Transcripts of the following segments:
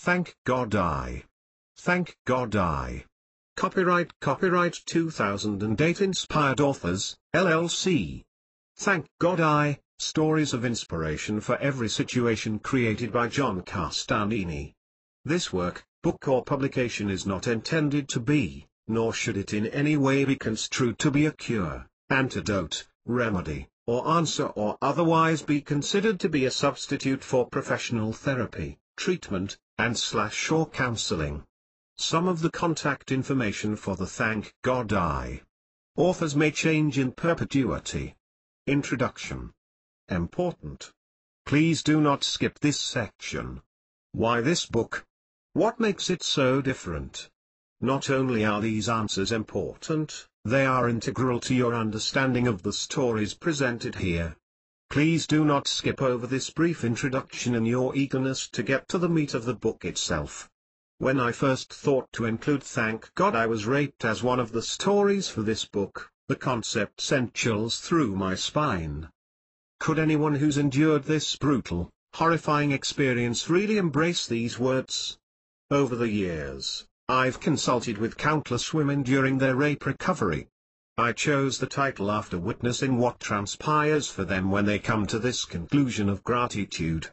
Thank God I. Thank God I. Copyright 2008 Inspired Authors, LLC. Thank God I, stories of inspiration for every situation created by John Castanini. This work, book or publication is not intended to be, nor should it in any way be construed to be a cure, antidote, remedy, or answer or otherwise be considered to be a substitute for professional therapy, treatment, and/or counseling. Some of the contact information for the Thank God I authors may change in perpetuity. Introduction. Important. Please do not skip this section. Why this book? What makes it so different? Not only are these answers important, they are integral to your understanding of the stories presented here. Please do not skip over this brief introduction in your eagerness to get to the meat of the book itself. When I first thought to include Thank God I Was Raped as one of the stories for this book, the concept sent chills through my spine. Could anyone who's endured this brutal, horrifying experience really embrace these words? Over the years, I've consulted with countless women during their rape recovery. I chose the title after witnessing what transpires for them when they come to this conclusion of gratitude.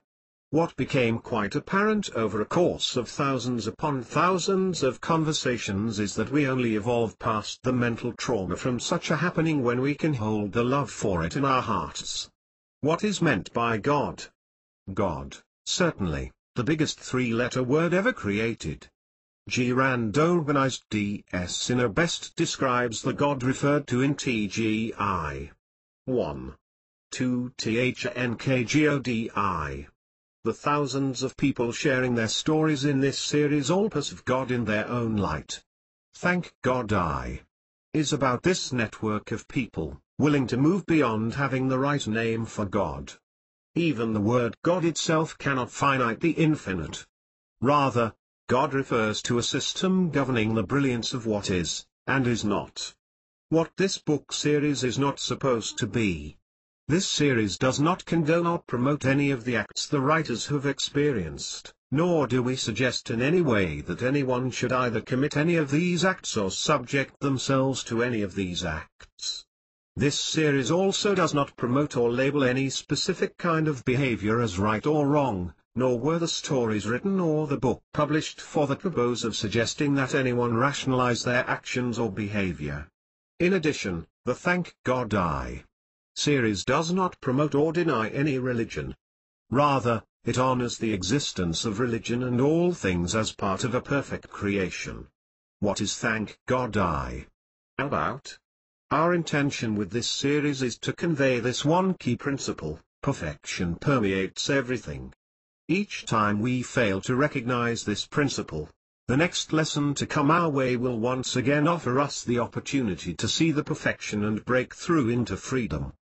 What became quite apparent over a course of thousands upon thousands of conversations is that we only evolve past the mental trauma from such a happening when we can hold the love for it in our hearts. What is meant by God? God, certainly, the biggest three-letter word ever created. Girard-Urbanized D.S. Inner best describes the God referred to in TGI. 1. 2 THNKGODI. The thousands of people sharing their stories in this series all perceive God in their own light. Thank God I. Is about this network of people, willing to move beyond having the right name for God. Even the word God itself cannot finite the infinite. Rather, God refers to a system governing the brilliance of what is, and is not. What this book series is not supposed to be. This series does not condone or promote any of the acts the writers have experienced, nor do we suggest in any way that anyone should either commit any of these acts or subject themselves to any of these acts. This series also does not promote or label any specific kind of behavior as right or wrong, nor were the stories written or the book published for the purpose of suggesting that anyone rationalize their actions or behavior. In addition, the Thank God I series does not promote or deny any religion. Rather, it honors the existence of religion and all things as part of a perfect creation. What is Thank God I about? Our intention with this series is to convey this one key principle: perfection permeates everything. Each time we fail to recognize this principle, the next lesson to come our way will once again offer us the opportunity to see the perfection and break through into freedom.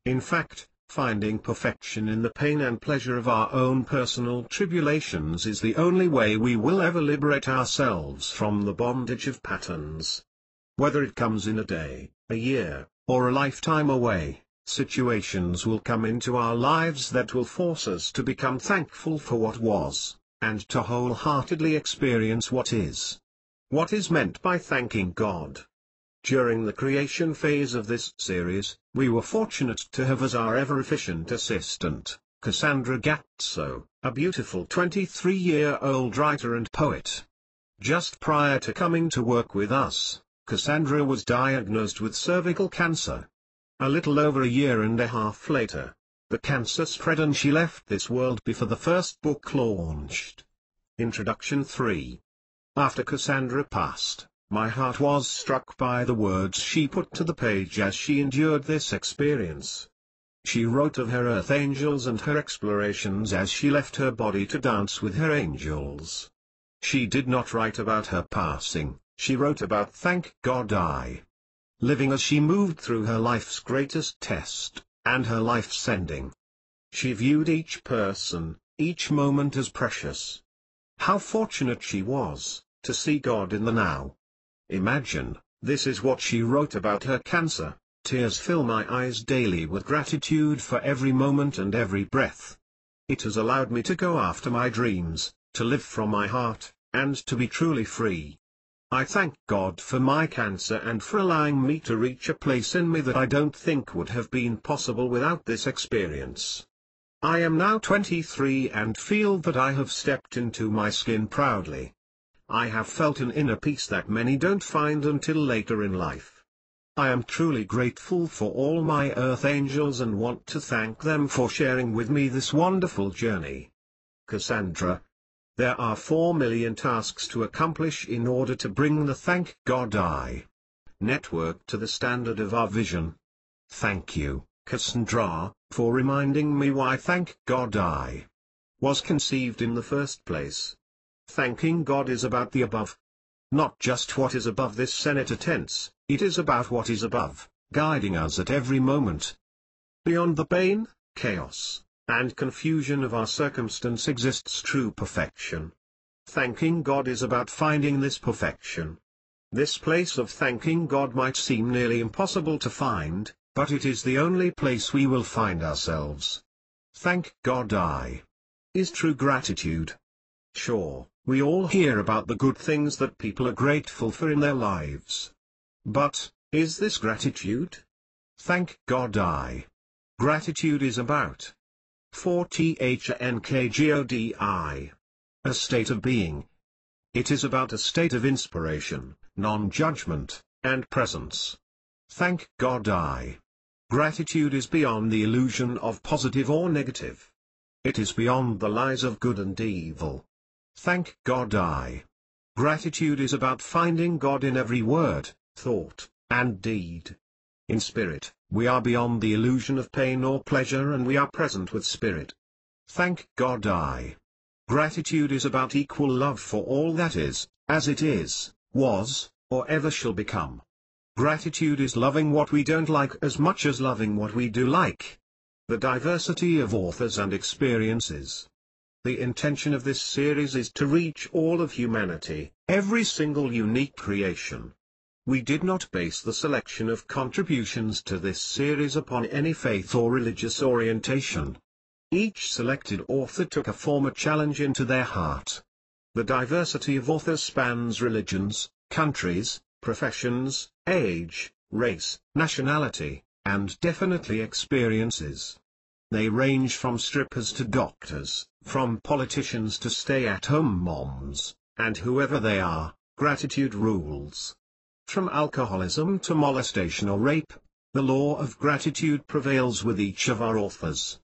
In fact, finding perfection in the pain and pleasure of our own personal tribulations is the only way we will ever liberate ourselves from the bondage of patterns. Whether it comes in a day, a year, or a lifetime away, situations will come into our lives that will force us to become thankful for what was, and to wholeheartedly experience what is. What is meant by thanking God? During the creation phase of this series, we were fortunate to have as our ever-efficient assistant, Cassandra Gatso, a beautiful 23-year-old writer and poet. Just prior to coming to work with us, Cassandra was diagnosed with cervical cancer. A little over a year and a half later, the cancer spread and she left this world before the first book launched. Introduction 3. After Cassandra passed, my heart was struck by the words she put to the page as she endured this experience. She wrote of her earth angels and her explorations as she left her body to dance with her angels. She did not write about her passing, she wrote about Thank God I. Living as she moved through her life's greatest test, and her life's ending. She viewed each person, each moment as precious. How fortunate she was, to see God in the now. Imagine, this is what she wrote about her cancer: tears fill my eyes daily with gratitude for every moment and every breath. It has allowed me to go after my dreams, to live from my heart, and to be truly free. I thank God for my cancer and for allowing me to reach a place in me that I don't think would have been possible without this experience. I am now 23 and feel that I have stepped into my skin proudly. I have felt an inner peace that many don't find until later in life. I am truly grateful for all my earth angels and want to thank them for sharing with me this wonderful journey. Cassandra. There are 4 million tasks to accomplish in order to bring the Thank God I network to the standard of our vision. Thank you, Cassandra, for reminding me why Thank God I was conceived in the first place. Thanking God is about the above. Not just what is above this senator tense, it is about what is above, guiding us at every moment. Beyond the pain, chaos, and confusion of our circumstance exists true perfection. Thanking God is about finding this perfection. This place of thanking God might seem nearly impossible to find, but it is the only place we will find ourselves. Thank God I is true gratitude. Sure, we all hear about the good things that people are grateful for in their lives. But, is this gratitude? Thank God I. Gratitude is about 4THNKGODI. A state of being. It is about a state of inspiration, non-judgment, and presence. Thank God I. Gratitude is beyond the illusion of positive or negative. It is beyond the lies of good and evil. Thank God I. Gratitude is about finding God in every word, thought, and deed. In spirit, we are beyond the illusion of pain or pleasure and we are present with spirit. Thank God I. Gratitude is about equal love for all that is, as it is, was, or ever shall become. Gratitude is loving what we don't like as much as loving what we do like. The diversity of authors and experiences. The intention of this series is to reach all of humanity, every single unique creation. We did not base the selection of contributions to this series upon any faith or religious orientation. Each selected author took a former challenge into their heart. The diversity of authors spans religions, countries, professions, age, race, nationality, and definitely experiences. They range from strippers to doctors, from politicians to stay-at-home moms, and whoever they are, gratitude rules. From alcoholism to molestation or rape, the law of gratitude prevails with each of our authors.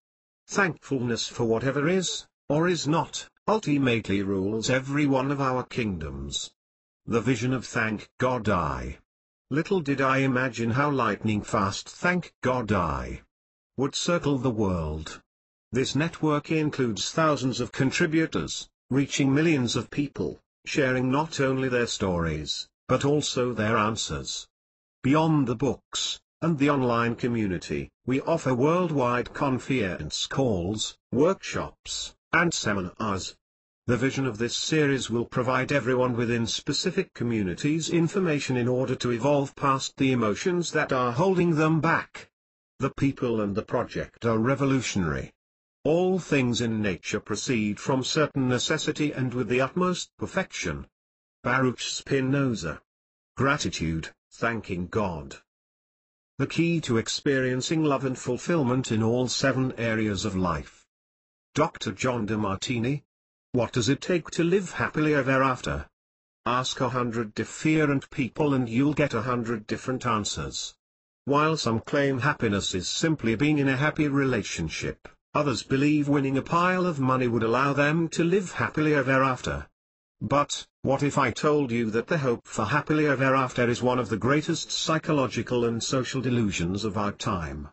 Thankfulness for whatever is, or is not, ultimately rules every one of our kingdoms. The vision of Thank God I. Little did I imagine how lightning fast Thank God I would circle the world. This network includes thousands of contributors, reaching millions of people, sharing not only their stories, but also their answers. Beyond the books, and the online community, we offer worldwide conference calls, workshops, and seminars. The vision of this series will provide everyone within specific communities information in order to evolve past the emotions that are holding them back. The people and the project are revolutionary. All things in nature proceed from certain necessity and with the utmost perfection. Baruch Spinoza. Gratitude, thanking God. The key to experiencing love and fulfillment in all 7 areas of life. Dr. John DeMartini. What does it take to live happily ever after? Ask 100 different people and you'll get 100 different answers. While some claim happiness is simply being in a happy relationship, others believe winning a pile of money would allow them to live happily ever after. But, what if I told you that the hope for happily ever after is one of the greatest psychological and social delusions of our time?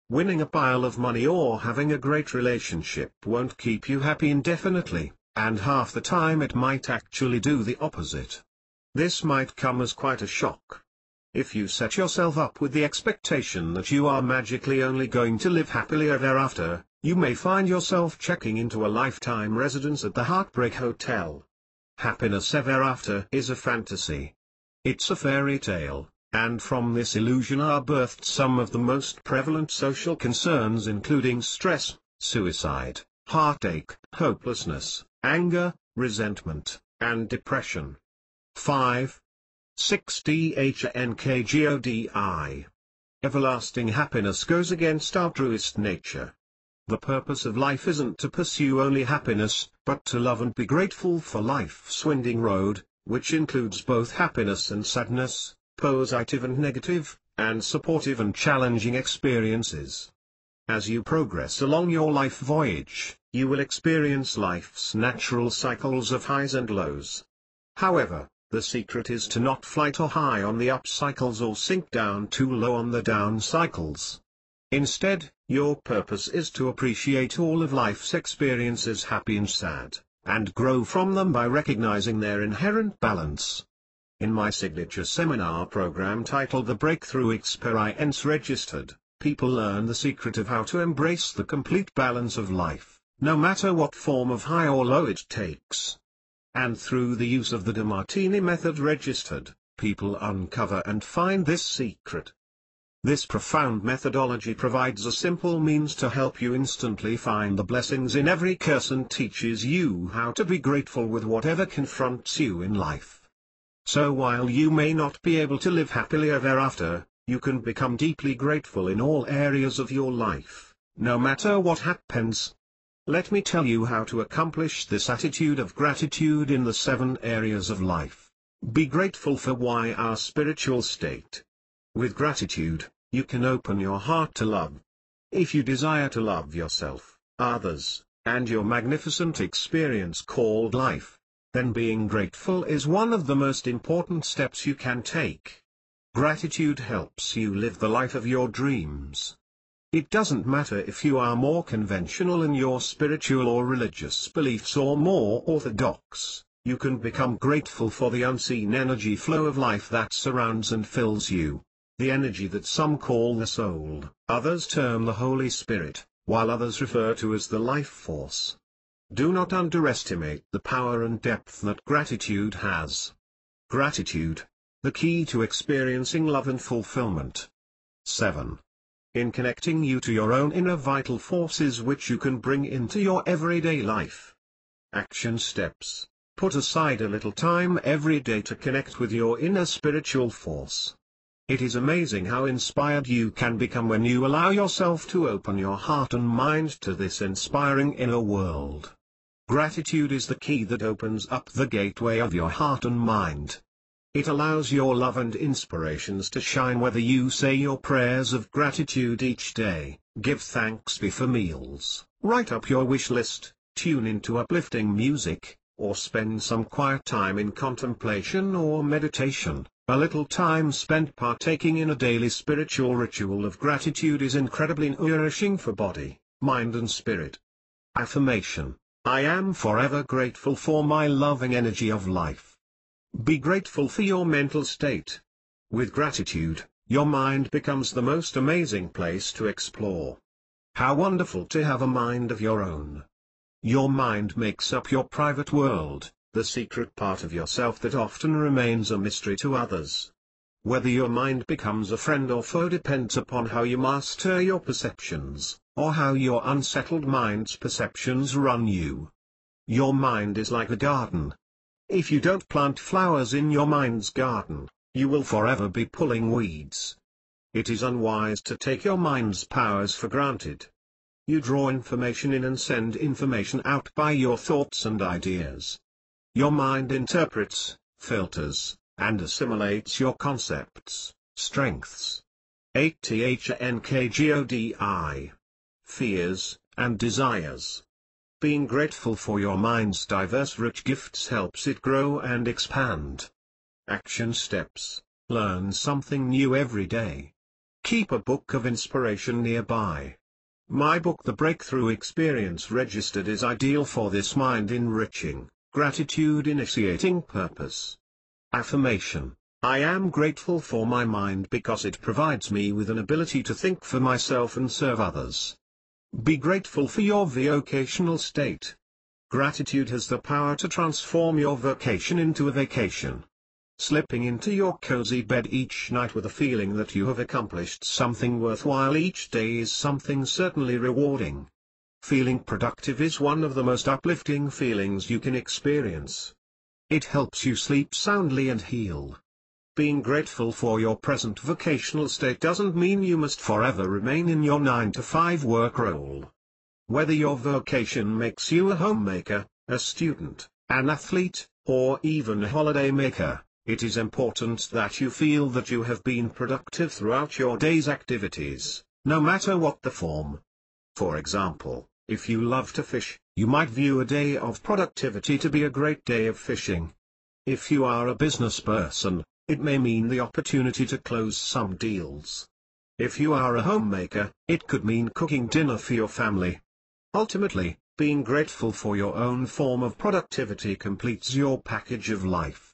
Winning a pile of money or having a great relationship won't keep you happy indefinitely, and half the time it might actually do the opposite. This might come as quite a shock. If you set yourself up with the expectation that you are magically only going to live happily ever after, you may find yourself checking into a lifetime residence at the Heartbreak Hotel. Happiness ever after is a fantasy. It's a fairy tale, and from this illusion are birthed some of the most prevalent social concerns including stress, suicide, heartache, hopelessness, anger, resentment, and depression. 5. 60HNKGODI. Everlasting happiness goes against altruist nature. The purpose of life isn't to pursue only happiness, but to love and be grateful for life's winding road, which includes both happiness and sadness, positive and negative, and supportive and challenging experiences. As you progress along your life voyage, you will experience life's natural cycles of highs and lows. However, the secret is to not fly too high on the up cycles or sink down too low on the down cycles. Instead, your purpose is to appreciate all of life's experiences, happy and sad, and grow from them by recognizing their inherent balance. In my signature seminar program titled The Breakthrough Experience Registered, people learn the secret of how to embrace the complete balance of life, no matter what form of high or low it takes. And through the use of the DeMartini method registered, people uncover and find this secret. This profound methodology provides a simple means to help you instantly find the blessings in every curse and teaches you how to be grateful with whatever confronts you in life. So while you may not be able to live happily ever after, you can become deeply grateful in all areas of your life, no matter what happens. Let me tell you how to accomplish this attitude of gratitude in the 7 areas of life. Be grateful for why our spiritual state. With gratitude, you can open your heart to love. If you desire to love yourself, others, and your magnificent experience called life, then being grateful is one of the most important steps you can take. Gratitude helps you live the life of your dreams. It doesn't matter if you are more conventional in your spiritual or religious beliefs or more orthodox, you can become grateful for the unseen energy flow of life that surrounds and fills you. The energy that some call the soul, others term the Holy Spirit, while others refer to as the life force. Do not underestimate the power and depth that gratitude has. Gratitude, the key to experiencing love and fulfillment. 7. In connecting you to your own inner vital forces which you can bring into your everyday life. Action steps. Put aside a little time every day to connect with your inner spiritual force. It is amazing how inspired you can become when you allow yourself to open your heart and mind to this inspiring inner world. Gratitude is the key that opens up the gateway of your heart and mind. It allows your love and inspirations to shine whether you say your prayers of gratitude each day, give thanks before meals, write up your wish list, tune into uplifting music, or spend some quiet time in contemplation or meditation. A little time spent partaking in a daily spiritual ritual of gratitude is incredibly nourishing for body, mind and spirit. Affirmation: I am forever grateful for my loving energy of life. Be grateful for your mental state. With gratitude, your mind becomes the most amazing place to explore. How wonderful to have a mind of your own. Your mind makes up your private world, the secret part of yourself that often remains a mystery to others. Whether your mind becomes a friend or foe depends upon how you master your perceptions, or how your unsettled mind's perceptions run you. Your mind is like a garden. If you don't plant flowers in your mind's garden, you will forever be pulling weeds. It is unwise to take your mind's powers for granted. You draw information in and send information out by your thoughts and ideas. Your mind interprets, filters, and assimilates your concepts, strengths, 8THNKGODI, fears, and desires. Being grateful for your mind's diverse rich gifts helps it grow and expand. Action steps: learn something new every day. Keep a book of inspiration nearby. My book The Breakthrough Experience Registered is ideal for this mind-enriching, gratitude-initiating purpose. Affirmation: I am grateful for my mind because it provides me with an ability to think for myself and serve others. Be grateful for your vocational state. Gratitude has the power to transform your vocation into a vacation. Slipping into your cozy bed each night with a feeling that you have accomplished something worthwhile each day is something certainly rewarding. Feeling productive is one of the most uplifting feelings you can experience. It helps you sleep soundly and heal. Being grateful for your present vocational state doesn't mean you must forever remain in your 9-to-5 work role. Whether your vocation makes you a homemaker, a student, an athlete, or even a holiday maker, it is important that you feel that you have been productive throughout your day's activities, no matter what the form. For example, if you love to fish, you might view a day of productivity to be a great day of fishing. If you are a business person, it may mean the opportunity to close some deals. If you are a homemaker, it could mean cooking dinner for your family. Ultimately, being grateful for your own form of productivity completes your package of life.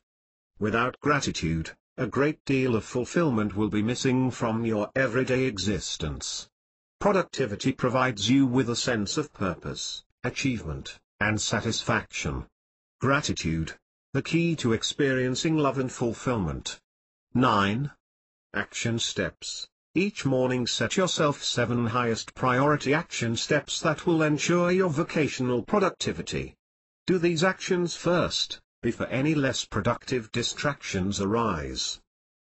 Without gratitude, a great deal of fulfillment will be missing from your everyday existence. Productivity provides you with a sense of purpose, achievement, and satisfaction. Gratitude, the key to experiencing love and fulfillment. 9. Action steps. Each morning set yourself 7 highest priority action steps that will ensure your vocational productivity. Do these actions first, before any less productive distractions arise.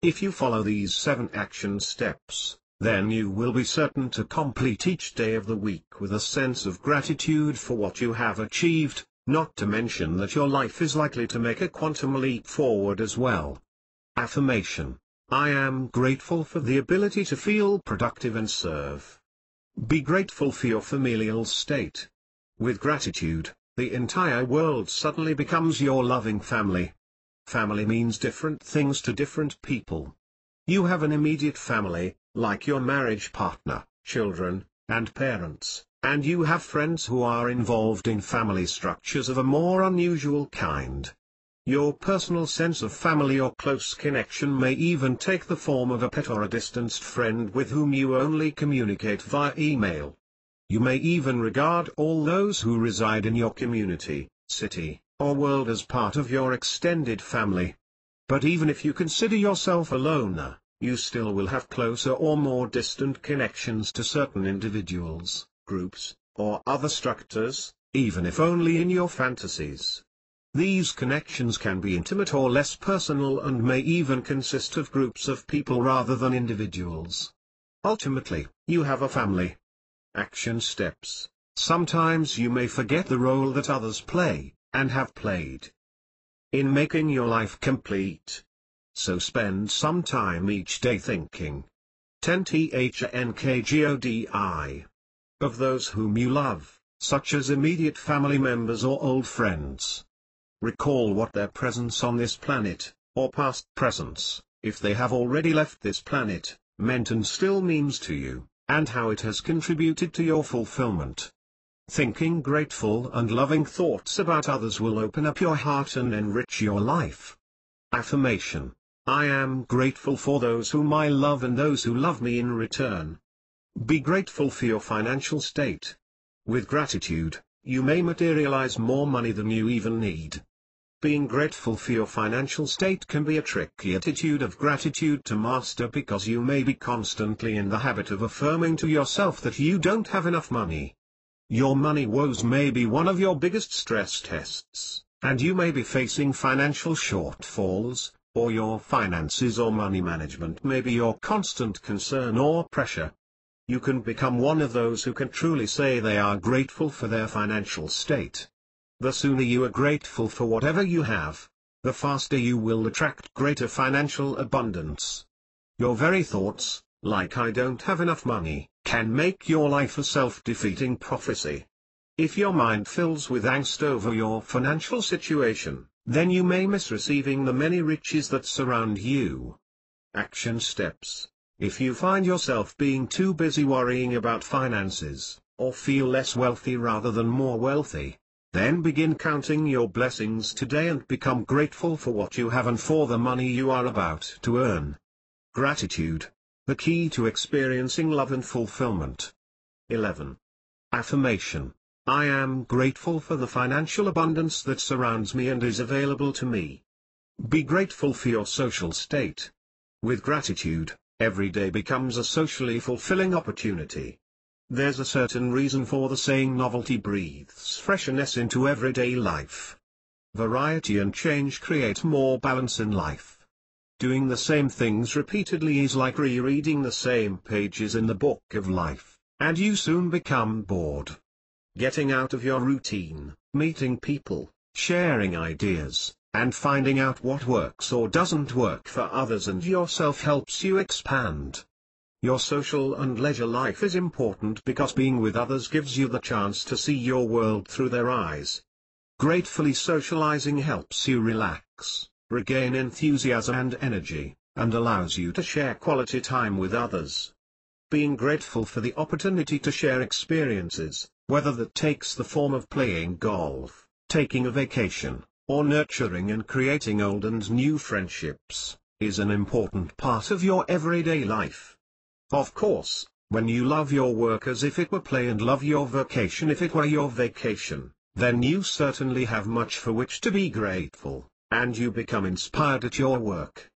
If you follow these 7 action steps, then you will be certain to complete each day of the week with a sense of gratitude for what you have achieved, not to mention that your life is likely to make a quantum leap forward as well. Affirmation: I am grateful for the ability to feel productive and serve. Be grateful for your familial state. With gratitude, the entire world suddenly becomes your loving family. Family means different things to different people. You have an immediate family, like your marriage partner, children, and parents, and you have friends who are involved in family structures of a more unusual kind. Your personal sense of family or close connection may even take the form of a pet or a distanced friend with whom you only communicate via email. You may even regard all those who reside in your community, city, or world as part of your extended family. But even if you consider yourself a loner, you still will have closer or more distant connections to certain individuals, groups, or other structures, even if only in your fantasies. These connections can be intimate or less personal and may even consist of groups of people rather than individuals. Ultimately, you have a family. Action steps. Sometimes you may forget the role that others play, and have played, in making your life complete. So spend some time each day thinking 10thnkgodi of those whom you love, such as immediate family members or old friends. Recall what their presence on this planet, or past presence, if they have already left this planet, meant and still means to you, and how it has contributed to your fulfillment. Thinking grateful and loving thoughts about others will open up your heart and enrich your life. Affirmation: I am grateful for those whom I love and those who love me in return. Be grateful for your financial state. With gratitude, you may materialize more money than you even need. Being grateful for your financial state can be a tricky attitude of gratitude to master because you may be constantly in the habit of affirming to yourself that you don't have enough money. Your money woes may be one of your biggest stress tests, and you may be facing financial shortfalls, or your finances or money management may be your constant concern or pressure. You can become one of those who can truly say they are grateful for their financial state. The sooner you are grateful for whatever you have, the faster you will attract greater financial abundance. Your very thoughts, like "I don't have enough money," can make your life a self-defeating prophecy. If your mind fills with angst over your financial situation, then you may miss receiving the many riches that surround you. Action steps. If you find yourself being too busy worrying about finances, or feel less wealthy rather than more wealthy, then begin counting your blessings today and become grateful for what you have and for the money you are about to earn. Gratitude, the key to experiencing love and fulfillment. 11. Affirmation: I am grateful for the financial abundance that surrounds me and is available to me. Be grateful for your social state. With gratitude, every day becomes a socially fulfilling opportunity. There's a certain reason for the saying novelty breathes freshness into everyday life. Variety and change create more balance in life. Doing the same things repeatedly is like rereading the same pages in the book of life, and you soon become bored. Getting out of your routine, meeting people, sharing ideas, and finding out what works or doesn't work for others and yourself helps you expand. Your social and leisure life is important because being with others gives you the chance to see your world through their eyes. Gratefully socializing helps you relax, regain enthusiasm and energy, and allows you to share quality time with others. Being grateful for the opportunity to share experiences, whether that takes the form of playing golf, taking a vacation, or nurturing and creating old and new friendships, is an important part of your everyday life. Of course, when you love your work as if it were play and love your vocation if it were your vacation, then you certainly have much for which to be grateful, and you become inspired at your work.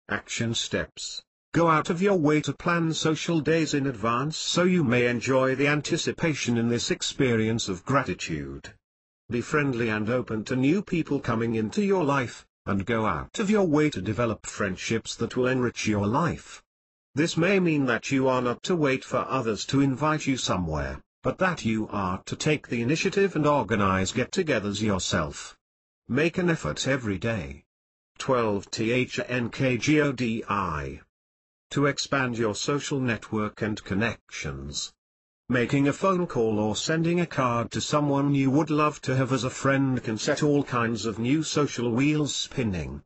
Action steps. Go out of your way to plan social days in advance so you may enjoy the anticipation in this experience of gratitude. Be friendly and open to new people coming into your life, and go out of your way to develop friendships that will enrich your life. This may mean that you are not to wait for others to invite you somewhere, but that you are to take the initiative and organize get-togethers yourself. Make an effort every day. 12 THNKGODI. To expand your social network and connections. Making a phone call or sending a card to someone you would love to have as a friend can set all kinds of new social wheels spinning.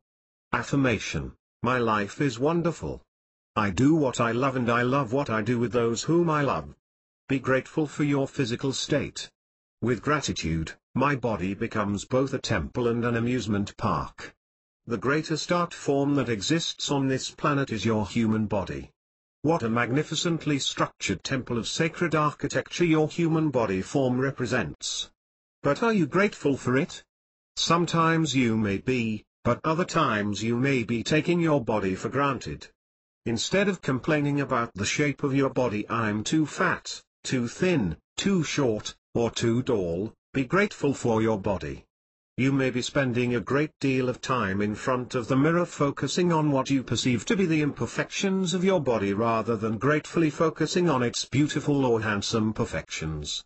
Affirmation: my life is wonderful. I do what I love and I love what I do with those whom I love. Be grateful for your physical state. With gratitude, my body becomes both a temple and an amusement park. The greatest art form that exists on this planet is your human body. What a magnificently structured temple of sacred architecture your human body form represents. But are you grateful for it? Sometimes you may be, but other times you may be taking your body for granted. Instead of complaining about the shape of your body, I'm too fat, too thin, too short, or too tall, be grateful for your body. You may be spending a great deal of time in front of the mirror focusing on what you perceive to be the imperfections of your body rather than gratefully focusing on its beautiful or handsome perfections.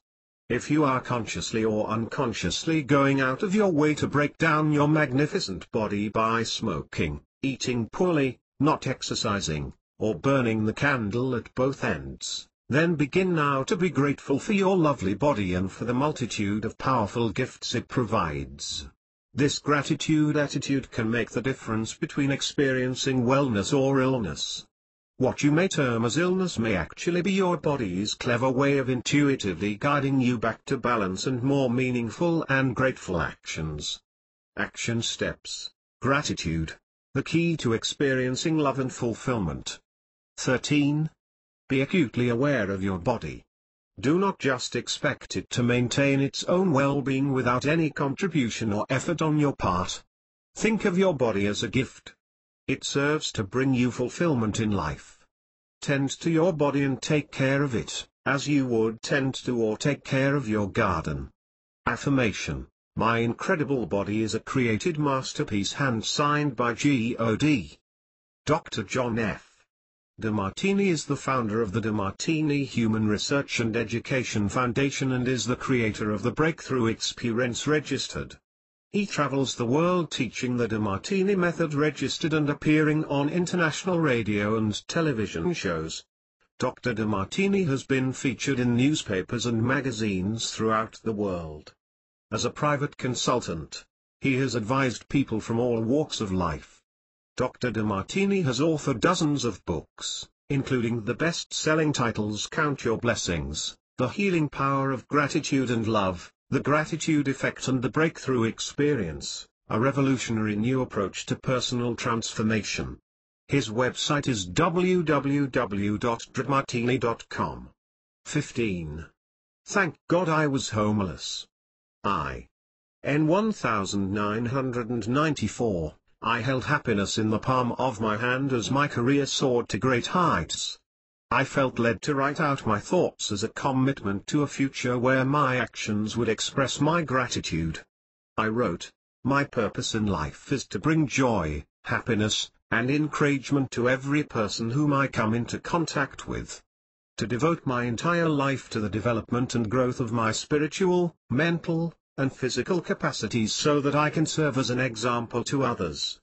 If you are consciously or unconsciously going out of your way to break down your magnificent body by smoking, eating poorly, not exercising, or burning the candle at both ends, then begin now to be grateful for your lovely body and for the multitude of powerful gifts it provides. This gratitude attitude can make the difference between experiencing wellness or illness. What you may term as illness may actually be your body's clever way of intuitively guiding you back to balance and more meaningful and grateful actions. Action steps. Gratitude. The key to experiencing love and fulfillment. 13. Be acutely aware of your body. Do not just expect it to maintain its own well-being without any contribution or effort on your part. Think of your body as a gift. It serves to bring you fulfillment in life. Tend to your body and take care of it, as you would tend to or take care of your garden. Affirmation: my incredible body is a created masterpiece hand-signed by God. Dr. John F. DeMartini is the founder of the DeMartini Human Research and Education Foundation and is the creator of the Breakthrough Experience Registered. He travels the world teaching the DeMartini method registered and appearing on international radio and television shows. Dr. DeMartini has been featured in newspapers and magazines throughout the world. As a private consultant, he has advised people from all walks of life. Dr. DeMartini has authored dozens of books, including the best-selling titles Count Your Blessings, The Healing Power of Gratitude and Love, The Gratitude Effect and The Breakthrough Experience, a revolutionary new approach to personal transformation. His website is www.dremartini.com. 15. Thank God I was homeless. N 1994. I held happiness in the palm of my hand as my career soared to great heights. I felt led to write out my thoughts as a commitment to a future where my actions would express my gratitude. I wrote, "My purpose in life is to bring joy, happiness, and encouragement to every person whom I come into contact with. To devote my entire life to the development and growth of my spiritual, mental, and physical capacities so that I can serve as an example to others.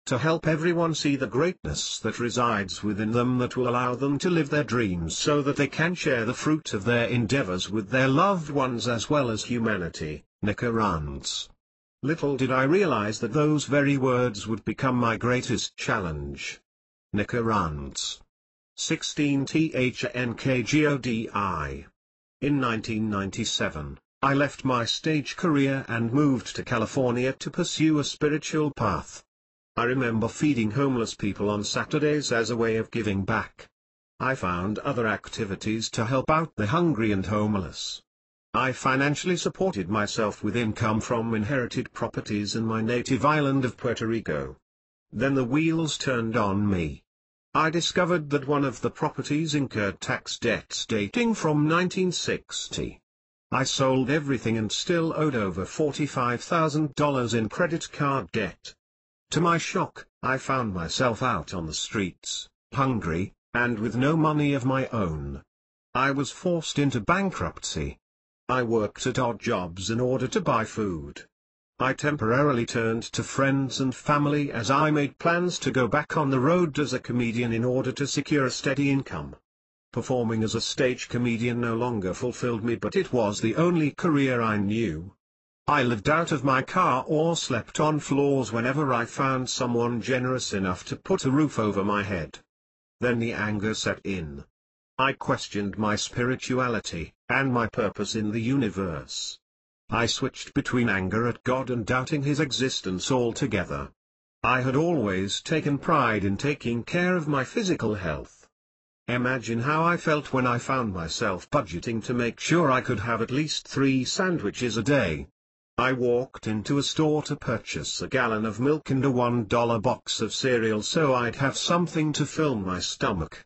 To help everyone see the greatness that resides within them that will allow them to live their dreams so that they can share the fruit of their endeavors with their loved ones as well as humanity." Nika Rantz. Little did I realize that those very words would become my greatest challenge. Nika Rantz. 16 THNKGODI. In 1997, I left my stage career and moved to California to pursue a spiritual path. I remember feeding homeless people on Saturdays as a way of giving back. I found other activities to help out the hungry and homeless. I financially supported myself with income from inherited properties in my native island of Puerto Rico. Then the wheels turned on me. I discovered that one of the properties incurred tax debts dating from 1960. I sold everything and still owed over $45,000 in credit card debt. To my shock, I found myself out on the streets, hungry, and with no money of my own. I was forced into bankruptcy. I worked at odd jobs in order to buy food. I temporarily turned to friends and family as I made plans to go back on the road as a comedian in order to secure a steady income. Performing as a stage comedian no longer fulfilled me, but it was the only career I knew. I lived out of my car or slept on floors whenever I found someone generous enough to put a roof over my head. Then the anger set in. I questioned my spirituality, and my purpose in the universe. I switched between anger at God and doubting His existence altogether. I had always taken pride in taking care of my physical health. Imagine how I felt when I found myself budgeting to make sure I could have at least 3 sandwiches a day. I walked into a store to purchase a gallon of milk and a $1 box of cereal so I'd have something to fill my stomach.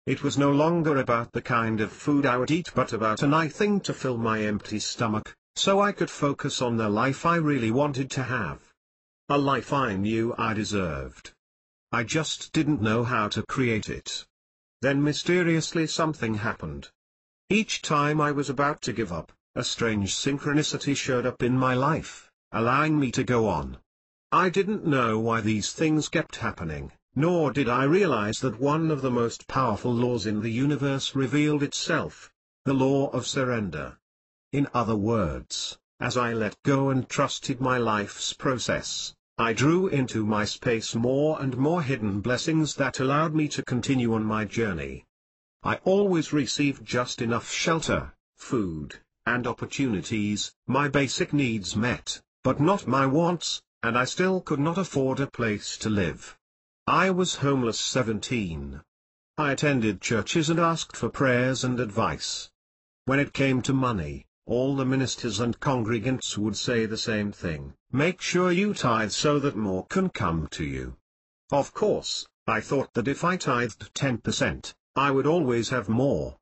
It was no longer about the kind of food I would eat but about a nice thing to fill my empty stomach, so I could focus on the life I really wanted to have. A life I knew I deserved. I just didn't know how to create it. Then mysteriously something happened. Each time I was about to give up, a strange synchronicity showed up in my life, allowing me to go on. I didn't know why these things kept happening, nor did I realize that one of the most powerful laws in the universe revealed itself: the law of surrender. In other words, as I let go and trusted my life's process, I drew into my space more and more hidden blessings that allowed me to continue on my journey. I always received just enough shelter, food, and opportunities, my basic needs met, but not my wants, and I still could not afford a place to live. I was homeless 17. I attended churches and asked for prayers and advice. When it came to money, all the ministers and congregants would say the same thing: make sure you tithe so that more can come to you. Of course, I thought that if I tithed 10%, I would always have more.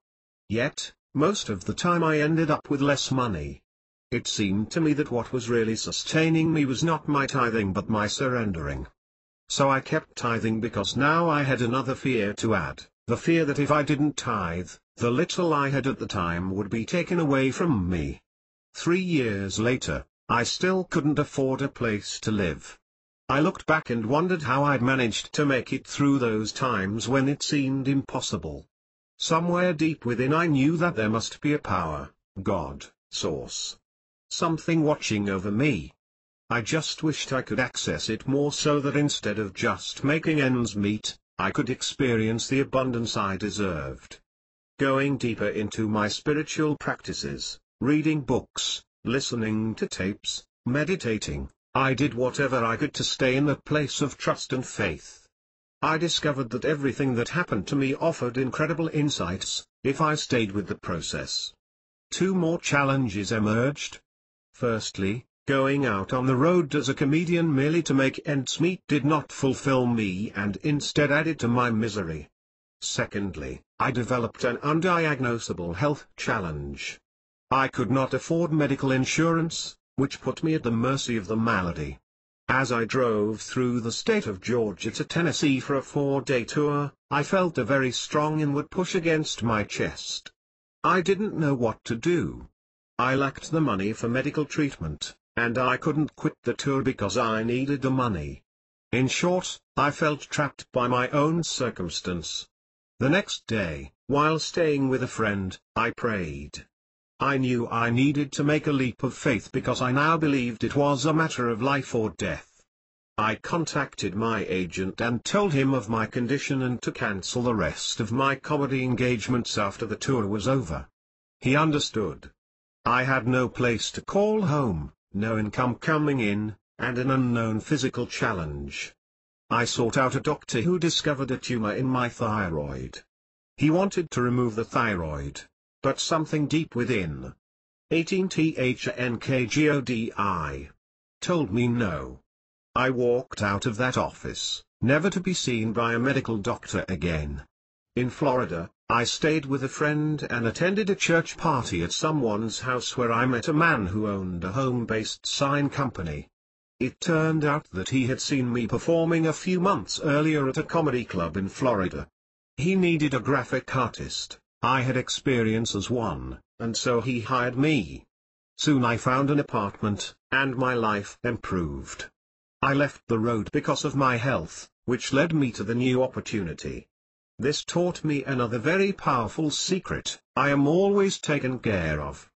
Yet, most of the time I ended up with less money. It seemed to me that what was really sustaining me was not my tithing but my surrendering. So I kept tithing because now I had another fear to add, the fear that if I didn't tithe, the little I had at the time would be taken away from me. 3 years later, I still couldn't afford a place to live. I looked back and wondered how I'd managed to make it through those times when it seemed impossible. Somewhere deep within I knew that there must be a power, God, source. Something watching over me. I just wished I could access it more so that instead of just making ends meet, I could experience the abundance I deserved. Going deeper into my spiritual practices, reading books, listening to tapes, meditating, I did whatever I could to stay in that place of trust and faith. I discovered that everything that happened to me offered incredible insights, if I stayed with the process. 2 more challenges emerged. Firstly, going out on the road as a comedian merely to make ends meet did not fulfill me and instead added to my misery. Secondly, I developed an undiagnosable health challenge. I could not afford medical insurance, which put me at the mercy of the malady. As I drove through the state of Georgia to Tennessee for a 4-day tour, I felt a very strong inward push against my chest. I didn't know what to do. I lacked the money for medical treatment, and I couldn't quit the tour because I needed the money. In short, I felt trapped by my own circumstance. The next day, while staying with a friend, I prayed. I knew I needed to make a leap of faith because I now believed it was a matter of life or death. I contacted my agent and told him of my condition and to cancel the rest of my comedy engagements after the tour was over. He understood. I had no place to call home, no income coming in, and an unknown physical challenge. I sought out a doctor who discovered a tumor in my thyroid. He wanted to remove the thyroid, but something deep within, 18THNKGODI, told me no. I walked out of that office, never to be seen by a medical doctor again. In Florida, I stayed with a friend and attended a church party at someone's house where I met a man who owned a home-based sign company. It turned out that he had seen me performing a few months earlier at a comedy club in Florida. He needed a graphic artist. I had experience as one, and so he hired me. Soon I found an apartment, and my life improved. I left the road because of my health, which led me to the new opportunity. This taught me another very powerful secret: I am always taken care of.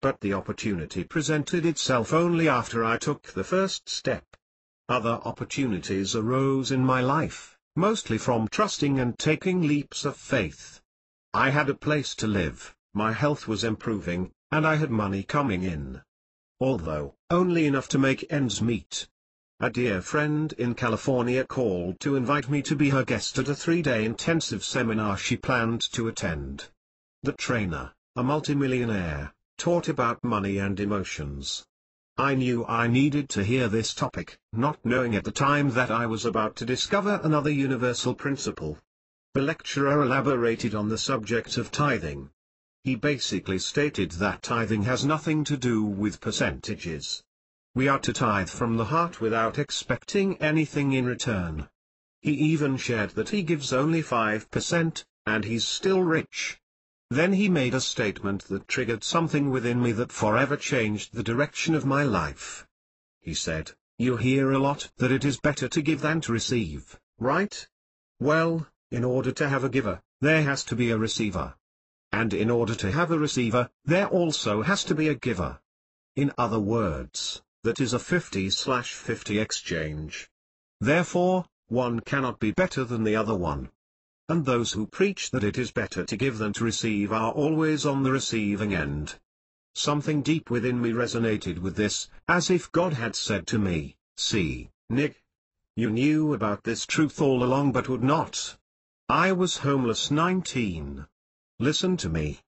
But the opportunity presented itself only after I took the first step. Other opportunities arose in my life, mostly from trusting and taking leaps of faith. I had a place to live, my health was improving, and I had money coming in. Although only enough to make ends meet. A dear friend in California called to invite me to be her guest at a 3-day intensive seminar she planned to attend. The trainer, a multimillionaire, taught about money and emotions. I knew I needed to hear this topic, not knowing at the time that I was about to discover another universal principle. The lecturer elaborated on the subject of tithing. He basically stated that tithing has nothing to do with percentages. We are to tithe from the heart without expecting anything in return. He even shared that he gives only 5%, and he's still rich. Then he made a statement that triggered something within me that forever changed the direction of my life. He said, "You hear a lot that it is better to give than to receive, right? Well, in order to have a giver, there has to be a receiver. And in order to have a receiver, there also has to be a giver. In other words, that is a 50/50 exchange. Therefore, one cannot be better than the other one. And those who preach that it is better to give than to receive are always on the receiving end." Something deep within me resonated with this, as if God had said to me, "See, Nick, you knew about this truth all along but would not. I was homeless 19. Listen to me.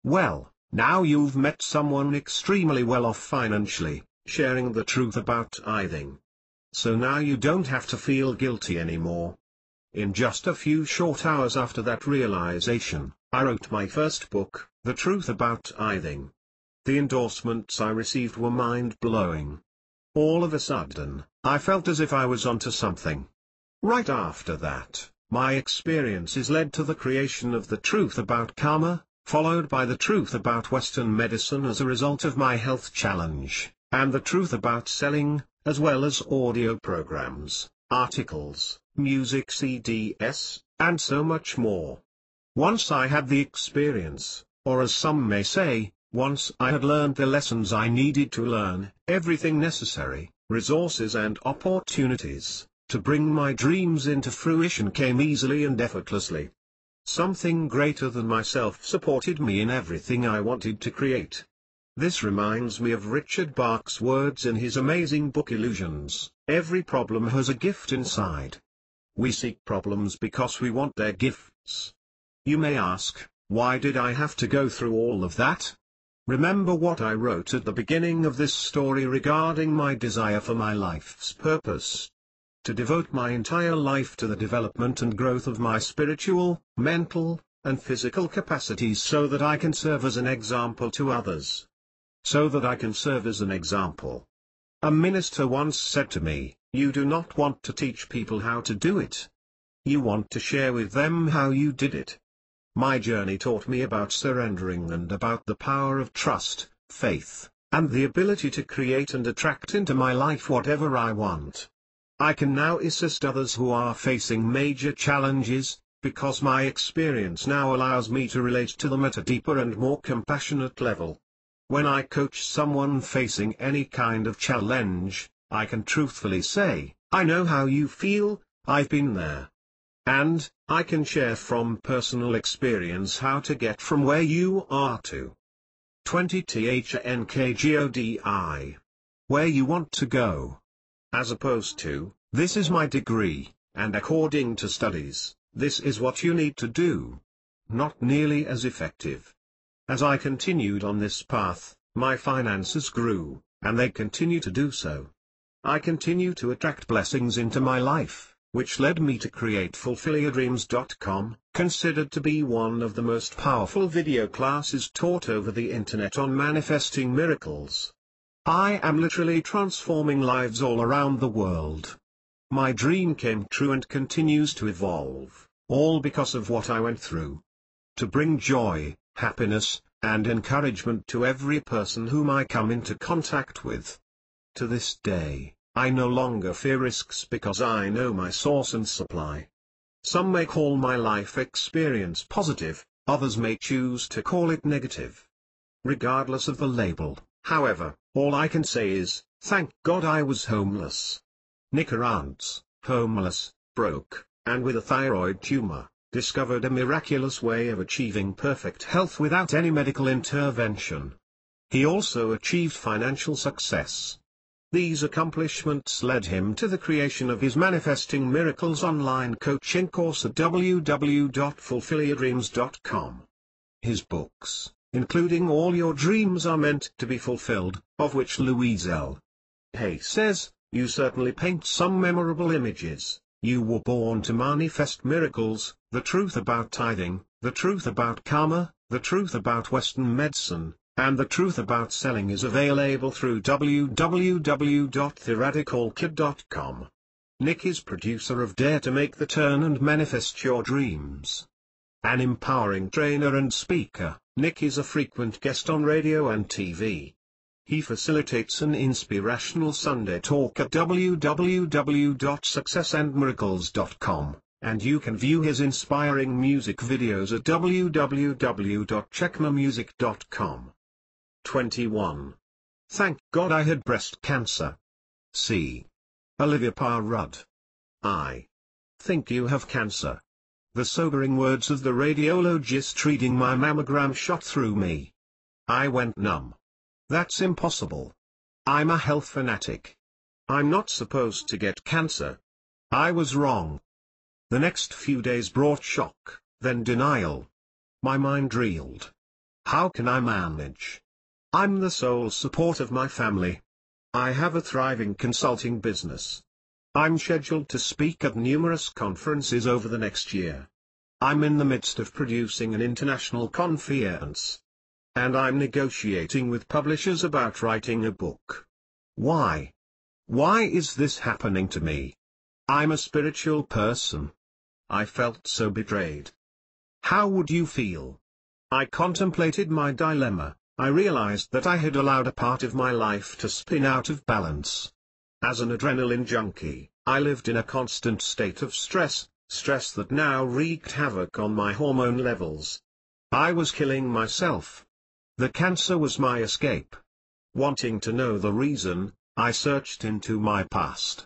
Well, now you've met someone extremely well off financially, sharing the truth about tithing. So now you don't have to feel guilty anymore." In just a few short hours after that realization, I wrote my first book, The Truth About Tithing. The endorsements I received were mind-blowing. All of a sudden, I felt as if I was onto something. Right after that, my experiences led to the creation of The Truth About Karma, followed by The Truth About Western Medicine as a result of my health challenge, and The Truth About Selling, as well as audio programs, articles, music CDs, and so much more. Once I had the experience, or as some may say, once I had learned the lessons I needed to learn, everything necessary, resources and opportunities, to bring my dreams into fruition came easily and effortlessly. Something greater than myself supported me in everything I wanted to create. This reminds me of Richard Bach's words in his amazing book Illusions: "Every problem has a gift inside. We seek problems because we want their gifts." You may ask, why did I have to go through all of that? Remember what I wrote at the beginning of this story regarding my desire for my life's purpose. to devote my entire life to the development and growth of my spiritual, mental, and physical capacities so that I can serve as an example to others. So that I can serve as an example. A minister once said to me, "You do not want to teach people how to do it. You want to share with them how you did it." My journey taught me about surrendering and about the power of trust, faith, and the ability to create and attract into my life whatever I want. I can now assist others who are facing major challenges, because my experience now allows me to relate to them at a deeper and more compassionate level. When I coach someone facing any kind of challenge, I can truthfully say, "I know how you feel, I've been there." And, I can share from personal experience how to get from where you are to 20THNKGODI. Where you want to go. As opposed to, "This is my degree, and according to studies, this is what you need to do." Not nearly as effective. As I continued on this path, my finances grew, and they continue to do so. I continue to attract blessings into my life, which led me to create FulfillYourDreams.com, considered to be one of the most powerful video classes taught over the internet on manifesting miracles. I am literally transforming lives all around the world. My dream came true and continues to evolve, all because of what I went through. To bring joy, happiness, and encouragement to every person whom I come into contact with. To this day, I no longer fear risks because I know my source and supply. Some may call my life experience positive, others may choose to call it negative. Regardless of the label, however, all I can say is, thank God I was homeless. Nick Arantz, homeless, broke, and with a thyroid tumor, discovered a miraculous way of achieving perfect health without any medical intervention. He also achieved financial success. These accomplishments led him to the creation of his Manifesting Miracles online coaching course at www.fulfillyourdreams.com. His books, including All Your Dreams Are Meant to Be Fulfilled, of which Louise L. Hay says, "You certainly paint some memorable images. You were born to manifest miracles, the truth about tithing, the truth about karma, the truth about Western medicine, and the truth about selling is available through www.theradicalkid.com. Nick is producer of Dare to Make the Turn and Manifest Your Dreams. An empowering trainer and speaker, Nick is a frequent guest on radio and TV. He facilitates an inspirational Sunday talk at www.successandmiracles.com, and you can view his inspiring music videos at www.checkmamusic.com. 21. Thank God I had breast cancer. C. Olivia Parr Rudd. I think you have cancer. The sobering words of the radiologist reading my mammogram shot through me. I went numb. That's impossible. I'm a health fanatic. I'm not supposed to get cancer. I was wrong. The next few days brought shock, then denial. My mind reeled. How can I manage? I'm the sole support of my family. I have a thriving consulting business. I'm scheduled to speak at numerous conferences over the next year. I'm in the midst of producing an international conference. And I'm negotiating with publishers about writing a book. Why? Why is this happening to me? I'm a spiritual person. I felt so betrayed. How would you feel? I contemplated my dilemma. I realized that I had allowed a part of my life to spin out of balance. As an adrenaline junkie, I lived in a constant state of stress that now wreaked havoc on my hormone levels. I was killing myself. The cancer was my escape. Wanting to know the reason, I searched into my past.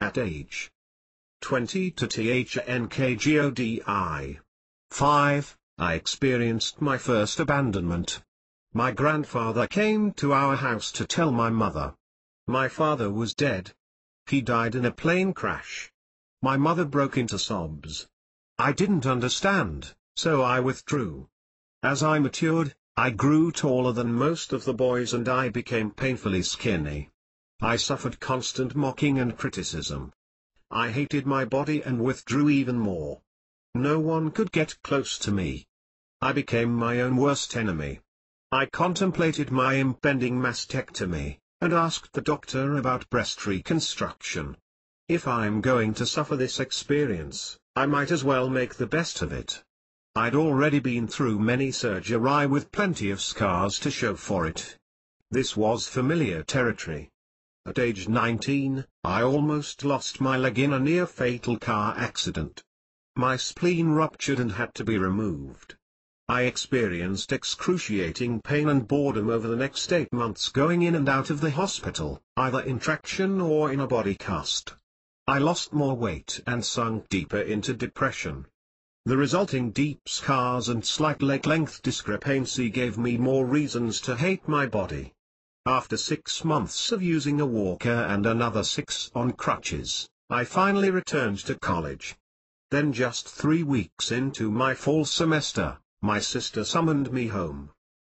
At age 20 to THNKGODI 5, I experienced my first abandonment. My grandfather came to our house to tell my mother. My father was dead. He died in a plane crash. My mother broke into sobs. I didn't understand, so I withdrew. As I matured, I grew taller than most of the boys and I became painfully skinny. I suffered constant mocking and criticism. I hated my body and withdrew even more. No one could get close to me. I became my own worst enemy. I contemplated my impending mastectomy, and asked the doctor about breast reconstruction. If I'm going to suffer this experience, I might as well make the best of it. I'd already been through many surgery with plenty of scars to show for it. This was familiar territory. At age 19, I almost lost my leg in a near-fatal car accident. My spleen ruptured and had to be removed. I experienced excruciating pain and boredom over the next 8 months going in and out of the hospital, either in traction or in a body cast. I lost more weight and sunk deeper into depression. The resulting deep scars and slight leg length discrepancy gave me more reasons to hate my body. After 6 months of using a walker and another 6 on crutches, I finally returned to college. Then just 3 weeks into my fall semester, my sister summoned me home.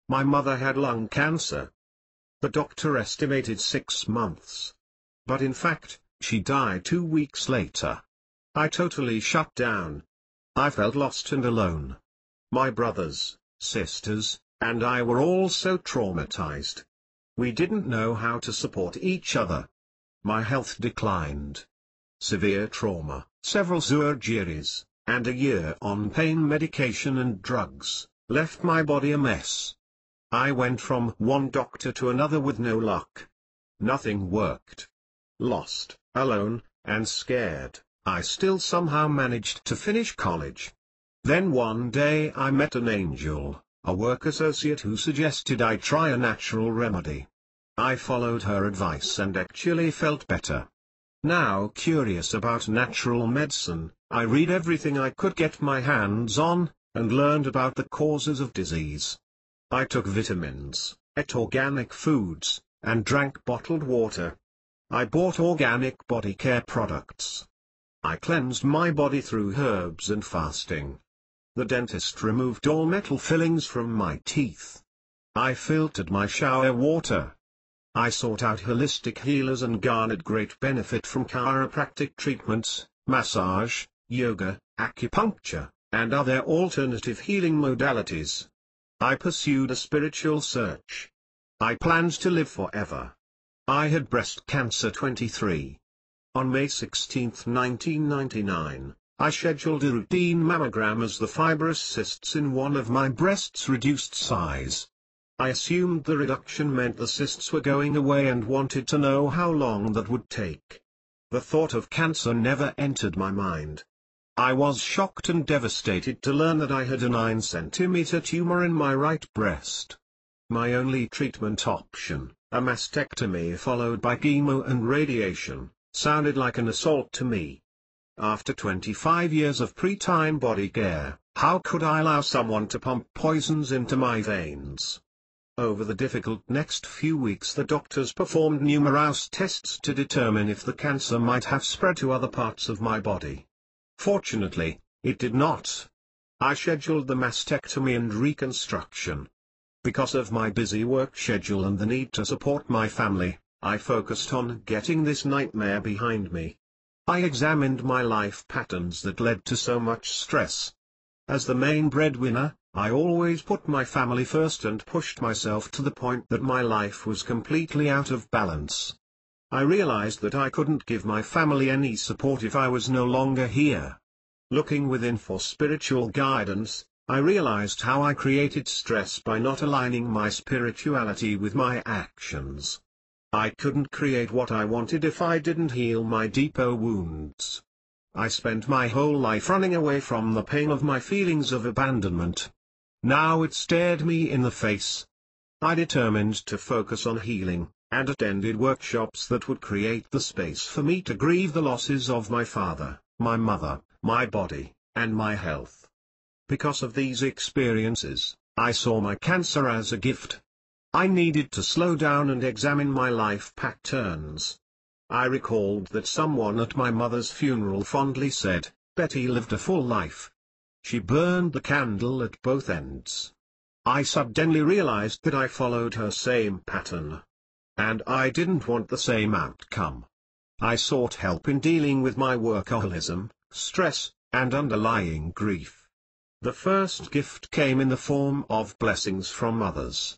My mother had lung cancer. The doctor estimated 6 months. But in fact, she died 2 weeks later. I totally shut down. I felt lost and alone. My brothers, sisters, and I were all so traumatized. We didn't know how to support each other. My health declined. Severe trauma, several surgeries, and a year on pain medication and drugs, left my body a mess. I went from one doctor to another with no luck. Nothing worked. Lost, alone, and scared, I still somehow managed to finish college. Then one day I met an angel, a work associate who suggested I try a natural remedy. I followed her advice and actually felt better. Now curious about natural medicine, I read everything I could get my hands on, and learned about the causes of disease. I took vitamins, ate organic foods, and drank bottled water. I bought organic body care products. I cleansed my body through herbs and fasting. The dentist removed all metal fillings from my teeth. I filtered my shower water. I sought out holistic healers and garnered great benefit from chiropractic treatments, massage, yoga, acupuncture, and other alternative healing modalities. I pursued a spiritual search. I planned to live forever. I had breast cancer 23. On May 16, 1999, I scheduled a routine mammogram as the fibrous cysts in one of my breasts reduced size. I assumed the reduction meant the cysts were going away and wanted to know how long that would take. The thought of cancer never entered my mind. I was shocked and devastated to learn that I had a 9-centimeter tumor in my right breast. My only treatment option, a mastectomy followed by chemo and radiation, sounded like an assault to me. After 25 years of pre-time body care, how could I allow someone to pump poisons into my veins? Over the difficult next few weeks the doctors performed numerous tests to determine if the cancer might have spread to other parts of my body. Fortunately, it did not. I scheduled the mastectomy and reconstruction. Because of my busy work schedule and the need to support my family, I focused on getting this nightmare behind me. I examined my life patterns that led to so much stress. As the main breadwinner, I always put my family first and pushed myself to the point that my life was completely out of balance. I realized that I couldn't give my family any support if I was no longer here. Looking within for spiritual guidance, I realized how I created stress by not aligning my spirituality with my actions. I couldn't create what I wanted if I didn't heal my deeper wounds. I spent my whole life running away from the pain of my feelings of abandonment. Now it stared me in the face. I determined to focus on healing, and attended workshops that would create the space for me to grieve the losses of my father, my mother, my body, and my health. Because of these experiences, I saw my cancer as a gift. I needed to slow down and examine my life patterns. I recalled that someone at my mother's funeral fondly said, "Betty lived a full life. She burned the candle at both ends." I suddenly realized that I followed her same pattern. And I didn't want the same outcome. I sought help in dealing with my workaholism, stress, and underlying grief. The first gift came in the form of blessings from others.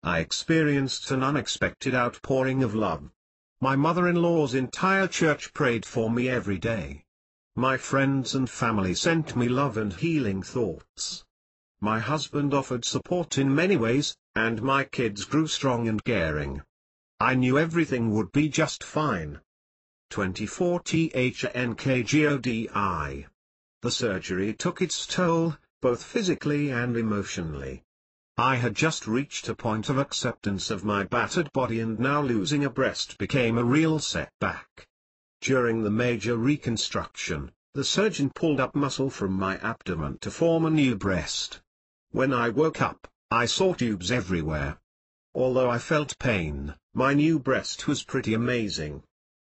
I experienced an unexpected outpouring of love. My mother-in-law's entire church prayed for me every day. My friends and family sent me love and healing thoughts. My husband offered support in many ways, and my kids grew strong and caring. I knew everything would be just fine. 24 THNKGODI. The surgery took its toll, both physically and emotionally. I had just reached a point of acceptance of my battered body, and now losing a breast became a real setback. During the major reconstruction, the surgeon pulled up muscle from my abdomen to form a new breast. When I woke up, I saw tubes everywhere. Although I felt pain, my new breast was pretty amazing.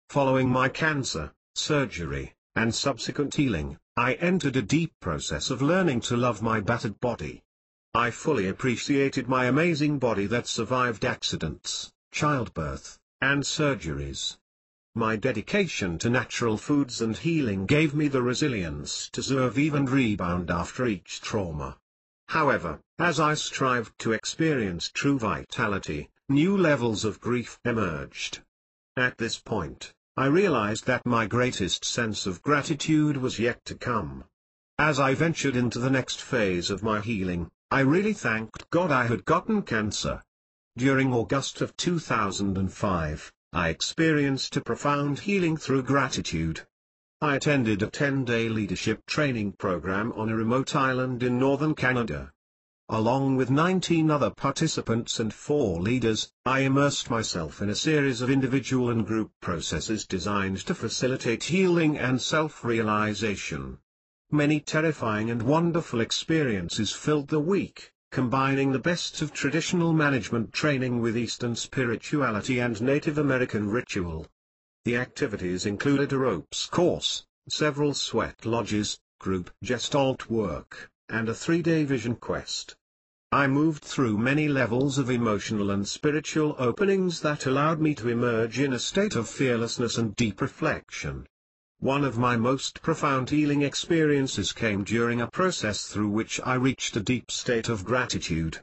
Following my cancer, surgery, and subsequent healing, I entered a deep process of learning to love my battered body. I fully appreciated my amazing body that survived accidents, childbirth, and surgeries. My dedication to natural foods and healing gave me the resilience to survive and rebound after each trauma. However, as I strived to experience true vitality, new levels of grief emerged. At this point, I realized that my greatest sense of gratitude was yet to come. As I ventured into the next phase of my healing, I really thanked God I had gotten cancer. During August of 2005, I experienced a profound healing through gratitude. I attended a 10-day leadership training program on a remote island in northern Canada. Along with 19 other participants and 4 leaders, I immersed myself in a series of individual and group processes designed to facilitate healing and self-realization. Many terrifying and wonderful experiences filled the week, combining the best of traditional management training with Eastern spirituality and Native American ritual. The activities included a ropes course, several sweat lodges, group gestalt work, and a 3-day vision quest. I moved through many levels of emotional and spiritual openings that allowed me to emerge in a state of fearlessness and deep reflection. One of my most profound healing experiences came during a process through which I reached a deep state of gratitude.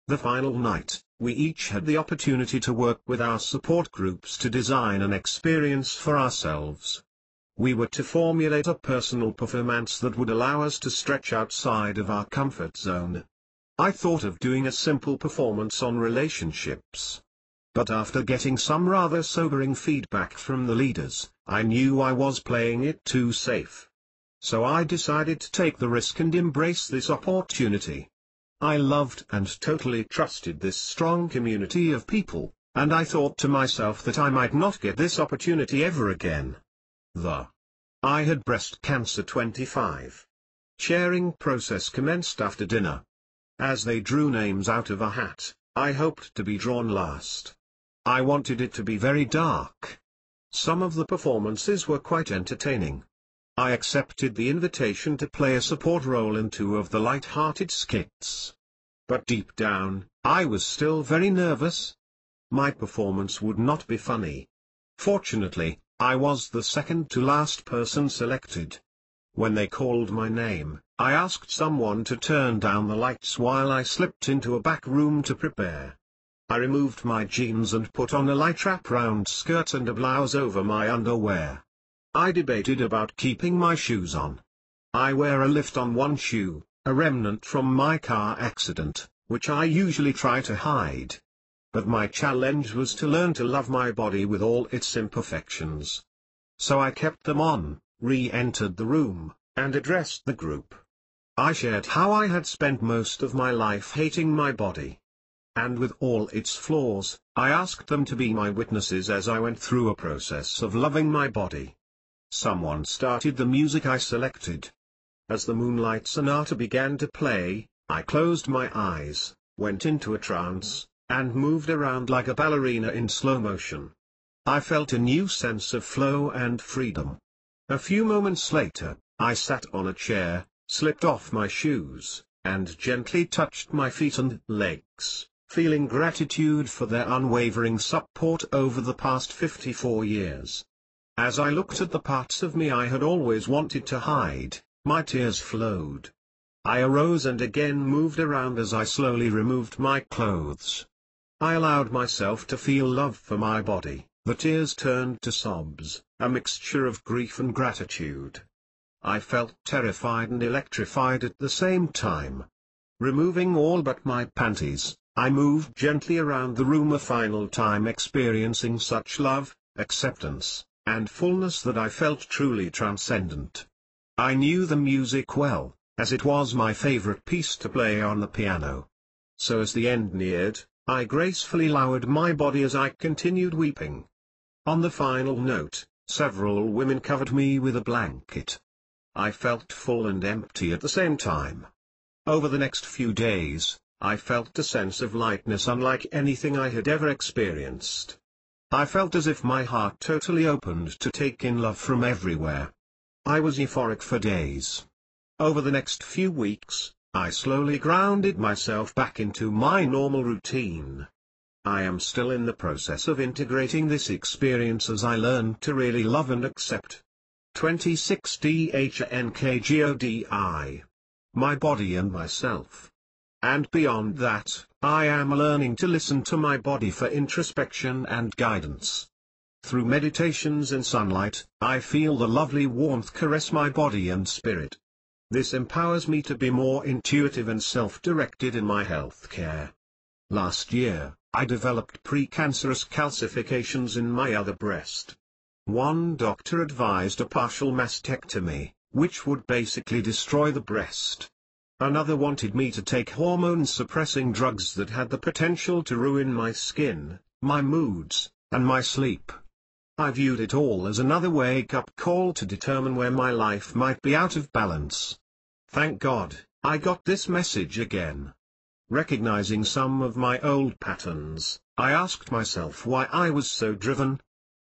The final night, we each had the opportunity to work with our support groups to design an experience for ourselves. We were to formulate a personal performance that would allow us to stretch outside of our comfort zone. I thought of doing a simple performance on relationships. But after getting some rather sobering feedback from the leaders, I knew I was playing it too safe. So I decided to take the risk and embrace this opportunity. I loved and totally trusted this strong community of people, and I thought to myself that I might not get this opportunity ever again. I had breast cancer 25. Sharing process commenced after dinner. As they drew names out of a hat, I hoped to be drawn last. I wanted it to be very dark. Some of the performances were quite entertaining. I accepted the invitation to play a support role in 2 of the light-hearted skits. But deep down, I was still very nervous. My performance would not be funny. Fortunately, I was the second to last person selected. When they called my name, I asked someone to turn down the lights while I slipped into a back room to prepare. I removed my jeans and put on a light wrap-round skirt and a blouse over my underwear. I debated about keeping my shoes on. I wear a lift on one shoe, a remnant from my car accident, which I usually try to hide. But my challenge was to learn to love my body with all its imperfections. So I kept them on, re-entered the room, and addressed the group. I shared how I had spent most of my life hating my body. And with all its flaws, I asked them to be my witnesses as I went through a process of loving my body. Someone started the music I selected. As the Moonlight Sonata began to play, I closed my eyes, went into a trance, and moved around like a ballerina in slow motion. I felt a new sense of flow and freedom. A few moments later, I sat on a chair, slipped off my shoes, and gently touched my feet and legs, feeling gratitude for their unwavering support over the past 54 years. As I looked at the parts of me I had always wanted to hide, my tears flowed. I arose and again moved around as I slowly removed my clothes. I allowed myself to feel love for my body. The tears turned to sobs, a mixture of grief and gratitude. I felt terrified and electrified at the same time. Removing all but my panties, I moved gently around the room a final time, experiencing such love, acceptance, and fullness that I felt truly transcendent. I knew the music well, as it was my favorite piece to play on the piano. So as the end neared, I gracefully lowered my body as I continued weeping. On the final note, several women covered me with a blanket. I felt full and empty at the same time. Over the next few days, I felt a sense of lightness unlike anything I had ever experienced. I felt as if my heart totally opened to take in love from everywhere. I was euphoric for days. Over the next few weeks, I slowly grounded myself back into my normal routine. I am still in the process of integrating this experience as I learn to really love and accept. 26 DHNKGODI. My body and myself. And beyond that, I am learning to listen to my body for introspection and guidance. Through meditations in sunlight, I feel the lovely warmth caress my body and spirit. This empowers me to be more intuitive and self-directed in my health care. Last year, I developed precancerous calcifications in my other breast. One doctor advised a partial mastectomy, which would basically destroy the breast. Another wanted me to take hormone-suppressing drugs that had the potential to ruin my skin, my moods, and my sleep. I viewed it all as another wake-up call to determine where my life might be out of balance. Thank God, I got this message again. Recognizing some of my old patterns, I asked myself why I was so driven.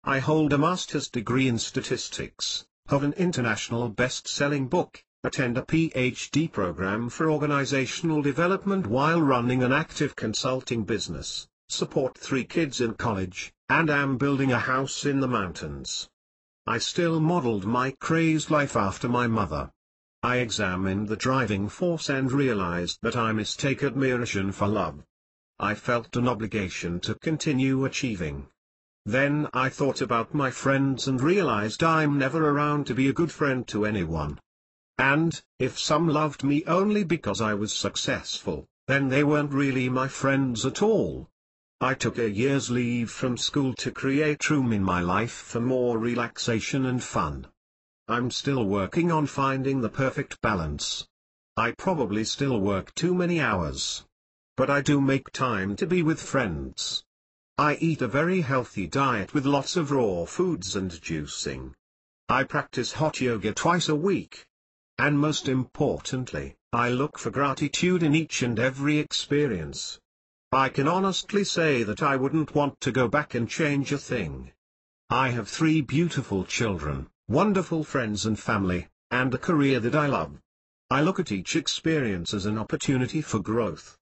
I hold a master's degree in statistics, have an international best-selling book, attend a PhD program for organizational development while running an active consulting business, support 3 kids in college, and am building a house in the mountains. I still modeled my crazed life after my mother. I examined the driving force and realized that I mistake admiration for love. I felt an obligation to continue achieving. Then I thought about my friends and realized I'm never around to be a good friend to anyone. And, if some loved me only because I was successful, then they weren't really my friends at all. I took a year's leave from school to create room in my life for more relaxation and fun. I'm still working on finding the perfect balance. I probably still work too many hours. But I do make time to be with friends. I eat a very healthy diet with lots of raw foods and juicing. I practice hot yoga twice a week. And most importantly, I look for gratitude in each and every experience. I can honestly say that I wouldn't want to go back and change a thing. I have 3 beautiful children, wonderful friends and family, and a career that I love. I look at each experience as an opportunity for growth.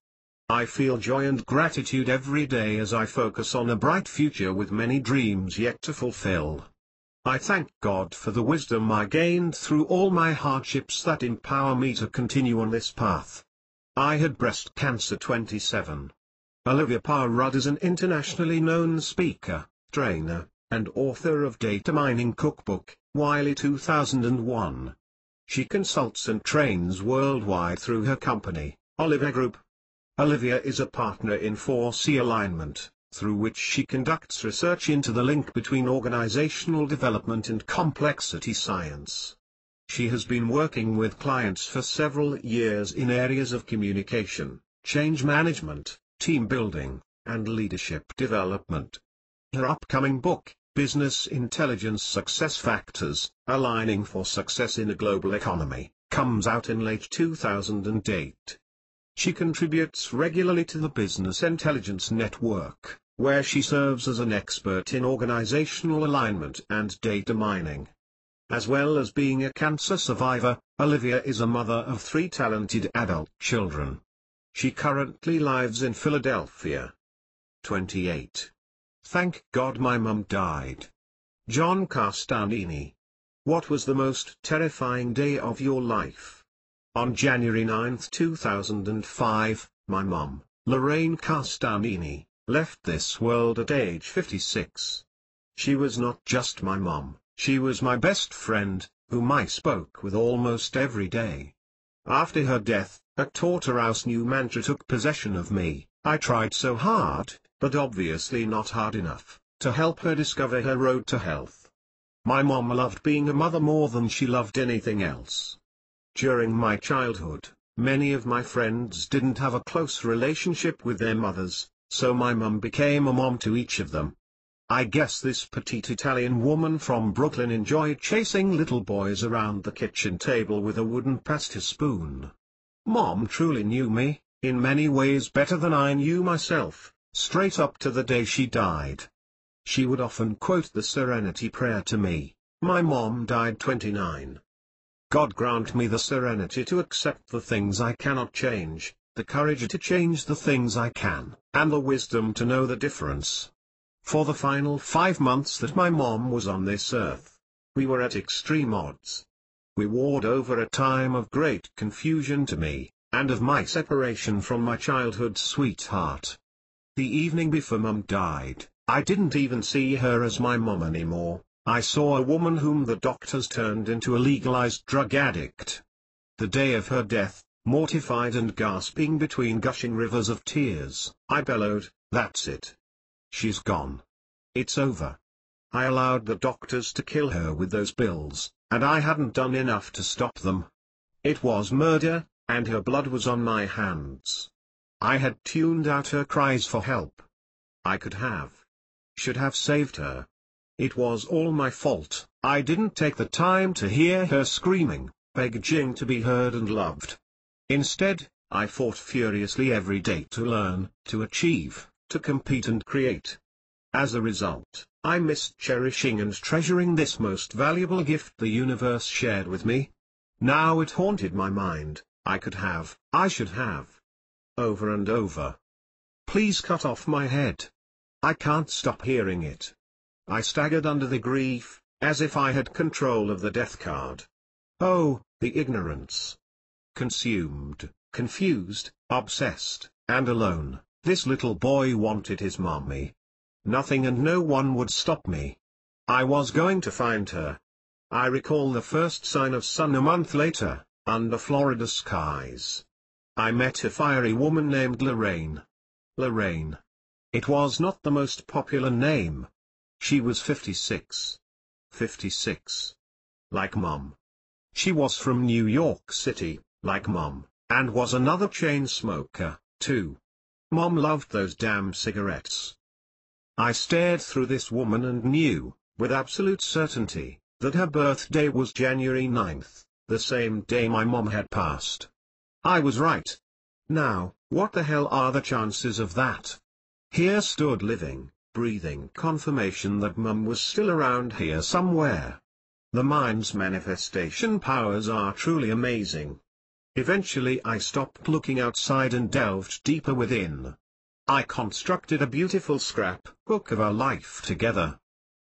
I feel joy and gratitude every day as I focus on a bright future with many dreams yet to fulfill. I thank God for the wisdom I gained through all my hardships that empower me to continue on this path. I had breast cancer 27. Olivia Power Rudd is an internationally known speaker, trainer, and author of Data Mining Cookbook, Wiley 2001. She consults and trains worldwide through her company, Olivia Group. Olivia is a partner in 4C Alignment, through which she conducts research into the link between organizational development and complexity science. She has been working with clients for several years in areas of communication, change management, team building, and leadership development. Her upcoming book, Business Intelligence Success Factors, Aligning for Success in a Global Economy, comes out in late 2008. She contributes regularly to the Business Intelligence Network, where she serves as an expert in organizational alignment and data mining. As well as being a cancer survivor, Olivia is a mother of 3 talented adult children. She currently lives in Philadelphia. 28. Thank God my mum died. John Castanini. What was the most terrifying day of your life? On January 9, 2005, my mum, Lorraine Castanini, left this world at age 56. She was not just my mum, she was my best friend, whom I spoke with almost every day. After her death, a Tortoise new mantra took possession of me. I tried so hard, but obviously not hard enough, to help her discover her road to health. My mom loved being a mother more than she loved anything else. During my childhood, many of my friends didn't have a close relationship with their mothers, so my mum became a mom to each of them. I guess this petite Italian woman from Brooklyn enjoyed chasing little boys around the kitchen table with a wooden pasta spoon. Mom truly knew me, in many ways better than I knew myself, straight up to the day she died. She would often quote the Serenity Prayer to me. My mom died 29. God grant me the serenity to accept the things I cannot change, the courage to change the things I can, and the wisdom to know the difference. For the final 5 months that my mom was on this earth, we were at extreme odds. We warred over a time of great confusion to me, and of my separation from my childhood sweetheart. The evening before Mum died, I didn't even see her as my mom anymore. I saw a woman whom the doctors turned into a legalized drug addict. The day of her death, mortified and gasping between gushing rivers of tears, I bellowed, "That's it. She's gone. It's over." I allowed the doctors to kill her with those pills, and I hadn't done enough to stop them. It was murder, and her blood was on my hands. I had tuned out her cries for help. I should have saved her. It was all my fault. I didn't take the time to hear her screaming, begging to be heard and loved. Instead, I fought furiously every day to learn, to achieve, to compete and create. As a result, I missed cherishing and treasuring this most valuable gift the universe shared with me. Now it haunted my mind. I should have. Over and over. Please cut off my head. I can't stop hearing it. I staggered under the grief, as if I had control of the death card. Oh, the ignorance. Consumed, confused, obsessed, and alone, this little boy wanted his mommy. Nothing and no one would stop me. I was going to find her. I recall the first sign of sun a month later, under Florida skies. I met a fiery woman named Lorraine. Lorraine. It was not the most popular name. She was 56. 56. Like Mom. She was from New York City, like Mom, and was another chain smoker, too. Mom loved those damn cigarettes. I stared through this woman and knew, with absolute certainty, that her birthday was January 9th, the same day my mom had passed. I was right. Now, what the hell are the chances of that? Here stood living, breathing confirmation that Mum was still around here somewhere. The mind's manifestation powers are truly amazing. Eventually I stopped looking outside and delved deeper within. I constructed a beautiful scrapbook of our life together.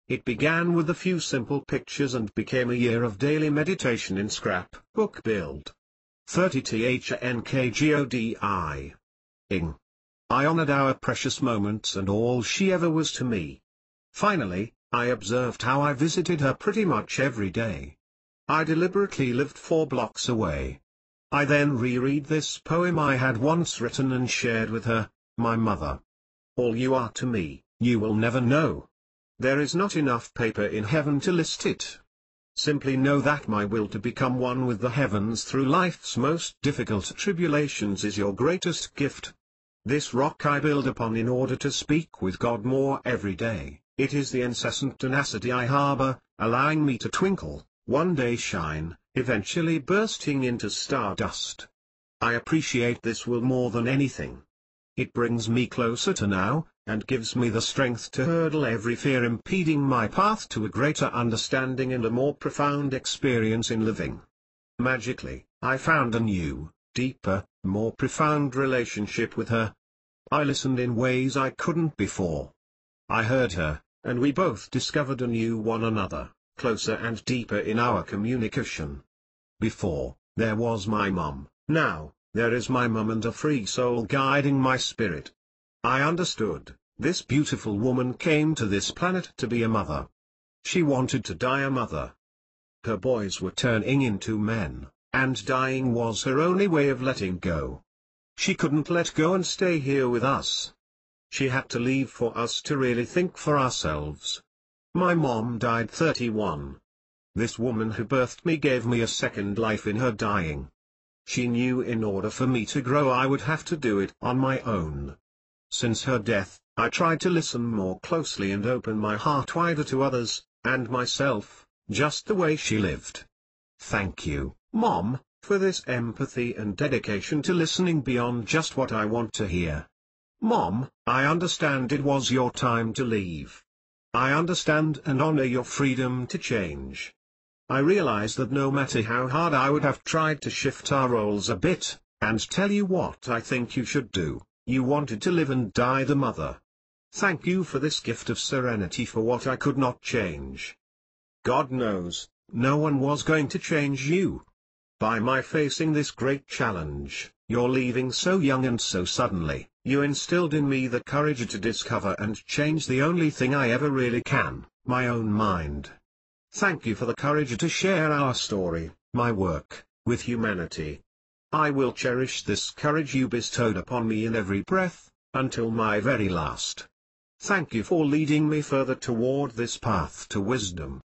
It began with a few simple pictures and became a year of daily meditation in scrapbook build. 30 THNKGODI. Ing. I honored our precious moments and all she ever was to me. Finally, I observed how I visited her pretty much every day. I deliberately lived 4 blocks away. I then reread this poem I had once written and shared with her, my mother. All you are to me, you will never know. There is not enough paper in heaven to list it. Simply know that my will to become one with the heavens through life's most difficult tribulations is your greatest gift. This rock I build upon in order to speak with God more every day. It is the incessant tenacity I harbor, allowing me to twinkle, one day shine, eventually bursting into stardust. I appreciate this will more than anything. It brings me closer to now, and gives me the strength to hurdle every fear impeding my path to a greater understanding and a more profound experience in living. Magically, I found a new, deeper, more profound relationship with her. I listened in ways I couldn't before. I heard her, and we both discovered and knew one another, closer and deeper in our communication. Before, there was my mum, now, there is my mum and a free soul guiding my spirit. I understood, this beautiful woman came to this planet to be a mother. She wanted to die a mother. Her boys were turning into men, and dying was her only way of letting go. She couldn't let go and stay here with us. She had to leave for us to really think for ourselves. My mom died 31. This woman who birthed me gave me a second life in her dying. She knew in order for me to grow I would have to do it on my own. Since her death, I tried to listen more closely and open my heart wider to others, and myself, just the way she lived. Thank you, Mom, for this empathy and dedication to listening beyond just what I want to hear. Mom, I understand it was your time to leave. I understand and honor your freedom to change. I realize that no matter how hard I would have tried to shift our roles a bit, and tell you what I think you should do, you wanted to live and die the mother. Thank you for this gift of serenity for what I could not change. God knows, no one was going to change you. By my facing this great challenge, your leaving so young and so suddenly, you instilled in me the courage to discover and change the only thing I ever really can, my own mind. Thank you for the courage to share our story, my work, with humanity. I will cherish this courage you bestowed upon me in every breath, until my very last. Thank you for leading me further toward this path to wisdom.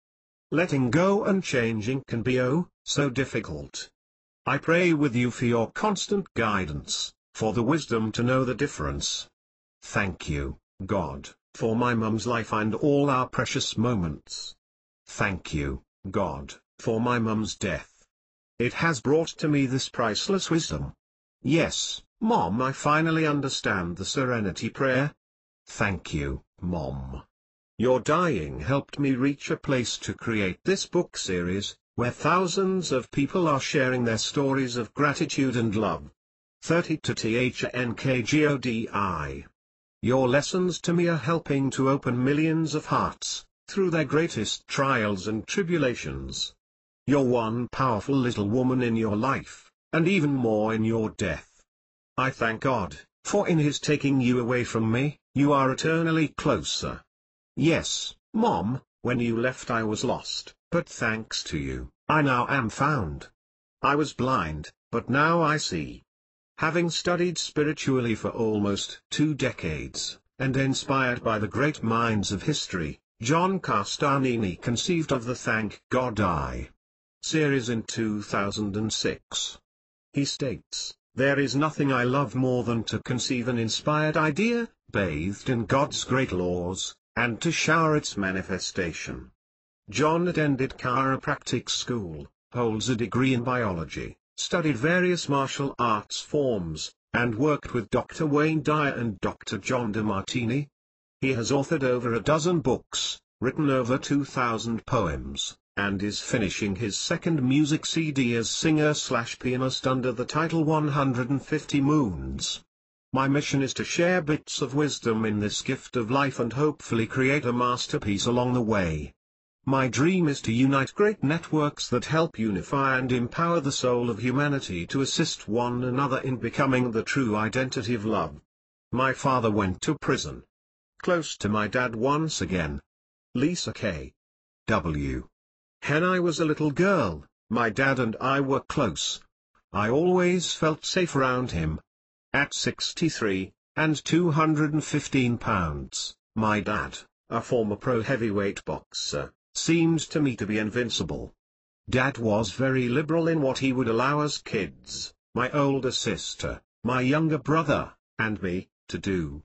Letting go and changing can be oh, so difficult. I pray with you for your constant guidance, for the wisdom to know the difference. Thank you, God, for my mum's life and all our precious moments. Thank you, God, for my mum's death. It has brought to me this priceless wisdom. Yes, Mom, I finally understand the serenity prayer. Thank you, Mom. Your dying helped me reach a place to create this book series, where thousands of people are sharing their stories of gratitude and love. 30 to THNKGODI. Your lessons to me are helping to open millions of hearts, through their greatest trials and tribulations. You're one powerful little woman in your life, and even more in your death. I thank God, for in His taking you away from me, you are eternally closer. Yes, Mom, when you left I was lost, but thanks to you, I now am found. I was blind, but now I see. Having studied spiritually for almost 2 decades, and inspired by the great minds of history, John Castanini conceived of the Thank God I series in 2006. He states, "There is nothing I love more than to conceive an inspired idea, bathed in God's great laws, and to shower its manifestation." John attended chiropractic school, holds a degree in biology, studied various martial arts forms, and worked with Dr. Wayne Dyer and Dr. John DeMartini. He has authored over a dozen books, written over 2,000 poems, and is finishing his second music CD as singer/pianist under the title 150 Moons. My mission is to share bits of wisdom in this gift of life and hopefully create a masterpiece along the way. My dream is to unite great networks that help unify and empower the soul of humanity to assist one another in becoming the true identity of love. My father went to prison. Close to my dad once again. Lisa K. W. When I was a little girl, my dad and I were close. I always felt safe around him. At 63, and 215 pounds, my dad, a former pro heavyweight boxer, seemed to me to be invincible. Dad was very liberal in what he would allow us kids, my older sister, my younger brother, and me, to do.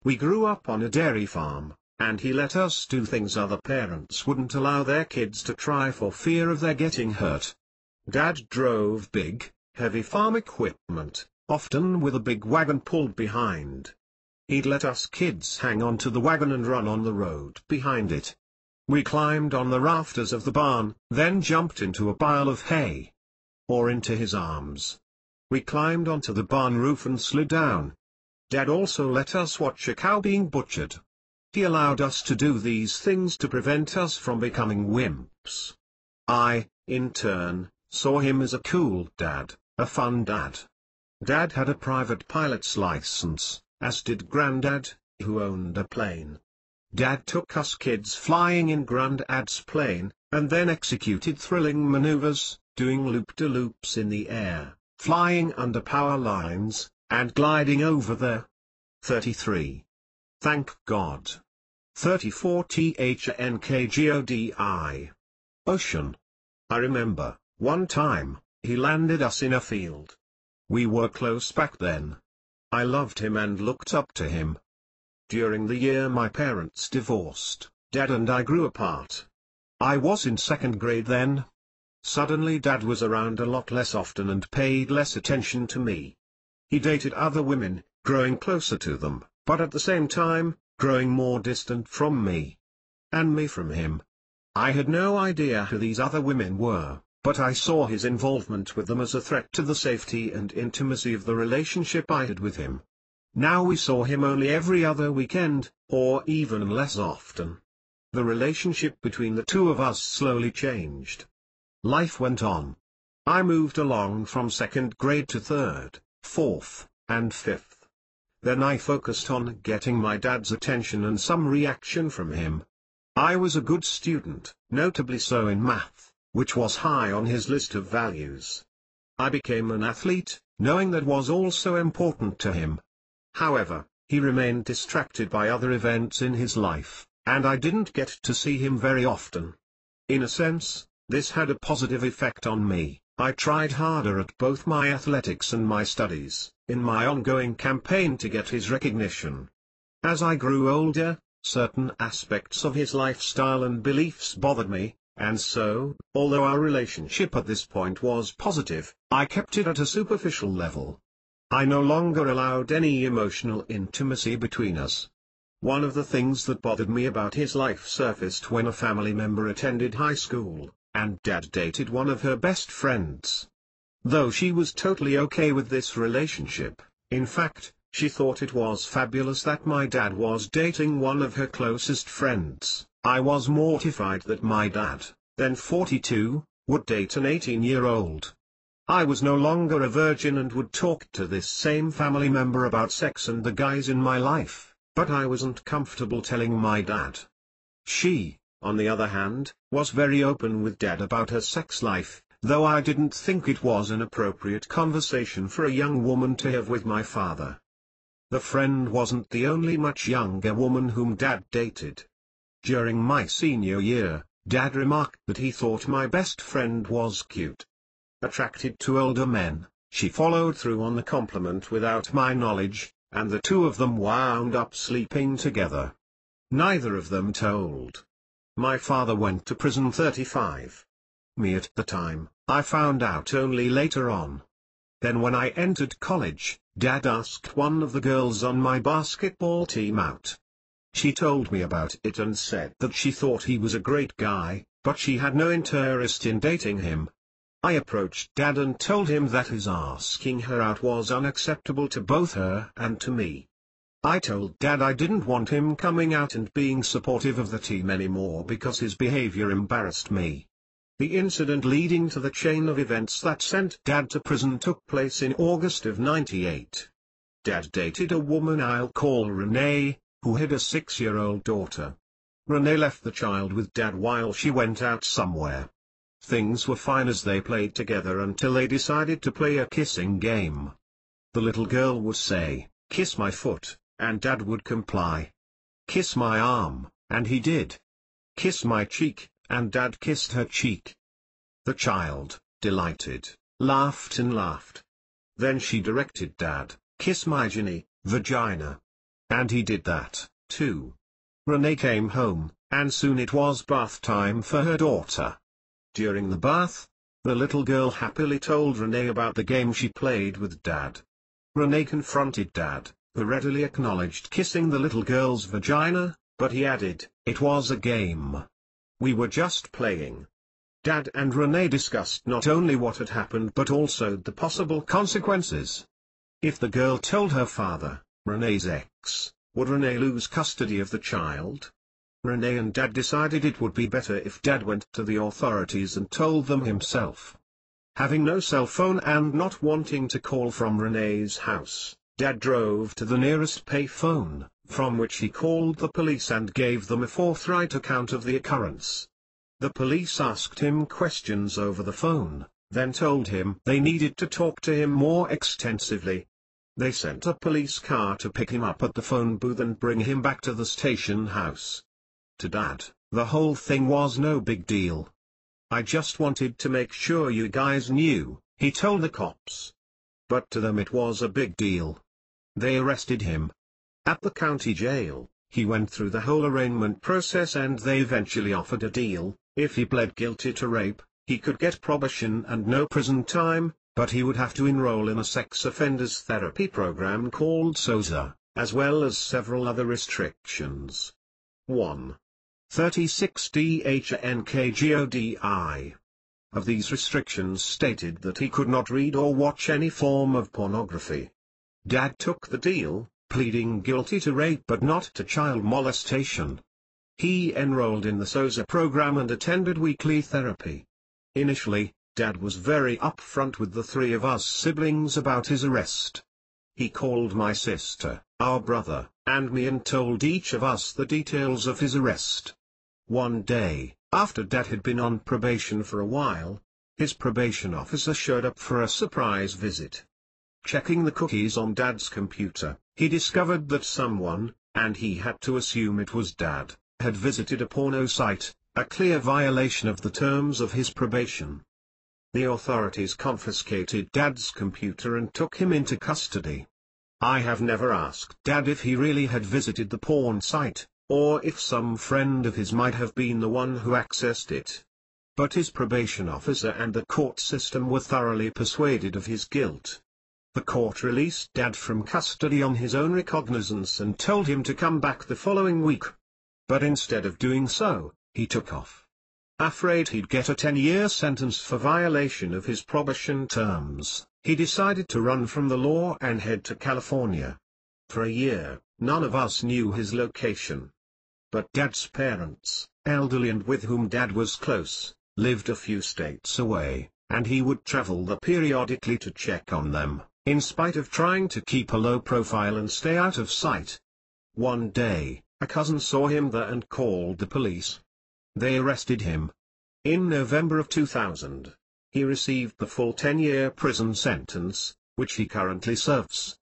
We grew up on a dairy farm, and he let us do things other parents wouldn't allow their kids to try for fear of their getting hurt. Dad drove big, heavy farm equipment, often with a big wagon pulled behind. He'd let us kids hang on to the wagon and run on the road behind it. We climbed on the rafters of the barn, then jumped into a pile of hay. Or into his arms. We climbed onto the barn roof and slid down. Dad also let us watch a cow being butchered. He allowed us to do these things to prevent us from becoming wimps. I, in turn, saw him as a cool dad, a fun dad. Dad had a private pilot's license, as did Granddad, who owned a plane. Dad took us kids flying in Granddad's plane, and then executed thrilling maneuvers, doing loop-de-loops in the air, flying under power lines, and gliding over the 33. Thank God. 34 THNKGODI. Ocean. I remember, one time, he landed us in a field. We were close back then. I loved him and looked up to him. During the year my parents divorced, Dad and I grew apart. I was in second grade then. Suddenly Dad was around a lot less often and paid less attention to me. He dated other women, growing closer to them, but at the same time, growing more distant from me. And me from him. I had no idea who these other women were, but I saw his involvement with them as a threat to the safety and intimacy of the relationship I had with him. Now we saw him only every other weekend, or even less often. The relationship between the two of us slowly changed. Life went on. I moved along from second grade to third, fourth, and fifth. Then I focused on getting my dad's attention and some reaction from him. I was a good student, notably so in math, which was high on his list of values. I became an athlete, knowing that was also important to him. However, he remained distracted by other events in his life, and I didn't get to see him very often. In a sense, this had a positive effect on me. I tried harder at both my athletics and my studies, in my ongoing campaign to get his recognition. As I grew older, certain aspects of his lifestyle and beliefs bothered me, and so, although our relationship at this point was positive, I kept it at a superficial level. I no longer allowed any emotional intimacy between us. One of the things that bothered me about his life surfaced when a family member attended high school, and Dad dated one of her best friends. Though she was totally okay with this relationship, in fact, she thought it was fabulous that my dad was dating one of her closest friends. I was mortified that my dad, then 42, would date an 18-year-old. I was no longer a virgin and would talk to this same family member about sex and the guys in my life, but I wasn't comfortable telling my dad. She, on the other hand, was very open with Dad about her sex life, though I didn't think it was an appropriate conversation for a young woman to have with my father. The friend wasn't the only much younger woman whom Dad dated. During my senior year, Dad remarked that he thought my best friend was cute. Attracted to older men, she followed through on the compliment without my knowledge, and the two of them wound up sleeping together. Neither of them told. My father went to prison 35. Me at the time, I found out only later on. Then when I entered college, Dad asked one of the girls on my basketball team out. She told me about it and said that she thought he was a great guy, but she had no interest in dating him. I approached Dad and told him that his asking her out was unacceptable to both her and to me. I told Dad I didn't want him coming out and being supportive of the team anymore because his behavior embarrassed me. The incident leading to the chain of events that sent Dad to prison took place in August of '98. Dad dated a woman I'll call Renee, who had a 6-year-old daughter. Renee left the child with Dad while she went out somewhere. Things were fine as they played together until they decided to play a kissing game. The little girl would say, "Kiss my foot," and Dad would comply. "Kiss my arm," and he did. "Kiss my cheek," and Dad kissed her cheek. The child, delighted, laughed and laughed. Then she directed Dad, "Kiss my vagina." And he did that, too. Renee came home, and soon it was bath time for her daughter. During the bath, the little girl happily told Renee about the game she played with Dad. Renee confronted Dad, who readily acknowledged kissing the little girl's vagina, but he added, "It was a game. We were just playing." Dad and Renee discussed not only what had happened but also the possible consequences. If the girl told her father, Renee's ex, Would Renee lose custody of the child? Renee and Dad decided it would be better if Dad went to the authorities and told them himself. Having no cell phone and not wanting to call from Renee's house, Dad drove to the nearest payphone, from which he called the police and gave them a forthright account of the occurrence. The police asked him questions over the phone, then told him they needed to talk to him more extensively. They sent a police car to pick him up at the phone booth and bring him back to the station house. To Dad, the whole thing was no big deal. "I just wanted to make sure you guys knew," he told the cops. But to them it was a big deal. They arrested him. At the county jail, he went through the whole arraignment process and they eventually offered a deal. If he pled guilty to rape, he could get probation and no prison time, but he would have to enroll in a sex offenders therapy program called SOZA, as well as several other restrictions. 1. 36 DHNKGODI. Of these restrictions stated that he could not read or watch any form of pornography. Dad took the deal, pleading guilty to rape but not to child molestation. He enrolled in the SOZA program and attended weekly therapy. Initially, Dad was very upfront with the three of us siblings about his arrest. He called my sister, our brother, and me and told each of us the details of his arrest. One day, after Dad had been on probation for a while, his probation officer showed up for a surprise visit. Checking the cookies on Dad's computer, he discovered that someone, and he had to assume it was Dad, had visited a porno site, a clear violation of the terms of his probation. The authorities confiscated Dad's computer and took him into custody. I have never asked Dad if he really had visited the porn site, or if some friend of his might have been the one who accessed it. But his probation officer and the court system were thoroughly persuaded of his guilt. The court released Dad from custody on his own recognizance and told him to come back the following week. But instead of doing so, he took off. Afraid he'd get a 10-year sentence for violation of his probation terms, he decided to run from the law and head to California. For a year, none of us knew his location. But Dad's parents, elderly and with whom Dad was close, lived a few states away, and he would travel there periodically to check on them, in spite of trying to keep a low profile and stay out of sight. One day, a cousin saw him there and called the police. They arrested him. In November of 2000, he received the full 10-year prison sentence, which he currently serves.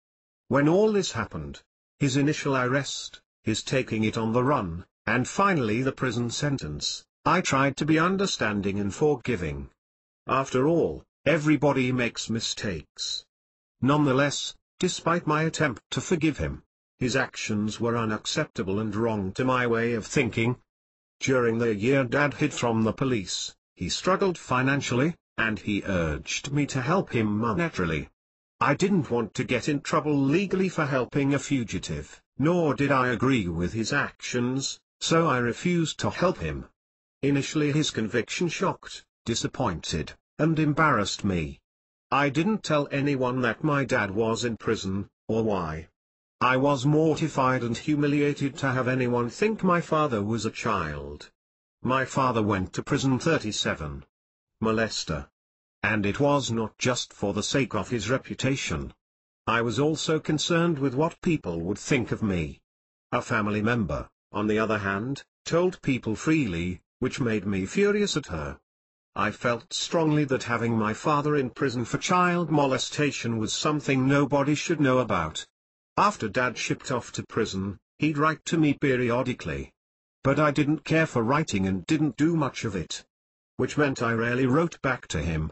When all this happened, his initial arrest, his taking it on the run, and finally the prison sentence, I tried to be understanding and forgiving. After all, everybody makes mistakes. Nonetheless, despite my attempt to forgive him, his actions were unacceptable and wrong to my way of thinking. During the year Dad hid from the police, he struggled financially, and he urged me to help him monetarily. I didn't want to get in trouble legally for helping a fugitive, nor did I agree with his actions, so I refused to help him. Initially his conviction shocked, disappointed, and embarrassed me. I didn't tell anyone that my dad was in prison, or why. I was mortified and humiliated to have anyone think my father was a child. My father went to prison 37. Molester. And it was not just for the sake of his reputation. I was also concerned with what people would think of me. A family member, on the other hand, told people freely, which made me furious at her. I felt strongly that having my father in prison for child molestation was something nobody should know about. After Dad shipped off to prison, he'd write to me periodically. But I didn't care for writing and didn't do much of it. Which meant I rarely wrote back to him.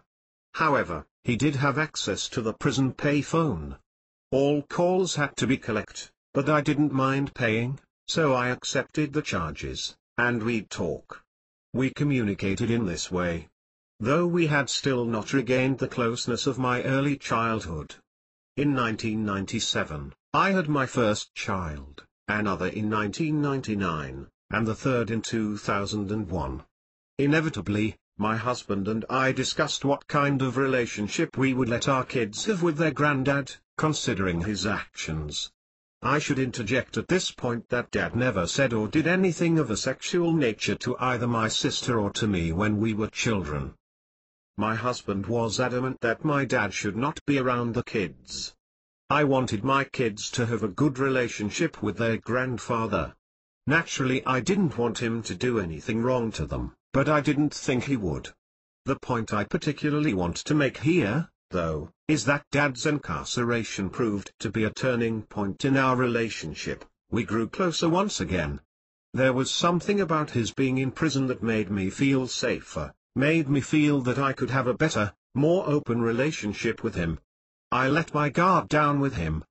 However, he did have access to the prison payphone. All calls had to be collected, but I didn't mind paying, so I accepted the charges, and we'd talk. We communicated in this way. Though we had still not regained the closeness of my early childhood. In 1997, I had my first child, another in 1999, and the third in 2001. Inevitably, my husband and I discussed what kind of relationship we would let our kids have with their granddad, considering his actions. I should interject at this point that Dad never said or did anything of a sexual nature to either my sister or to me when we were children. My husband was adamant that my dad should not be around the kids. I wanted my kids to have a good relationship with their grandfather. Naturally, I didn't want him to do anything wrong to them, but I didn't think he would. The point I particularly want to make here, though, is that Dad's incarceration proved to be a turning point in our relationship. We grew closer once again. There was something about his being in prison that made me feel safer, made me feel that I could have a better, more open relationship with him. I let my guard down with him.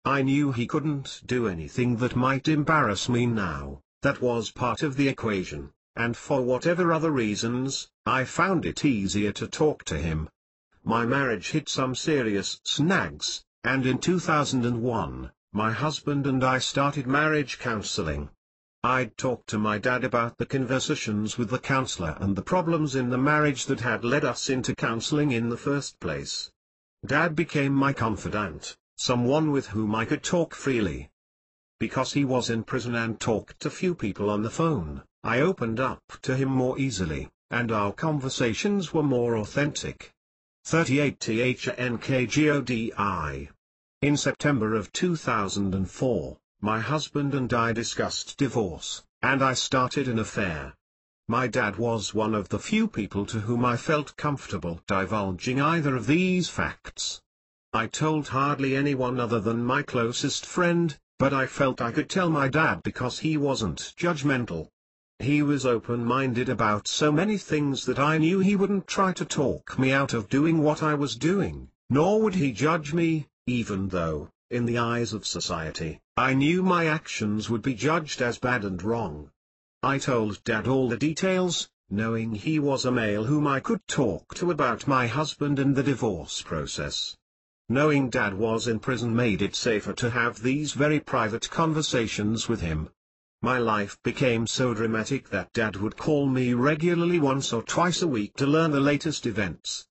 I knew he couldn't do anything that might embarrass me now. That was part of the equation, and for whatever other reasons, I found it easier to talk to him. My marriage hit some serious snags, and in 2001, my husband and I started marriage counseling. I'd talked to my dad about the conversations with the counselor and the problems in the marriage that had led us into counseling in the first place. Dad became my confidant, someone with whom I could talk freely. Because he was in prison and talked to few people on the phone, I opened up to him more easily, and our conversations were more authentic. 38 THNKGODI. In September of 2004, my husband and I discussed divorce, and I started an affair. My dad was one of the few people to whom I felt comfortable divulging either of these facts. I told hardly anyone other than my closest friend, but I felt I could tell my dad because he wasn't judgmental. He was open-minded about so many things that I knew he wouldn't try to talk me out of doing what I was doing, nor would he judge me, even though, in the eyes of society, I knew my actions would be judged as bad and wrong. I told Dad all the details, knowing he was a male whom I could talk to about my husband and the divorce process. Knowing Dad was in prison made it safer to have these very private conversations with him. My life became so dramatic that Dad would call me regularly once or twice a week to learn the latest events.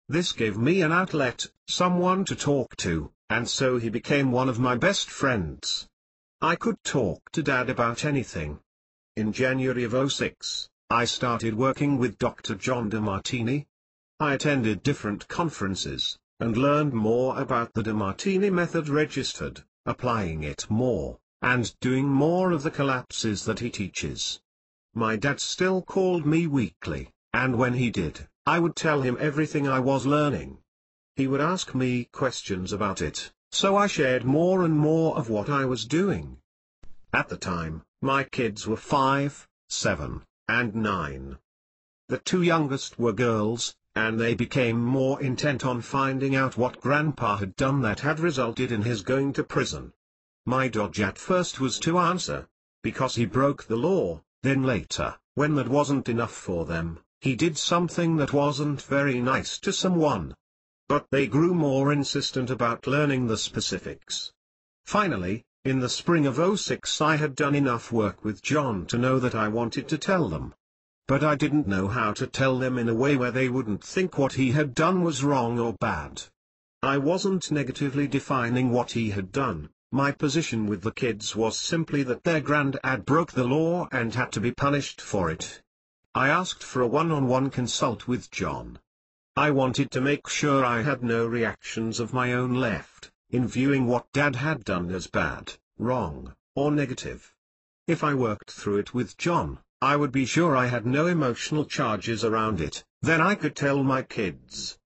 This gave me an outlet, someone to talk to, and so he became one of my best friends. I could talk to Dad about anything. In January of '06, I started working with Dr. John DeMartini. I attended different conferences, and learned more about the DeMartini method, registered, applying it more, and doing more of the collapses that he teaches. My dad still called me weekly, and when he did, I would tell him everything I was learning. He would ask me questions about it, so I shared more and more of what I was doing. At the time, my kids were 5, 7, and 9. The two youngest were girls, and they became more intent on finding out what Grandpa had done that had resulted in his going to prison. My dodge at first was to answer, because he broke the law. Then later, when that wasn't enough for them, he did something that wasn't very nice to someone. But they grew more insistent about learning the specifics. Finally, in the spring of '06 I had done enough work with John to know that I wanted to tell them. But I didn't know how to tell them in a way where they wouldn't think what he had done was wrong or bad. I wasn't negatively defining what he had done. My position with the kids was simply that their granddad broke the law and had to be punished for it. I asked for a one-on-one consult with John. I wanted to make sure I had no reactions of my own left, in viewing what Dad had done as bad, wrong, or negative. If I worked through it with John, I would be sure I had no emotional charges around it, then I could tell my kids.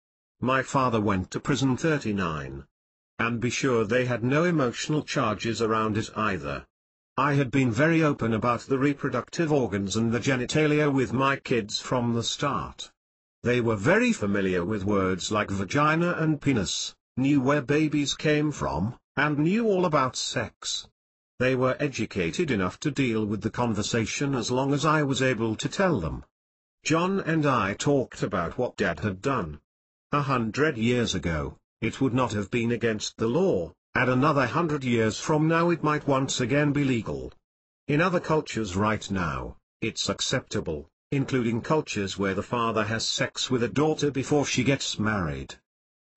My father went to prison 39. And be sure they had no emotional charges around it either. I had been very open about the reproductive organs and the genitalia with my kids from the start. They were very familiar with words like vagina and penis, knew where babies came from, and knew all about sex. They were educated enough to deal with the conversation as long as I was able to tell them. John and I talked about what Dad had done. 100 years ago, it would not have been against the law, and another 100 years from now it might once again be legal. In other cultures right now, it's acceptable, including cultures where the father has sex with a daughter before she gets married.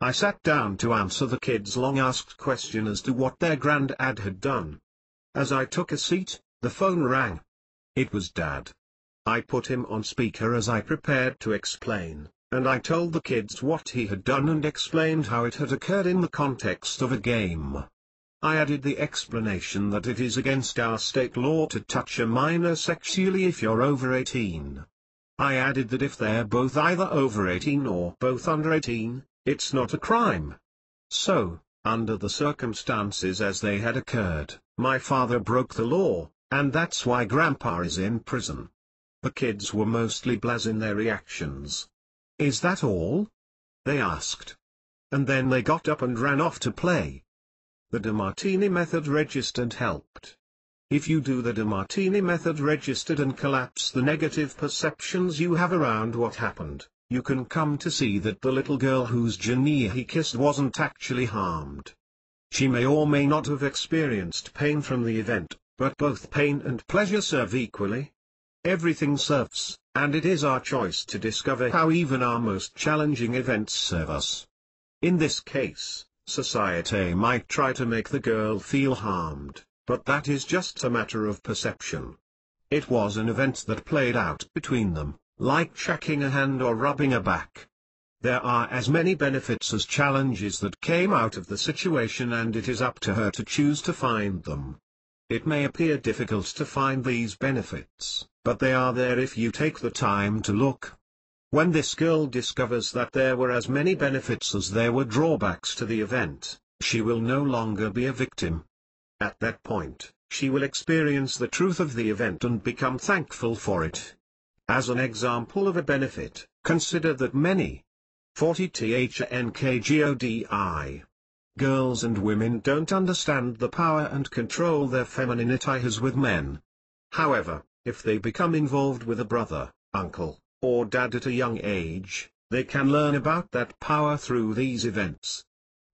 I sat down to answer the kids' long-asked question as to what their granddad had done. As I took a seat, the phone rang. It was Dad. I put him on speaker as I prepared to explain, and I told the kids what he had done and explained how it had occurred in the context of a game. I added the explanation that it is against our state law to touch a minor sexually if you're over 18. I added that if they're both either over 18 or both under 18, it's not a crime. So, under the circumstances as they had occurred, my father broke the law, and that's why Grandpa is in prison. The kids were mostly blasé in their reactions. Is that all? They asked. And then they got up and ran off to play. The DeMartini method registered helped. If you do the DeMartini method registered and collapse the negative perceptions you have around what happened, you can come to see that the little girl whose genie he kissed wasn't actually harmed. She may or may not have experienced pain from the event, but both pain and pleasure serve equally. Everything serves, and it is our choice to discover how even our most challenging events serve us. In this case, society might try to make the girl feel harmed, but that is just a matter of perception. It was an event that played out between them, like shaking a hand or rubbing a back. There are as many benefits as challenges that came out of the situation, and it is up to her to choose to find them. It may appear difficult to find these benefits, but they are there if you take the time to look. When this girl discovers that there were as many benefits as there were drawbacks to the event, she will no longer be a victim. At that point, she will experience the truth of the event and become thankful for it. As an example of a benefit, consider that many 40 THNKGODI girls and women don't understand the power and control their femininity has with men. However, if they become involved with a brother, uncle, or dad at a young age, they can learn about that power through these events.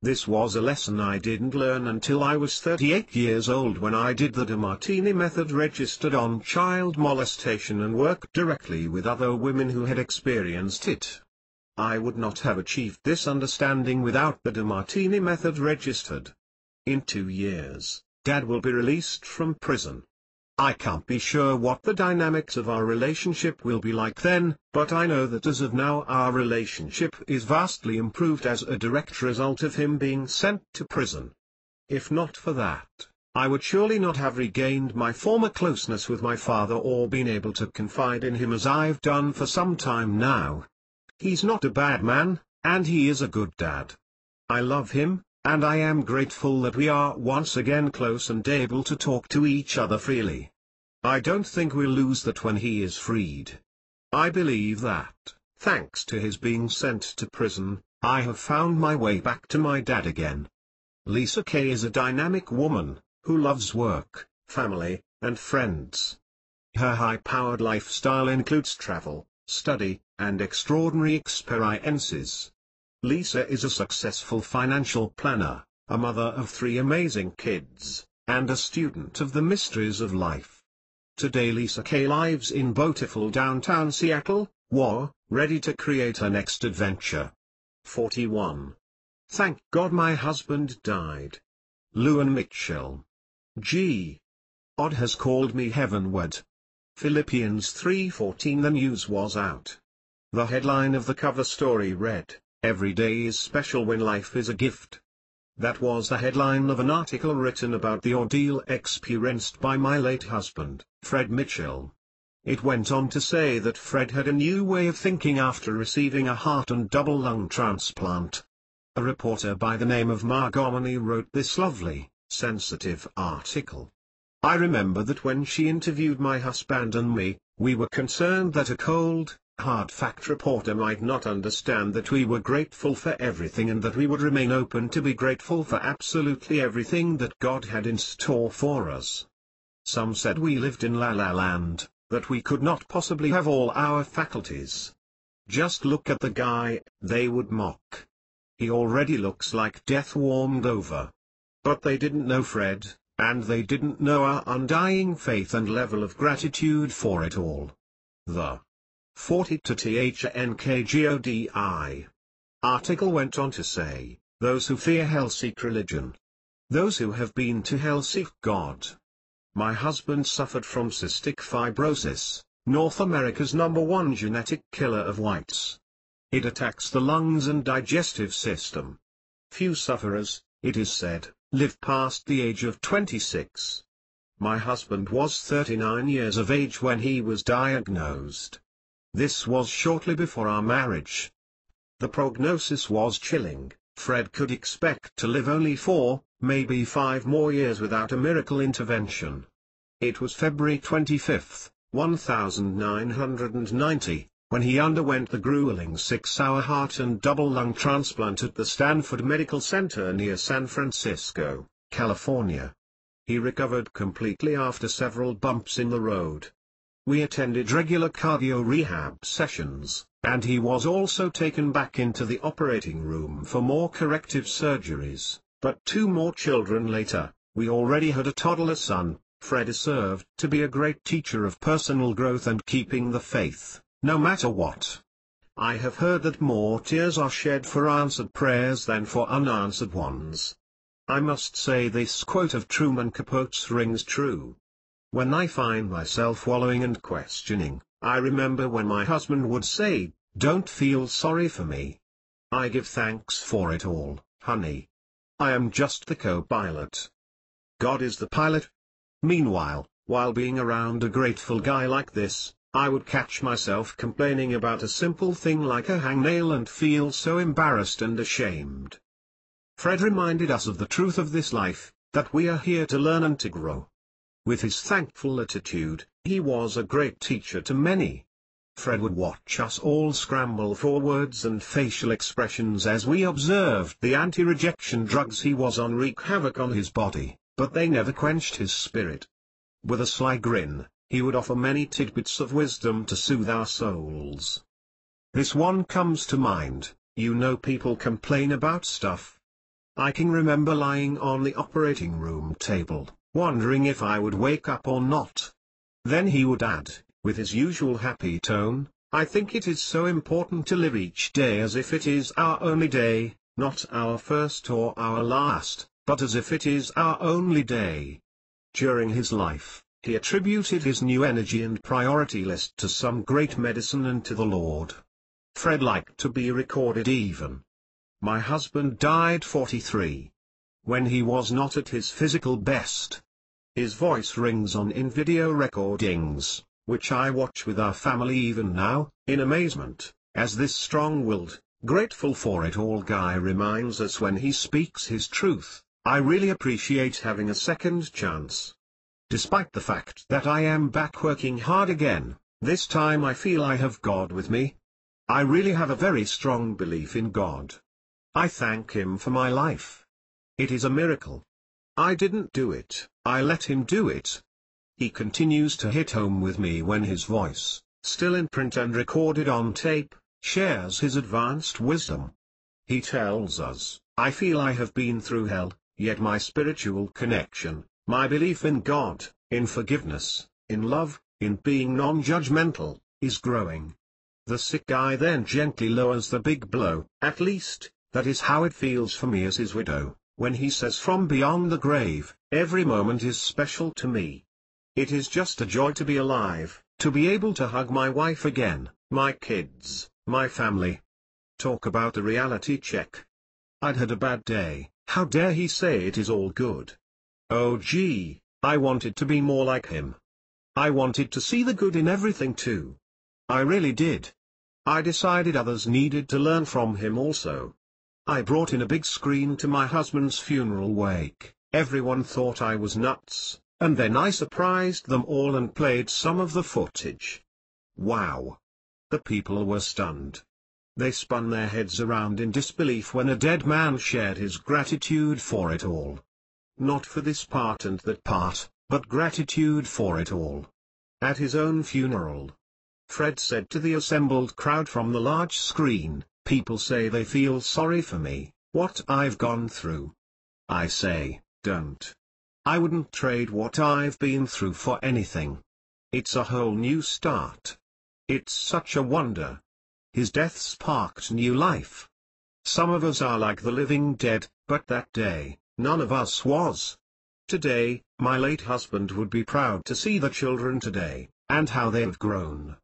This was a lesson I didn't learn until I was 38 years old, when I did the DeMartini method registered on child molestation and worked directly with other women who had experienced it. I would not have achieved this understanding without the DeMartini method registered. In 2 years, Dad will be released from prison. I can't be sure what the dynamics of our relationship will be like then, but I know that as of now our relationship is vastly improved as a direct result of him being sent to prison. If not for that, I would surely not have regained my former closeness with my father or been able to confide in him as I've done for some time now. He's not a bad man, and he is a good dad. I love him, and I am grateful that we are once again close and able to talk to each other freely. I don't think we'll lose that when he is freed. I believe that, thanks to his being sent to prison, I have found my way back to my dad again. Lisa Kay is a dynamic woman, who loves work, family, and friends. Her high-powered lifestyle includes travel, study, and extraordinary experiences. Lisa is a successful financial planner, a mother of 3 amazing kids, and a student of the mysteries of life. Today Lisa Kay lives in beautiful downtown Seattle, ready to create her next adventure. 41. Thank God my husband died. Luan Mitchell. God has called me heavenward. Philippians 3:14. The news was out. The headline of the cover story read, "Every day is special when life is a gift." That was the headline of an article written about the ordeal experienced by my late husband, Fred Mitchell. It went on to say that Fred had a new way of thinking after receiving a heart and double lung transplant. A reporter by the name of Margomani wrote this lovely, sensitive article. I remember that when she interviewed my husband and me, we were concerned that a cold, hard-fact reporter might not understand that we were grateful for everything and that we would remain open to be grateful for absolutely everything that God had in store for us. Some said we lived in La La Land, that we could not possibly have all our faculties. Just look at the guy, they would mock. He already looks like death warmed over. But they didn't know Fred, and they didn't know our undying faith and level of gratitude for it all. The 40 to THNKGODI. Article went on to say, those who fear hell seek religion. Those who have been to hell seek God. My husband suffered from cystic fibrosis, North America's #1 genetic killer of whites. It attacks the lungs and digestive system. Few sufferers, it is said, live past the age of 26. My husband was 39 years of age when he was diagnosed. This was shortly before our marriage. The prognosis was chilling. Fred could expect to live only 4, maybe 5 more years without a miracle intervention. It was February 25, 1990, when he underwent the grueling 6-hour heart and double lung transplant at the Stanford Medical Center near San Francisco, California. He recovered completely after several bumps in the road. We attended regular cardio rehab sessions, and he was also taken back into the operating room for more corrective surgeries. But 2 more children later, we already had a toddler son. Fred served to be a great teacher of personal growth and keeping the faith, no matter what. I have heard that more tears are shed for answered prayers than for unanswered ones. I must say this quote of Truman Capote's rings true. When I find myself wallowing and questioning, I remember when my husband would say, "Don't feel sorry for me. I give thanks for it all, honey. I am just the co-pilot. God is the pilot." Meanwhile, while being around a grateful guy like this, I would catch myself complaining about a simple thing like a hangnail and feel so embarrassed and ashamed. Fred reminded us of the truth of this life, that we are here to learn and to grow. With his thankful attitude, he was a great teacher to many. Fred would watch us all scramble for words and facial expressions as we observed the anti-rejection drugs he was on wreak havoc on his body, but they never quenched his spirit. With a sly grin, he would offer many tidbits of wisdom to soothe our souls. This one comes to mind: people complain about stuff. I can remember lying on the operating room table, wondering if I would wake up or not. Then he would add, with his usual happy tone, "I think it is so important to live each day as if it is our only day, not our first or our last, but as if it is our only day." During his life, he attributed his new energy and priority list to some great medicine and to the Lord. Fred liked to be recorded even. My husband died 43. When he was not at his physical best. His voice rings on in video recordings, which I watch with our family even now, in amazement, as this strong-willed, grateful for it all guy reminds us when he speaks his truth. I really appreciate having a second chance. Despite the fact that I am back working hard again, this time I feel I have God with me. I really have a very strong belief in God. I thank Him for my life. It is a miracle. I didn't do it, I let Him do it. He continues to hit home with me when his voice, still in print and recorded on tape, shares his advanced wisdom. He tells us, "I feel I have been through hell, yet my spiritual connection, my belief in God, in forgiveness, in love, in being non-judgmental, is growing." The sick guy then gently lowers the big blow. At least, that is how it feels for me as his widow, when he says from beyond the grave, "Every moment is special to me. It is just a joy to be alive, to be able to hug my wife again, my kids, my family." Talk about a reality check. I'd had a bad day. How dare he say it is all good? Oh gee, I wanted to be more like him. I wanted to see the good in everything too. I really did. I decided others needed to learn from him also. I brought in a big screen to my husband's funeral wake. Everyone thought I was nuts, and then I surprised them all and played some of the footage. Wow! The people were stunned. They spun their heads around in disbelief when a dead man shared his gratitude for it all. Not for this part and that part, but gratitude for it all. At his own funeral, Fred said to the assembled crowd from the large screen, "People say they feel sorry for me, what I've gone through. I say, don't. I wouldn't trade what I've been through for anything. It's a whole new start. It's such a wonder." His death sparked new life. Some of us are like the living dead, but that day, none of us was. Today, my late husband would be proud to see the children today, and how they have grown.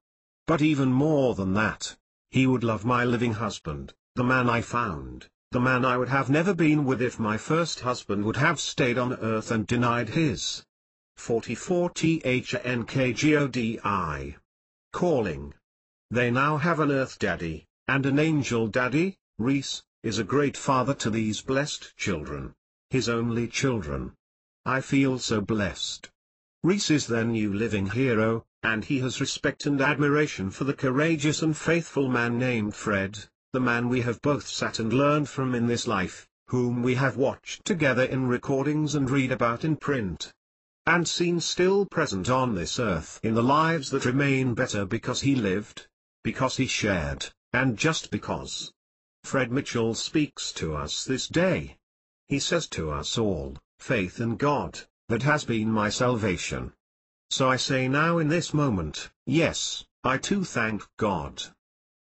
But even more than that, he would love my living husband, the man I found, the man I would have never been with if my first husband would have stayed on earth and denied his. 44 THNKGODI. Calling. They now have an earth daddy, and an angel daddy. Reese is a great father to these blessed children, his only children. I feel so blessed. Reese is their new living hero, and he has respect and admiration for the courageous and faithful man named Fred, the man we have both sat and learned from in this life, whom we have watched together in recordings and read about in print, and seen still present on this earth in the lives that remain better because he lived, because he shared, and just because. Fred Mitchell speaks to us this day. He says to us all, faith in God, that has been my salvation. So I say now in this moment, yes, I too thank God.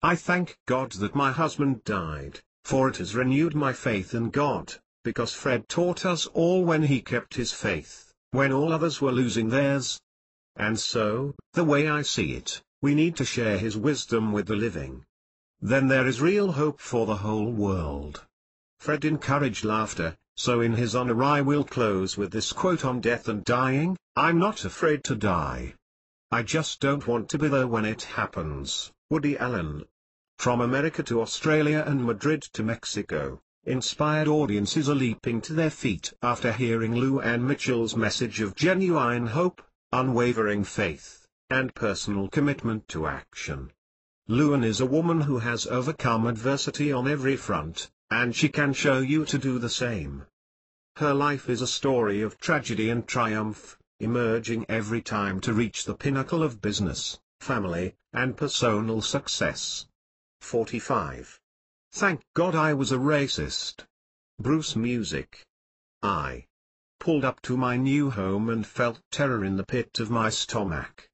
I thank God that my husband died, for it has renewed my faith in God, because Fred taught us all when he kept his faith, when all others were losing theirs. And so, the way I see it, we need to share his wisdom with the living. Then there is real hope for the whole world. Fred encouraged laughter, so in his honor I will close with this quote on death and dying: I'm not afraid to die. I just don't want to be there when it happens. Woody Allen. From America to Australia and Madrid to Mexico, inspired audiences are leaping to their feet after hearing Lou Ann Mitchell's message of genuine hope, unwavering faith, and personal commitment to action. Lou Ann is a woman who has overcome adversity on every front, and she can show you to do the same. Her life is a story of tragedy and triumph, emerging every time to reach the pinnacle of business, family, and personal success. 45. Thank God I was a racist. Bruce Music. I pulled up to my new home and felt terror in the pit of my stomach.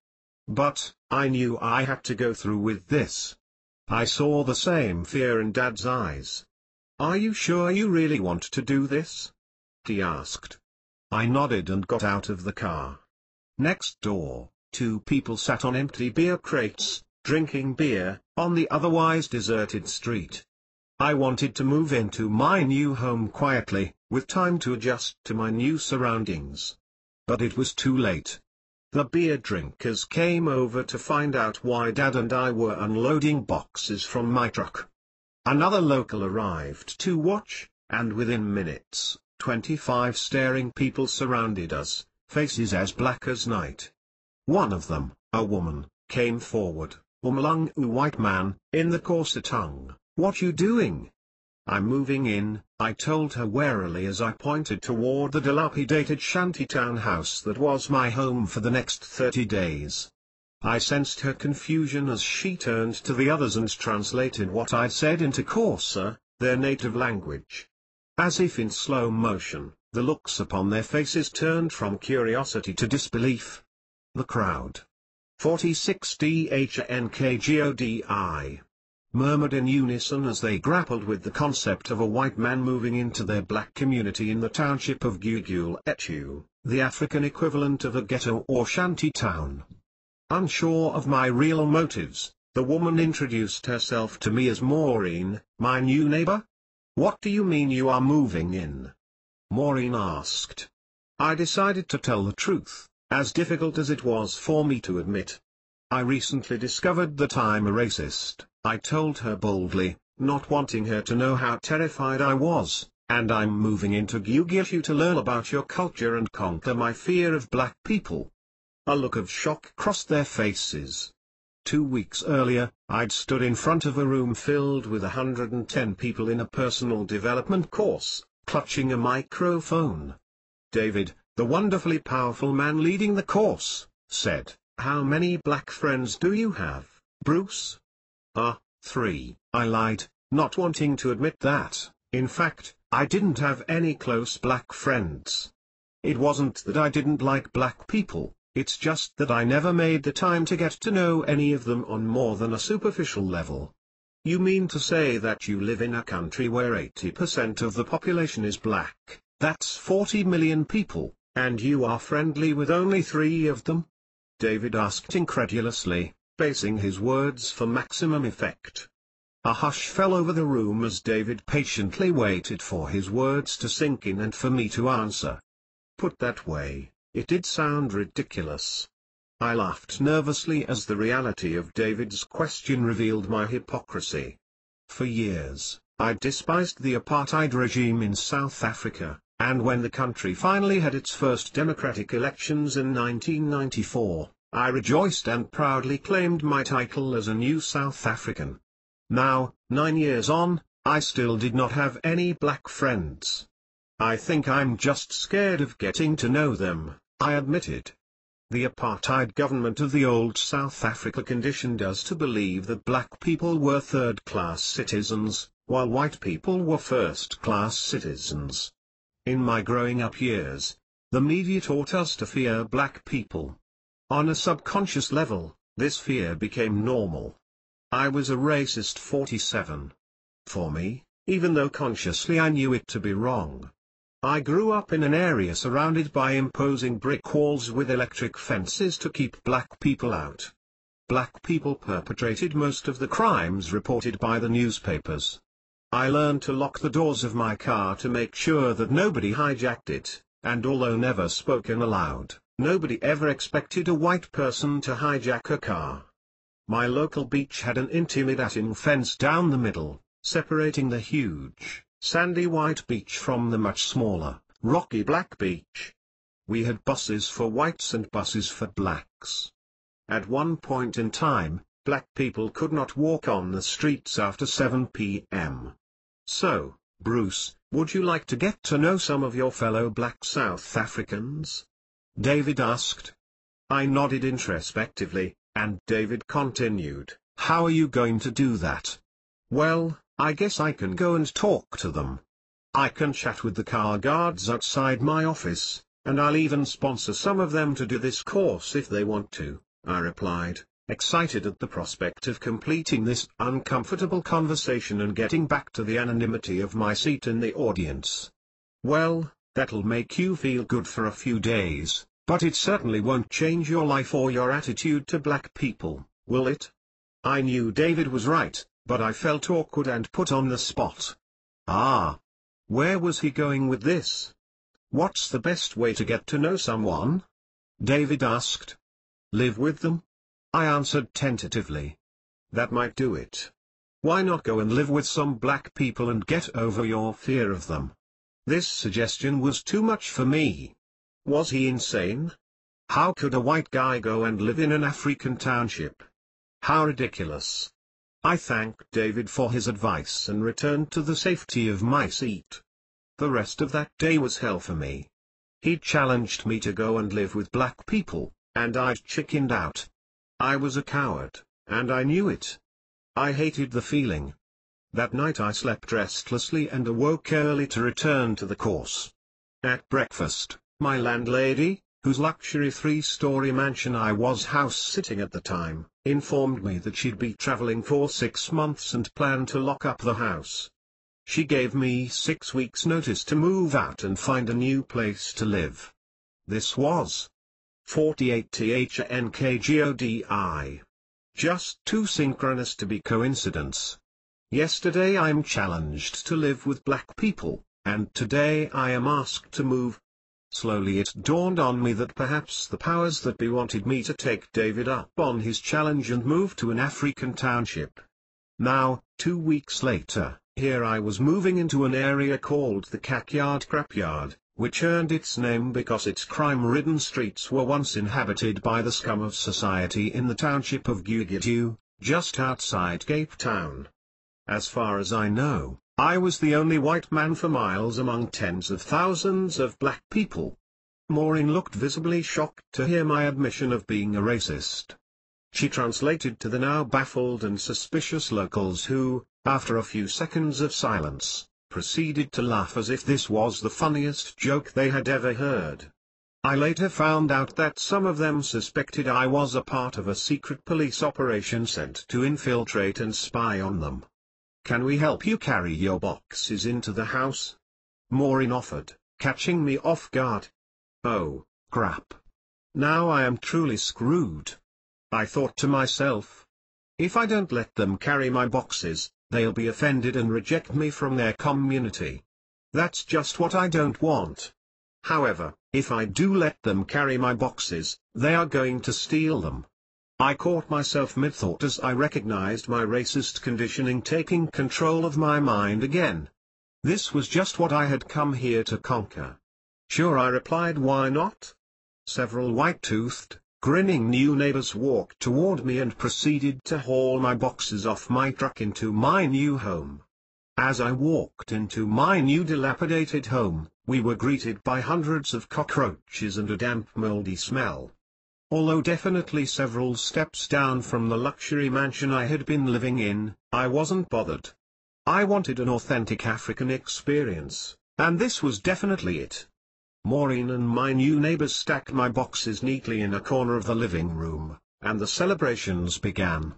But, I knew I had to go through with this. I saw the same fear in Dad's eyes. Are you sure you really want to do this? He asked. I nodded and got out of the car. Next door, two people sat on empty beer crates, drinking beer, on the otherwise deserted street. I wanted to move into my new home quietly, with time to adjust to my new surroundings. But it was too late. The beer drinkers came over to find out why Dad and I were unloading boxes from my truck. Another local arrived to watch, and within minutes, 25 staring people surrounded us, faces as black as night. One of them, a woman, came forward. Umlung white man, in the Xhosa tongue, what you doing? I'm moving in, I told her warily as I pointed toward the dilapidated shantytown house that was my home for the next 30 days. I sensed her confusion as she turned to the others and translated what I'd said into Xhosa, their native language. As if in slow motion, the looks upon their faces turned from curiosity to disbelief. The crowd. 46 DHNKGODI. Murmured in unison as they grappled with the concept of a white man moving into their black community in the township of Guguletu, the African equivalent of a ghetto or shanty town. Unsure of my real motives, the woman introduced herself to me as Maureen, my new neighbor. What do you mean you are moving in? Maureen asked. I decided to tell the truth, as difficult as it was for me to admit. I recently discovered that I'm a racist, I told her boldly, not wanting her to know how terrified I was, and I'm moving into Guguletu to learn about your culture and conquer my fear of black people. A look of shock crossed their faces. 2 weeks earlier, I'd stood in front of a room filled with 110 people in a personal development course, clutching a microphone. David, the wonderfully powerful man leading the course, said, "How many black friends do you have, Bruce?" 3, I lied, not wanting to admit that. In fact, I didn't have any close black friends. It wasn't that I didn't like black people, it's just that I never made the time to get to know any of them on more than a superficial level. You mean to say that you live in a country where 80% of the population is black, that's 40 million people, and you are friendly with only 3 of them? David asked incredulously, pacing his words for maximum effect. A hush fell over the room as David patiently waited for his words to sink in and for me to answer. Put that way, it did sound ridiculous. I laughed nervously as the reality of David's question revealed my hypocrisy. For years, I despised the apartheid regime in South Africa, and when the country finally had its first democratic elections in 1994, I rejoiced and proudly claimed my title as a new South African. Now, 9 years on, I still did not have any black friends. I think I'm just scared of getting to know them, I admitted. The apartheid government of the old South Africa conditioned us to believe that black people were third-class citizens, while white people were first-class citizens. In my growing up years, the media taught us to fear black people. On a subconscious level, this fear became normal. I was a racist 47. For me, even though consciously I knew it to be wrong. I grew up in an area surrounded by imposing brick walls with electric fences to keep black people out. Black people perpetrated most of the crimes reported by the newspapers. I learned to lock the doors of my car to make sure that nobody hijacked it, and although never spoken aloud, nobody ever expected a white person to hijack a car. My local beach had an intimidating fence down the middle, separating the huge, sandy white beach from the much smaller, rocky black beach. We had buses for whites and buses for blacks. At one point in time, black people could not walk on the streets after 7 p.m. So, Bruce, would you like to get to know some of your fellow black South Africans? David asked. I nodded introspectively, and David continued, how are you going to do that? Well, I guess I can go and talk to them. I can chat with the car guards outside my office, and I'll even sponsor some of them to do this course if they want to, I replied, excited at the prospect of completing this uncomfortable conversation and getting back to the anonymity of my seat in the audience. Well, that'll make you feel good for a few days, but it certainly won't change your life or your attitude to black people, will it? I knew David was right, but I felt awkward and put on the spot. Ah. Where was he going with this? What's the best way to get to know someone? David asked. Live with them? I answered tentatively. That might do it. Why not go and live with some black people and get over your fear of them? This suggestion was too much for me. Was he insane? How could a white guy go and live in an African township? How ridiculous. I thanked David for his advice and returned to the safety of my seat. The rest of that day was hell for me. He challenged me to go and live with black people, and I chickened out. I was a coward, and I knew it. I hated the feeling. That night I slept restlessly and awoke early to return to the course. At breakfast, my landlady, whose luxury 3-story mansion I was house-sitting at the time, informed me that she'd be traveling for 6 months and planned to lock up the house. She gave me 6 weeks' notice to move out and find a new place to live. This was 48 THNKGODI. Just too synchronous to be coincidence. Yesterday I'm challenged to live with black people, and today I am asked to move. Slowly it dawned on me that perhaps the powers that be wanted me to take David up on his challenge and move to an African township. Now, 2 weeks later, here I was moving into an area called the Khackyard Scrapyard, which earned its name because its crime-ridden streets were once inhabited by the scum of society in the township of Gugudu, just outside Cape Town. As far as I know, I was the only white man for miles among tens of thousands of black people. Maureen looked visibly shocked to hear my admission of being a racist. She translated to the now baffled and suspicious locals who, after a few seconds of silence, proceeded to laugh as if this was the funniest joke they had ever heard. I later found out that some of them suspected I was a part of a secret police operation sent to infiltrate and spy on them. "Can we help you carry your boxes into the house?" Maureen offered, catching me off guard. Oh, crap. Now I am truly screwed. I thought to myself, if I don't let them carry my boxes, they'll be offended and reject me from their community. That's just what I don't want. However, if I do let them carry my boxes, they are going to steal them. I caught myself mid-thought as I recognized my racist conditioning taking control of my mind again. This was just what I had come here to conquer. Sure, I replied, why not? Several white-toothed, grinning new neighbors walked toward me and proceeded to haul my boxes off my truck into my new home. As I walked into my new dilapidated home, we were greeted by hundreds of cockroaches and a damp moldy smell. Although definitely several steps down from the luxury mansion I had been living in, I wasn't bothered. I wanted an authentic African experience, and this was definitely it. Maureen and my new neighbors stacked my boxes neatly in a corner of the living room, and the celebrations began.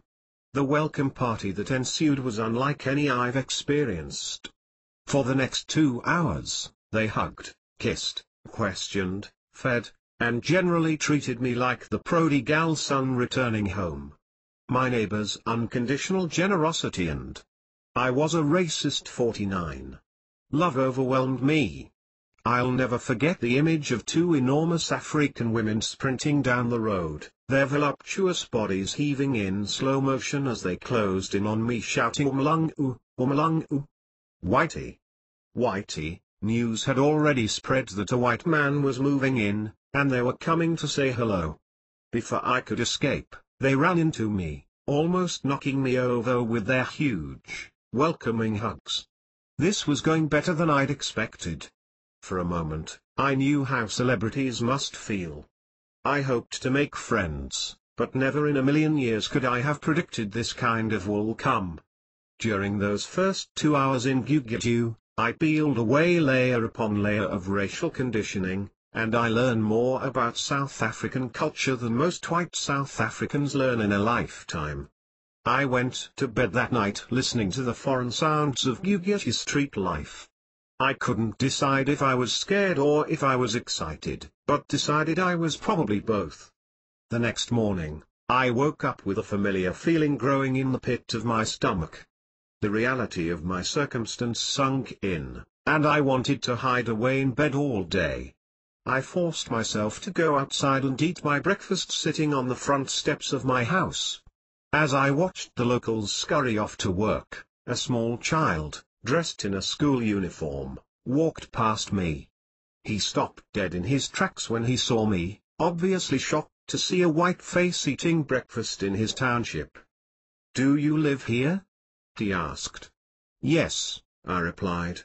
The welcome party that ensued was unlike any I've experienced. For the next 2 hours, they hugged, kissed, questioned, fed, and generally treated me like the prodigal son returning home. My neighbors' unconditional generosity and I was a racist 49. Love overwhelmed me. I'll never forget the image of 2 enormous African women sprinting down the road, their voluptuous bodies heaving in slow motion as they closed in on me shouting "Umalungu, Umalungu." Whitey, news had already spread that a white man was moving in, and they were coming to say hello. Before I could escape, they ran into me, almost knocking me over with their huge, welcoming hugs. This was going better than I'd expected. For a moment, I knew how celebrities must feel. I hoped to make friends, but never in a million years could I have predicted this kind of welcome. During those first 2 hours in Guguletu, I peeled away layer upon layer of racial conditioning, and I learned more about South African culture than most white South Africans learn in a lifetime. I went to bed that night listening to the foreign sounds of Guguletu street life. I couldn't decide if I was scared or if I was excited, but decided I was probably both. The next morning, I woke up with a familiar feeling growing in the pit of my stomach. The reality of my circumstance sunk in, and I wanted to hide away in bed all day. I forced myself to go outside and eat my breakfast sitting on the front steps of my house. As I watched the locals scurry off to work, a small child, dressed in a school uniform, walked past me. He stopped dead in his tracks when he saw me, obviously shocked to see a white face eating breakfast in his township. "Do you live here?" he asked. "Yes," I replied.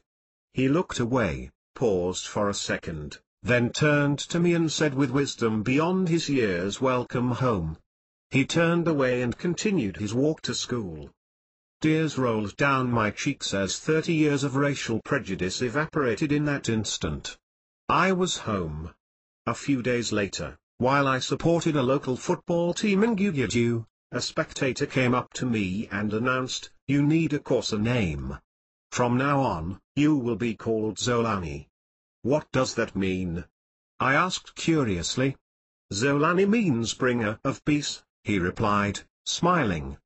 He looked away, paused for a second, then turned to me and said with wisdom beyond his years, "Welcome home." He turned away and continued his walk to school. Tears rolled down my cheeks as 30 years of racial prejudice evaporated in that instant. I was home. A few days later, while I supported a local football team in Guguletu, a spectator came up to me and announced, "You need a courser name. From now on, you will be called Zolani." "What does that mean?" I asked curiously. "Zolani means bringer of peace," he replied, smiling.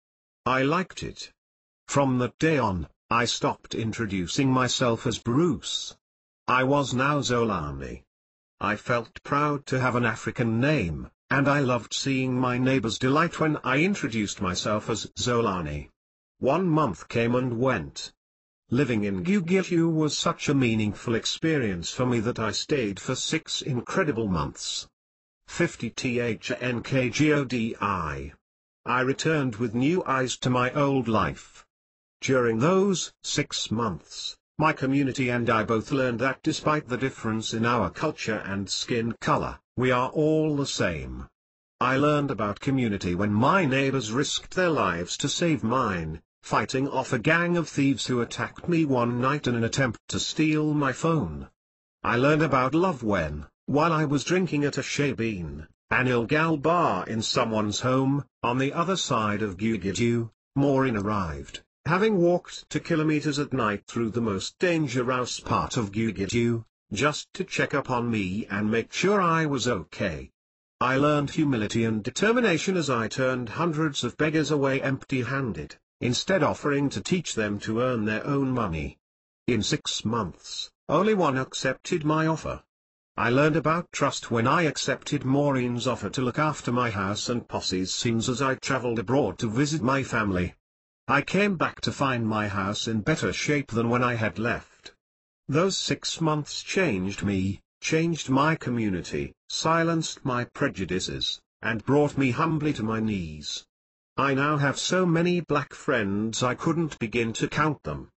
I liked it. From that day on, I stopped introducing myself as Bruce. I was now Zolani. I felt proud to have an African name, and I loved seeing my neighbors' delight when I introduced myself as Zolani. 1 month came and went. Living in Guguletu was such a meaningful experience for me that I stayed for 6 incredible months. 50 THNKGODI. I returned with new eyes to my old life. During those 6 months, my community and I both learned that despite the difference in our culture and skin color, we are all the same. I learned about community when my neighbors risked their lives to save mine, fighting off a gang of thieves who attacked me one night in an attempt to steal my phone. I learned about love when, While I was drinking at a Shabin, an illegal bar in someone's home, on the other side of Guguletu, Maureen arrived, having walked 2 kilometers at night through the most dangerous part of Guguletu, just to check up on me and make sure I was okay. I learned humility and determination as I turned hundreds of beggars away empty-handed, instead offering to teach them to earn their own money. In 6 months, only one accepted my offer. I learned about trust when I accepted Maureen's offer to look after my house and possessions as I traveled abroad to visit my family. I came back to find my house in better shape than when I had left. Those 6 months changed me, changed my community, silenced my prejudices, and brought me humbly to my knees. I now have so many black friends I couldn't begin to count them.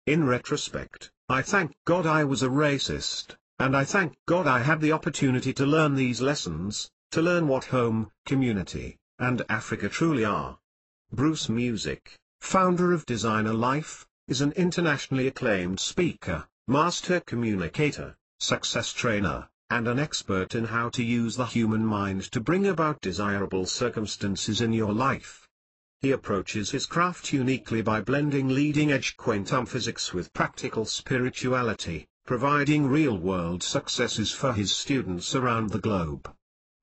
In retrospect, I thank God I was a racist, and I thank God I had the opportunity to learn these lessons, to learn what home, community, and Africa truly are. Bruce Music, founder of Designer Life, is an internationally acclaimed speaker, master communicator, success trainer, and an expert in how to use the human mind to bring about desirable circumstances in your life. He approaches his craft uniquely by blending leading-edge quantum physics with practical spirituality, providing real-world successes for his students around the globe.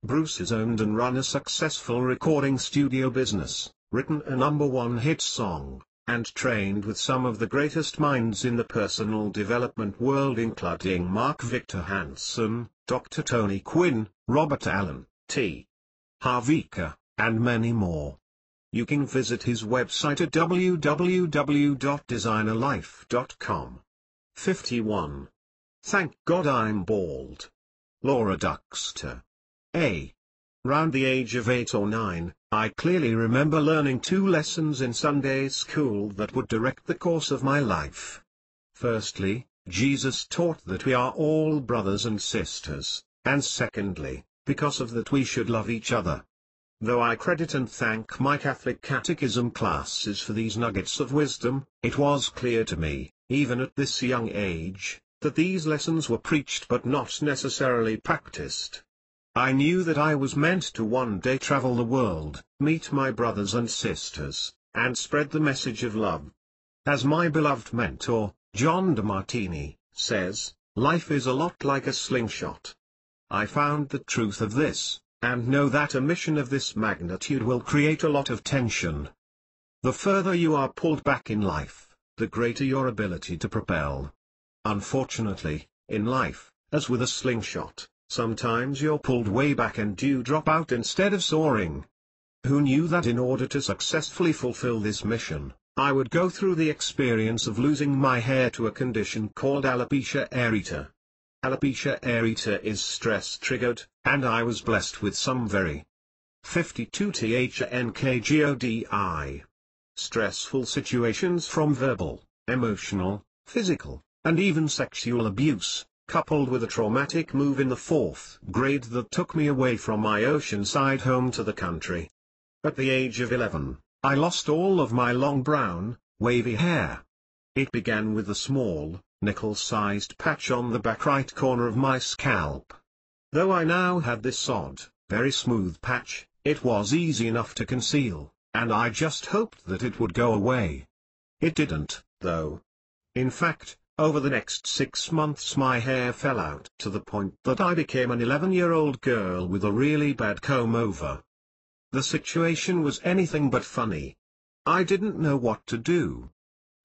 Bruce has owned and run a successful recording studio business, written a #1 hit song, and trained with some of the greatest minds in the personal development world, including Mark Victor Hansen, Dr. Tony Quinn, Robert Allen, T. Harvika, and many more. You can visit his website at www.designerlife.com. 51. Thank God I'm bald. Laura Duxter. Round the age of 8 or 9, I clearly remember learning 2 lessons in Sunday school that would direct the course of my life. Firstly, Jesus taught that we are all brothers and sisters, and secondly, because of that we should love each other. Though I credit and thank my Catholic catechism classes for these nuggets of wisdom, it was clear to me, even at this young age, that these lessons were preached but not necessarily practiced. I knew that I was meant to one day travel the world, meet my brothers and sisters, and spread the message of love. As my beloved mentor, John DeMartini, says, life is a lot like a slingshot. I found the truth of this, and know that a mission of this magnitude will create a lot of tension. The further you are pulled back in life, the greater your ability to propel. Unfortunately, in life, as with a slingshot, sometimes you're pulled way back and you drop out instead of soaring. Who knew that in order to successfully fulfill this mission, I would go through the experience of losing my hair to a condition called alopecia areata. Alopecia areata is stress-triggered, and I was blessed with some very 52 THNKGODI. Stressful situations from verbal, emotional, physical, and even sexual abuse, coupled with a traumatic move in the 4th grade that took me away from my oceanside home to the country. At the age of 11, I lost all of my long brown, wavy hair. It began with a small, nickel-sized patch on the back right corner of my scalp. Though I now had this odd, very smooth patch, it was easy enough to conceal, and I just hoped that it would go away. It didn't, though. In fact, over the next 6 months my hair fell out to the point that I became an 11-year-old girl with a really bad comb-over. The situation was anything but funny. I didn't know what to do.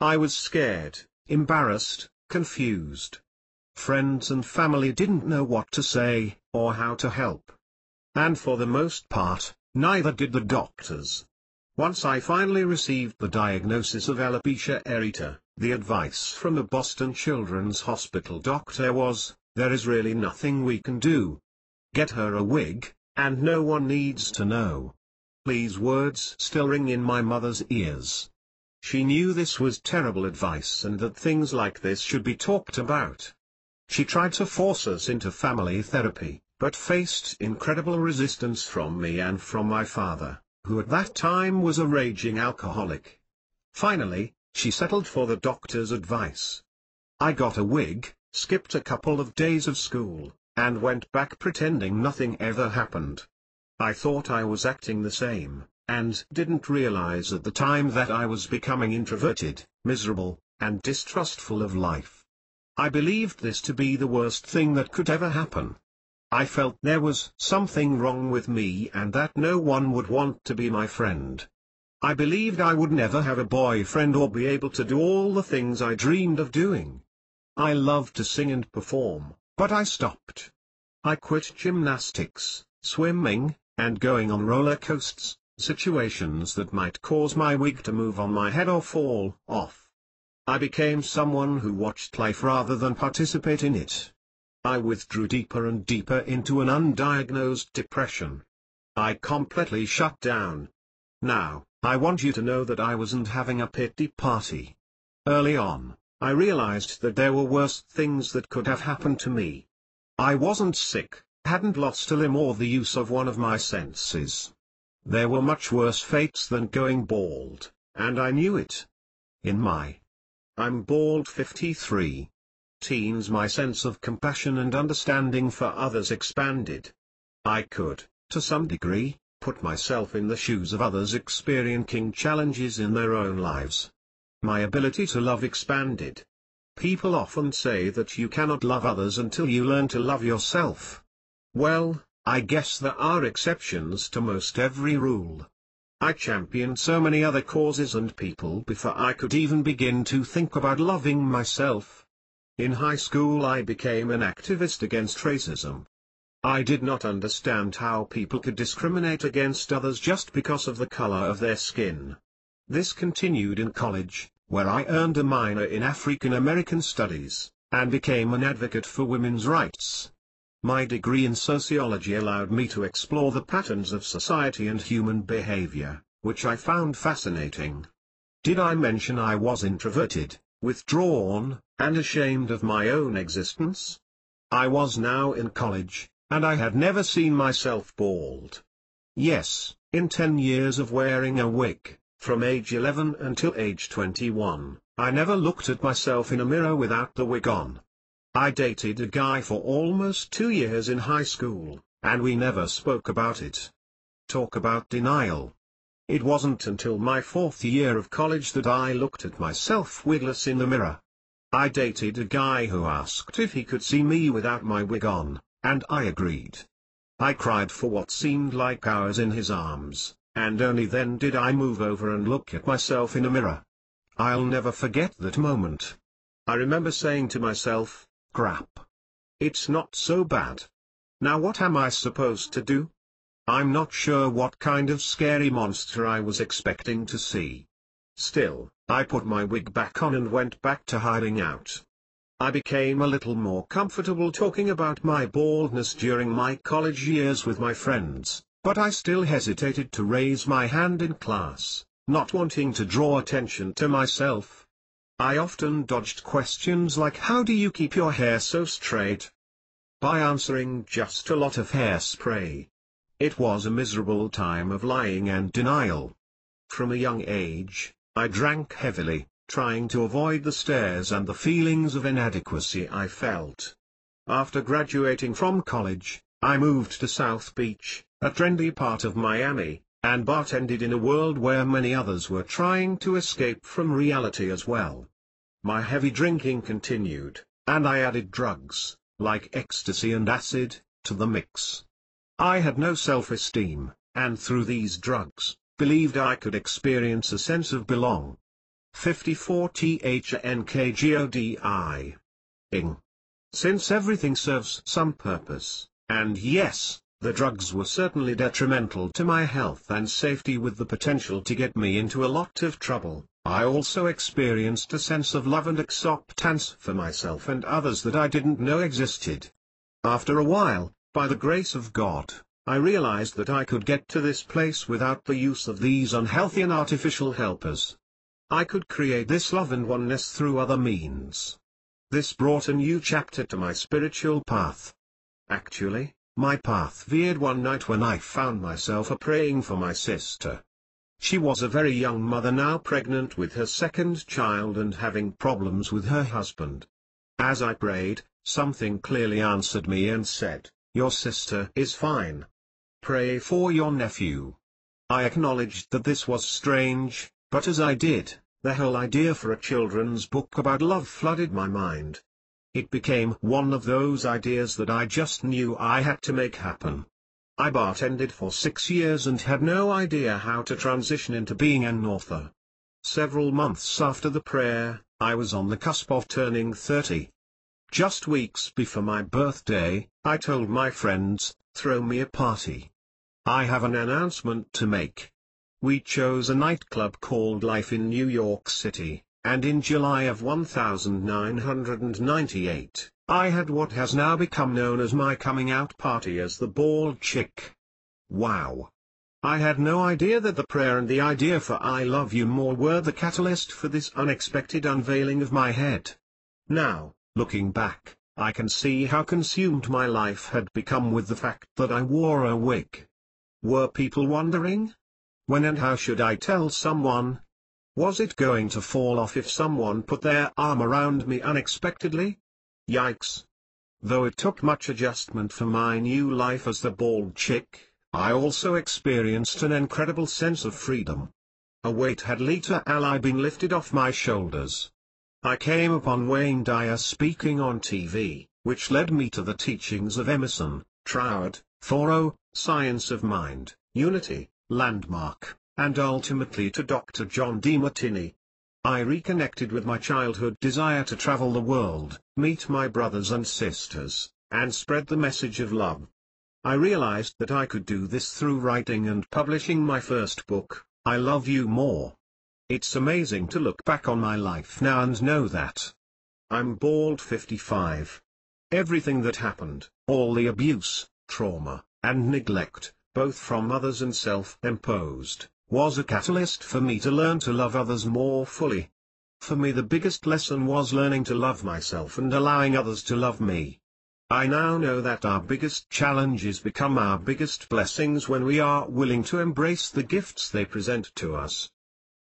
I was scared, embarrassed, confused. Friends and family didn't know what to say, or how to help. And for the most part, neither did the doctors. Once I finally received the diagnosis of alopecia areata, the advice from a Boston Children's Hospital doctor was, there is really nothing we can do. Get her a wig, and no one needs to know. These words still ring in my mother's ears. She knew this was terrible advice and that things like this should be talked about. She tried to force us into family therapy, but faced incredible resistance from me and from my father, who at that time was a raging alcoholic. Finally, she settled for the doctor's advice. I got a wig, skipped a couple of days of school, and went back pretending nothing ever happened. I thought I was acting the same, and didn't realize at the time that I was becoming introverted, miserable, and distrustful of life. I believed this to be the worst thing that could ever happen. I felt there was something wrong with me and that no one would want to be my friend. I believed I would never have a boyfriend or be able to do all the things I dreamed of doing. I loved to sing and perform, but I stopped. I quit gymnastics, swimming, and going on roller coasters, situations that might cause my wig to move on my head or fall off. I became someone who watched life rather than participate in it. I withdrew deeper and deeper into an undiagnosed depression. I completely shut down. Now, I want you to know that I wasn't having a pity party. Early on, I realized that there were worse things that could have happened to me. I wasn't sick, hadn't lost a limb or the use of one of my senses. There were much worse fates than going bald, and I knew it. I'm bald 53. Teens, my sense of compassion and understanding for others expanded. I could, to some degree, put myself in the shoes of others experiencing challenges in their own lives. My ability to love expanded. People often say that you cannot love others until you learn to love yourself. Well, I guess there are exceptions to most every rule. I championed so many other causes and people before I could even begin to think about loving myself. In high school I became an activist against racism. I did not understand how people could discriminate against others just because of the color of their skin. This continued in college, where I earned a minor in African American Studies, and became an advocate for women's rights. My degree in sociology allowed me to explore the patterns of society and human behavior, which I found fascinating. Did I mention I was introverted, withdrawn, and ashamed of my own existence? I was now in college, and I had never seen myself bald. Yes, in 10 years of wearing a wig, from age 11 until age 21, I never looked at myself in a mirror without the wig on. I dated a guy for almost 2 years in high school, and we never spoke about it. Talk about denial. It wasn't until my 4th year of college that I looked at myself wigless in the mirror. I dated a guy who asked if he could see me without my wig on, and I agreed. I cried for what seemed like hours in his arms, and only then did I move over and look at myself in a mirror. I'll never forget that moment. I remember saying to myself, crap. It's not so bad. Now what am I supposed to do? I'm not sure what kind of scary monster I was expecting to see. Still, I put my wig back on and went back to hiding out. I became a little more comfortable talking about my baldness during my college years with my friends, but I still hesitated to raise my hand in class, not wanting to draw attention to myself. I often dodged questions like, how do you keep your hair so straight? By answering just a lot of hairspray. It was a miserable time of lying and denial. From a young age, I drank heavily, trying to avoid the stares and the feelings of inadequacy I felt. After graduating from college, I moved to South Beach, a trendy part of Miami, and bartended in a world where many others were trying to escape from reality as well. My heavy drinking continued, and I added drugs, like ecstasy and acid, to the mix. I had no self-esteem, and through these drugs, believed I could experience a sense of belonging. 54 THNKGODI. Ing. Since everything serves some purpose, and yes, the drugs were certainly detrimental to my health and safety with the potential to get me into a lot of trouble, I also experienced a sense of love and acceptance for myself and others that I didn't know existed. After a while, by the grace of God, I realized that I could get to this place without the use of these unhealthy and artificial helpers. I could create this love and oneness through other means. This brought a new chapter to my spiritual path. Actually, my path veered one night when I found myself praying for my sister. She was a very young mother, now pregnant with her second child and having problems with her husband. As I prayed, something clearly answered me and said, "Your sister is fine. Pray for your nephew." I acknowledged that this was strange, but as I did, the whole idea for a children's book about love flooded my mind. It became one of those ideas that I just knew I had to make happen. I bartended for 6 years and had no idea how to transition into being an author. Several months after the prayer, I was on the cusp of turning 30. Just weeks before my birthday, I told my friends, "Throw me a party. I have an announcement to make." We chose a nightclub called Life in New York City, and in July of 1998, I had what has now become known as my coming out party as the Bald Chick. Wow! I had no idea that the prayer and the idea for "I love you more" were the catalyst for this unexpected unveiling of my head. Now, looking back, I can see how consumed my life had become with the fact that I wore a wig. Were people wondering? When and how should I tell someone? Was it going to fall off if someone put their arm around me unexpectedly? Yikes! Though it took much adjustment for my new life as the Bald Chick, I also experienced an incredible sense of freedom. A weight had literally been lifted off my shoulders. I came upon Wayne Dyer speaking on TV, which led me to the teachings of Emerson, Troward, Thoreau, Science of Mind, Unity, Landmark, and ultimately to Dr. John Demartini. I reconnected with my childhood desire to travel the world, meet my brothers and sisters, and spread the message of love. I realized that I could do this through writing and publishing my first book, I Love You More. It's amazing to look back on my life now and know that I'm bald 55. Everything that happened, all the abuse, trauma, and neglect, both from others and self-imposed, was a catalyst for me to learn to love others more fully. For me, the biggest lesson was learning to love myself and allowing others to love me. I now know that our biggest challenges become our biggest blessings when we are willing to embrace the gifts they present to us.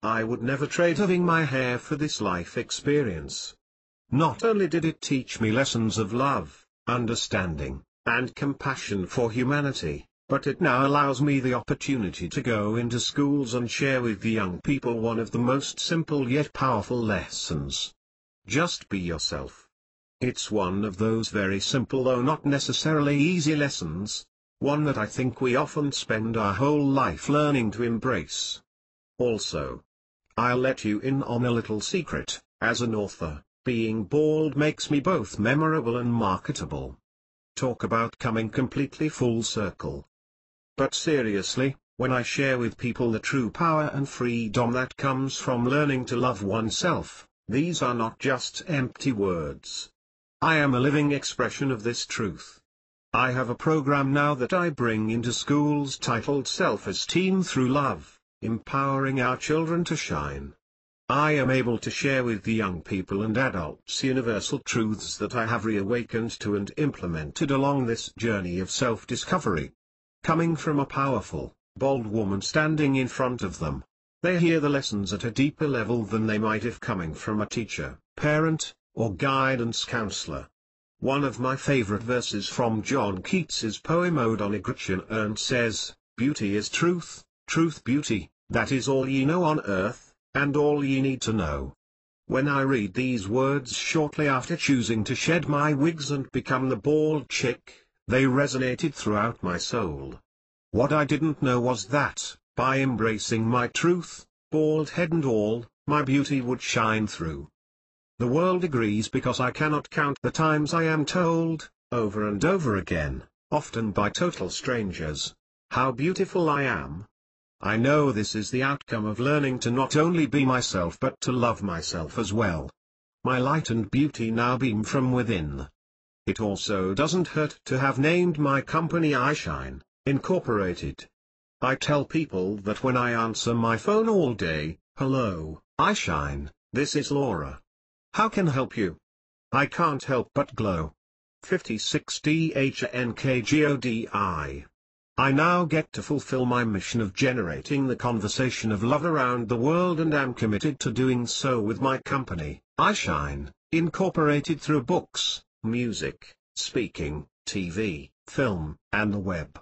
I would never trade having my hair for this life experience. Not only did it teach me lessons of love, understanding, and compassion for humanity, but it now allows me the opportunity to go into schools and share with the young people one of the most simple yet powerful lessons. Just be yourself. It's one of those very simple though not necessarily easy lessons, one that I think we often spend our whole life learning to embrace. Also, I'll let you in on a little secret, as an author, being bald makes me both memorable and marketable. Talk about coming completely full circle. But seriously, when I share with people the true power and freedom that comes from learning to love oneself, these are not just empty words. I am a living expression of this truth. I have a program now that I bring into schools titled Self-Esteem Through Love, Empowering Our Children to Shine. I am able to share with the young people and adults universal truths that I have reawakened to and implemented along this journey of self-discovery. Coming from a powerful, bold woman standing in front of them, they hear the lessons at a deeper level than they might if coming from a teacher, parent, or guidance counselor. One of my favorite verses from John Keats's poem Ode on Egratian Urn says, "Beauty is truth, truth beauty, that is all ye know on earth, and all ye need to know." When I read these words shortly after choosing to shed my wigs and become the Bald Chick, they resonated throughout my soul. What I didn't know was that, by embracing my truth, bald head and all, my beauty would shine through. The world agrees because I cannot count the times I am told, over and over again, often by total strangers, how beautiful I am. I know this is the outcome of learning to not only be myself but to love myself as well. My light and beauty now beam from within. It also doesn't hurt to have named my company I Shine, Incorporated. I tell people that when I answer my phone all day, "Hello, I Shine, this is Laura. How can I help you?" I can't help but glow. 56 DHNKGODI. I now get to fulfill my mission of generating the conversation of love around the world and am committed to doing so with my company, I Shine, Incorporated through books, music, speaking, TV, film, and the web.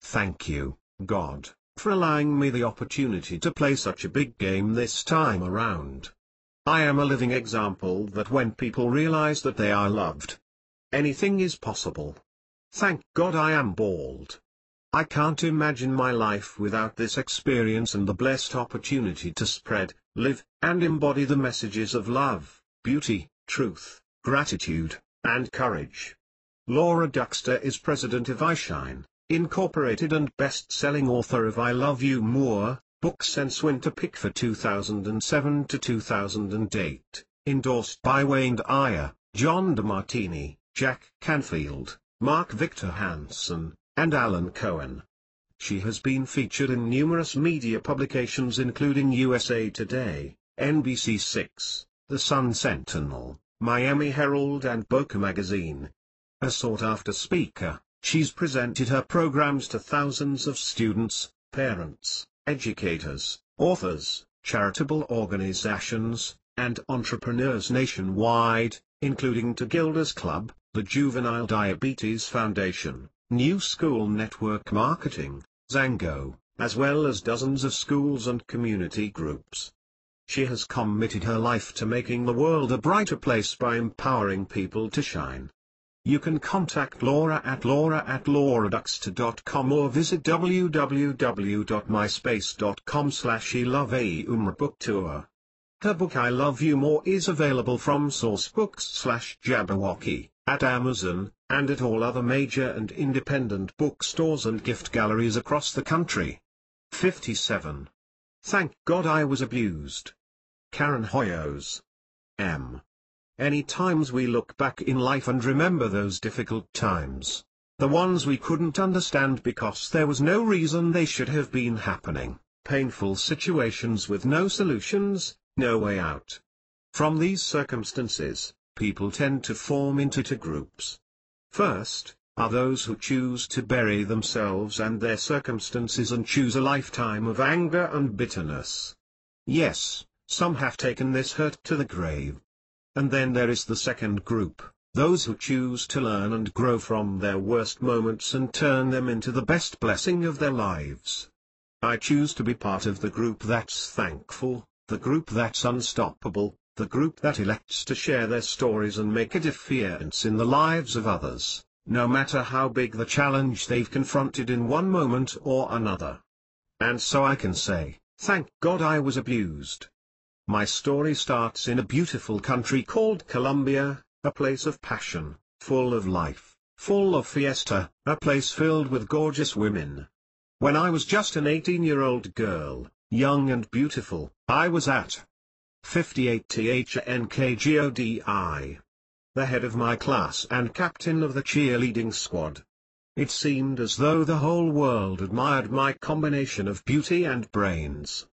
Thank you, God, for allowing me the opportunity to play such a big game this time around. I am a living example that when people realize that they are loved, anything is possible. Thank God I am bald. I can't imagine my life without this experience and the blessed opportunity to spread, live, and embody the messages of love, beauty, truth, gratitude, and courage. Laura Duxter is president of iShine, Incorporated and best-selling author of I Love You More, Books and Winter Pick for 2007 to 2008, endorsed by Wayne Dyer, John DeMartini, Jack Canfield, Mark Victor Hansen, and Alan Cohen. She has been featured in numerous media publications including USA Today, NBC6, The Sun Sentinel, Miami Herald and Boca Magazine. A sought-after speaker, she's presented her programs to thousands of students, parents, educators, authors, charitable organizations, and entrepreneurs nationwide, including to Gilda's Club, the Juvenile Diabetes Foundation, New School Network Marketing, Zango, as well as dozens of schools and community groups. She has committed her life to making the world a brighter place by empowering people to shine. You can contact Laura at laura@lauraduxter.com or visit www.myspace.com/iloveumrbooktour. Her book I Love You More is available from Sourcebooks/Jabberwocky, at Amazon, and at all other major and independent bookstores and gift galleries across the country. 57. Thank God I was abused. Karen Hoyos. M. Any times we look back in life and remember those difficult times, the ones we couldn't understand because there was no reason they should have been happening, painful situations with no solutions, no way out. From these circumstances, people tend to form into two groups. First, are those who choose to bury themselves and their circumstances and choose a lifetime of anger and bitterness. Yes, some have taken this hurt to the grave. And then there is the second group, those who choose to learn and grow from their worst moments and turn them into the best blessing of their lives. I choose to be part of the group that's thankful, the group that's unstoppable, the group that elects to share their stories and make a difference in the lives of others, no matter how big the challenge they've confronted in one moment or another. And so I can say, thank God I was abused. My story starts in a beautiful country called Colombia, a place of passion, full of life, full of fiesta, a place filled with gorgeous women. When I was just an 18-year-old girl, young and beautiful, I was at 58 THNKGODI, the head of my class and captain of the cheerleading squad. It seemed as though the whole world admired my combination of beauty and brains.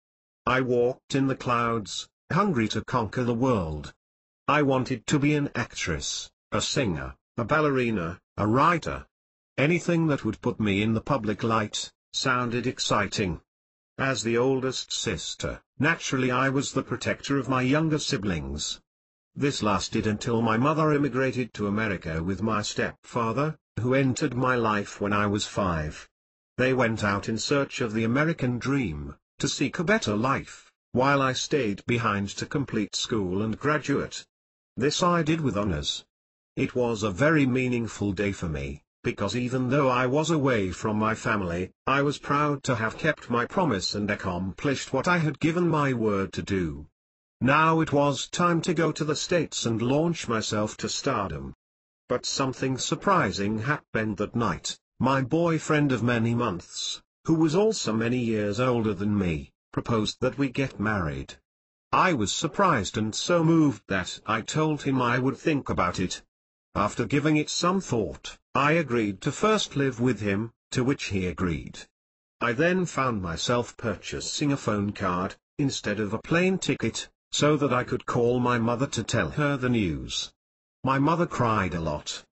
I walked in the clouds, hungry to conquer the world. I wanted to be an actress, a singer, a ballerina, a writer. Anything that would put me in the public light sounded exciting. As the oldest sister, naturally I was the protector of my younger siblings. This lasted until my mother immigrated to America with my stepfather, who entered my life when I was 5. They went out in search of the American dream, to seek a better life, while I stayed behind to complete school and graduate. This I did with honors. It was a very meaningful day for me, because even though I was away from my family, I was proud to have kept my promise and accomplished what I had given my word to do. Now it was time to go to the States and launch myself to stardom. But something surprising happened that night. My boyfriend of many months, who was also many years older than me, proposed that we get married. I was surprised and so moved that I told him I would think about it. After giving it some thought, I agreed to first live with him, to which he agreed. I then found myself purchasing a phone card, instead of a plane ticket, so that I could call my mother to tell her the news. My mother cried a lot.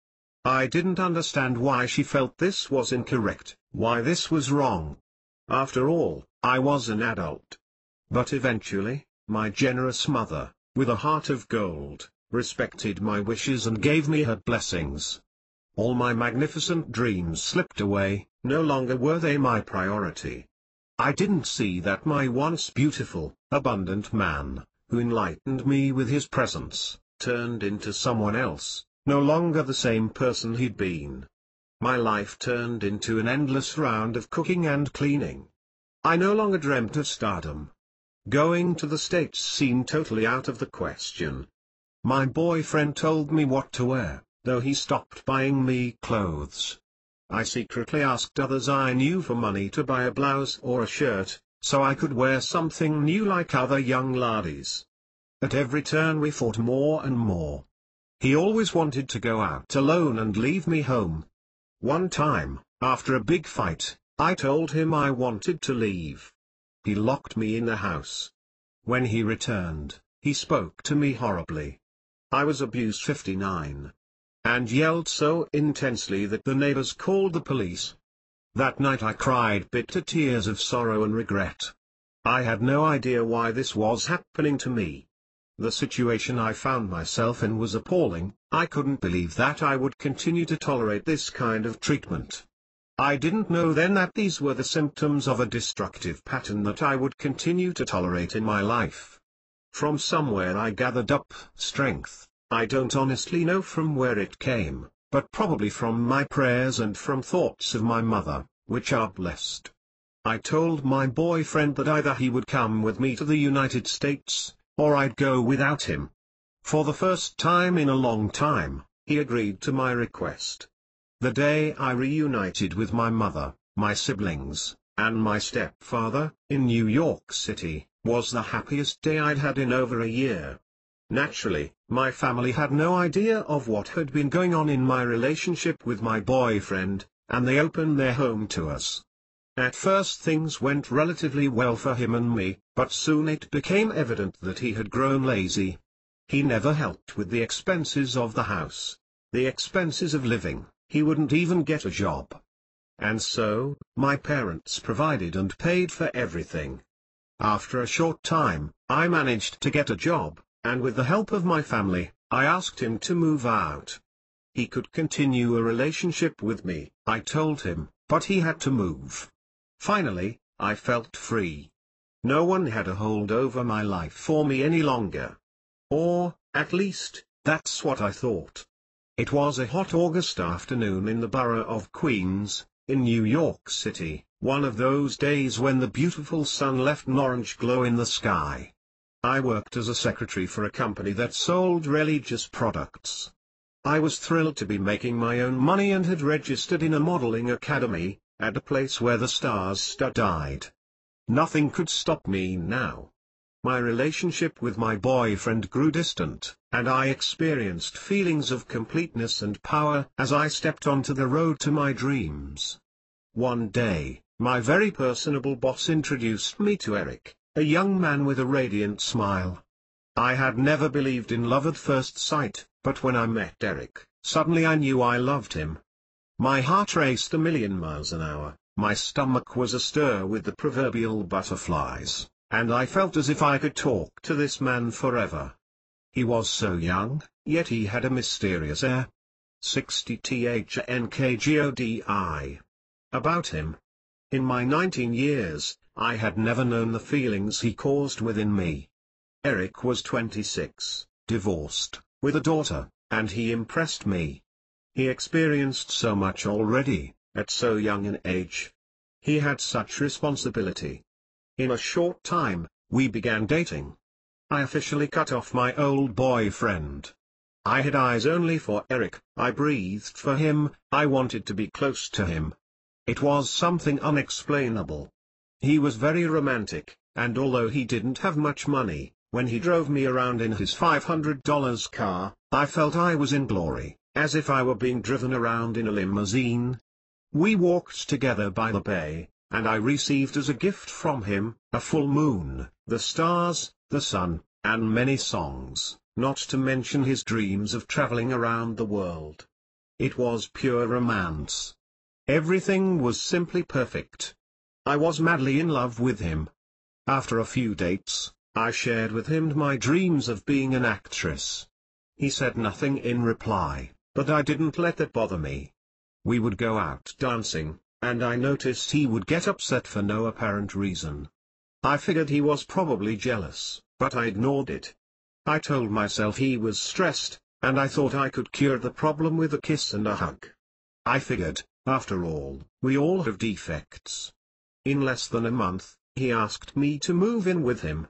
I didn't understand why she felt this was incorrect, why this was wrong. After all, I was an adult. But eventually, my generous mother, with a heart of gold, respected my wishes and gave me her blessings. All my magnificent dreams slipped away, no longer were they my priority. I didn't see that my once beautiful, abundant man, who enlightened me with his presence, turned into someone else, no longer the same person he'd been. My life turned into an endless round of cooking and cleaning. I no longer dreamt of stardom. Going to the States seemed totally out of the question. My boyfriend told me what to wear, though he stopped buying me clothes. I secretly asked others I knew for money to buy a blouse or a shirt, so I could wear something new like other young laddies. At every turn we fought more and more. He always wanted to go out alone and leave me home. One time, after a big fight, I told him I wanted to leave. He locked me in the house. When he returned, he spoke to me horribly. I was abused 59. And yelled so intensely that the neighbors called the police. That night I cried bitter tears of sorrow and regret. I had no idea why this was happening to me. The situation I found myself in was appalling. I couldn't believe that I would continue to tolerate this kind of treatment. I didn't know then that these were the symptoms of a destructive pattern that I would continue to tolerate in my life. From somewhere I gathered up strength. I don't honestly know from where it came, but probably from my prayers and from thoughts of my mother, which are blessed. I told my boyfriend that either he would come with me to the United States, or I'd go without him. For the first time in a long time, he agreed to my request. The day I reunited with my mother, my siblings, and my stepfather, in New York City, was the happiest day I'd had in over a year. Naturally, my family had no idea of what had been going on in my relationship with my boyfriend, and they opened their home to us. At first things went relatively well for him and me, but soon it became evident that he had grown lazy. He never helped with the expenses of the house, the expenses of living, he wouldn't even get a job. And so, my parents provided and paid for everything. After a short time, I managed to get a job, and with the help of my family, I asked him to move out. He could continue a relationship with me, I told him, but he had to move. Finally, I felt free. No one had a hold over my life for me any longer. Or, at least, that's what I thought. It was a hot August afternoon in the borough of Queens, in New York City, one of those days when the beautiful sun left an orange glow in the sky. I worked as a secretary for a company that sold religious products. I was thrilled to be making my own money and had registered in a modeling academy, at a place where the stars studied. Nothing could stop me now. My relationship with my boyfriend grew distant, and I experienced feelings of completeness and power as I stepped onto the road to my dreams. One day, my very personable boss introduced me to Eric, a young man with a radiant smile. I had never believed in love at first sight, but when I met Eric, suddenly I knew I loved him. My heart raced a million miles an hour, my stomach was astir with the proverbial butterflies, and I felt as if I could talk to this man forever. He was so young, yet he had a mysterious air. 60 THNKGODI. About him. In my 19 years, I had never known the feelings he caused within me. Eric was 26, divorced, with a daughter, and he impressed me. He experienced so much already, at so young an age. He had such responsibility. In a short time, we began dating. I officially cut off my old boyfriend. I had eyes only for Eric, I breathed for him, I wanted to be close to him. It was something unexplainable. He was very romantic, and although he didn't have much money, when he drove me around in his $500 car, I felt I was in glory, as if I were being driven around in a limousine. We walked together by the bay, and I received as a gift from him, a full moon, the stars, the sun, and many songs, not to mention his dreams of traveling around the world. It was pure romance. Everything was simply perfect. I was madly in love with him. After a few dates, I shared with him my dreams of being an actress. He said nothing in reply, but I didn't let that bother me. We would go out dancing, and I noticed he would get upset for no apparent reason. I figured he was probably jealous, but I ignored it. I told myself he was stressed, and I thought I could cure the problem with a kiss and a hug. I figured, after all, we all have defects. In less than a month, he asked me to move in with him.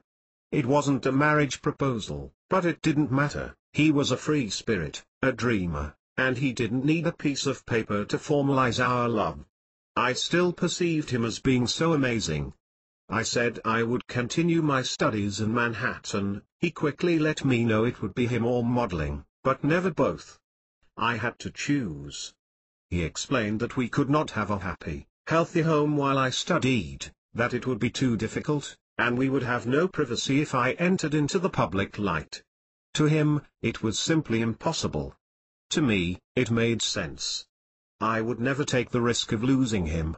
It wasn't a marriage proposal, but it didn't matter. He was a free spirit, a dreamer, and he didn't need a piece of paper to formalize our love. I still perceived him as being so amazing. I said I would continue my studies in Manhattan. He quickly let me know it would be him or modeling, but never both. I had to choose. He explained that we could not have a happy, healthy home while I studied, that it would be too difficult, and we would have no privacy if I entered into the public light. To him, it was simply impossible. To me, it made sense. I would never take the risk of losing him.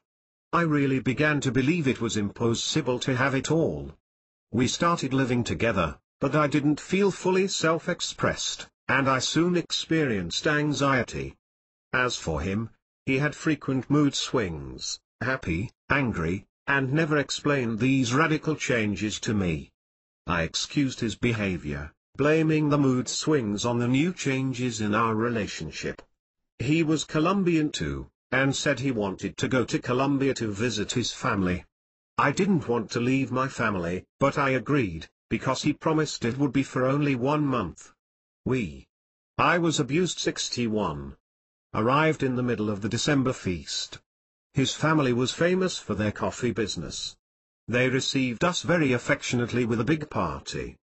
I really began to believe it was impossible to have it all. We started living together, but I didn't feel fully self-expressed, and I soon experienced anxiety. As for him, he had frequent mood swings, happy, angry, and never explained these radical changes to me. I excused his behavior, blaming the mood swings on the new changes in our relationship. He was Colombian too, and said he wanted to go to Colombia to visit his family. I didn't want to leave my family, but I agreed, because he promised it would be for only 1 month. I was abused 61. Arrived in the middle of the December feast. His family was famous for their coffee business. They received us very affectionately with a big party.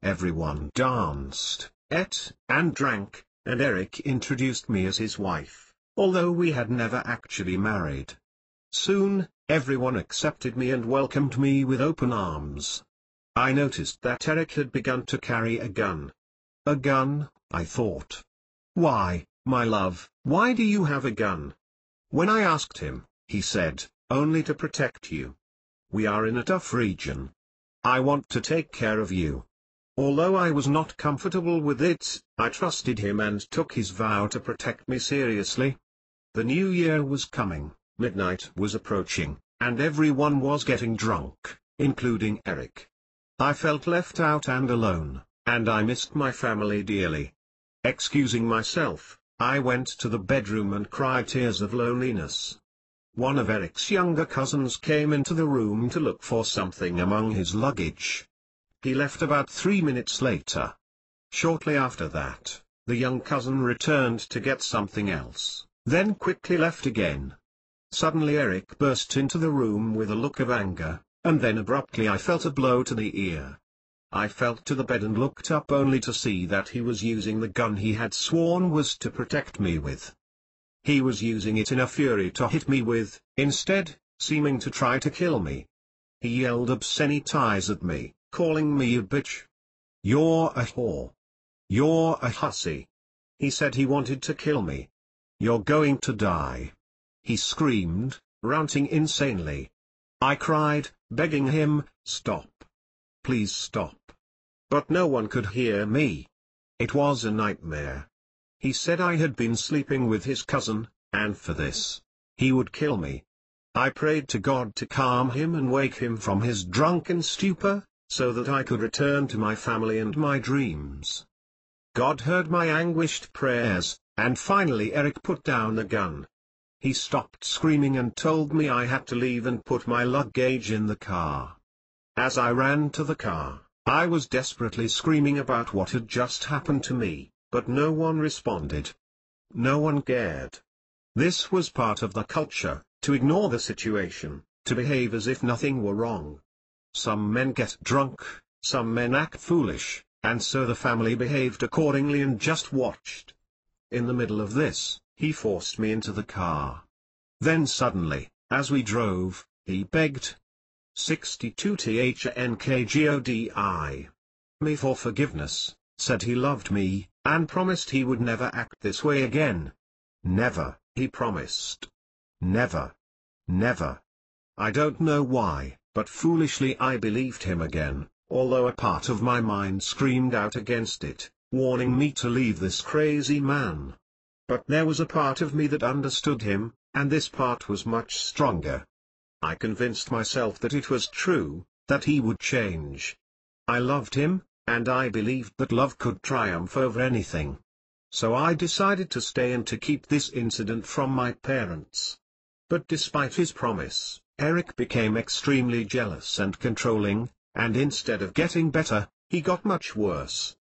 Everyone danced, ate, and drank, and Eric introduced me as his wife, although we had never actually married. Soon, everyone accepted me and welcomed me with open arms. I noticed that Eric had begun to carry a gun. A gun, I thought. Why, my love, why do you have a gun? When I asked him, he said, only to protect you. We are in a tough region. I want to take care of you. Although I was not comfortable with it, I trusted him and took his vow to protect me seriously. The new year was coming, midnight was approaching, and everyone was getting drunk, including Eric. I felt left out and alone, and I missed my family dearly. Excusing myself, I went to the bedroom and cried tears of loneliness. One of Eric's younger cousins came into the room to look for something among his luggage. He left about 3 minutes later. Shortly after that, the young cousin returned to get something else, then quickly left again. Suddenly Eric burst into the room with a look of anger, and then abruptly I felt a blow to the ear. I fell to the bed and looked up only to see that he was using the gun he had sworn was to protect me with. He was using it in a fury to hit me with, instead, seeming to try to kill me. He yelled obscenities at me, calling me a bitch. You're a whore. You're a hussy. He said he wanted to kill me. You're going to die. He screamed, ranting insanely. I cried, begging him, stop. Please stop. But no one could hear me. It was a nightmare. He said I had been sleeping with his cousin, and for this, he would kill me. I prayed to God to calm him and wake him from his drunken stupor, so that I could return to my family and my dreams. God heard my anguished prayers, and finally Eric put down the gun. He stopped screaming and told me I had to leave and put my luggage in the car. As I ran to the car, I was desperately screaming about what had just happened to me, but no one responded. No one cared. This was part of the culture, to ignore the situation, to behave as if nothing were wrong. Some men get drunk, some men act foolish, and so the family behaved accordingly and just watched. In the middle of this, he forced me into the car. Then suddenly, as we drove, he begged 62 THNKGODI me for forgiveness, said he loved me, and promised he would never act this way again. Never, he promised. Never. Never. I don't know why, but foolishly I believed him again, although a part of my mind screamed out against it. warning me to leave this crazy man. But there was a part of me that understood him, and this part was much stronger. I convinced myself that it was true, that he would change. I loved him, and I believed that love could triumph over anything. So I decided to stay and to keep this incident from my parents. But despite his promise, Eric became extremely jealous and controlling, and instead of getting better, he got much worse.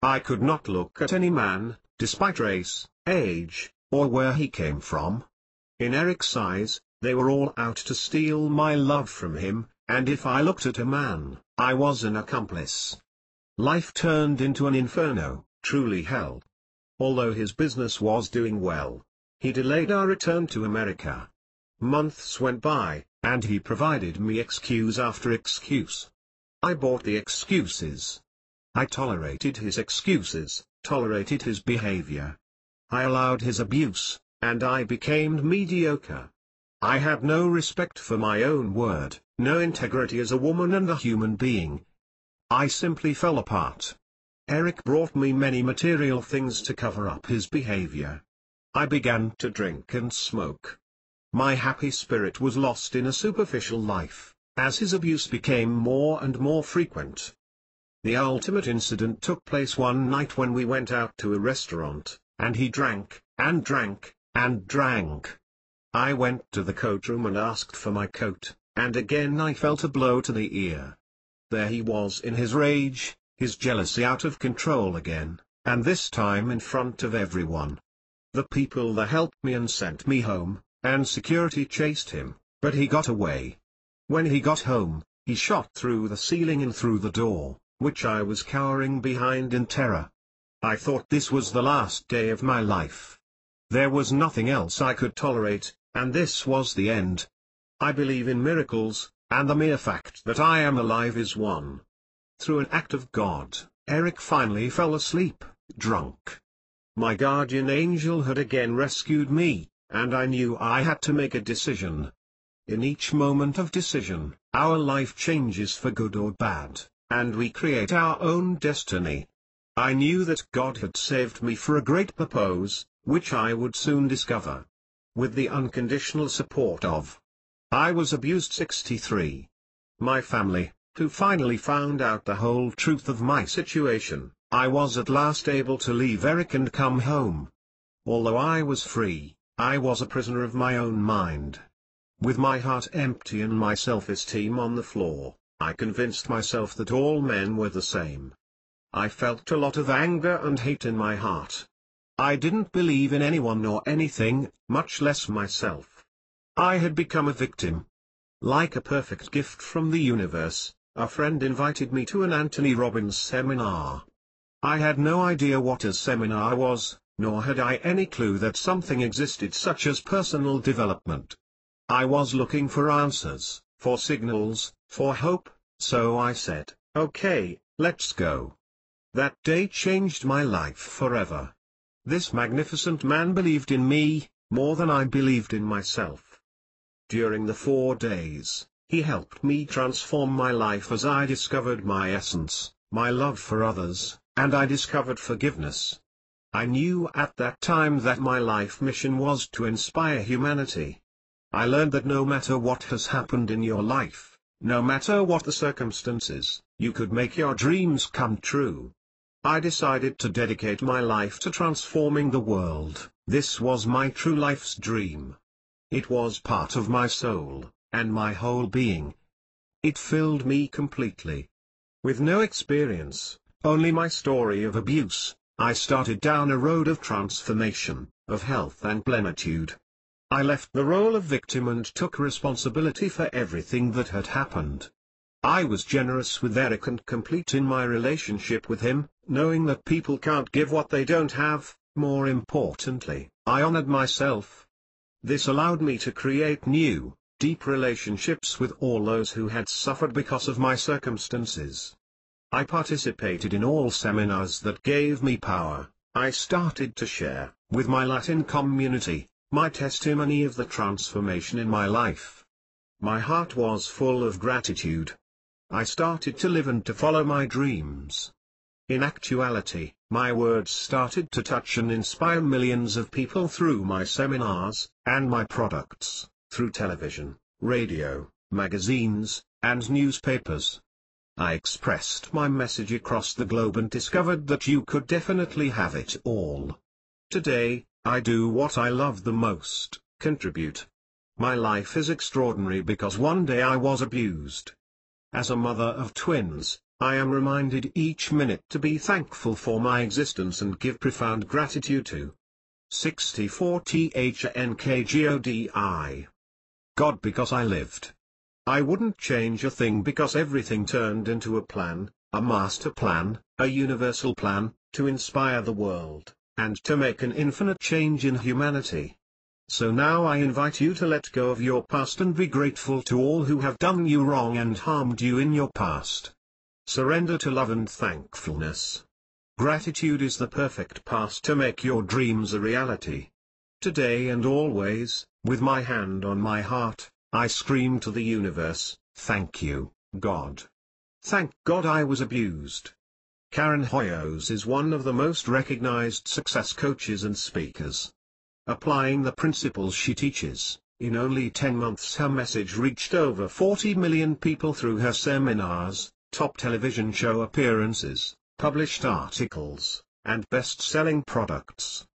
I could not look at any man, despite race, age, or where he came from. In Eric's eyes, they were all out to steal my love from him, and if I looked at a man, I was an accomplice. Life turned into an inferno, truly hell. Although his business was doing well, he delayed our return to America. Months went by, and he provided me excuse after excuse. I bought the excuses. I tolerated his excuses, tolerated his behavior. I allowed his abuse, and I became mediocre. I had no respect for my own word, no integrity as a woman and a human being. I simply fell apart. Eric brought me many material things to cover up his behavior. I began to drink and smoke. My happy spirit was lost in a superficial life, as his abuse became more and more frequent. The ultimate incident took place one night when we went out to a restaurant, and he drank, and drank, and drank. I went to the coat room and asked for my coat, and again I felt a blow to the ear. There he was in his rage, his jealousy out of control again, and this time in front of everyone. The people there helped me and sent me home, and security chased him, but he got away. When he got home, he shot through the ceiling and through the door, which I was cowering behind in terror. I thought this was the last day of my life. There was nothing else I could tolerate, and this was the end. I believe in miracles, and the mere fact that I am alive is one. Through an act of God, Eric finally fell asleep, drunk. My guardian angel had again rescued me, and I knew I had to make a decision. In each moment of decision, our life changes for good or bad, and we create our own destiny. I knew that God had saved me for a great purpose, which I would soon discover. With the unconditional support of I was abused 63. My family, who finally found out the whole truth of my situation, I was at last able to leave Eric and come home. Although I was free, I was a prisoner of my own mind. With my heart empty and my self-esteem on the floor, I convinced myself that all men were the same. I felt a lot of anger and hate in my heart. I didn't believe in anyone or anything, much less myself. I had become a victim. Like a perfect gift from the universe, a friend invited me to an Anthony Robbins seminar. I had no idea what a seminar was, nor had I any clue that something existed such as personal development. I was looking for answers, for signals, for hope, so I said, "Okay, let's go." That day changed my life forever. This magnificent man believed in me, more than I believed in myself. During the 4 days, he helped me transform my life as I discovered my essence, my love for others, and I discovered forgiveness. I knew at that time that my life mission was to inspire humanity. I learned that no matter what has happened in your life, no matter what the circumstances, you could make your dreams come true. I decided to dedicate my life to transforming the world. This was my true life's dream. It was part of my soul, and my whole being. It filled me completely. With no experience, only my story of abuse, I started down a road of transformation, of health and plenitude. I left the role of victim and took responsibility for everything that had happened. I was generous with Eric and complete in my relationship with him, knowing that people can't give what they don't have. More importantly, I honored myself. This allowed me to create new, deep relationships with all those who had suffered because of my circumstances. I participated in all seminars that gave me power. I started to share, with my Latin community, my testimony of the transformation in my life. My heart was full of gratitude. I started to live and to follow my dreams. In actuality, My words started to touch and inspire millions of people through my seminars, and my products, through television, radio, magazines, and newspapers. I expressed my message across the globe and discovered that you could definitely have it all. Today, I do what I love the most, contribute. My life is extraordinary because one day I was abused. As a mother of twins, I am reminded each minute to be thankful for my existence and give profound gratitude to 64 THNKGODI. God, because I lived. I wouldn't change a thing because everything turned into a plan, a master plan, a universal plan, to inspire the world, and to make an infinite change in humanity. So now I invite you to let go of your past and be grateful to all who have done you wrong and harmed you in your past. Surrender to love and thankfulness. Gratitude is the perfect path to make your dreams a reality. Today and always, with my hand on my heart, I scream to the universe, thank you, God. Thank God I was abused. Karen Hoyos is one of the most recognized success coaches and speakers. Applying the principles she teaches, in only 10 months her message reached over 40 million people through her seminars, top television show appearances, published articles, and best-selling products.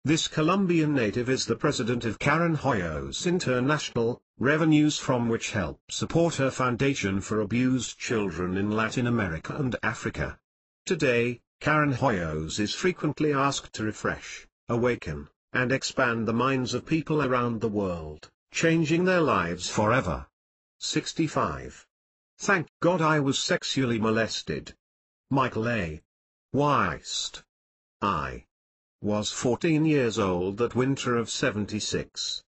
This Colombian native is the president of Karen Hoyos International, revenues from which help support her foundation for abused children in Latin America and Africa. Today, Karen Hoyos is frequently asked to refresh, awaken, and expand the minds of people around the world, changing their lives forever. 65. Thank God I was sexually molested. Michael A. Weist. I was 14 years old that winter of '76.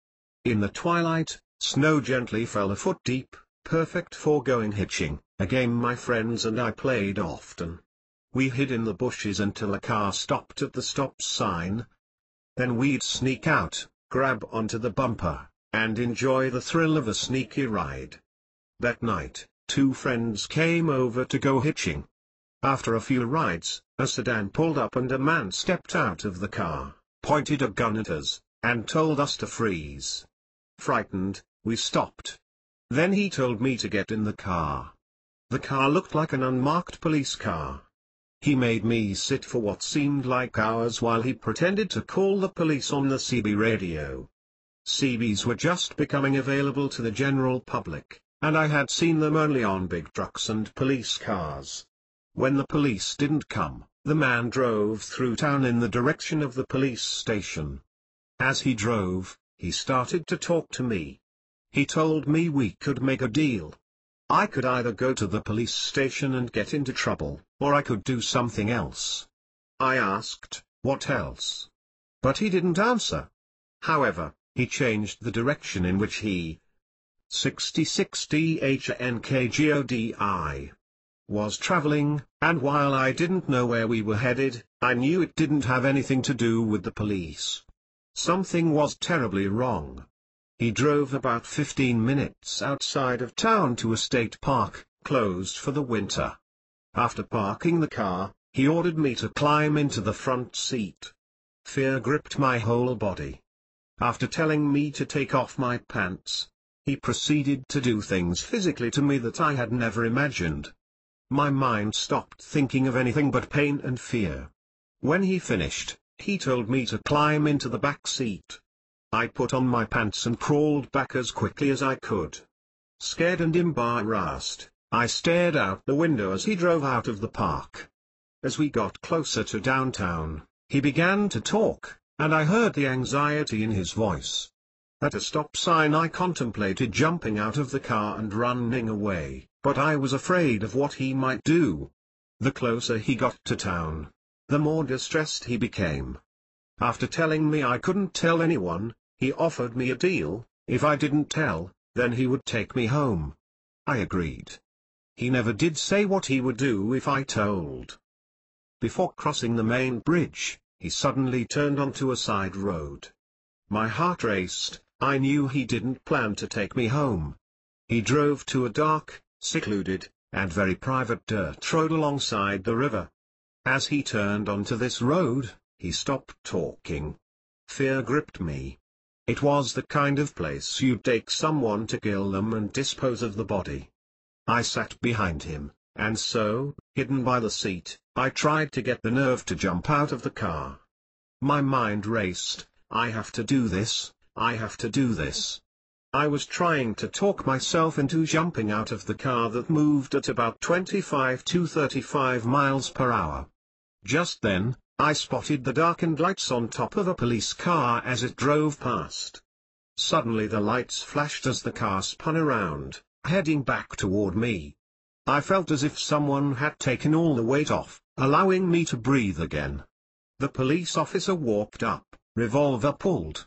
In the twilight, snow gently fell a foot deep, perfect for going hitching, a game my friends and I played often. We hid in the bushes until a car stopped at the stop sign. Then we'd sneak out, grab onto the bumper, and enjoy the thrill of a sneaky ride. That night, 2 friends came over to go hitching. After a few rides, a sedan pulled up and a man stepped out of the car, pointed a gun at us, and told us to freeze. Frightened, we stopped. Then he told me to get in the car. The car looked like an unmarked police car. He made me sit for what seemed like hours while he pretended to call the police on the CB radio. CBs were just becoming available to the general public, and I had seen them only on big trucks and police cars. When the police didn't come, the man drove through town in the direction of the police station. As he drove, he started to talk to me. He told me we could make a deal. I could either go to the police station and get into trouble, or I could do something else. I asked, what else? But he didn't answer. However, he changed the direction in which he 66 DHNKGODI was traveling, and while I didn't know where we were headed, I knew it didn't have anything to do with the police. Something was terribly wrong. He drove about 15 minutes outside of town to a state park, closed for the winter. After parking the car, he ordered me to climb into the front seat. Fear gripped my whole body. After telling me to take off my pants, he proceeded to do things physically to me that I had never imagined. My mind stopped thinking of anything but pain and fear. When he finished, he told me to climb into the back seat. I put on my pants and crawled back as quickly as I could. Scared and embarrassed, I stared out the window as he drove out of the park. As we got closer to downtown, he began to talk, and I heard the anxiety in his voice. At a stop sign I contemplated jumping out of the car and running away, but I was afraid of what he might do. The closer he got to town, the more distressed he became. After telling me I couldn't tell anyone, he offered me a deal. If I didn't tell, then he would take me home. I agreed. He never did say what he would do if I told. Before crossing the main bridge, he suddenly turned onto a side road. My heart raced. I knew he didn't plan to take me home. He drove to a dark, secluded, and very private dirt road alongside the river. As he turned onto this road, he stopped talking. Fear gripped me. It was the kind of place you'd take someone to kill them and dispose of the body. I sat behind him, and so, hidden by the seat, I tried to get the nerve to jump out of the car. My mind raced. I have to do this, I have to do this. I was trying to talk myself into jumping out of the car that moved at about 25 to 35 miles per hour. Just then, I spotted the darkened lights on top of a police car as it drove past. Suddenly the lights flashed as the car spun around, heading back toward me. I felt as if someone had taken all the weight off, allowing me to breathe again. The police officer walked up, revolver pulled.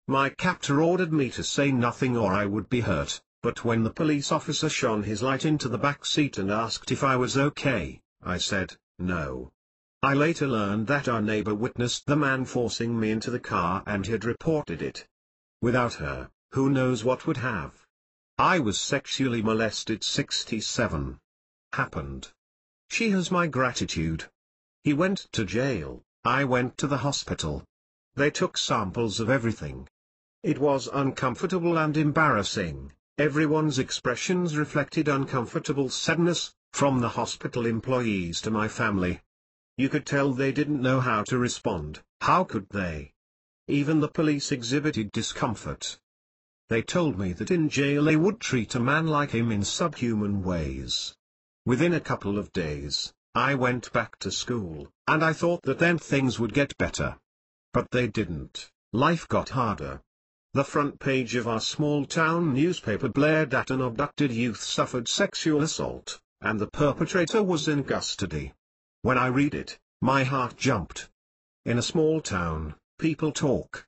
My captor ordered me to say nothing or I would be hurt, but when the police officer shone his light into the back seat and asked if I was okay, I said, no. I later learned that our neighbor witnessed the man forcing me into the car and had reported it. Without her, who knows what would have. I was sexually molested. 67. Happened. She has my gratitude. He went to jail, I went to the hospital. They took samples of everything. It was uncomfortable and embarrassing. Everyone's expressions reflected uncomfortable sadness, from the hospital employees to my family. You could tell they didn't know how to respond. How could they? Even the police exhibited discomfort. They told me that in jail they would treat a man like him in subhuman ways. Within a couple of days, I went back to school, and I thought that then things would get better. But they didn't. Life got harder. The front page of our small-town newspaper blared that an abducted youth suffered sexual assault, and the perpetrator was in custody. When I read it, my heart jumped. In a small town, people talk.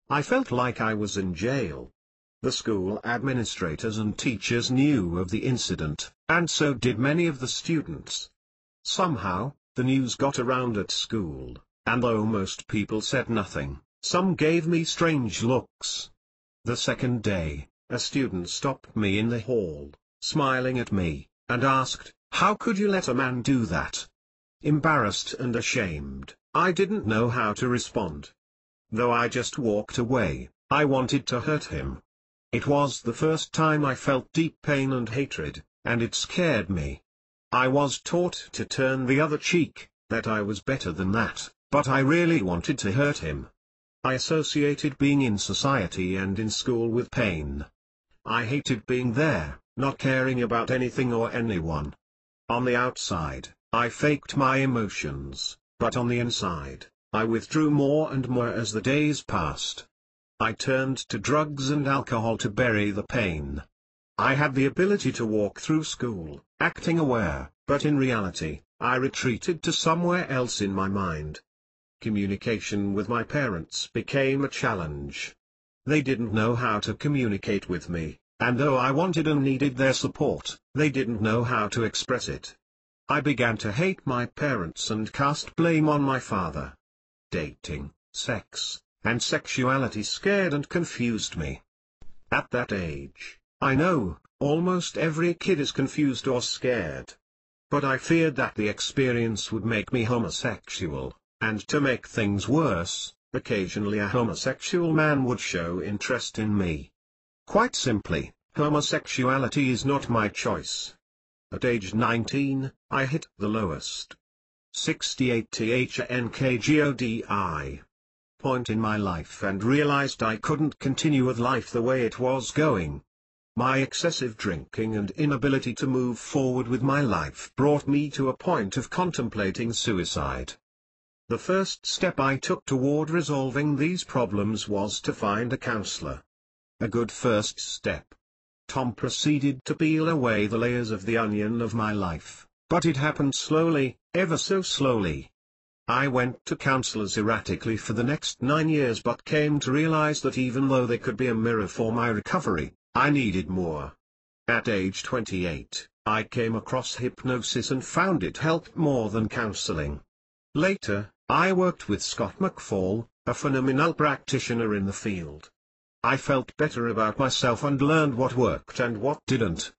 I felt like I was in jail. The school administrators and teachers knew of the incident, and so did many of the students. Somehow, the news got around at school, and though most people said nothing, some gave me strange looks. The second day, a student stopped me in the hall, smiling at me, and asked, "How could you let a man do that?" Embarrassed and ashamed, I didn't know how to respond. Though I just walked away, I wanted to hurt him. It was the first time I felt deep pain and hatred, and it scared me. I was taught to turn the other cheek, that I was better than that, but I really wanted to hurt him. I associated being in society and in school with pain. I hated being there, not caring about anything or anyone. On the outside, I faked my emotions, but on the inside, I withdrew more and more as the days passed. I turned to drugs and alcohol to bury the pain. I had the ability to walk through school, acting aware, but in reality, I retreated to somewhere else in my mind. Communication with my parents became a challenge. They didn't know how to communicate with me, and though I wanted and needed their support, they didn't know how to express it. I began to hate my parents and cast blame on my father. Dating, sex, and sexuality scared and confused me. At that age, I know, almost every kid is confused or scared. But I feared that the experience would make me homosexual, and to make things worse, occasionally a homosexual man would show interest in me. Quite simply, homosexuality is not my choice. At age 19, I hit the lowest 68 THNKGODI point in my life and realized I couldn't continue with life the way it was going. My excessive drinking and inability to move forward with my life brought me to a point of contemplating suicide. The first step I took toward resolving these problems was to find a counselor. A good first step. Tom proceeded to peel away the layers of the onion of my life, but it happened slowly, ever so slowly. I went to counselors erratically for the next 9 years but came to realize that even though they could be a mirror for my recovery, I needed more. At age 28, I came across hypnosis and found it helped more than counseling. Later, I worked with Scott McFall, a phenomenal practitioner in the field. I felt better about myself and learned what worked and what didn't.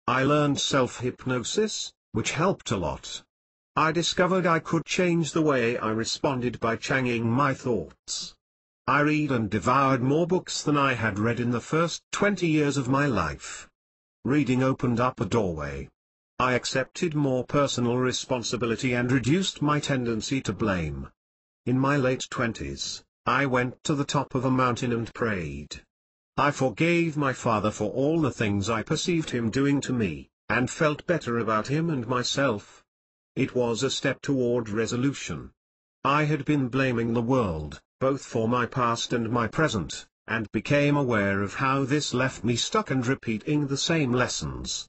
I learned self-hypnosis, which helped a lot. I discovered I could change the way I responded by changing my thoughts. I read and devoured more books than I had read in the first 20 years of my life. Reading opened up a doorway. I accepted more personal responsibility and reduced my tendency to blame. In my late 20s, I went to the top of a mountain and prayed. I forgave my father for all the things I perceived him doing to me, and felt better about him and myself. It was a step toward resolution. I had been blaming the world, both for my past and my present, and became aware of how this left me stuck and repeating the same lessons.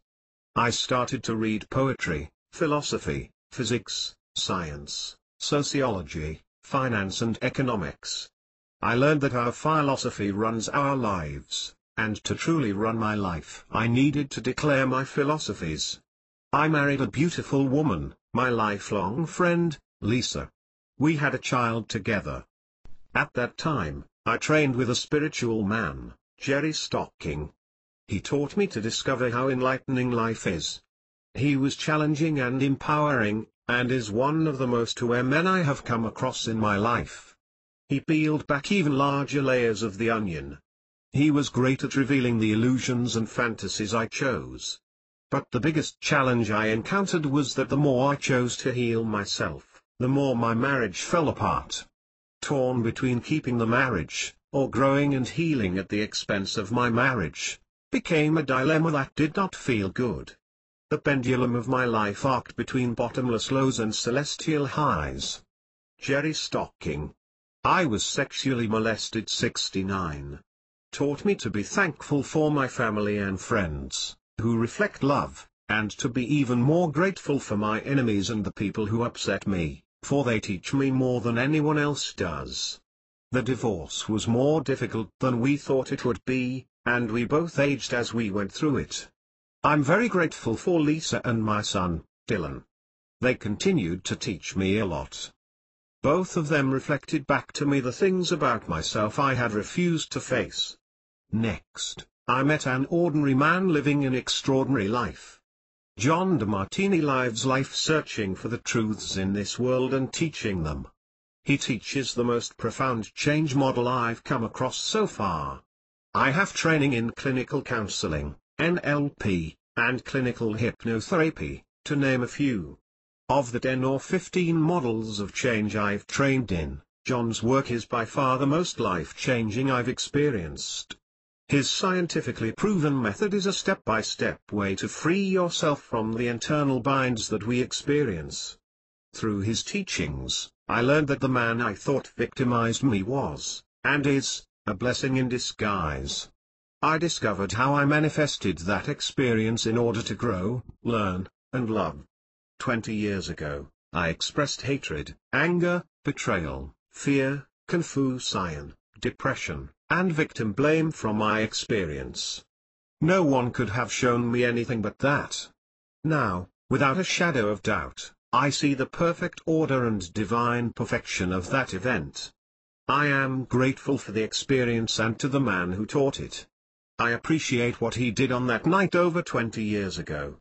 I started to read poetry, philosophy, physics, science, sociology, finance and economics. I learned that our philosophy runs our lives, and to truly run my life I needed to declare my philosophies. I married a beautiful woman, my lifelong friend, Lisa. We had a child together. At that time, I trained with a spiritual man, Jerry Stocking. He taught me to discover how enlightening life is. He was challenging and empowering, and is one of the most aware men I have come across in my life. He peeled back even larger layers of the onion. He was great at revealing the illusions and fantasies I chose. But the biggest challenge I encountered was that the more I chose to heal myself, the more my marriage fell apart. Torn between keeping the marriage, or growing and healing at the expense of my marriage, became a dilemma that did not feel good. The pendulum of my life arced between bottomless lows and celestial highs. Jerry Stocking. I was sexually molested 69. Taught me to be thankful for my family and friends, who reflect love, and to be even more grateful for my enemies and the people who upset me, for they teach me more than anyone else does. The divorce was more difficult than we thought it would be, and we both aged as we went through it. I'm very grateful for Lisa and my son, Dylan. They continued to teach me a lot. Both of them reflected back to me the things about myself I had refused to face. Next, I met an ordinary man living an extraordinary life. John DeMartini lives life searching for the truths in this world and teaching them. He teaches the most profound change model I've come across so far. I have training in clinical counseling, NLP, and clinical hypnotherapy, to name a few. Of the 10 or 15 models of change I've trained in, John's work is by far the most life-changing I've experienced. His scientifically proven method is a step-by-step way to free yourself from the internal binds that we experience. Through his teachings, I learned that the man I thought victimized me was, and is, a blessing in disguise. I discovered how I manifested that experience in order to grow, learn, and love. 20 years ago, I expressed hatred, anger, betrayal, fear, confusion, depression, and victim blame from my experience. No one could have shown me anything but that. Now, without a shadow of doubt, I see the perfect order and divine perfection of that event. I am grateful for the experience and to the man who taught it. I appreciate what he did on that night over 20 years ago.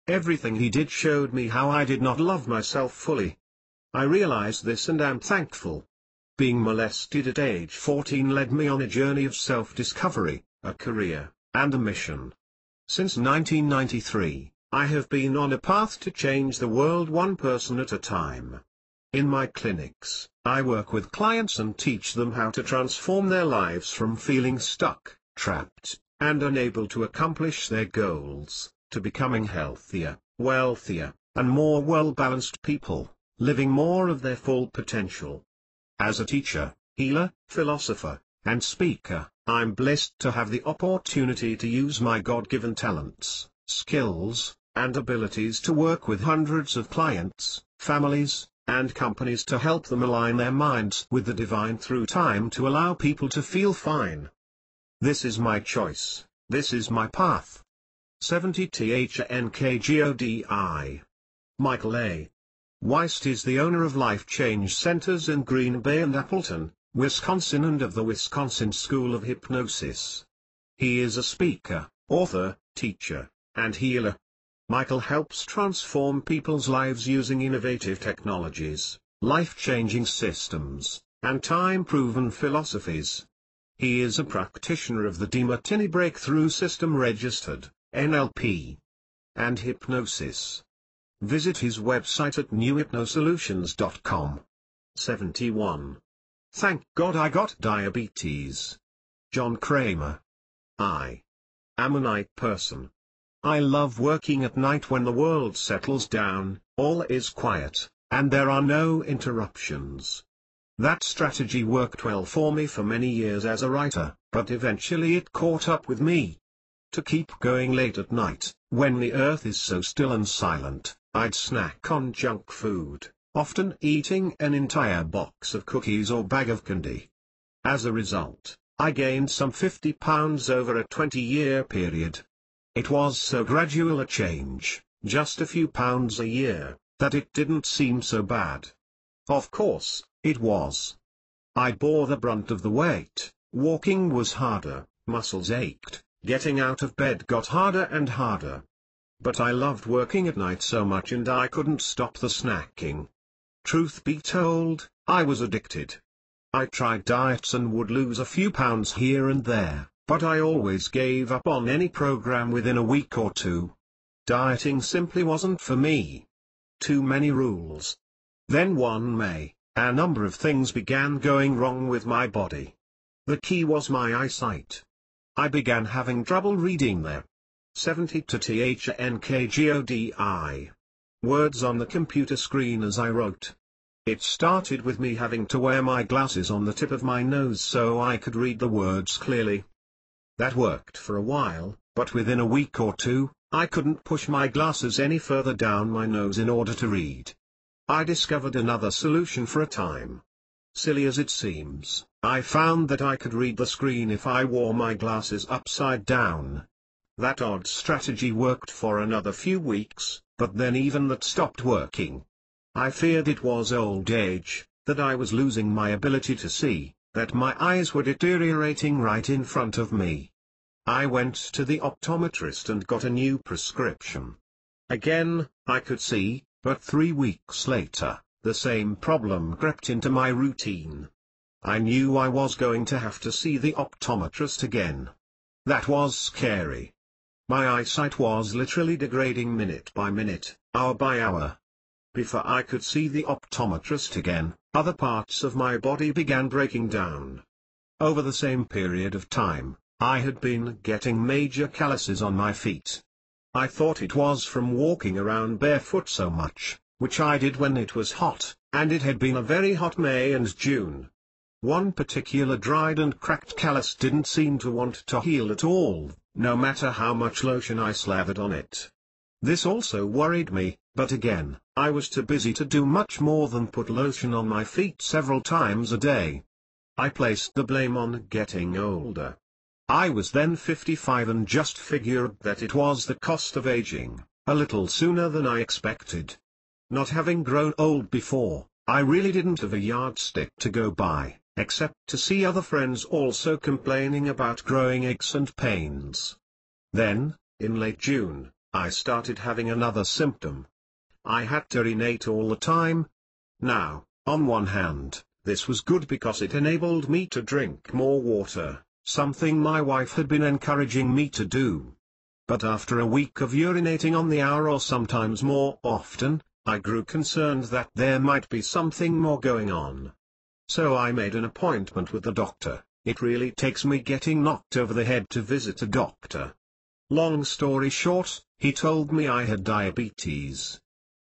Everything he did showed me how I did not love myself fully. I realize this and am thankful. Being molested at age 14 led me on a journey of self-discovery, a career, and a mission. Since 1993, I have been on a path to change the world one person at a time. In my clinics, I work with clients and teach them how to transform their lives from feeling stuck, trapped, and unable to accomplish their goals, to becoming healthier, wealthier, and more well-balanced people, living more of their full potential. As a teacher, healer, philosopher, and speaker, I'm blessed to have the opportunity to use my God-given talents, skills, and abilities to work with hundreds of clients, families, and companies to help them align their minds with the divine through time to allow people to feel fine. This is my choice, this is my path. 70 THNKGODI. Michael A. Weist is the owner of Life Change Centers in Green Bay and Appleton, Wisconsin, and of the Wisconsin School of Hypnosis. He is a speaker, author, teacher, and healer. Michael helps transform people's lives using innovative technologies, life-changing systems, and time-proven philosophies. He is a practitioner of the DeMartini Breakthrough System Registered, NLP, and hypnosis. Visit his website at newhypnosolutions.com. 71. Thank God I got diabetes. John Kramer. I am a night person. I love working at night when the world settles down, all is quiet, and there are no interruptions. That strategy worked well for me for many years as a writer, but eventually it caught up with me. To keep going late at night, when the earth is so still and silent, I'd snack on junk food, often eating an entire box of cookies or bag of candy. As a result, I gained some 50 pounds over a 20-year period. It was so gradual a change, just a few pounds a year, that it didn't seem so bad. Of course, it was. I bore the brunt of the weight, walking was harder, muscles ached, getting out of bed got harder and harder. But I loved working at night so much and I couldn't stop the snacking. Truth be told, I was addicted. I tried diets and would lose a few pounds here and there, but I always gave up on any program within a week or two. Dieting simply wasn't for me. Too many rules. Then one May, a number of things began going wrong with my body. The key was my eyesight. I began having trouble reading the 70 to THNKGODI words on the computer screen as I wrote. It started with me having to wear my glasses on the tip of my nose so I could read the words clearly. That worked for a while, but within a week or two, I couldn't push my glasses any further down my nose in order to read. I discovered another solution for a time. Silly as it seems, I found that I could read the screen if I wore my glasses upside down. That odd strategy worked for another few weeks, but then even that stopped working. I feared it was old age, that I was losing my ability to see, that my eyes were deteriorating right in front of me. I went to the optometrist and got a new prescription. Again, I could see, but 3 weeks later, the same problem crept into my routine. I knew I was going to have to see the optometrist again. That was scary. My eyesight was literally degrading minute by minute, hour by hour. Before I could see the optometrist again, other parts of my body began breaking down. Over the same period of time, I had been getting major calluses on my feet. I thought it was from walking around barefoot so much, which I did when it was hot, and it had been a very hot May and June. One particular dried and cracked callus didn't seem to want to heal at all, no matter how much lotion I slathered on it. This also worried me, but again, I was too busy to do much more than put lotion on my feet several times a day. I placed the blame on getting older. I was then 55 and just figured that it was the cost of aging, a little sooner than I expected. Not having grown old before, I really didn't have a yardstick to go by, except to see other friends also complaining about growing aches and pains. Then, in late June, I started having another symptom. I had to urinate all the time. Now, on one hand, this was good because it enabled me to drink more water, something my wife had been encouraging me to do. But after a week of urinating on the hour or sometimes more often, I grew concerned that there might be something more going on. So I made an appointment with the doctor. It really takes me getting knocked over the head to visit a doctor. Long story short, he told me I had diabetes.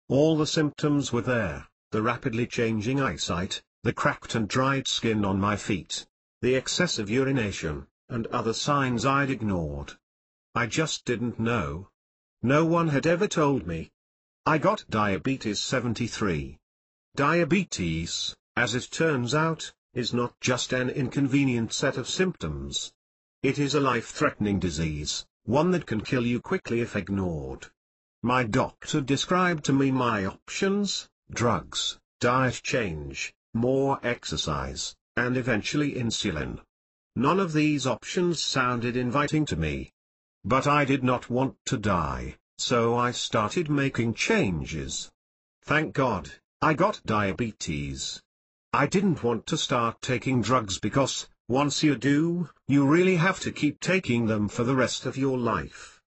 All the symptoms were there: the rapidly changing eyesight, the cracked and dried skin on my feet, the excessive urination, and other signs I'd ignored. I just didn't know. No one had ever told me. I got diabetes 73. Diabetes, as it turns out, is not just an inconvenient set of symptoms. It is a life-threatening disease, one that can kill you quickly if ignored. My doctor described to me my options: drugs, diet change, more exercise, and eventually insulin. None of these options sounded inviting to me. But I did not want to die. So I started making changes. Thank God, I got diabetes. I didn't want to start taking drugs because, once you do, you really have to keep taking them for the rest of your life.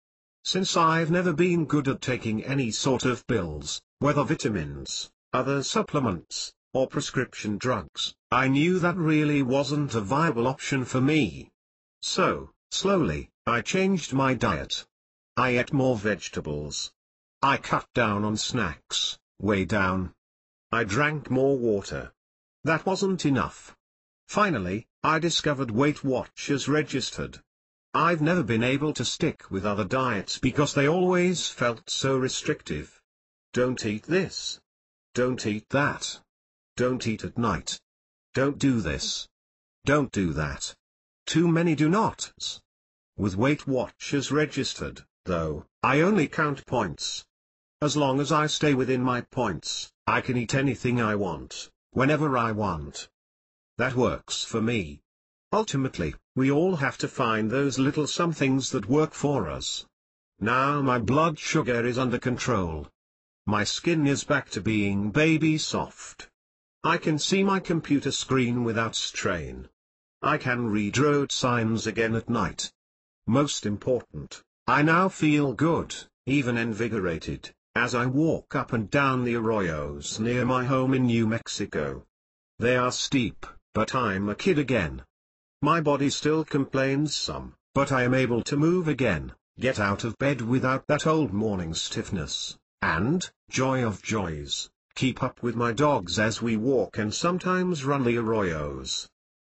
Since I've never been good at taking any sort of pills, whether vitamins, other supplements, or prescription drugs, I knew that really wasn't a viable option for me. So, slowly, I changed my diet. I ate more vegetables. I cut down on snacks, way down. I drank more water. That wasn't enough. Finally, I discovered Weight Watchers Registered. I've never been able to stick with other diets because they always felt so restrictive. Don't eat this. Don't eat that. Don't eat at night. Don't do this. Don't do that. Too many do nots. With Weight Watchers Registered, though, I only count points. As long as I stay within my points, I can eat anything I want, whenever I want. That works for me. Ultimately, we all have to find those little somethings that work for us. Now my blood sugar is under control. My skin is back to being baby soft. I can see my computer screen without strain. I can read road signs again at night. Most important, I now feel good, even invigorated, as I walk up and down the arroyos near my home in New Mexico. They are steep, but I'm a kid again. My body still complains some, but I am able to move again, get out of bed without that old morning stiffness, and, joy of joys, keep up with my dogs as we walk and sometimes run the arroyos.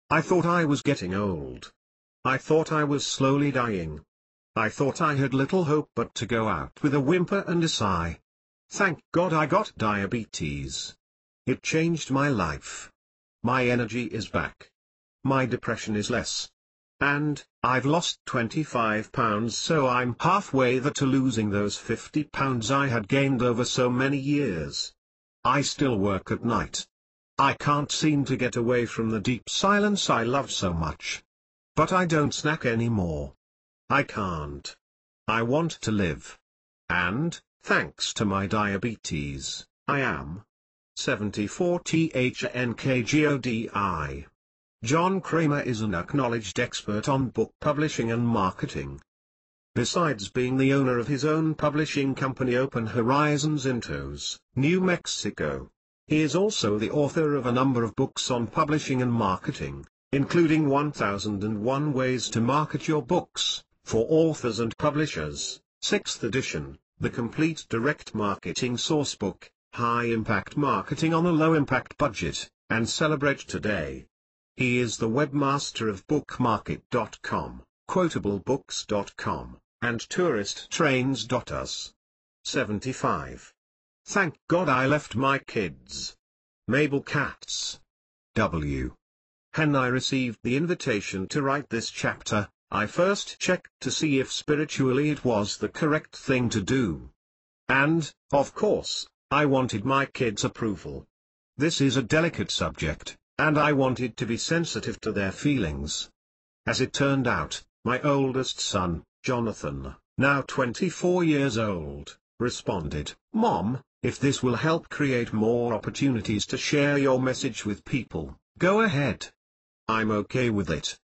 I thought I was getting old. I thought I was slowly dying. I thought I had little hope but to go out with a whimper and a sigh. Thank God I got diabetes. It changed my life. My energy is back. My depression is less. And, I've lost 25 pounds, so I'm halfway there to losing those 50 pounds I had gained over so many years. I still work at night. I can't seem to get away from the deep silence I love so much. But I don't snack anymore. I can't. I want to live. And, thanks to my diabetes, I am 74 THNKGODI. John Kramer is an acknowledged expert on book publishing and marketing. Besides being the owner of his own publishing company Open Horizons in Taos, New Mexico, he is also the author of a number of books on publishing and marketing, including 1001 Ways to Market Your Books, for Authors and Publishers, 6th edition, The Complete Direct Marketing Sourcebook, High Impact Marketing on a Low Impact Budget, and Celebrate Today. He is the webmaster of bookmarket.com, quotablebooks.com, and touristtrains.us. 75. Thank God I left my kids. Mabel Katz. W. When I received the invitation to write this chapter, I first checked to see if spiritually it was the correct thing to do. And, of course, I wanted my kids' approval. This is a delicate subject, and I wanted to be sensitive to their feelings. As it turned out, my oldest son, Jonathan, now 24 years old, responded, "Mom, if this will help create more opportunities to share your message with people, go ahead. I'm okay with it."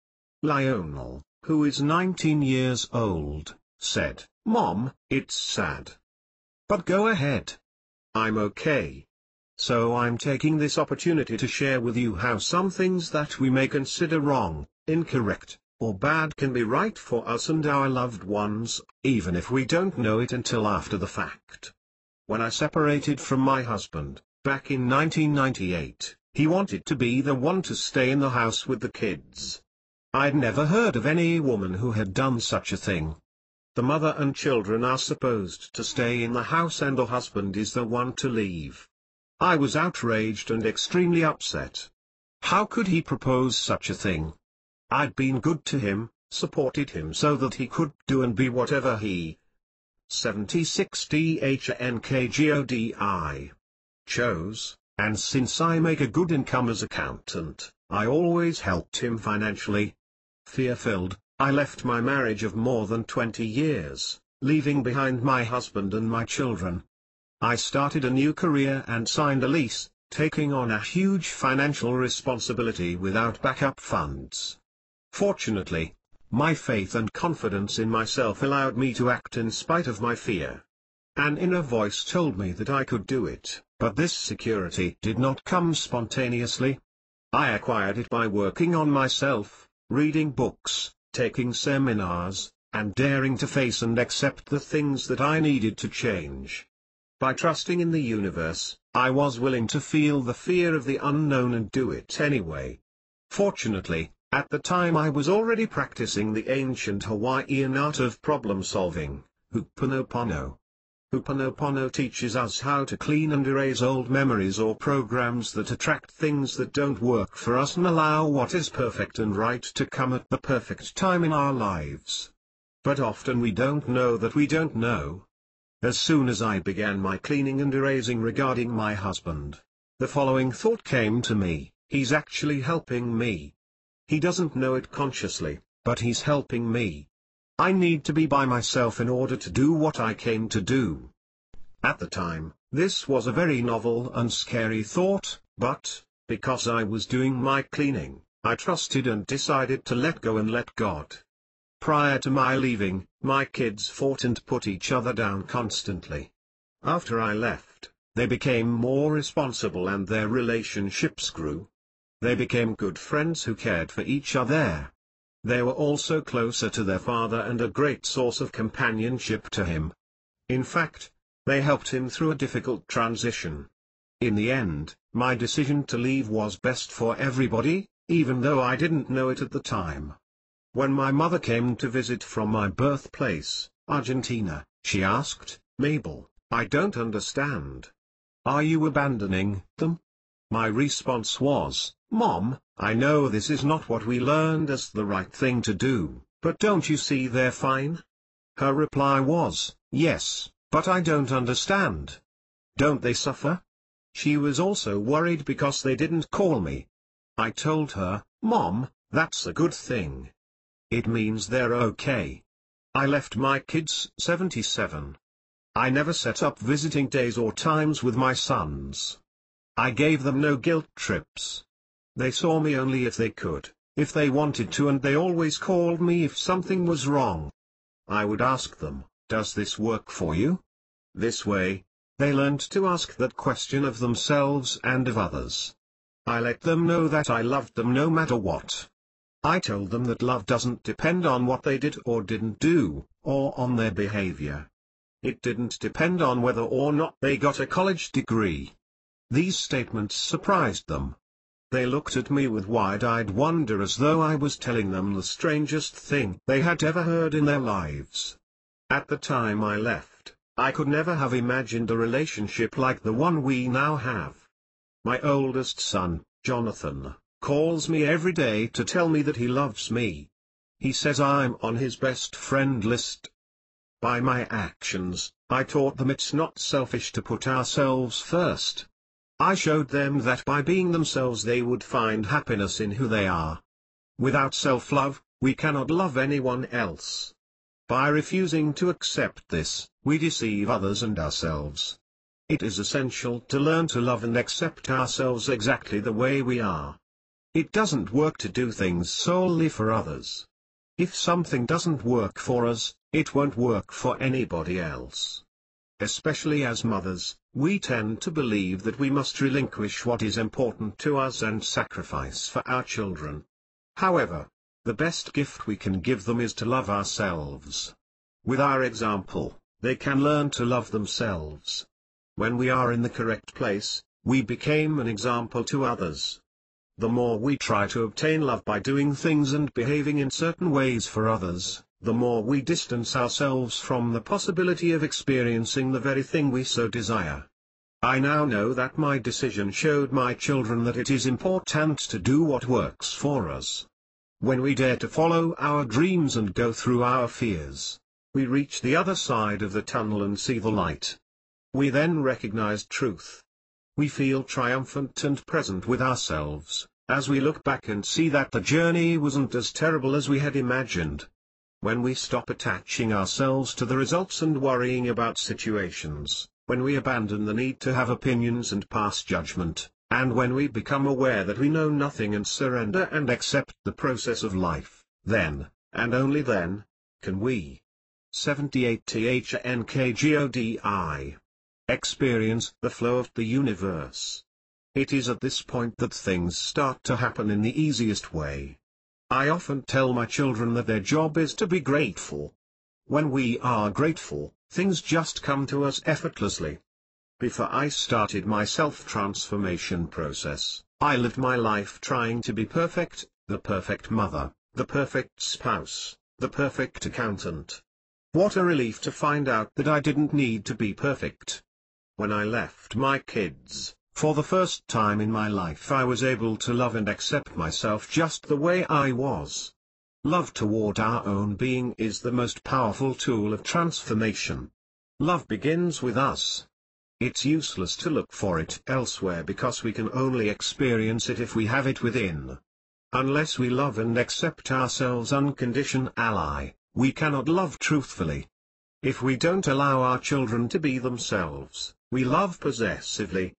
Lionel, who is 19 years old, said, "Mom, it's sad. But go ahead. I'm okay. So I'm taking this opportunity to share with you how some things that we may consider wrong, incorrect, or bad can be right for us and our loved ones, even if we don't know it until after the fact. When I separated from my husband, back in 1998, he wanted to be the one to stay in the house with the kids. I'd never heard of any woman who had done such a thing. The mother and children are supposed to stay in the house and the husband is the one to leave. I was outraged and extremely upset. How could he propose such a thing? I'd been good to him, supported him so that he could do and be whatever he 76 DHNKGODI chose, and since I make a good income as accountant, I always helped him financially. Fear-filled, I left my marriage of more than 20 years, leaving behind my husband and my children. I started a new career and signed a lease, taking on a huge financial responsibility without backup funds. Fortunately, my faith and confidence in myself allowed me to act in spite of my fear. An inner voice told me that I could do it, but this security did not come spontaneously. I acquired it by working on myself, reading books, taking seminars, and daring to face and accept the things that I needed to change. By trusting in the universe, I was willing to feel the fear of the unknown and do it anyway. Fortunately, at the time I was already practicing the ancient Hawaiian art of problem-solving, Ho'oponopono. Ho'oponopono teaches us how to clean and erase old memories or programs that attract things that don't work for us and allow what is perfect and right to come at the perfect time in our lives. But often we don't know that we don't know. As soon as I began my cleaning and erasing regarding my husband, the following thought came to me: he's actually helping me. He doesn't know it consciously, but he's helping me. I need to be by myself in order to do what I came to do. At the time, this was a very novel and scary thought, but, because I was doing my cleaning, I trusted and decided to let go and let God. Prior to my leaving, my kids fought and put each other down constantly. After I left, they became more responsible and their relationships grew. They became good friends who cared for each other. They were also closer to their father and a great source of companionship to him. In fact, they helped him through a difficult transition. In the end, my decision to leave was best for everybody, even though I didn't know it at the time. When my mother came to visit from my birthplace, Argentina, she asked, "Mabel, I don't understand. Are you abandoning them?" My response was, "Mom, I know this is not what we learned as the right thing to do, but don't you see they're fine?" Her reply was, "Yes, but I don't understand. Don't they suffer?" She was also worried because they didn't call me. I told her, "Mom, that's a good thing. It means they're okay." I left my kids 77. I never set up visiting days or times with my sons. I gave them no guilt trips. They saw me only if they could, if they wanted to, and they always called me if something was wrong. I would ask them, "Does this work for you?" This way, they learned to ask that question of themselves and of others. I let them know that I loved them no matter what. I told them that love doesn't depend on what they did or didn't do, or on their behavior. It didn't depend on whether or not they got a college degree. These statements surprised them. They looked at me with wide-eyed wonder as though I was telling them the strangest thing they had ever heard in their lives. At the time I left, I could never have imagined a relationship like the one we now have. My oldest son, Jonathan, calls me every day to tell me that he loves me. He says I'm on his best friend list. By my actions, I taught them it's not selfish to put ourselves first. I showed them that by being themselves they would find happiness in who they are. Without self-love, we cannot love anyone else. By refusing to accept this, we deceive others and ourselves. It is essential to learn to love and accept ourselves exactly the way we are. It doesn't work to do things solely for others. If something doesn't work for us, it won't work for anybody else. Especially as mothers, we tend to believe that we must relinquish what is important to us and sacrifice for our children. However, the best gift we can give them is to love ourselves. With our example, they can learn to love themselves. When we are in the correct place, we become an example to others. The more we try to obtain love by doing things and behaving in certain ways for others, the more we distance ourselves from the possibility of experiencing the very thing we so desire. I now know that my decision showed my children that it is important to do what works for us. When we dare to follow our dreams and go through our fears, we reach the other side of the tunnel and see the light. We then recognize truth. We feel triumphant and present with ourselves, as we look back and see that the journey wasn't as terrible as we had imagined. When we stop attaching ourselves to the results and worrying about situations, when we abandon the need to have opinions and pass judgment, and when we become aware that we know nothing and surrender and accept the process of life, then, and only then, can we 78 THNKGODI experience the flow of the universe. It is at this point that things start to happen in the easiest way. I often tell my children that their job is to be grateful. When we are grateful, things just come to us effortlessly. Before I started my self-transformation process, I lived my life trying to be perfect, the perfect mother, the perfect spouse, the perfect accountant. What a relief to find out that I didn't need to be perfect. When I left my kids, for the first time in my life I was able to love and accept myself just the way I was. Love toward our own being is the most powerful tool of transformation. Love begins with us. It's useless to look for it elsewhere because we can only experience it if we have it within. Unless we love and accept ourselves unconditionally, we cannot love truthfully. If we don't allow our children to be themselves, we love possessively.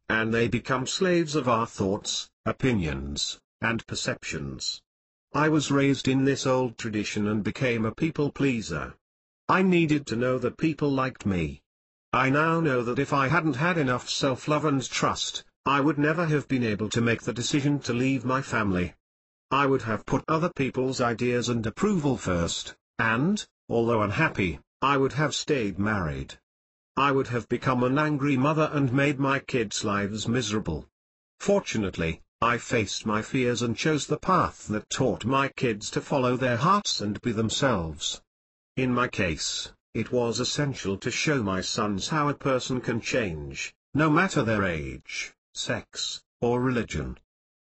And they become slaves of our thoughts, opinions, and perceptions. I was raised in this old tradition and became a people pleaser. I needed to know that people liked me. I now know that if I hadn't had enough self-love and trust, I would never have been able to make the decision to leave my family. I would have put other people's ideas and approval first, and, although unhappy, I would have stayed married. I would have become an angry mother and made my kids' lives miserable. Fortunately, I faced my fears and chose the path that taught my kids to follow their hearts and be themselves. In my case, it was essential to show my sons how a person can change, no matter their age, sex, or religion.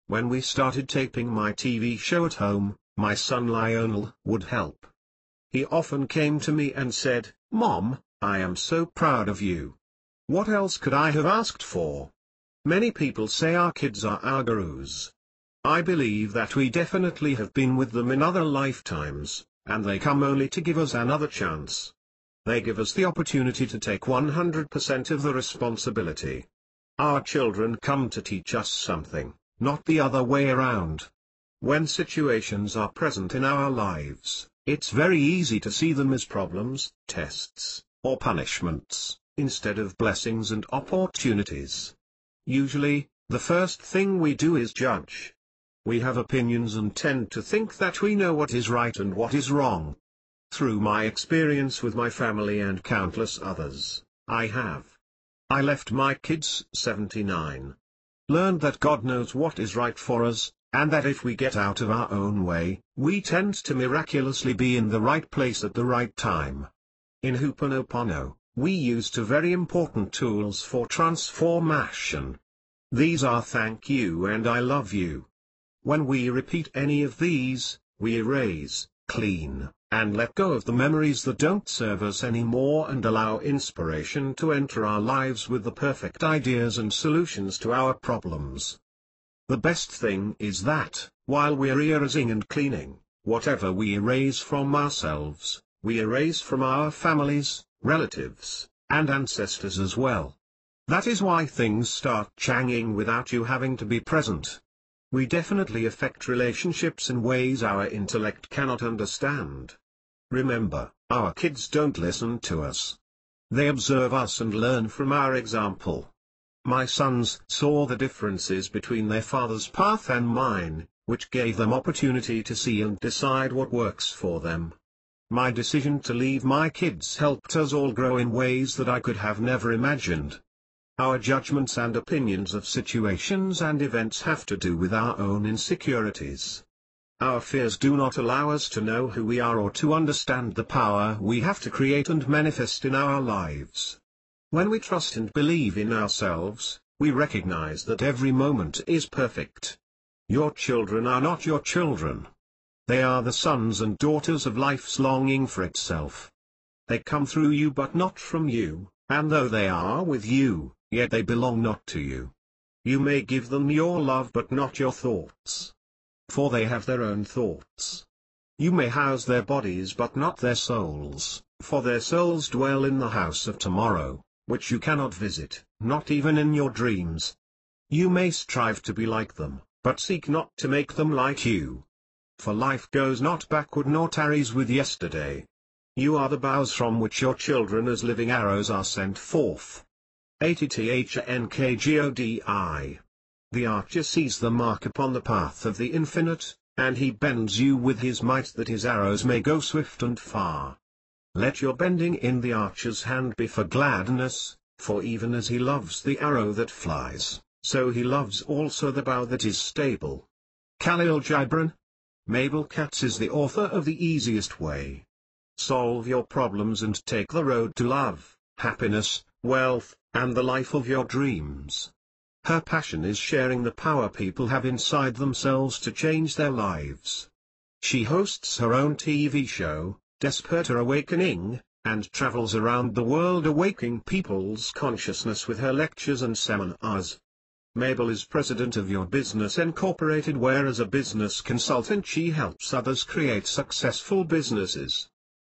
When we started taping my TV show at home, my son Lionel would help. He often came to me and said, "Mom, I am so proud of you. What else could I have asked for?" Many people say our kids are our gurus. I believe that we definitely have been with them in other lifetimes, and they come only to give us another chance. They give us the opportunity to take 100% of the responsibility. Our children come to teach us something, not the other way around. When situations are present in our lives, it's very easy to see them as problems, tests, or punishments, instead of blessings and opportunities. Usually, the first thing we do is judge. We have opinions and tend to think that we know what is right and what is wrong. Through my experience with my family and countless others, I left my kids 79. Learned that God knows what is right for us, and that if we get out of our own way, we tend to miraculously be in the right place at the right time. In Ho'oponopono, we use two very important tools for transformation. These are thank you and I love you. When we repeat any of these, we erase, clean, and let go of the memories that don't serve us anymore and allow inspiration to enter our lives with the perfect ideas and solutions to our problems. The best thing is that, while we're erasing and cleaning, whatever we erase from ourselves, we erase from our families, relatives, and ancestors as well. That is why things start changing without you having to be present. We definitely affect relationships in ways our intellect cannot understand. Remember, our kids don't listen to us. They observe us and learn from our example. My sons saw the differences between their father's path and mine, which gave them opportunity to see and decide what works for them. My decision to leave my kids helped us all grow in ways that I could have never imagined. Our judgments and opinions of situations and events have to do with our own insecurities. Our fears do not allow us to know who we are or to understand the power we have to create and manifest in our lives. When we trust and believe in ourselves, we recognize that every moment is perfect. Your children are not your children. They are the sons and daughters of life's longing for itself. They come through you but not from you, and though they are with you, yet they belong not to you. You may give them your love but not your thoughts. For they have their own thoughts. You may house their bodies but not their souls, for their souls dwell in the house of tomorrow, which you cannot visit, not even in your dreams. You may strive to be like them, but seek not to make them like you. For life goes not backward nor tarries with yesterday. You are the bows from which your children as living arrows are sent forth. ATTHNKGODI. The archer sees the mark upon the path of the infinite, and he bends you with his might that his arrows may go swift and far. Let your bending in the archer's hand be for gladness, for even as he loves the arrow that flies, so he loves also the bow that is stable. Khalil Gibran. Mabel Katz is the author of The Easiest Way. Solve your problems and take the road to love, happiness, wealth, and the life of your dreams. Her passion is sharing the power people have inside themselves to change their lives. She hosts her own TV show, Desperate Awakening, and travels around the world awakening people's consciousness with her lectures and seminars. Mabel is president of Your Business Incorporated, where as a business consultant she helps others create successful businesses.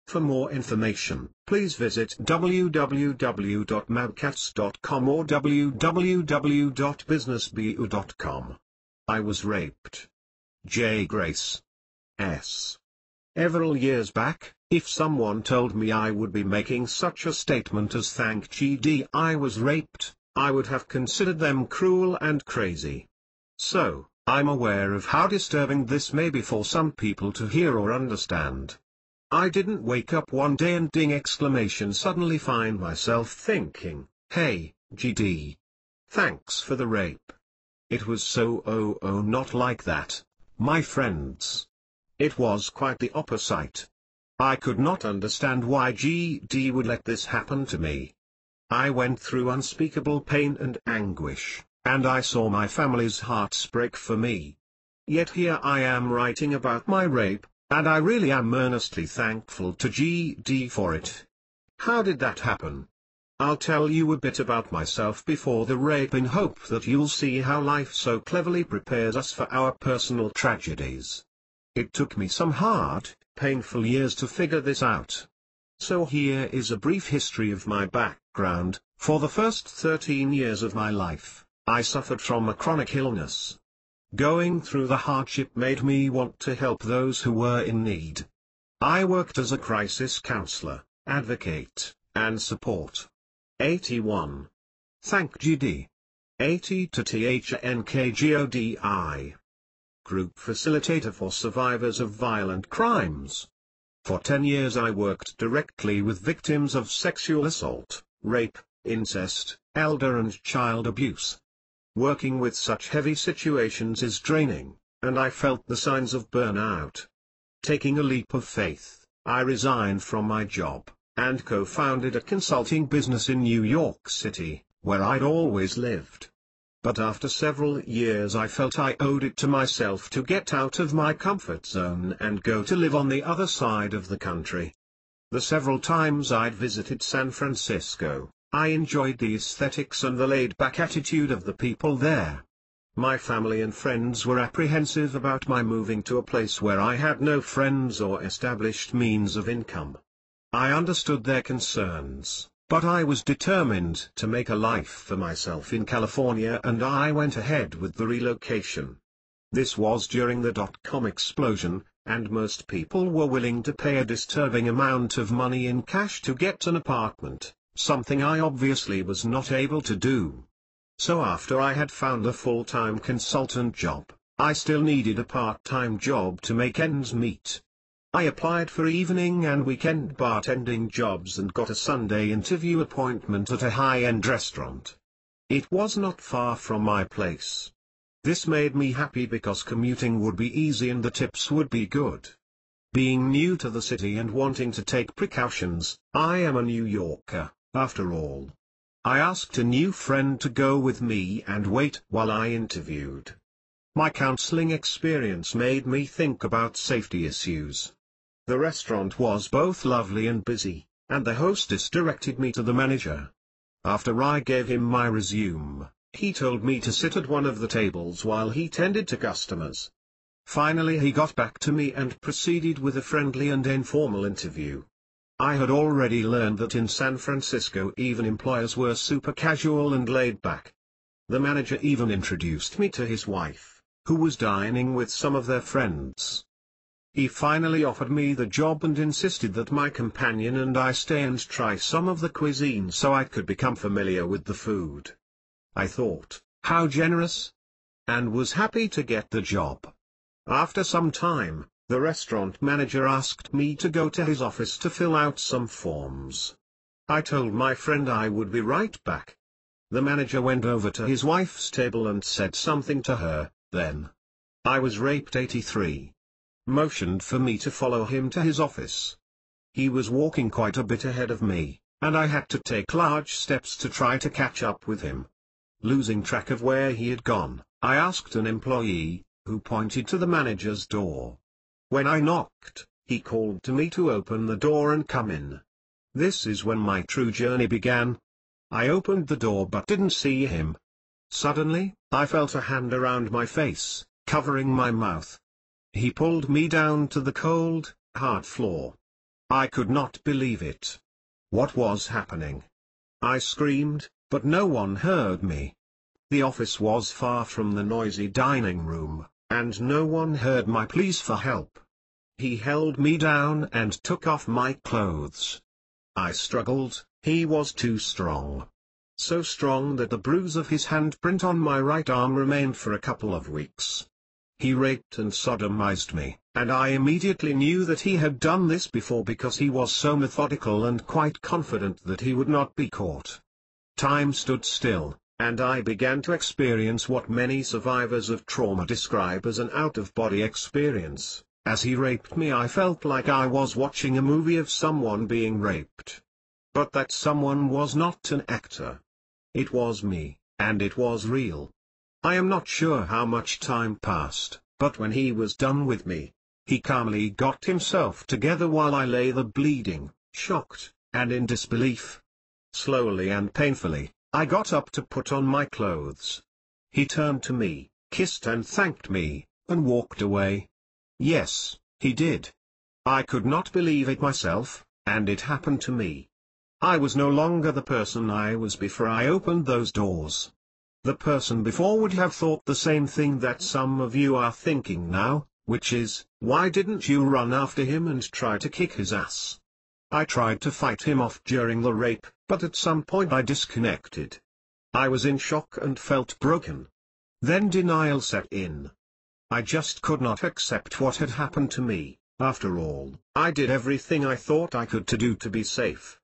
For more information, please visit www.mabkatz.com or www.businessbu.com. I was raped. J. Grace. S. Several years back, if someone told me I would be making such a statement as "Thank GD I was raped," I would have considered them cruel and crazy. So, I'm aware of how disturbing this may be for some people to hear or understand. I didn't wake up one day and suddenly find myself thinking, "Hey, GD. Thanks for the rape." It was so not like that, my friends. It was quite the opposite. I could not understand why GD would let this happen to me. I went through unspeakable pain and anguish, and I saw my family's hearts break for me. Yet here I am writing about my rape, and I really am earnestly thankful to GD for it. How did that happen? I'll tell you a bit about myself before the rape in hope that you'll see how life so cleverly prepares us for our personal tragedies. It took me some hard, painful years to figure this out. So here is a brief history of my background. For the first 13 years of my life, I suffered from a chronic illness. Going through the hardship made me want to help those who were in need. I worked as a crisis counselor, advocate, and support. 81. Thank GD. 80 to THNKGODI. Group facilitator for survivors of violent crimes. For 10 years I worked directly with victims of sexual assault, rape, incest, elder and child abuse. Working with such heavy situations is draining, and I felt the signs of burnout. Taking a leap of faith, I resigned from my job, and co-founded a consulting business in New York City, where I'd always lived. But after several years I felt I owed it to myself to get out of my comfort zone and go to live on the other side of the country. The several times I'd visited San Francisco, I enjoyed the aesthetics and the laid-back attitude of the people there. My family and friends were apprehensive about my moving to a place where I had no friends or established means of income. I understood their concerns, but I was determined to make a life for myself in California, and I went ahead with the relocation. This was during the dot-com explosion, and most people were willing to pay a disturbing amount of money in cash to get an apartment, something I obviously was not able to do. So after I had found a full-time consultant job, I still needed a part-time job to make ends meet. I applied for evening and weekend bartending jobs and got a Sunday interview appointment at a high-end restaurant. It was not far from my place. This made me happy because commuting would be easy and the tips would be good. Being new to the city and wanting to take precautions, I am a New Yorker, after all. I asked a new friend to go with me and wait while I interviewed. My counseling experience made me think about safety issues. The restaurant was both lovely and busy, and the hostess directed me to the manager. After I gave him my resume, he told me to sit at one of the tables while he tended to customers. Finally he got back to me and proceeded with a friendly and informal interview. I had already learned that in San Francisco even employers were super casual and laid back. The manager even introduced me to his wife, who was dining with some of their friends. He finally offered me the job and insisted that my companion and I stay and try some of the cuisine so I could become familiar with the food. I thought, how generous, and was happy to get the job. After some time, the restaurant manager asked me to go to his office to fill out some forms. I told my friend I would be right back. The manager went over to his wife's table and said something to her, then I was raped 83. Motioned for me to follow him to his office. He was walking quite a bit ahead of me, and I had to take large steps to try to catch up with him. Losing track of where he had gone, I asked an employee, who pointed to the manager's door. When I knocked, he called to me to open the door and come in. This is when my true journey began. I opened the door but didn't see him. Suddenly, I felt a hand around my face, covering my mouth. He pulled me down to the cold, hard floor. I could not believe it. What was happening? I screamed, but no one heard me. The office was far from the noisy dining room, and no one heard my pleas for help. He held me down and took off my clothes. I struggled, he was too strong. So strong that the bruise of his handprint on my right arm remained for a couple of weeks. He raped and sodomized me, and I immediately knew that he had done this before because he was so methodical and quite confident that he would not be caught. Time stood still, and I began to experience what many survivors of trauma describe as an out-of-body experience. As he raped me, I felt like I was watching a movie of someone being raped. But that someone was not an actor. It was me, and it was real. I am not sure how much time passed, but when he was done with me, he calmly got himself together while I lay there bleeding, shocked, and in disbelief. Slowly and painfully, I got up to put on my clothes. He turned to me, kissed and thanked me, and walked away. Yes, he did. I could not believe it myself, and it happened to me. I was no longer the person I was before I opened those doors. The person before would have thought the same thing that some of you are thinking now, which is, why didn't you run after him and try to kick his ass? I tried to fight him off during the rape, but at some point I disconnected. I was in shock and felt broken. Then denial set in. I just could not accept what had happened to me. After all, I did everything I thought I could to do to be safe.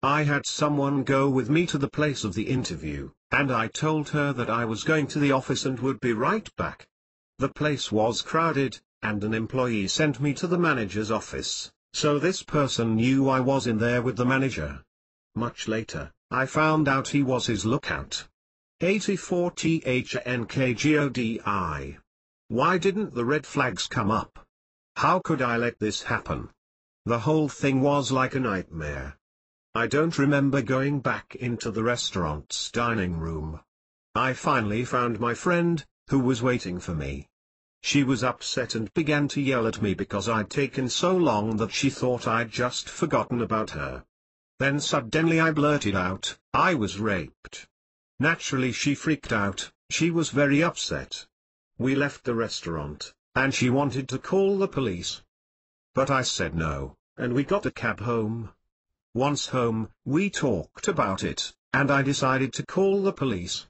I had someone go with me to the place of the interview, and I told her that I was going to the office and would be right back. The place was crowded, and an employee sent me to the manager's office, so this person knew I was in there with the manager. Much later, I found out he was his lookout. 84 THNKGODI. Why didn't the red flags come up? How could I let this happen? The whole thing was like a nightmare. I don't remember going back into the restaurant's dining room. I finally found my friend, who was waiting for me. She was upset and began to yell at me because I'd taken so long that she thought I'd just forgotten about her. Then suddenly I blurted out, I was raped. Naturally she freaked out, she was very upset. We left the restaurant, and she wanted to call the police. But I said no, and we got a cab home. Once home, we talked about it, and I decided to call the police.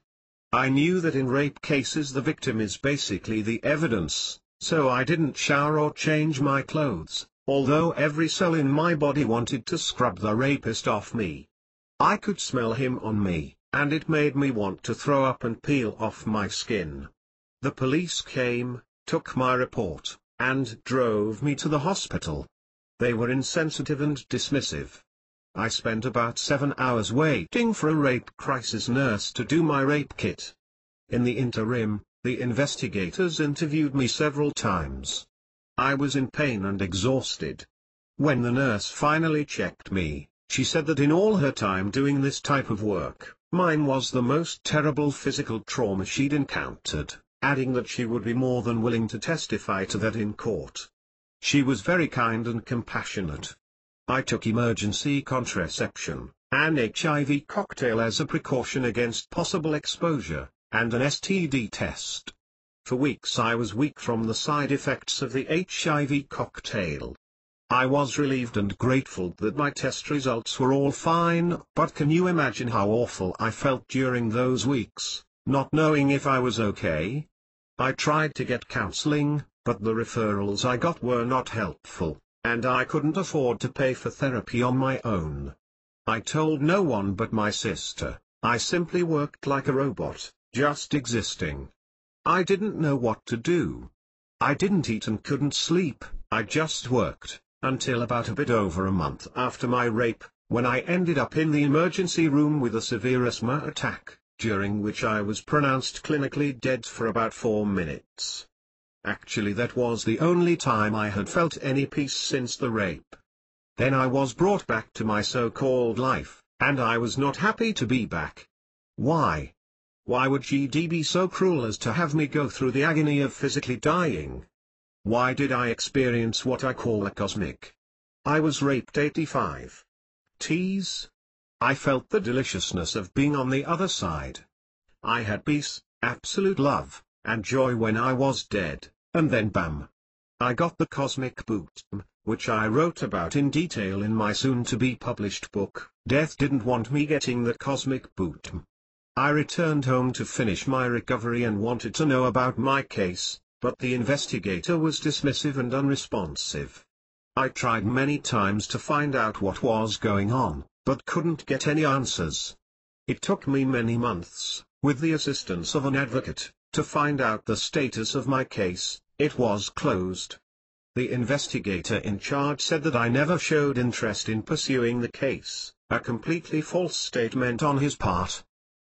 I knew that in rape cases the victim is basically the evidence, so I didn't shower or change my clothes, although every cell in my body wanted to scrub the rapist off me. I could smell him on me, and it made me want to throw up and peel off my skin. The police came, took my report, and drove me to the hospital. They were insensitive and dismissive. I spent about 7 hours waiting for a rape crisis nurse to do my rape kit. In the interim, the investigators interviewed me several times. I was in pain and exhausted. When the nurse finally checked me, she said that in all her time doing this type of work, mine was the most terrible physical trauma she'd encountered, adding that she would be more than willing to testify to that in court. She was very kind and compassionate. I took emergency contraception, an HIV cocktail as a precaution against possible exposure, and an STD test. For weeks I was weak from the side effects of the HIV cocktail. I was relieved and grateful that my test results were all fine, but can you imagine how awful I felt during those weeks, not knowing if I was okay? I tried to get counseling, but the referrals I got were not helpful, and I couldn't afford to pay for therapy on my own. I told no one but my sister. I simply worked like a robot, just existing. I didn't know what to do. I didn't eat and couldn't sleep, I just worked, until about a bit over a month after my rape, when I ended up in the emergency room with a severe asthma attack, during which I was pronounced clinically dead for about 4 minutes. Actually, that was the only time I had felt any peace since the rape. Then I was brought back to my so-called life, and I was not happy to be back. Why? Why would GD be so cruel as to have me go through the agony of physically dying? Why did I experience what I call a cosmic? I was raped 85 T's. I felt the deliciousness of being on the other side. I had peace, absolute love, and joy when I was dead, and then bam! I got the cosmic boot, which I wrote about in detail in my soon-to-be published book, Death Didn't Want Me Getting the Cosmic Boot. I returned home to finish my recovery and wanted to know about my case, but the investigator was dismissive and unresponsive. I tried many times to find out what was going on, but couldn't get any answers. It took me many months, with the assistance of an advocate, to find out the status of my case. It was closed. The investigator in charge said that I never showed interest in pursuing the case, a completely false statement on his part.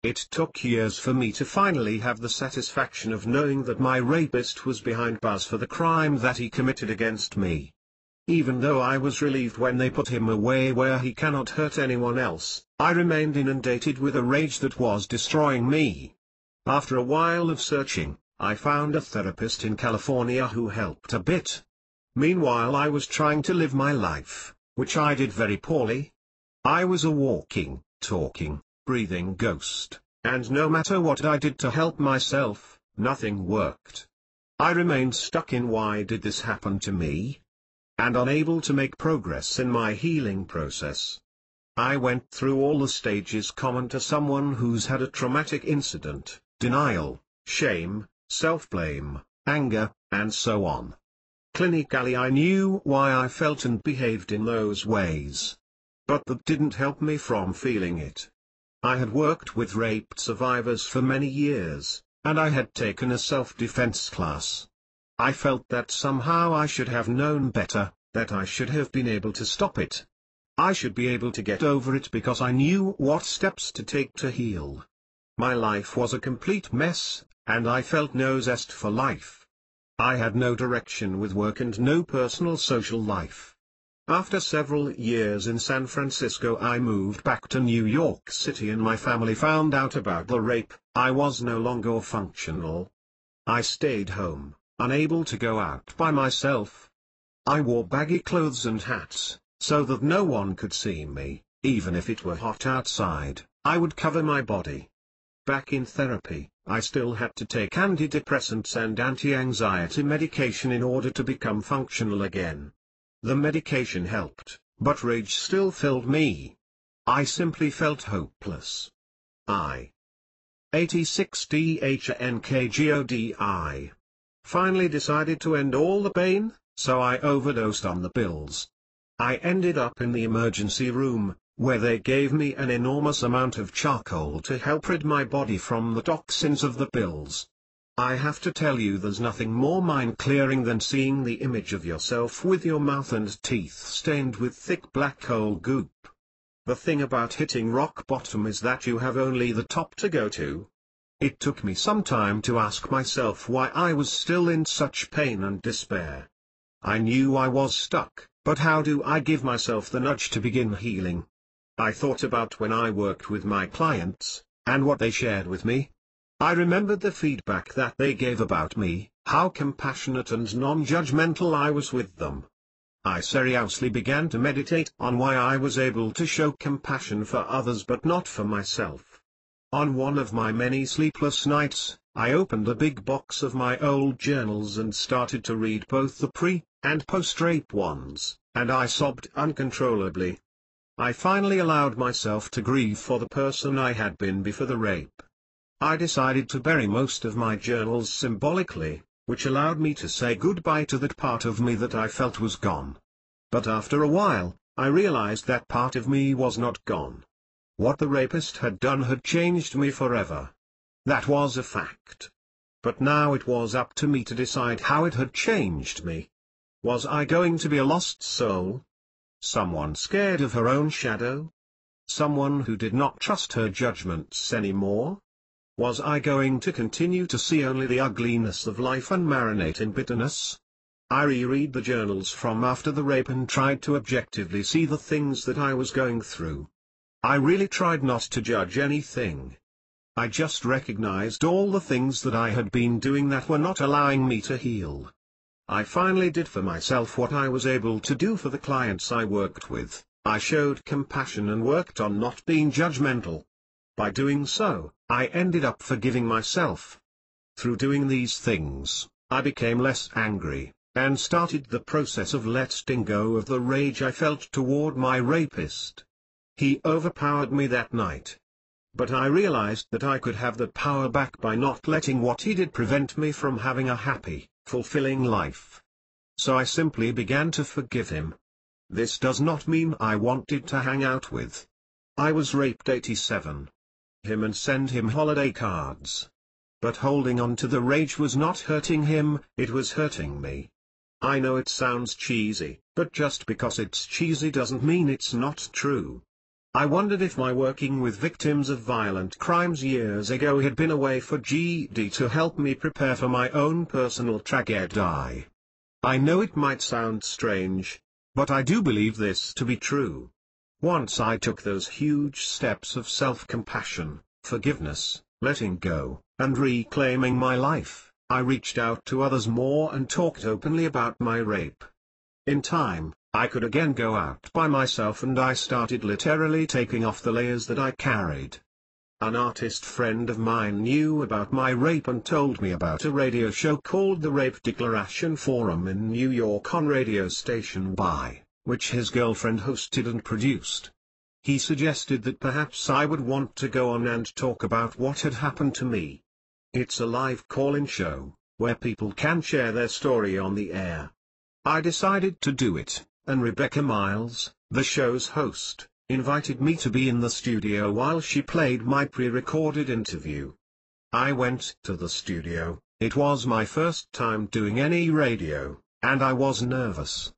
It took years for me to finally have the satisfaction of knowing that my rapist was behind bars for the crime that he committed against me. Even though I was relieved when they put him away where he cannot hurt anyone else, I remained inundated with a rage that was destroying me. After a while of searching, I found a therapist in California who helped a bit. Meanwhile, I was trying to live my life, which I did very poorly. I was a walking, talking, breathing ghost, and no matter what I did to help myself, nothing worked. I remained stuck in why did this happen to me? And unable to make progress in my healing process. I went through all the stages common to someone who's had a traumatic incident: denial, shame, self-blame, anger, and so on. Clinically, I knew why I felt and behaved in those ways. But that didn't help me from feeling it. I had worked with rape survivors for many years, and I had taken a self-defense class. I felt that somehow I should have known better, that I should have been able to stop it. I should be able to get over it because I knew what steps to take to heal. My life was a complete mess, and I felt no zest for life. I had no direction with work and no personal social life. After several years in San Francisco, I moved back to New York City and my family found out about the rape. I was no longer functional. I stayed home, unable to go out by myself. I wore baggy clothes and hats, so that no one could see me. Even if it were hot outside, I would cover my body. Back in therapy, I still had to take antidepressants and anti-anxiety medication in order to become functional again. The medication helped, but rage still filled me. I simply felt hopeless. 86 DHNKGODI. Finally decided to end all the pain, so I overdosed on the pills. I ended up in the emergency room, where they gave me an enormous amount of charcoal to help rid my body from the toxins of the pills. I have to tell you, there's nothing more mind-clearing than seeing the image of yourself with your mouth and teeth stained with thick black coal goop. The thing about hitting rock bottom is that you have only the top to go to. It took me some time to ask myself why I was still in such pain and despair. I knew I was stuck, but how do I give myself the nudge to begin healing? I thought about when I worked with my clients, and what they shared with me. I remembered the feedback that they gave about me, how compassionate and non-judgmental I was with them. I seriously began to meditate on why I was able to show compassion for others but not for myself. On one of my many sleepless nights, I opened a big box of my old journals and started to read both the pre- and post-rape ones, and I sobbed uncontrollably. I finally allowed myself to grieve for the person I had been before the rape. I decided to bury most of my journals symbolically, which allowed me to say goodbye to that part of me that I felt was gone. But after a while, I realized that part of me was not gone. What the rapist had done had changed me forever. That was a fact. But now it was up to me to decide how it had changed me. Was I going to be a lost soul? Someone scared of her own shadow? Someone who did not trust her judgments anymore? Was I going to continue to see only the ugliness of life and marinate in bitterness? I reread the journals from after the rape and tried to objectively see the things that I was going through. I really tried not to judge anything. I just recognized all the things that I had been doing that were not allowing me to heal. I finally did for myself what I was able to do for the clients I worked with. I showed compassion and worked on not being judgmental. By doing so, I ended up forgiving myself. Through doing these things, I became less angry, and started the process of letting go of the rage I felt toward my rapist. He overpowered me that night. But I realized that I could have the power back by not letting what he did prevent me from having a happy, fulfilling life. So I simply began to forgive him. This does not mean I wanted to hang out with. I was raped 87. Him and send him holiday cards. But holding on to the rage was not hurting him, it was hurting me. I know it sounds cheesy, but just because it's cheesy doesn't mean it's not true. I wondered if my working with victims of violent crimes years ago had been a way for GD to help me prepare for my own personal tragedy. I know it might sound strange, but I do believe this to be true. Once I took those huge steps of self-compassion, forgiveness, letting go, and reclaiming my life, I reached out to others more and talked openly about my rape. In time, I could again go out by myself and I started literally taking off the layers that I carried. An artist friend of mine knew about my rape and told me about a radio show called the Rape Declaration Forum in New York on radio station Y, which his girlfriend hosted and produced. He suggested that perhaps I would want to go on and talk about what had happened to me. It's a live call-in show, where people can share their story on the air. I decided to do it, and Rebecca Miles, the show's host, invited me to be in the studio while she played my pre-recorded interview. I went to the studio. It was my first time doing any radio, and I was nervous.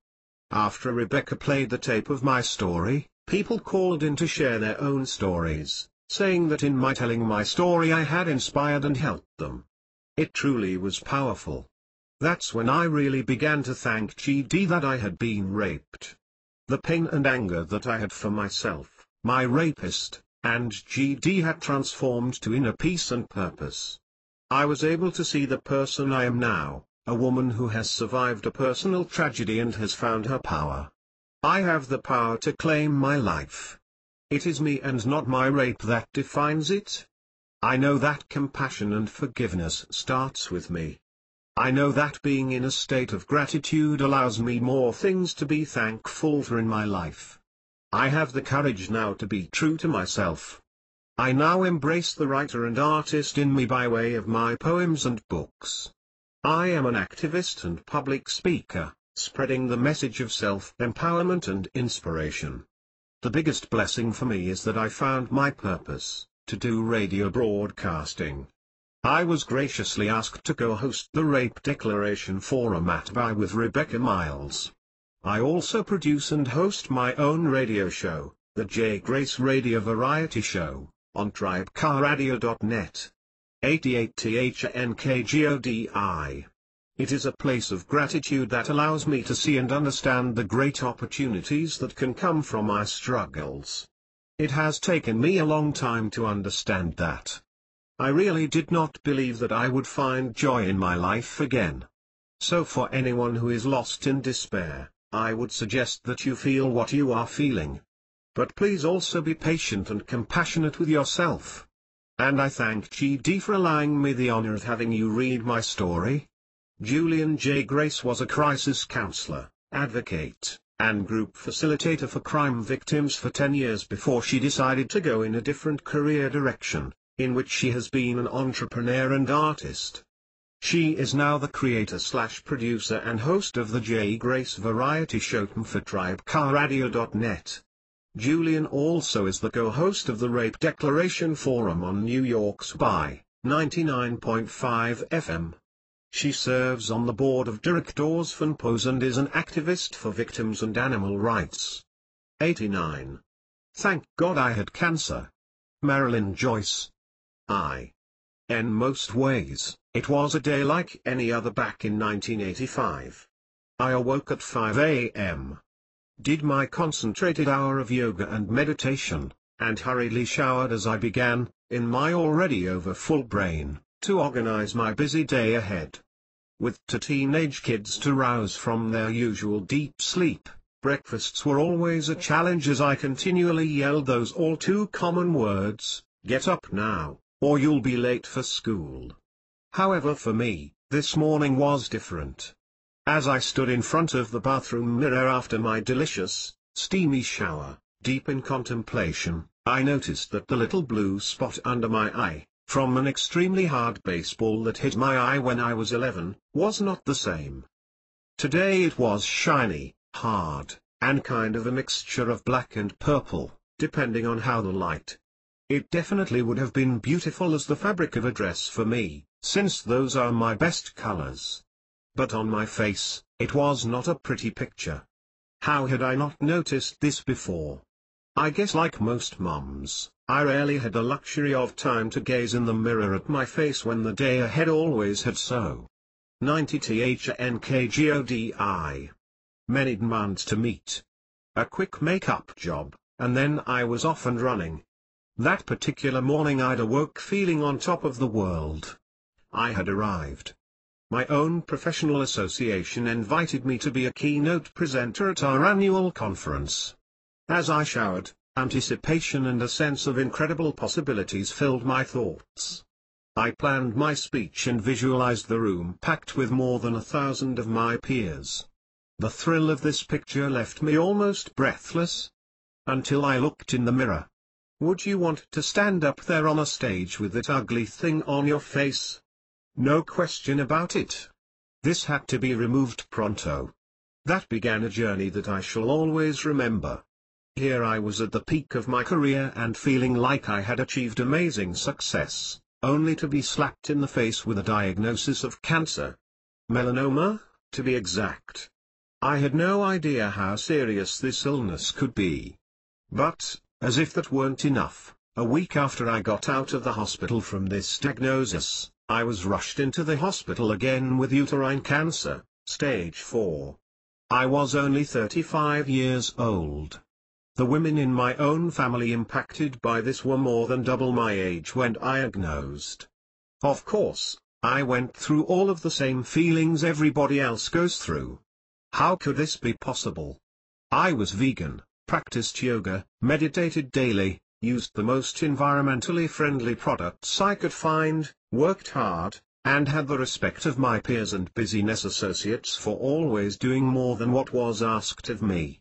After Rebecca played the tape of my story, people called in to share their own stories, saying that in my telling my story I had inspired and helped them. It truly was powerful. That's when I really began to thank GD that I had been raped. The pain and anger that I had for myself, my rapist, and GD had transformed to inner peace and purpose. I was able to see the person I am now, a woman who has survived a personal tragedy and has found her power. I have the power to claim my life. It is me and not my rape that defines it. I know that compassion and forgiveness starts with me. I know that being in a state of gratitude allows me more things to be thankful for in my life. I have the courage now to be true to myself. I now embrace the writer and artist in me by way of my poems and books. I am an activist and public speaker, spreading the message of self-empowerment and inspiration. The biggest blessing for me is that I found my purpose, to do radio broadcasting. I was graciously asked to co-host the Rape Declaration Forum at Y with Rebecca Miles. I also produce and host my own radio show, the J. Grace Radio Variety Show, on TribeCarRadio.net. 88THNKGODI. It is a place of gratitude that allows me to see and understand the great opportunities that can come from my struggles. It has taken me a long time to understand that. I really did not believe that I would find joy in my life again. So for anyone who is lost in despair, I would suggest that you feel what you are feeling. But please also be patient and compassionate with yourself. And I thank GD for allowing me the honor of having you read my story. Julian J. Grace was a crisis counselor, advocate, and group facilitator for crime victims for 10 years before she decided to go in a different career direction, in which she has been an entrepreneur and artist. She is now the creator/producer and host of the J. Grace variety show for TribeCarRadio.net. Julian also is the co-host of the Rape Declaration Forum on New York's By 99.5 FM. She serves on the board of directors for NPOS and is an activist for victims and animal rights. 89. Thank God I had cancer. Marilyn Joyce. In most ways, it was a day like any other back in 1985. I awoke at 5 a.m. Did my concentrated hour of yoga and meditation, and hurriedly showered as I began, in my already over-full brain, to organize my busy day ahead. With two teenage kids to rouse from their usual deep sleep, breakfasts were always a challenge as I continually yelled those all too common words, "Get up now, or you'll be late for school." However, for me, this morning was different. As I stood in front of the bathroom mirror after my delicious, steamy shower, deep in contemplation, I noticed that the little blue spot under my eye, from an extremely hard baseball that hit my eye when I was 11, was not the same. Today it was shiny, hard, and kind of a mixture of black and purple, depending on how the light. It definitely would have been beautiful as the fabric of a dress for me, since those are my best colors. But on my face, it was not a pretty picture. How had I not noticed this before? I guess like most moms, I rarely had the luxury of time to gaze in the mirror at my face when the day ahead always had so. 90 THNKGODI. Many demands to meet. A quick makeup job, and then I was off and running. That particular morning I'd awoke feeling on top of the world. I had arrived. My own professional association invited me to be a keynote presenter at our annual conference. As I showered, anticipation and a sense of incredible possibilities filled my thoughts. I planned my speech and visualized the room packed with more than 1,000 of my peers. The thrill of this picture left me almost breathless. Until I looked in the mirror. Would you want to stand up there on a stage with that ugly thing on your face? No question about it. This had to be removed pronto. That began a journey that I shall always remember. Here I was at the peak of my career and feeling like I had achieved amazing success, only to be slapped in the face with a diagnosis of cancer. Melanoma, to be exact. I had no idea how serious this illness could be. But, as if that weren't enough, a week after I got out of the hospital from this diagnosis, I was rushed into the hospital again with uterine cancer, stage 4. I was only 35 years old. The women in my own family impacted by this were more than double my age when diagnosed. Of course, I went through all of the same feelings everybody else goes through. How could this be possible? I was vegan, practiced yoga, meditated daily, used the most environmentally friendly products I could find, worked hard, and had the respect of my peers and busyness associates for always doing more than what was asked of me.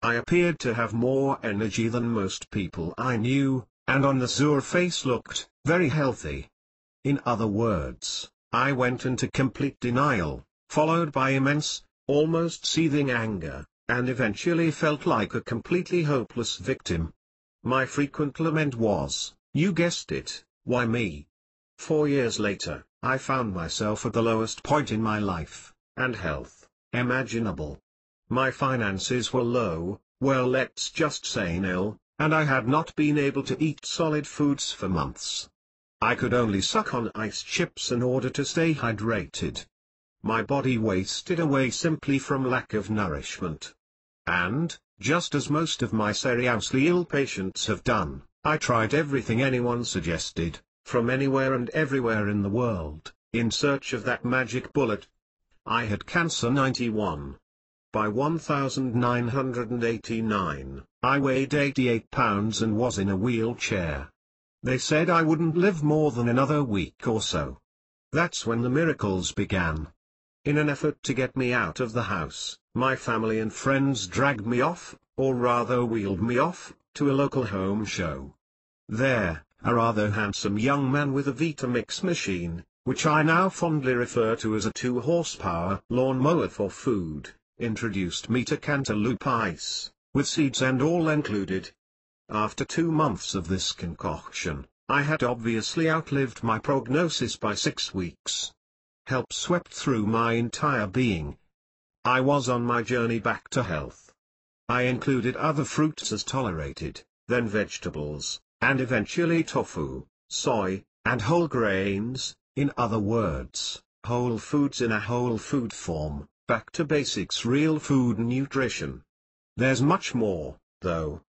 I appeared to have more energy than most people I knew, and on the surface looked very healthy. In other words, I went into complete denial, followed by immense, almost seething anger, and eventually felt like a completely hopeless victim. My frequent lament was, you guessed it, why me? 4 years later, I found myself at the lowest point in my life, and health, imaginable. My finances were low, well let's just say nil, and I had not been able to eat solid foods for months. I could only suck on ice chips in order to stay hydrated. My body wasted away simply from lack of nourishment. And, just as most of my seriously ill patients have done, I tried everything anyone suggested, from anywhere and everywhere in the world, in search of that magic bullet. I had cancer 91. By 1989, I weighed 88 pounds and was in a wheelchair. They said I wouldn't live more than another week or so. That's when the miracles began. In an effort to get me out of the house, my family and friends dragged me off, or rather wheeled me off, to a local home show. There, a rather handsome young man with a Vitamix machine, which I now fondly refer to as a 2-horsepower lawnmower for food, introduced me to cantaloupe ice, with seeds and all included. After 2 months of this concoction, I had obviously outlived my prognosis by 6 weeks. Help swept through my entire being. I was on my journey back to health. I included other fruits as tolerated, then vegetables, and eventually tofu, soy, and whole grains, in other words, whole foods in a whole food form, back to basics, real food nutrition. There's much more, though.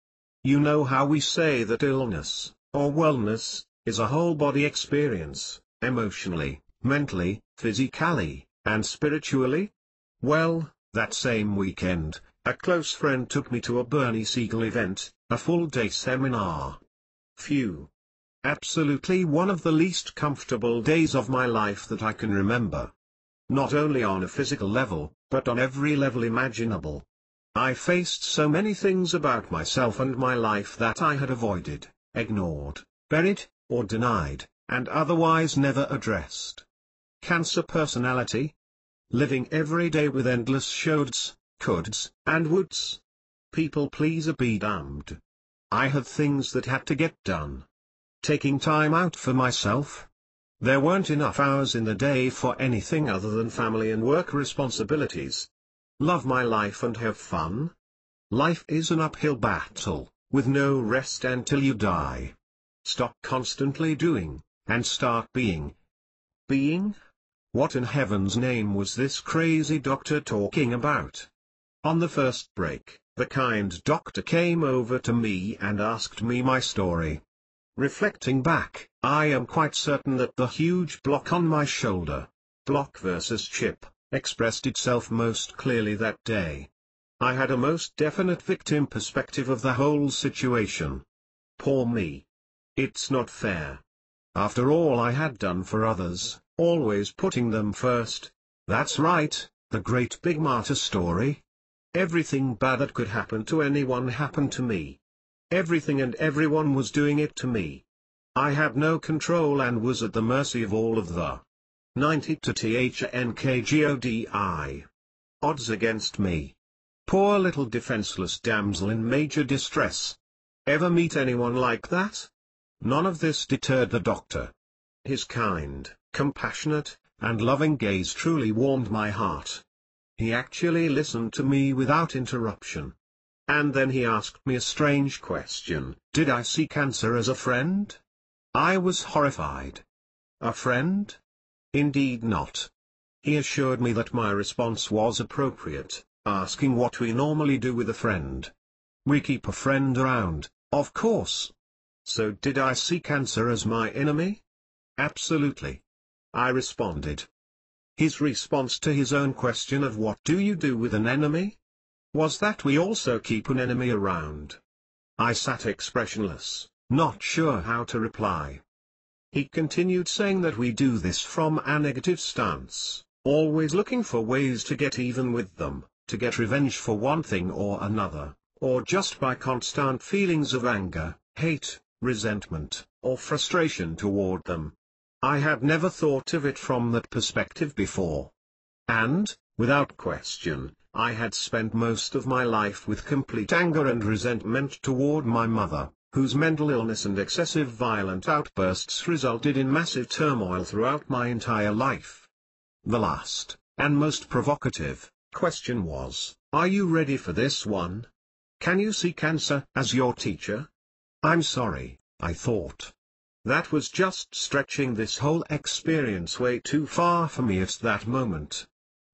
You know how we say that illness, or wellness, is a whole body experience, emotionally, mentally, physically, and spiritually? Well, that same weekend, a close friend took me to a Bernie Siegel event, a full-day seminar. Phew. Absolutely one of the least comfortable days of my life that I can remember. Not only on a physical level, but on every level imaginable. I faced so many things about myself and my life that I had avoided, ignored, buried, or denied, and otherwise never addressed. Cancer personality? Living every day with endless shoulds, coulds, and woulds. People pleaser be damned. I had things that had to get done. Taking time out for myself? There weren't enough hours in the day for anything other than family and work responsibilities. Love my life and have fun? Life is an uphill battle, with no rest until you die. Stop constantly doing, and start being. Being? What in heaven's name was this crazy doctor talking about? On the first break, the kind doctor came over to me and asked me my story. Reflecting back, I am quite certain that the huge block on my shoulder, block versus chip, expressed itself most clearly that day. I had a most definite victim perspective of the whole situation. Poor me. It's not fair. After all I had done for others, always putting them first. That's right, the great big martyr story. Everything bad that could happen to anyone happened to me. Everything and everyone was doing it to me. I had no control and was at the mercy of all of the 90 to THNKGODI. Odds against me. Poor little defenseless damsel in major distress. Ever meet anyone like that? None of this deterred the doctor. His kind, compassionate, and loving gaze truly warmed my heart. He actually listened to me without interruption. And then he asked me a strange question: did I see cancer as a friend? I was horrified. A friend? Indeed not. He assured me that my response was appropriate, asking what we normally do with a friend. We keep a friend around, of course. So did I see cancer as my enemy? Absolutely. I responded. His response to his own question of what do you do with an enemy? Was that we also keep an enemy around. I sat expressionless, not sure how to reply. He continued saying that we do this from a negative stance, always looking for ways to get even with them, to get revenge for one thing or another, or just by constant feelings of anger, hate, resentment, or frustration toward them. I had never thought of it from that perspective before. And, without question, I had spent most of my life with complete anger and resentment toward my mother, whose mental illness and excessive violent outbursts resulted in massive turmoil throughout my entire life. The last, and most provocative, question was, are you ready for this one? Can you see cancer as your teacher? I'm sorry, I thought. That was just stretching this whole experience way too far for me at that moment.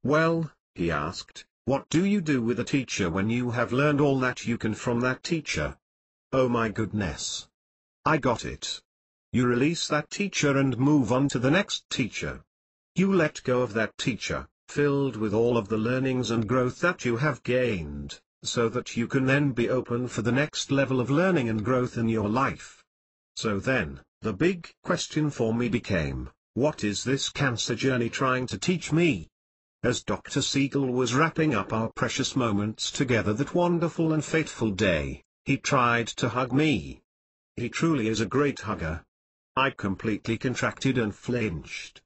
Well, he asked, what do you do with a teacher when you have learned all that you can from that teacher? Oh my goodness. I got it. You release that teacher and move on to the next teacher. You let go of that teacher, filled with all of the learnings and growth that you have gained, so that you can then be open for the next level of learning and growth in your life. So then, the big question for me became, what is this cancer journey trying to teach me? As Dr. Siegel was wrapping up our precious moments together that wonderful and fateful day, he tried to hug me. He truly is a great hugger. I completely contracted and flinched.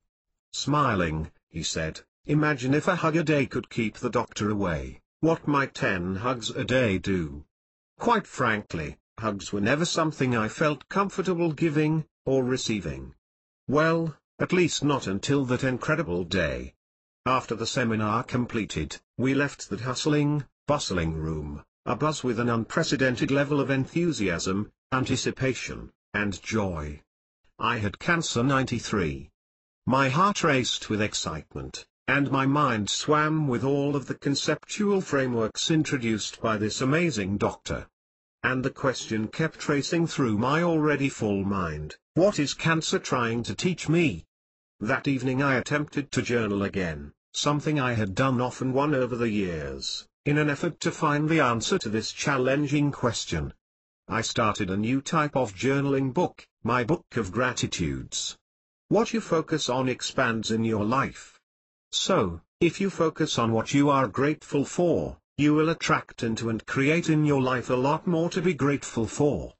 Smiling, he said, imagine if a hug a day could keep the doctor away, what might 10 hugs a day do? Quite frankly, hugs were never something I felt comfortable giving, or receiving. Well, at least not until that incredible day. After the seminar completed, we left that hustling, bustling room, abuzz with an unprecedented level of enthusiasm, anticipation, and joy. I had cancer 93. My heart raced with excitement, and my mind swam with all of the conceptual frameworks introduced by this amazing doctor. And the question kept racing through my already full mind, what is cancer trying to teach me? That evening I attempted to journal again, something I had done often over the years, in an effort to find the answer to this challenging question. I started a new type of journaling book, my Book of Gratitudes. What you focus on expands in your life. So, if you focus on what you are grateful for, you will attract into and create in your life a lot more to be grateful for.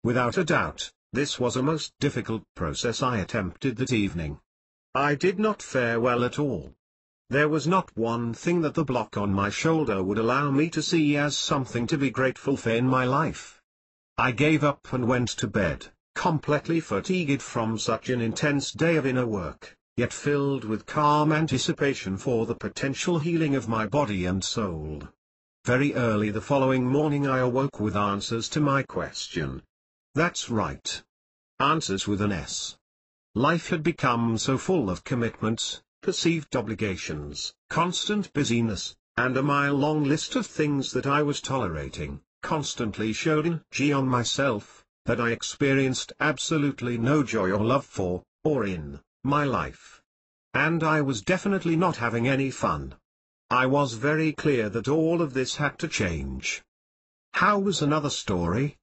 Without a doubt, this was a most difficult process I attempted that evening. I did not fare well at all. There was not one thing that the block on my shoulder would allow me to see as something to be grateful for in my life. I gave up and went to bed, completely fatigued from such an intense day of inner work, yet filled with calm anticipation for the potential healing of my body and soul. Very early the following morning I awoke with answers to my question. That's right. Answers with an S. Life had become so full of commitments, perceived obligations, constant busyness, and a mile-long list of things that I was tolerating, constantly showed on myself, that I experienced absolutely no joy or love for, or in, my life. And I was definitely not having any fun. I was very clear that all of this had to change. How was another story?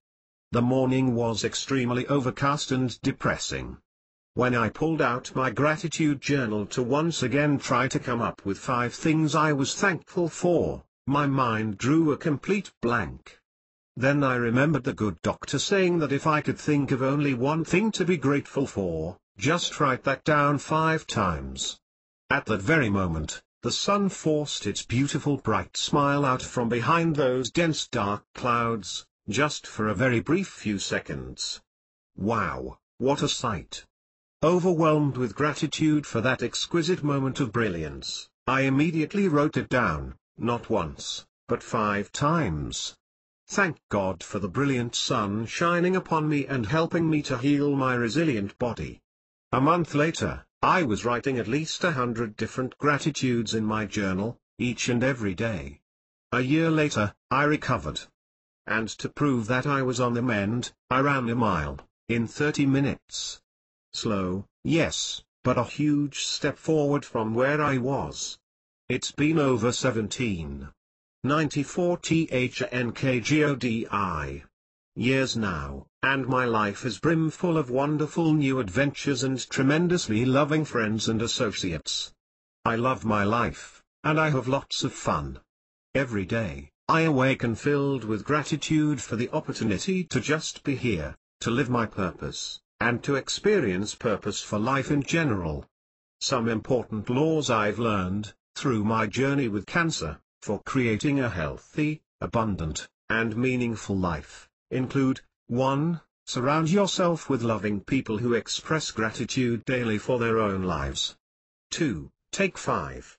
The morning was extremely overcast and depressing. When I pulled out my gratitude journal to once again try to come up with 5 things I was thankful for, my mind drew a complete blank. Then I remembered the good doctor saying that if I could think of only one thing to be grateful for, just write that down 5 times. At that very moment, the sun forced its beautiful bright smile out from behind those dense dark clouds, just for a very brief few seconds. Wow, what a sight! Overwhelmed with gratitude for that exquisite moment of brilliance, I immediately wrote it down, not once, but 5 times. Thank God for the brilliant sun shining upon me and helping me to heal my resilient body. A month later, I was writing at least 100 different gratitudes in my journal, each and every day. A year later, I recovered. And to prove that I was on the mend, I ran a mile, in 30 minutes. Slow, yes, but a huge step forward from where I was. It's been over 1794 THNKGODI years now, and my life is brimful of wonderful new adventures and tremendously loving friends and associates. I love my life, and I have lots of fun. Every day, I awaken filled with gratitude for the opportunity to just be here, to live my purpose, and to experience purpose for life in general. Some important laws I've learned, through my journey with cancer, for creating a healthy, abundant, and meaningful life, include: 1. Surround yourself with loving people who express gratitude daily for their own lives. 2. Take 5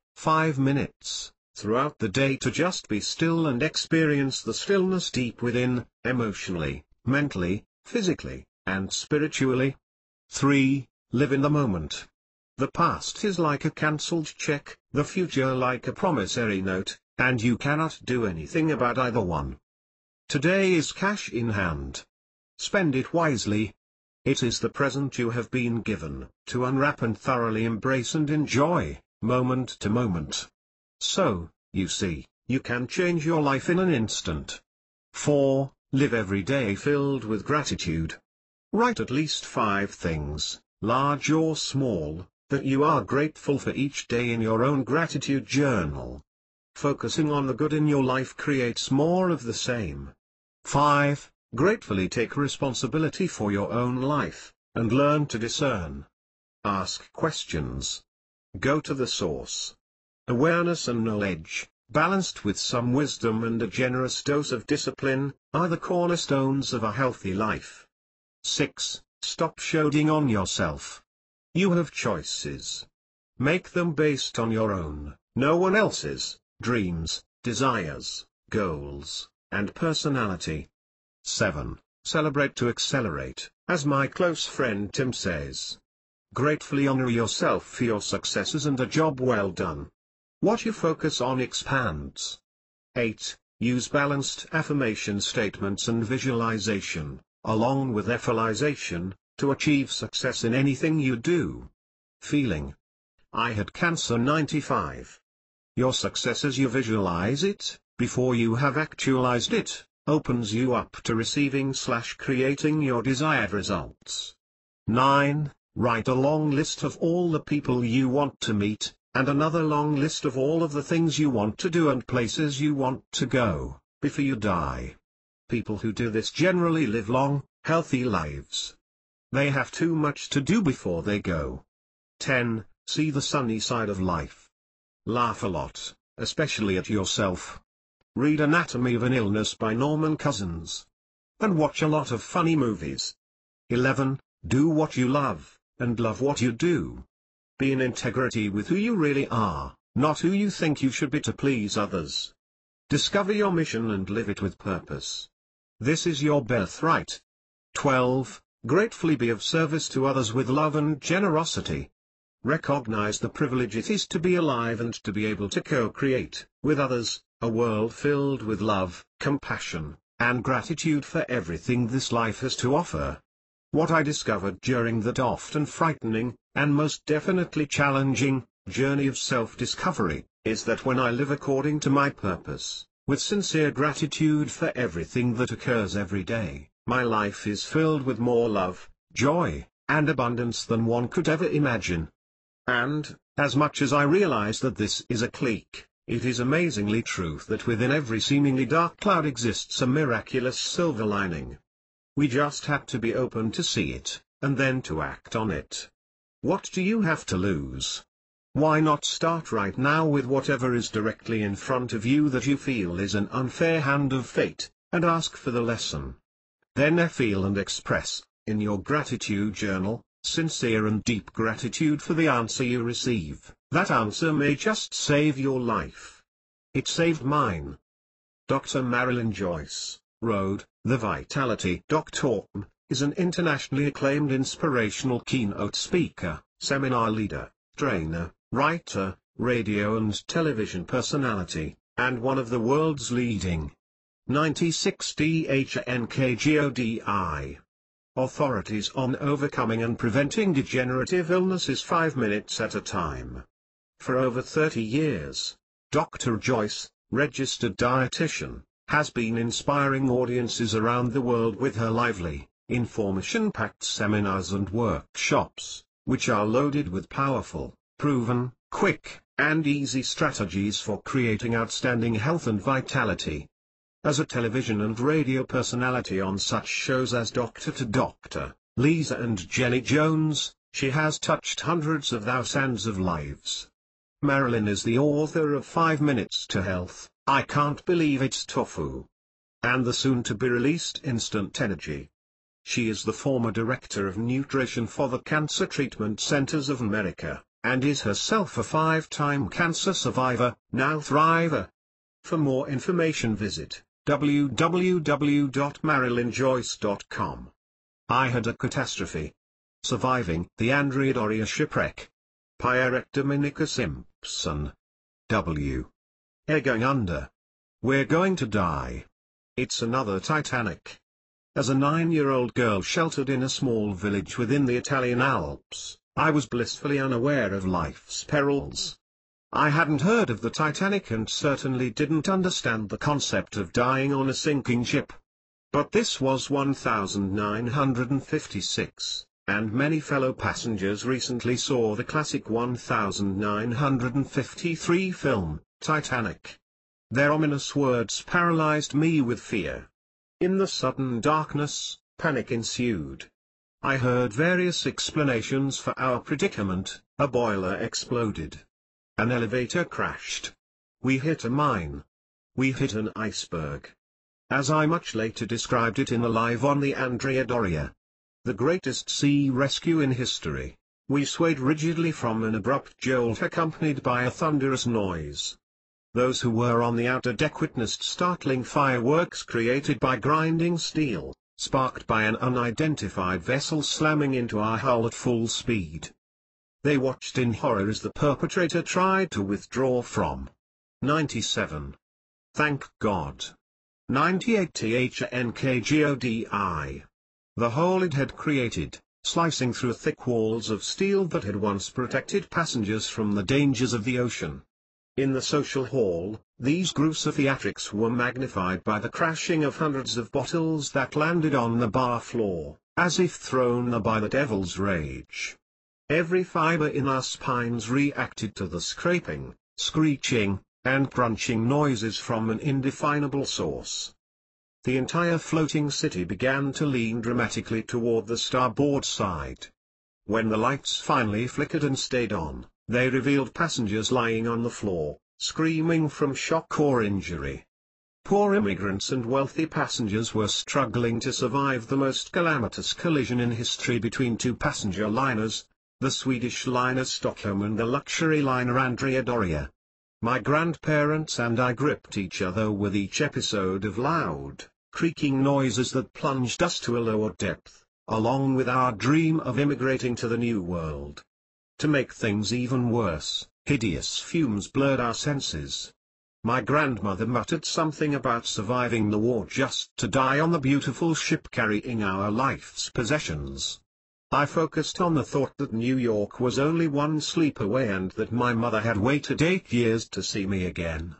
minutes, throughout the day to just be still and experience the stillness deep within, emotionally, mentally, physically, and spiritually. 3. Live in the moment. The past is like a cancelled check, the future like a promissory note, and you cannot do anything about either one. Today is cash in hand. Spend it wisely. It is the present you have been given, to unwrap and thoroughly embrace and enjoy, moment to moment. So, you see, you can change your life in an instant. 4. Live every day filled with gratitude. Write at least 5 things, large or small, that you are grateful for each day in your own gratitude journal. Focusing on the good in your life creates more of the same. 5. Gratefully take responsibility for your own life, and learn to discern. Ask questions. Go to the source. Awareness and knowledge, balanced with some wisdom and a generous dose of discipline, are the cornerstones of a healthy life. 6. Stop shouting on yourself. You have choices. Make them based on your own, no one else's, dreams, desires, goals, and personality. 7. Celebrate to accelerate, as my close friend Tim says. Gratefully honor yourself for your successes and a job well done. What you focus on expands. 8. Use balanced affirmation statements and visualization, along with effalization, to achieve success in anything you do. Feeling. I had cancer 95. Your success as you visualize it, before you have actualized it, opens you up to receiving/creating your desired results. 9. Write a long list of all the people you want to meet, and another long list of all of the things you want to do and places you want to go, before you die. People who do this generally live long, healthy lives. They have too much to do before they go. 10. See the sunny side of life. Laugh a lot, especially at yourself. Read Anatomy of an Illness by Norman Cousins. And watch a lot of funny movies. 11. Do what you love, and love what you do. Be in integrity with who you really are, not who you think you should be to please others. Discover your mission and live it with purpose. This is your birthright. 12. Gratefully be of service to others with love and generosity. Recognize the privilege it is to be alive and to be able to co-create, with others, a world filled with love, compassion, and gratitude for everything this life has to offer. What I discovered during that often frightening, and most definitely challenging, journey of self-discovery, is that when I live according to my purpose, with sincere gratitude for everything that occurs every day, my life is filled with more love, joy, and abundance than one could ever imagine. And, as much as I realize that this is a clique, it is amazingly true that within every seemingly dark cloud exists a miraculous silver lining. We just have to be open to see it, and then to act on it. What do you have to lose? Why not start right now with whatever is directly in front of you that you feel is an unfair hand of fate, and ask for the lesson. Then feel and express, in your gratitude journal, sincere and deep gratitude for the answer you receive. That answer may just save your life. It saved mine. Dr. Marilyn Joyce, Road, The Vitality Doctor, is an internationally acclaimed inspirational keynote speaker, seminar leader, trainer, writer, radio and television personality, and one of the world's leading 96 DHNKGODI authorities on overcoming and preventing degenerative illnesses 5 minutes at a time. For over 30 years, Dr. Joyce, registered dietitian, has been inspiring audiences around the world with her lively, information-packed seminars and workshops, which are loaded with powerful, proven, quick, and easy strategies for creating outstanding health and vitality. As a television and radio personality on such shows as Doctor to Doctor, Lisa and Jenny Jones, she has touched hundreds of thousands of lives. Marilyn is the author of 5 Minutes to Health, I Can't Believe It's Tofu, and the soon-to-be-released Instant Energy. She is the former director of nutrition for the Cancer Treatment Centers of America, and is herself a 5-time cancer survivor, now thriver. For more information visit www.marilynjoyce.com. I had a catastrophe. Surviving the Andrea Doria shipwreck. Pierre Dominica Simpson. W. Air going under. We're going to die. It's another Titanic. As a 9-year-old girl sheltered in a small village within the Italian Alps, I was blissfully unaware of life's perils. I hadn't heard of the Titanic and certainly didn't understand the concept of dying on a sinking ship. But this was 1956, and many fellow passengers recently saw the classic 1953 film, Titanic. Their ominous words paralyzed me with fear. In the sudden darkness, panic ensued. I heard various explanations for our predicament. A boiler exploded. An elevator crashed. We hit a mine. We hit an iceberg. As I much later described it in a live on the Andrea Doria, the greatest sea rescue in history, we swayed rigidly from an abrupt jolt accompanied by a thunderous noise. Those who were on the outer deck witnessed startling fireworks created by grinding steel, sparked by an unidentified vessel slamming into our hull at full speed. They watched in horror as the perpetrator tried to withdraw from 97. Thank God. 98 THNKGODI. The hole it had created, slicing through thick walls of steel that had once protected passengers from the dangers of the ocean. In the social hall, these gruesome theatrics were magnified by the crashing of hundreds of bottles that landed on the bar floor, as if thrown there by the devil's rage. Every fiber in our spines reacted to the scraping, screeching, and crunching noises from an indefinable source. The entire floating city began to lean dramatically toward the starboard side. When the lights finally flickered and stayed on, they revealed passengers lying on the floor, screaming from shock or injury. Poor immigrants and wealthy passengers were struggling to survive the most calamitous collision in history between two passenger liners, the Swedish liner Stockholm and the luxury liner Andrea Doria. My grandparents and I gripped each other with each episode of loud, creaking noises that plunged us to a lower depth, along with our dream of immigrating to the New World. To make things even worse, hideous fumes blurred our senses. My grandmother muttered something about surviving the war just to die on the beautiful ship carrying our life's possessions. I focused on the thought that New York was only one sleep away and that my mother had waited 8 years to see me again.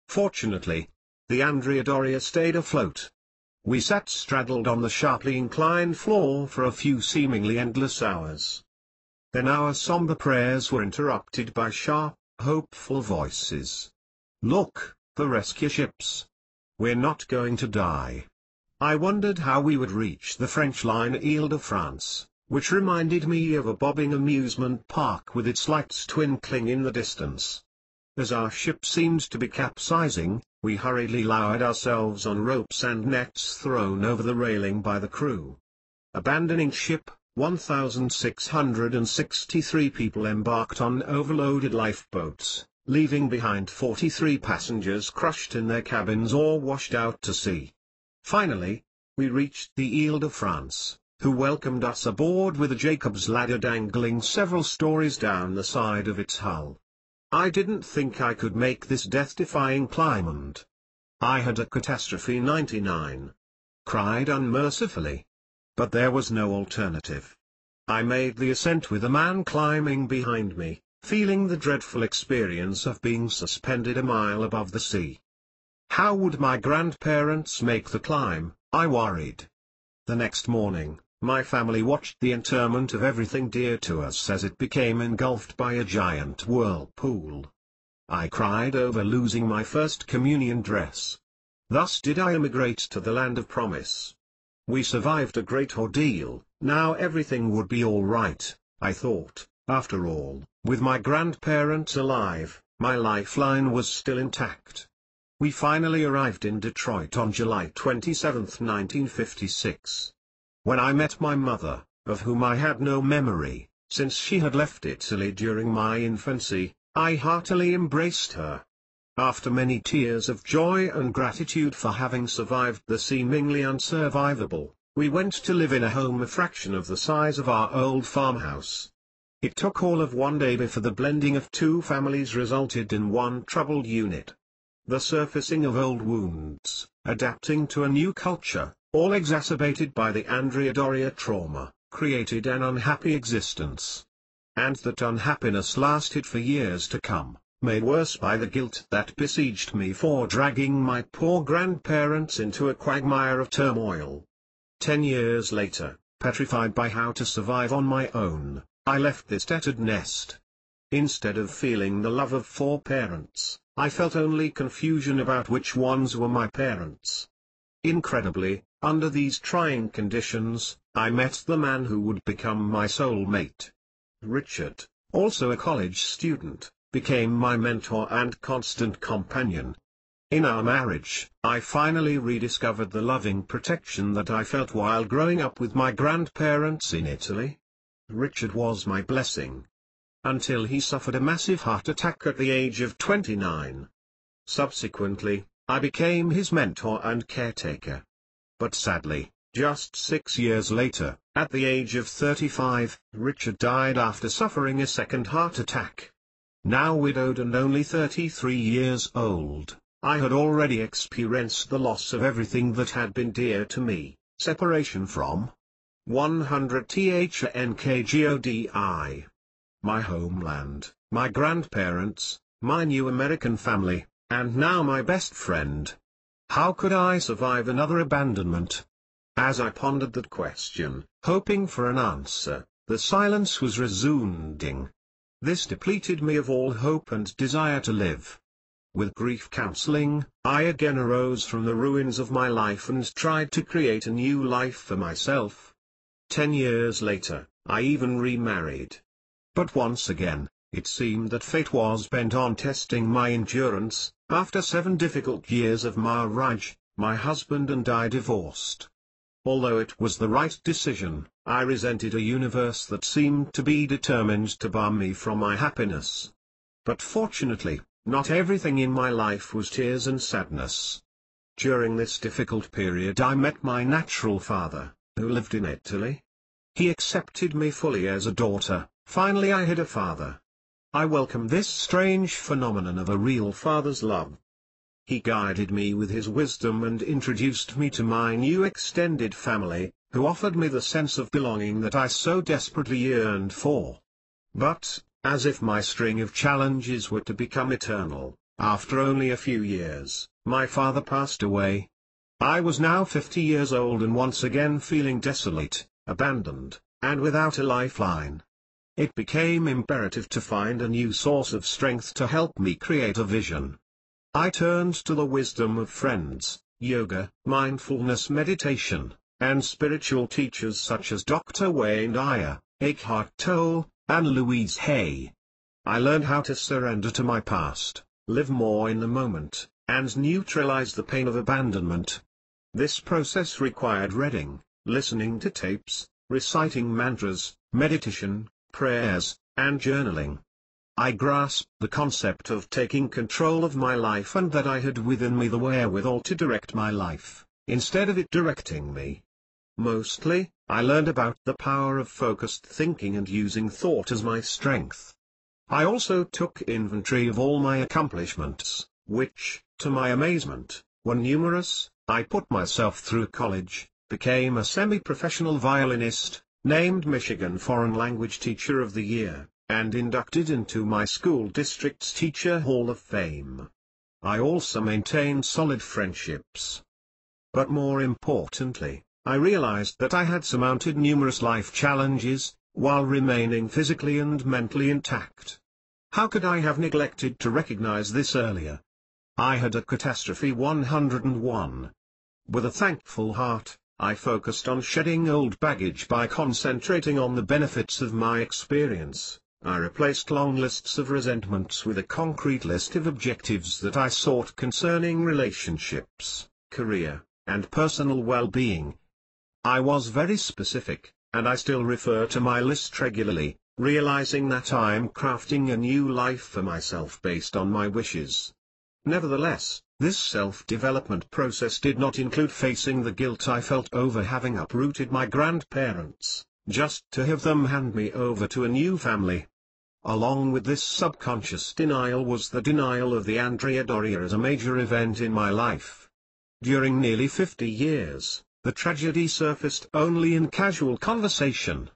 Fortunately, the Andrea Doria stayed afloat. We sat straddled on the sharply inclined floor for a few seemingly endless hours. Then our somber prayers were interrupted by sharp, hopeful voices. "Look, the rescue ships. We're not going to die." I wondered how we would reach the French liner Île-de-France, which reminded me of a bobbing amusement park with its lights twinkling in the distance. As our ship seemed to be capsizing, we hurriedly lowered ourselves on ropes and nets thrown over the railing by the crew. Abandoning ship, 1,663 people embarked on overloaded lifeboats, leaving behind 43 passengers crushed in their cabins or washed out to sea. Finally, we reached the Île-de-France, who welcomed us aboard with a Jacob's ladder dangling several stories down the side of its hull. I didn't think I could make this death-defying climb, and I had a catastrophe 99. Cried unmercifully. But there was no alternative. I made the ascent with a man climbing behind me, feeling the dreadful experience of being suspended a mile above the sea. How would my grandparents make the climb, I worried. The next morning, my family watched the interment of everything dear to us as it became engulfed by a giant whirlpool. I cried over losing my first communion dress. Thus did I emigrate to the land of promise. We survived a great ordeal, now everything would be all right, I thought. After all, with my grandparents alive, my lifeline was still intact. We finally arrived in Detroit on July 27, 1956. When I met my mother, of whom I had no memory, since she had left Italy during my infancy, I heartily embraced her. After many tears of joy and gratitude for having survived the seemingly unsurvivable, we went to live in a home a fraction of the size of our old farmhouse. It took all of one day before the blending of two families resulted in one troubled unit. The surfacing of old wounds, adapting to a new culture, all exacerbated by the Andrea Doria trauma, created an unhappy existence. And that unhappiness lasted for years to come, made worse by the guilt that besieged me for dragging my poor grandparents into a quagmire of turmoil. 10 years later, petrified by how to survive on my own, I left this tettered nest. Instead of feeling the love of 4 parents, I felt only confusion about which ones were my parents. Incredibly, under these trying conditions, I met the man who would become my soulmate. Richard, also a college student, became my mentor and constant companion. In our marriage, I finally rediscovered the loving protection that I felt while growing up with my grandparents in Italy. Richard was my blessing. Until he suffered a massive heart attack at the age of 29. Subsequently, I became his mentor and caretaker. But sadly, just 6 years later, at the age of 35, Richard died after suffering a second heart attack. Now widowed and only 33 years old, I had already experienced the loss of everything that had been dear to me, separation from 100 THNKGODI. My homeland, my grandparents, my new American family, and now my best friend. How could I survive another abandonment? As I pondered that question, hoping for an answer, the silence was resounding. This depleted me of all hope and desire to live. With grief counseling, I again arose from the ruins of my life and tried to create a new life for myself. 10 years later, I even remarried. But once again, it seemed that fate was bent on testing my endurance. After 7 difficult years of marriage, my husband and I divorced. Although it was the right decision, I resented a universe that seemed to be determined to bar me from my happiness. But fortunately, not everything in my life was tears and sadness. During this difficult period I met my natural father, who lived in Italy. He accepted me fully as a daughter. Finally I had a father. I welcomed this strange phenomenon of a real father's love. He guided me with his wisdom and introduced me to my new extended family, who offered me the sense of belonging that I so desperately yearned for. But, as if my string of challenges were to become eternal, after only a few years, my father passed away. I was now 50 years old and once again feeling desolate, abandoned, and without a lifeline. It became imperative to find a new source of strength to help me create a vision. I turned to the wisdom of friends, yoga, mindfulness meditation, and spiritual teachers such as Dr. Wayne Dyer, Eckhart Tolle, and Louise Hay. I learned how to surrender to my past, live more in the moment, and neutralize the pain of abandonment. This process required reading, listening to tapes, reciting mantras, meditation, prayers, and journaling. I grasped the concept of taking control of my life and that I had within me the wherewithal to direct my life, instead of it directing me. Mostly, I learned about the power of focused thinking and using thought as my strength. I also took inventory of all my accomplishments, which, to my amazement, were numerous. I put myself through college, became a semi-professional violinist, named Michigan Foreign Language Teacher of the Year, and inducted into my school district's Teacher Hall of Fame. I also maintained solid friendships. But more importantly, I realized that I had surmounted numerous life challenges, while remaining physically and mentally intact. How could I have neglected to recognize this earlier? I had a catastrophe 101. With a thankful heart, I focused on shedding old baggage by concentrating on the benefits of my experience. I replaced long lists of resentments with a concrete list of objectives that I sought concerning relationships, career, and personal well-being. I was very specific, and I still refer to my list regularly, realizing that I am crafting a new life for myself based on my wishes. Nevertheless, this self-development process did not include facing the guilt I felt over having uprooted my grandparents, just to have them hand me over to a new family. Along with this subconscious denial was the denial of the Andrea Doria as a major event in my life. During nearly 50 years, The tragedy surfaced only in casual conversation.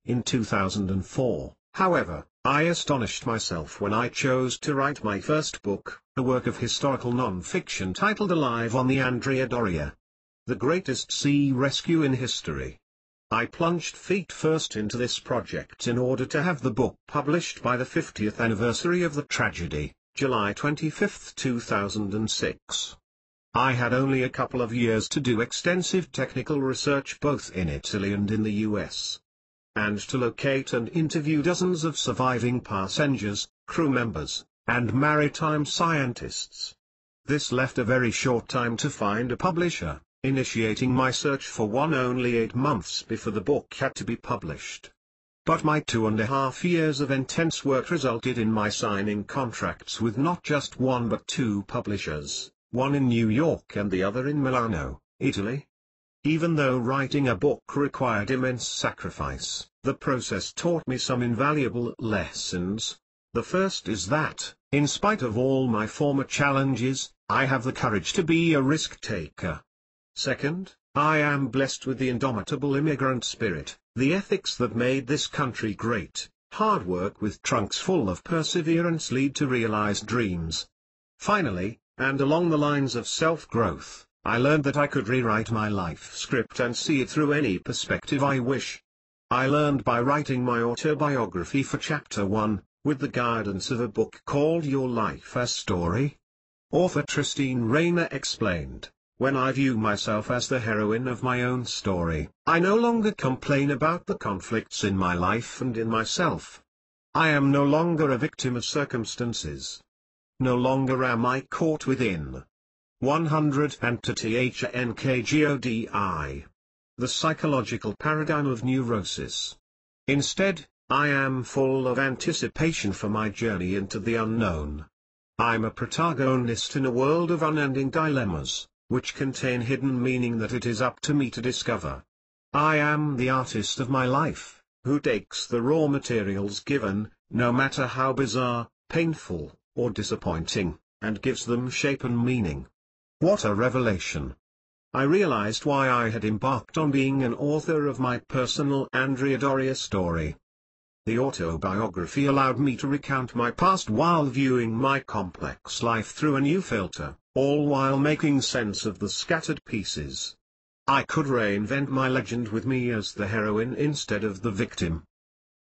In 2004, however, I astonished myself when I chose to write my first book, a work of historical non-fiction titled Alive on the Andrea Doria, the greatest sea rescue in history. I plunged feet first into this project in order to have the book published by the 50th anniversary of the tragedy, July 25, 2006. I had only a couple of years to do extensive technical research both in Italy and in the US, and to locate and interview dozens of surviving passengers, crew members, and maritime scientists. This left a very short time to find a publisher, initiating my search for one only 8 months before the book had to be published. But my 2.5 years of intense work resulted in my signing contracts with not just one but two publishers, one in New York and the other in Milano, Italy. Even though writing a book required immense sacrifice, the process taught me some invaluable lessons. The first is that, in spite of all my former challenges, I have the courage to be a risk-taker. Second, I am blessed with the indomitable immigrant spirit, the ethics that made this country great. Hard work with trunks full of perseverance lead to realized dreams. Finally, and along the lines of self-growth, I learned that I could rewrite my life script and see it through any perspective I wish. I learned by writing my autobiography for Chapter 1, with the guidance of a book called Your Life as Story. Author Tristine Rayner explained, "When I view myself as the heroine of my own story, I no longer complain about the conflicts in my life and in myself. I am no longer a victim of circumstances. No longer am I caught within 100 the psychological paradigm of neurosis. Instead, I am full of anticipation for my journey into the unknown. I'm a protagonist in a world of unending dilemmas, which contain hidden meaning that it is up to me to discover. I am the artist of my life, who takes the raw materials given, no matter how bizarre, painful, or disappointing, and gives them shape and meaning." What a revelation! I realized why I had embarked on being an author of my personal Andrea Doria story. The autobiography allowed me to recount my past while viewing my complex life through a new filter, all while making sense of the scattered pieces. I could reinvent my legend with me as the heroine instead of the victim.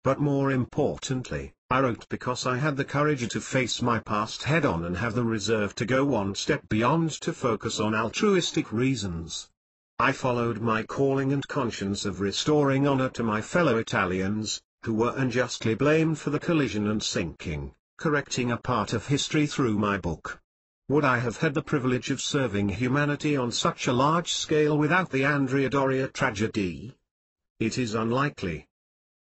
But more importantly, I wrote because I had the courage to face my past head-on and have the reserve to go one step beyond to focus on altruistic reasons. I followed my calling and conscience of restoring honor to my fellow Italians, who were unjustly blamed for the collision and sinking, correcting a part of history through my book. Would I have had the privilege of serving humanity on such a large scale without the Andrea Doria tragedy? It is unlikely.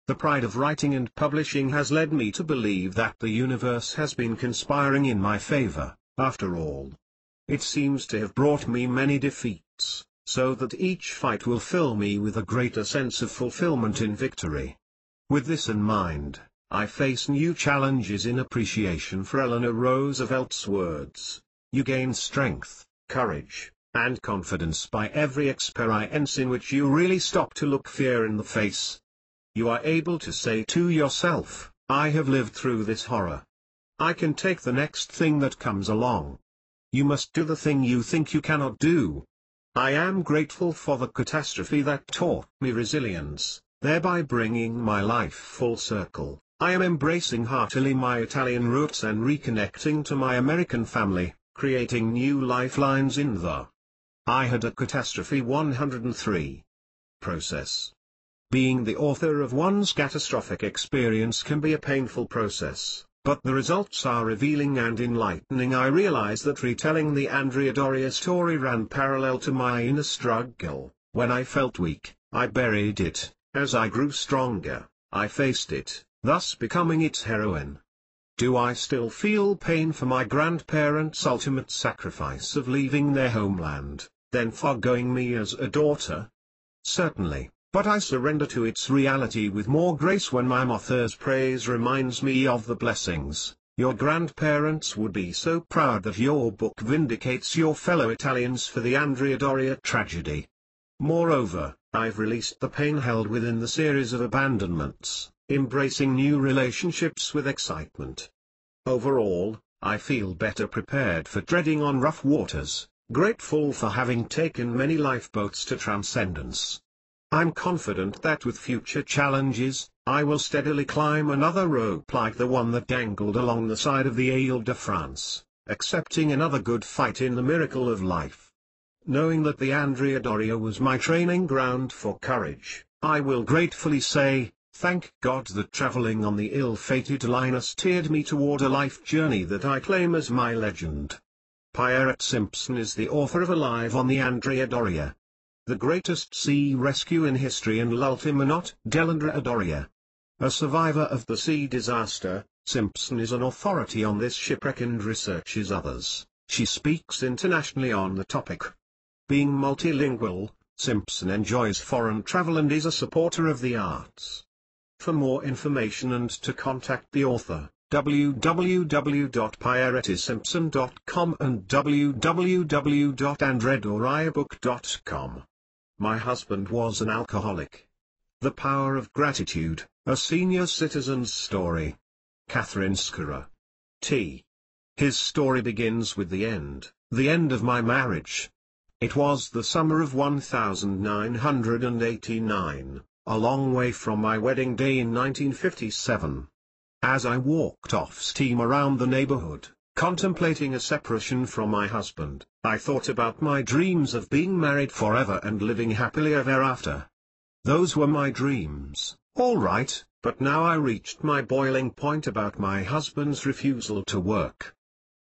The pride of writing and publishing has led me to believe that the universe has been conspiring in my favor, after all. It seems to have brought me many defeats, so that each fight will fill me with a greater sense of fulfillment in victory. With this in mind, I face new challenges in appreciation for Eleanor Roosevelt's words: "You gain strength, courage, and confidence by every experience in which you really stop to look fear in the face." You are able to say to yourself, "I have lived through this horror. I can take the next thing that comes along." You must do the thing you think you cannot do. I am grateful for the catastrophe that taught me resilience, thereby bringing my life full circle. I am embracing heartily my Italian roots and reconnecting to my American family, creating new lifelines in the I Had a Catastrophe 103 process. Being the author of one's catastrophic experience can be a painful process, but the results are revealing and enlightening. I realize that retelling the Andrea Doria story ran parallel to my inner struggle. When I felt weak, I buried it. As I grew stronger, I faced it, thus becoming its heroine. Do I still feel pain for my grandparents' ultimate sacrifice of leaving their homeland, then foregoing me as a daughter? Certainly. But I surrender to its reality with more grace when my mother's praise reminds me of the blessings. Your grandparents would be so proud that your book vindicates your fellow Italians for the Andrea Doria tragedy. Moreover, I've released the pain held within the series of abandonments, embracing new relationships with excitement. Overall, I feel better prepared for treading on rough waters, grateful for having taken many lifeboats to transcendence. I'm confident that with future challenges, I will steadily climb another rope like the one that dangled along the side of the Ile de France, accepting another good fight in the miracle of life. Knowing that the Andrea Doria was my training ground for courage, I will gratefully say, thank God that traveling on the ill-fated liner steered me toward a life journey that I claim as my legend. Pierrette Simpson is the author of Alive on the Andrea Doria, the greatest sea rescue in history, and L'ultima notte dell'Andrea Doria. A survivor of the sea disaster, Simpson is an authority on this shipwreck and researches others. She speaks internationally on the topic. Being multilingual, Simpson enjoys foreign travel and is a supporter of the arts. For more information and to contact the author, www.pierrettesimpson.com and www.andreadoriabook.com. My husband was an alcoholic. The Power of Gratitude, a senior citizen's story. Catherine Skura. T. His story begins with the end of my marriage. It was the summer of 1989, a long way from my wedding day in 1957. As I walked off steam around the neighborhood, contemplating a separation from my husband, I thought about my dreams of being married forever and living happily ever after. Those were my dreams, all right, but now I reached my boiling point about my husband's refusal to work.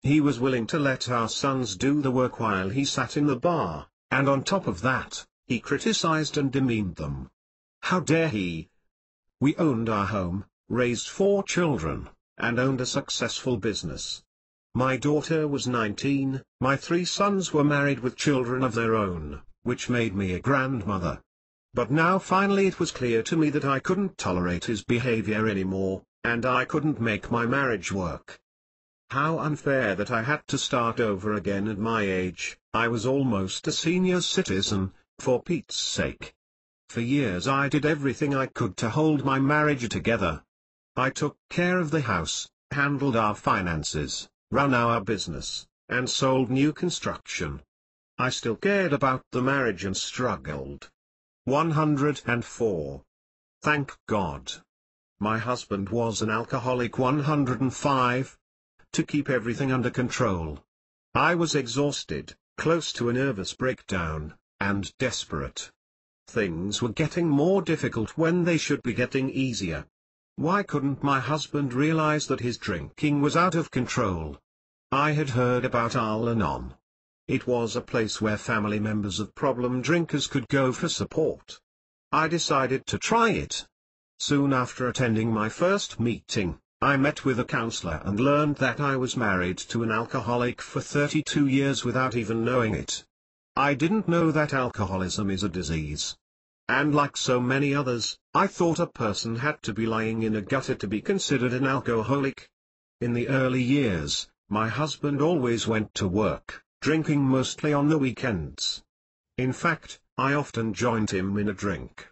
He was willing to let our sons do the work while he sat in the bar, and on top of that, he criticized and demeaned them. How dare he? We owned our home, raised 4 children, and owned a successful business. My daughter was 19, my 3 sons were married with children of their own, which made me a grandmother. But now finally it was clear to me that I couldn't tolerate his behavior anymore, and I couldn't make my marriage work. How unfair that I had to start over again at my age. I was almost a senior citizen, for Pete's sake. For years I did everything I could to hold my marriage together. I took care of the house, handled our finances, ran our business, and sold new construction. I still cared about the marriage and struggled. 104. Thank God. My husband was an alcoholic. 105. To keep everything under control. I was exhausted, close to a nervous breakdown, and desperate. Things were getting more difficult when they should be getting easier. Why couldn't my husband realize that his drinking was out of control? I had heard about Al-Anon. It was a place where family members of problem drinkers could go for support. I decided to try it. Soon after attending my first meeting, I met with a counselor and learned that I was married to an alcoholic for 32 years without even knowing it. I didn't know that alcoholism is a disease. And like so many others, I thought a person had to be lying in a gutter to be considered an alcoholic. In the early years, my husband always went to work, drinking mostly on the weekends. In fact, I often joined him in a drink.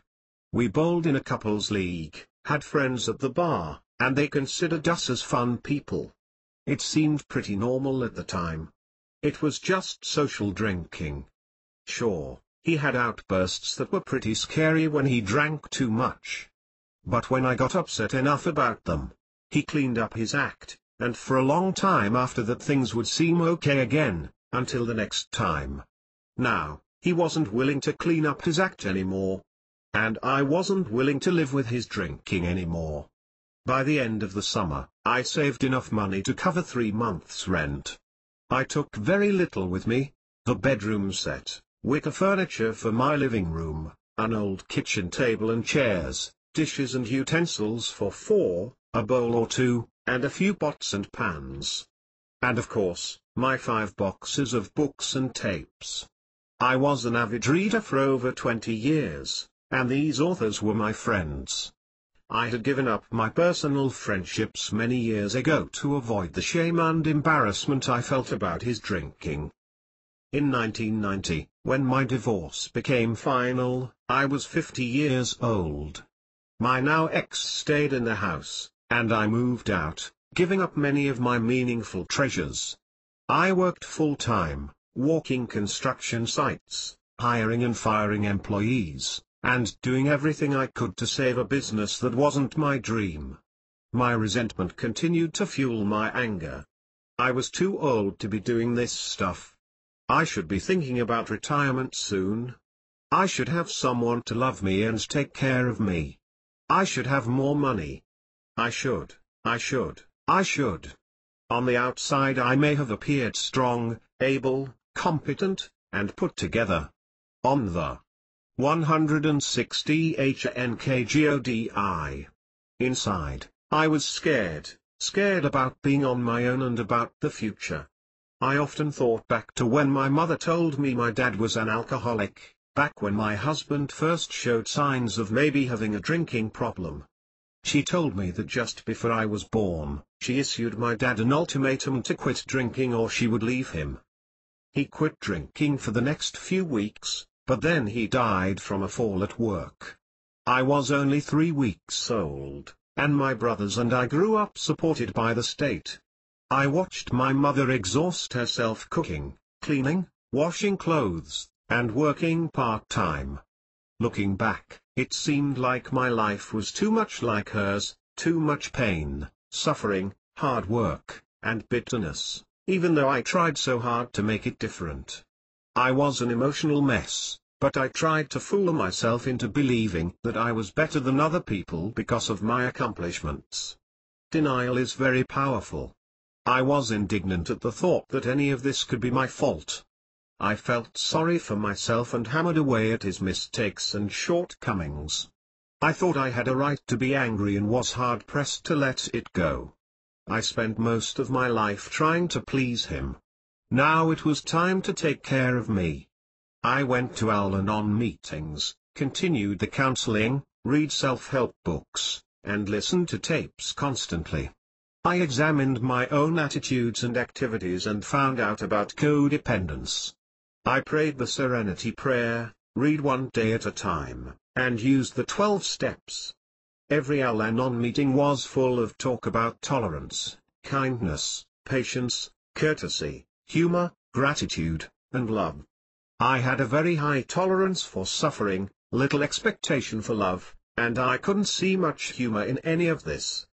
We bowled in a couples league, had friends at the bar, and they considered us as fun people. It seemed pretty normal at the time. It was just social drinking. Sure, he had outbursts that were pretty scary when he drank too much. But when I got upset enough about them, he cleaned up his act, and for a long time after that things would seem okay again, until the next time. Now, he wasn't willing to clean up his act anymore. And I wasn't willing to live with his drinking anymore. By the end of the summer, I saved enough money to cover 3 months' rent. I took very little with me: the bedroom set, wicker furniture for my living room, an old kitchen table and chairs, dishes and utensils for 4, a bowl or 2, and a few pots and pans. And of course, my 5 boxes of books and tapes. I was an avid reader for over 20 years, and these authors were my friends. I had given up my personal friendships many years ago to avoid the shame and embarrassment I felt about his drinking. In 1990, When my divorce became final, I was 50 years old. My now ex stayed in the house, and I moved out, giving up many of my meaningful treasures. I worked full-time, walking construction sites, hiring and firing employees, and doing everything I could to save a business that wasn't my dream. My resentment continued to fuel my anger. I was too old to be doing this stuff. I should be thinking about retirement soon. I should have someone to love me and take care of me. I should have more money. I should. On the outside I may have appeared strong, able, competent, and put together. On the 160 HNKGODI. Inside, I was scared about being on my own and about the future. I often thought back to when my mother told me my dad was an alcoholic, back when my husband first showed signs of maybe having a drinking problem. She told me that just before I was born, she issued my dad an ultimatum to quit drinking or she would leave him. He quit drinking for the next few weeks, but then he died from a fall at work. I was only 3 weeks old, and my brothers and I grew up supported by the state. I watched my mother exhaust herself cooking, cleaning, washing clothes, and working part-time. Looking back, it seemed like my life was too much like hers, too much pain, suffering, hard work, and bitterness, even though I tried so hard to make it different. I was an emotional mess, but I tried to fool myself into believing that I was better than other people because of my accomplishments. Denial is very powerful. I was indignant at the thought that any of this could be my fault. I felt sorry for myself and hammered away at his mistakes and shortcomings. I thought I had a right to be angry and was hard-pressed to let it go. I spent most of my life trying to please him. Now it was time to take care of me. I went to Al-Anon meetings, continued the counseling, read self-help books, and listened to tapes constantly. I examined my own attitudes and activities and found out about codependence. I prayed the Serenity Prayer, read one day at a time, and used the 12 steps. Every Al-Anon meeting was full of talk about tolerance, kindness, patience, courtesy, humor, gratitude, and love. I had a very high tolerance for suffering, little expectation for love, and I couldn't see much humor in any of this.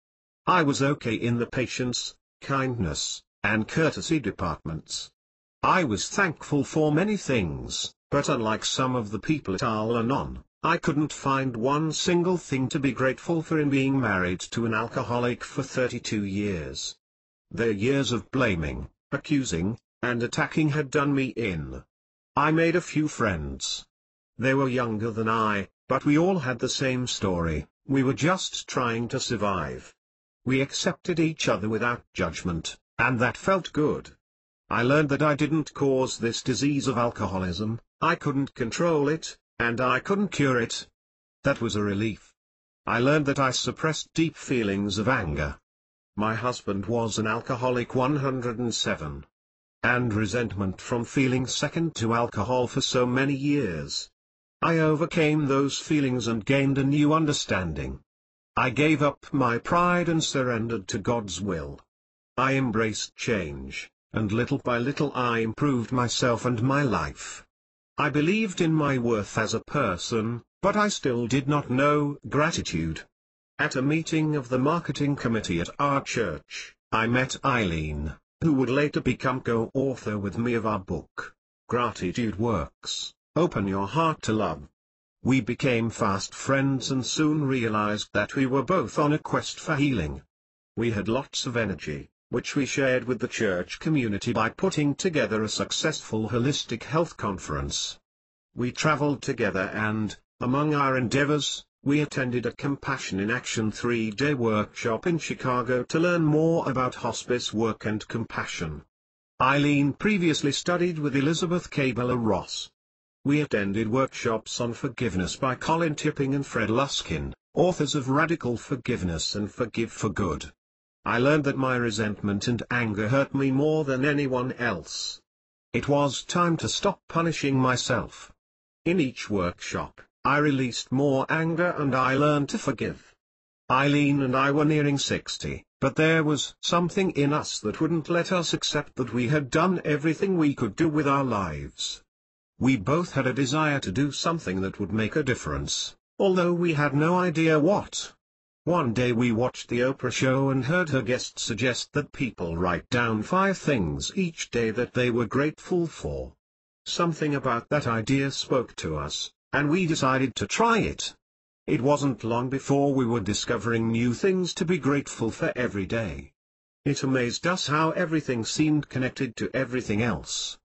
I was okay in the patience, kindness, and courtesy departments. I was thankful for many things, but unlike some of the people at Al-Anon, I couldn't find one single thing to be grateful for in being married to an alcoholic for 32 years. Their years of blaming, accusing, and attacking had done me in. I made a few friends. They were younger than I, but we all had the same story. We were just trying to survive. We accepted each other without judgment, and that felt good. I learned that I didn't cause this disease of alcoholism, I couldn't control it, and I couldn't cure it. That was a relief. I learned that I suppressed deep feelings of anger. My husband was an alcoholic 107. And resentment from feeling second to alcohol for so many years. I overcame those feelings and gained a new understanding. I gave up my pride and surrendered to God's will. I embraced change, and little by little I improved myself and my life. I believed in my worth as a person, but I still did not know gratitude. At a meeting of the marketing committee at our church, I met Eileen, who would later become co-author with me of our book, Gratitude Works, Open Your Heart to Love. We became fast friends and soon realized that we were both on a quest for healing. We had lots of energy, which we shared with the church community by putting together a successful holistic health conference. We traveled together and, among our endeavors, we attended a Compassion in Action 3-day workshop in Chicago to learn more about hospice work and compassion. Eileen previously studied with Elizabeth Kubler-Ross. We attended workshops on forgiveness by Colin Tipping and Fred Luskin, authors of Radical Forgiveness and Forgive for Good. I learned that my resentment and anger hurt me more than anyone else. It was time to stop punishing myself. In each workshop, I released more anger and I learned to forgive. Eileen and I were nearing 60, but there was something in us that wouldn't let us accept that we had done everything we could do with our lives. We both had a desire to do something that would make a difference, although we had no idea what. One day we watched the Oprah show and heard her guest suggest that people write down 5 things each day that they were grateful for. Something about that idea spoke to us, and we decided to try it. It wasn't long before we were discovering new things to be grateful for every day. It amazed us how everything seemed connected to everything else.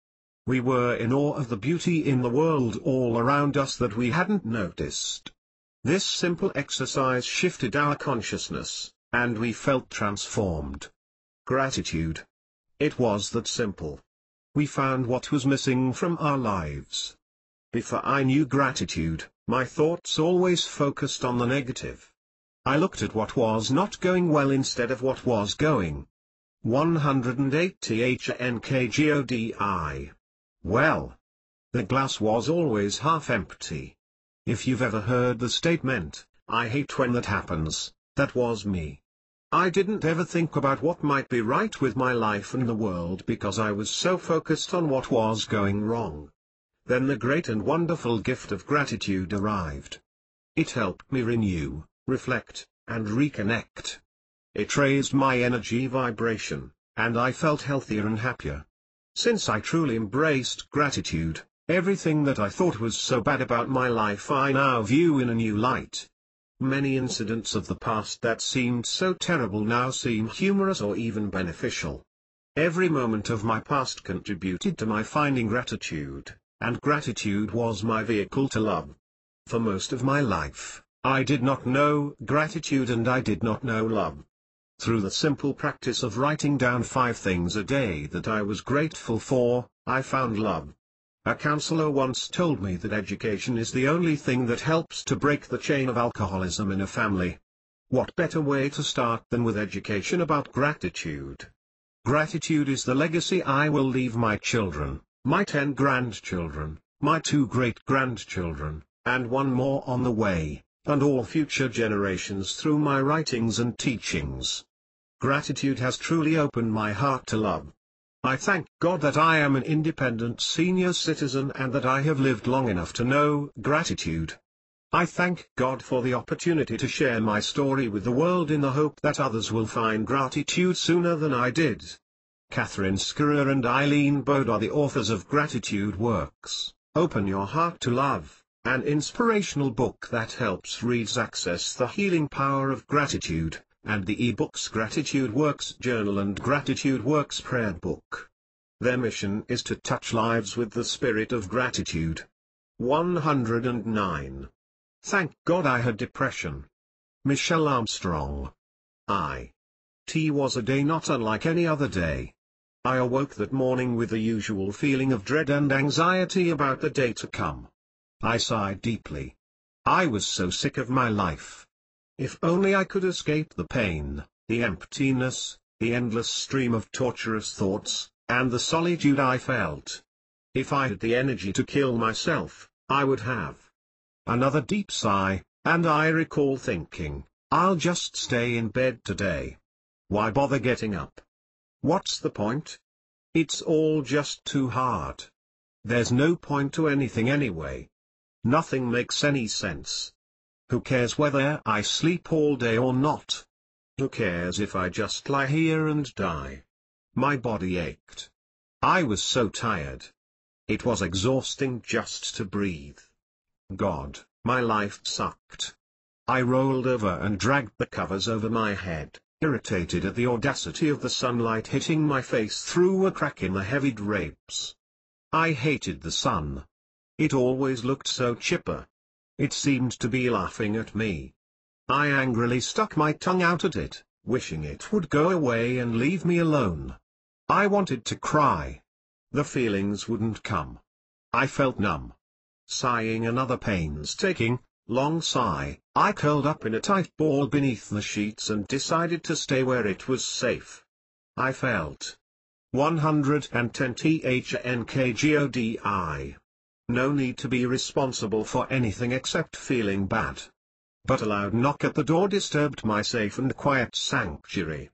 We were in awe of the beauty in the world all around us that we hadn't noticed. This simple exercise shifted our consciousness, and we felt transformed. Gratitude. It was that simple. We found what was missing from our lives. Before I knew gratitude, my thoughts always focused on the negative. I looked at what was not going well instead of what was going. 180 HNKGODI. Well. The glass was always half empty. If you've ever heard the statement, "I hate when that happens," that was me. I didn't ever think about what might be right with my life and the world because I was so focused on what was going wrong. Then the great and wonderful gift of gratitude arrived. It helped me renew, reflect, and reconnect. It raised my energy vibration, and I felt healthier and happier. Since I truly embraced gratitude, everything that I thought was so bad about my life I now view in a new light. Many incidents of the past that seemed so terrible now seem humorous or even beneficial. Every moment of my past contributed to my finding gratitude, and gratitude was my vehicle to love. For most of my life, I did not know gratitude and I did not know love. Through the simple practice of writing down 5 things a day that I was grateful for, I found love. A counselor once told me that education is the only thing that helps to break the chain of alcoholism in a family. What better way to start than with education about gratitude? Gratitude is the legacy I will leave my children, my 10 grandchildren, my 2 great-grandchildren, and 1 more on the way, and all future generations through my writings and teachings. Gratitude has truly opened my heart to love. I thank God that I am an independent senior citizen and that I have lived long enough to know gratitude. I thank God for the opportunity to share my story with the world in the hope that others will find gratitude sooner than I did. Catherine Skerrer and Eileen Bode are the authors of Gratitude Works, Open Your Heart to Love, an inspirational book that helps readers access the healing power of gratitude, and the e-books Gratitude Works Journal and Gratitude Works Prayer Book. Their mission is to touch lives with the spirit of gratitude. 109. Thank God I had depression. Michelle Armstrong. It was a day not unlike any other day. I awoke that morning with the usual feeling of dread and anxiety about the day to come. I sighed deeply. I was so sick of my life. If only I could escape the pain, the emptiness, the endless stream of torturous thoughts, and the solitude I felt. If I had the energy to kill myself, I would have. Another deep sigh, and I recall thinking, I'll just stay in bed today. Why bother getting up? What's the point? It's all just too hard. There's no point to anything anyway. Nothing makes any sense. Who cares whether I sleep all day or not? Who cares if I just lie here and die? My body ached. I was so tired. It was exhausting just to breathe. God, my life sucked. I rolled over and dragged the covers over my head, irritated at the audacity of the sunlight hitting my face through a crack in the heavy drapes. I hated the sun. It always looked so chipper. It seemed to be laughing at me. I angrily stuck my tongue out at it, wishing it would go away and leave me alone. I wanted to cry. The feelings wouldn't come. I felt numb. Sighing another painstaking, long sigh, I curled up in a tight ball beneath the sheets and decided to stay where it was safe. I felt 110 THNKGODI. No need to be responsible for anything except feeling bad. But a loud knock at the door disturbed my safe and quiet sanctuary.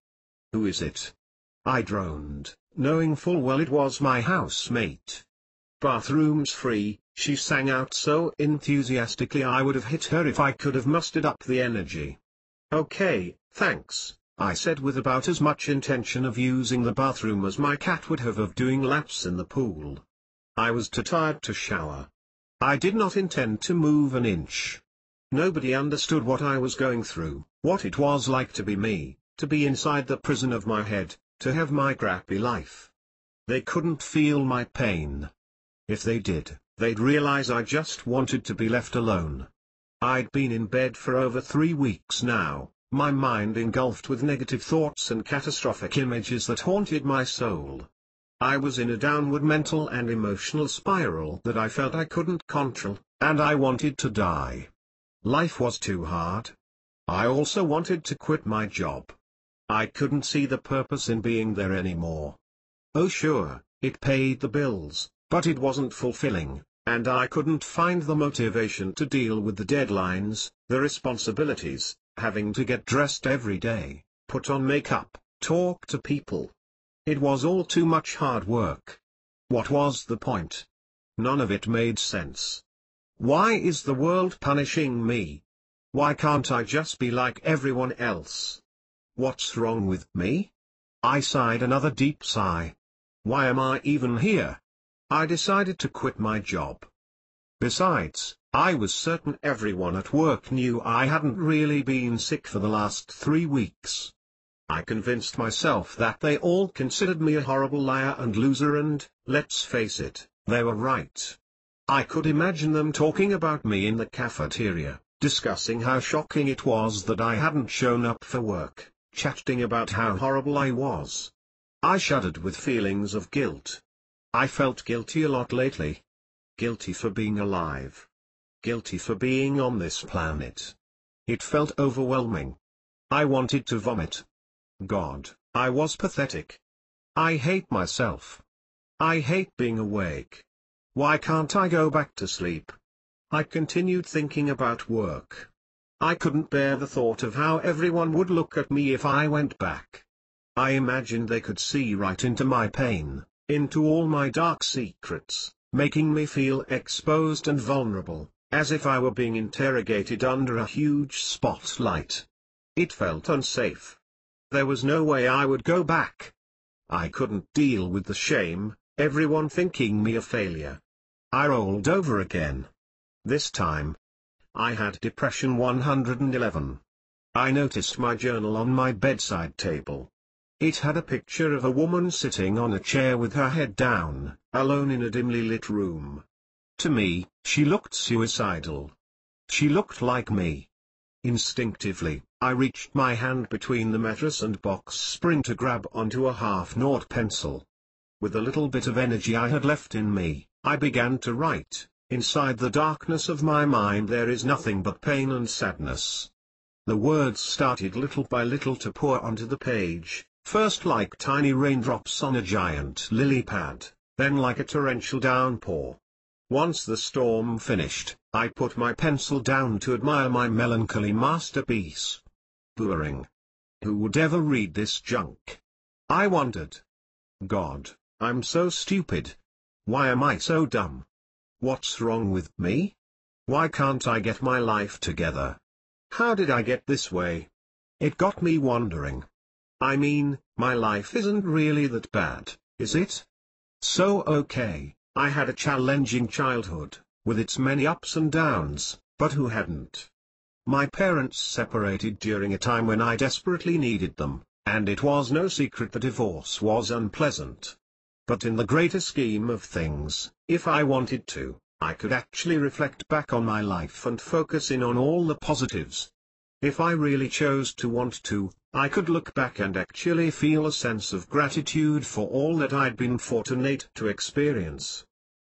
"Who is it?" I droned, knowing full well it was my housemate. "Bathrooms free," she sang out so enthusiastically I would have hit her if I could have mustered up the energy. "Okay, thanks," I said with about as much intention of using the bathroom as my cat would have of doing laps in the pool. I was too tired to shower. I did not intend to move an inch. Nobody understood what I was going through, what it was like to be me, to be inside the prison of my head, to have my crappy life. They couldn't feel my pain. If they did, they'd realize I just wanted to be left alone. I'd been in bed for over 3 weeks now, my mind engulfed with negative thoughts and catastrophic images that haunted my soul. I was in a downward mental and emotional spiral that I felt I couldn't control, and I wanted to die. Life was too hard. I also wanted to quit my job. I couldn't see the purpose in being there anymore. Oh sure, it paid the bills, but it wasn't fulfilling, and I couldn't find the motivation to deal with the deadlines, the responsibilities, having to get dressed every day, put on makeup, talk to people. It was all too much hard work. What was the point? None of it made sense. Why is the world punishing me? Why can't I just be like everyone else? What's wrong with me? I sighed another deep sigh. Why am I even here? I decided to quit my job. Besides, I was certain everyone at work knew I hadn't really been sick for the last 3 weeks. I convinced myself that they all considered me a horrible liar and loser and, let's face it, they were right. I could imagine them talking about me in the cafeteria, discussing how shocking it was that I hadn't shown up for work, chatting about how horrible I was. I shuddered with feelings of guilt. I felt guilty a lot lately. Guilty for being alive. Guilty for being on this planet. It felt overwhelming. I wanted to vomit. God, I was pathetic. I hate myself. I hate being awake. Why can't I go back to sleep? I continued thinking about work. I couldn't bear the thought of how everyone would look at me if I went back. I imagined they could see right into my pain, into all my dark secrets, making me feel exposed and vulnerable, as if I were being interrogated under a huge spotlight. It felt unsafe. There was no way I would go back. I couldn't deal with the shame, everyone thinking me a failure. I rolled over again. This time, I had depression 111. I noticed my journal on my bedside table. It had a picture of a woman sitting on a chair with her head down, alone in a dimly lit room. To me, she looked suicidal. She looked like me. Instinctively, I reached my hand between the mattress and box spring to grab onto a half-nought pencil. With a little bit of energy I had left in me, I began to write. Inside the darkness of my mind there is nothing but pain and sadness. The words started little by little to pour onto the page, first like tiny raindrops on a giant lily pad, then like a torrential downpour. Once the storm finished, I put my pencil down to admire my melancholy masterpiece. Boring. Who would ever read this junk? I wondered. God, I'm so stupid. Why am I so dumb? What's wrong with me? Why can't I get my life together? How did I get this way? It got me wondering. I mean, my life isn't really that bad, is it? So okay, I had a challenging childhood, with its many ups and downs, but who hadn't? My parents separated during a time when I desperately needed them, and it was no secret that divorce was unpleasant. But in the greater scheme of things, if I wanted to, I could actually reflect back on my life and focus in on all the positives. If I really chose to want to, I could look back and actually feel a sense of gratitude for all that I'd been fortunate to experience.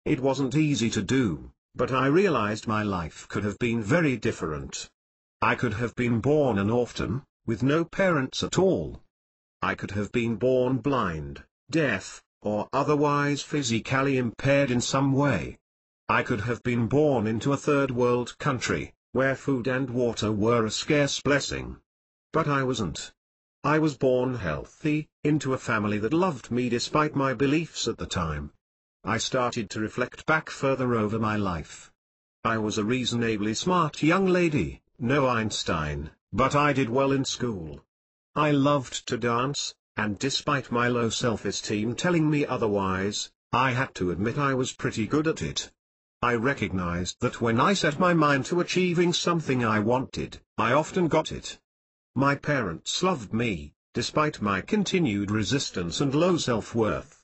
It wasn't easy to do, but I realized my life could have been very different. I could have been born an orphan, with no parents at all. I could have been born blind, deaf, or otherwise physically impaired in some way. I could have been born into a third world country, where food and water were a scarce blessing. But I wasn't. I was born healthy, into a family that loved me despite my beliefs at the time. I started to reflect back further over my life. I was a reasonably smart young lady, no Einstein, but I did well in school. I loved to dance, and despite my low self-esteem telling me otherwise, I had to admit I was pretty good at it. I recognized that when I set my mind to achieving something I wanted, I often got it. My parents loved me, despite my continued resistance and low self-worth.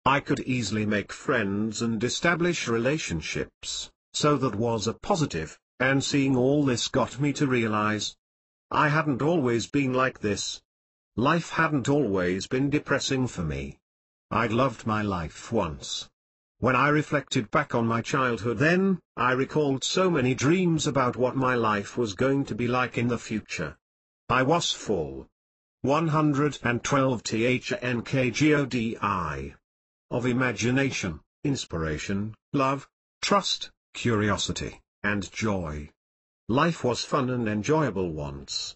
I could easily make friends and establish relationships, so that was a positive, and seeing all this got me to realize I hadn't always been like this. Life hadn't always been depressing for me. I'd loved my life once. When I reflected back on my childhood then, I recalled so many dreams about what my life was going to be like in the future. I was full. 112 THNKGODI. Of imagination, inspiration, love, trust, curiosity, and joy. Life was fun and enjoyable once.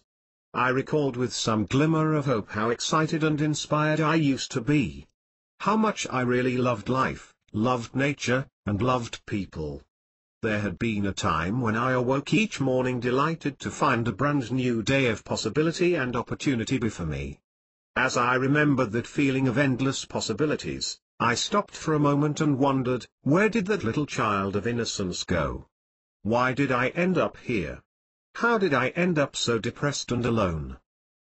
I recalled with some glimmer of hope how excited and inspired I used to be. How much I really loved life, loved nature, and loved people. There had been a time when I awoke each morning delighted to find a brand new day of possibility and opportunity before me. As I remembered that feeling of endless possibilities, I stopped for a moment and wondered, where did that little child of innocence go? Why did I end up here? How did I end up so depressed and alone?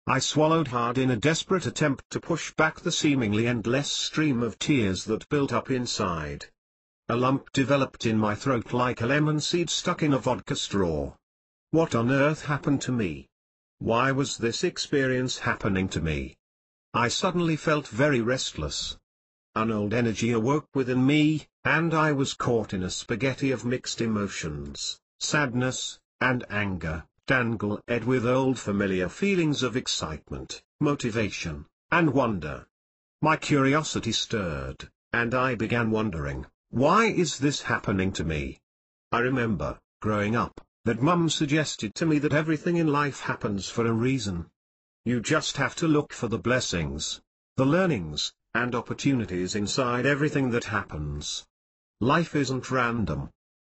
I swallowed hard in a desperate attempt to push back the seemingly endless stream of tears that built up inside. A lump developed in my throat like a lemon seed stuck in a vodka straw. What on earth happened to me? Why was this experience happening to me? I suddenly felt very restless. An old energy awoke within me, and I was caught in a spaghetti of mixed emotions, sadness, and anger, tangled with old familiar feelings of excitement, motivation, and wonder. My curiosity stirred, and I began wondering, why is this happening to me? I remember, growing up, that Mum suggested to me that everything in life happens for a reason. You just have to look for the blessings, the learnings, and opportunities inside everything that happens. Life isn't random.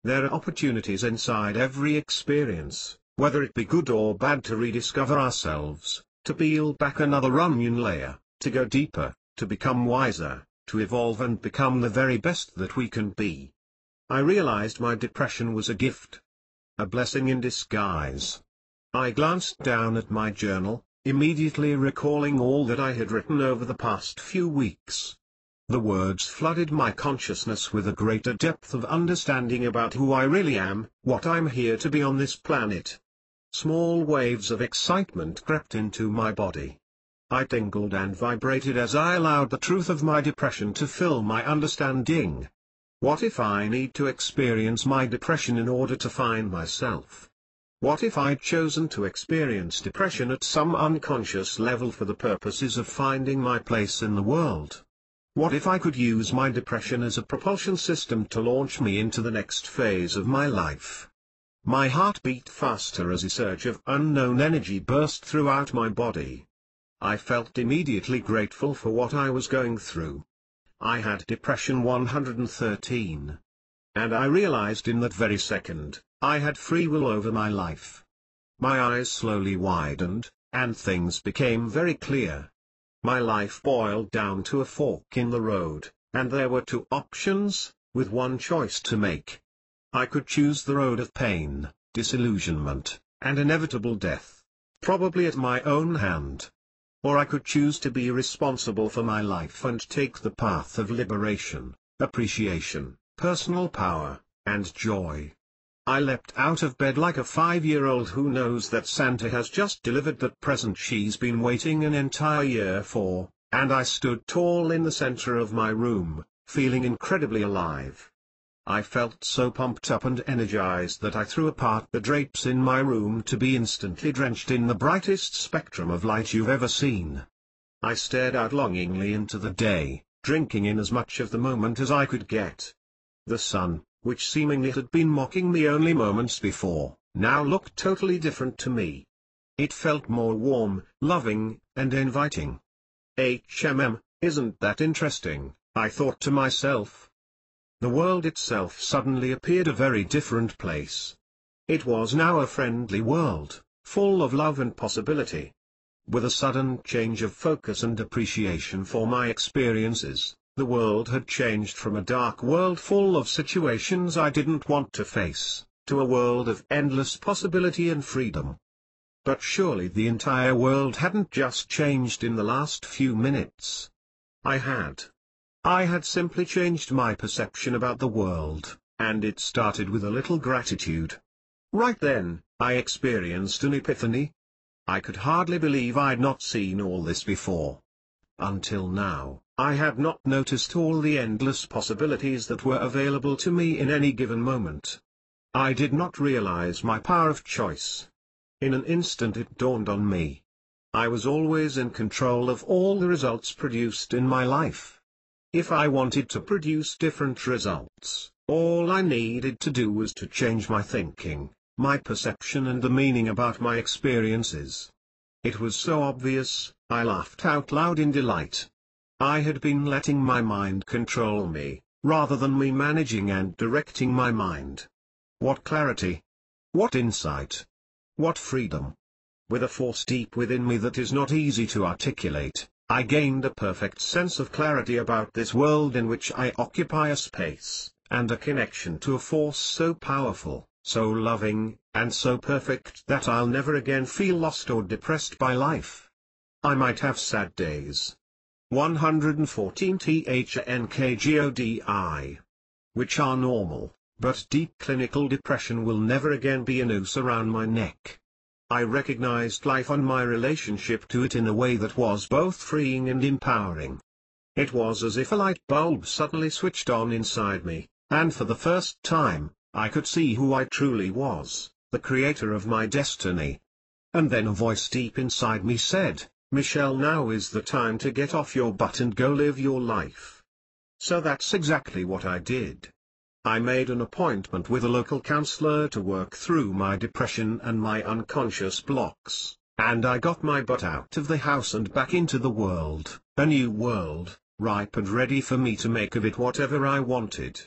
There are opportunities inside every experience, whether it be good or bad, to rediscover ourselves, to peel back another onion layer, to go deeper, to become wiser, to evolve and become the very best that we can be. I realized my depression was a gift. A blessing in disguise. I glanced down at my journal, immediately recalling all that I had written over the past few weeks. The words flooded my consciousness with a greater depth of understanding about who I really am, what I'm here to be on this planet. Small waves of excitement crept into my body. I tingled and vibrated as I allowed the truth of my depression to fill my understanding. What if I need to experience my depression in order to find myself? What if I'd chosen to experience depression at some unconscious level for the purposes of finding my place in the world? What if I could use my depression as a propulsion system to launch me into the next phase of my life? My heart beat faster as a surge of unknown energy burst throughout my body. I felt immediately grateful for what I was going through. I had depression 113. And I realized in that very second, I had free will over my life. My eyes slowly widened, and things became very clear. My life boiled down to a fork in the road, and there were two options, with one choice to make. I could choose the road of pain, disillusionment, and inevitable death, probably at my own hand. Or I could choose to be responsible for my life and take the path of liberation, appreciation, personal power, and joy. I leapt out of bed like a 5-year-old who knows that Santa has just delivered that present she's been waiting an entire year for, and I stood tall in the center of my room, feeling incredibly alive. I felt so pumped up and energized that I threw apart the drapes in my room to be instantly drenched in the brightest spectrum of light you've ever seen. I stared out longingly into the day, drinking in as much of the moment as I could get. The sun, which seemingly had been mocking me only moments before, now looked totally different to me. It felt more warm, loving, and inviting. Isn't that interesting, I thought to myself. The world itself suddenly appeared a very different place. It was now a friendly world, full of love and possibility. With a sudden change of focus and appreciation for my experiences, the world had changed from a dark world full of situations I didn't want to face, to a world of endless possibility and freedom. But surely the entire world hadn't just changed in the last few minutes. I had simply changed my perception about the world, and it started with a little gratitude. Right then, I experienced an epiphany. I could hardly believe I'd not seen all this before. Until now, I had not noticed all the endless possibilities that were available to me in any given moment. I did not realize my power of choice. In an instant it dawned on me. I was always in control of all the results produced in my life. If I wanted to produce different results, all I needed to do was to change my thinking, my perception and the meaning about my experiences. It was so obvious, I laughed out loud in delight. I had been letting my mind control me, rather than me managing and directing my mind. What clarity! What insight! What freedom! With a force deep within me that is not easy to articulate, I gained a perfect sense of clarity about this world in which I occupy a space, and a connection to a force so powerful, so loving, and so perfect that I'll never again feel lost or depressed by life. I might have sad days. 114 THNKGODI. Which are normal, but deep clinical depression will never again be a noose around my neck. I recognized life and my relationship to it in a way that was both freeing and empowering. It was as if a light bulb suddenly switched on inside me, and for the first time, I could see who I truly was, the creator of my destiny. And then a voice deep inside me said, "Michelle, now is the time to get off your butt and go live your life." So that's exactly what I did. I made an appointment with a local counselor to work through my depression and my unconscious blocks, and I got my butt out of the house and back into the world, a new world, ripe and ready for me to make of it whatever I wanted.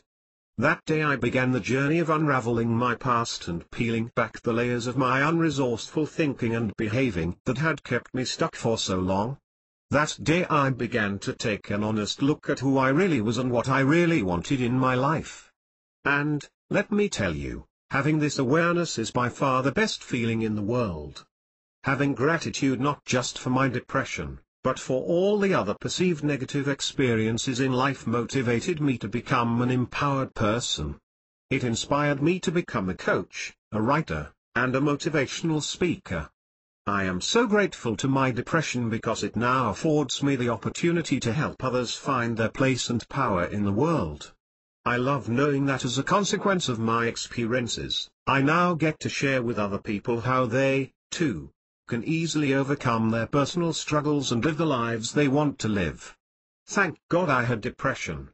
That day I began the journey of unraveling my past and peeling back the layers of my unresourceful thinking and behaving that had kept me stuck for so long. That day I began to take an honest look at who I really was and what I really wanted in my life. And, let me tell you, having this awareness is by far the best feeling in the world. Having gratitude not just for my depression, but for all the other perceived negative experiences in life motivated me to become an empowered person. It inspired me to become a coach, a writer, and a motivational speaker. I am so grateful to my depression because it now affords me the opportunity to help others find their place and power in the world. I love knowing that as a consequence of my experiences, I now get to share with other people how they, too, can easily overcome their personal struggles and live the lives they want to live. Thank God I had depression.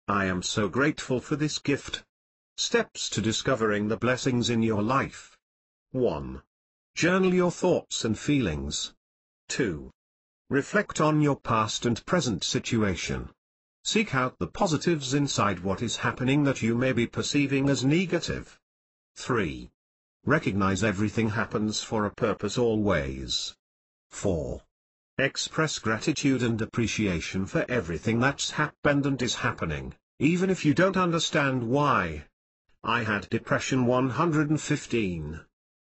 I am so grateful for this gift. Steps to discovering the blessings in your life. 1. Journal your thoughts and feelings. 2. Reflect on your past and present situation. Seek out the positives inside what is happening that you may be perceiving as negative. 3. Recognize everything happens for a purpose always. 4. Express gratitude and appreciation for everything that's happened and is happening, even if you don't understand why. I had depression. 115.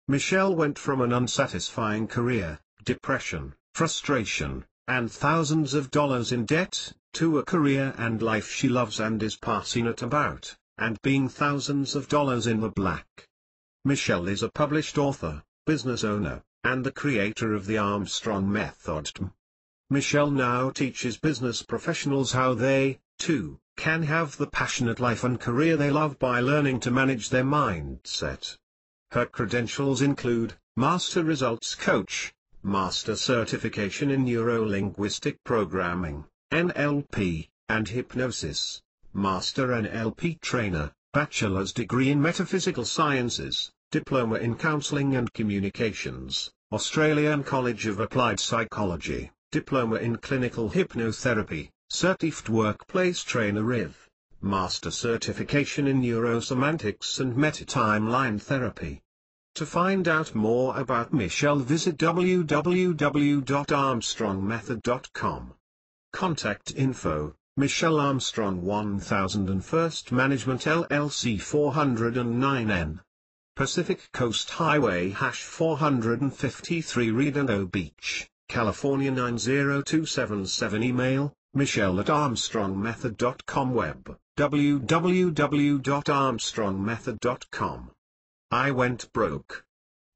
Michelle went from an unsatisfying career, depression, frustration, and thousands of dollars in debt, to a career and life she loves and is passionate about, and being thousands of dollars in the black. Michelle is a published author, business owner, and the creator of the Armstrong Method. Michelle now teaches business professionals how they, too, can have the passionate life and career they love by learning to manage their mindset. Her credentials include Master Results Coach, Master Certification in Neuro-Linguistic Programming, NLP, and hypnosis, Master NLP Trainer, Bachelor's degree in Metaphysical Sciences, Diploma in Counseling and Communications, Australian College of Applied Psychology, Diploma in Clinical Hypnotherapy, Certified Workplace Trainer RIV, Master Certification in Neurosemantics and Meta-Timeline Therapy. To find out more about Michelle, visit www.armstrongmethod.com. Contact info, Michelle Armstrong 1001st Management LLC 409N. Pacific Coast Highway #453 Redondo Beach, California 90277. Email, michelle@armstrongmethod.com. Web, www.armstrongmethod.com. I went broke.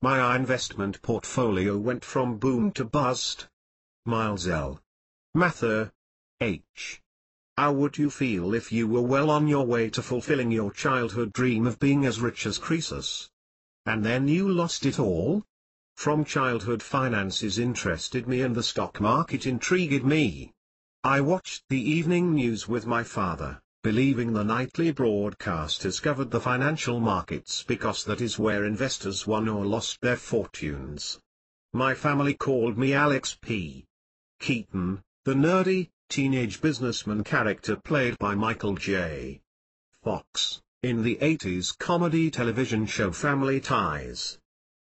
My investment portfolio went from boom to bust. Miles L. Mather. H. How would you feel if you were well on your way to fulfilling your childhood dream of being as rich as Croesus? And then you lost it all? From childhood, finances interested me and the stock market intrigued me. I watched the evening news with my father, believing the nightly broadcasters covered the financial markets because that is where investors won or lost their fortunes. My family called me Alex P. Keaton, the nerdy, teenage businessman character played by Michael J. Fox, in the 80s comedy television show Family Ties.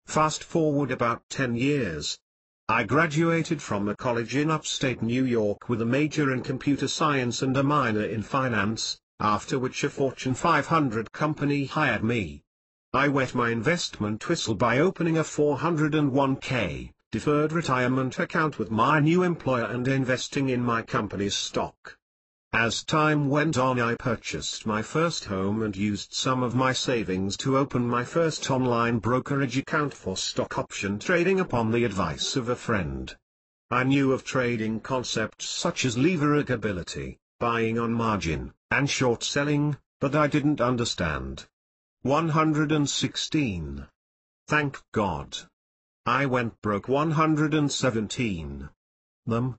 Fast forward about 10 years. I graduated from a college in upstate New York with a major in computer science and a minor in finance, after which a Fortune 500 company hired me. I wet my investment whistle by opening a 401k deferred retirement account with my new employer and investing in my company's stock. As time went on, I purchased my first home and used some of my savings to open my first online brokerage account for stock option trading upon the advice of a friend. I knew of trading concepts such as leveragability, buying on margin, and short selling, but I didn't understand. 116. Thank God. I went broke. 117. Them.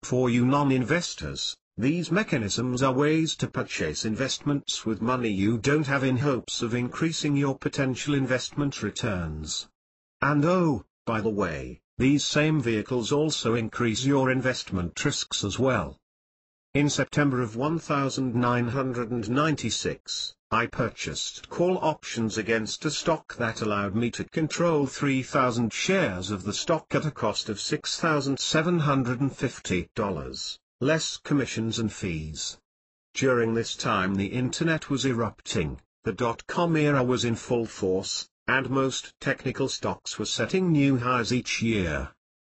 For you non-investors, these mechanisms are ways to purchase investments with money you don't have in hopes of increasing your potential investment returns. And oh, by the way, these same vehicles also increase your investment risks as well. In September of 1996, I purchased call options against a stock that allowed me to control 3,000 shares of the stock at a cost of $6,750, less commissions and fees. During this time the internet was erupting, the dot-com era was in full force, and most technical stocks were setting new highs each year.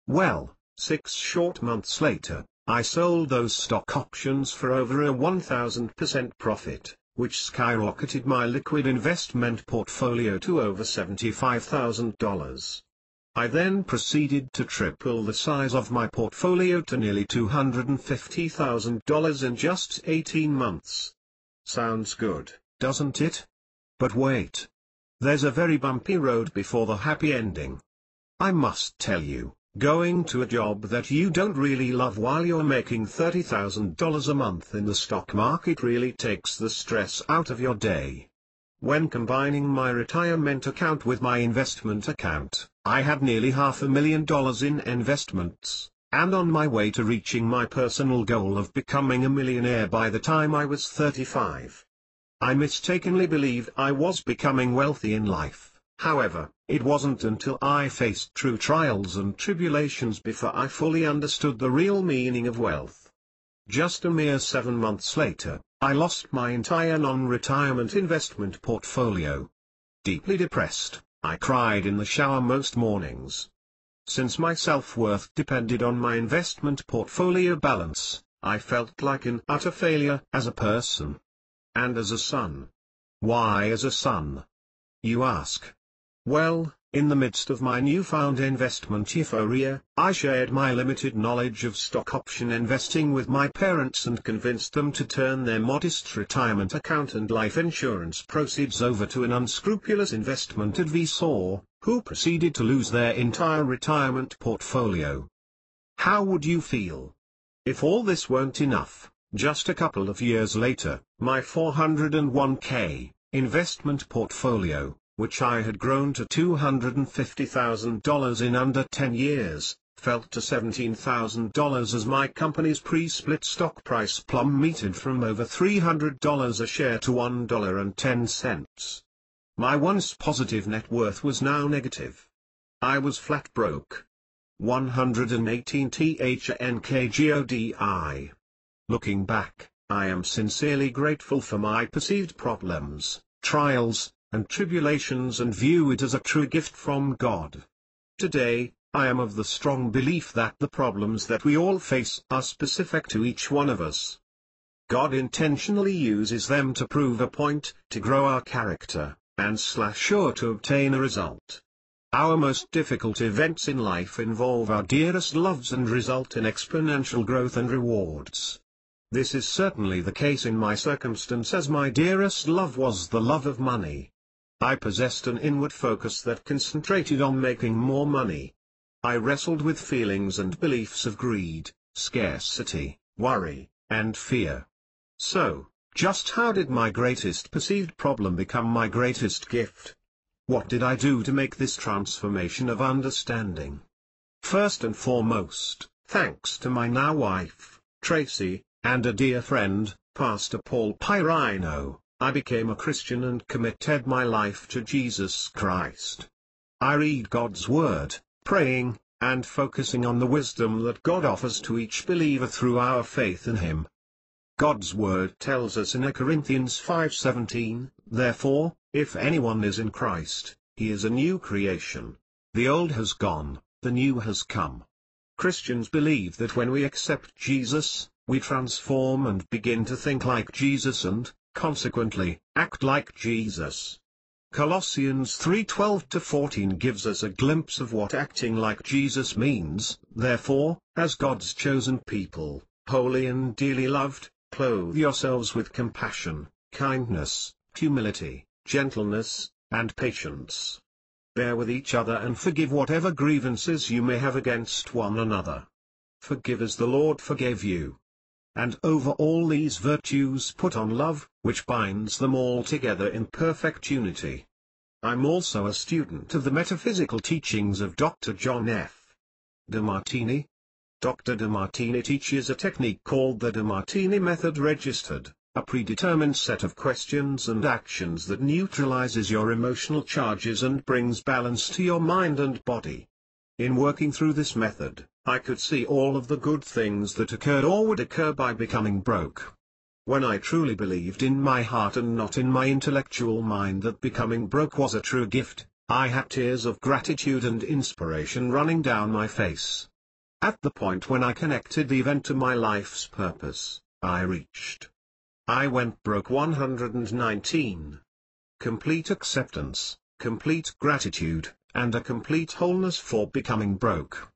Well, 6 short months later, I sold those stock options for over a 1,000% profit, which skyrocketed my liquid investment portfolio to over $75,000. I then proceeded to triple the size of my portfolio to nearly $250,000 in just 18 months. Sounds good, doesn't it? But wait. There's a very bumpy road before the happy ending. I must tell you, going to a job that you don't really love while you're making $30,000 a month in the stock market really takes the stress out of your day. When combining my retirement account with my investment account, I had nearly $500,000 in investments, and on my way to reaching my personal goal of becoming a millionaire by the time I was 35. I mistakenly believed I was becoming wealthy in life. However, it wasn't until I faced true trials and tribulations before I fully understood the real meaning of wealth. Just a mere 7 months later, I lost my entire non-retirement investment portfolio. Deeply depressed, I cried in the shower most mornings. Since my self-worth depended on my investment portfolio balance, I felt like an utter failure as a person. And as a son. Why as a son? You ask. Well, in the midst of my newfound investment euphoria, I shared my limited knowledge of stock option investing with my parents and convinced them to turn their modest retirement account and life insurance proceeds over to an unscrupulous investment advisor, who proceeded to lose their entire retirement portfolio. How would you feel? If all this weren't enough, Just a couple of years later, my 401k investment portfolio, which I had grown to $250,000 in under 10 years, fell to $17,000 as my company's pre-split stock price plummeted from over $300 a share to $1.10. My once positive net worth was now negative. I was flat broke. 118 THNKGODI. Looking back, I am sincerely grateful for my perceived problems, trials, and tribulations and view it as a true gift from God. Today, I am of the strong belief that the problems that we all face are specific to each one of us. God intentionally uses them to prove a point, to grow our character, and / to obtain a result. Our most difficult events in life involve our dearest loves and result in exponential growth and rewards. This is certainly the case in my circumstance, as my dearest love was the love of money. I possessed an inward focus that concentrated on making more money. I wrestled with feelings and beliefs of greed, scarcity, worry, and fear. So, just how did my greatest perceived problem become my greatest gift? What did I do to make this transformation of understanding? First and foremost, thanks to my now wife, Tracy, and a dear friend, Pastor Paul Pirino, I became a Christian and committed my life to Jesus Christ. I read God's Word, praying, and focusing on the wisdom that God offers to each believer through our faith in Him. God's Word tells us in 1 Corinthians 5:17, "Therefore, if anyone is in Christ, he is a new creation. The old has gone, the new has come." Christians believe that when we accept Jesus, we transform and begin to think like Jesus and, consequently, act like Jesus. Colossians 3:12-14 gives us a glimpse of what acting like Jesus means. Therefore, as God's chosen people, holy and dearly loved, clothe yourselves with compassion, kindness, humility, gentleness, and patience. Bear with each other and forgive whatever grievances you may have against one another. Forgive as the Lord forgave you. And over all these virtues put on love, which binds them all together in perfect unity. I'm also a student of the metaphysical teachings of Dr. John F. DeMartini. Dr. DeMartini teaches a technique called the DeMartini method registered, a predetermined set of questions and actions that neutralizes your emotional charges and brings balance to your mind and body. In working through this method, I could see all of the good things that occurred or would occur by becoming broke. When I truly believed in my heart and not in my intellectual mind that becoming broke was a true gift, I had tears of gratitude and inspiration running down my face. At the point when I connected the event to my life's purpose, I went broke 119. Complete acceptance, complete gratitude, and a complete wholeness for becoming broke.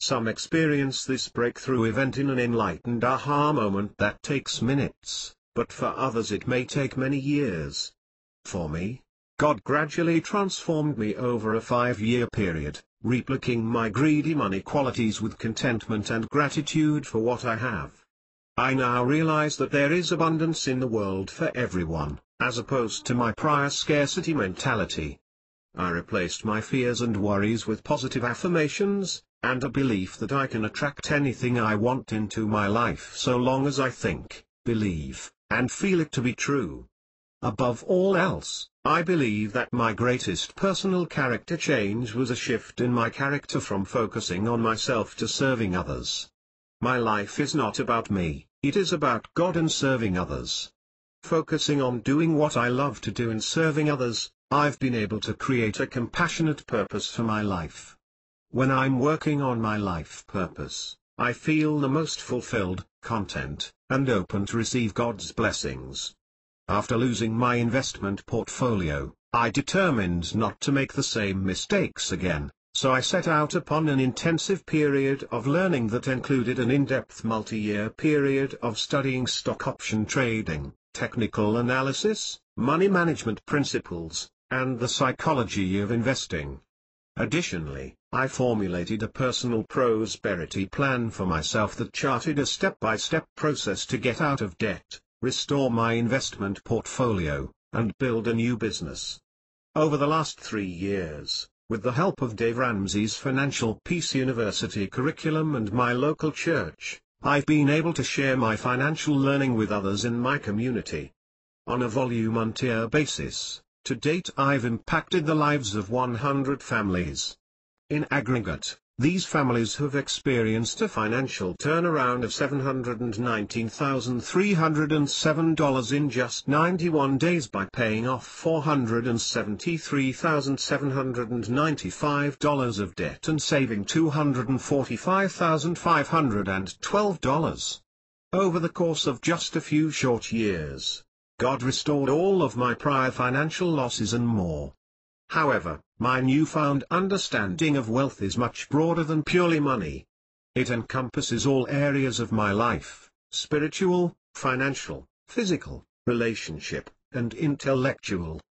Some experience this breakthrough event in an enlightened aha moment that takes minutes, but for others it may take many years. For me, God gradually transformed me over a 5-year period, replicating my greedy money qualities with contentment and gratitude for what I have. I now realize that there is abundance in the world for everyone, as opposed to my prior scarcity mentality. I replaced my fears and worries with positive affirmations, and a belief that I can attract anything I want into my life so long as I think, believe, and feel it to be true. Above all else, I believe that my greatest personal character change was a shift in my character from focusing on myself to serving others. My life is not about me, it is about God and serving others. Focusing on doing what I love to do and serving others, I've been able to create a compassionate purpose for my life. When I'm working on my life purpose, I feel the most fulfilled, content, and open to receive God's blessings. After losing my investment portfolio, I determined not to make the same mistakes again, so I set out upon an intensive period of learning that included an in-depth multi-year period of studying stock option trading, technical analysis, money management principles, and the psychology of investing. Additionally, I formulated a personal prosperity plan for myself that charted a step-by-step process to get out of debt, restore my investment portfolio, and build a new business. Over the last 3 years, with the help of Dave Ramsey's Financial Peace University curriculum and my local church, I've been able to share my financial learning with others in my community. On a volunteer basis, to date I've impacted the lives of 100 families. In aggregate, these families have experienced a financial turnaround of $719,307 in just 91 days by paying off $473,795 of debt and saving $245,512. Over the course of just a few short years, God restored all of my prior financial losses and more. However, my newfound understanding of wealth is much broader than purely money. It encompasses all areas of my life: spiritual, financial, physical, relationship, and intellectual.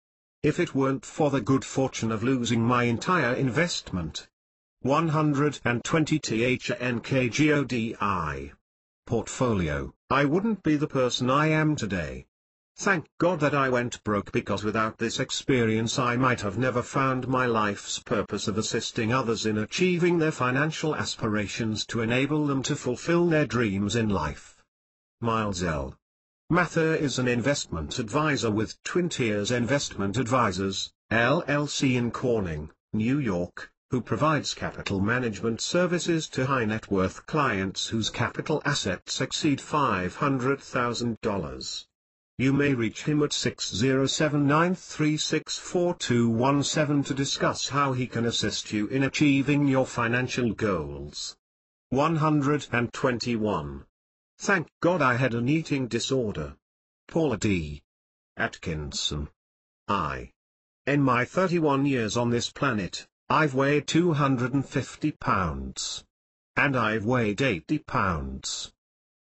If it weren't for the good fortune of losing my entire investment, 120 THNKGODI portfolio, I wouldn't be the person I am today. Thank God that I went broke, because without this experience I might have never found my life's purpose of assisting others in achieving their financial aspirations to enable them to fulfill their dreams in life. Miles L. Mather is an investment advisor with Twin Tiers Investment Advisors, LLC in Corning, New York, who provides capital management services to high-net-worth clients whose capital assets exceed $500,000. You may reach him at 607-936-4217 to discuss how he can assist you in achieving your financial goals. 121. Thank God I had an eating disorder. Paula D. Atkinson. In my 31 years on this planet, I've weighed 250 pounds. And I've weighed 80 pounds.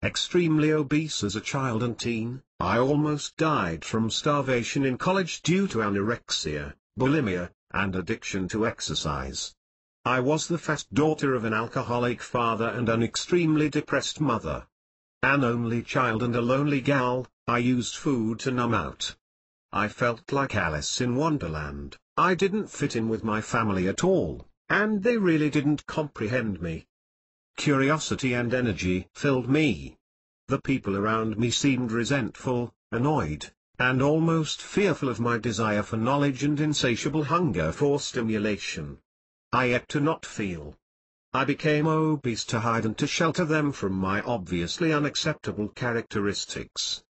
Extremely obese as a child and teen, I almost died from starvation in college due to anorexia, bulimia, and addiction to exercise. I was the fat daughter of an alcoholic father and an extremely depressed mother. An only child and a lonely gal, I used food to numb out. I felt like Alice in Wonderland. I didn't fit in with my family at all, and they really didn't comprehend me. Curiosity and energy filled me. The people around me seemed resentful, annoyed, and almost fearful of my desire for knowledge and insatiable hunger for stimulation. I ate to not feel. I became obese to hide and to shelter them from my obviously unacceptable characteristics.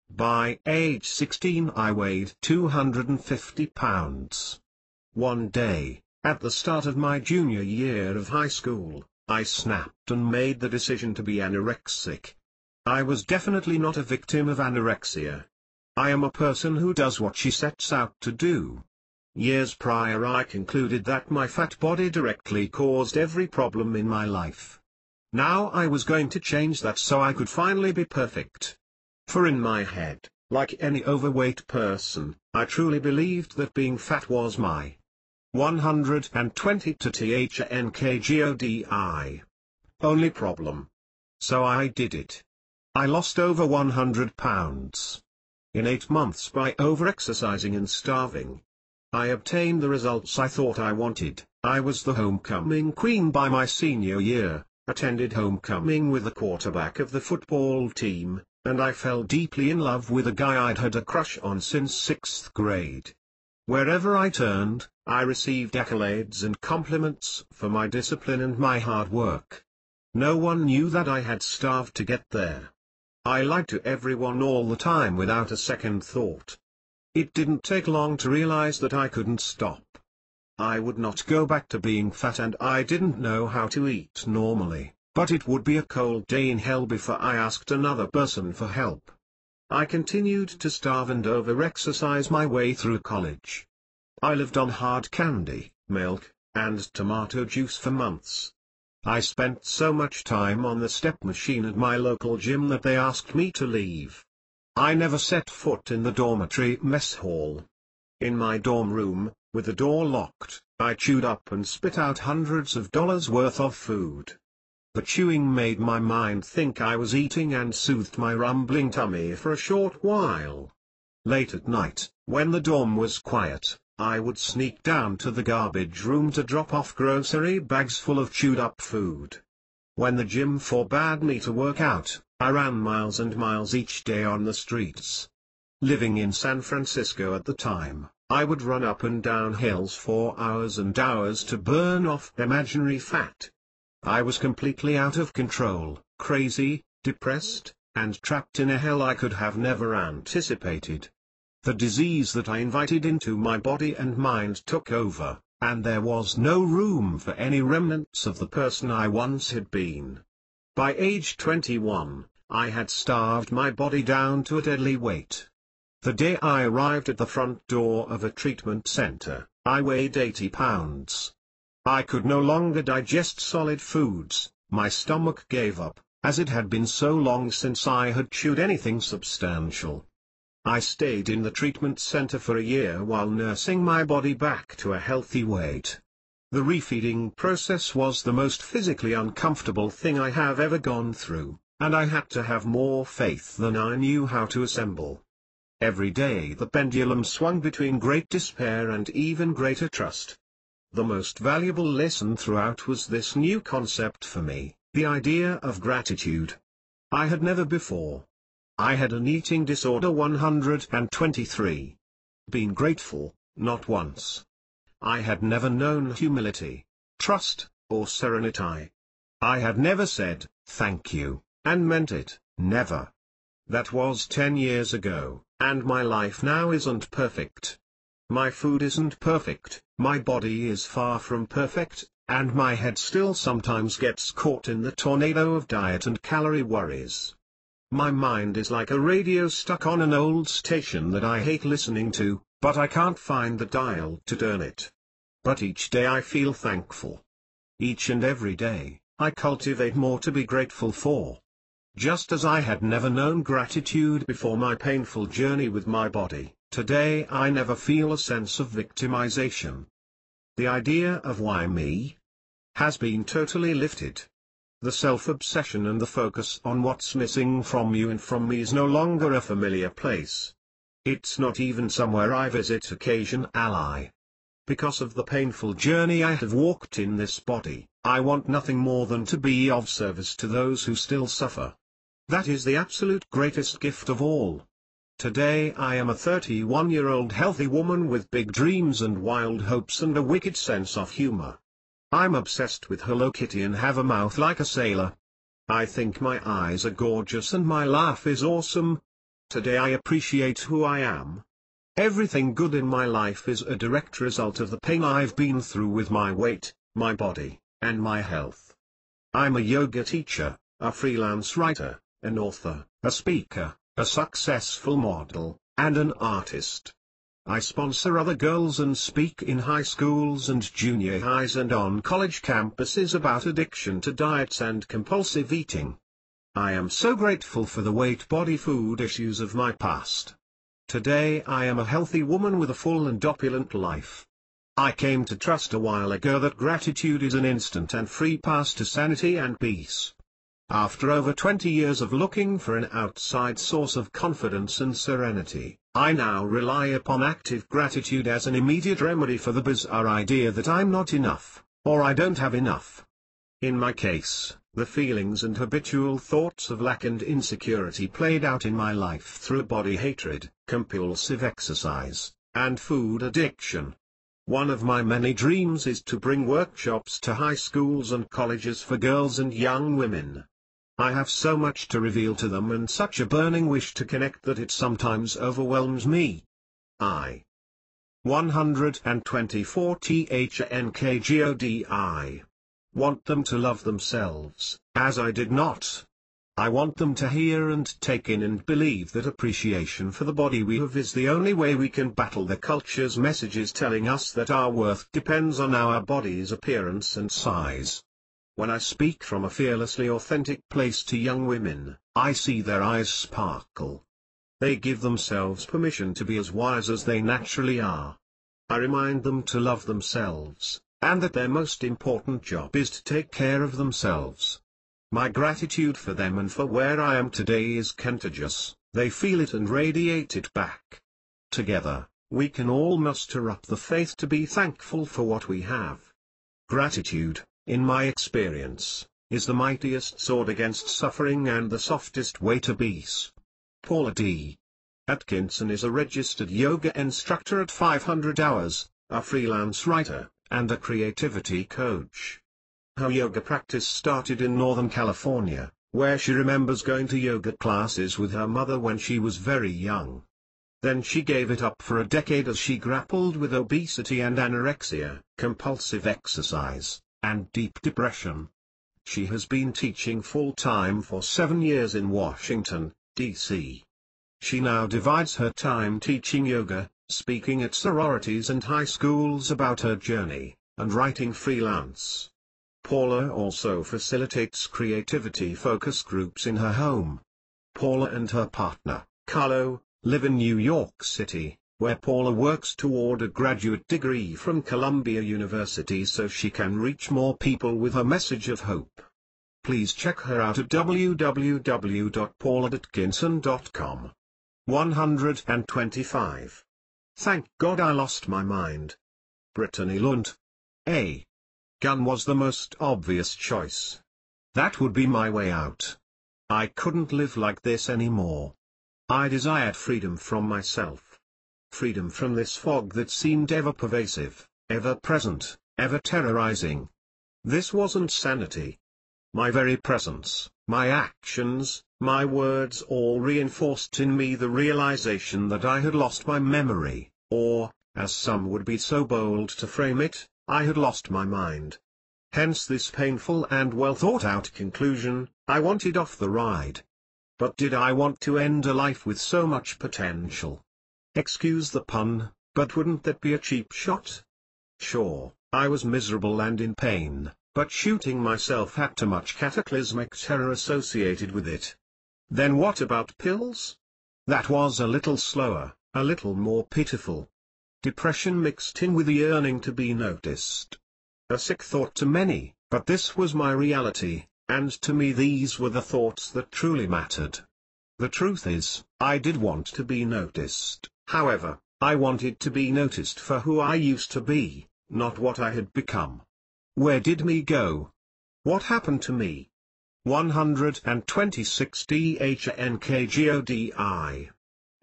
By age 16 I weighed 250 pounds. One day, at the start of my junior year of high school, I snapped and made the decision to be anorexic. I was definitely not a victim of anorexia. I am a person who does what she sets out to do. Years prior I concluded that my fat body directly caused every problem in my life. Now I was going to change that so I could finally be perfect. For in my head, like any overweight person, I truly believed that being fat was my 120 to THNKGODI only problem. So I did it. I lost over 100 pounds. In 8 months by overexercising and starving. I obtained the results I thought I wanted. I was the homecoming queen by my senior year, attended homecoming with the quarterback of the football team, and I fell deeply in love with a guy I'd had a crush on since 6th grade. Wherever I turned, I received accolades and compliments for my discipline and my hard work. No one knew that I had starved to get there. I lied to everyone all the time without a second thought. It didn't take long to realize that I couldn't stop. I would not go back to being fat, and I didn't know how to eat normally, but it would be a cold day in hell before I asked another person for help. I continued to starve and over-exercise my way through college. I lived on hard candy, milk, and tomato juice for months. I spent so much time on the step machine at my local gym that they asked me to leave. I never set foot in the dormitory mess hall. In my dorm room, with the door locked, I chewed up and spit out hundreds of dollars worth of food. The chewing made my mind think I was eating and soothed my rumbling tummy for a short while. Late at night, when the dorm was quiet, I would sneak down to the garbage room to drop off grocery bags full of chewed up food. When the gym forbade me to work out, I ran miles and miles each day on the streets. Living in San Francisco at the time, I would run up and down hills for hours and hours to burn off imaginary fat. I was completely out of control, crazy, depressed, and trapped in a hell I could have never anticipated. The disease that I invited into my body and mind took over, and there was no room for any remnants of the person I once had been. By age 21, I had starved my body down to a deadly weight. The day I arrived at the front door of a treatment center, I weighed 80 pounds. I could no longer digest solid foods, my stomach gave up, as it had been so long since I had chewed anything substantial. I stayed in the treatment center for a year while nursing my body back to a healthy weight. The refeeding process was the most physically uncomfortable thing I have ever gone through, and I had to have more faith than I knew how to assemble. Every day the pendulum swung between great despair and even greater trust. The most valuable lesson throughout was this new concept for me, the idea of gratitude. I had never before. I had an eating disorder 123. Been grateful, not once. I had never known humility, trust, or serenity. I had never said, thank you, and meant it, never. That was 10 years ago, and my life now isn't perfect. My food isn't perfect, my body is far from perfect, and my head still sometimes gets caught in the tornado of diet and calorie worries. My mind is like a radio stuck on an old station that I hate listening to, but I can't find the dial to turn it. But each day I feel thankful. Each and every day, I cultivate more to be grateful for. Just as I had never known gratitude before my painful journey with my body, today I never feel a sense of victimization. The idea of why me has been totally lifted. The self-obsession and the focus on what's missing from you and from me is no longer a familiar place. It's not even somewhere I visit occasionally. Because of the painful journey I have walked in this body, I want nothing more than to be of service to those who still suffer. That is the absolute greatest gift of all. Today I am a 31-year-old healthy woman with big dreams and wild hopes and a wicked sense of humor. I'm obsessed with Hello Kitty and have a mouth like a sailor. I think my eyes are gorgeous and my laugh is awesome. Today I appreciate who I am. Everything good in my life is a direct result of the pain I've been through with my weight, my body, and my health. I'm a yoga teacher, a freelance writer, an author, a speaker, a successful model, and an artist. I sponsor other girls and speak in high schools and junior highs and on college campuses about addiction to diets and compulsive eating. I am so grateful for the weight body food issues of my past. Today I am a healthy woman with a full and opulent life. I came to trust a while ago that gratitude is an instant and free pass to sanity and peace. After over 20 years of looking for an outside source of confidence and serenity, I now rely upon active gratitude as an immediate remedy for the bizarre idea that I'm not enough, or I don't have enough. In my case, the feelings and habitual thoughts of lack and insecurity played out in my life through body hatred, compulsive exercise, and food addiction. One of my many dreams is to bring workshops to high schools and colleges for girls and young women. I have so much to reveal to them and such a burning wish to connect that it sometimes overwhelms me. I 124 THNKGODI want them to love themselves, as I did not. I want them to hear and take in and believe that appreciation for the body we have is the only way we can battle the culture's messages telling us that our worth depends on our body's appearance and size. When I speak from a fearlessly authentic place to young women, I see their eyes sparkle. They give themselves permission to be as wise as they naturally are. I remind them to love themselves, and that their most important job is to take care of themselves. My gratitude for them and for where I am today is contagious. They feel it and radiate it back. Together, we can all muster up the faith to be thankful for what we have. Gratitude, in my experience, is the mightiest sword against suffering and the softest way to peace. Paula D. Atkinson is a registered yoga instructor at 500 Hours, a freelance writer, and a creativity coach. Her yoga practice started in Northern California, where she remembers going to yoga classes with her mother when she was very young. Then she gave it up for a decade as she grappled with obesity and anorexia, compulsive exercise, and deep depression. She has been teaching full-time for 7 years in Washington, D.C. She now divides her time teaching yoga, speaking at sororities and high schools about her journey, and writing freelance. Paula also facilitates creativity focus groups in her home. Paula and her partner, Carlo, live in New York City, where Paula works toward a graduate degree from Columbia University so she can reach more people with her message of hope. Please check her out at www.pauladatkinson.com. 125. Thank God I lost my mind. Brittany Lund. A gun was the most obvious choice. That would be my way out. I couldn't live like this anymore. I desired freedom from myself. Freedom from this fog that seemed ever pervasive, ever present, ever terrorizing. This wasn't sanity. My very presence, my actions, my words all reinforced in me the realization that I had lost my memory, or, as some would be so bold to frame it, I had lost my mind. Hence this painful and well thought out conclusion: I wanted off the ride. But did I want to end a life with so much potential? Excuse the pun, but wouldn't that be a cheap shot? Sure, I was miserable and in pain, but shooting myself had too much cataclysmic terror associated with it. Then what about pills? That was a little slower, a little more pitiful. Depression mixed in with the yearning to be noticed. A sick thought to many, but this was my reality, and to me these were the thoughts that truly mattered. The truth is, I did want to be noticed. However, I wanted to be noticed for who I used to be, not what I had become. Where did me go? What happened to me? 126 DHNKGODI.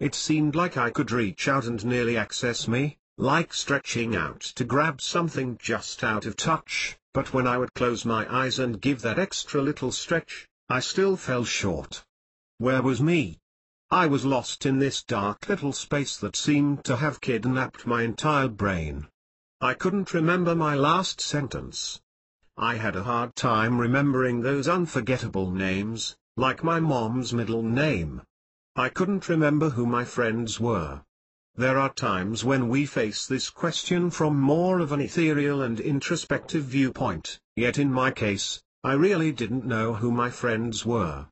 It seemed like I could reach out and nearly access me, like stretching out to grab something just out of touch, but when I would close my eyes and give that extra little stretch, I still fell short. Where was me? I was lost in this dark little space that seemed to have kidnapped my entire brain. I couldn't remember my last sentence. I had a hard time remembering those unforgettable names, like my mom's middle name. I couldn't remember who my friends were. There are times when we face this question from more of an ethereal and introspective viewpoint, yet in my case, I really didn't know who my friends were.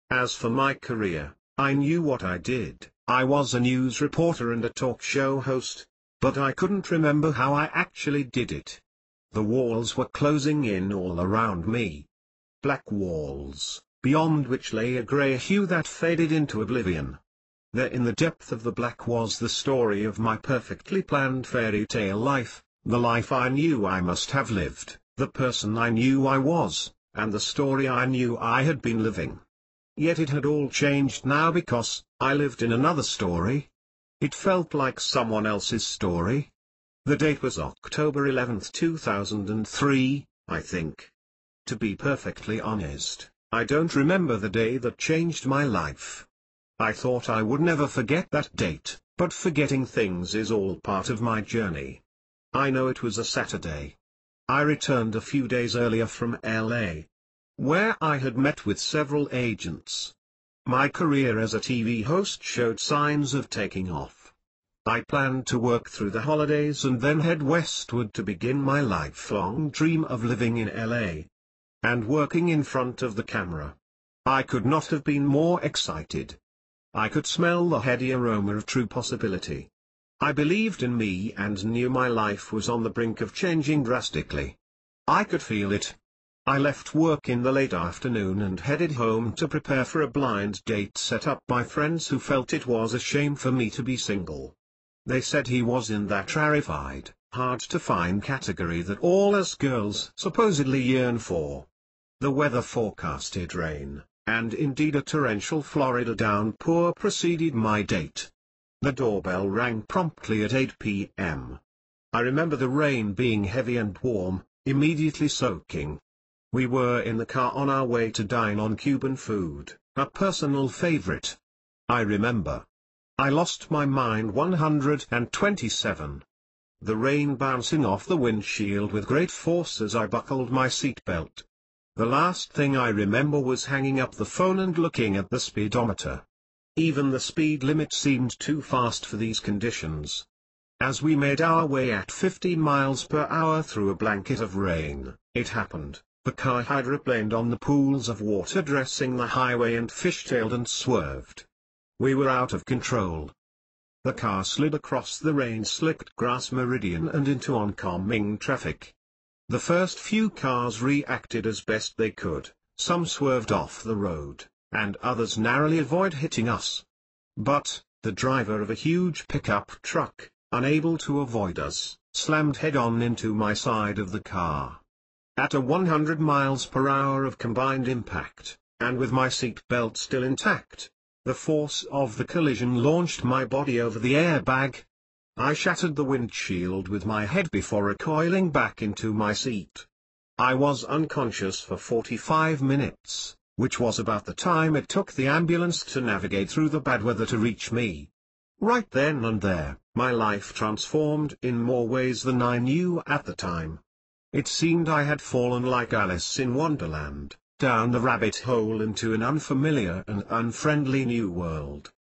As for my career, I knew what I did. I was a news reporter and a talk show host, but I couldn't remember how I actually did it. The walls were closing in all around me. Black walls, beyond which lay a grey hue that faded into oblivion. There in the depth of the black was the story of my perfectly planned fairy tale life, the life I knew I must have lived, the person I knew I was, and the story I knew I had been living. Yet it had all changed now because I lived in another story. It felt like someone else's story. The date was October 11, 2003, I think. To be perfectly honest, I don't remember the day that changed my life. I thought I would never forget that date, but forgetting things is all part of my journey. I know it was a Saturday. I returned a few days earlier from LA, where I had met with several agents. My career as a TV host showed signs of taking off. I planned to work through the holidays and then head westward to begin my lifelong dream of living in LA and working in front of the camera. I could not have been more excited. I could smell the heady aroma of true possibility. I believed in me and knew my life was on the brink of changing drastically. I could feel it. I left work in the late afternoon and headed home to prepare for a blind date set up by friends who felt it was a shame for me to be single. They said he was in that rarefied, hard-to-find category that all us girls supposedly yearn for. The weather forecasted rain, and indeed a torrential Florida downpour preceded my date. The doorbell rang promptly at 8 p.m. I remember the rain being heavy and warm, immediately soaking. We were in the car on our way to dine on Cuban food, a personal favorite. I remember. I lost my mind 127. The rain bouncing off the windshield with great force as I buckled my seatbelt. The last thing I remember was hanging up the phone and looking at the speedometer. Even the speed limit seemed too fast for these conditions. As we made our way at 15 miles per hour through a blanket of rain, it happened. The car hydroplaned on the pools of water dressing the highway and fishtailed and swerved. We were out of control. The car slid across the rain-slicked grass meridian and into oncoming traffic. The first few cars reacted as best they could, some swerved off the road, and others narrowly avoided hitting us. But, the driver of a huge pickup truck, unable to avoid us, slammed head-on into my side of the car. At a 100 miles per hour of combined impact, and with my seat belt still intact, the force of the collision launched my body over the airbag. I shattered the windshield with my head before recoiling back into my seat. I was unconscious for 45 minutes, which was about the time it took the ambulance to navigate through the bad weather to reach me. Right then and there, my life transformed in more ways than I knew at the time. It seemed I had fallen like Alice in Wonderland, down the rabbit hole into an unfamiliar and unfriendly new world.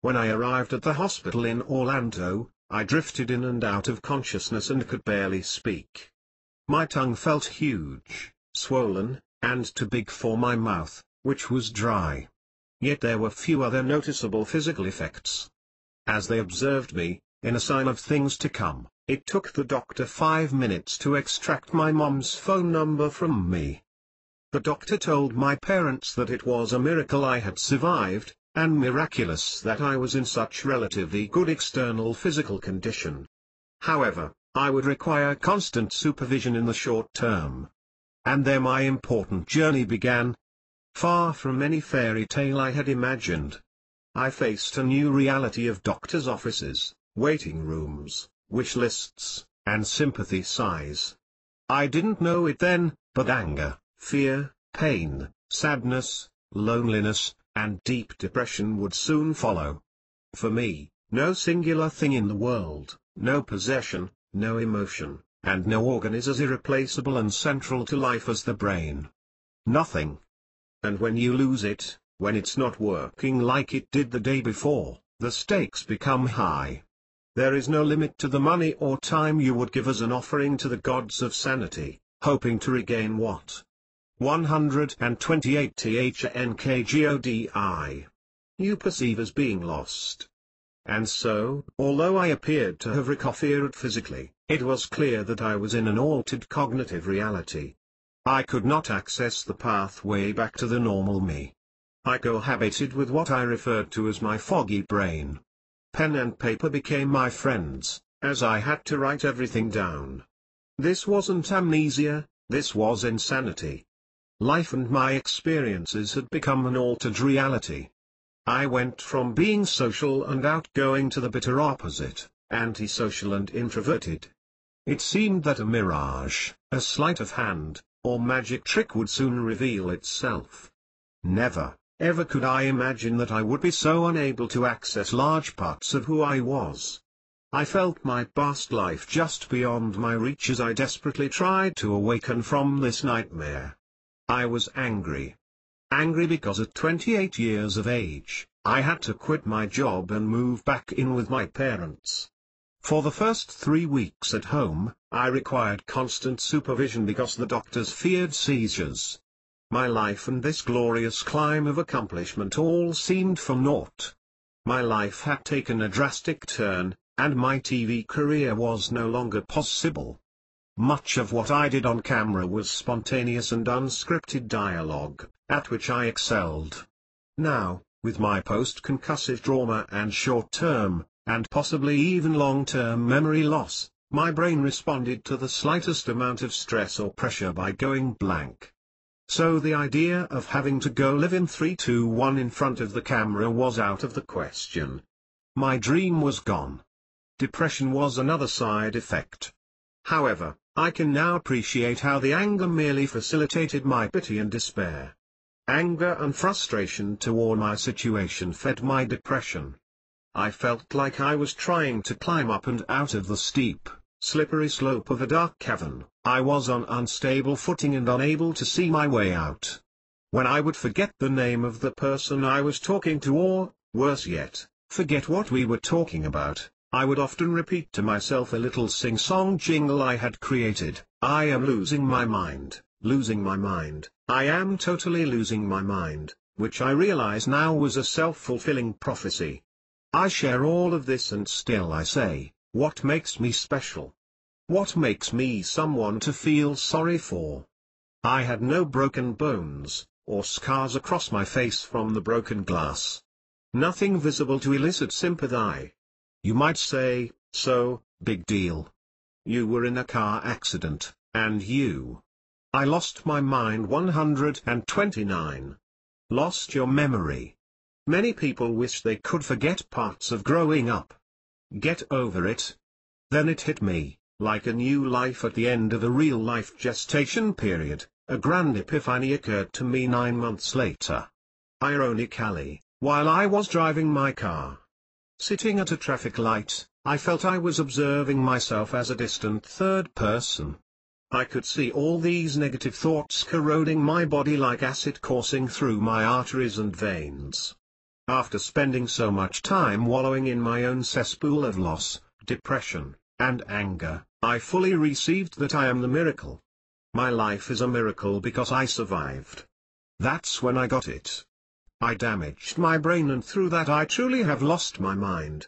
When I arrived at the hospital in Orlando, I drifted in and out of consciousness and could barely speak. My tongue felt huge, swollen, and too big for my mouth, which was dry. Yet there were few other noticeable physical effects. As they observed me, in a sign of things to come, it took the doctor 5 minutes to extract my mom's phone number from me. The doctor told my parents that it was a miracle I had survived, and miraculous that I was in such relatively good external physical condition. However, I would require constant supervision in the short term. And there my important journey began. Far from any fairy tale I had imagined. I faced a new reality of doctors' offices, waiting rooms, wish lists, and sympathy sighs. I didn't know it then, but anger, fear, pain, sadness, loneliness, and deep depression would soon follow. For me, no singular thing in the world, no possession, no emotion, and no organ is as irreplaceable and central to life as the brain. Nothing. And when you lose it, when it's not working like it did the day before, the stakes become high. There is no limit to the money or time you would give as an offering to the gods of sanity, hoping to regain what? 128 THNKGODI. You perceive as being lost. And so, although I appeared to have recovered physically, it was clear that I was in an altered cognitive reality. I could not access the pathway back to the normal me. I cohabited with what I referred to as my foggy brain. Pen and paper became my friends, as I had to write everything down. This wasn't amnesia, this was insanity. Life and my experiences had become an altered reality. I went from being social and outgoing to the bitter opposite, antisocial and introverted. It seemed that a mirage, a sleight of hand, or magic trick would soon reveal itself. Never, ever could I imagine that I would be so unable to access large parts of who I was. I felt my past life just beyond my reach as I desperately tried to awaken from this nightmare. I was angry. Angry because at 28 years of age, I had to quit my job and move back in with my parents. For the first 3 weeks at home, I required constant supervision because the doctors feared seizures. My life and this glorious climb of accomplishment all seemed for naught. My life had taken a drastic turn, and my TV career was no longer possible. Much of what I did on camera was spontaneous and unscripted dialogue, at which I excelled. Now, with my post-concussive trauma and short-term, and possibly even long-term memory loss, my brain responded to the slightest amount of stress or pressure by going blank. So the idea of having to go live in 3-2-1 in front of the camera was out of the question. My dream was gone. Depression was another side effect. However, I can now appreciate how the anger merely facilitated my pity and despair. Anger and frustration toward my situation fed my depression. I felt like I was trying to climb up and out of the steep, slippery slope of a dark cavern. I was on unstable footing and unable to see my way out. When I would forget the name of the person I was talking to, or, worse yet, forget what we were talking about, I would often repeat to myself a little sing-song jingle I had created: I am losing my mind, losing my mind, I am totally losing my mind, which I realize now was a self-fulfilling prophecy. I share all of this and still I say, what makes me special? What makes me someone to feel sorry for? I had no broken bones, or scars across my face from the broken glass. Nothing visible to elicit sympathy. You might say, so, big deal. You were in a car accident, and you. I lost my mind. 129. Lost your memory. Many people wish they could forget parts of growing up. Get over it. Then it hit me, like a new life at the end of a real-life gestation period, a grand epiphany occurred to me 9 months later. Ironically, while I was driving my car, sitting at a traffic light, I felt I was observing myself as a distant third person. I could see all these negative thoughts corroding my body like acid coursing through my arteries and veins. After spending so much time wallowing in my own cesspool of loss, depression, and anger, I fully received that I am the miracle. My life is a miracle because I survived. That's when I got it. I damaged my brain, and through that I truly have lost my mind.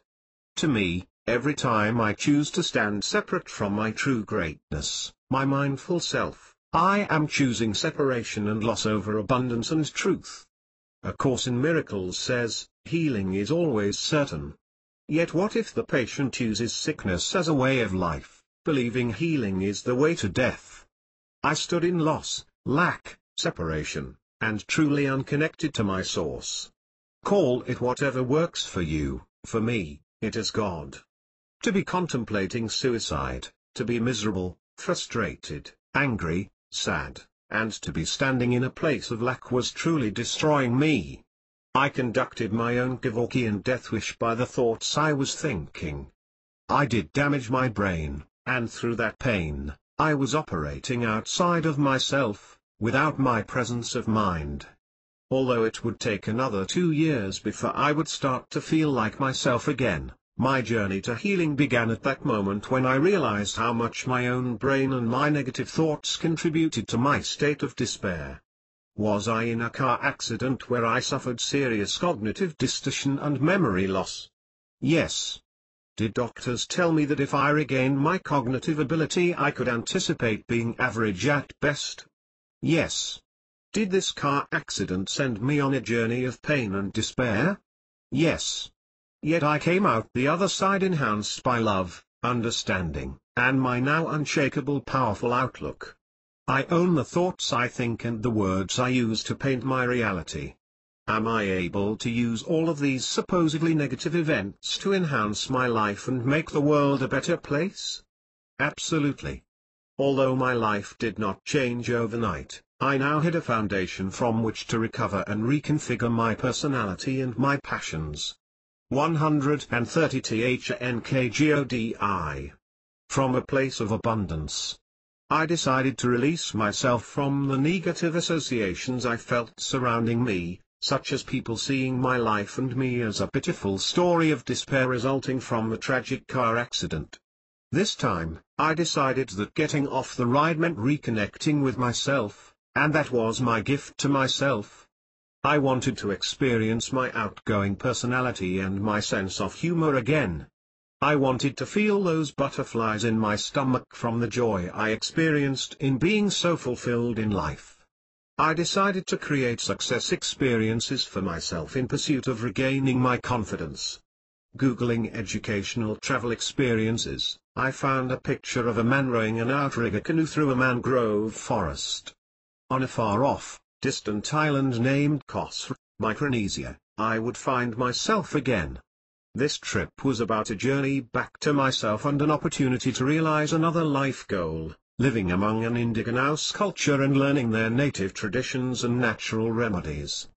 To me, every time I choose to stand separate from my true greatness, my mindful self, I am choosing separation and loss over abundance and truth. A Course in Miracles says, healing is always certain. Yet what if the patient chooses sickness as a way of life, believing healing is the way to death? I stood in loss, lack, separation, and truly unconnected to my source. Call it whatever works for you. For me, it is God. To be contemplating suicide, to be miserable, frustrated, angry, sad, and to be standing in a place of lack was truly destroying me. I conducted my own Kevorkian death wish by the thoughts I was thinking. I did damage my brain, and through that pain, I was operating outside of myself, without my presence of mind. Although it would take another 2 years before I would start to feel like myself again, my journey to healing began at that moment when I realized how much my own brain and my negative thoughts contributed to my state of despair. Was I in a car accident where I suffered serious cognitive distortion and memory loss? Yes. Did doctors tell me that if I regained my cognitive ability I could anticipate being average at best? Yes. Did this car accident send me on a journey of pain and despair? Yes. Yet I came out the other side enhanced by love, understanding, and my now unshakable powerful outlook. I own the thoughts I think and the words I use to paint my reality. Am I able to use all of these supposedly negative events to enhance my life and make the world a better place? Absolutely. Although my life did not change overnight, I now had a foundation from which to recover and reconfigure my personality and my passions. 130 THNKGODI. From a place of abundance. I decided to release myself from the negative associations I felt surrounding me, such as people seeing my life and me as a pitiful story of despair resulting from the tragic car accident. This time, I decided that getting off the ride meant reconnecting with myself, and that was my gift to myself. I wanted to experience my outgoing personality and my sense of humor again. I wanted to feel those butterflies in my stomach from the joy I experienced in being so fulfilled in life. I decided to create success experiences for myself in pursuit of regaining my confidence. Googling educational travel experiences, I found a picture of a man rowing an outrigger canoe through a mangrove forest. On a far-off, distant island named Khosr, Micronesia, I would find myself again. This trip was about a journey back to myself and an opportunity to realize another life goal, living among an indigenous culture and learning their native traditions and natural remedies.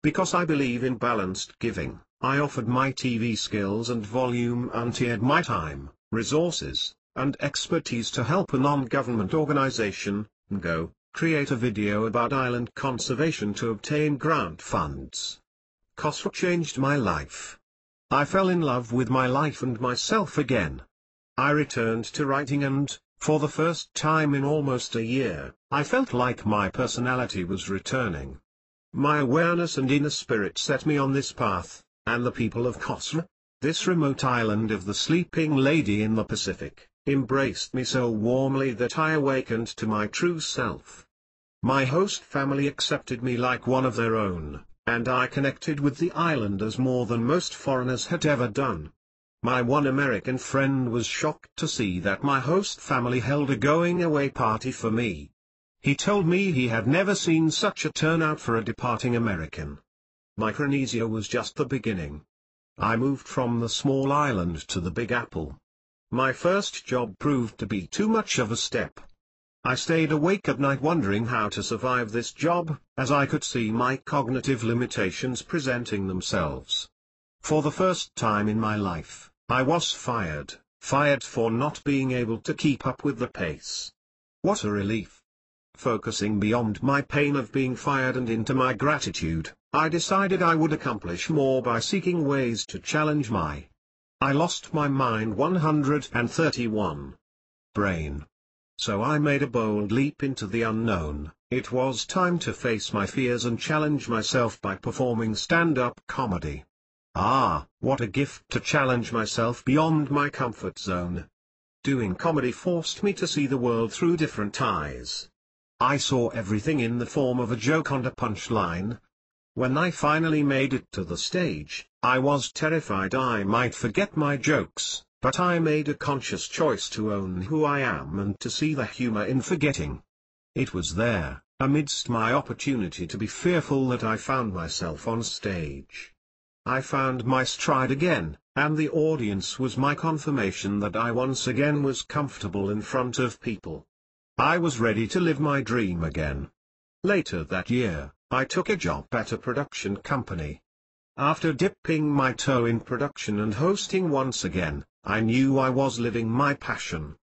Because I believe in balanced giving, I offered my TV skills and volunteered my time, resources, and expertise to help a non-government organization, NGO, create a video about island conservation to obtain grant funds. Khosr changed my life. I fell in love with my life and myself again. I returned to writing and, for the first time in almost a year, I felt like my personality was returning. My awareness and inner spirit set me on this path, and the people of Khosr, this remote island of the sleeping lady in the Pacific, embraced me so warmly that I awakened to my true self. My host family accepted me like one of their own, and I connected with the islanders more than most foreigners had ever done. My one American friend was shocked to see that my host family held a going-away party for me. He told me he had never seen such a turnout for a departing American. Micronesia was just the beginning. I moved from the small island to the Big Apple. My first job proved to be too much of a step. I stayed awake at night wondering how to survive this job, as I could see my cognitive limitations presenting themselves. For the first time in my life, I was fired for not being able to keep up with the pace. What a relief! Focusing beyond my pain of being fired and into my gratitude, I decided I would accomplish more by seeking ways to challenge I lost my mind 131. Brain. So I made a bold leap into the unknown. It was time to face my fears and challenge myself by performing stand-up comedy. Ah, what a gift to challenge myself beyond my comfort zone. Doing comedy forced me to see the world through different eyes. I saw everything in the form of a joke and a punchline. When I finally made it to the stage, I was terrified I might forget my jokes. But I made a conscious choice to own who I am and to see the humor in forgetting. It was there, amidst my opportunity to be fearful, that I found myself on stage. I found my stride again, and the audience was my confirmation that I once again was comfortable in front of people. I was ready to live my dream again. Later that year, I took a job at a production company. After dipping my toe in production and hosting once again, I knew I was living my passion.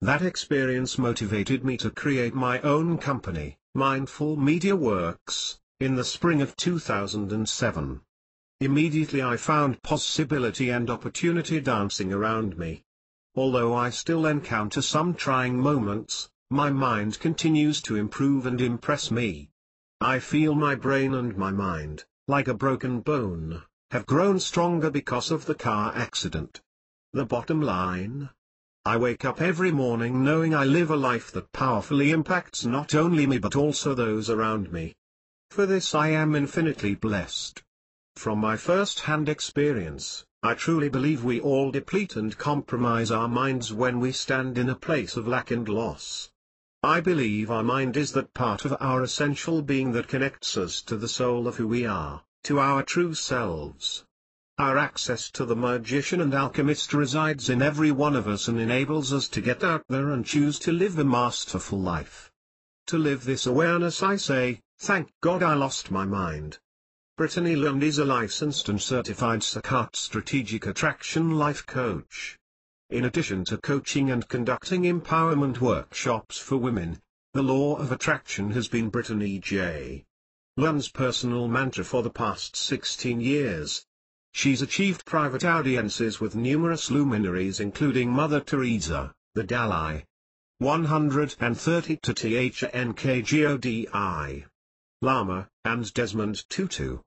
That experience motivated me to create my own company, Mindful Media Works, in the spring of 2007. Immediately I found possibility and opportunity dancing around me. Although I still encounter some trying moments, my mind continues to improve and impress me. I feel my brain and my mind, like a broken bone, have grown stronger because of the car accident. The bottom line? I wake up every morning knowing I live a life that powerfully impacts not only me but also those around me. For this I am infinitely blessed. From my first-hand experience, I truly believe we all deplete and compromise our minds when we stand in a place of lack and loss. I believe our mind is that part of our essential being that connects us to the soul of who we are, to our true selves. Our access to the magician and alchemist resides in every one of us and enables us to get out there and choose to live a masterful life. To live this awareness I say, thank God I lost my mind. Brittany Lund is a licensed and certified Sakat Strategic Attraction Life Coach. In addition to coaching and conducting empowerment workshops for women, the law of attraction has been Brittany J. Lund's personal mantra for the past 16 years. She's achieved private audiences with numerous luminaries including Mother Teresa, the Dalai 130 to THNKGODI Lama, and Desmond Tutu.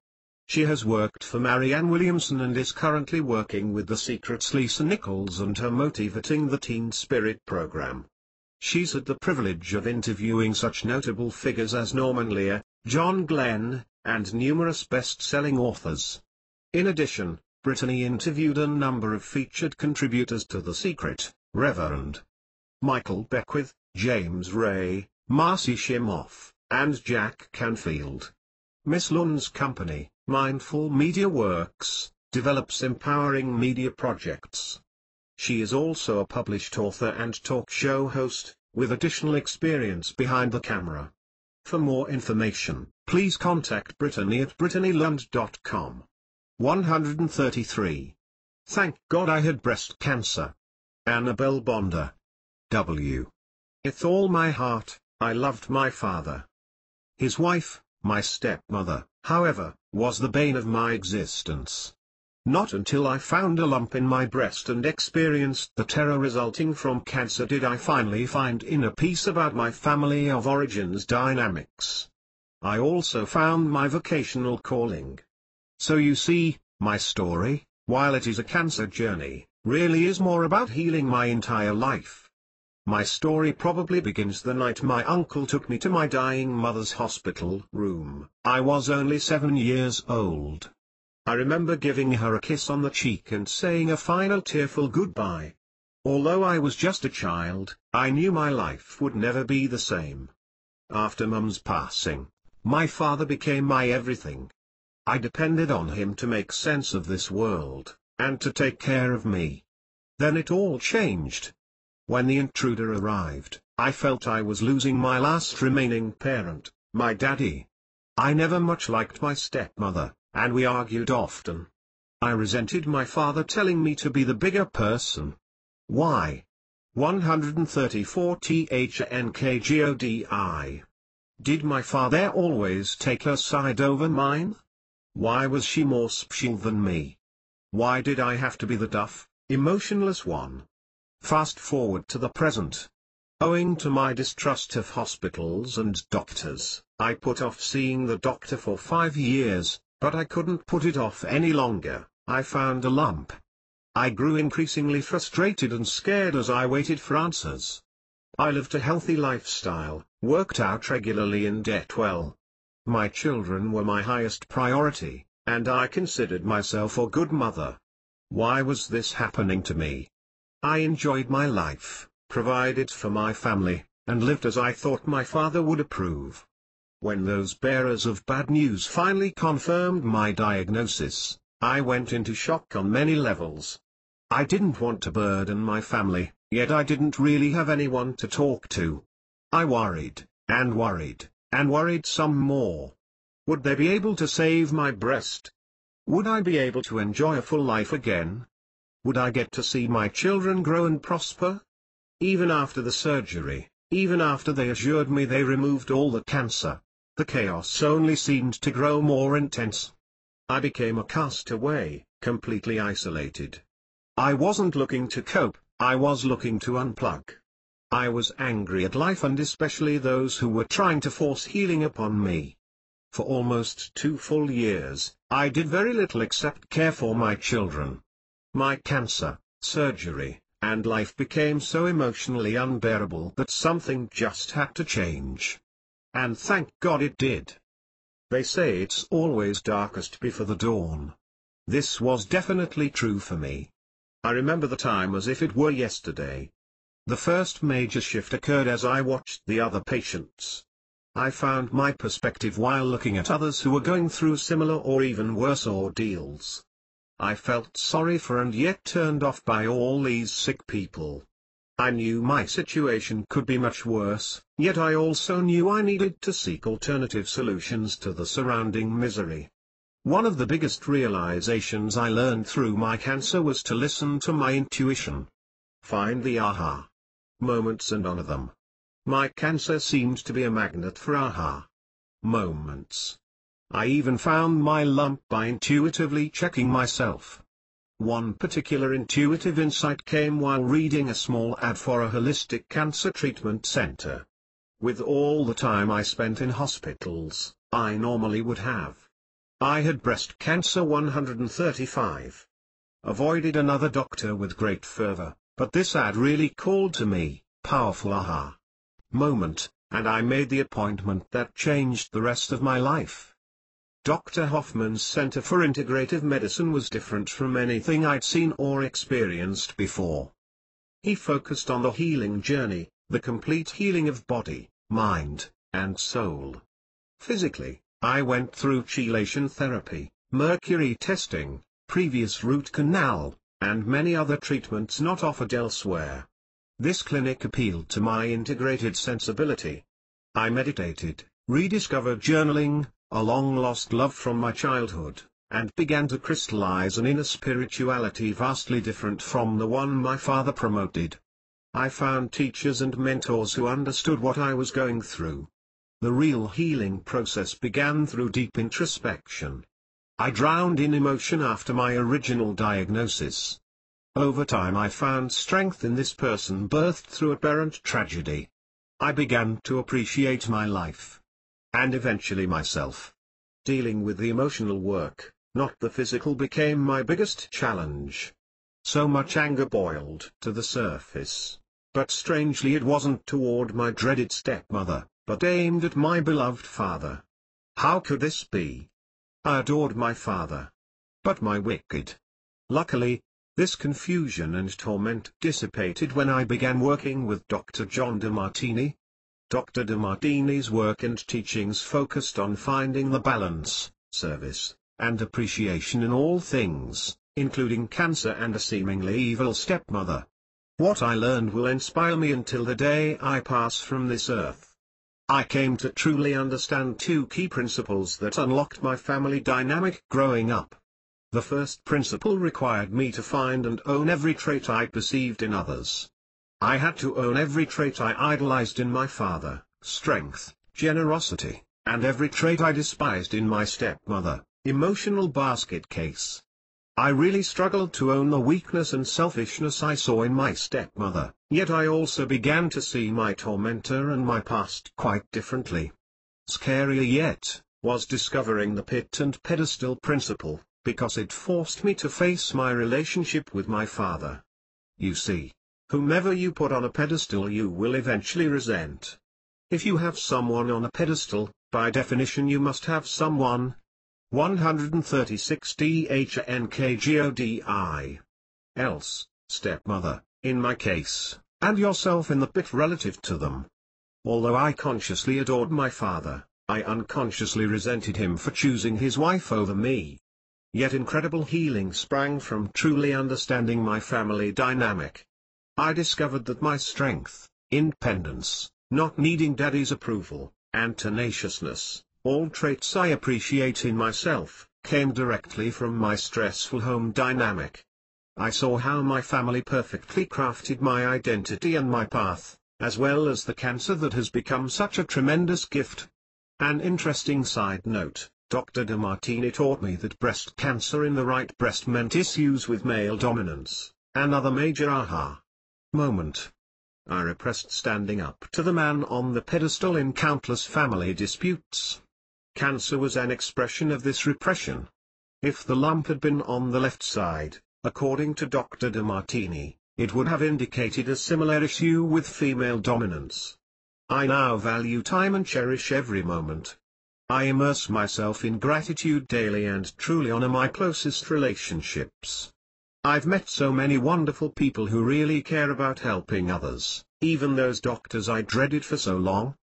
She has worked for Marianne Williamson and is currently working with The Secret's Lisa Nichols and her Motivating the Teen Spirit program. She's had the privilege of interviewing such notable figures as Norman Lear, John Glenn, and numerous best-selling authors. In addition, Brittany interviewed a number of featured contributors to The Secret, Reverend Michael Beckwith, James Ray, Marcy Shimoff, and Jack Canfield. Miss Lunn's company, Mindful Media Works, develops empowering media projects. She is also a published author and talk show host, with additional experience behind the camera. For more information, please contact Brittany at brittanyLund.com. 133. Thank God I had breast cancer. Annabelle Bonder. W. With all my heart, I loved my father. His wife, my stepmother, however, was the bane of my existence. Not until I found a lump in my breast and experienced the terror resulting from cancer did I finally find inner peace about my family of origin's dynamics. I also found my vocational calling. So you see, my story, while it is a cancer journey, really is more about healing my entire life. My story probably begins the night my uncle took me to my dying mother's hospital room. I was only 7 years old. I remember giving her a kiss on the cheek and saying a final tearful goodbye. Although I was just a child, I knew my life would never be the same. After Mum's passing, my father became my everything. I depended on him to make sense of this world, and to take care of me. Then it all changed. When the intruder arrived, I felt I was losing my last remaining parent, my daddy. I never much liked my stepmother, and we argued often. I resented my father telling me to be the bigger person. Why? 134 THNKGODI. Did my father always take her side over mine? Why was she more special than me? Why did I have to be the tough, emotionless one? Fast forward to the present. Owing to my distrust of hospitals and doctors, I put off seeing the doctor for 5 years, but I couldn't put it off any longer. I found a lump. I grew increasingly frustrated and scared as I waited for answers. I lived a healthy lifestyle, worked out regularly and ate well. My children were my highest priority, and I considered myself a good mother. Why was this happening to me? I enjoyed my life, provided for my family, and lived as I thought my father would approve. When those bearers of bad news finally confirmed my diagnosis, I went into shock on many levels. I didn't want to burden my family, yet I didn't really have anyone to talk to. I worried, and worried, and worried some more. Would they be able to save my breast? Would I be able to enjoy a full life again? Would I get to see my children grow and prosper? Even after the surgery, even after they assured me they removed all the cancer, the chaos only seemed to grow more intense. I became a castaway, completely isolated. I wasn't looking to cope, I was looking to unplug. I was angry at life and especially those who were trying to force healing upon me. For almost 2 full years, I did very little except care for my children. My cancer, surgery, and life became so emotionally unbearable that something just had to change. And thank God it did. They say it's always darkest before the dawn. This was definitely true for me. I remember the time as if it were yesterday. The first major shift occurred as I watched the other patients. I found my perspective while looking at others who were going through similar or even worse ordeals. I felt sorry for and yet turned off by all these sick people. I knew my situation could be much worse, yet I also knew I needed to seek alternative solutions to the surrounding misery. One of the biggest realizations I learned through my cancer was to listen to my intuition. Find the aha moments and honor them. My cancer seemed to be a magnet for aha moments. I even found my lump by intuitively checking myself. One particular intuitive insight came while reading a small ad for a holistic cancer treatment center. With all the time I spent in hospitals, I normally would have I had breast cancer 135. Avoided another doctor with great fervor, but this ad really called to me, powerful aha moment, and I made the appointment that changed the rest of my life. Dr. Hoffman's Center for Integrative Medicine was different from anything I'd seen or experienced before. He focused on the healing journey, the complete healing of body, mind, and soul. Physically, I went through chelation therapy, mercury testing, previous root canal, and many other treatments not offered elsewhere. This clinic appealed to my integrated sensibility. I meditated, rediscovered journaling, a long-lost love from my childhood, and began to crystallize an inner spirituality vastly different from the one my father promoted. I found teachers and mentors who understood what I was going through. The real healing process began through deep introspection. I drowned in emotion after my original diagnosis. Over time I found strength in this person birthed through apparent tragedy. I began to appreciate my life. And eventually myself. Dealing with the emotional work, not the physical, became my biggest challenge. So much anger boiled to the surface. But strangely it wasn't toward my dreaded stepmother, but aimed at my beloved father. How could this be? I adored my father. But my wicked. Luckily, this confusion and torment dissipated when I began working with Dr. John DeMartini. Dr. DeMartini's work and teachings focused on finding the balance, service, and appreciation in all things, including cancer and a seemingly evil stepmother. What I learned will inspire me until the day I pass from this earth. I came to truly understand two key principles that unlocked my family dynamic growing up. The first principle required me to find and own every trait I perceived in others. I had to own every trait I idolized in my father, strength, generosity, and every trait I despised in my stepmother, emotional basket case. I really struggled to own the weakness and selfishness I saw in my stepmother, yet I also began to see my tormentor and my past quite differently. Scarier yet, was discovering the pit and pedestal principle, because it forced me to face my relationship with my father. You see, whomever you put on a pedestal you will eventually resent. If you have someone on a pedestal, by definition you must have someone. 136 DHNKGODI. Else, stepmother, in my case, and yourself in the pit relative to them. Although I consciously adored my father, I unconsciously resented him for choosing his wife over me. Yet incredible healing sprang from truly understanding my family dynamic. I discovered that my strength, independence, not needing daddy's approval, and tenaciousness, all traits I appreciate in myself, came directly from my stressful home dynamic. I saw how my family perfectly crafted my identity and my path, as well as the cancer that has become such a tremendous gift. An interesting side note, Dr. DeMartini taught me that breast cancer in the right breast meant issues with male dominance, another major aha moment. I repressed standing up to the man on the pedestal in countless family disputes. Cancer was an expression of this repression. If the lump had been on the left side, according to Dr. DeMartini, it would have indicated a similar issue with female dominance. I now value time and cherish every moment. I immerse myself in gratitude daily and truly honor my closest relationships. I've met so many wonderful people who really care about helping others, even those doctors I dreaded for so long.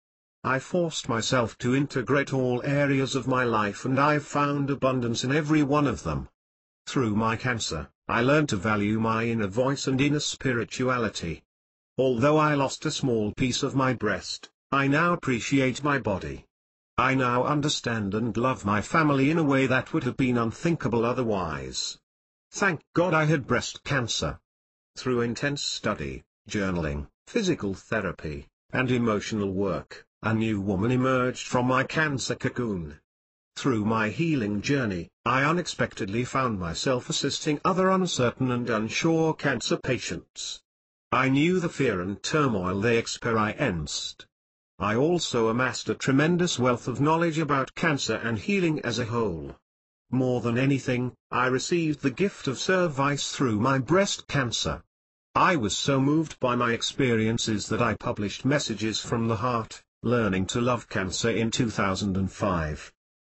I forced myself to integrate all areas of my life and I've found abundance in every one of them. Through my cancer, I learned to value my inner voice and inner spirituality. Although I lost a small piece of my breast, I now appreciate my body. I now understand and love my family in a way that would have been unthinkable otherwise. Thank God I had breast cancer. Through intense study, journaling, physical therapy, and emotional work, a new woman emerged from my cancer cocoon. Through my healing journey, I unexpectedly found myself assisting other uncertain and unsure cancer patients. I knew the fear and turmoil they experienced. I also amassed a tremendous wealth of knowledge about cancer and healing as a whole. More than anything, I received the gift of service through my breast cancer. I was so moved by my experiences that I published Messages from the Heart, Learning to Love Cancer in 2005.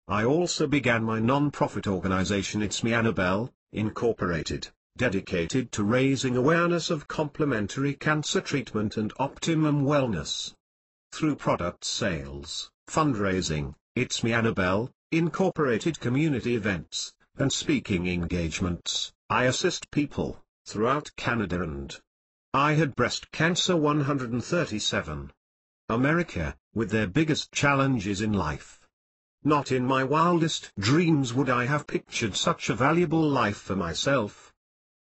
I also began my non-profit organization It's Me Annabelle, Incorporated, dedicated to raising awareness of complementary cancer treatment and optimum wellness. Through product sales, fundraising, It's Me Annabelle, Incorporated community events, and speaking engagements, I assist people throughout Canada and I had breast cancer 137. America, with their biggest challenges in life. Not in my wildest dreams would I have pictured such a valuable life for myself.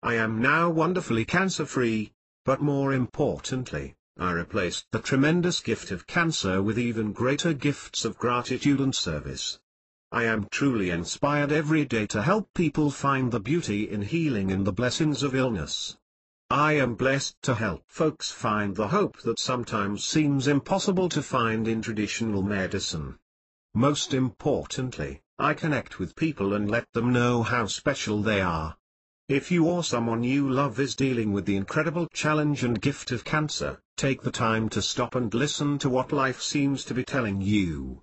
I am now wonderfully cancer-free, but more importantly, I replaced the tremendous gift of cancer with even greater gifts of gratitude and service. I am truly inspired every day to help people find the beauty in healing and the blessings of illness. I am blessed to help folks find the hope that sometimes seems impossible to find in traditional medicine. Most importantly, I connect with people and let them know how special they are. If you or someone you love is dealing with the incredible challenge and gift of cancer, take the time to stop and listen to what life seems to be telling you.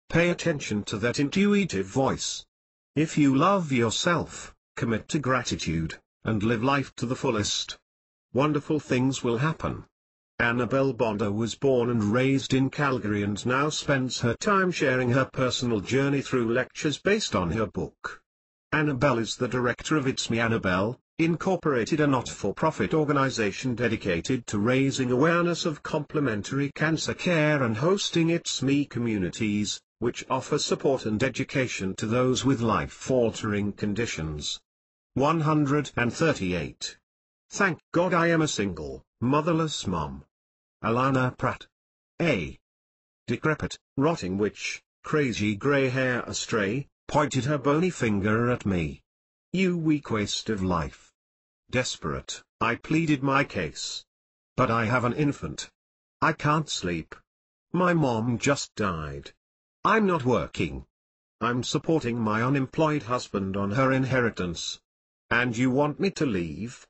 Pay attention to that intuitive voice. If you love yourself, commit to gratitude, and live life to the fullest. Wonderful things will happen. Annabelle Bonder was born and raised in Calgary and now spends her time sharing her personal journey through lectures based on her book. Annabelle is the director of It's Me Annabelle, Incorporated, a not-for-profit organization dedicated to raising awareness of complementary cancer care and hosting It's Me communities, which offer support and education to those with life-altering conditions. 138. Thank God I am a single, motherless mom. Alana Pratt. A decrepit, rotting witch, crazy grey hair astray, pointed her bony finger at me. You weak waste of life. Desperate, I pleaded my case. But I have an infant. I can't sleep. My mom just died. I'm not working. I'm supporting my unemployed husband on her inheritance. And you want me to leave?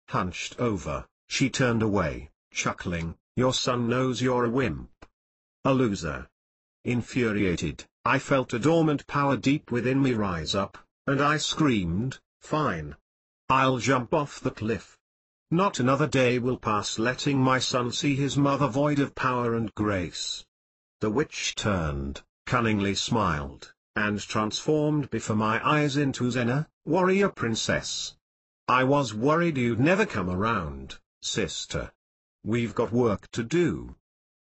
Hunched over, she turned away, chuckling, your son knows you're a wimp. A loser. Infuriated, I felt a dormant power deep within me rise up, and I screamed, fine. I'll jump off the cliff. Not another day will pass letting my son see his mother void of power and grace. The witch turned, cunningly smiled, and transformed before my eyes into Xena, warrior princess. I was worried you'd never come around, sister. We've got work to do.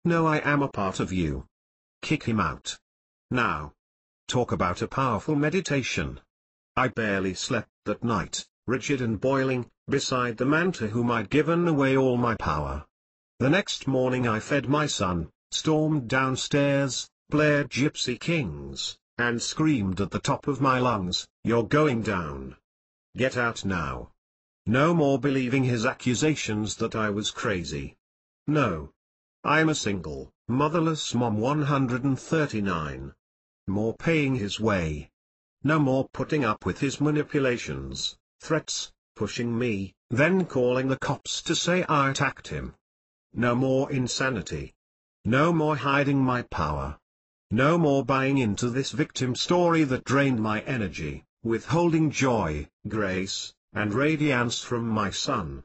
No, I am a part of you. Kick him out. Now. Talk about a powerful meditation. I barely slept that night, rigid and boiling, beside the man to whom I'd given away all my power. The next morning I fed my son, stormed downstairs, blared Gypsy Kings, and screamed at the top of my lungs, you're going down. Get out now. No more believing his accusations that I was crazy. No. I'm a single, motherless mom 139. More paying his way. No more putting up with his manipulations, threats, pushing me, then calling the cops to say I attacked him. No more insanity. No more hiding my power. No more buying into this victim story that drained my energy, withholding joy, grace, and radiance from my son.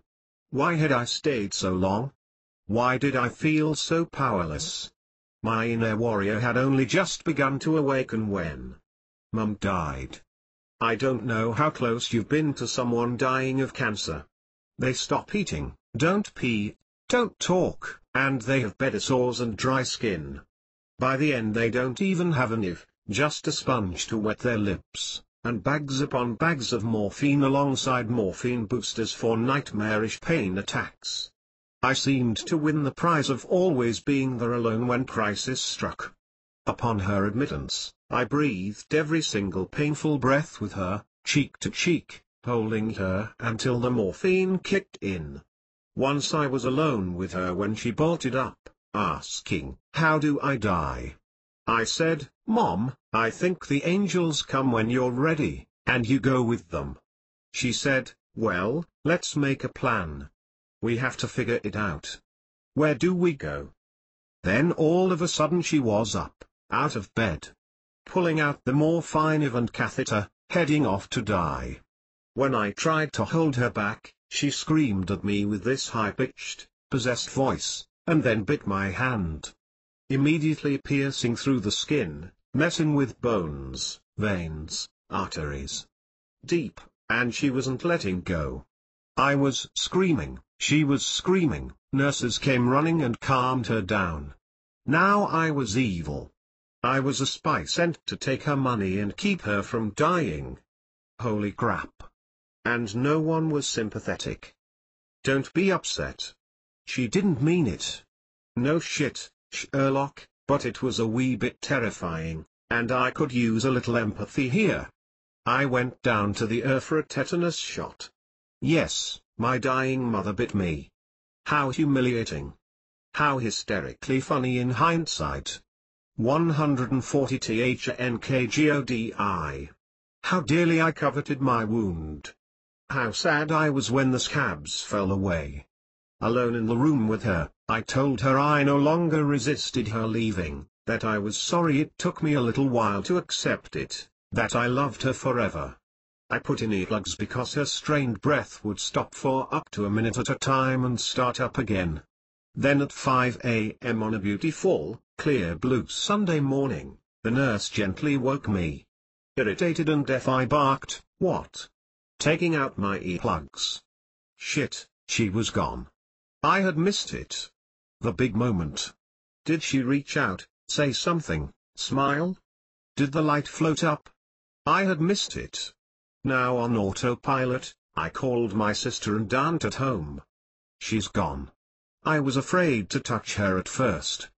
Why had I stayed so long? Why did I feel so powerless? My inner warrior had only just begun to awaken when Mum died. I don't know how close you've been to someone dying of cancer. They stop eating, don't pee, don't talk, and they have bed sores and dry skin. By the end they don't even have a nib, just a sponge to wet their lips, and bags upon bags of morphine alongside morphine boosters for nightmarish pain attacks. I seemed to win the prize of always being there alone when crisis struck. Upon her admittance, I breathed every single painful breath with her, cheek to cheek, holding her until the morphine kicked in. Once I was alone with her when she bolted up, asking, "How do I die?" I said, "Mom, I think the angels come when you're ready, and you go with them. She said, well, let's make a plan. We have to figure it out. Where do we go? Then all of a sudden she was up, out of bed, pulling out the morphine and catheter, heading off to die. When I tried to hold her back, she screamed at me with this high-pitched, possessed voice, and then bit my hand, immediately piercing through the skin, messing with bones, veins, arteries. Deep, and she wasn't letting go. I was screaming, she was screaming, nurses came running and calmed her down. Now I was evil. I was a spy sent to take her money and keep her from dying. Holy crap. And no one was sympathetic. Don't be upset. She didn't mean it. No shit, Sherlock, but it was a wee bit terrifying, and I could use a little empathy here. I went down to the ER for a tetanus shot. Yes, my dying mother bit me. How humiliating. How hysterically funny in hindsight. 140 THNKGODI. How dearly I coveted my wound. How sad I was when the scabs fell away. Alone in the room with her, I told her I no longer resisted her leaving, that I was sorry it took me a little while to accept it, that I loved her forever. I put in earplugs because her strained breath would stop for up to a minute at a time and start up again. Then at 5 a.m. on a beautiful, clear blue Sunday morning, the nurse gently woke me. Irritated and deaf, I barked, "What?" taking out my earplugs. Shit, she was gone. I had missed it. The big moment. Did she reach out, say something, smile? Did the light float up? I had missed it. Now on autopilot, I called my sister and aunt at home. She's gone. I was afraid to touch her at first.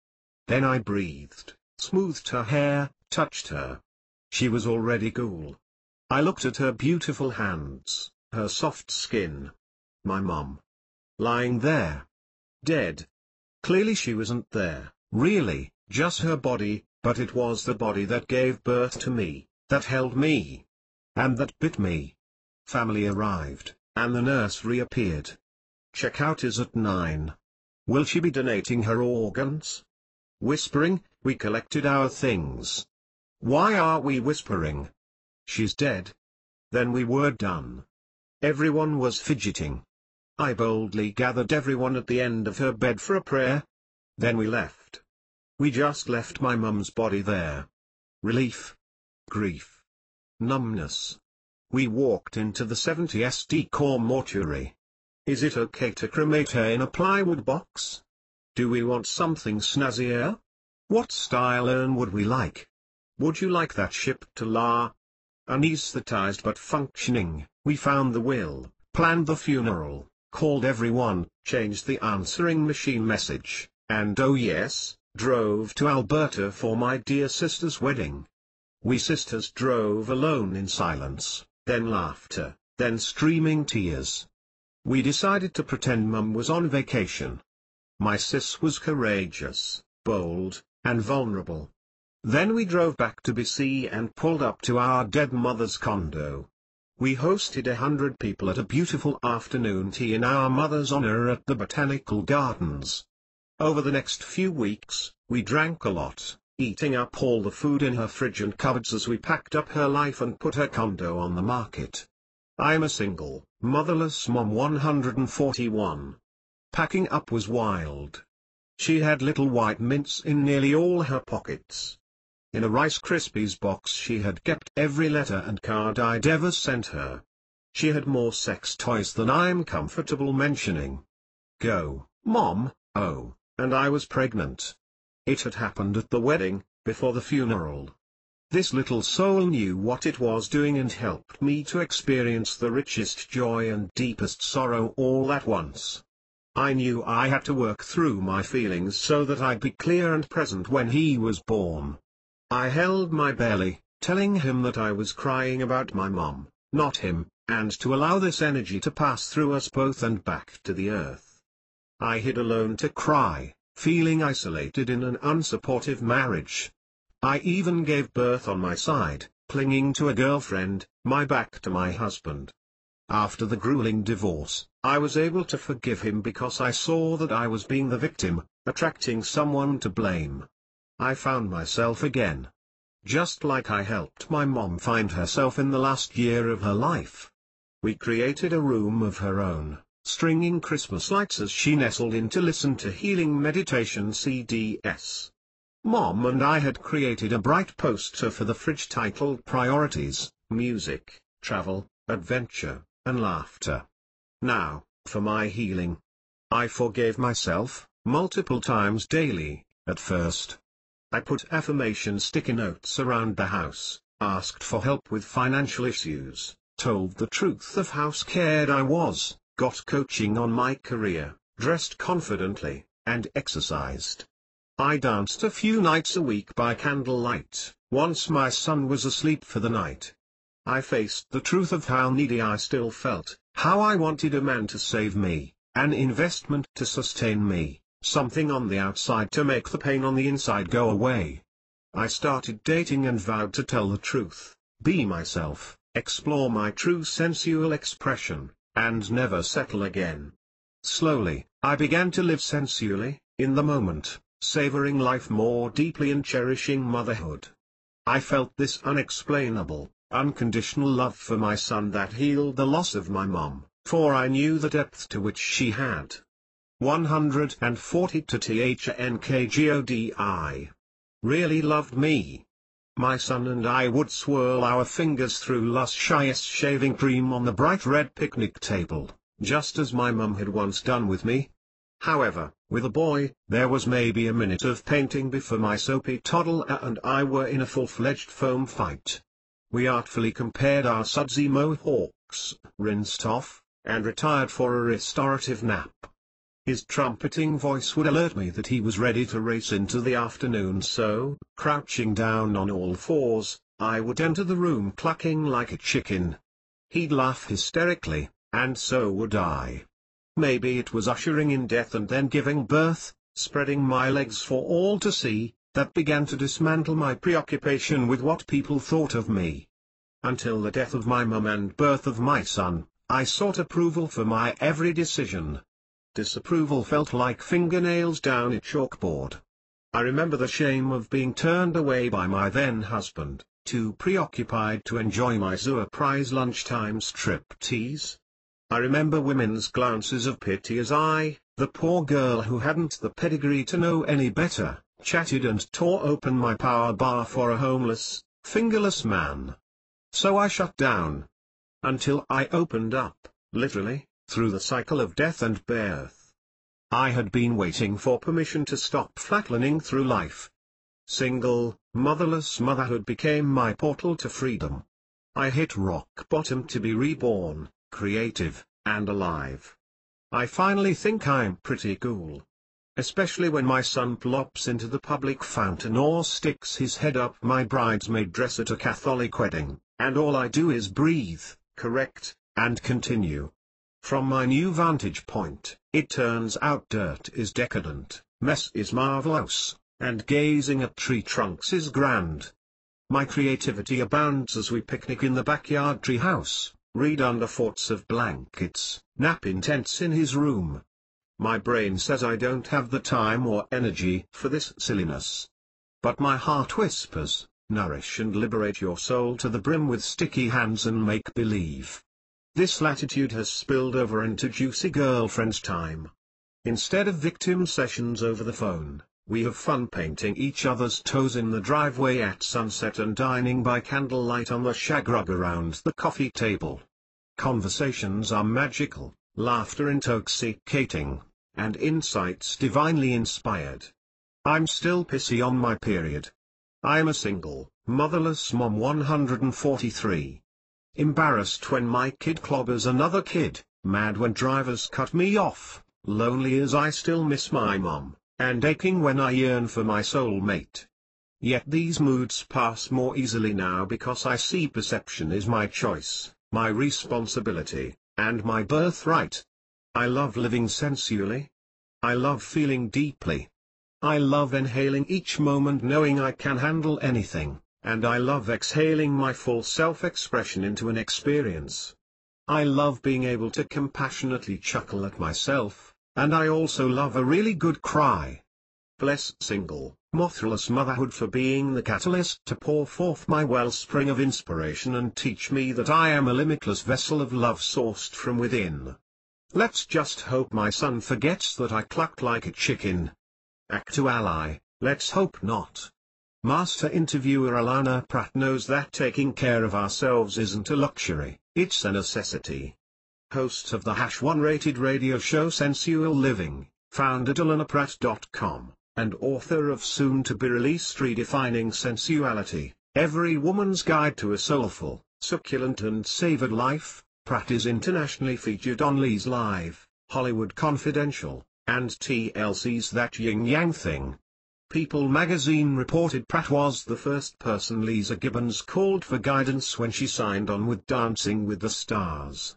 Then I breathed, smoothed her hair, touched her. She was already cool. I looked at her beautiful hands, her soft skin. My mum. Lying there. Dead. Clearly she wasn't there, really, just her body, but it was the body that gave birth to me, that held me. And that bit me. Family arrived, and the nurse reappeared. Checkout is at 9. Will she be donating her organs? Whispering, we collected our things. Why are we whispering? She's dead. Then we were done. Everyone was fidgeting. I boldly gathered everyone at the end of her bed for a prayer. Then we left. We just left my mum's body there. Relief. Grief. Numbness. We walked into the 70s decor mortuary. Is it okay to cremate her in a plywood box? Do we want something snazzier? What style urn would we like? Would you like that shipped to La? Anesthetized but functioning, we found the will, planned the funeral, called everyone, changed the answering machine message, and oh yes, drove to Alberta for my dear sister's wedding. We sisters drove alone in silence, then laughter, then streaming tears. We decided to pretend Mum was on vacation. My sis was courageous, bold, and vulnerable. Then we drove back to BC and pulled up to our dead mother's condo. We hosted 100 people at a beautiful afternoon tea in our mother's honor at the Botanical Gardens. Over the next few weeks, we drank a lot, eating up all the food in her fridge and cupboards as we packed up her life and put her condo on the market. I'm a single, motherless mom 141. Packing up was wild. She had little white mints in nearly all her pockets. In a Rice Krispies box she had kept every letter and card I'd ever sent her. She had more sex toys than I'm comfortable mentioning. Go, Mom, oh, and I was pregnant. It had happened at the wedding, before the funeral. This little soul knew what it was doing and helped me to experience the richest joy and deepest sorrow all at once. I knew I had to work through my feelings so that I'd be clear and present when he was born. I held my belly, telling him that I was crying about my mom, not him, and to allow this energy to pass through us both and back to the earth. I hid alone to cry, feeling isolated in an unsupportive marriage. I even gave birth on my side, clinging to a girlfriend, my back to my husband. After the grueling divorce, I was able to forgive him because I saw that I was being the victim, attracting someone to blame. I found myself again. Just like I helped my mom find herself in the last year of her life. We created a room of her own, stringing Christmas lights as she nestled in to listen to healing meditation CDs. Mom and I had created a bright poster for the fridge titled Priorities, Music, Travel, Adventure, and Laughter. Now, for my healing. I forgave myself, multiple times daily, at first. I put affirmation sticky notes around the house, asked for help with financial issues, told the truth of how scared I was, got coaching on my career, dressed confidently, and exercised. I danced a few nights a week by candlelight, once my son was asleep for the night. I faced the truth of how needy I still felt, how I wanted a man to save me, an investment to sustain me, something on the outside to make the pain on the inside go away. I started dating and vowed to tell the truth, be myself, explore my true sensual expression, and never settle again. Slowly, I began to live sensually, in the moment, savoring life more deeply and cherishing motherhood. I felt this unexplainable, unconditional love for my son that healed the loss of my mom, for I knew the depth to which she had. 140 to THNKGODI. Really loved me. My son and I would swirl our fingers through luscious shaving cream on the bright red picnic table, just as my mum had once done with me. However, with a boy, there was maybe a minute of painting before my soapy toddler and I were in a full-fledged foam fight. We artfully compared our sudsy mohawks, rinsed off, and retired for a restorative nap. His trumpeting voice would alert me that he was ready to race into the afternoon, so, crouching down on all fours, I would enter the room clucking like a chicken. He'd laugh hysterically, and so would I. Maybe it was ushering in death and then giving birth, spreading my legs for all to see, that began to dismantle my preoccupation with what people thought of me. Until the death of my mum and birth of my son, I sought approval for my every decision. Disapproval felt like fingernails down a chalkboard. I remember the shame of being turned away by my then husband, too preoccupied to enjoy my surprise lunchtime striptease. I remember women's glances of pity as I, the poor girl who hadn't the pedigree to know any better, chatted and tore open my power bar for a homeless, fingerless man. So I shut down. Until I opened up, literally, through the cycle of death and birth. I had been waiting for permission to stop flatlining through life. Single, motherless motherhood became my portal to freedom. I hit rock bottom to be reborn, creative, and alive. I finally think I'm pretty cool. Especially when my son plops into the public fountain or sticks his head up my bridesmaid dress at a Catholic wedding, and all I do is breathe, correct, and continue. From my new vantage point, it turns out dirt is decadent, mess is marvelous, and gazing at tree trunks is grand. My creativity abounds as we picnic in the backyard treehouse, read under forts of blankets, nap in tents in his room. My brain says I don't have the time or energy for this silliness. But my heart whispers, nourish and liberate your soul to the brim with sticky hands and make believe. This latitude has spilled over into juicy girlfriends time. Instead of victim sessions over the phone, we have fun painting each other's toes in the driveway at sunset and dining by candlelight on the shag rug around the coffee table. Conversations are magical, laughter intoxicating, and insights divinely inspired. I'm still pissy on my period. I'm a single, motherless mom 143. Embarrassed when my kid clobbers another kid, mad when drivers cut me off, lonely as I still miss my mom, and aching when I yearn for my soulmate. Yet these moods pass more easily now because I see perception is my choice, my responsibility, and my birthright. I love living sensually. I love feeling deeply. I love inhaling each moment knowing I can handle anything, And I love exhaling my full self-expression into an experience. I love being able to compassionately chuckle at myself, and I also love a really good cry. Bless single, motherless motherhood for being the catalyst to pour forth my wellspring of inspiration and teach me that I am a limitless vessel of love sourced from within. Let's just hope my son forgets that I clucked like a chicken. Act 2 Ally, let's hope not. Master interviewer Alana Pratt knows that taking care of ourselves isn't a luxury, it's a necessity. Host of the #1 rated radio show Sensual Living, found at alanapratt.com, and author of soon-to-be-released Redefining Sensuality, Every Woman's Guide to a Soulful, Succulent and Savored Life, Pratt is internationally featured on Lee's Live, Hollywood Confidential, and TLC's That Yin Yang Thing. People magazine reported Pratt was the first person Lisa Gibbons called for guidance when she signed on with Dancing with the Stars.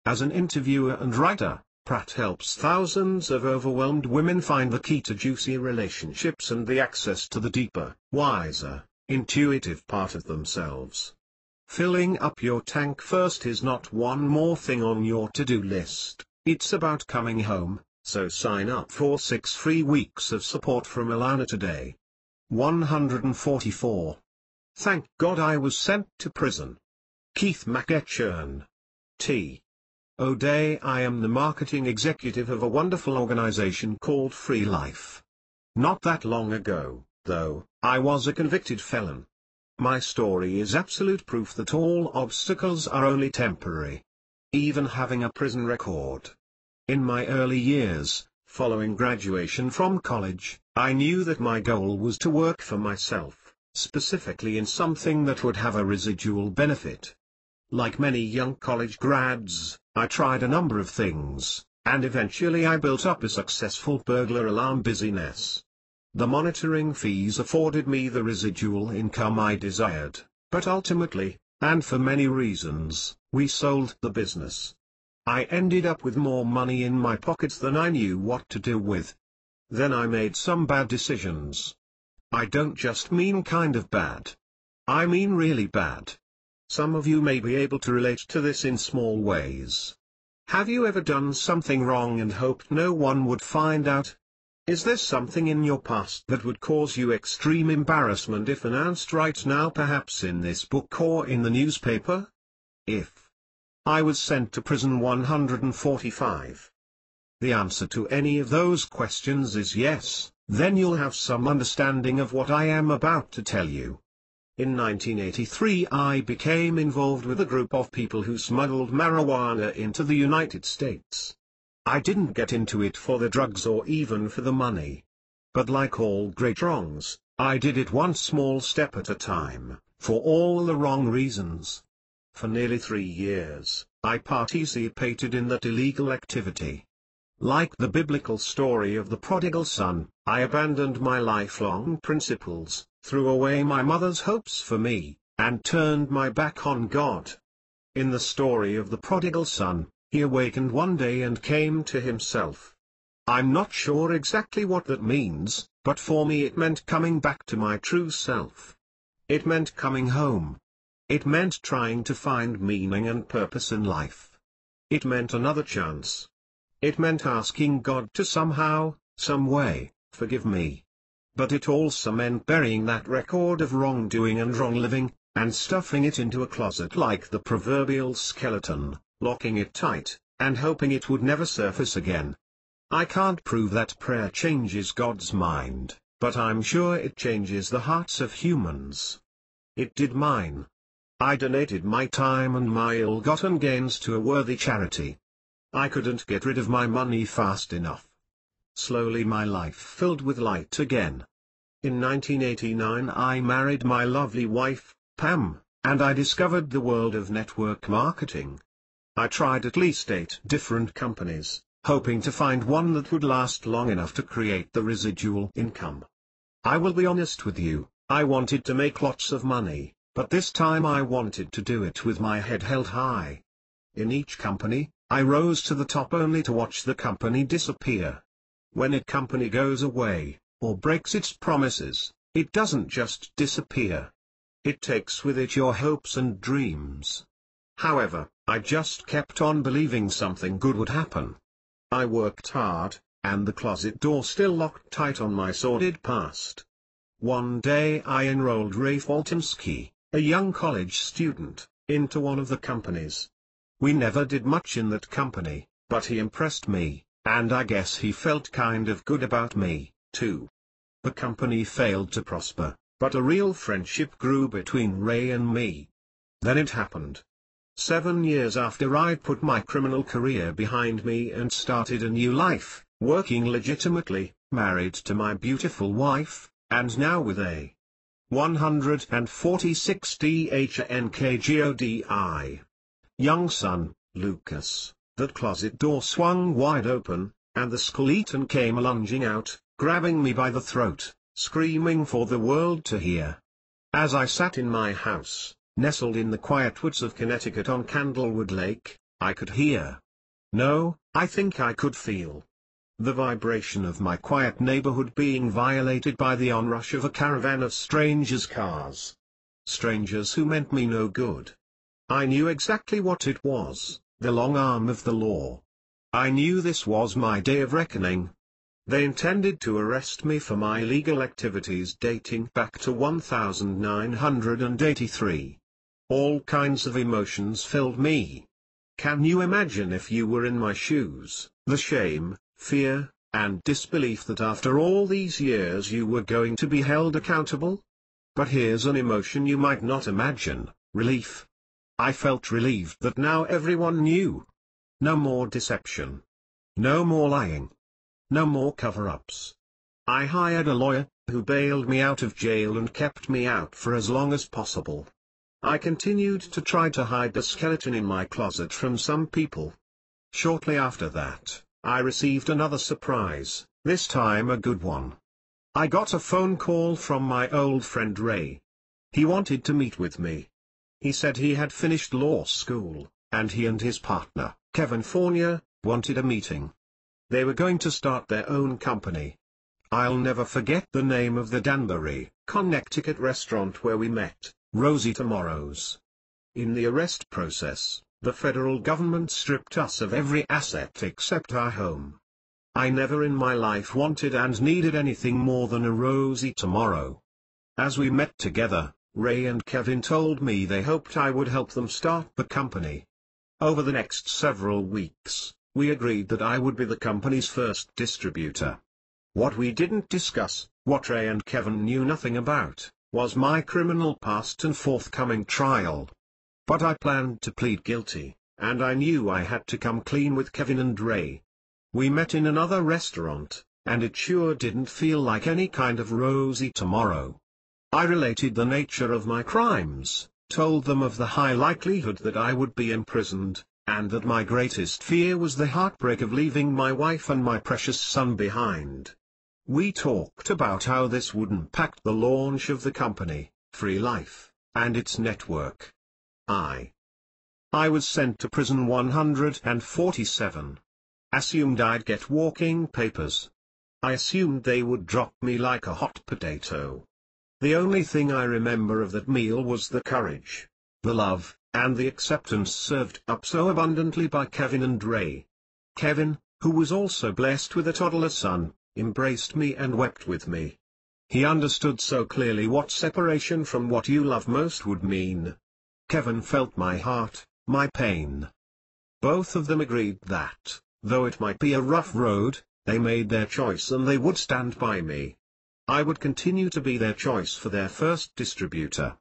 As an interviewer and writer, Pratt helps thousands of overwhelmed women find the key to juicy relationships and the access to the deeper, wiser, intuitive part of themselves. Filling up your tank first is not one more thing on your to-do list, it's about coming home, so sign up for 6 free weeks of support from Alana today. 144. Thank God I was sent to prison. Keith McEachern. T. O'Day. I am the marketing executive of a wonderful organization called Free Life. Not that long ago, though, I was a convicted felon. My story is absolute proof that all obstacles are only temporary. Even having a prison record. In my early years, following graduation from college, I knew that my goal was to work for myself, specifically in something that would have a residual benefit. Like many young college grads, I tried a number of things, and eventually I built up a successful burglar alarm business. The monitoring fees afforded me the residual income I desired, but ultimately, and for many reasons, we sold the business. I ended up with more money in my pockets than I knew what to do with. Then I made some bad decisions. I don't just mean kind of bad. I mean really bad. Some of you may be able to relate to this in small ways. Have you ever done something wrong and hoped no one would find out? Is there something in your past that would cause you extreme embarrassment if announced right now, perhaps in this book or in the newspaper? If I was sent to prison 145. The answer to any of those questions is yes, then you'll have some understanding of what I am about to tell you. In 1983 I became involved with a group of people who smuggled marijuana into the United States. I didn't get into it for the drugs or even for the money. But like all great wrongs, I did it one small step at a time, for all the wrong reasons. For nearly 3 years, I participated in that illegal activity. Like the biblical story of the prodigal son, I abandoned my lifelong principles, threw away my mother's hopes for me, and turned my back on God. In the story of the prodigal son, he awakened one day and came to himself. I'm not sure exactly what that means, but for me it meant coming back to my true self. It meant coming home. It meant trying to find meaning and purpose in life. It meant another chance. It meant asking God to somehow, some way, forgive me. But it also meant burying that record of wrongdoing and wrong living, and stuffing it into a closet like the proverbial skeleton, locking it tight, and hoping it would never surface again. I can't prove that prayer changes God's mind, but I'm sure it changes the hearts of humans. It did mine. I donated my time and my ill-gotten gains to a worthy charity. I couldn't get rid of my money fast enough. Slowly my life filled with light again. In 1989 I married my lovely wife, Pam, and I discovered the world of network marketing. I tried at least 8 different companies, hoping to find one that would last long enough to create the residual income. I will be honest with you, I wanted to make lots of money, but this time I wanted to do it with my head held high. In each company, I rose to the top only to watch the company disappear. When a company goes away, or breaks its promises, it doesn't just disappear. it takes with it your hopes and dreams. However, I just kept on believing something good would happen. I worked hard, and the closet door still locked tight on my sordid past. One day I enrolled Ray Faltinsky, a young college student, into one of the companies. We never did much in that company, but he impressed me, and I guess he felt kind of good about me, too. The company failed to prosper, but a real friendship grew between Ray and me. Then it happened. 7 years after I'd put my criminal career behind me and started a new life, working legitimately, married to my beautiful wife, and now with a 146 DHNKGODI young son, Lucas, that closet door swung wide open, and the skeleton came lunging out, grabbing me by the throat, screaming for the world to hear. As I sat in my house, nestled in the quiet woods of Connecticut on Candlewood Lake, I could hear. No, I think I could feel the vibration of my quiet neighborhood being violated by the onrush of a caravan of strangers' cars. Strangers who meant me no good. I knew exactly what it was, the long arm of the law. I knew this was my day of reckoning. They intended to arrest me for my illegal activities dating back to 1983. All kinds of emotions filled me. Can you imagine, if you were in my shoes, the shame, fear, and disbelief that after all these years you were going to be held accountable? But here's an emotion you might not imagine: relief. I felt relieved that now everyone knew. No more deception. No more lying. No more cover-ups. I hired a lawyer, who bailed me out of jail and kept me out for as long as possible. I continued to try to hide the skeleton in my closet from some people. Shortly after that, I received another surprise, this time a good one. I got a phone call from my old friend Ray. He wanted to meet with me. He said he had finished law school, and he and his partner, Kevin Fournier, wanted a meeting. They were going to start their own company. I'll never forget the name of the Danbury, Connecticut restaurant where we met, Rosie Tomorrows. In the arrest process, the federal government stripped us of every asset except our home. I never in my life wanted and needed anything more than a Rosie tomorrow. As we met together, Ray and Kevin told me they hoped I would help them start the company. Over the next several weeks, we agreed that I would be the company's first distributor. What we didn't discuss, what Ray and Kevin knew nothing about, was my criminal past and forthcoming trial. But I planned to plead guilty, and I knew I had to come clean with Kevin and Ray. We met in another restaurant, and it sure didn't feel like any kind of Rosie tomorrow. I related the nature of my crimes, told them of the high likelihood that I would be imprisoned, and that my greatest fear was the heartbreak of leaving my wife and my precious son behind. We talked about how this would impact the launch of the company, Free Life, and its network. I was sent to prison 147. Assumed I'd get walking papers. I assumed they would drop me like a hot potato. The only thing I remember of that meal was the courage, the love, and the acceptance served up so abundantly by Kevin and Ray. Kevin, who was also blessed with a toddler son, embraced me and wept with me. He understood so clearly what separation from what you love most would mean. Kevin felt my heart, my pain. Both of them agreed that, though it might be a rough road, they made their choice and they would stand by me. I would continue to be their choice for their first distributor.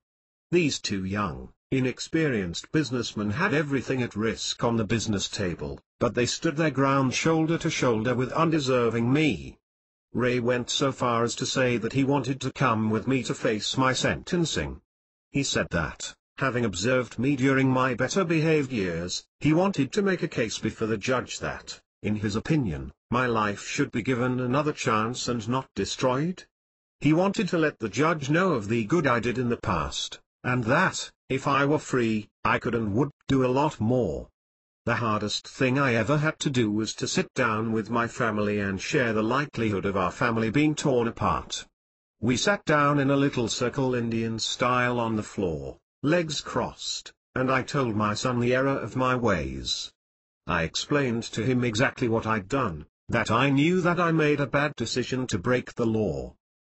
These two young, inexperienced businessmen had everything at risk on the business table, but they stood their ground shoulder to shoulder with undeserving me. Ray went so far as to say that he wanted to come with me to face my sentencing. He said that, having observed me during my better-behaved years, he wanted to make a case before the judge that, in his opinion, my life should be given another chance and not destroyed. He wanted to let the judge know of the good I did in the past, and that, if I were free, I could and would do a lot more. The hardest thing I ever had to do was to sit down with my family and share the likelihood of our family being torn apart. We sat down in a little circle Indian style on the floor, legs crossed, and I told my son the error of my ways. I explained to him exactly what I'd done, that I knew that I made a bad decision to break the law.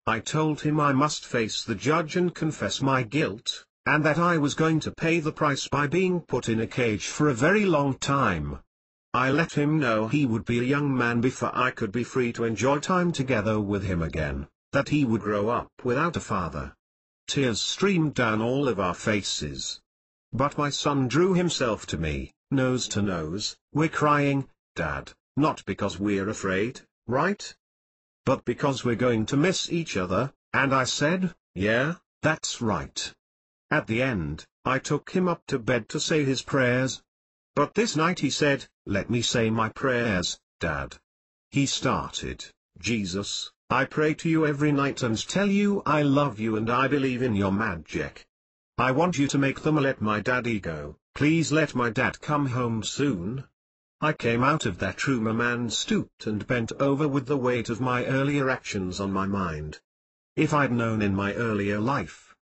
I told him I must face the judge and confess my guilt, and that I was going to pay the price by being put in a cage for a very long time. I let him know he would be a young man before I could be free to enjoy time together with him again, that he would grow up without a father. Tears streamed down all of our faces. But my son drew himself to me, nose to nose. We're crying, Dad, not because we're afraid, right? But because we're going to miss each other, and I said, yeah, that's right. At the end, I took him up to bed to say his prayers. But this night he said, let me say my prayers, Dad. He started, Jesus, I pray to you every night and tell you I love you and I believe in your magic. I want you to make them let my daddy go, please let my dad come home soon. I came out of that room a man stooped and bent over with the weight of my earlier actions on my mind. If I'd known in my earlier life.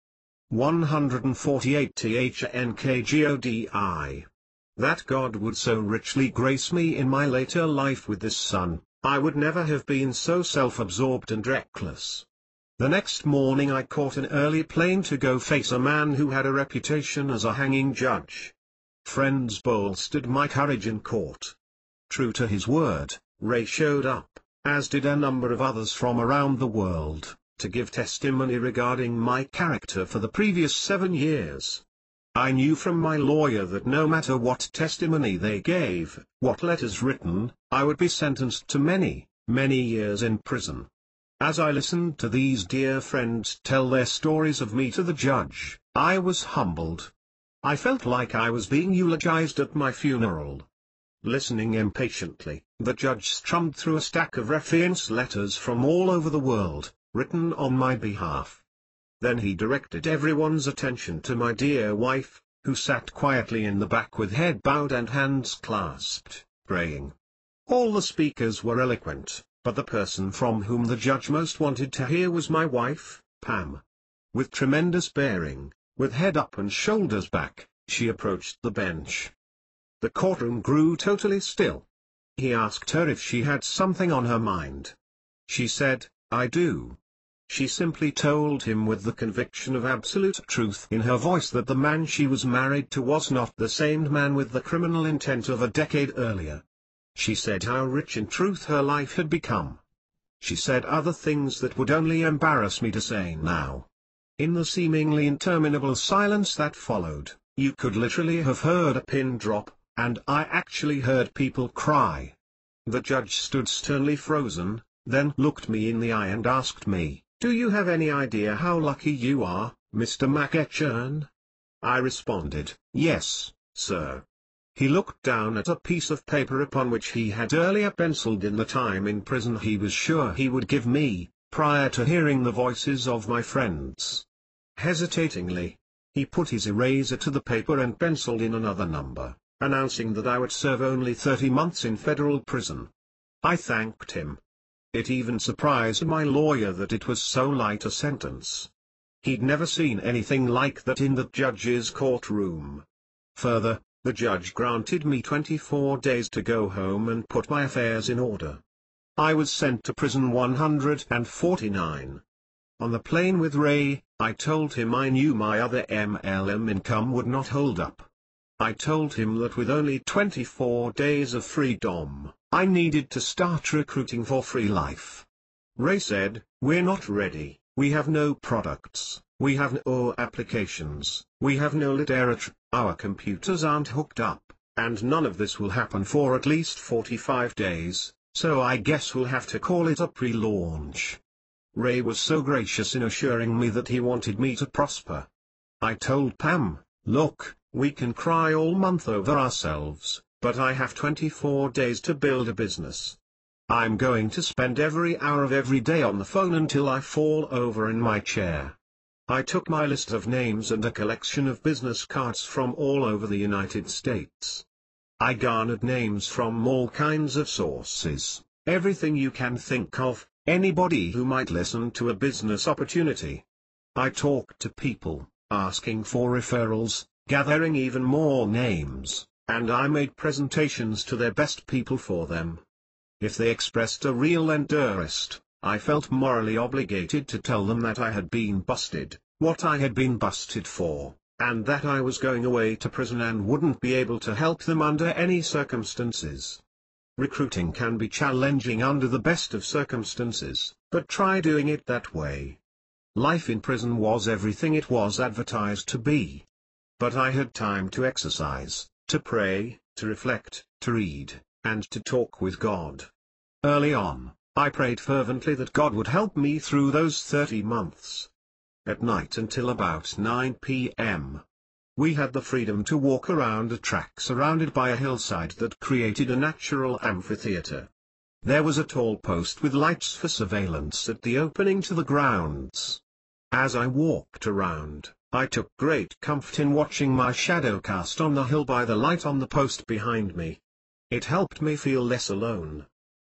148 THNKGODI. That God would so richly grace me in my later life with this son, I would never have been so self-absorbed and reckless. The next morning I caught an early plane to go face a man who had a reputation as a hanging judge. Friends bolstered my courage in court. True to his word, Ray showed up, as did a number of others from around the world, to give testimony regarding my character for the previous 7 years. I knew from my lawyer that no matter what testimony they gave, what letters written, I would be sentenced to many, many years in prison. As I listened to these dear friends tell their stories of me to the judge, I was humbled. I felt like I was being eulogized at my funeral. Listening impatiently, the judge strummed through a stack of reference letters from all over the world, written on my behalf. Then he directed everyone's attention to my dear wife, who sat quietly in the back with head bowed and hands clasped, praying. All the speakers were eloquent, but the person from whom the judge most wanted to hear was my wife, Pam. With tremendous bearing, with head up and shoulders back, she approached the bench. The courtroom grew totally still. He asked her if she had something on her mind. She said, I do. She simply told him with the conviction of absolute truth in her voice that the man she was married to was not the same man with the criminal intent of a decade earlier. She said how rich in truth her life had become. She said other things that would only embarrass me to say now. In the seemingly interminable silence that followed, you could literally have heard a pin drop, and I actually heard people cry. The judge stood sternly frozen, then looked me in the eye and asked me, do you have any idea how lucky you are, Mr. McEachern? I responded, yes, sir. He looked down at a piece of paper upon which he had earlier penciled in the time in prison he was sure he would give me, prior to hearing the voices of my friends. Hesitatingly, he put his eraser to the paper and penciled in another number, announcing that I would serve only 30 months in federal prison. I thanked him. It even surprised my lawyer that it was so light a sentence. He'd never seen anything like that in the judge's courtroom. Further, the judge granted me 24 days to go home and put my affairs in order. I was sent to prison 149. On the plane with Ray, I told him I knew my other MLM income would not hold up. I told him that with only 24 days of freedom, I needed to start recruiting for free life. Ray said, we're not ready, we have no products, we have no applications, we have no literature, our computers aren't hooked up, and none of this will happen for at least 45 days, so I guess we'll have to call it a pre-launch. Ray was so gracious in assuring me that he wanted me to prosper. I told Pam, look, we can cry all month over ourselves, but I have 24 days to build a business. I'm going to spend every hour of every day on the phone until I fall over in my chair. I took my list of names and a collection of business cards from all over the United States. I garnered names from all kinds of sources, everything you can think of, Anybody who might listen to a business opportunity. I talked to people, asking for referrals, gathering even more names, and I made presentations to their best people for them. If they expressed a real interest, I felt morally obligated to tell them that I had been busted, what I had been busted for, and that I was going away to prison and wouldn't be able to help them under any circumstances. Recruiting can be challenging under the best of circumstances, but try doing it that way. Life in prison was everything it was advertised to be. But I had time to exercise, to pray, to reflect, to read, and to talk with God. Early on, I prayed fervently that God would help me through those 30 months. At night until about 9 p.m. we had the freedom to walk around a track surrounded by a hillside that created a natural amphitheater. There was a tall post with lights for surveillance at the opening to the grounds. As I walked around, I took great comfort in watching my shadow cast on the hill by the light on the post behind me. It helped me feel less alone.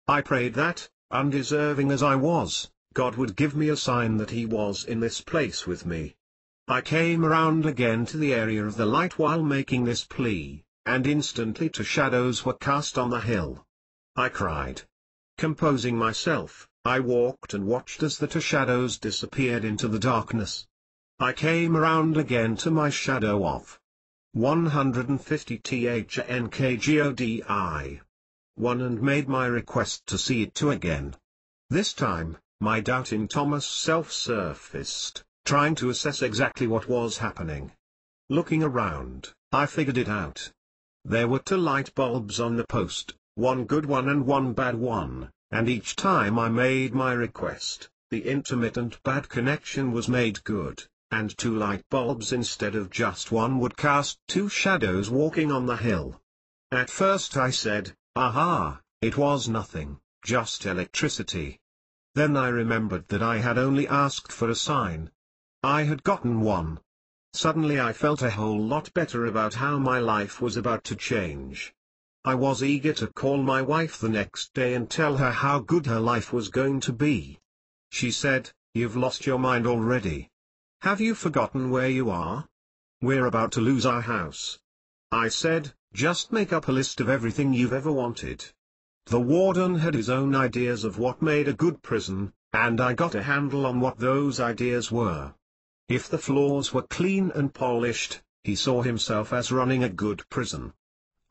I prayed that, undeserving as I was, God would give me a sign that He was in this place with me. I came around again to the area of the light while making this plea, and instantly 2 shadows were cast on the hill. I cried. Composing myself, I walked and watched as the 2 shadows disappeared into the darkness. I came around again to my shadow of 150 THNKGODI. 1 and made my request to see it 2 again. This time, my doubting Thomas self-surfaced, trying to assess exactly what was happening. Looking around, I figured it out. There were 2 light bulbs on the post, 1 good one and 1 bad one, and each time I made my request, the intermittent bad connection was made good, and 2 light bulbs instead of just 1 would cast 2 shadows walking on the hill. At first I said, aha, it was nothing, just electricity. Then I remembered that I had only asked for a sign. I had gotten one. Suddenly I felt a whole lot better about how my life was about to change. I was eager to call my wife the next day and tell her how good her life was going to be. She said, "You've lost your mind already. Have you forgotten where you are? We're about to lose our house." I said, "Just make up a list of everything you've ever wanted." The warden had his own ideas of what made a good prison, and I got a handle on what those ideas were. If the floors were clean and polished, he saw himself as running a good prison.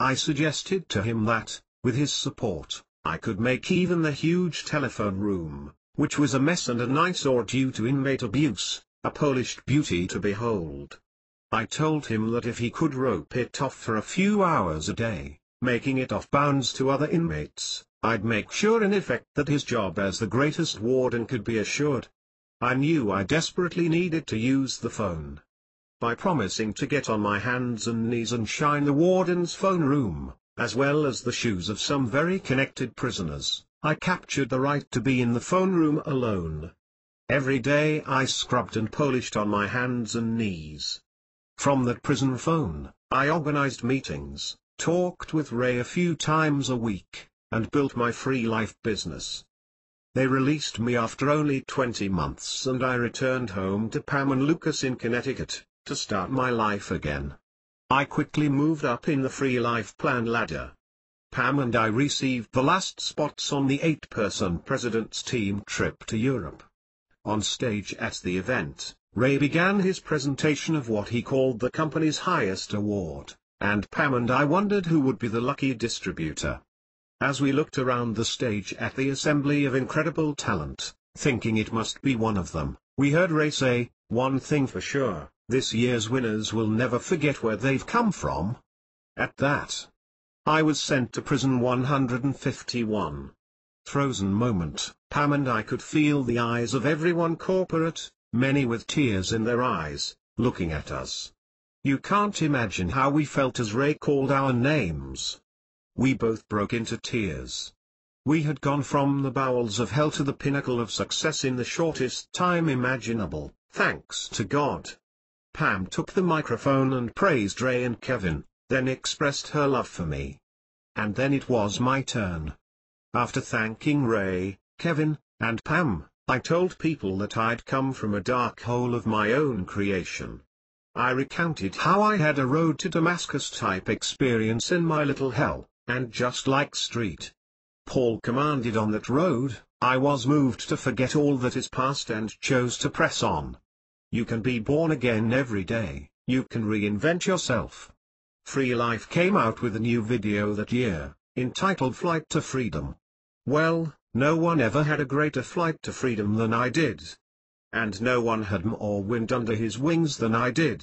I suggested to him that, with his support, I could make even the huge telephone room, which was a mess and an eyesore due to inmate abuse, a polished beauty to behold. I told him that if he could rope it off for a few hours a day, making it off bounds to other inmates, I'd make sure in effect that his job as the greatest warden could be assured. I knew I desperately needed to use the phone. By promising to get on my hands and knees and shine the warden's phone room, as well as the shoes of some very connected prisoners, I captured the right to be in the phone room alone. Every day I scrubbed and polished on my hands and knees. From that prison phone, I organized meetings, talked with Ray a few times a week, and built my free life business. They released me after only 20 months and I returned home to Pam and Lucas in Connecticut, to start my life again. I quickly moved up in the free life plan ladder. Pam and I received the last spots on the 8-person President's Team trip to Europe. On stage at the event, Ray began his presentation of what he called the company's highest award, and Pam and I wondered who would be the lucky distributor. As we looked around the stage at the assembly of incredible talent, thinking it must be one of them, we heard Ray say, "One thing for sure, this year's winners will never forget where they've come from." At that, I was sent to prison 151. Frozen moment, Pam and I could feel the eyes of everyone corporate, many with tears in their eyes, looking at us. You can't imagine how we felt as Ray called our names. We both broke into tears. We had gone from the bowels of hell to the pinnacle of success in the shortest time imaginable, thanks to God. Pam took the microphone and praised Ray and Kevin, then expressed her love for me. And then it was my turn. After thanking Ray, Kevin, And Pam, I told people that I'd come from a dark hole of my own creation. I recounted how I had a road to Damascus type experience in my little hell, and just like Street Paul commanded on that road, I was moved to forget all that is past and chose to press on. You can be born again every day, you can reinvent yourself. Free Life came out with a new video that year, entitled Flight to Freedom. Well, no one ever had a greater flight to freedom than I did. And no one had more wind under his wings than I did.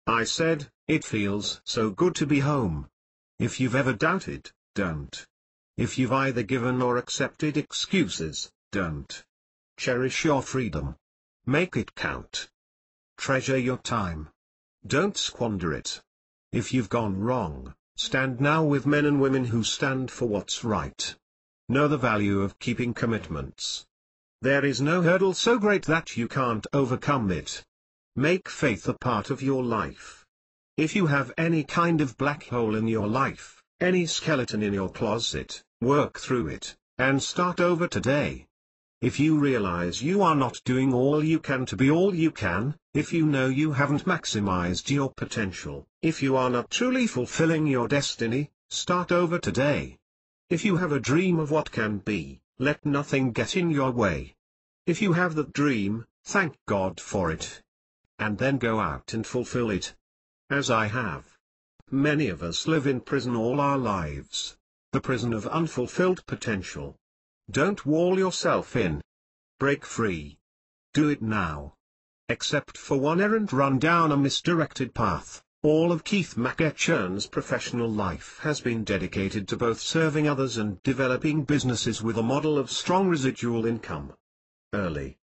I said, it feels so good to be home. If you've ever doubted, don't. If you've either given or accepted excuses, don't. Cherish your freedom. Make it count. Treasure your time. Don't squander it. If you've gone wrong, stand now with men and women who stand for what's right. Know the value of keeping commitments. There is no hurdle so great that you can't overcome it. Make faith a part of your life. If you have any kind of black hole in your life, any skeleton in your closet, work through it, and start over today. If you realize you are not doing all you can to be all you can, if you know you haven't maximized your potential, if you are not truly fulfilling your destiny, start over today. If you have a dream of what can be, let nothing get in your way. If you have that dream, thank God for it. And then go out and fulfill it. As I have. Many of us live in prison all our lives. The prison of unfulfilled potential. Don't wall yourself in. Break free. Do it now. Except for one errant run down a misdirected path, all of Keith McEachern's professional life has been dedicated to both serving others and developing businesses with a model of strong residual income. Early.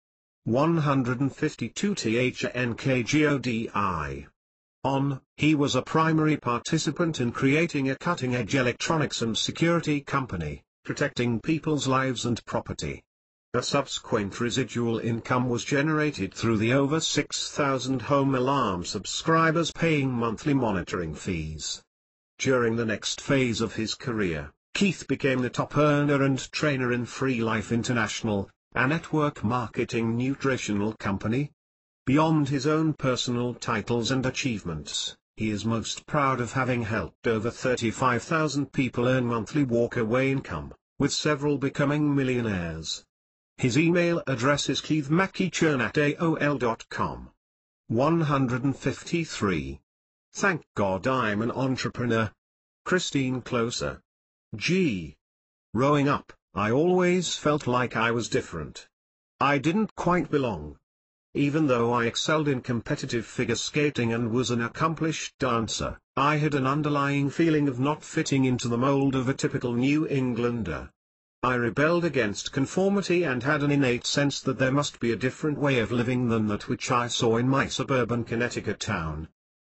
152 THNKGODI. On, he was a primary participant in creating a cutting-edge electronics and security company, protecting people's lives and property. A subsequent residual income was generated through the over 6,000 home alarm subscribers paying monthly monitoring fees. During the next phase of his career, Keith became the top earner and trainer in Free Life International, a network marketing nutritional company. Beyond his own personal titles and achievements, he is most proud of having helped over 35,000 people earn monthly walk-away income, with several becoming millionaires. His email address is keithmceachern@aol.com. 153. Thank God I'm an entrepreneur. Christine Closer. G. Growing up, I always felt like I was different. I didn't quite belong. Even though I excelled in competitive figure skating and was an accomplished dancer, I had an underlying feeling of not fitting into the mold of a typical New Englander. I rebelled against conformity and had an innate sense that there must be a different way of living than that which I saw in my suburban Connecticut town.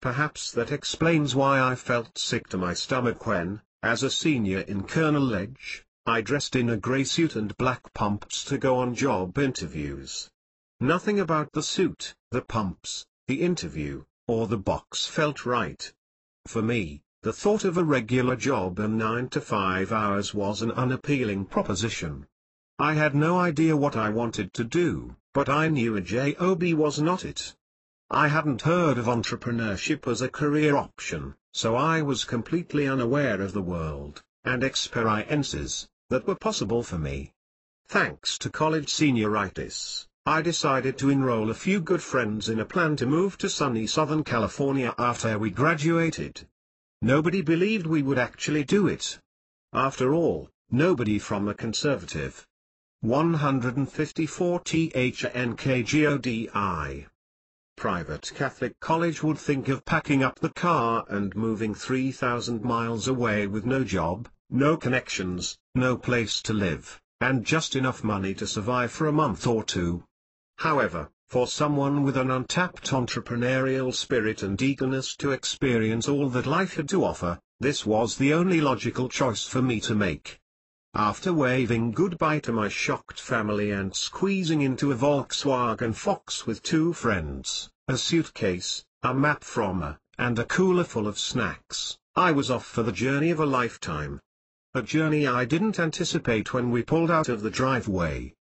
Perhaps that explains why I felt sick to my stomach when, as a senior in Colonel Ledge, I dressed in a grey suit and black pumps to go on job interviews. Nothing about the suit, the pumps, the interview, or the box felt right. For me, the thought of a regular job and 9 to 5 hours was an unappealing proposition. I had no idea what I wanted to do, but I knew a job was not it. I hadn't heard of entrepreneurship as a career option, so I was completely unaware of the world, and experiences, that were possible for me. Thanks to college senioritis, I decided to enroll a few good friends in a plan to move to sunny Southern California after we graduated. Nobody believed we would actually do it. After all, nobody from a conservative. 154 THNKGODI. Private Catholic college would think of packing up the car and moving 3,000 miles away with no job, no connections, no place to live, and just enough money to survive for a month or two. However, for someone with an untapped entrepreneurial spirit and eagerness to experience all that life had to offer, this was the only logical choice for me to make. After waving goodbye to my shocked family and squeezing into a Volkswagen Fox with 2 friends, a suitcase, a map from and a cooler full of snacks, I was off for the journey of a lifetime. A journey I didn't anticipate when we pulled out of the driveway.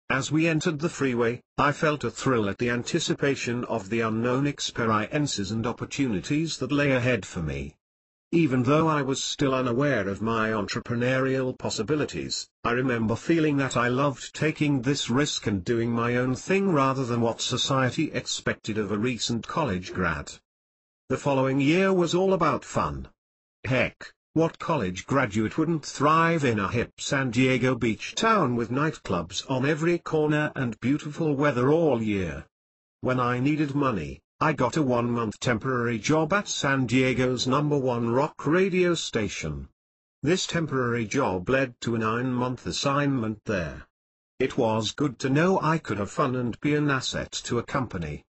As we entered the freeway, I felt a thrill at the anticipation of the unknown experiences and opportunities that lay ahead for me. Even though I was still unaware of my entrepreneurial possibilities, I remember feeling that I loved taking this risk and doing my own thing rather than what society expected of a recent college grad. The following year was all about fun. Heck, what college graduate wouldn't thrive in a hip San Diego beach town with nightclubs on every corner and beautiful weather all year? When I needed money, I got a 1-month temporary job at San Diego's #1 rock radio station. This temporary job led to a 9-month assignment there. It was good to know I could have fun and be an asset to a company.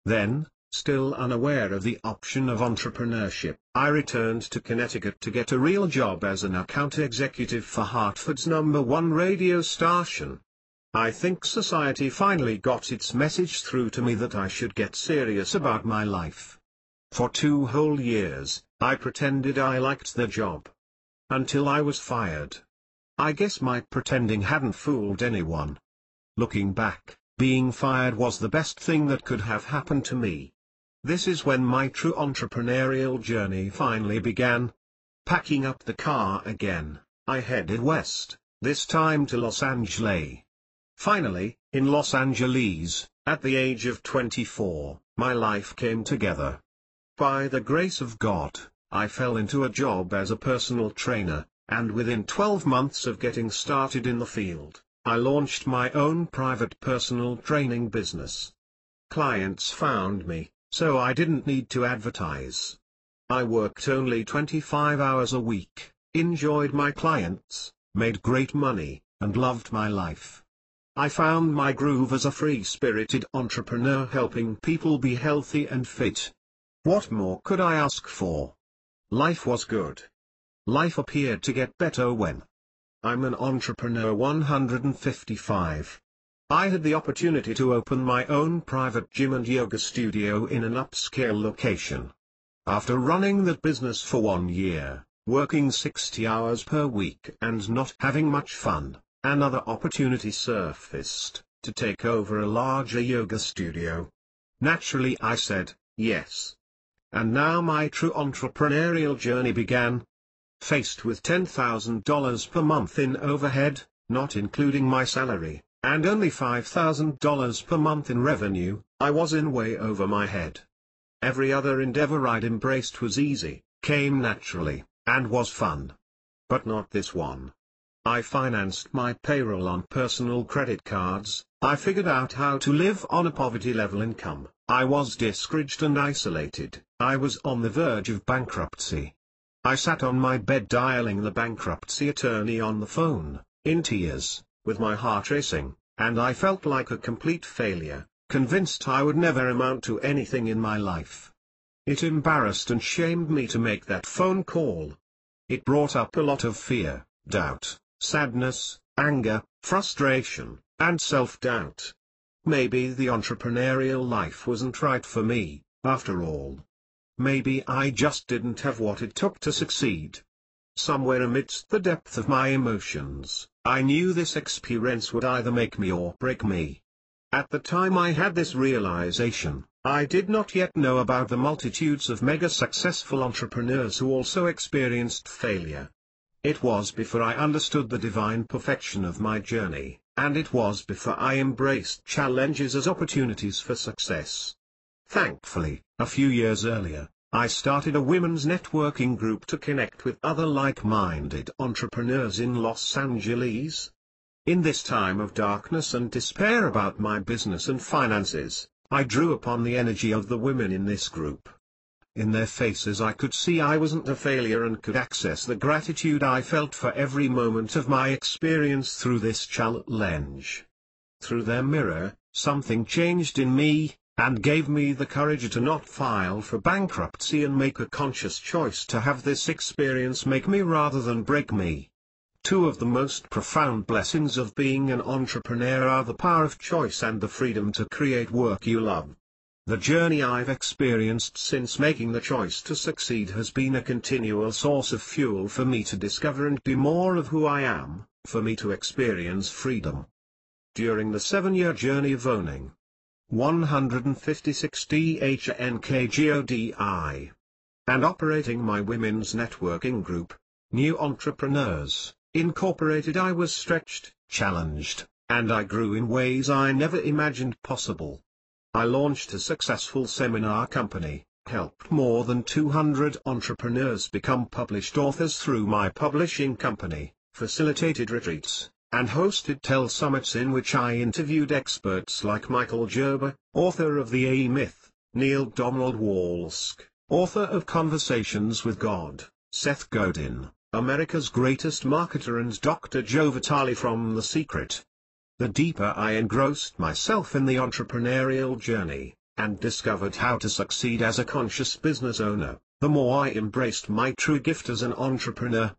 Then, still unaware of the option of entrepreneurship, I returned to Connecticut to get a real job as an account executive for Hartford's #1 radio station. I think society finally got its message through to me that I should get serious about my life. For 2 whole years, I pretended I liked the job. Until I was fired. I guess my pretending hadn't fooled anyone. Looking back, being fired was the best thing that could have happened to me. This is when my true entrepreneurial journey finally began. Packing up the car again, I headed west, this time to Los Angeles. Finally, in Los Angeles, at the age of 24, my life came together. By the grace of God, I fell into a job as a personal trainer, and within 12 months of getting started in the field, I launched my own private personal training business. Clients found me, so I didn't need to advertise. I worked only 25 hours a week, enjoyed my clients, made great money, and loved my life. I found my groove as a free-spirited entrepreneur helping people be healthy and fit. What more could I ask for? Life was good. Life appeared to get better when I'm an entrepreneur 155. I had the opportunity to open my own private gym and yoga studio in an upscale location. After running that business for 1 year, working 60 hours per week and not having much fun, another opportunity surfaced, to take over a larger yoga studio. Naturally I said, yes. And now my true entrepreneurial journey began. Faced with $10,000 per month in overhead, not including my salary, and only $5,000 per month in revenue, I was in way over my head. Every other endeavor I'd embraced was easy, came naturally, and was fun. But not this one. I financed my payroll on personal credit cards, I figured out how to live on a poverty-level income, I was discouraged and isolated, I was on the verge of bankruptcy. I sat on my bed dialing the bankruptcy attorney on the phone, in tears, with my heart racing, and I felt like a complete failure, convinced I would never amount to anything in my life. It embarrassed and shamed me to make that phone call. It brought up a lot of fear, doubt, sadness, anger, frustration, and self-doubt. Maybe the entrepreneurial life wasn't right for me, after all. Maybe I just didn't have what it took to succeed. Somewhere amidst the depth of my emotions, I knew this experience would either make me or break me. At the time I had this realization, I did not yet know about the multitudes of mega-successful entrepreneurs who also experienced failure. It was before I understood the divine perfection of my journey, and it was before I embraced challenges as opportunities for success. Thankfully, a few years earlier, I started a women's networking group to connect with other like-minded entrepreneurs in Los Angeles. In this time of darkness and despair about my business and finances, I drew upon the energy of the women in this group. In their faces I could see I wasn't a failure and could access the gratitude I felt for every moment of my experience through this challenge. Through their mirror, something changed in me, and gave me the courage to not file for bankruptcy and make a conscious choice to have this experience make me rather than break me. Two of the most profound blessings of being an entrepreneur are the power of choice and the freedom to create work you love. The journey I've experienced since making the choice to succeed has been a continual source of fuel for me to discover and be more of who I am, for me to experience freedom. During the 7-year journey of owning 156 DHNKGODI and operating my women's networking group, New Entrepreneurs, Incorporated, I was stretched, challenged, and I grew in ways I never imagined possible. I launched a successful seminar company, helped more than 200 entrepreneurs become published authors through my publishing company, facilitated retreats, and hosted summits in which I interviewed experts like Michael Gerber, author of The A-Myth, Neil Donald Walsch, author of Conversations with God, Seth Godin, America's greatest marketer, and Dr. Joe Vitale from The Secret. The deeper I engrossed myself in the entrepreneurial journey, and discovered how to succeed as a conscious business owner, the more I embraced my true gift as an entrepreneur.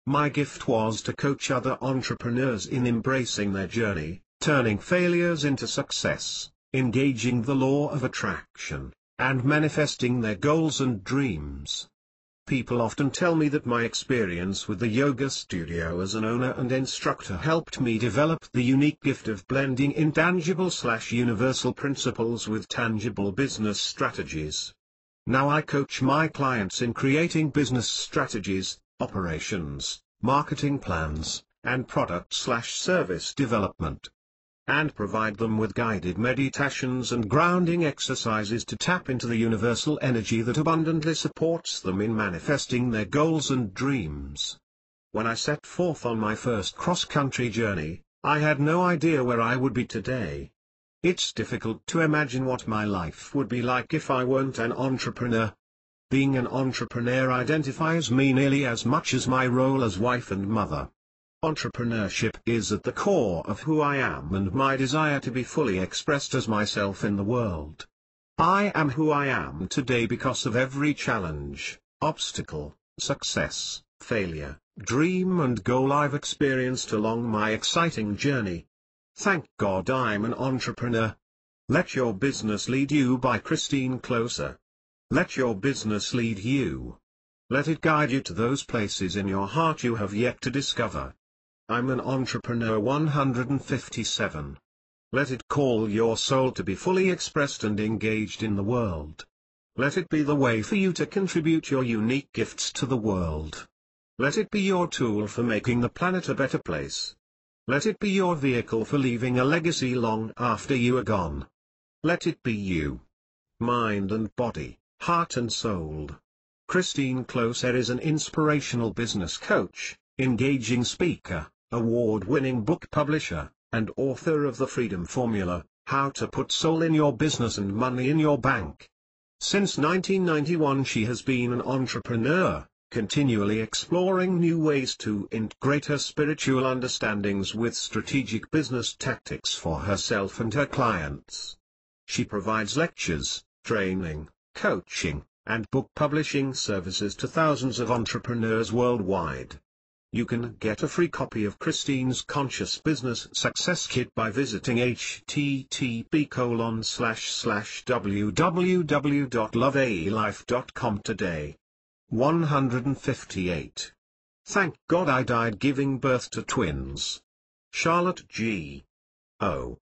My gift was to coach other entrepreneurs in embracing their journey, turning failures into success, engaging the law of attraction, and manifesting their goals and dreams. People often tell me that my experience with the yoga studio as an owner and instructor helped me develop the unique gift of blending intangible/universal principles with tangible business strategies. Now I coach my clients in creating business strategies, operations, marketing plans, and product/service development, and provide them with guided meditations and grounding exercises to tap into the universal energy that abundantly supports them in manifesting their goals and dreams. When I set forth on my first cross-country journey, I had no idea where I would be today. It's difficult to imagine what my life would be like if I weren't an entrepreneur. Being an entrepreneur identifies me nearly as much as my role as wife and mother. Entrepreneurship is at the core of who I am and my desire to be fully expressed as myself in the world. I am who I am today because of every challenge, obstacle, success, failure, dream and goal I've experienced along my exciting journey. Thank God I'm an entrepreneur. Let Your Business Lead You by Christine Closer. Let your business lead you. Let it guide you to those places in your heart you have yet to discover. I'm an Entrepreneur 157. Let it call your soul to be fully expressed and engaged in the world. Let it be the way for you to contribute your unique gifts to the world. Let it be your tool for making the planet a better place. Let it be your vehicle for leaving a legacy long after you are gone. Let it be you. Mind and body, heart and soul. Christine Closer is an inspirational business coach, engaging speaker, award-winning book publisher, and author of The Freedom Formula, How to Put Soul in Your Business and Money in Your Bank. Since 1991 she has been an entrepreneur, continually exploring new ways to integrate her spiritual understandings with strategic business tactics for herself and her clients. She provides lectures, training, coaching, and book publishing services to thousands of entrepreneurs worldwide. You can get a free copy of Christine's Conscious Business Success Kit by visiting http://www.lovealife.com today. 158. Thank God I died giving birth to twins. Charlotte G. O.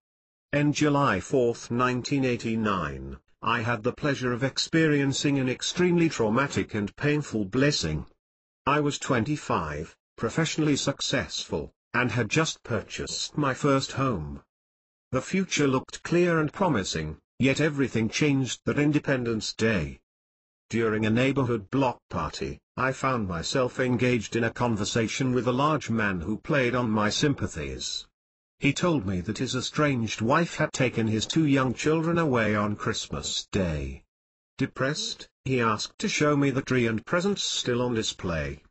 On July 4, 1989, I had the pleasure of experiencing an extremely traumatic and painful blessing. I was 25, professionally successful, and had just purchased my first home. The future looked clear and promising, yet everything changed that Independence Day. During a neighborhood block party, I found myself engaged in a conversation with a large man who played on my sympathies. He told me that his estranged wife had taken his 2 young children away on Christmas Day. Depressed, he asked to show me the tree and presents still on display.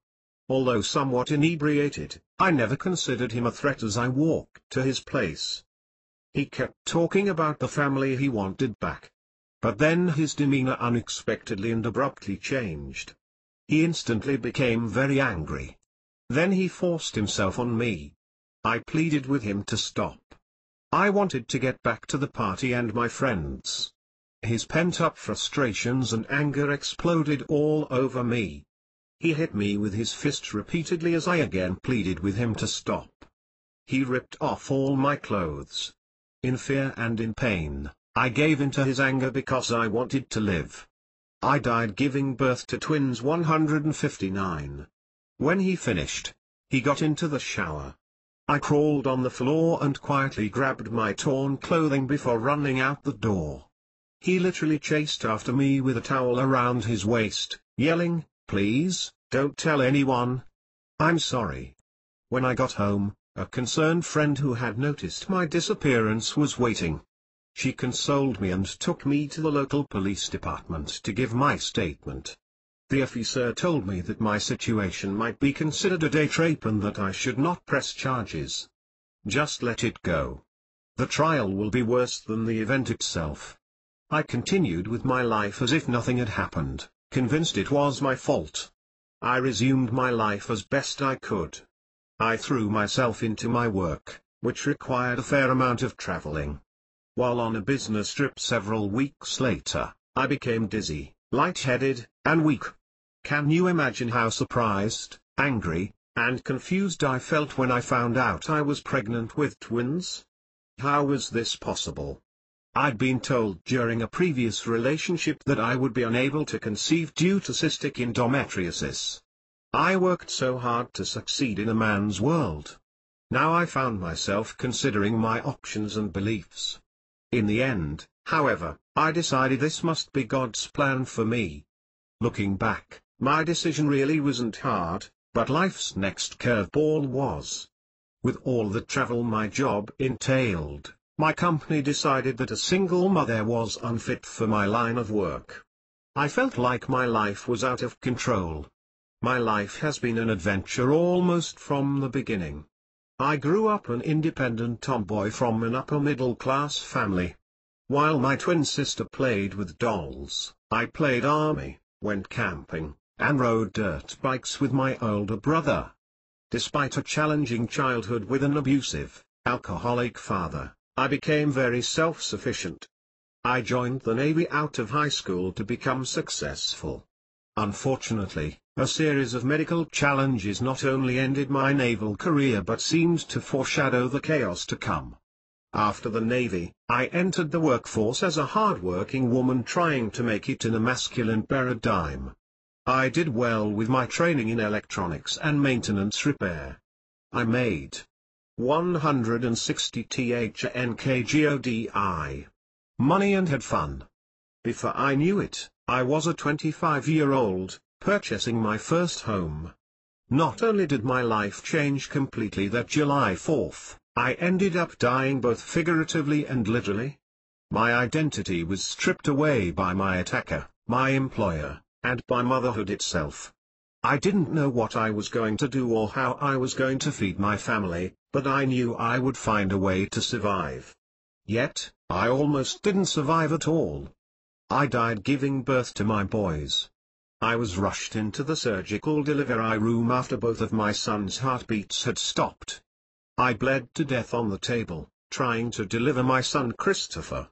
Although somewhat inebriated, I never considered him a threat as I walked to his place. He kept talking about the family he wanted back. But then his demeanor unexpectedly and abruptly changed. He instantly became very angry. Then he forced himself on me. I pleaded with him to stop. I wanted to get back to the party and my friends. His pent-up frustrations and anger exploded all over me. He hit me with his fist repeatedly as I again pleaded with him to stop. He ripped off all my clothes. In fear and in pain, I gave in to his anger because I wanted to live. I died giving birth to twins 159. When he finished, he got into the shower. I crawled on the floor and quietly grabbed my torn clothing before running out the door. He literally chased after me with a towel around his waist, yelling, "Please, don't tell anyone. I'm sorry." When I got home, a concerned friend who had noticed my disappearance was waiting. She consoled me and took me to the local police department to give my statement. The officer told me that my situation might be considered a date rape and that I should not press charges. Just let it go. The trial will be worse than the event itself. I continued with my life as if nothing had happened, convinced it was my fault. I resumed my life as best I could. I threw myself into my work, which required a fair amount of traveling. While on a business trip several weeks later, I became dizzy, lightheaded, and weak. Can you imagine how surprised, angry, and confused I felt when I found out I was pregnant with twins? How was this possible? I'd been told during a previous relationship that I would be unable to conceive due to cystic endometriosis. I worked so hard to succeed in a man's world. Now I found myself considering my options and beliefs. In the end, however, I decided this must be God's plan for me. Looking back, my decision really wasn't hard, but life's next curveball was. With all the travel my job entailed, my company decided that a single mother was unfit for my line of work. I felt like my life was out of control. My life has been an adventure almost from the beginning. I grew up an independent tomboy from an upper-middle-class family. While my twin sister played with dolls, I played army, went camping, and rode dirt bikes with my older brother. Despite a challenging childhood with an abusive, alcoholic father, I became very self-sufficient. I joined the Navy out of high school to become successful. Unfortunately, a series of medical challenges not only ended my naval career but seemed to foreshadow the chaos to come. After the Navy, I entered the workforce as a hard-working woman trying to make it in a masculine paradigm. I did well with my training in electronics and maintenance repair. I made 160 NKGODI money and had fun. Before I knew it, I was a 25-year-old, purchasing my first home. Not only did my life change completely that July 4th, I ended up dying both figuratively and literally. My identity was stripped away by my attacker, my employer, and by motherhood itself. I didn't know what I was going to do or how I was going to feed my family, but I knew I would find a way to survive. Yet, I almost didn't survive at all. I died giving birth to my boys. I was rushed into the surgical delivery room after both of my sons' heartbeats had stopped. I bled to death on the table, trying to deliver my son Christopher.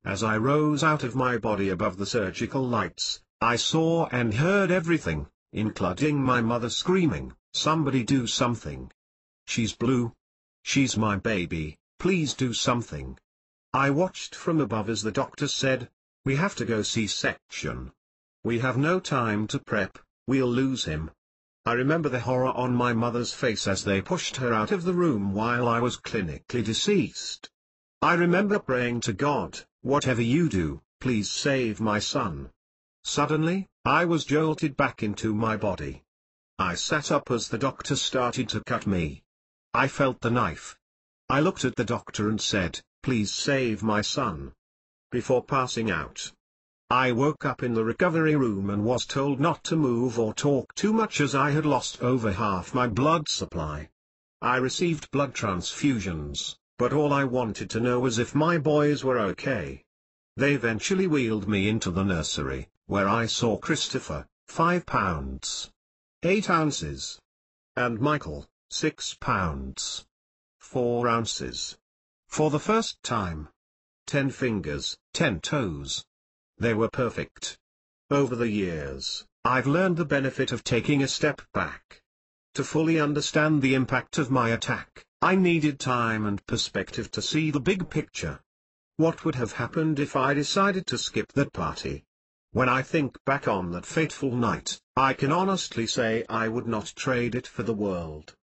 As I rose out of my body above the surgical lights, I saw and heard everything, including my mother screaming, "Somebody do something. She's blue. She's my baby, please do something." I watched from above as the doctor said, "We have to go C-section. We have no time to prep, we'll lose him." I remember the horror on my mother's face as they pushed her out of the room while I was clinically deceased. I remember praying to God, "Whatever you do, please save my son." Suddenly, I was jolted back into my body. I sat up as the doctor started to cut me. I felt the knife. I looked at the doctor and said, "Please save my son." Before passing out, I woke up in the recovery room and was told not to move or talk too much as I had lost over half my blood supply. I received blood transfusions, but all I wanted to know was if my boys were okay. They eventually wheeled me into the nursery, where I saw Christopher, 5 pounds, 8 ounces, and Michael, 6 pounds, 4 ounces. For the first time. 10 fingers, 10 toes. They were perfect. Over the years, I've learned the benefit of taking a step back. To fully understand the impact of my attack, I needed time and perspective to see the big picture. What would have happened if I decided to skip that party? When I think back on that fateful night, I can honestly say I would not trade it for the world.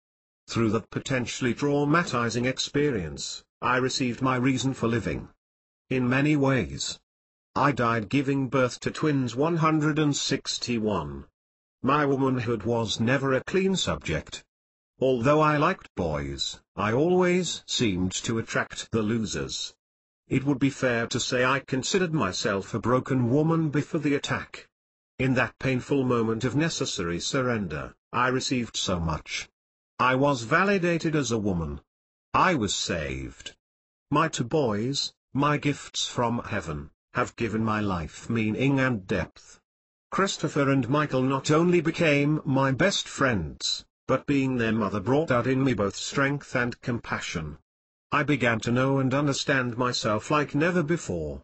Through that potentially traumatizing experience, I received my reason for living. In many ways, I died giving birth to twins 161. My womanhood was never a clean subject. Although I liked boys, I always seemed to attract the losers. It would be fair to say I considered myself a broken woman before the attack. In that painful moment of necessary surrender, I received so much. I was validated as a woman. I was saved. My two boys, my gifts from heaven, have given my life meaning and depth. Christopher and Michael not only became my best friends, but being their mother brought out in me both strength and compassion. I began to know and understand myself like never before.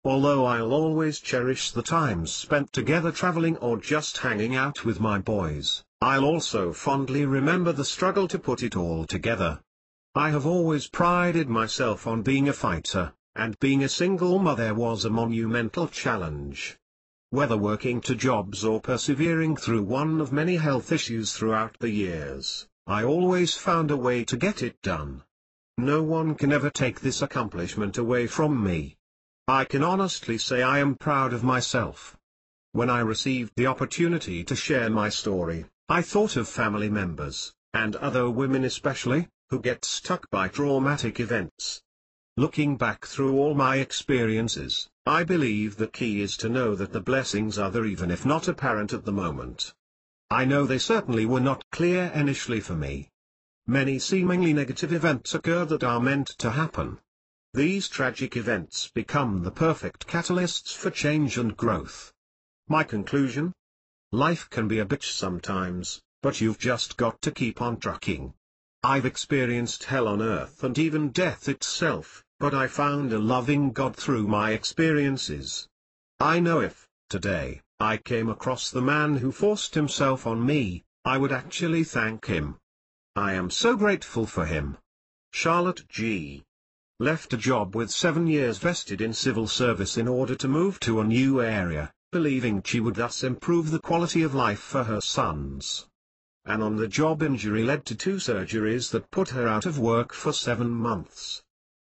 Although I'll always cherish the times spent together traveling or just hanging out with my boys, I'll also fondly remember the struggle to put it all together. I have always prided myself on being a fighter, and being a single mother was a monumental challenge. Whether working 2 jobs or persevering through one of many health issues throughout the years, I always found a way to get it done. No one can ever take this accomplishment away from me. I can honestly say I am proud of myself. When I received the opportunity to share my story, I thought of family members, and other women especially, who get stuck by traumatic events. Looking back through all my experiences, I believe the key is to know that the blessings are there even if not apparent at the moment. I know they certainly were not clear initially for me. Many seemingly negative events occur that are meant to happen. These tragic events become the perfect catalysts for change and growth. My conclusion? Life can be a bitch sometimes, but you've just got to keep on trucking. I've experienced hell on earth and even death itself, but I found a loving God through my experiences. I know if, today, I came across the man who forced himself on me, I would actually thank him. I am so grateful for him. Charlotte G. left a job with 7 years vested in civil service in order to move to a new area, believing she would thus improve the quality of life for her sons. An on-the-job injury led to 2 surgeries that put her out of work for 7 months.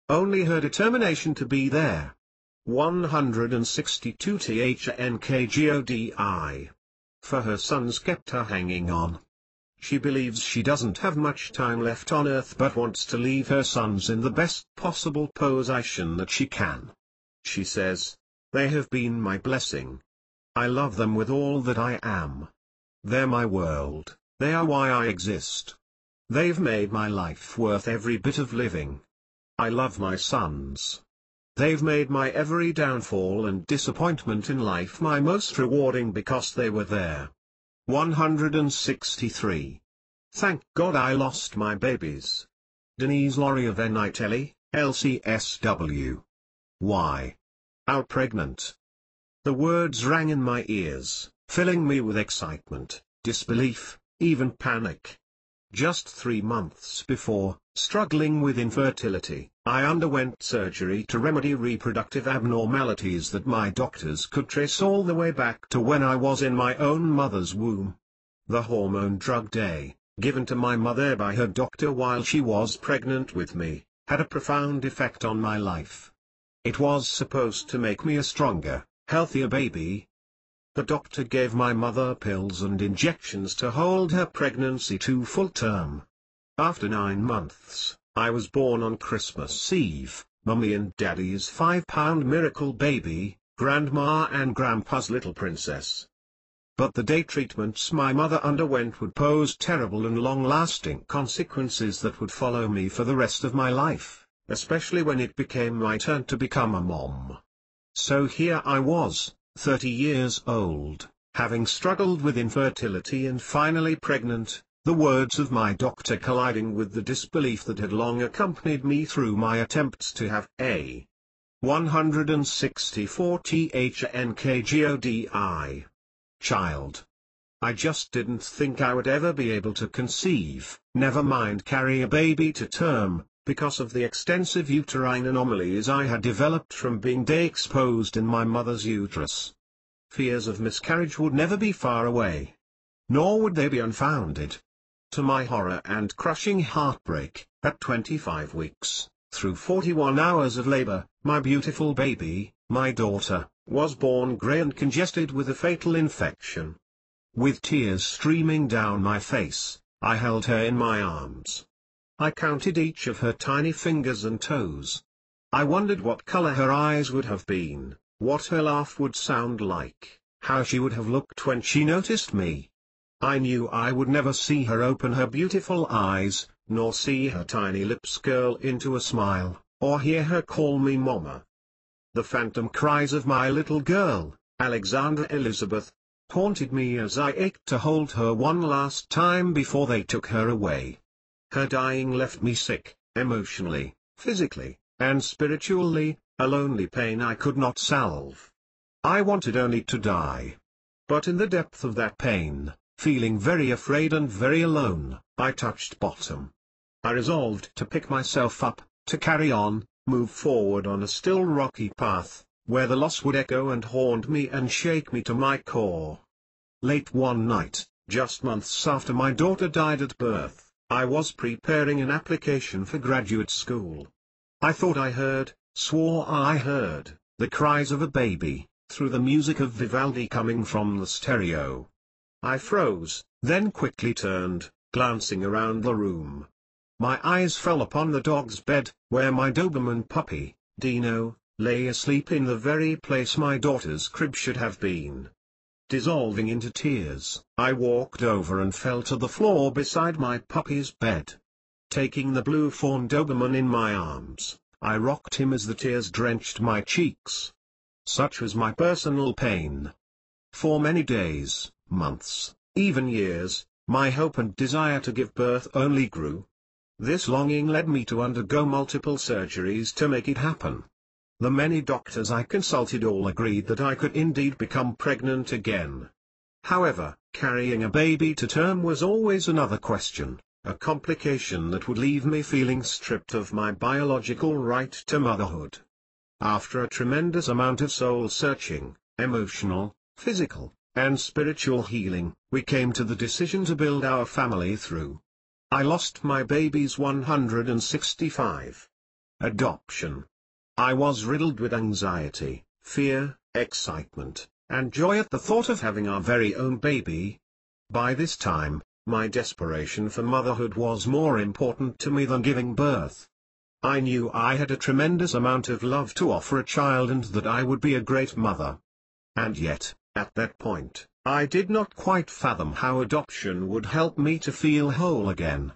Only her determination to be there. 162 THNKGODI. For her sons kept her hanging on. She believes she doesn't have much time left on earth but wants to leave her sons in the best possible position that she can. She says, "They have been my blessing. I love them with all that I am. They're my world, they are why I exist. They've made my life worth every bit of living. I love my sons. They've made my every downfall and disappointment in life my most rewarding because they were there." 163. Thank God I lost my babies. Denise Laurie of NITELI, LCSW. Why? Out pregnant. The words rang in my ears, filling me with excitement, disbelief, even panic. Just 3 months before, struggling with infertility, I underwent surgery to remedy reproductive abnormalities that my doctors could trace all the way back to when I was in my own mother's womb. The hormone drug Day, given to my mother by her doctor while she was pregnant with me, had a profound effect on my life. It was supposed to make me a stronger, healthier baby. The doctor gave my mother pills and injections to hold her pregnancy to full term. After 9 months, I was born on Christmas Eve, Mummy and Daddy's 5-pound miracle baby, Grandma and Grandpa's little princess. But the day treatments my mother underwent would pose terrible and long-lasting consequences that would follow me for the rest of my life, especially when it became my turn to become a mom. So here I was, 30 years old, having struggled with infertility and finally pregnant, the words of my doctor colliding with the disbelief that had long accompanied me through my attempts to have a 164 THNKGODI child. I just didn't think I would ever be able to conceive, never mind carry a baby to term, because of the extensive uterine anomalies I had developed from being day-exposed in my mother's uterus. Fears of miscarriage would never be far away. Nor would they be unfounded. To my horror and crushing heartbreak, at 25 weeks, through 41 hours of labor, my beautiful baby, my daughter, was born grey and congested with a fatal infection. With tears streaming down my face, I held her in my arms. I counted each of her tiny fingers and toes. I wondered what color her eyes would have been, what her laugh would sound like, how she would have looked when she noticed me. I knew I would never see her open her beautiful eyes, nor see her tiny lips curl into a smile, or hear her call me Mama. The phantom cries of my little girl, Alexandra Elizabeth, haunted me as I ached to hold her one last time before they took her away. Her dying left me sick, emotionally, physically, and spiritually, a lonely pain I could not salve. I wanted only to die. But in the depth of that pain, feeling very afraid and very alone, I touched bottom. I resolved to pick myself up, to carry on, move forward on a still rocky path, where the loss would echo and haunt me and shake me to my core. Late one night, just months after my daughter died at birth, I was preparing an application for graduate school. I thought I heard, swore I heard, the cries of a baby, through the music of Vivaldi coming from the stereo. I froze, then quickly turned, glancing around the room. My eyes fell upon the dog's bed, where my Doberman puppy, Dino, lay asleep in the very place my daughter's crib should have been. Dissolving into tears, I walked over and fell to the floor beside my puppy's bed. Taking the blue fawn Doberman in my arms, I rocked him as the tears drenched my cheeks. Such was my personal pain. For many days, months, even years, my hope and desire to give birth only grew. This longing led me to undergo multiple surgeries to make it happen. The many doctors I consulted all agreed that I could indeed become pregnant again. However, carrying a baby to term was always another question, a complication that would leave me feeling stripped of my biological right to motherhood. After a tremendous amount of soul-searching, emotional, physical, and spiritual healing, we came to the decision to build our family through. I lost my babies 165. Adoption. I was riddled with anxiety, fear, excitement, and joy at the thought of having our very own baby. By this time, my desperation for motherhood was more important to me than giving birth. I knew I had a tremendous amount of love to offer a child and that I would be a great mother. And yet, at that point, I did not quite fathom how adoption would help me to feel whole again.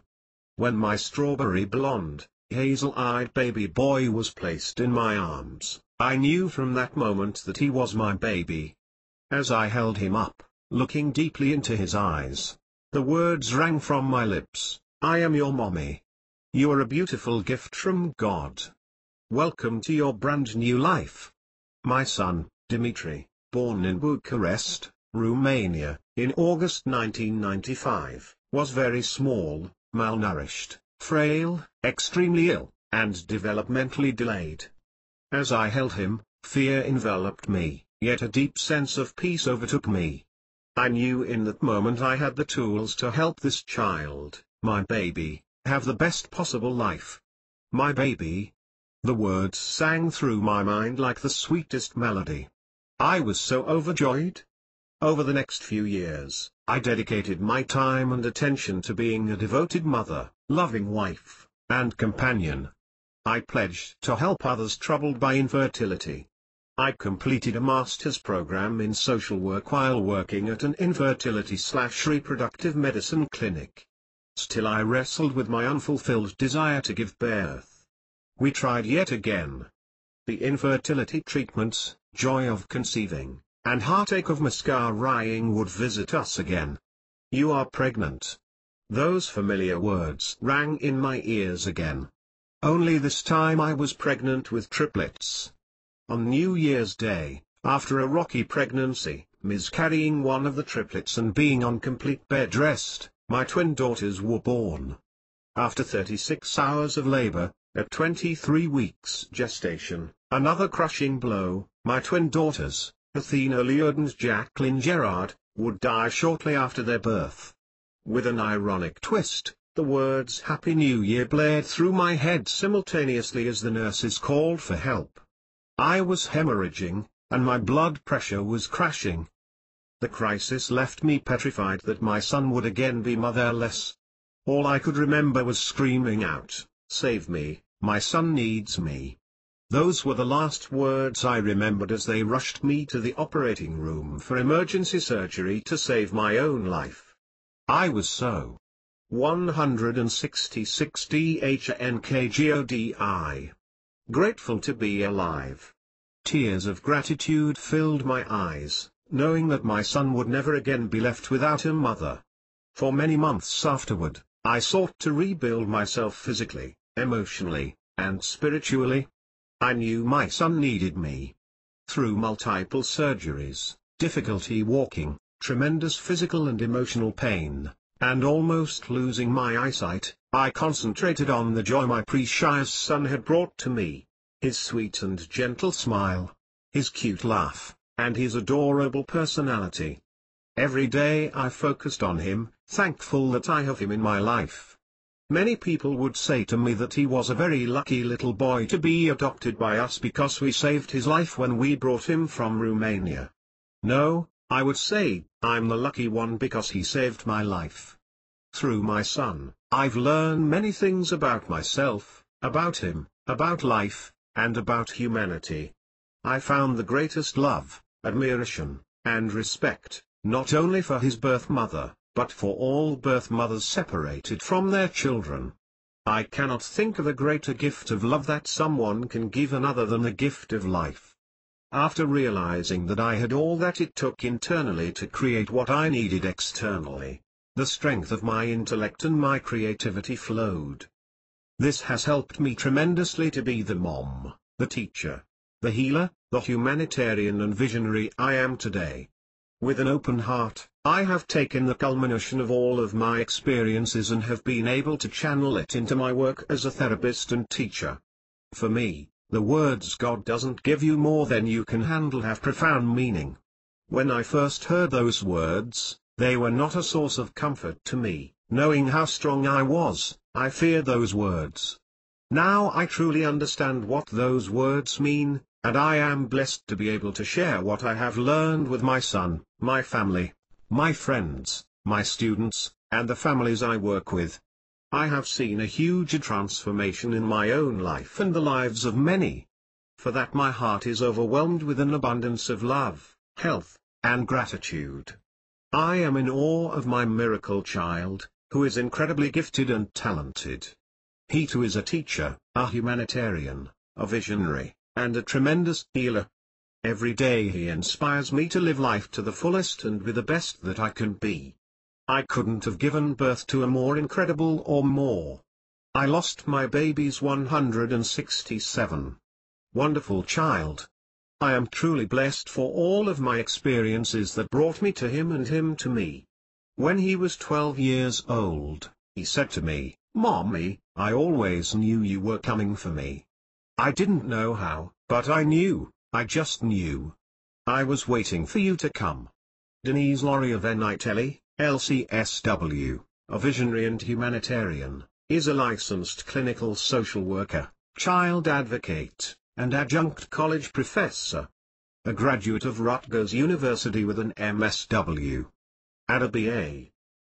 When my strawberry blonde, hazel-eyed baby boy was placed in my arms, I knew from that moment that he was my baby. As I held him up, looking deeply into his eyes, the words rang from my lips, "I am your mommy. You are a beautiful gift from God. Welcome to your brand new life." My son, Dimitri, born in Bucharest, Romania, in August 1995, was very small, malnourished, frail, extremely ill, and developmentally delayed. As I held him, fear enveloped me, yet a deep sense of peace overtook me. I knew in that moment I had the tools to help this child, my baby, have the best possible life. My baby. The words sang through my mind like the sweetest melody. I was so overjoyed. Over the next few years, I dedicated my time and attention to being a devoted mother, loving wife, and companion. I pledged to help others troubled by infertility. I completed a master's program in social work while working at an infertility/reproductive medicine clinic. Still I wrestled with my unfulfilled desire to give birth. We tried yet again. The infertility treatments, joy of conceiving, and heartache of miscarrying would visit us again. "You are pregnant." Those familiar words rang in my ears again. Only this time I was pregnant with triplets. On New Year's Day, after a rocky pregnancy, miscarrying one of the triplets and being on complete bed rest, my twin daughters were born. After 36 hours of labor, at 23 weeks gestation, another crushing blow, my twin daughters, Athena Leod and Jacqueline Gerard, would die shortly after their birth. With an ironic twist, the words Happy New Year blared through my head simultaneously as the nurses called for help. I was hemorrhaging, and my blood pressure was crashing. The crisis left me petrified that my son would again be motherless. All I could remember was screaming out, "Save me, my son needs me." Those were the last words I remembered as they rushed me to the operating room for emergency surgery to save my own life. I was so 166 DHNKGODI grateful to be alive. Tears of gratitude filled my eyes, knowing that my son would never again be left without a mother. For many months afterward, I sought to rebuild myself physically, emotionally, and spiritually. I knew my son needed me. Through multiple surgeries, difficulty walking, tremendous physical and emotional pain, and almost losing my eyesight, I concentrated on the joy my precious son had brought to me. His sweet and gentle smile, his cute laugh, and his adorable personality. Every day I focused on him, thankful that I have him in my life. Many people would say to me that he was a very lucky little boy to be adopted by us because we saved his life when we brought him from Romania. No, I would say, I'm the lucky one because he saved my life. Through my son, I've learned many things about myself, about him, about life, and about humanity. I found the greatest love, admiration, and respect, not only for his birth mother, but for all birth mothers separated from their children. I cannot think of a greater gift of love that someone can give another than the gift of life. After realizing that I had all that it took internally to create what I needed externally, the strength of my intellect and my creativity flowed. This has helped me tremendously to be the mom, the teacher, the healer, the humanitarian and visionary I am today. With an open heart, I have taken the culmination of all of my experiences and have been able to channel it into my work as a therapist and teacher. For me, the words God doesn't give you more than you can handle have profound meaning. When I first heard those words, they were not a source of comfort to me. Knowing how strong I was, I feared those words. Now I truly understand what those words mean, and I am blessed to be able to share what I have learned with my son, my family, my friends, my students, and the families I work with. I have seen a huge transformation in my own life and the lives of many. For that my heart is overwhelmed with an abundance of love, health, and gratitude. I am in awe of my miracle child, who is incredibly gifted and talented. He too is a teacher, a humanitarian, a visionary, and a tremendous healer. Every day he inspires me to live life to the fullest and be the best that I can be. I couldn't have given birth to a more incredible or more. I lost my baby's 167. Wonderful child. I am truly blessed for all of my experiences that brought me to him and him to me. When he was 12 years old, he said to me, "Mommy, I always knew you were coming for me. I didn't know how, but I knew, I just knew. I was waiting for you to come." Denise Loria Venitelli, LCSW, a visionary and humanitarian, is a licensed clinical social worker, child advocate, and adjunct college professor. A graduate of Rutgers University with an MSW. And a BA.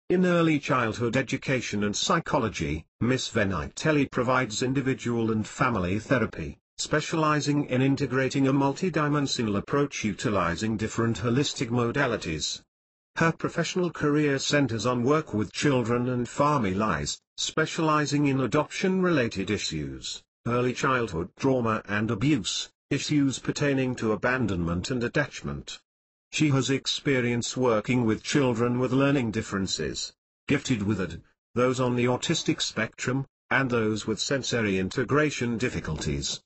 In early childhood education and psychology, Ms. Venitelli provides individual and family therapy, specializing in integrating a multidimensional approach utilizing different holistic modalities. Her professional career centers on work with children and families, specializing in adoption-related issues, early childhood trauma and abuse, issues pertaining to abandonment and attachment. She has experience working with children with learning differences, gifted with AD, those on the autistic spectrum, and those with sensory integration difficulties.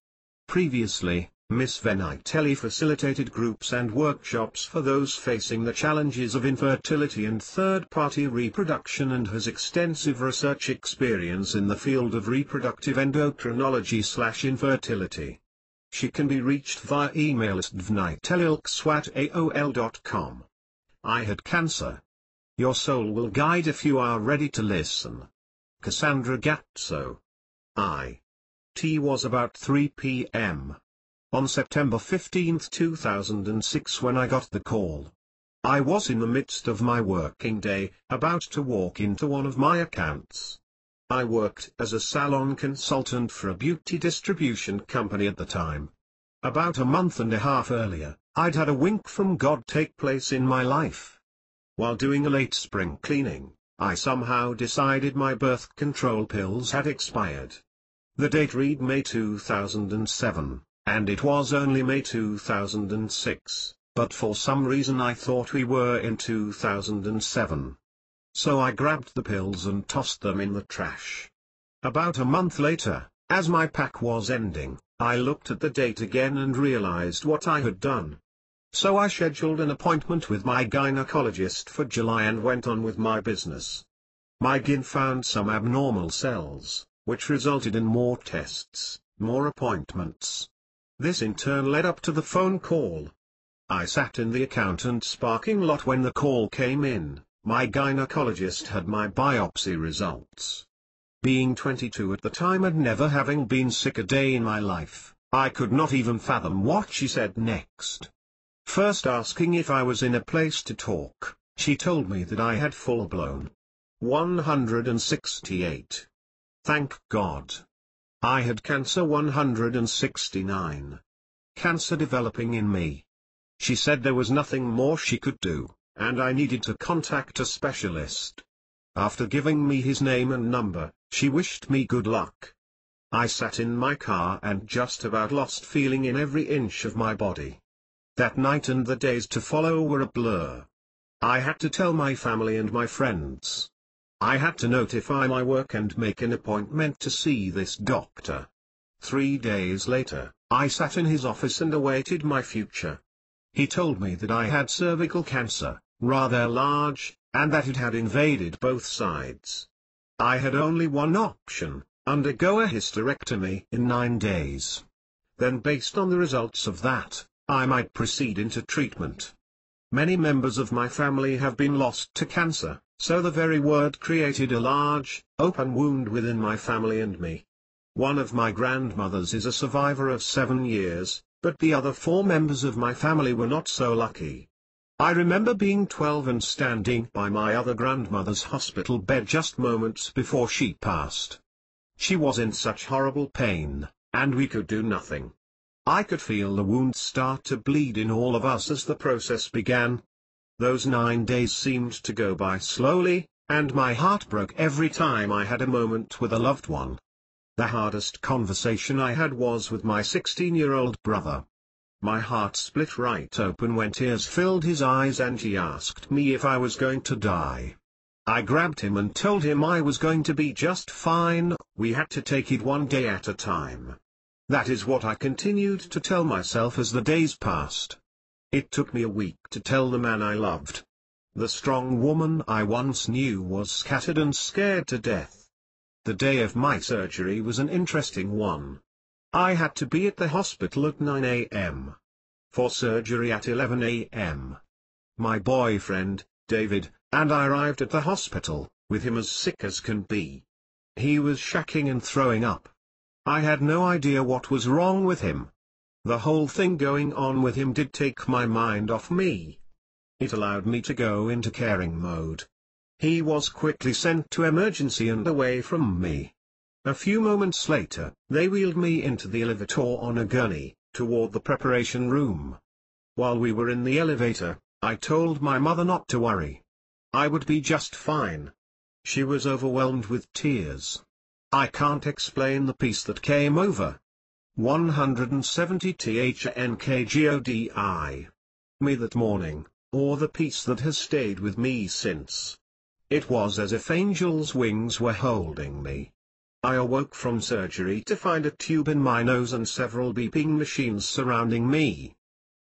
Previously, Miss Venitelli facilitated groups and workshops for those facing the challenges of infertility and third-party reproduction and has extensive research experience in the field of reproductive endocrinology/infertility. She can be reached via email at dvnitelilks@aol.com. I had cancer. Your soul will guide if you are ready to listen. Cassandra Gatso. It was about 3 p.m. on September 15, 2006 when I got the call. I was in the midst of my working day, about to walk into one of my accounts. I worked as a salon consultant for a beauty distribution company at the time. About a month and a half earlier, I'd had a wink from God take place in my life. While doing a late spring cleaning, I somehow decided my birth control pills had expired. The date read May 2007, and it was only May 2006, but for some reason I thought we were in 2007. So I grabbed the pills and tossed them in the trash. About a month later, as my pack was ending, I looked at the date again and realized what I had done. So I scheduled an appointment with my gynecologist for July and went on with my business. My gyn found some abnormal cells, which resulted in more tests, more appointments. This in turn led up to the phone call. I sat in the accountant's parking lot when the call came in. My gynecologist had my biopsy results. Being 22 at the time and never having been sick a day in my life, I could not even fathom what she said next. First asking if I was in a place to talk, she told me that I had full-blown 168. Thank God. I had cancer 169. Cancer developing in me. She said there was nothing more she could do, and I needed to contact a specialist. After giving me his name and number, she wished me good luck. I sat in my car and just about lost feeling in every inch of my body. That night and the days to follow were a blur. I had to tell my family and my friends. I had to notify my work and make an appointment to see this doctor. 3 days later, I sat in his office and awaited my future. He told me that I had cervical cancer, rather large, and that it had invaded both sides. I had only one option: undergo a hysterectomy in 9 days. Then based on the results of that, I might proceed into treatment. Many members of my family have been lost to cancer, so the very word created a large, open wound within my family and me. One of my grandmothers is a survivor of 7 years, but the other 4 members of my family were not so lucky. I remember being 12 and standing by my other grandmother's hospital bed just moments before she passed. She was in such horrible pain, and we could do nothing. I could feel the wound start to bleed in all of us as the process began. Those 9 days seemed to go by slowly, and my heart broke every time I had a moment with a loved one. The hardest conversation I had was with my 16-year-old brother. My heart split right open when tears filled his eyes and he asked me if I was going to die. I grabbed him and told him I was going to be just fine, we had to take it one day at a time. That is what I continued to tell myself as the days passed. It took me a week to tell the man I loved. The strong woman I once knew was scattered and scared to death. The day of my surgery was an interesting one. I had to be at the hospital at 9 a.m. for surgery at 11 a.m. My boyfriend, David, and I arrived at the hospital, with him as sick as can be. He was shacking and throwing up. I had no idea what was wrong with him. The whole thing going on with him did take my mind off me. It allowed me to go into caring mode. He was quickly sent to emergency and away from me. A few moments later, they wheeled me into the elevator on a gurney, toward the preparation room. While we were in the elevator, I told my mother not to worry. I would be just fine. She was overwhelmed with tears. I can't explain the peace that came over 170 THNKGODI me that morning, or the peace that has stayed with me since. It was as if angels' wings were holding me. I awoke from surgery to find a tube in my nose and several beeping machines surrounding me.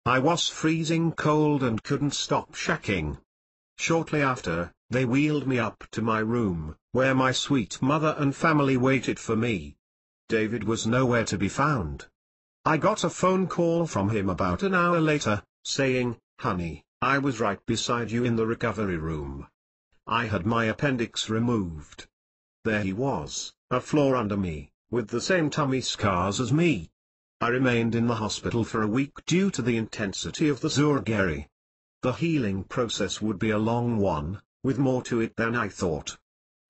I was freezing cold and couldn't stop shaking. Shortly after, they wheeled me up to my room, where my sweet mother and family waited for me. David was nowhere to be found. I got a phone call from him about an hour later, saying, "Honey, I was right beside you in the recovery room. I had my appendix removed." There he was, a floor under me, with the same tummy scars as me. I remained in the hospital for a week due to the intensity of the surgery. The healing process would be a long one, with more to it than I thought.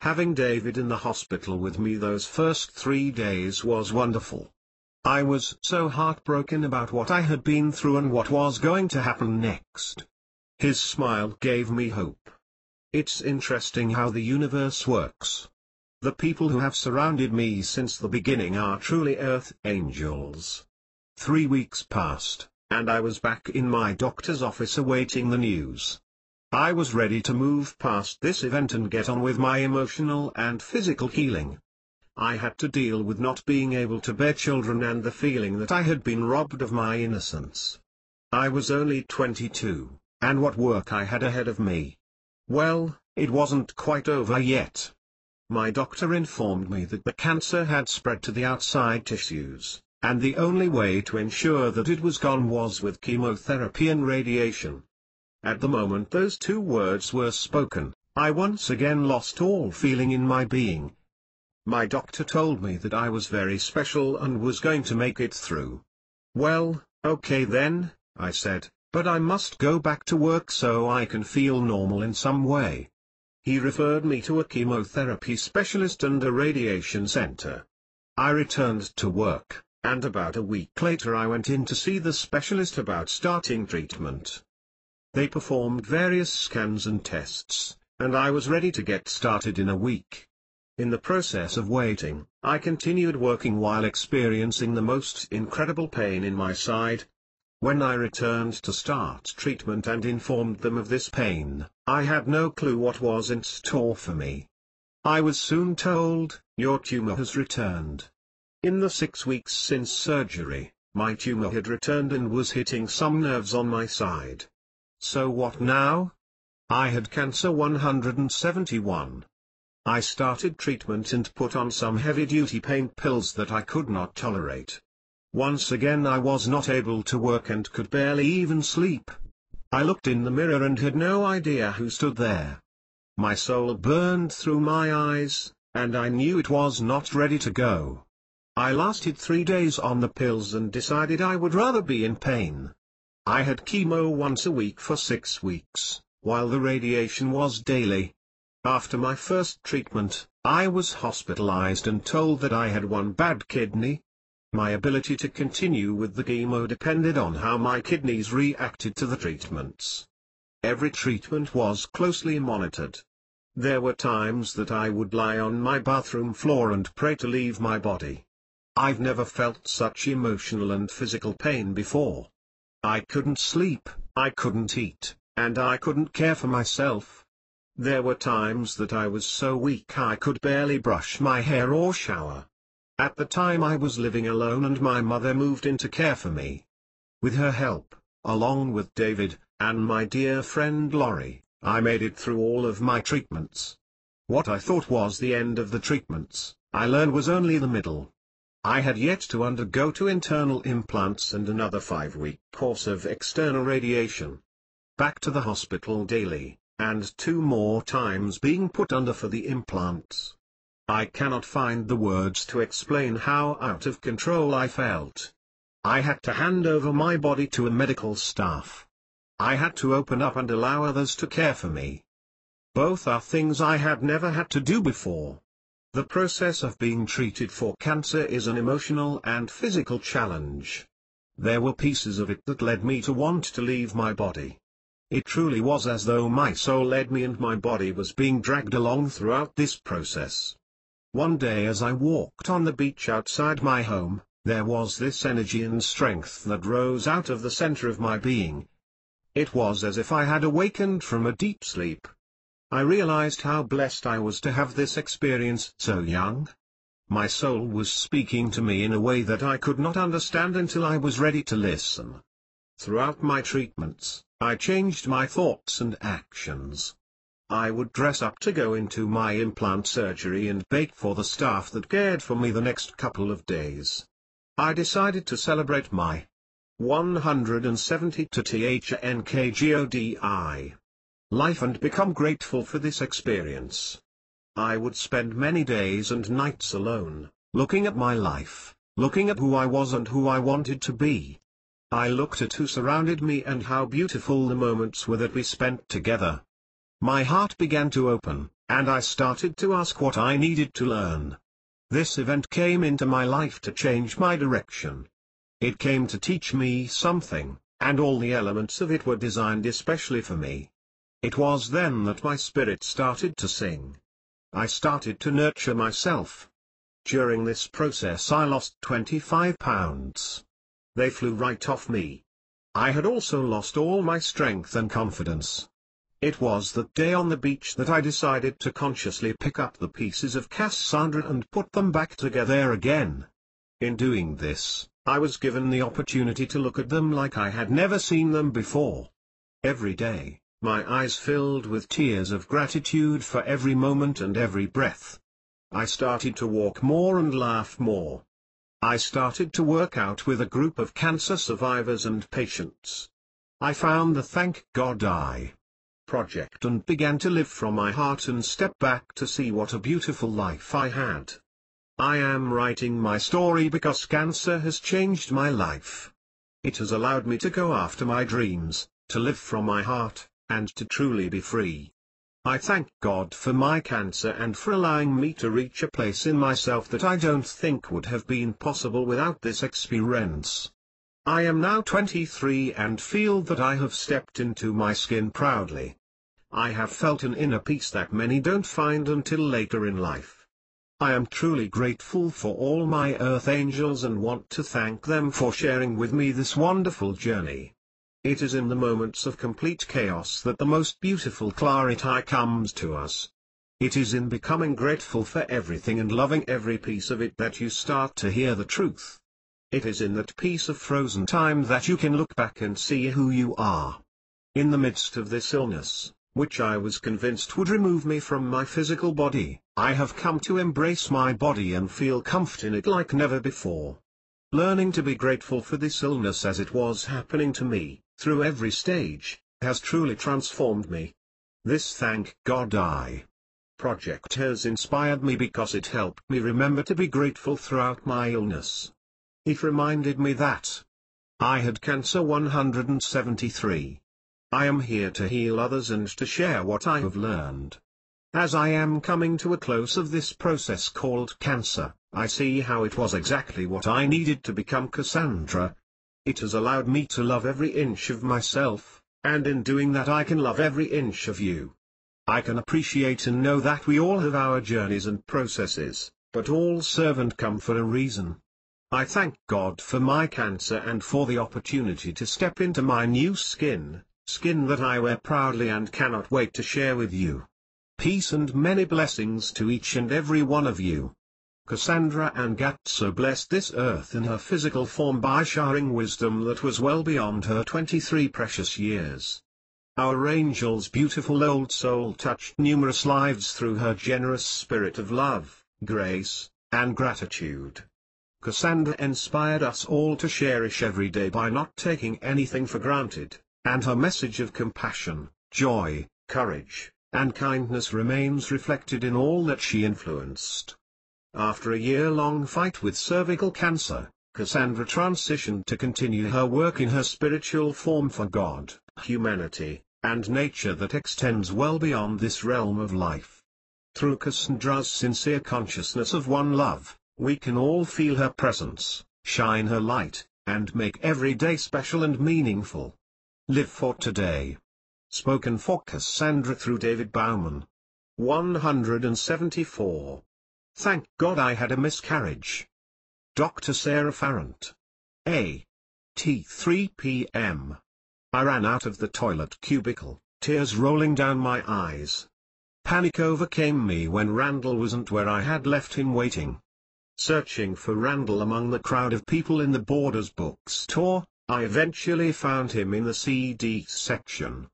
Having David in the hospital with me those first 3 days was wonderful. I was so heartbroken about what I had been through and what was going to happen next. His smile gave me hope. It's interesting how the universe works. The people who have surrounded me since the beginning are truly earth angels. 3 weeks passed, and I was back in my doctor's office awaiting the news. I was ready to move past this event and get on with my emotional and physical healing. I had to deal with not being able to bear children and the feeling that I had been robbed of my innocence. I was only 22, and what work I had ahead of me. Well, it wasn't quite over yet. My doctor informed me that the cancer had spread to the outside tissues, and the only way to ensure that it was gone was with chemotherapy and radiation. At the moment those 2 words were spoken, I once again lost all feeling in my being. My doctor told me that I was very special and was going to make it through. "Well, okay then," I said, "but I must go back to work so I can feel normal in some way." He referred me to a chemotherapy specialist and a radiation center. I returned to work, and about a week later I went in to see the specialist about starting treatment. They performed various scans and tests, and I was ready to get started in a week. In the process of waiting, I continued working while experiencing the most incredible pain in my side. When I returned to start treatment and informed them of this pain, I had no clue what was in store for me. I was soon told, "Your tumor has returned." In the 6 weeks since surgery, my tumor had returned and was hitting some nerves on my side. So what now? I had cancer 171. I started treatment and put on some heavy-duty pain pills that I could not tolerate. Once again I was not able to work and could barely even sleep. I looked in the mirror and had no idea who stood there. My soul burned through my eyes, and I knew it was not ready to go. I lasted 3 days on the pills and decided I would rather be in pain. I had chemo once a week for 6 weeks, while the radiation was daily. After my first treatment, I was hospitalized and told that I had 1 bad kidney. My ability to continue with the chemo depended on how my kidneys reacted to the treatments. Every treatment was closely monitored. There were times that I would lie on my bathroom floor and pray to leave my body. I've never felt such emotional and physical pain before. I couldn't sleep, I couldn't eat, and I couldn't care for myself. There were times that I was so weak I could barely brush my hair or shower. At the time I was living alone and my mother moved in to care for me. With her help, along with David, and my dear friend Laurie, I made it through all of my treatments. What I thought was the end of the treatments, I learned was only the middle. I had yet to undergo 2 internal implants and another 5-week course of external radiation. Back to the hospital daily, and 2 more times being put under for the implants. I cannot find the words to explain how out of control I felt. I had to hand over my body to a medical staff. I had to open up and allow others to care for me. Both are things I had never had to do before. The process of being treated for cancer is an emotional and physical challenge. There were pieces of it that led me to want to leave my body. It truly was as though my soul led me and my body was being dragged along throughout this process. One day as I walked on the beach outside my home, there was this energy and strength that rose out of the center of my being. It was as if I had awakened from a deep sleep. I realized how blessed I was to have this experience so young. My soul was speaking to me in a way that I could not understand until I was ready to listen. Throughout my treatments, I changed my thoughts and actions. I would dress up to go into my implant surgery and bake for the staff that cared for me the next couple of days. I decided to celebrate my 170 to THNKGODI life and become grateful for this experience. I would spend many days and nights alone, looking at my life, looking at who I was and who I wanted to be. I looked at who surrounded me and how beautiful the moments were that we spent together. My heart began to open, and I started to ask what I needed to learn. This event came into my life to change my direction. It came to teach me something, and all the elements of it were designed especially for me. It was then that my spirit started to sing. I started to nurture myself. During this process I lost 25 pounds. They flew right off me. I had also lost all my strength and confidence. It was that day on the beach that I decided to consciously pick up the pieces of Cassandra and put them back together again. In doing this, I was given the opportunity to look at them like I had never seen them before. Every day, my eyes filled with tears of gratitude for every moment and every breath. I started to walk more and laugh more. I started to work out with a group of cancer survivors and patients. I found the Thank God I project and began to live from my heart and step back to see what a beautiful life I had. I am writing my story because cancer has changed my life. It has allowed me to go after my dreams, to live from my heart, and to truly be free. I thank God for my cancer and for allowing me to reach a place in myself that I don't think would have been possible without this experience. I am now 23 and feel that I have stepped into my skin proudly. I have felt an inner peace that many don't find until later in life. I am truly grateful for all my earth angels and want to thank them for sharing with me this wonderful journey. It is in the moments of complete chaos that the most beautiful clarity comes to us. It is in becoming grateful for everything and loving every piece of it that you start to hear the truth. It is in that piece of frozen time that you can look back and see who you are. In the midst of this illness, which I was convinced would remove me from my physical body, I have come to embrace my body and feel comfort in it like never before. Learning to be grateful for this illness as it was happening to me, through every stage, has truly transformed me. This Thank God I project has inspired me because it helped me remember to be grateful throughout my illness. It reminded me that I had cancer 173. I am here to heal others and to share what I have learned. As I am coming to a close of this process called cancer, I see how it was exactly what I needed to become Cassandra. It has allowed me to love every inch of myself, and in doing that I can love every inch of you. I can appreciate and know that we all have our journeys and processes, but all serve and come for a reason. I thank God for my cancer and for the opportunity to step into my new skin that I wear proudly and cannot wait to share with you. Peace and many blessings to each and every one of you. Cassandra Angazzo blessed this earth in her physical form by sharing wisdom that was well beyond her 23 precious years. Our angel's beautiful old soul touched numerous lives through her generous spirit of love, grace, and gratitude. Cassandra inspired us all to cherish every day by not taking anything for granted, and her message of compassion, joy, courage, and kindness remains reflected in all that she influenced. After a year-long fight with cervical cancer, Cassandra transitioned to continue her work in her spiritual form for God, humanity, and nature that extends well beyond this realm of life. Through Cassandra's sincere consciousness of one love, we can all feel her presence, shine her light, and make every day special and meaningful. Live for today. Spoken for Cassandra through David Bauman. 174. Thank God I had a miscarriage. Dr. Sarah Farrant. A.T. 3 p.m. I ran out of the toilet cubicle, tears rolling down my eyes. Panic overcame me when Randall wasn't where I had left him waiting. Searching for Randall among the crowd of people in the Borders bookstore, I eventually found him in the CD section.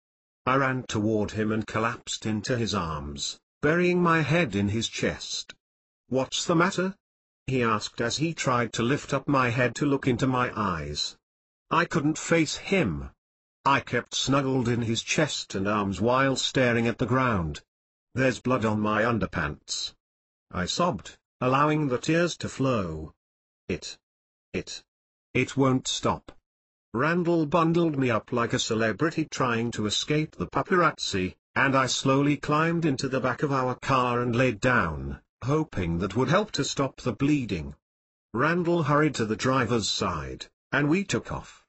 I ran toward him and collapsed into his arms, burying my head in his chest. "What's the matter?" he asked as he tried to lift up my head to look into my eyes. I couldn't face him. I kept snuggled in his chest and arms while staring at the ground. "There's blood on my underpants," I sobbed, allowing the tears to flow. It won't stop." Randall bundled me up like a celebrity trying to escape the paparazzi, and I slowly climbed into the back of our car and laid down, hoping that would help to stop the bleeding. Randall hurried to the driver's side, and we took off.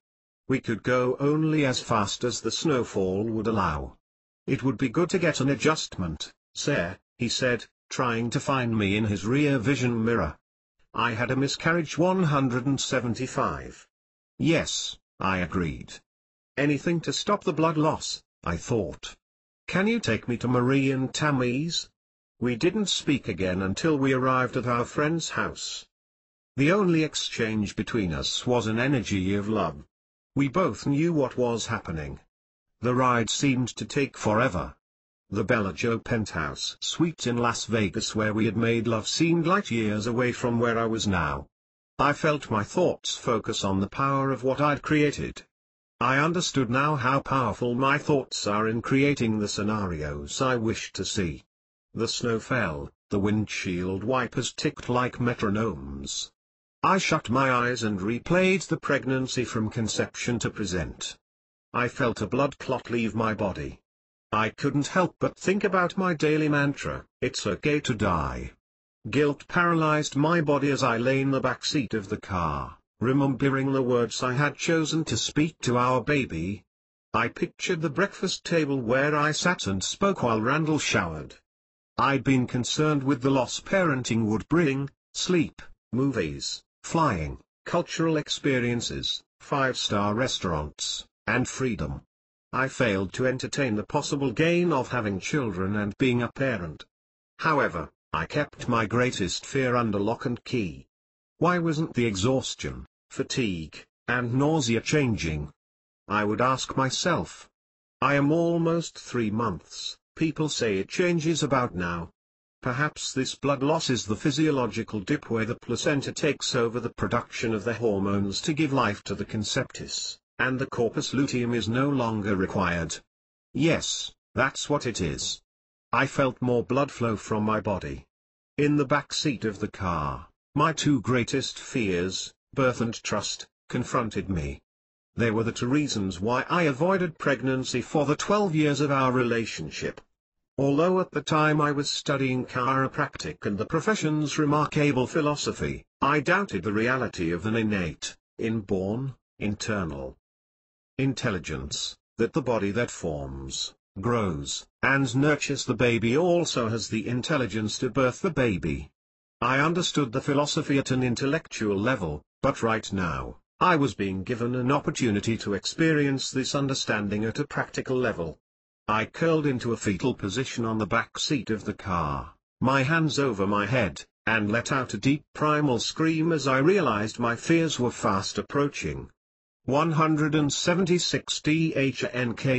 We could go only as fast as the snowfall would allow. "It would be good to get an adjustment, sir," he said, trying to find me in his rear vision mirror. I had a miscarriage 175. "Yes," I agreed. "Anything to stop the blood loss," I thought. "Can you take me to Marie and Tammy's?" We didn't speak again until we arrived at our friend's house. The only exchange between us was an energy of love. We both knew what was happening. The ride seemed to take forever. The Bellagio penthouse suite in Las Vegas where we had made love seemed light years away from where I was now. I felt my thoughts focus on the power of what I'd created. I understood now how powerful my thoughts are in creating the scenarios I wished to see. The snow fell, the windshield wipers ticked like metronomes. I shut my eyes and replayed the pregnancy from conception to present. I felt a blood clot leave my body. I couldn't help but think about my daily mantra, "It's okay to die." Guilt paralyzed my body as I lay in the back seat of the car, remembering the words I had chosen to speak to our baby. I pictured the breakfast table where I sat and spoke while Randall showered. I'd been concerned with the loss parenting would bring: sleep, movies, flying, cultural experiences, five-star restaurants, and freedom. I failed to entertain the possible gain of having children and being a parent. However, I kept my greatest fear under lock and key. Why wasn't the exhaustion, fatigue, and nausea changing? I would ask myself. I am almost 3 months, people say it changes about now. Perhaps this blood loss is the physiological dip where the placenta takes over the production of the hormones to give life to the conceptus, and the corpus luteum is no longer required. Yes, that's what it is. I felt more blood flow from my body. In the back seat of the car, my two greatest fears, birth and trust, confronted me. They were the two reasons why I avoided pregnancy for the 12 years of our relationship. Although at the time I was studying chiropractic and the profession's remarkable philosophy, I doubted the reality of an innate, inborn, internal intelligence, that the body that forms, grows, and nurtures the baby also has the intelligence to birth the baby. I understood the philosophy at an intellectual level, but right now, I was being given an opportunity to experience this understanding at a practical level. I curled into a fetal position on the back seat of the car, my hands over my head, and let out a deep primal scream as I realized my fears were fast approaching. 176 DHNKGODI.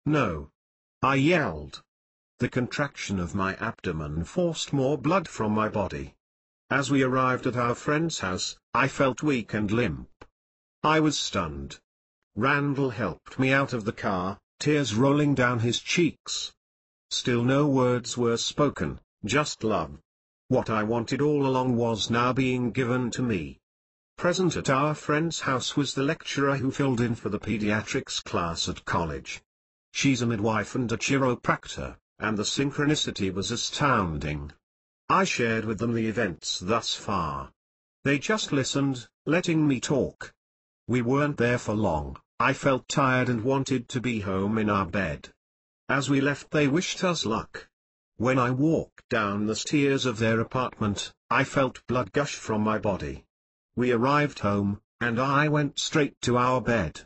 No. I yelled. The contraction of my abdomen forced more blood from my body. As we arrived at our friend's house, I felt weak and limp. I was stunned. Randall helped me out of the car, tears rolling down his cheeks. Still no words were spoken, just love. What I wanted all along was now being given to me. Present at our friend's house was the lecturer who filled in for the pediatrics class at college. She's a midwife and a chiropractor, and the synchronicity was astounding. I shared with them the events thus far. They just listened, letting me talk. We weren't there for long. I felt tired and wanted to be home in our bed. As we left they wished us luck. When I walked down the stairs of their apartment, I felt blood gush from my body. We arrived home, and I went straight to our bed.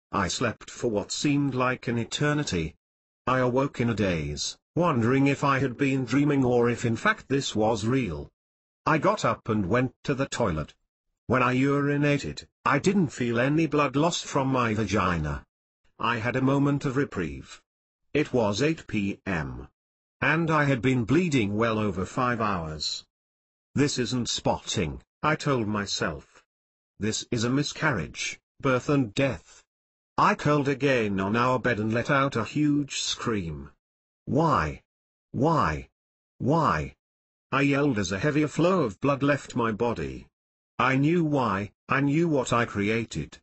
I slept for what seemed like an eternity. I awoke in a daze, wondering if I had been dreaming or if in fact this was real. I got up and went to the toilet. When I urinated, I didn't feel any blood lost from my vagina. I had a moment of reprieve. It was 8 p.m. and I had been bleeding well over 5 hours. This isn't spotting, I told myself. This is a miscarriage, birth and death. I curled again on our bed and let out a huge scream. Why? Why? Why? I yelled as a heavier flow of blood left my body. I knew why, I knew what I created.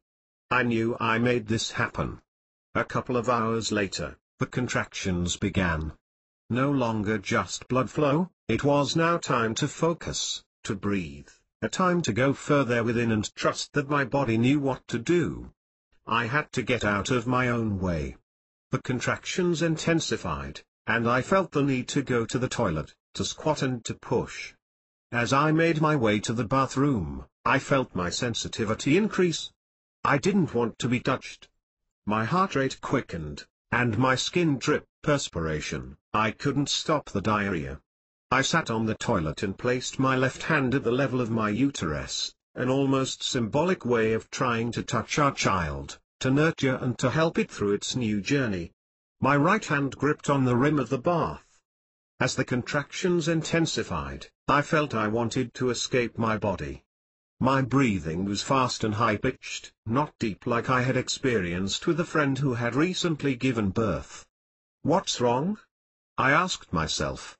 I knew I made this happen. A couple of hours later, the contractions began. No longer just blood flow, it was now time to focus, to breathe, a time to go further within and trust that my body knew what to do. I had to get out of my own way. The contractions intensified, and I felt the need to go to the toilet, to squat and to push. As I made my way to the bathroom, I felt my sensitivity increase. I didn't want to be touched. My heart rate quickened, and my skin dripped perspiration. I couldn't stop the diarrhea. I sat on the toilet and placed my left hand at the level of my uterus, an almost symbolic way of trying to touch our child, to nurture and to help it through its new journey. My right hand gripped on the rim of the bath. As the contractions intensified, I felt I wanted to escape my body. My breathing was fast and high-pitched, not deep like I had experienced with a friend who had recently given birth. What's wrong? I asked myself.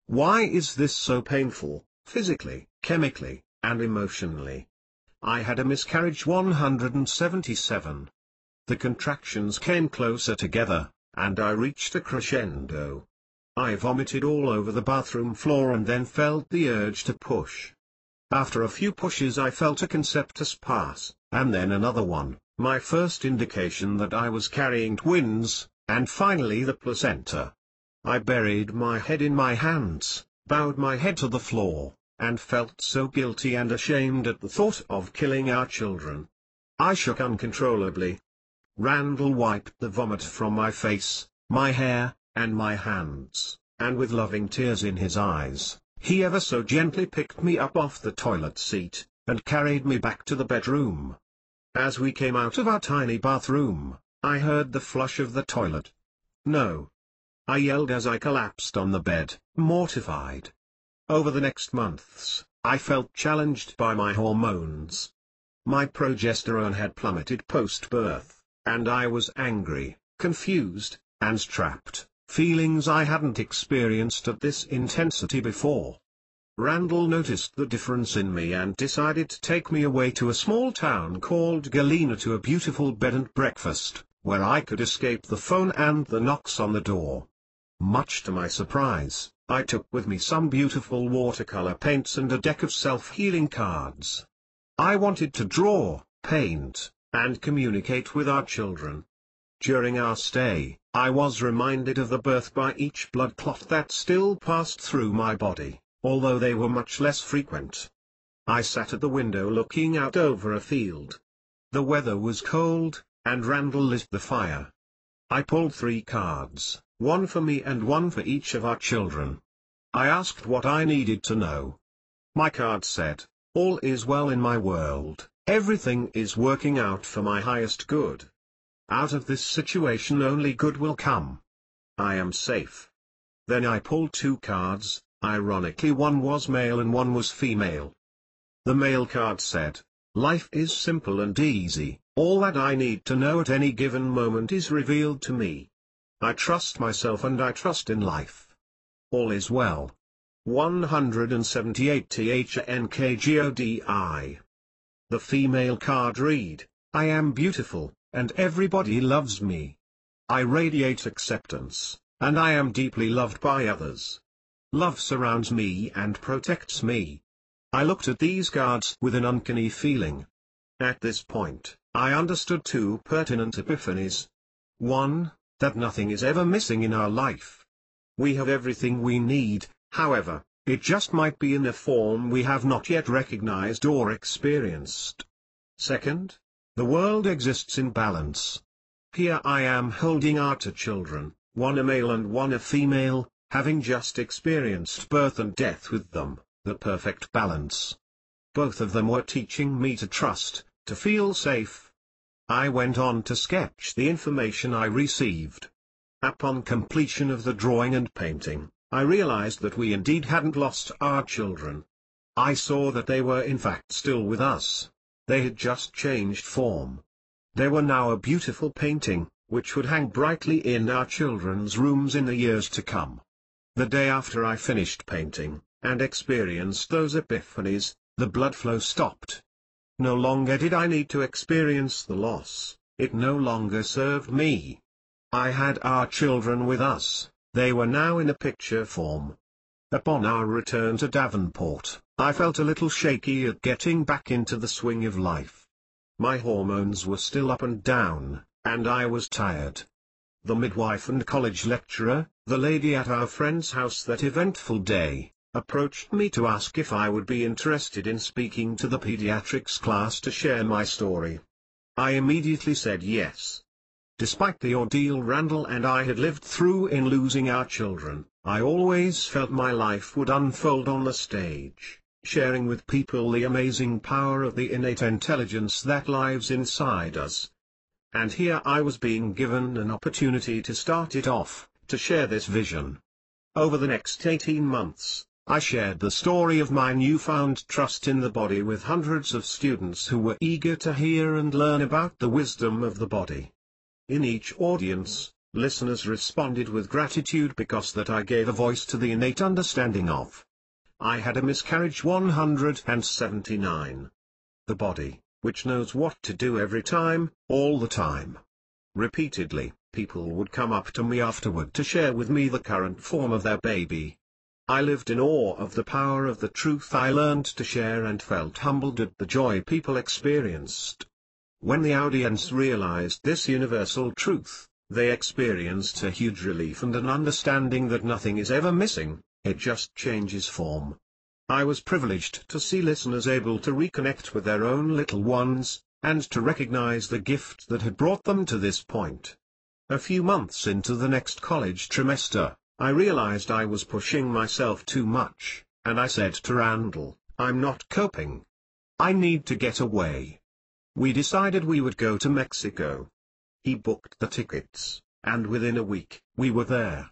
Why is this so painful, physically, chemically, and emotionally? I had a miscarriage 177. The contractions came closer together, and I reached a crescendo. I vomited all over the bathroom floor and then felt the urge to push. After a few pushes I felt a conceptus pass, and then another one, my first indication that I was carrying twins, and finally the placenta. I buried my head in my hands, bowed my head to the floor, and felt so guilty and ashamed at the thought of killing our children. I shook uncontrollably. Randall wiped the vomit from my face, my hair, and my hands, and with loving tears in his eyes, he ever so gently picked me up off the toilet seat, and carried me back to the bedroom. As we came out of our tiny bathroom, I heard the flush of the toilet. No. I yelled as I collapsed on the bed, mortified. Over the next months, I felt challenged by my hormones. My progesterone had plummeted post-birth, and I was angry, confused, and trapped. Feelings I hadn't experienced at this intensity before. Randall noticed the difference in me and decided to take me away to a small town called Galena to a beautiful bed and breakfast, where I could escape the phone and the knocks on the door. Much to my surprise, I took with me some beautiful watercolor paints and a deck of self-healing cards. I wanted to draw, paint, and communicate with our children. During our stay, I was reminded of the birth by each blood clot that still passed through my body, although they were much less frequent. I sat at the window looking out over a field. The weather was cold, and Randall lit the fire. I pulled 3 cards, one for me and one for each of our children. I asked what I needed to know. My card said, "All is well in my world, everything is working out for my highest good. Out of this situation only good will come. I am safe." Then I pulled 2 cards, ironically one was male and one was female. The male card said, "Life is simple and easy, all that I need to know at any given moment is revealed to me. I trust myself and I trust in life. All is well." 178 THNKGODI. The female card read, "I am beautiful, and everybody loves me. I radiate acceptance, and I am deeply loved by others. Love surrounds me and protects me." I looked at these cards with an uncanny feeling. At this point, I understood 2 pertinent epiphanies. 1, that nothing is ever missing in our life. We have everything we need, however, it just might be in a form we have not yet recognized or experienced. 2nd, the world exists in balance. Here I am holding our 2 children, one a male and one a female, having just experienced birth and death with them, the perfect balance. Both of them were teaching me to trust, to feel safe. I went on to sketch the information I received. Upon completion of the drawing and painting, I realized that we indeed hadn't lost our children. I saw that they were in fact still with us. They had just changed form. They were now a beautiful painting, which would hang brightly in our children's rooms in the years to come. The day after I finished painting, and experienced those epiphanies, the blood flow stopped. No longer did I need to experience the loss, it no longer served me. I had our children with us, they were now in a picture form. Upon our return to Davenport, I felt a little shaky at getting back into the swing of life. My hormones were still up and down, and I was tired. The midwife and college lecturer, the lady at our friend's house that eventful day, approached me to ask if I would be interested in speaking to the pediatrics class to share my story. I immediately said yes. Despite the ordeal Randall and I had lived through in losing our children, I always felt my life would unfold on the stage, sharing with people the amazing power of the innate intelligence that lives inside us. And here I was being given an opportunity to start it off, to share this vision. Over the next 18 months, I shared the story of my newfound trust in the body with hundreds of students who were eager to hear and learn about the wisdom of the body. In each audience, listeners responded with gratitude because that I gave a voice to the innate understanding of. I had a miscarriage 179. The body, which knows what to do every time, all the time. Repeatedly, people would come up to me afterward to share with me the current form of their baby. I lived in awe of the power of the truth I learned to share and felt humbled at the joy people experienced. When the audience realized this universal truth, they experienced a huge relief and an understanding that nothing is ever missing, it just changes form. I was privileged to see listeners able to reconnect with their own little ones, and to recognize the gift that had brought them to this point. A few months into the next college trimester, I realized I was pushing myself too much, and I said to Randall, "I'm not coping. I need to get away." We decided we would go to Mexico. He booked the tickets, and within a week, we were there.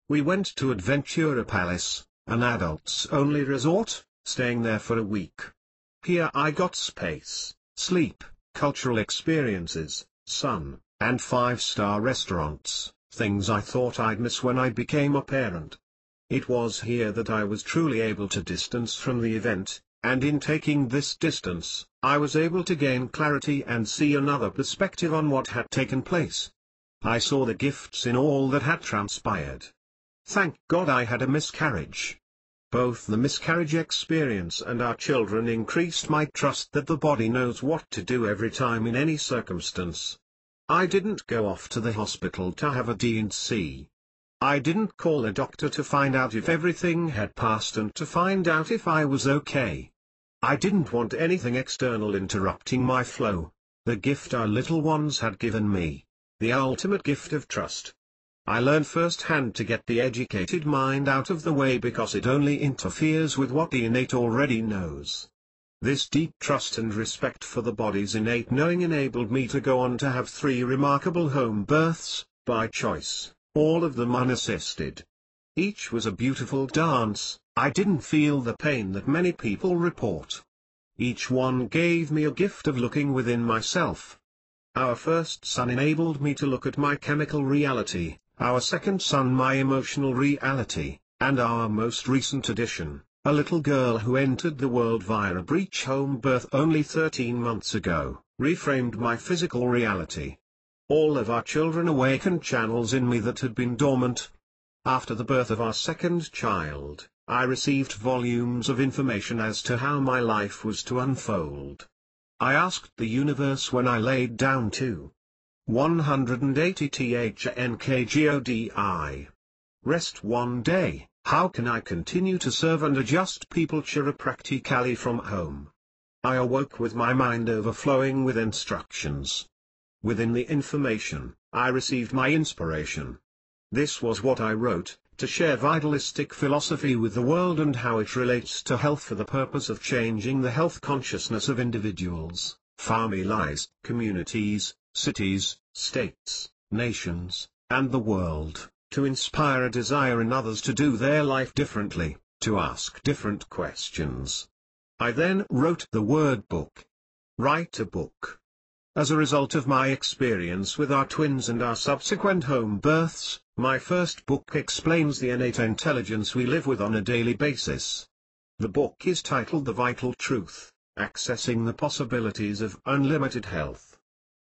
We went to Adventura Palace, an adults-only resort, staying there for a week. Here I got space, sleep, cultural experiences, sun, and 5-star restaurants, things I thought I'd miss when I became a parent. It was here that I was truly able to distance from the event, and in taking this distance, I was able to gain clarity and see another perspective on what had taken place. I saw the gifts in all that had transpired. Thank God I had a miscarriage. Both the miscarriage experience and our children increased my trust that the body knows what to do every time in any circumstance. I didn't go off to the hospital to have a D&C. I didn't call a doctor to find out if everything had passed and to find out if I was okay. I didn't want anything external interrupting my flow, the gift our little ones had given me, the ultimate gift of trust. I learned firsthand to get the educated mind out of the way because it only interferes with what the innate already knows. This deep trust and respect for the body's innate knowing enabled me to go on to have 3 remarkable home births, by choice, all of them unassisted. Each was a beautiful dance, I didn't feel the pain that many people report. Each one gave me a gift of looking within myself. Our first son enabled me to look at my chemical reality, our second son my emotional reality, and our most recent addition, a little girl who entered the world via a breech home birth only 13 months ago, reframed my physical reality. All of our children awakened channels in me that had been dormant. After the birth of our second child, I received volumes of information as to how my life was to unfold. I asked the universe when I laid down to 180 THNKGODI. Rest one day, how can I continue to serve and adjust people chiropractically from home? I awoke with my mind overflowing with instructions. Within the information, I received my inspiration. This was what I wrote: to share vitalistic philosophy with the world and how it relates to health for the purpose of changing the health consciousness of individuals, families, communities, cities, states, nations, and the world, to inspire a desire in others to do their life differently, to ask different questions. I then wrote the word book. Write a book. As a result of my experience with our twins and our subsequent home births, my first book explains the innate intelligence we live with on a daily basis. The book is titled The Vital Truth: Accessing the Possibilities of Unlimited Health.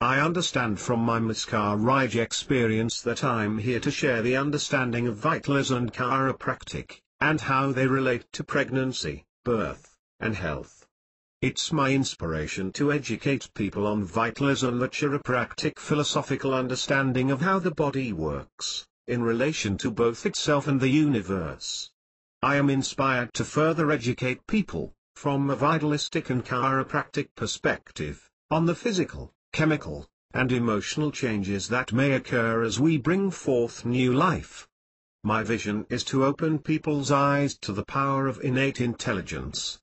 I understand from my Miss Carige experience that I'm here to share the understanding of vitalism and chiropractic, and how they relate to pregnancy, birth, and health. It's my inspiration to educate people on vitalism, the chiropractic philosophical understanding of how the body works, in relation to both itself and the universe. I am inspired to further educate people, from a vitalistic and chiropractic perspective, on the physical, chemical, and emotional changes that may occur as we bring forth new life. My vision is to open people's eyes to the power of innate intelligence.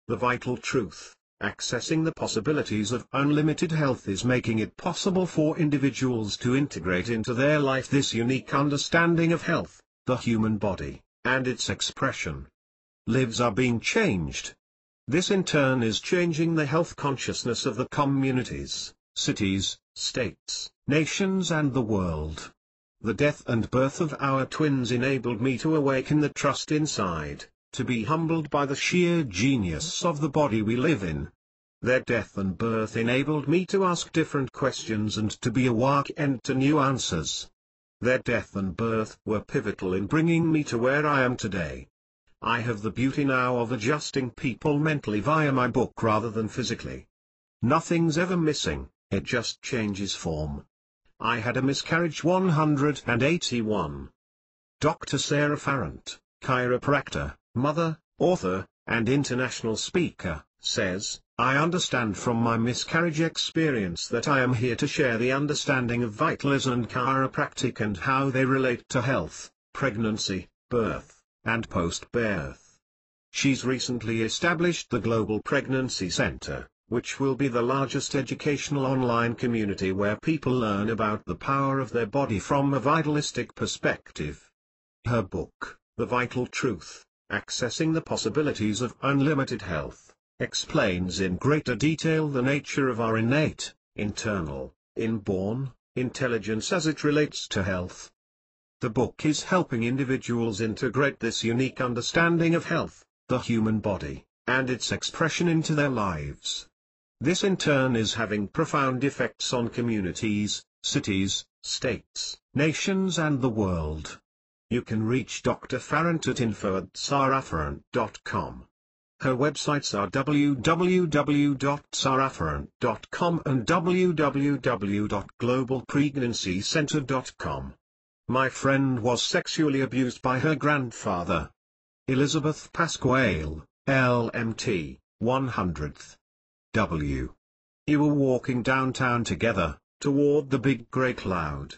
The Vital Truth: Accessing the Possibilities of Unlimited Health is making it possible for individuals to integrate into their life this unique understanding of health, the human body, and its expression. Lives are being changed. This in turn is changing the health consciousness of the communities, cities, states, nations and the world. The death and birth of our twins enabled me to awaken the trust inside, to be humbled by the sheer genius of the body we live in. Their death and birth enabled me to ask different questions and to be awakened to new answers. Their death and birth were pivotal in bringing me to where I am today. I have the beauty now of adjusting people mentally via my book rather than physically. Nothing's ever missing, it just changes form. I had a miscarriage 181. Dr. Sarah Farrant, chiropractor, mother, author, and international speaker, says, I understand from my miscarriage experience that I am here to share the understanding of vitalism and chiropractic and how they relate to health, pregnancy, birth, and post-birth. She's recently established the Global Pregnancy Center, which will be the largest educational online community where people learn about the power of their body from a vitalistic perspective. Her book, The Vital Truth: Accessing the Possibilities of Unlimited Health, explains in greater detail the nature of our innate, internal, inborn, intelligence as it relates to health. The book is helping individuals integrate this unique understanding of health, the human body, and its expression into their lives. This in turn is having profound effects on communities, cities, states, nations and the world. You can reach Dr. Farrant at info@sarahfarrant.com. Her websites are www.sarahfarrant.com and www.globalpregnancycenter.com. My friend was sexually abused by her grandfather. Elizabeth Pasquale, LMT, 100th. W. You were walking downtown together, toward the big grey cloud.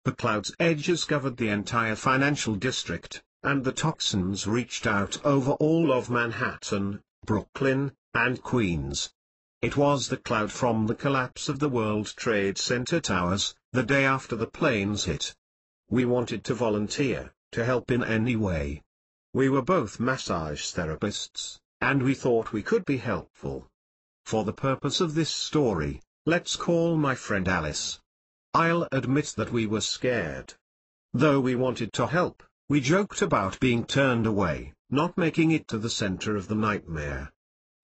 The cloud's edges covered the entire financial district, and the toxins reached out over all of Manhattan, Brooklyn, and Queens. It was the cloud from the collapse of the World Trade Center towers, the day after the planes hit. We wanted to volunteer, to help in any way. We were both massage therapists, and we thought we could be helpful. For the purpose of this story, let's call my friend Alice. I'll admit that we were scared. Though we wanted to help, we joked about being turned away, not making it to the center of the nightmare.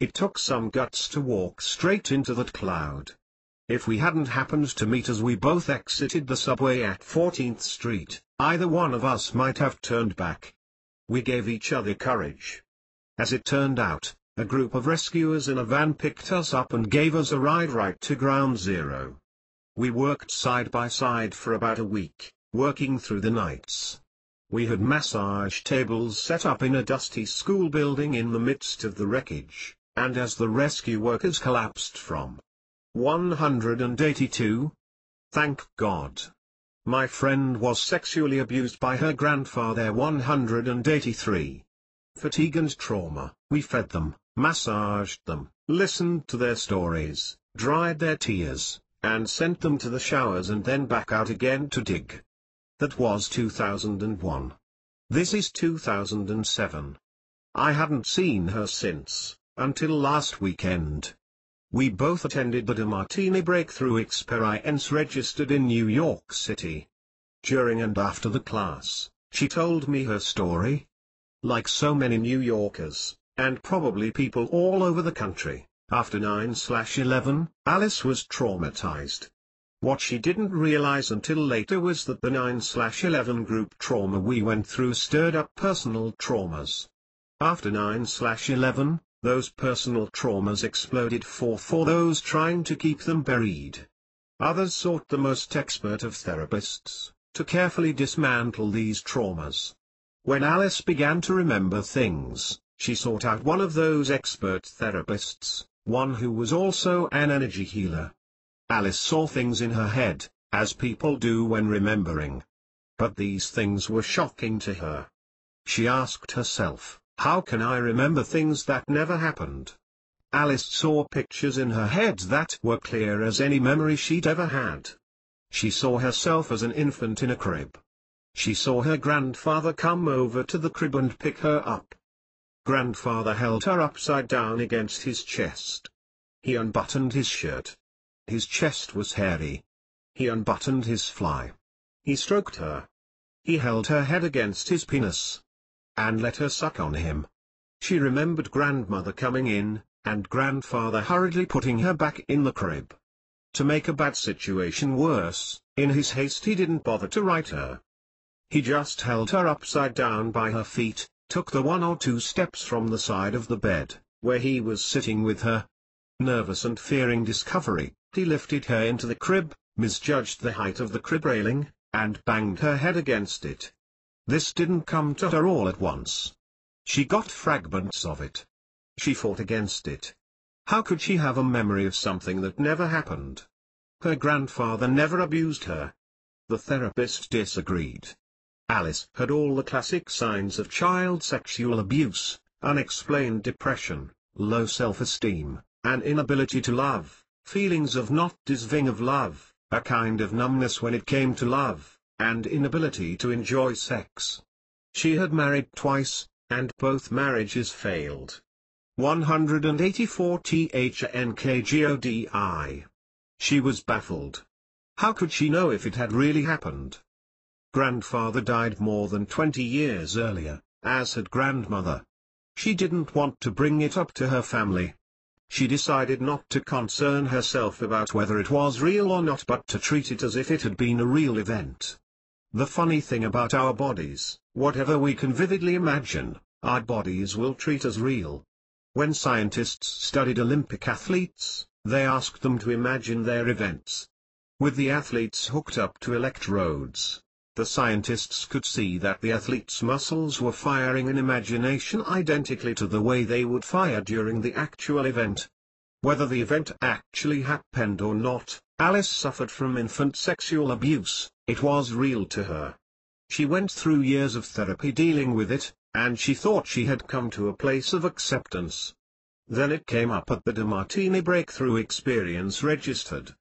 It took some guts to walk straight into that cloud. If we hadn't happened to meet as we both exited the subway at 14th Street, either one of us might have turned back. We gave each other courage. As it turned out, a group of rescuers in a van picked us up and gave us a ride right to Ground Zero. We worked side by side for about a week, working through the nights. We had massage tables set up in a dusty school building in the midst of the wreckage, and as the rescue workers collapsed from 182, thank God, My friend was sexually abused by her grandfather. 183. Fatigue and trauma. We fed them, massaged them, listened to their stories, dried their tears, and sent them to the showers and then back out again to dig. That was 2001. This is 2007. I hadn't seen her since, until last weekend. We both attended the DeMartini Breakthrough Experience registered in New York City. During and after the class, she told me her story. Like so many New Yorkers, and probably people all over the country, after 9/11, Alice was traumatized. What she didn't realize until later was that the 9/11 group trauma we went through stirred up personal traumas. After 9/11, those personal traumas exploded forth for those trying to keep them buried. Others sought the most expert of therapists, to carefully dismantle these traumas. When Alice began to remember things, she sought out one of those expert therapists, one who was also an energy healer. Alice saw things in her head, as people do when remembering. But these things were shocking to her. She asked herself, how can I remember things that never happened? Alice saw pictures in her head that were clear as any memory she'd ever had. She saw herself as an infant in a crib. She saw her grandfather come over to the crib and pick her up. Grandfather held her upside down against his chest. He unbuttoned his shirt. His chest was hairy. He unbuttoned his fly. He stroked her. He held her head against his penis and let her suck on him. She remembered grandmother coming in, and grandfather hurriedly putting her back in the crib. To make a bad situation worse, in his haste he didn't bother to right her. He just held her upside down by her feet, took the 1 or 2 steps from the side of the bed, where he was sitting with her. Nervous and fearing discovery, he lifted her into the crib, misjudged the height of the crib railing, and banged her head against it. This didn't come to her all at once. She got fragments of it. She fought against it. How could she have a memory of something that never happened? Her grandfather never abused her. The therapist disagreed. Alice had all the classic signs of child sexual abuse: unexplained depression, low self-esteem, an inability to love, feelings of not deserving of love, a kind of numbness when it came to love, and inability to enjoy sex. She had married twice, and both marriages failed. 184 THNKGODI. She was baffled. How could she know if it had really happened? Grandfather died more than 20 years earlier, as had grandmother. She didn't want to bring it up to her family. She decided not to concern herself about whether it was real or not, but to treat it as if it had been a real event. The funny thing about our bodies, whatever we can vividly imagine, our bodies will treat as real. When scientists studied Olympic athletes, they asked them to imagine their events. With the athletes hooked up to electrodes, the scientists could see that the athletes' muscles were firing in imagination identically to the way they would fire during the actual event. Whether the event actually happened or not, Alice suffered from infant sexual abuse. It was real to her. She went through years of therapy dealing with it, and she thought she had come to a place of acceptance. Then it came up at the DeMartini Breakthrough Experience registered.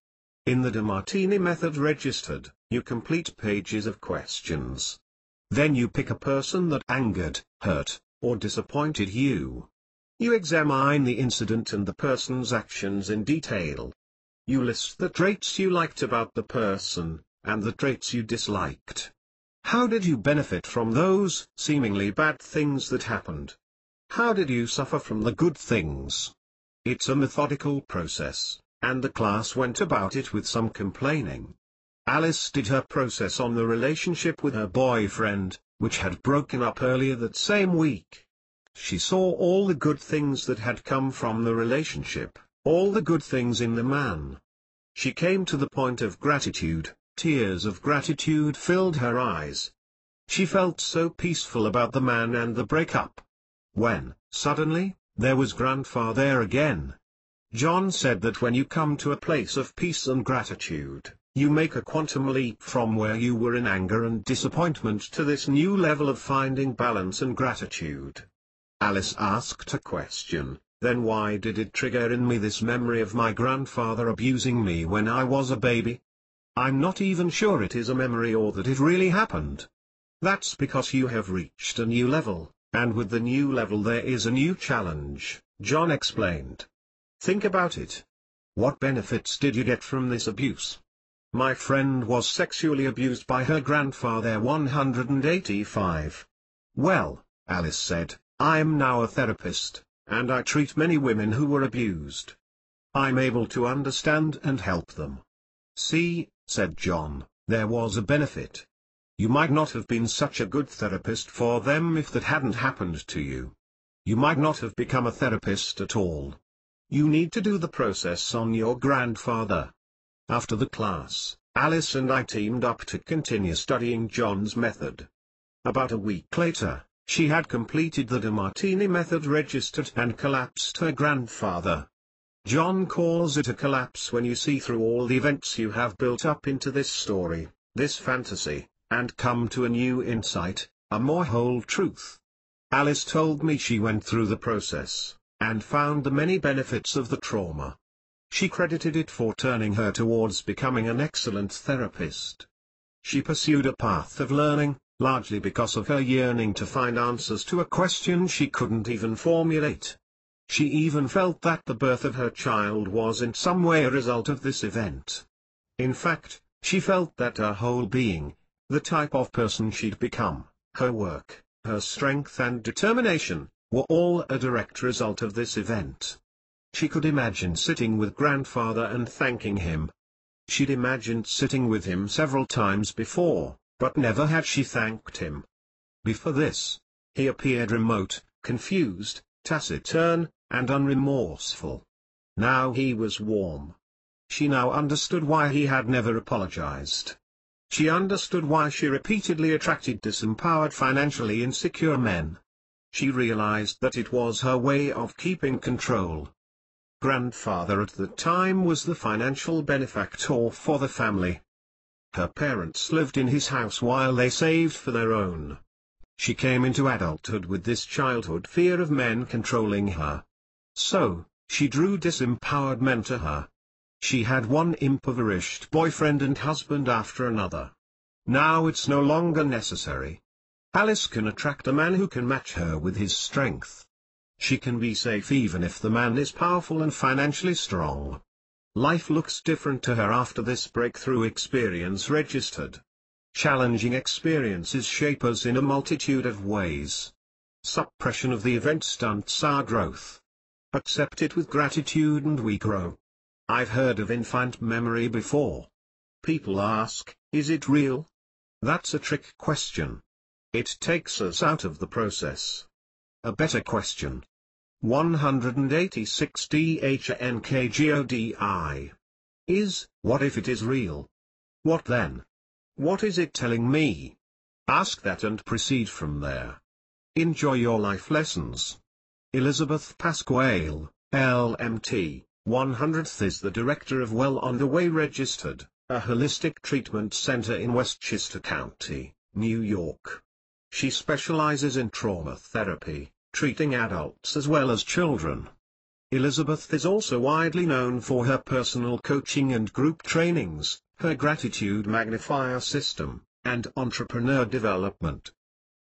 In the DeMartini method registered, you complete pages of questions. Then you pick a person that angered, hurt, or disappointed you. You examine the incident and the person's actions in detail. You list the traits you liked about the person, and the traits you disliked. How did you benefit from those seemingly bad things that happened? How did you suffer from the good things? It's a methodical process, and the class went about it with some complaining. Alice did her process on the relationship with her boyfriend, which had broken up earlier that same week. She saw all the good things that had come from the relationship, all the good things in the man. She came to the point of gratitude. Tears of gratitude filled her eyes. She felt so peaceful about the man and the breakup. When, suddenly, there was grandfather there again. John said that when you come to a place of peace and gratitude, You make a quantum leap from where you were in anger and disappointment to this new level of finding balance and gratitude. Alice asked a question, then why did it trigger in me this memory of my grandfather abusing me when I was a baby? I'm not even sure it is a memory or that it really happened. That's because you have reached a new level, and with the new level there is a new challenge, John explained. Think about it. What benefits did you get from this abuse? My friend was sexually abused by her grandfather 185. Well, Alice said, I am now a therapist, and I treat many women who were abused. I'm able to understand and help them. See, said John, there was a benefit. You might not have been such a good therapist for them if that hadn't happened to you. You might not have become a therapist at all. You need to do the process on your grandfather. After the class, Alice and I teamed up to continue studying John's method. About a week later, she had completed the DeMartini method, registered and collapsed her grandfather. John calls it a collapse when you see through all the events you have built up into this story, this fantasy, and come to a new insight, a more whole truth. Alice told me she went through the process, and found the many benefits of the trauma. She credited it for turning her towards becoming an excellent therapist. She pursued a path of learning, largely because of her yearning to find answers to a question she couldn't even formulate. She even felt that the birth of her child was in some way a result of this event. In fact, she felt that her whole being, the type of person she'd become, her work, her strength and determination, were all a direct result of this event. She could imagine sitting with grandfather and thanking him. She'd imagined sitting with him several times before, but never had she thanked him. Before this, he appeared remote, confused, taciturn, and unremorseful. Now he was warm. She now understood why he had never apologized. She understood why she repeatedly attracted disempowered, financially insecure men. She realized that it was her way of keeping control. Grandfather at the time was the financial benefactor for the family. Her parents lived in his house while they saved for their own. She came into adulthood with this childhood fear of men controlling her. So, she drew disempowered men to her. She had one impoverished boyfriend and husband after another. Now it's no longer necessary. Alice can attract a man who can match her with his strength. She can be safe even if the man is powerful and financially strong. Life looks different to her after this breakthrough experience registered. Challenging experiences shape us in a multitude of ways. Suppression of the event stunts our growth. Accept it with gratitude and we grow. I've heard of infant memory before. People ask, is it real? That's a trick question. It takes us out of the process. A better question. 186 DHNKGODI. Is, what if it is real? What then? What is it telling me? Ask that and proceed from there. Enjoy your life lessons. Elizabeth Pasquale, LMT, 100th is the director of Well on the Way Registered, a holistic treatment center in Westchester County, New York. She specializes in trauma therapy, treating adults as well as children. Elizabeth is also widely known for her personal coaching and group trainings, her gratitude magnifier system, and entrepreneur development.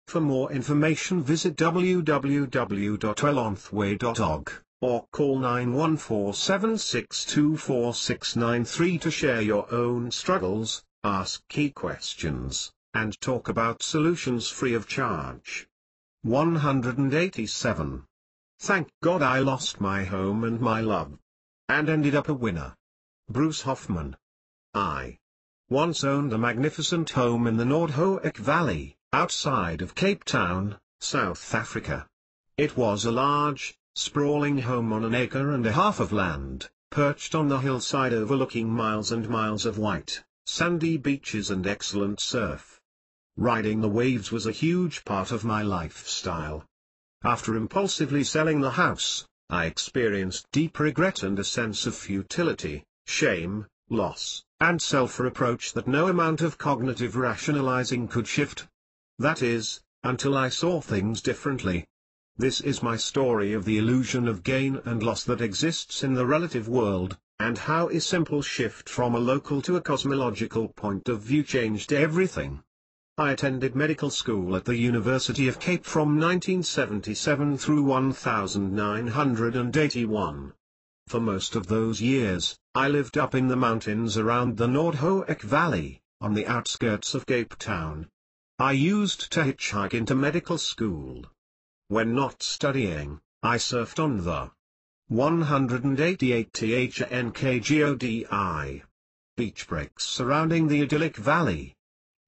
For more information visit www.wellontheway.org, or call 914-762-4693 to share your own struggles, ask key questions, and talk about solutions free of charge. 187. Thank God I lost my home and my love. And ended up a winner. Bruce Hoffman. I once owned a magnificent home in the Noordhoek Valley, outside of Cape Town, South Africa. It was a large, sprawling home on an acre and a half of land, perched on the hillside overlooking miles and miles of white, sandy beaches and excellent surf. Riding the waves was a huge part of my lifestyle. After impulsively selling the house, I experienced deep regret and a sense of futility, shame, loss, and self-reproach that no amount of cognitive rationalizing could shift. That is, until I saw things differently. This is my story of the illusion of gain and loss that exists in the relative world, and how a simple shift from a local to a cosmological point of view changed everything. I attended medical school at the University of Cape from 1977 through 1981. For most of those years, I lived up in the mountains around the Noordhoek Valley, on the outskirts of Cape Town. I used to hitchhike into medical school. When not studying, I surfed on the 188 THNKGODI beach breaks surrounding the idyllic valley.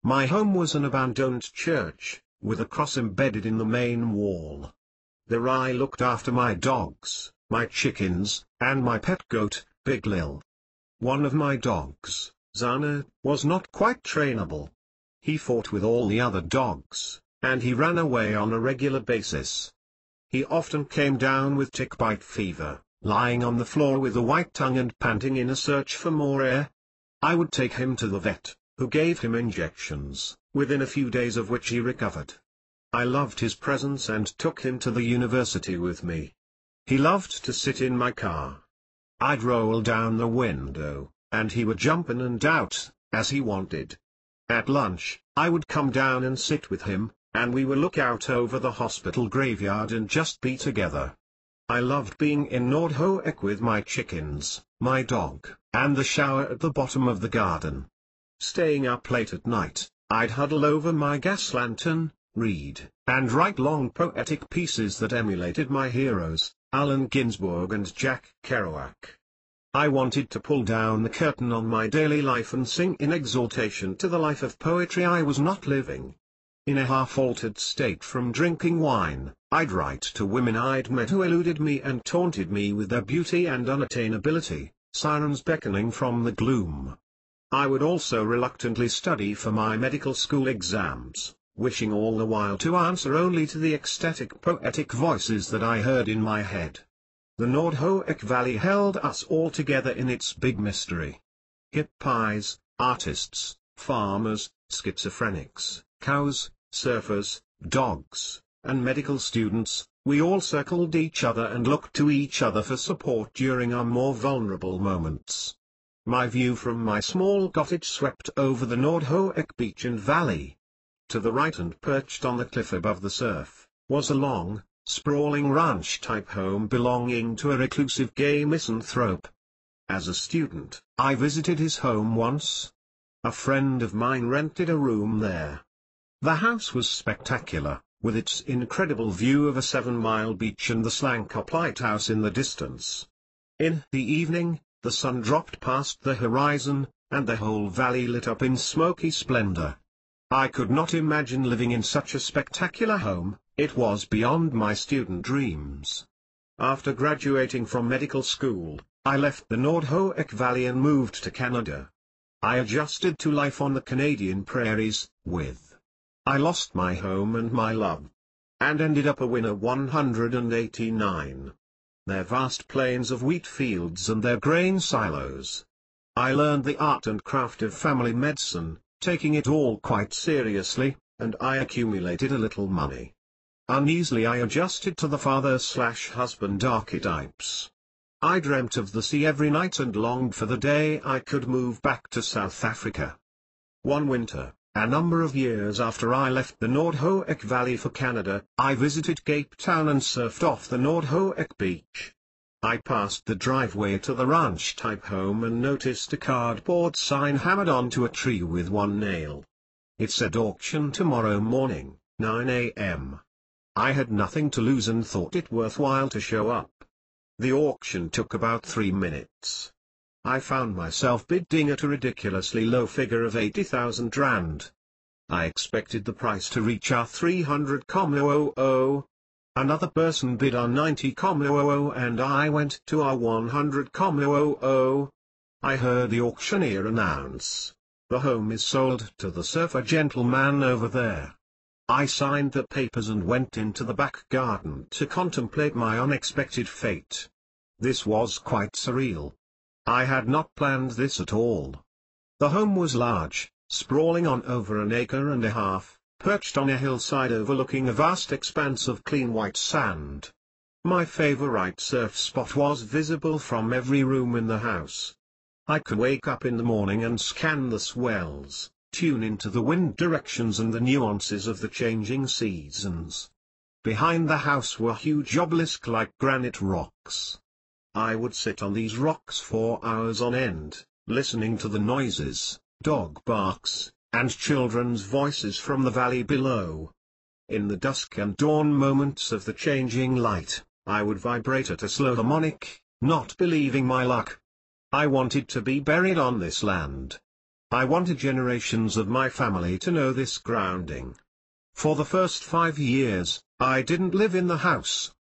My home was an abandoned church, with a cross embedded in the main wall. There I looked after my dogs, my chickens, and my pet goat, Big Lil. One of my dogs, Zana, was not quite trainable. He fought with all the other dogs, and he ran away on a regular basis. He often came down with tick bite fever, lying on the floor with a white tongue and panting in a search for more air. I would take him to the vet, who gave him injections, within a few days of which he recovered. I loved his presence and took him to the university with me. He loved to sit in my car. I'd roll down the window, and he would jump in and out, as he wanted. At lunch, I would come down and sit with him, and we would look out over the hospital graveyard and just be together. I loved being in Noordhoek with my chickens, my dog, and the shower at the bottom of the garden. Staying up late at night, I'd huddle over my gas lantern, read, and write long poetic pieces that emulated my heroes, Allen Ginsberg and Jack Kerouac. I wanted to pull down the curtain on my daily life and sing in exaltation to the life of poetry I was not living. In a half-altered state from drinking wine, I'd write to women I'd met who eluded me and taunted me with their beauty and unattainability, sirens beckoning from the gloom. I would also reluctantly study for my medical school exams, wishing all the while to answer only to the ecstatic poetic voices that I heard in my head. The Noordhoek Valley held us all together in its big mystery. Hippies, artists, farmers, schizophrenics, cows, surfers, dogs, and medical students, we all circled each other and looked to each other for support during our more vulnerable moments. My view from my small cottage swept over the Noordhoek beach and valley. To the right and perched on the cliff above the surf, was a long, sprawling ranch-type home belonging to a reclusive gay misanthrope. As a student, I visited his home once. A friend of mine rented a room there. The house was spectacular, with its incredible view of a 7-mile beach and the Slankup Lighthouse in the distance. In the evening, the sun dropped past the horizon, and the whole valley lit up in smoky splendor. I could not imagine living in such a spectacular home, it was beyond my student dreams. After graduating from medical school, I left the Noordhoek Valley and moved to Canada. I adjusted to life on the Canadian prairies, I lost my home and my love. And ended up a winner 189. Their vast plains of wheat fields and their grain silos. I learned the art and craft of family medicine, taking it all quite seriously, and I accumulated a little money. Uneasily I adjusted to the father/husband archetypes. I dreamt of the sea every night and longed for the day I could move back to South Africa. One winter, a number of years after I left the Noordhoek Valley for Canada, I visited Cape Town and surfed off the Noordhoek beach. I passed the driveway to the ranch-type home and noticed a cardboard sign hammered onto a tree with one nail. It said auction tomorrow morning, 9 a.m. I had nothing to lose and thought it worthwhile to show up. The auction took about 3 minutes. I found myself bidding at a ridiculously low figure of 80,000 rand. I expected the price to reach our 300,000. Another person bid our 90,000 and I went to our 100,000. I heard the auctioneer announce, "The home is sold to the surfer gentleman over there." I signed the papers and went into the back garden to contemplate my unexpected fate. This was quite surreal. I had not planned this at all. The home was large, sprawling on over an acre and a half, perched on a hillside overlooking a vast expanse of clean white sand. My favorite surf spot was visible from every room in the house. I could wake up in the morning and scan the swells, tune into the wind directions and the nuances of the changing seasons. Behind the house were huge obelisk-like granite rocks. I would sit on these rocks for hours on end, listening to the noises, dog barks, and children's voices from the valley below. In the dusk and dawn moments of the changing light, I would vibrate at a slow harmonic, not believing my luck. I wanted to be buried on this land. I wanted generations of my family to know this grounding. For the first 5 years, I didn't live in the house.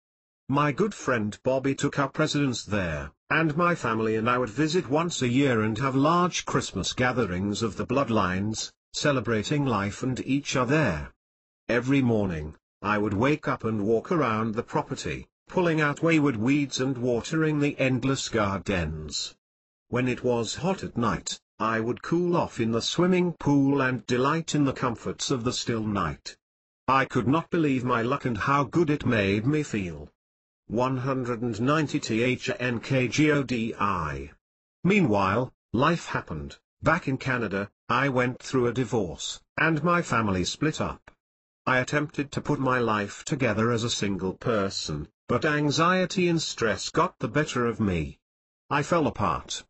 My good friend Bobby took up residence there, and my family and I would visit once a year and have large Christmas gatherings of the bloodlines, celebrating life and each other. Every morning, I would wake up and walk around the property, pulling out wayward weeds and watering the endless gardens. When it was hot at night, I would cool off in the swimming pool and delight in the comforts of the still night. I could not believe my luck and how good it made me feel. 190 THNKGODI. Meanwhile, life happened. Back in Canada, I went through a divorce, and my family split up. I attempted to put my life together as a single person, but anxiety and stress got the better of me. I fell apart.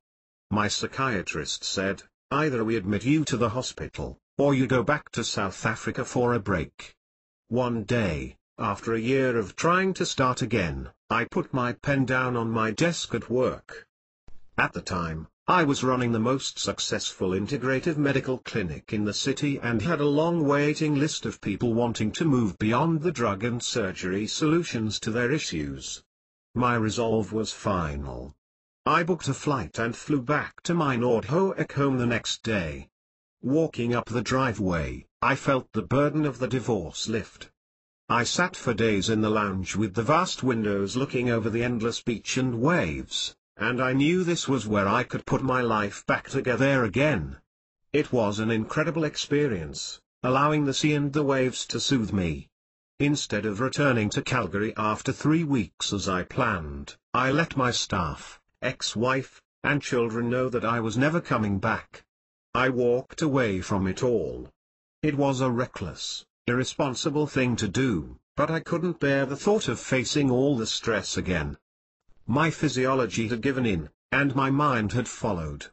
My psychiatrist said, either we admit you to the hospital, or you go back to South Africa for a break. One day, after a year of trying to start again, I put my pen down on my desk at work. At the time, I was running the most successful integrative medical clinic in the city and had a long waiting list of people wanting to move beyond the drug and surgery solutions to their issues. My resolve was final. I booked a flight and flew back to my Noordhoek home the next day. Walking up the driveway, I felt the burden of the divorce lift. I sat for days in the lounge with the vast windows looking over the endless beach and waves, and I knew this was where I could put my life back together again. It was an incredible experience, allowing the sea and the waves to soothe me. Instead of returning to Calgary after 3 weeks as I planned, I let my staff, ex-wife, and children know that I was never coming back. I walked away from it all. It was a reckless, irresponsible thing to do, but I couldn't bear the thought of facing all the stress again. My physiology had given in, and my mind had followed.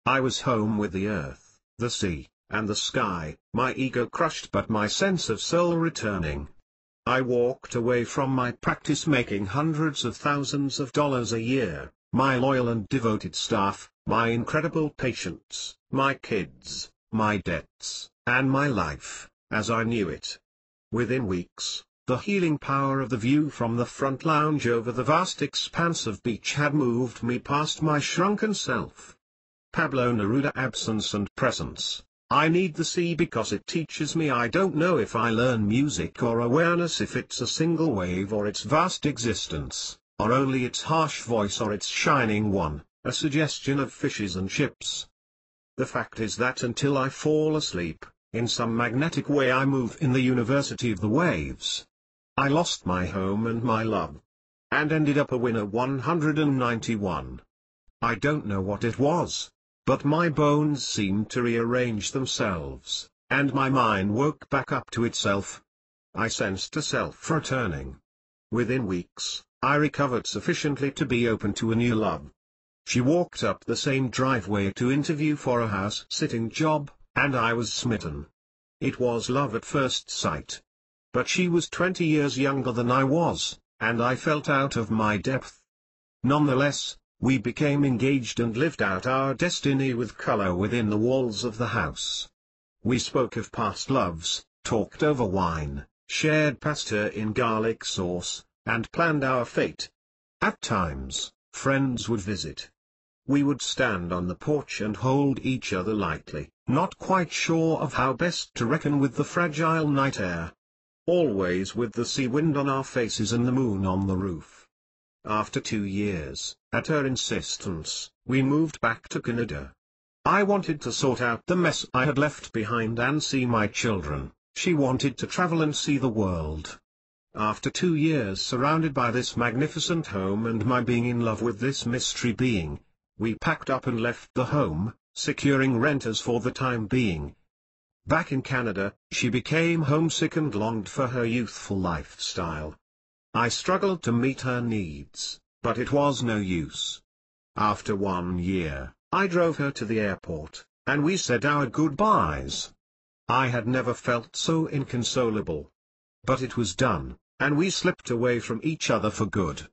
I was home with the earth, the sea, and the sky, my ego crushed but my sense of soul returning. I walked away from my practice making hundreds of thousands of dollars a year, my loyal and devoted staff, my incredible patients, my kids, my debts, and my life, as I knew it. Within weeks, the healing power of the view from the front lounge over the vast expanse of beach had moved me past my shrunken self. Pablo Neruda. Absence and presence. I need the sea because it teaches me. I don't know if I learn music or awareness, if it's a single wave or its vast existence, or only its harsh voice or its shining one, a suggestion of fishes and ships. The fact is that until I fall asleep, in some magnetic way I move in the university of the waves. I lost my home and my love. And ended up a winner 191. I don't know what it was, but my bones seemed to rearrange themselves, and my mind woke back up to itself. I sensed a self returning. Within weeks, I recovered sufficiently to be open to a new love. She walked up the same driveway to interview for a house-sitting job, and I was smitten. It was love at first sight. But she was 20 years younger than I was, and I felt out of my depth. Nonetheless, we became engaged and lived out our destiny with color within the walls of the house. We spoke of past loves, talked over wine, shared pasta in garlic sauce, and planned our fate. At times, friends would visit. We would stand on the porch and hold each other lightly, not quite sure of how best to reckon with the fragile night air. Always with the sea wind on our faces and the moon on the roof. After 2 years, at her insistence, we moved back to Canada. I wanted to sort out the mess I had left behind and see my children. She wanted to travel and see the world. After 2 years surrounded by this magnificent home and my being in love with this mystery being, we packed up and left the home, securing renters for the time being. Back in Canada, she became homesick and longed for her youthful lifestyle. I struggled to meet her needs, but it was no use. After 1 year, I drove her to the airport, and we said our goodbyes. I had never felt so inconsolable. But it was done, and we slipped away from each other for good.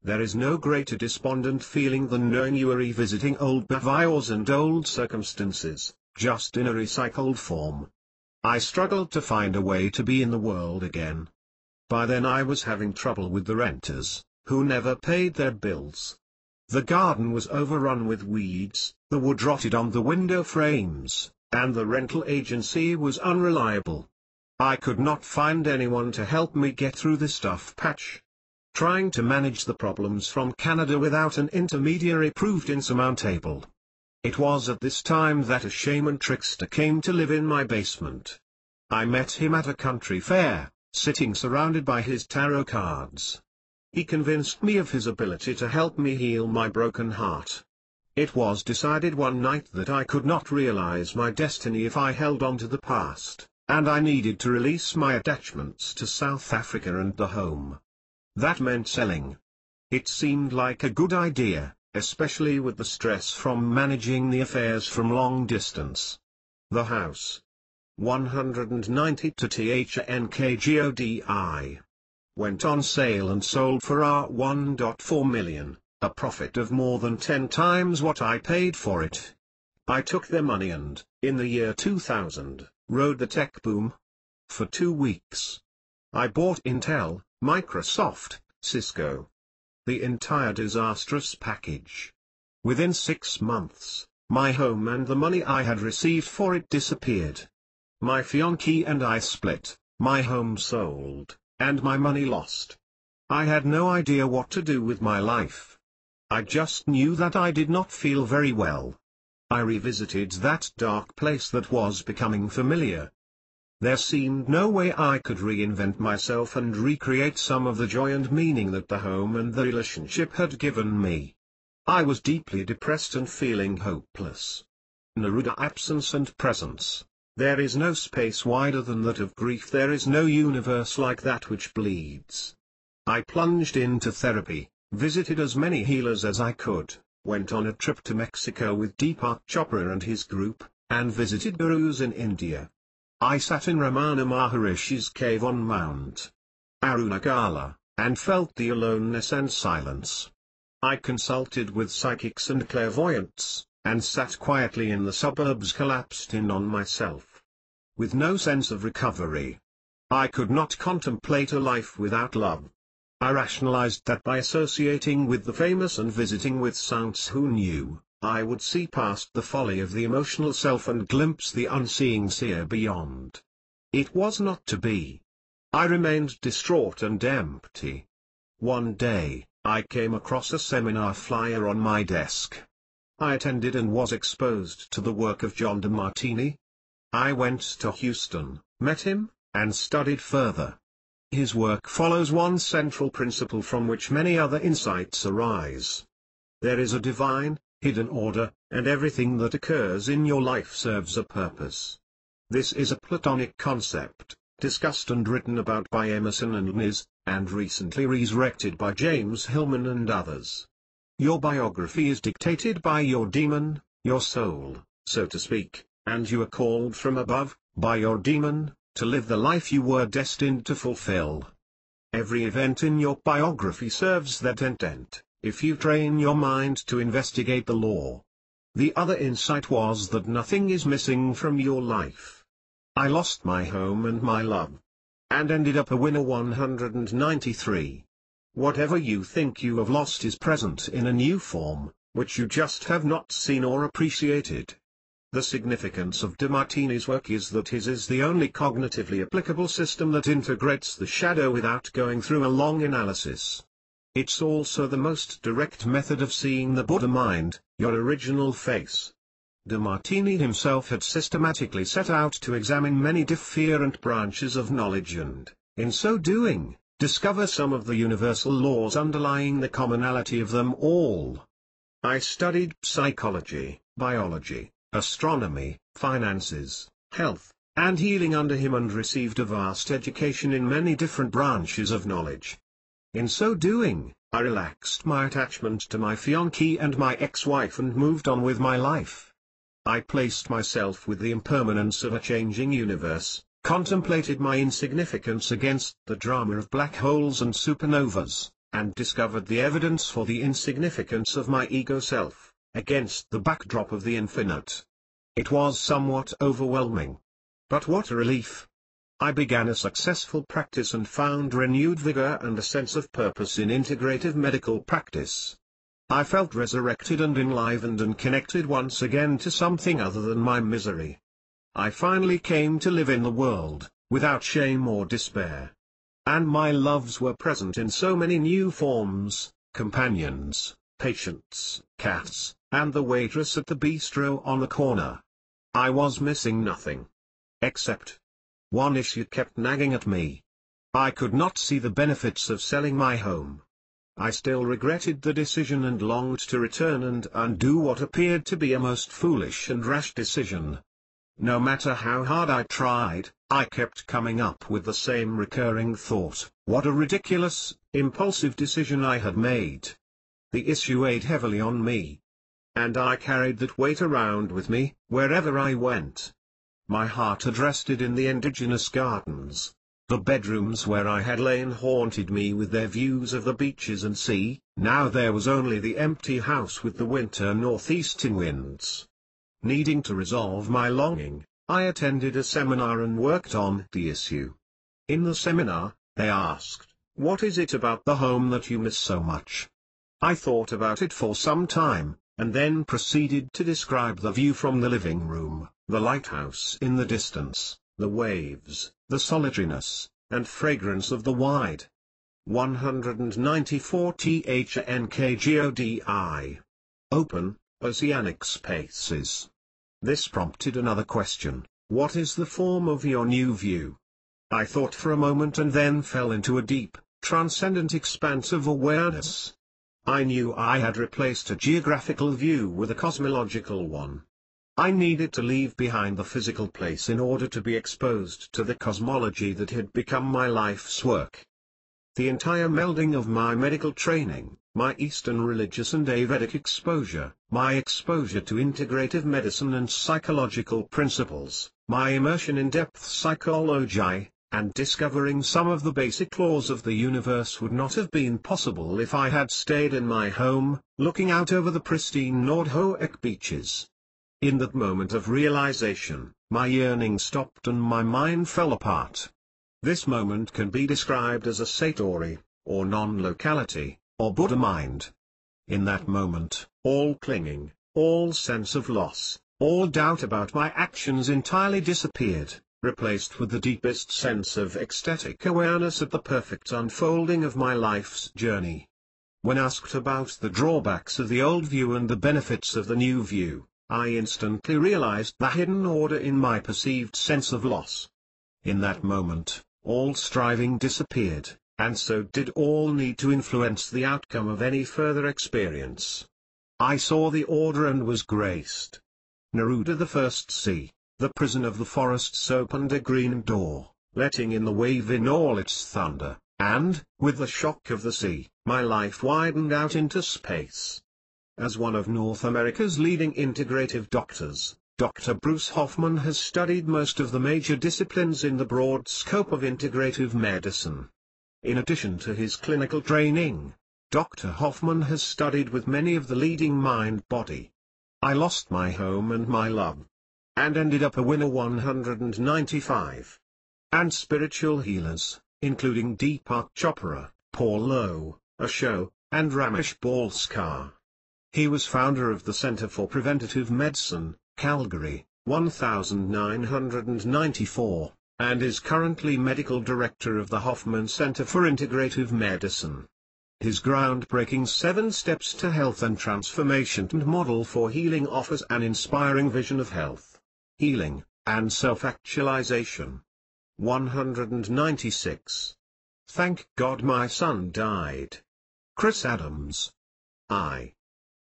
There is no greater despondent feeling than knowing you are revisiting old behaviors and old circumstances, just in a recycled form. I struggled to find a way to be in the world again. By then I was having trouble with the renters, who never paid their bills. The garden was overrun with weeds, the wood rotted on the window frames, and the rental agency was unreliable. I could not find anyone to help me get through this tough patch. Trying to manage the problems from Canada without an intermediary proved insurmountable. It was at this time that a shaman trickster came to live in my basement. I met him at a country fair, sitting surrounded by his tarot cards. He convinced me of his ability to help me heal my broken heart. It was decided one night that I could not realize my destiny if I held on to the past, and I needed to release my attachments to South Africa and the home. That meant selling. It seemed like a good idea, especially with the stress from managing the affairs from long distance. The house. 190 to THNKGODI. Went on sale and sold for R1.4 million, a profit of more than 10 times what I paid for it. I took their money and, in the year 2000, rode the tech boom. For 2 weeks. I bought Intel, Microsoft, Cisco. The entire disastrous package. Within 6 months, my home and the money I had received for it disappeared. My fiancée and I split, my home sold, and my money lost. I had no idea what to do with my life. I just knew that I did not feel very well. I revisited that dark place that was becoming familiar. There seemed no way I could reinvent myself and recreate some of the joy and meaning that the home and the relationship had given me. I was deeply depressed and feeling hopeless. Neruda absence and presence. There is no space wider than that of grief. There is no universe like that which bleeds. I plunged into therapy, visited as many healers as I could, went on a trip to Mexico with Deepak Chopra and his group, and visited gurus in India. I sat in Ramana Maharishi's cave on Mount Arunachala, and felt the aloneness and silence. I consulted with psychics and clairvoyants, and sat quietly in the suburbs collapsed in on myself. With no sense of recovery. I could not contemplate a life without love. I rationalized that by associating with the famous and visiting with saints who knew, I would see past the folly of the emotional self and glimpse the unseeing seer beyond. It was not to be. I remained distraught and empty. One day, I came across a seminar flyer on my desk. I attended and was exposed to the work of John DeMartini. I went to Houston, met him, and studied further. His work follows one central principle from which many other insights arise. There is a divine, hidden order, and everything that occurs in your life serves a purpose. This is a Platonic concept, discussed and written about by Emerson and Nis, and recently resurrected by James Hillman and others. Your biography is dictated by your demon, your soul, so to speak, and you are called from above, by your demon, to live the life you were destined to fulfill. Every event in your biography serves that intent, if you train your mind to investigate the law. The other insight was that nothing is missing from your life. I lost my home and my love. And ended up a winner 193. Whatever you think you have lost is present in a new form, which you just have not seen or appreciated. The significance of DeMartini's work is that his is the only cognitively applicable system that integrates the shadow without going through a long analysis. It's also the most direct method of seeing the Buddha mind, your original face. De Martini himself had systematically set out to examine many different branches of knowledge and, in so doing, discover some of the universal laws underlying the commonality of them all. I studied psychology, biology, astronomy, finances, health, and healing under him and received a vast education in many different branches of knowledge. In so doing, I relaxed my attachment to my fiancée and my ex-wife and moved on with my life. I placed myself with the impermanence of a changing universe, contemplated my insignificance against the drama of black holes and supernovas, and discovered the evidence for the insignificance of my ego self, against the backdrop of the infinite. It was somewhat overwhelming. But what a relief! I began a successful practice and found renewed vigor and a sense of purpose in integrative medical practice. I felt resurrected and enlivened and connected once again to something other than my misery. I finally came to live in the world, without shame or despair. And my loves were present in so many new forms: companions, patients, cats, and the waitress at the bistro on the corner. I was missing nothing. Except one issue kept nagging at me. I could not see the benefits of selling my home. I still regretted the decision and longed to return and undo what appeared to be a most foolish and rash decision. No matter how hard I tried, I kept coming up with the same recurring thought: what a ridiculous, impulsive decision I had made. The issue weighed heavily on me. And I carried that weight around with me, wherever I went. My heart had rested in the indigenous gardens. The bedrooms where I had lain haunted me with their views of the beaches and sea. Now there was only the empty house with the winter northeastern winds. Needing to resolve my longing, I attended a seminar and worked on the issue. In the seminar, they asked, "What is it about the home that you miss so much?" I thought about it for some time, and then proceeded to describe the view from the living room, the lighthouse in the distance, the waves, the solitariness, and fragrance of the wide 194 THNKGODI open, oceanic spaces. This prompted another question: what is the form of your new view? I thought for a moment and then fell into a deep, transcendent expanse of awareness. I knew I had replaced a geographical view with a cosmological one. I needed to leave behind the physical place in order to be exposed to the cosmology that had become my life's work. The entire melding of my medical training, my Eastern religious and Ayurvedic exposure, my exposure to integrative medicine and psychological principles, my immersion in depth psychology, and discovering some of the basic laws of the universe would not have been possible if I had stayed in my home, looking out over the pristine Nordhoek beaches. In that moment of realization, my yearning stopped and my mind fell apart. This moment can be described as a satori, or non-locality, or Buddha mind. In that moment, all clinging, all sense of loss, all doubt about my actions entirely disappeared, replaced with the deepest sense of ecstatic awareness at the perfect unfolding of my life's journey. When asked about the drawbacks of the old view and the benefits of the new view, I instantly realized the hidden order in my perceived sense of loss. In that moment, all striving disappeared, and so did all need to influence the outcome of any further experience. I saw the order and was graced. Neruda the first sea, the prison of the forests opened a green door, letting in the wave in all its thunder, and, with the shock of the sea, my life widened out into space. As one of North America's leading integrative doctors, Dr. Bruce Hoffman has studied most of the major disciplines in the broad scope of integrative medicine. In addition to his clinical training, Dr. Hoffman has studied with many of the leading mind-body. I lost my home and my love, and ended up a winner 195. And spiritual healers, including Deepak Chopra, Paul Lowe, Osho, and Ramesh Balskar. He was founder of the Center for Preventative Medicine, Calgary, 1994, and is currently medical director of the Hoffman Center for Integrative Medicine. His groundbreaking 7 Steps to Health and Transformation and Model for Healing offers an inspiring vision of health, healing, and self-actualization. 196. Thank God my son died. Chris Adams. I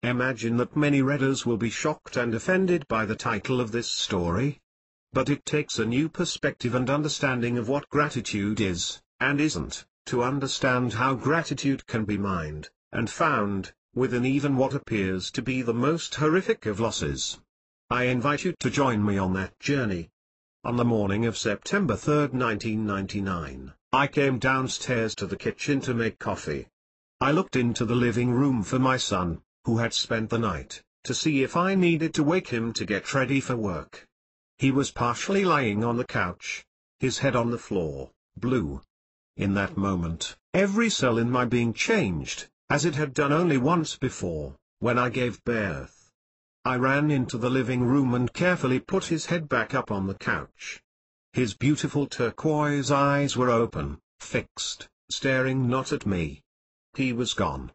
imagine that many readers will be shocked and offended by the title of this story. But it takes a new perspective and understanding of what gratitude is, and isn't, to understand how gratitude can be mined, and found, within even what appears to be the most horrific of losses. I invite you to join me on that journey. On the morning of September 3, 1999, I came downstairs to the kitchen to make coffee. I looked into the living room for my son, who had spent the night, to see if I needed to wake him to get ready for work. He was partially lying on the couch, his head on the floor, blue. In that moment, every cell in my being changed, as it had done only once before, when I gave birth. I ran into the living room and carefully put his head back up on the couch. His beautiful turquoise eyes were open, fixed, staring not at me. He was gone.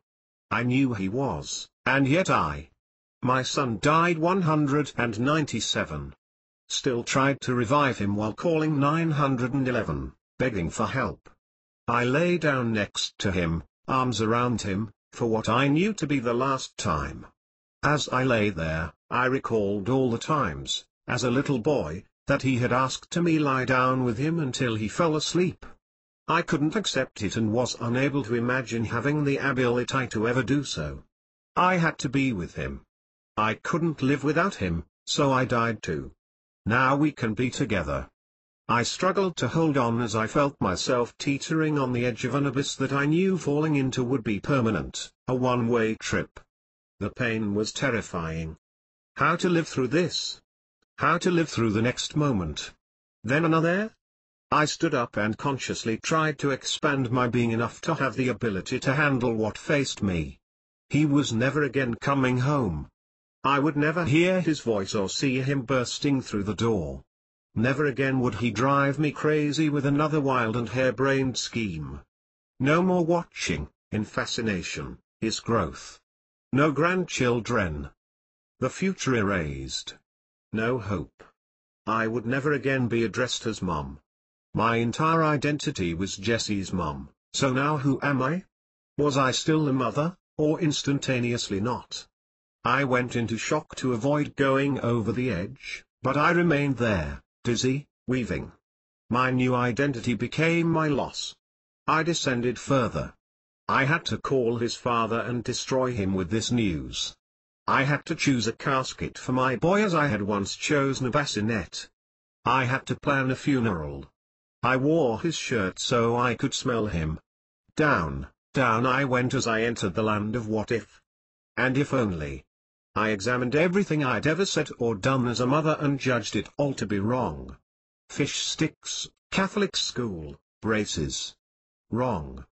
I knew he was, and yet my son died 197. Still tried to revive him while calling 911, begging for help. I lay down next to him, arms around him, for what I knew to be the last time. As I lay there, I recalled all the times, as a little boy, that he had asked to me lie down with him until he fell asleep. I couldn't accept it and was unable to imagine having the ability to ever do so. I had to be with him. I couldn't live without him, so I died too. Now we can be together. I struggled to hold on as I felt myself teetering on the edge of an abyss that I knew falling into would be permanent, a one-way trip. The pain was terrifying. How to live through this? How to live through the next moment? Then another? I stood up and consciously tried to expand my being enough to have the ability to handle what faced me. He was never again coming home. I would never hear his voice or see him bursting through the door. Never again would he drive me crazy with another wild and harebrained scheme. No more watching, in fascination, his growth. No grandchildren. The future erased. No hope. I would never again be addressed as Mom. My entire identity was Jesse's mom, so now who am I? Was I still a mother, or instantaneously not? I went into shock to avoid going over the edge, but I remained there, dizzy, weaving. My new identity became my loss. I descended further. I had to call his father and destroy him with this news. I had to choose a casket for my boy as I had once chosen a bassinet. I had to plan a funeral. I wore his shirt so I could smell him. Down, down I went as I entered the land of what if. And if only. I examined everything I'd ever said or done as a mother and judged it all to be wrong. Fish sticks, Catholic school, braces. Wrong.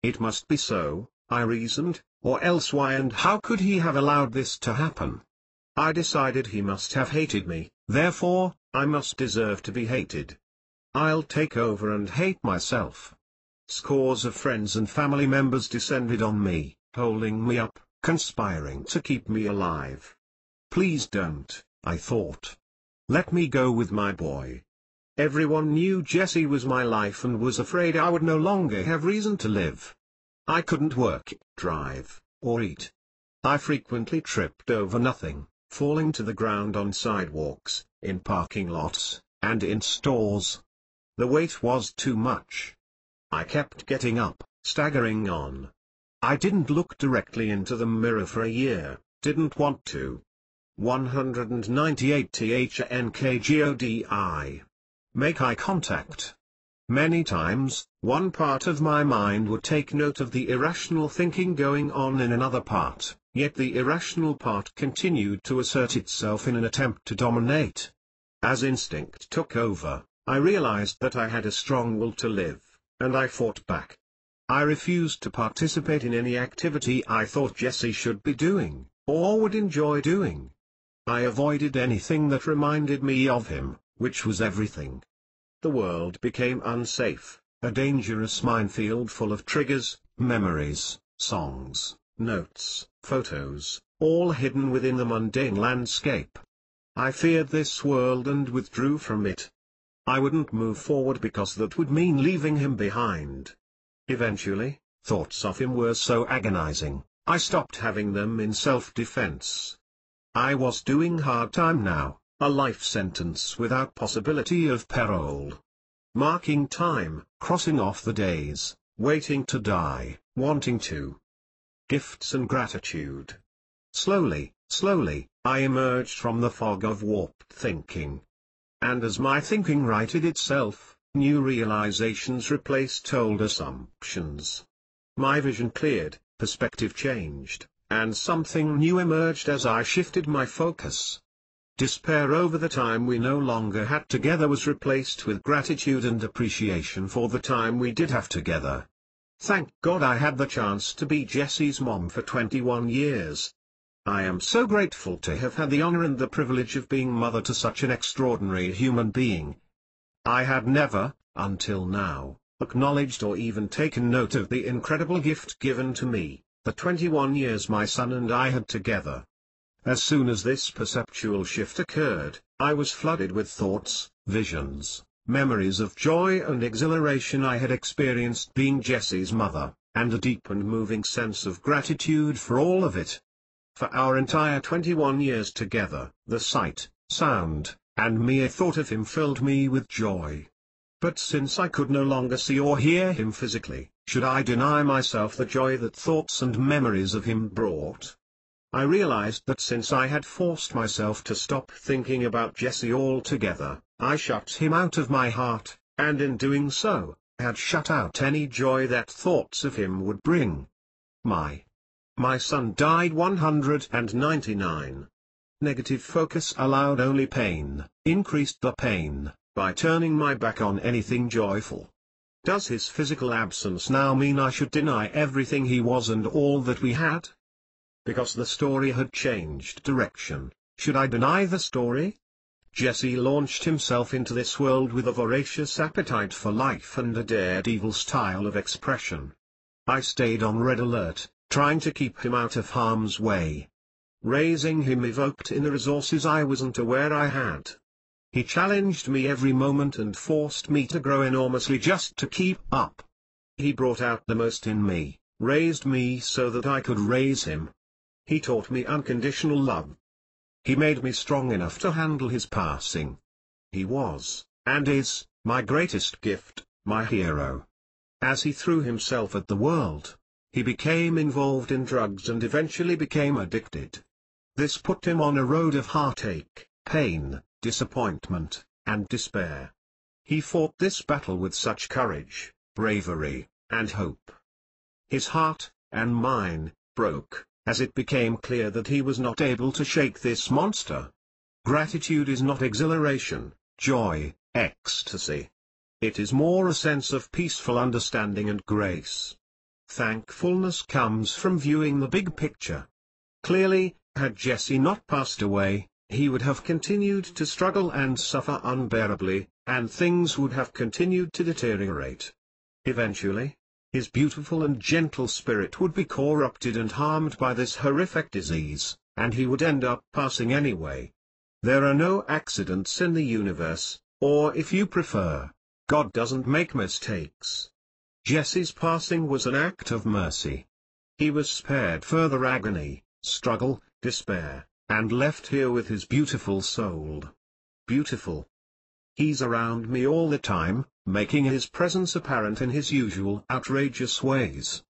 It must be so, I reasoned, or else why and how could he have allowed this to happen? I decided he must have hated me, therefore, I must deserve to be hated. I'll take over and hate myself. Scores of friends and family members descended on me, holding me up, conspiring to keep me alive. Please don't, I thought. Let me go with my boy. Everyone knew Jesse was my life and was afraid I would no longer have reason to live. I couldn't work, drive, or eat. I frequently tripped over nothing, falling to the ground on sidewalks, in parking lots, and in stores. The weight was too much. I kept getting up, staggering on. I didn't look directly into the mirror for a year, didn't want to. 198 THNKGODI. Make eye contact. Many times, one part of my mind would take note of the irrational thinking going on in another part, yet the irrational part continued to assert itself in an attempt to dominate. As instinct took over, I realized that I had a strong will to live, and I fought back. I refused to participate in any activity I thought Jesse should be doing, or would enjoy doing. I avoided anything that reminded me of him, which was everything. The world became unsafe, a dangerous minefield full of triggers, memories, songs, notes, photos, all hidden within the mundane landscape. I feared this world and withdrew from it. I wouldn't move forward because that would mean leaving him behind. Eventually, thoughts of him were so agonizing, I stopped having them in self-defense. I was doing hard time now, a life sentence without possibility of parole. Marking time, crossing off the days, waiting to die, wanting to. Gifts and gratitude. Slowly, I emerged from the fog of warped thinking. And as my thinking righted itself, new realizations replaced old assumptions. My vision cleared, perspective changed, and something new emerged as I shifted my focus. Despair over the time we no longer had together was replaced with gratitude and appreciation for the time we did have together. Thank God I had the chance to be Jesse's mom for 21 years. I am so grateful to have had the honor and the privilege of being mother to such an extraordinary human being. I had never, until now, acknowledged or even taken note of the incredible gift given to me, the 21 years my son and I had together. As soon as this perceptual shift occurred, I was flooded with thoughts, visions, memories of joy and exhilaration I had experienced being Jesse's mother, and a deep and moving sense of gratitude for all of it. For our entire 21 years together, the sight, sound, and mere thought of him filled me with joy. But since I could no longer see or hear him physically, should I deny myself the joy that thoughts and memories of him brought? I realized that since I had forced myself to stop thinking about Jesse altogether, I shut him out of my heart, and in doing so, had shut out any joy that thoughts of him would bring. My son died 199. Negative focus allowed only pain, increased the pain, by turning my back on anything joyful. Does his physical absence now mean I should deny everything he was and all that we had? Because the story had changed direction, should I deny the story? Jesse launched himself into this world with a voracious appetite for life and a daredevil style of expression. I stayed on red alert, trying to keep him out of harm's way. Raising him evoked inner resources I wasn't aware I had. He challenged me every moment and forced me to grow enormously just to keep up. He brought out the most in me, raised me so that I could raise him. He taught me unconditional love. He made me strong enough to handle his passing. He was, and is, my greatest gift, my hero. As he threw himself at the world, he became involved in drugs and eventually became addicted. This put him on a road of heartache, pain, disappointment, and despair. He fought this battle with such courage, bravery, and hope. His heart, and mine, broke, as it became clear that he was not able to shake this monster. Gratitude is not exhilaration, joy, ecstasy. It is more a sense of peaceful understanding and grace. Thankfulness comes from viewing the big picture. Clearly, had Jesse not passed away, he would have continued to struggle and suffer unbearably, and things would have continued to deteriorate. Eventually, his beautiful and gentle spirit would be corrupted and harmed by this horrific disease, and he would end up passing anyway. There are no accidents in the universe, or if you prefer, God doesn't make mistakes. Jesse's passing was an act of mercy. He was spared further agony, struggle, despair, and left here with his beautiful soul. Beautiful. He's around me all the time, making his presence apparent in his usual outrageous ways.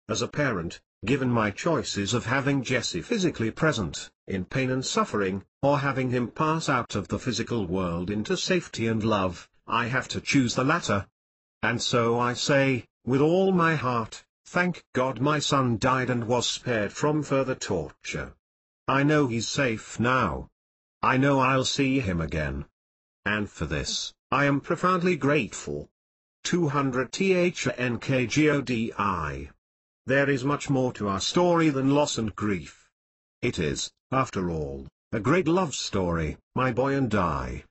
As a parent, given my choices of having Jesse physically present, in pain and suffering, or having him pass out of the physical world into safety and love, I have to choose the latter. And so I say, with all my heart, thank God my son died and was spared from further torture. I know he's safe now. I know I'll see him again. And for this, I am profoundly grateful. 200 THNKGODI. There is much more to our story than loss and grief. It is, after all, a great love story, my boy and I.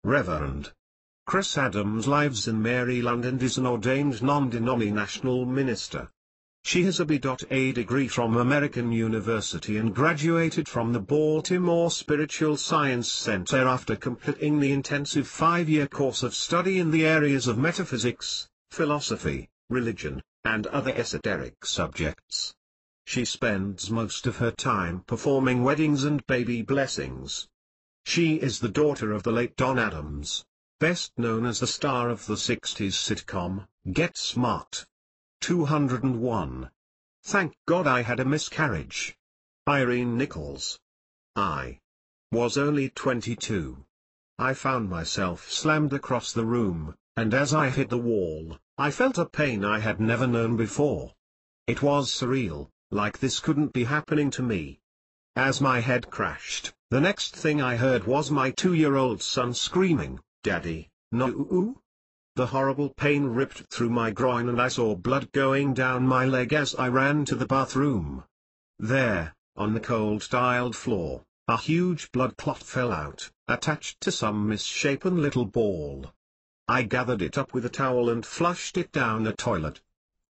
Reverend Chris Adams lives in Maryland and is an ordained non-denominational minister. She has a B.A. degree from American University and graduated from the Baltimore Spiritual Science Center after completing the intensive 5-year course of study in the areas of metaphysics, philosophy, religion, and other esoteric subjects. She spends most of her time performing weddings and baby blessings. She is the daughter of the late Don Adams, best known as the star of the 60s sitcom, Get Smart. 201. Thank God I had a miscarriage. Irene Nichols. I was only 22. I found myself slammed across the room, and as I hit the wall, I felt a pain I had never known before. It was surreal, like this couldn't be happening to me. As my head crashed, the next thing I heard was my 2-year-old son screaming, "Daddy, no!" The horrible pain ripped through my groin and I saw blood going down my leg as I ran to the bathroom. There, on the cold tiled floor, a huge blood clot fell out, attached to some misshapen little ball. I gathered it up with a towel and flushed it down the toilet.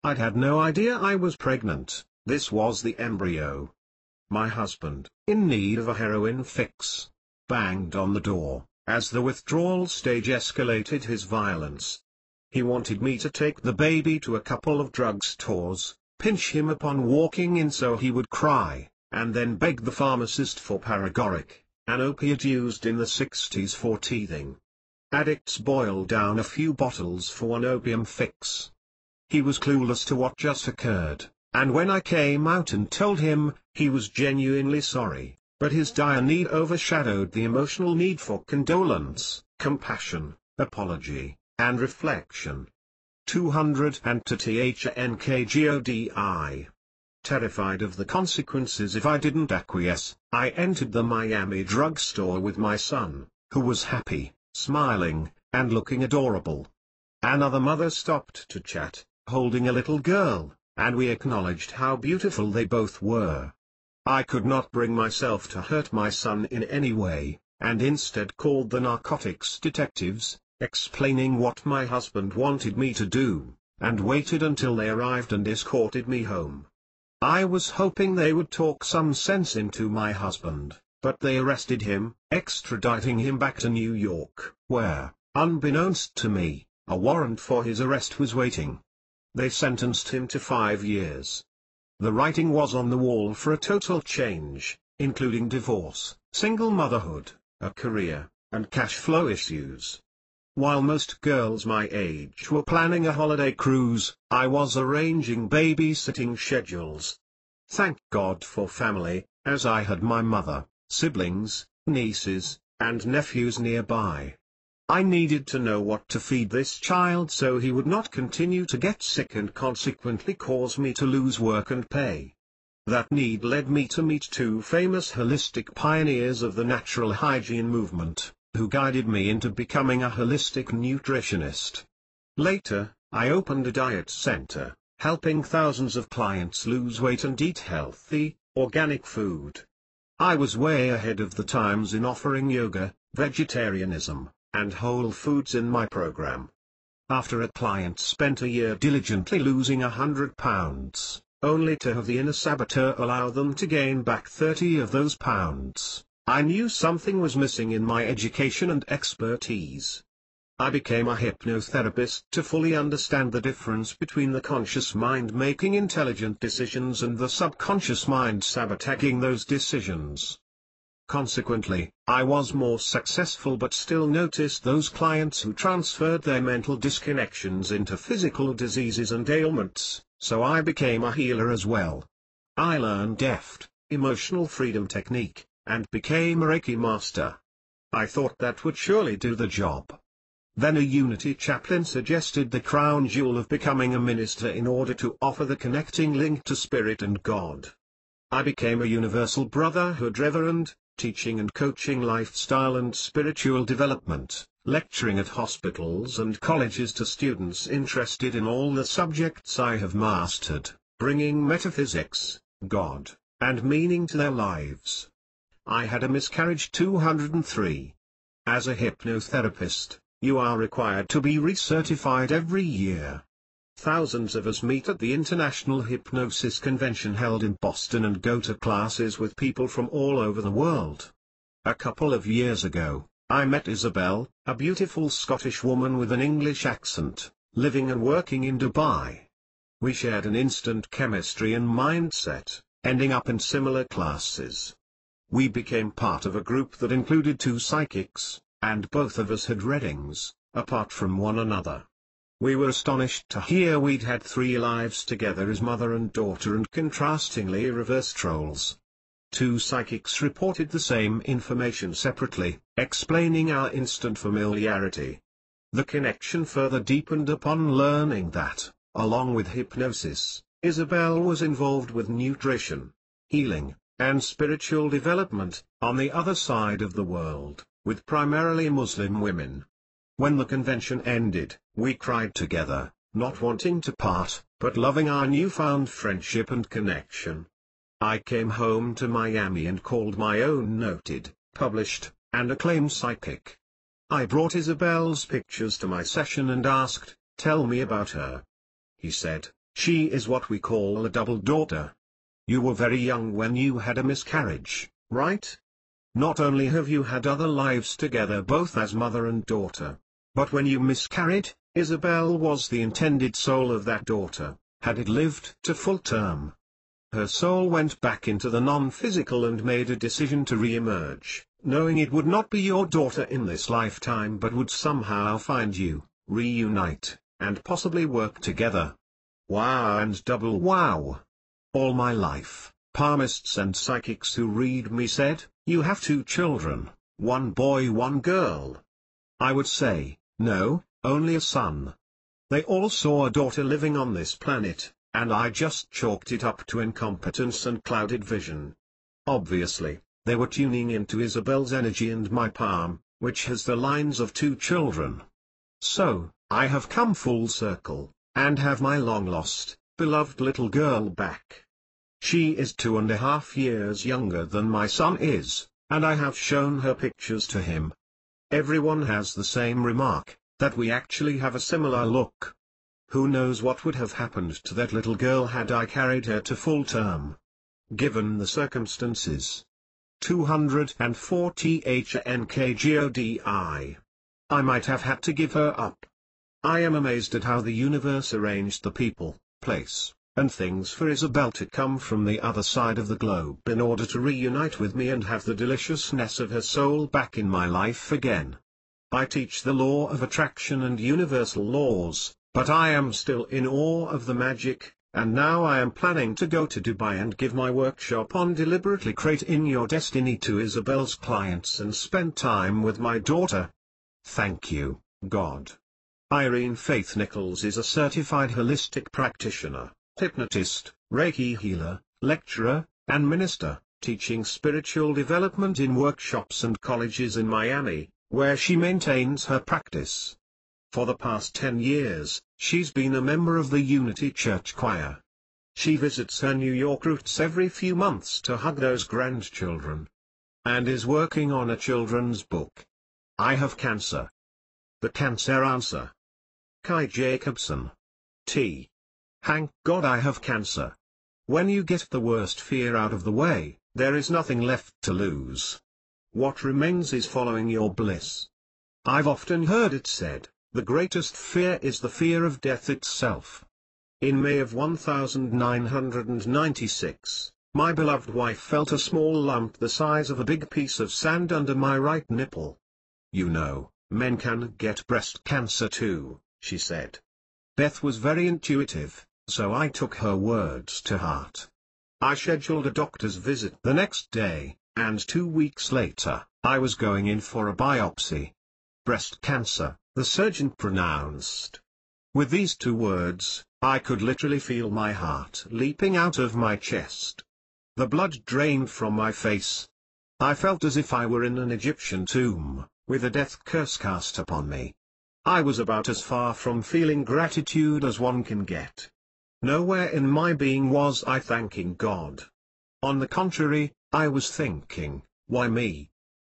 I'd had no idea I was pregnant. This was the embryo. My husband, in need of a heroin fix, banged on the door. As the withdrawal stage escalated his violence. He wanted me to take the baby to a couple of drugstores, pinch him upon walking in so he would cry, and then beg the pharmacist for paregoric, an opiate used in the 60s for teething. Addicts boil down a few bottles for one opium fix. He was clueless to what just occurred, and when I came out and told him, he was genuinely sorry. But his dire need overshadowed the emotional need for condolence, compassion, apology, and reflection. 200 and to THNKGODI. Terrified of the consequences if I didn't acquiesce, I entered the Miami drugstore with my son, who was happy, smiling, and looking adorable. Another mother stopped to chat, holding a little girl, and we acknowledged how beautiful they both were. I could not bring myself to hurt my son in any way, and instead called the narcotics detectives, explaining what my husband wanted me to do, and waited until they arrived and escorted me home. I was hoping they would talk some sense into my husband, but they arrested him, extraditing him back to New York, where, unbeknownst to me, a warrant for his arrest was waiting. They sentenced him to 5 years. The writing was on the wall for a total change, including divorce, single motherhood, a career, and cash flow issues. While most girls my age were planning a holiday cruise, I was arranging babysitting schedules. Thank God for family, as I had my mother, siblings, nieces, and nephews nearby. I needed to know what to feed this child so he would not continue to get sick and consequently cause me to lose work and pay. That need led me to meet 2 famous holistic pioneers of the natural hygiene movement, who guided me into becoming a holistic nutritionist. Later, I opened a diet center, helping thousands of clients lose weight and eat healthy, organic food. I was way ahead of the times in offering yoga, vegetarianism, and whole foods in my program. After a client spent a year diligently losing 100 pounds, only to have the inner saboteur allow them to gain back 30 of those pounds, I knew something was missing in my education and expertise. I became a hypnotherapist to fully understand the difference between the conscious mind making intelligent decisions and the subconscious mind sabotaging those decisions. Consequently, I was more successful but still noticed those clients who transferred their mental disconnections into physical diseases and ailments, so I became a healer as well. I learned EFT, emotional freedom technique, and became a Reiki master. I thought that would surely do the job. Then a Unity chaplain suggested the crown jewel of becoming a minister in order to offer the connecting link to Spirit and God. I became a Universal Brotherhood Reverend, teaching and coaching lifestyle and spiritual development, lecturing at hospitals and colleges to students interested in all the subjects I have mastered, bringing metaphysics, God, and meaning to their lives. I had a miscarriage 203. As a hypnotherapist, you are required to be recertified every year. Thousands of us meet at the International Hypnosis Convention held in Boston and go to classes with people from all over the world. A couple of years ago, I met Isabel, a beautiful Scottish woman with an English accent, living and working in Dubai. We shared an instant chemistry and mindset, ending up in similar classes. We became part of a group that included 2 psychics, and both of us had readings, apart from one another. We were astonished to hear we'd had 3 lives together as mother and daughter and contrastingly reversed roles. 2 psychics reported the same information separately, explaining our instant familiarity. The connection further deepened upon learning that, along with hypnosis, Isabel was involved with nutrition, healing, and spiritual development, on the other side of the world, with primarily Muslim women. When the convention ended, we cried together, not wanting to part, but loving our newfound friendship and connection. I came home to Miami and called my own noted, published, and acclaimed psychic. I brought Isabel's pictures to my session and asked, "Tell me about her." He said, "She is what we call a double daughter. You were very young when you had a miscarriage, right? Not only have you had other lives together both as mother and daughter, but when you miscarried, Isabel was the intended soul of that daughter, had it lived to full term. Her soul went back into the non-physical and made a decision to re-emerge, knowing it would not be your daughter in this lifetime but would somehow find you, reunite, and possibly work together." Wow and double wow. All my life, palmists and psychics who read me said, "You have 2 children, 1 boy 1 girl." I would say, "No, only a son." They all saw a daughter living on this planet, and I just chalked it up to incompetence and clouded vision. Obviously, they were tuning into Isabel's energy and my palm, which has the lines of 2 children. So, I have come full circle, and have my long-lost, beloved little girl back. She is 2.5 years younger than my son is, and I have shown her pictures to him. Everyone has the same remark, that we actually have a similar look. Who knows what would have happened to that little girl had I carried her to full term? Given the circumstances. 240 HNKGODI. I might have had to give her up. I am amazed at how the universe arranged the people, place, and things for Isabel to come from the other side of the globe in order to reunite with me and have the deliciousness of her soul back in my life again. I teach the law of attraction and universal laws, but I am still in awe of the magic, and now I am planning to go to Dubai and give my workshop on deliberately creating your destiny to Isabel's clients and spend time with my daughter. Thank you, God. Irene Faith Nichols is a certified holistic practitioner, hypnotist, Reiki healer, lecturer, and minister, teaching spiritual development in workshops and colleges in Miami, where she maintains her practice. For the past 10 years, she's been a member of the Unity Church Choir. She visits her New York roots every few months to hug those grandchildren. And is working on a children's book. I Have Cancer. The Cancer Answer. Kai Jacobson. T. Thank God I have cancer. When you get the worst fear out of the way, there is nothing left to lose. What remains is following your bliss. I've often heard it said, the greatest fear is the fear of death itself. In May of 1996, my beloved wife felt a small lump the size of a big piece of sand under my right nipple. You know, men can get breast cancer too, she said. Beth was very intuitive, so I took her words to heart. I scheduled a doctor's visit the next day, and 2 weeks later, I was going in for a biopsy. Breast cancer, the surgeon pronounced. With these 2 words, I could literally feel my heart leaping out of my chest. The blood drained from my face. I felt as if I were in an Egyptian tomb, with a death curse cast upon me. I was about as far from feeling gratitude as one can get. Nowhere in my being was I thanking God. On the contrary, I was thinking, why me?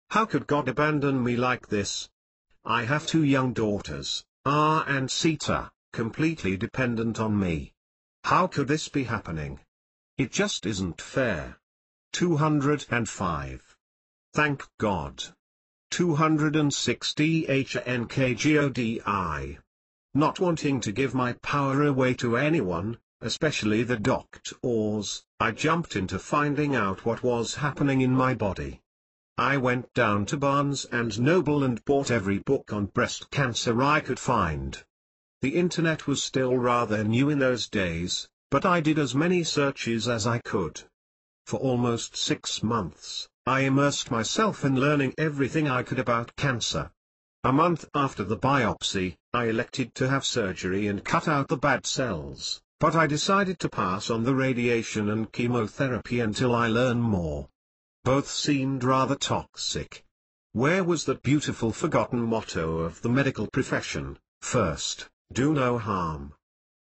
How could God abandon me like this? I have 2 young daughters, R and Sita, completely dependent on me. How could this be happening? It just isn't fair. 205. Thank God. 260 HNKGODI. Not wanting to give my power away to anyone, especially the doctors, I jumped into finding out what was happening in my body. I went down to Barnes and Noble and bought every book on breast cancer I could find. The internet was still rather new in those days, but I did as many searches as I could. For almost 6 months, I immersed myself in learning everything I could about cancer. A month after the biopsy, I elected to have surgery and cut out the bad cells, but I decided to pass on the radiation and chemotherapy until I learn more. Both seemed rather toxic. Where was that beautiful forgotten motto of the medical profession, first, do no harm?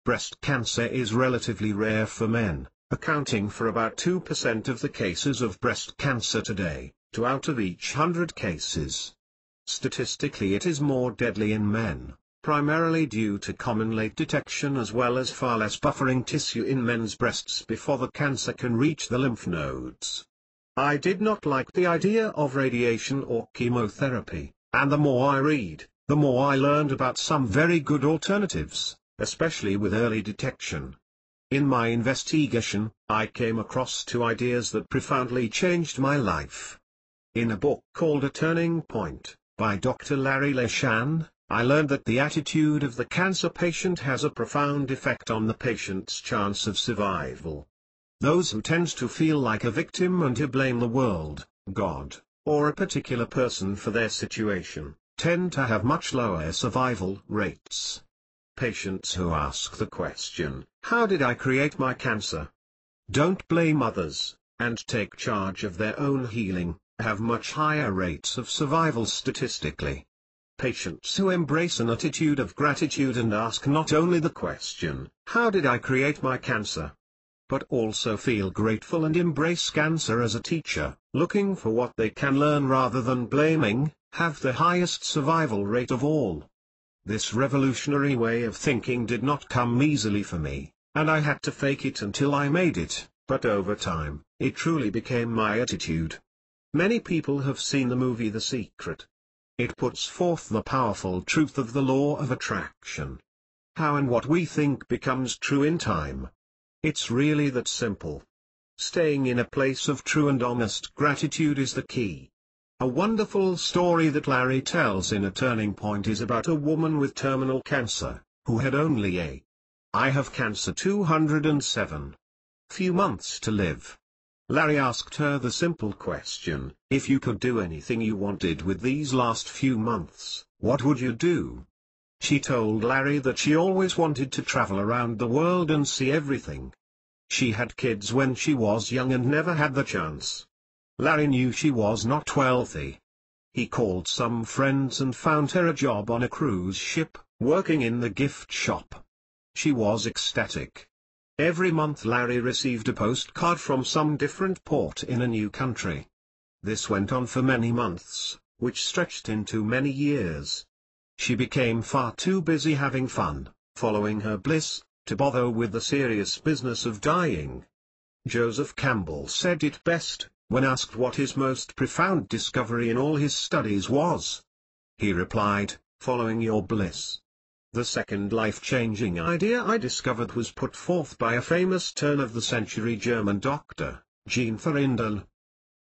Breast cancer is relatively rare for men, accounting for about 2% of the cases of breast cancer today, 2 out of each 100 cases. Statistically it is more deadly in men, primarily due to common late detection as well as far less buffering tissue in men's breasts before the cancer can reach the lymph nodes. I did not like the idea of radiation or chemotherapy, and the more I read, the more I learned about some very good alternatives, especially with early detection. In my investigation, I came across 2 ideas that profoundly changed my life. In a book called A Turning Point, by Dr. Larry Leshan, I learned that the attitude of the cancer patient has a profound effect on the patient's chance of survival. Those who tend to feel like a victim and to blame the world, God, or a particular person for their situation, tend to have much lower survival rates. Patients who ask the question, how did I create my cancer? Don't blame others, and take charge of their own healing, have much higher rates of survival statistically. Patients who embrace an attitude of gratitude and ask not only the question, how did I create my cancer? But also feel grateful and embrace cancer as a teacher, looking for what they can learn rather than blaming, have the highest survival rate of all. This revolutionary way of thinking did not come easily for me, and I had to fake it until I made it, but over time, it truly became my attitude. Many people have seen the movie The Secret. It puts forth the powerful truth of the law of attraction. How and what we think becomes true in time. It's really that simple. Staying in a place of true and honest gratitude is the key. A wonderful story that Larry tells in A Turning Point is about a woman with terminal cancer, who had only I have cancer 207 few months to live. Larry asked her the simple question, if you could do anything you wanted with these last few months, what would you do? She told Larry that she always wanted to travel around the world and see everything. She had kids when she was young and never had the chance. Larry knew she was not wealthy. He called some friends and found her a job on a cruise ship, working in the gift shop. She was ecstatic. Every month Larry received a postcard from some different port in a new country. This went on for many months, which stretched into many years. She became far too busy having fun, following her bliss, to bother with the serious business of dying. Joseph Campbell said it best, when asked what his most profound discovery in all his studies was. He replied, following your bliss. The second life-changing idea I discovered was put forth by a famous turn-of-the-century German doctor, Jean Thurindel.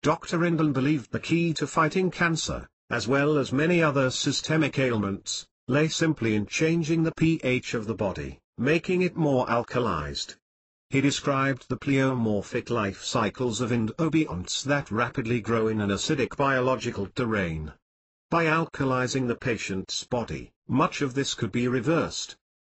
Dr. Rindel believed the key to fighting cancer, as well as many other systemic ailments, lay simply in changing the pH of the body, making it more alkalized. He described the pleomorphic life cycles of endobionts that rapidly grow in an acidic biological terrain. By alkalizing the patient's body, much of this could be reversed.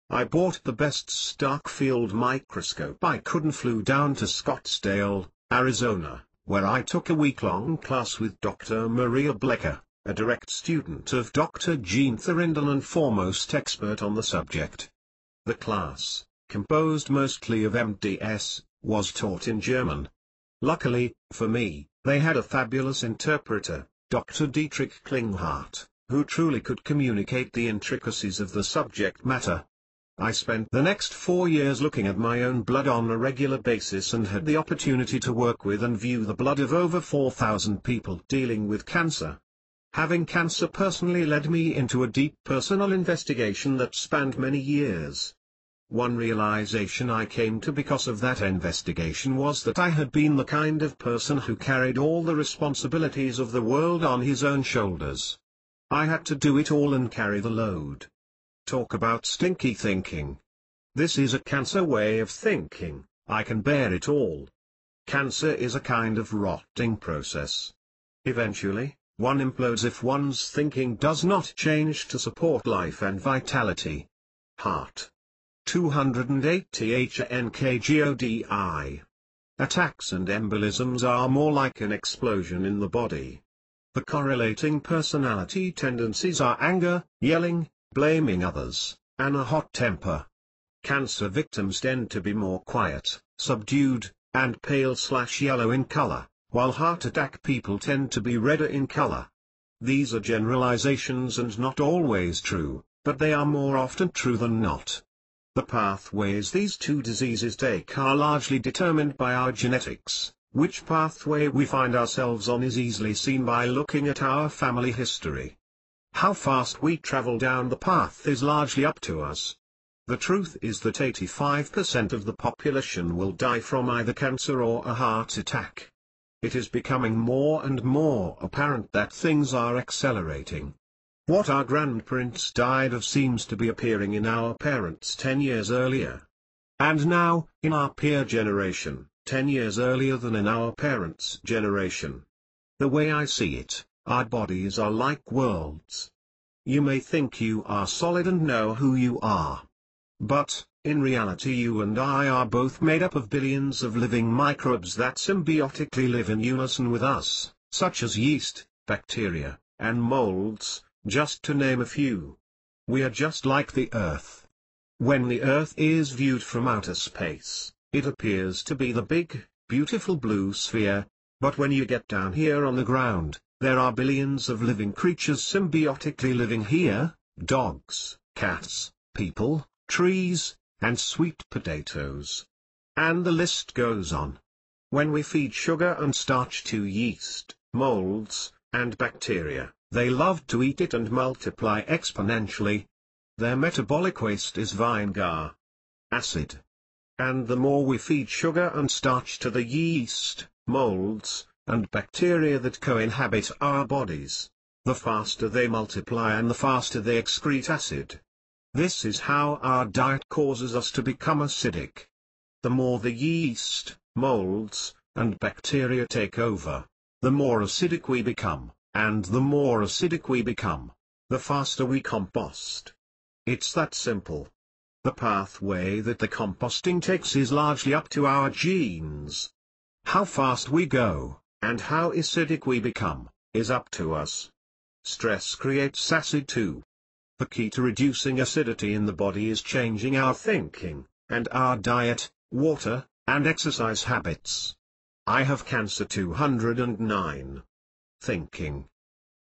I bought the best Starkfield microscope I could and flew down to Scottsdale, Arizona, where I took a week-long class with Dr. Maria Blecker, a direct student of Dr. Jean Thurindel and foremost expert on the subject. The class, composed mostly of MDs, was taught in German. Luckily, for me, they had a fabulous interpreter, Dr. Dietrich Klinghardt, who truly could communicate the intricacies of the subject matter. I spent the next 4 years looking at my own blood on a regular basis and had the opportunity to work with and view the blood of over 4,000 people dealing with cancer. Having cancer personally led me into a deep personal investigation that spanned many years. One realization I came to because of that investigation was that I had been the kind of person who carried all the responsibilities of the world on his own shoulders. I had to do it all and carry the load. Talk about stinky thinking. This is a cancer way of thinking. I can bear it all. Cancer is a kind of rotting process. Eventually, one implodes if one's thinking does not change to support life and vitality. Heart. 280 HNKGODI. Attacks and embolisms are more like an explosion in the body. The correlating personality tendencies are anger, yelling, blaming others, and a hot temper. Cancer victims tend to be more quiet, subdued, and pale/yellow in color, while heart attack people tend to be redder in color. These are generalizations and not always true, but they are more often true than not. The pathways these two diseases take are largely determined by our genetics. Which pathway we find ourselves on is easily seen by looking at our family history. How fast we travel down the path is largely up to us. The truth is that 85% of the population will die from either cancer or a heart attack. It is becoming more and more apparent that things are accelerating. What our grandparents died of seems to be appearing in our parents 10 years earlier. And now, in our peer generation, 10 years earlier than in our parents' generation. The way I see it, our bodies are like worlds. You may think you are solid and know who you are. But, in reality you and I are both made up of billions of living microbes that symbiotically live in unison with us, such as yeast, bacteria, and molds, just to name a few. We are just like the Earth. When the Earth is viewed from outer space, it appears to be the big, beautiful blue sphere, but when you get down here on the ground, there are billions of living creatures symbiotically living here, dogs, cats, people, trees, and sweet potatoes. And the list goes on. When we feed sugar and starch to yeast, molds, and bacteria, they love to eat it and multiply exponentially. Their metabolic waste is vinegar. Acid. And the more we feed sugar and starch to the yeast, molds, and bacteria that co-inhabit our bodies, the faster they multiply and the faster they excrete acid. This is how our diet causes us to become acidic. The more the yeast, molds, and bacteria take over, the more acidic we become, and the more acidic we become, the faster we compost. It's that simple. The pathway that the composting takes is largely up to our genes. How fast we go, and how acidic we become, is up to us. Stress creates acid too. The key to reducing acidity in the body is changing our thinking, and our diet, water, and exercise habits. I have cancer 209. Thinking.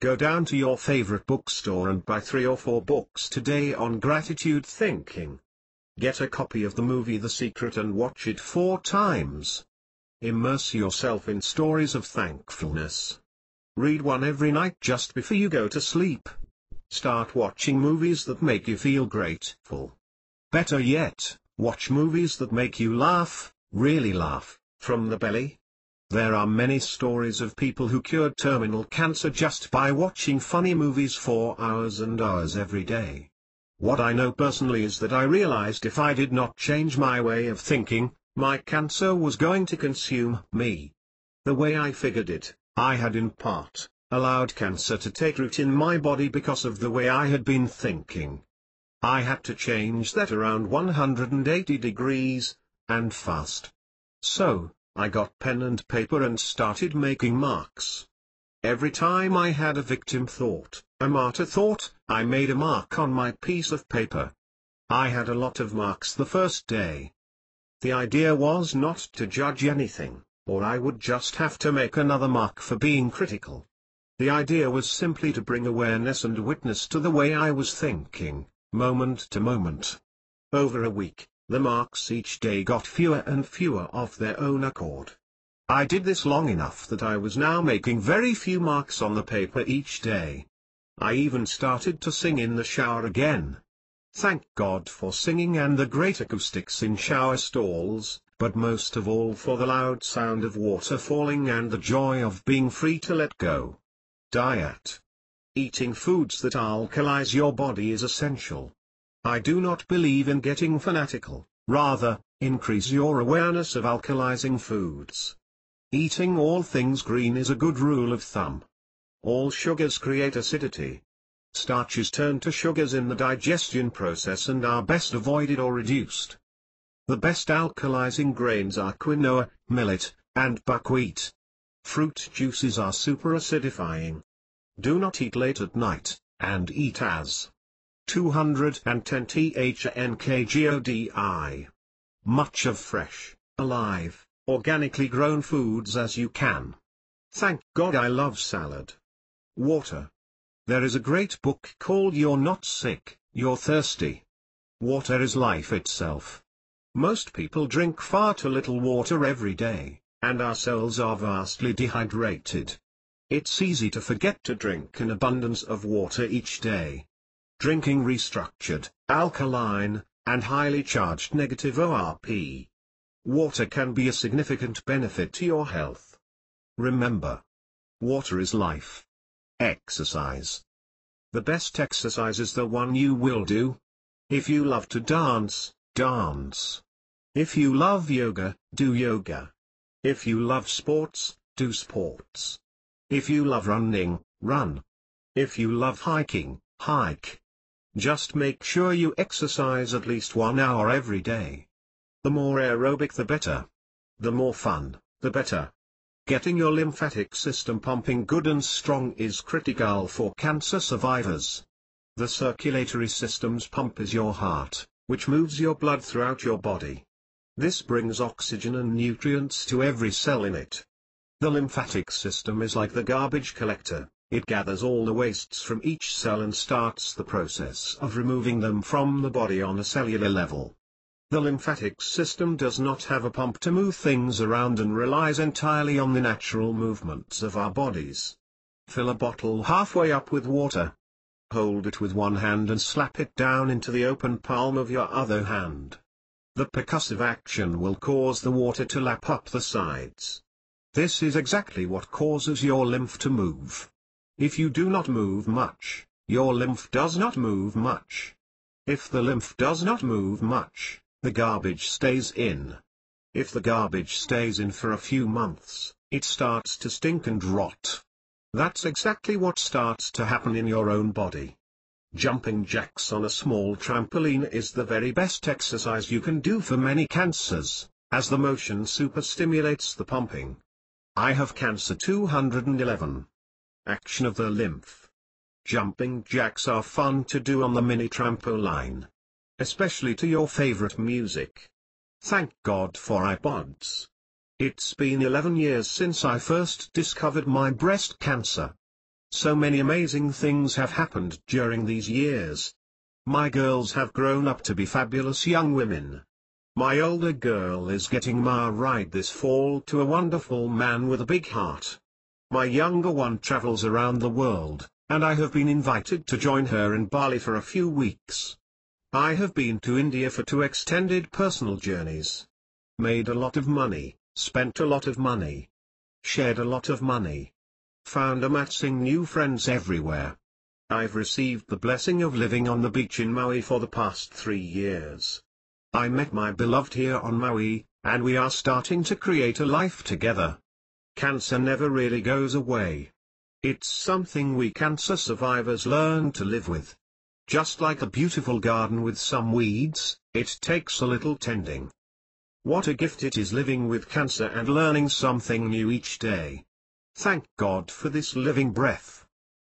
Go down to your favorite bookstore and buy 3 or 4 books today on gratitude thinking. Get a copy of the movie The Secret and watch it 4 times. Immerse yourself in stories of thankfulness. Read one every night just before you go to sleep. Start watching movies that make you feel grateful. Better yet, watch movies that make you laugh, really laugh, from the belly. There are many stories of people who cured terminal cancer just by watching funny movies for hours and hours every day. What I know personally is that I realized if I did not change my way of thinking, my cancer was going to consume me. The way I figured it, I had in part allowed cancer to take root in my body because of the way I had been thinking. I had to change that around 180 degrees, and fast. So, I got pen and paper and started making marks. Every time I had a victim thought, a martyr thought, I made a mark on my piece of paper. I had a lot of marks the first day. The idea was not to judge anything, or I would just have to make another mark for being critical. The idea was simply to bring awareness and witness to the way I was thinking, moment to moment. Over a week, the marks each day got fewer and fewer of their own accord. I did this long enough that I was now making very few marks on the paper each day. I even started to sing in the shower again. Thank God for singing and the great acoustics in shower stalls, but most of all for the loud sound of water falling and the joy of being free to let go. Diet. Eating foods that alkalize your body is essential. I do not believe in getting fanatical, rather, increase your awareness of alkalizing foods. Eating all things green is a good rule of thumb. All sugars create acidity. Starches turn to sugars in the digestion process and are best avoided or reduced. The best alkalizing grains are quinoa, millet, and buckwheat. Fruit juices are super acidifying. Do not eat late at night, and eat as 210 thnkgodi. Much of fresh, alive, organically grown foods as you can. Thank God I love salad. Water. There is a great book called You're Not Sick, You're Thirsty. Water is life itself. Most people drink far too little water every day, and our cells are vastly dehydrated. It's easy to forget to drink an abundance of water each day. Drinking restructured, alkaline, and highly charged negative ORP. Water can be a significant benefit to your health. Remember, water is life. Exercise. The best exercise is the one you will do. If you love to dance, dance. If you love yoga, do yoga. If you love sports, do sports. If you love running, run. If you love hiking, hike. Just make sure you exercise at least 1 hour every day. The more aerobic the better. The more fun, the better. Getting your lymphatic system pumping good and strong is critical for cancer survivors. The circulatory system's pump is your heart, which moves your blood throughout your body. This brings oxygen and nutrients to every cell in it. The lymphatic system is like the garbage collector. It gathers all the wastes from each cell and starts the process of removing them from the body on a cellular level. The lymphatic system does not have a pump to move things around and relies entirely on the natural movements of our bodies. Fill a bottle halfway up with water. Hold it with one hand and slap it down into the open palm of your other hand. The percussive action will cause the water to lap up the sides. This is exactly what causes your lymph to move. If you do not move much, your lymph does not move much. If the lymph does not move much, the garbage stays in. If the garbage stays in for a few months, it starts to stink and rot. That's exactly what starts to happen in your own body. Jumping jacks on a small trampoline is the very best exercise you can do for many cancers, as the motion superstimulates the pumping. I have cancer 211. Action of the lymph. Jumping jacks are fun to do on the mini trampoline. Especially to your favorite music. Thank God for iPods. It's been 11 years since I first discovered my breast cancer. So many amazing things have happened during these years. My girls have grown up to be fabulous young women. My older girl is getting married this fall to a wonderful man with a big heart. My younger one travels around the world, and I have been invited to join her in Bali for a few weeks. I have been to India for 2 extended personal journeys. Made a lot of money, spent a lot of money. Shared a lot of money. Found amazing new friends everywhere. I've received the blessing of living on the beach in Maui for the past 3 years. I met my beloved here on Maui, and we are starting to create a life together. Cancer never really goes away. It's something we cancer survivors learn to live with. Just like a beautiful garden with some weeds, it takes a little tending. What a gift it is living with cancer and learning something new each day. Thank God for this living breath.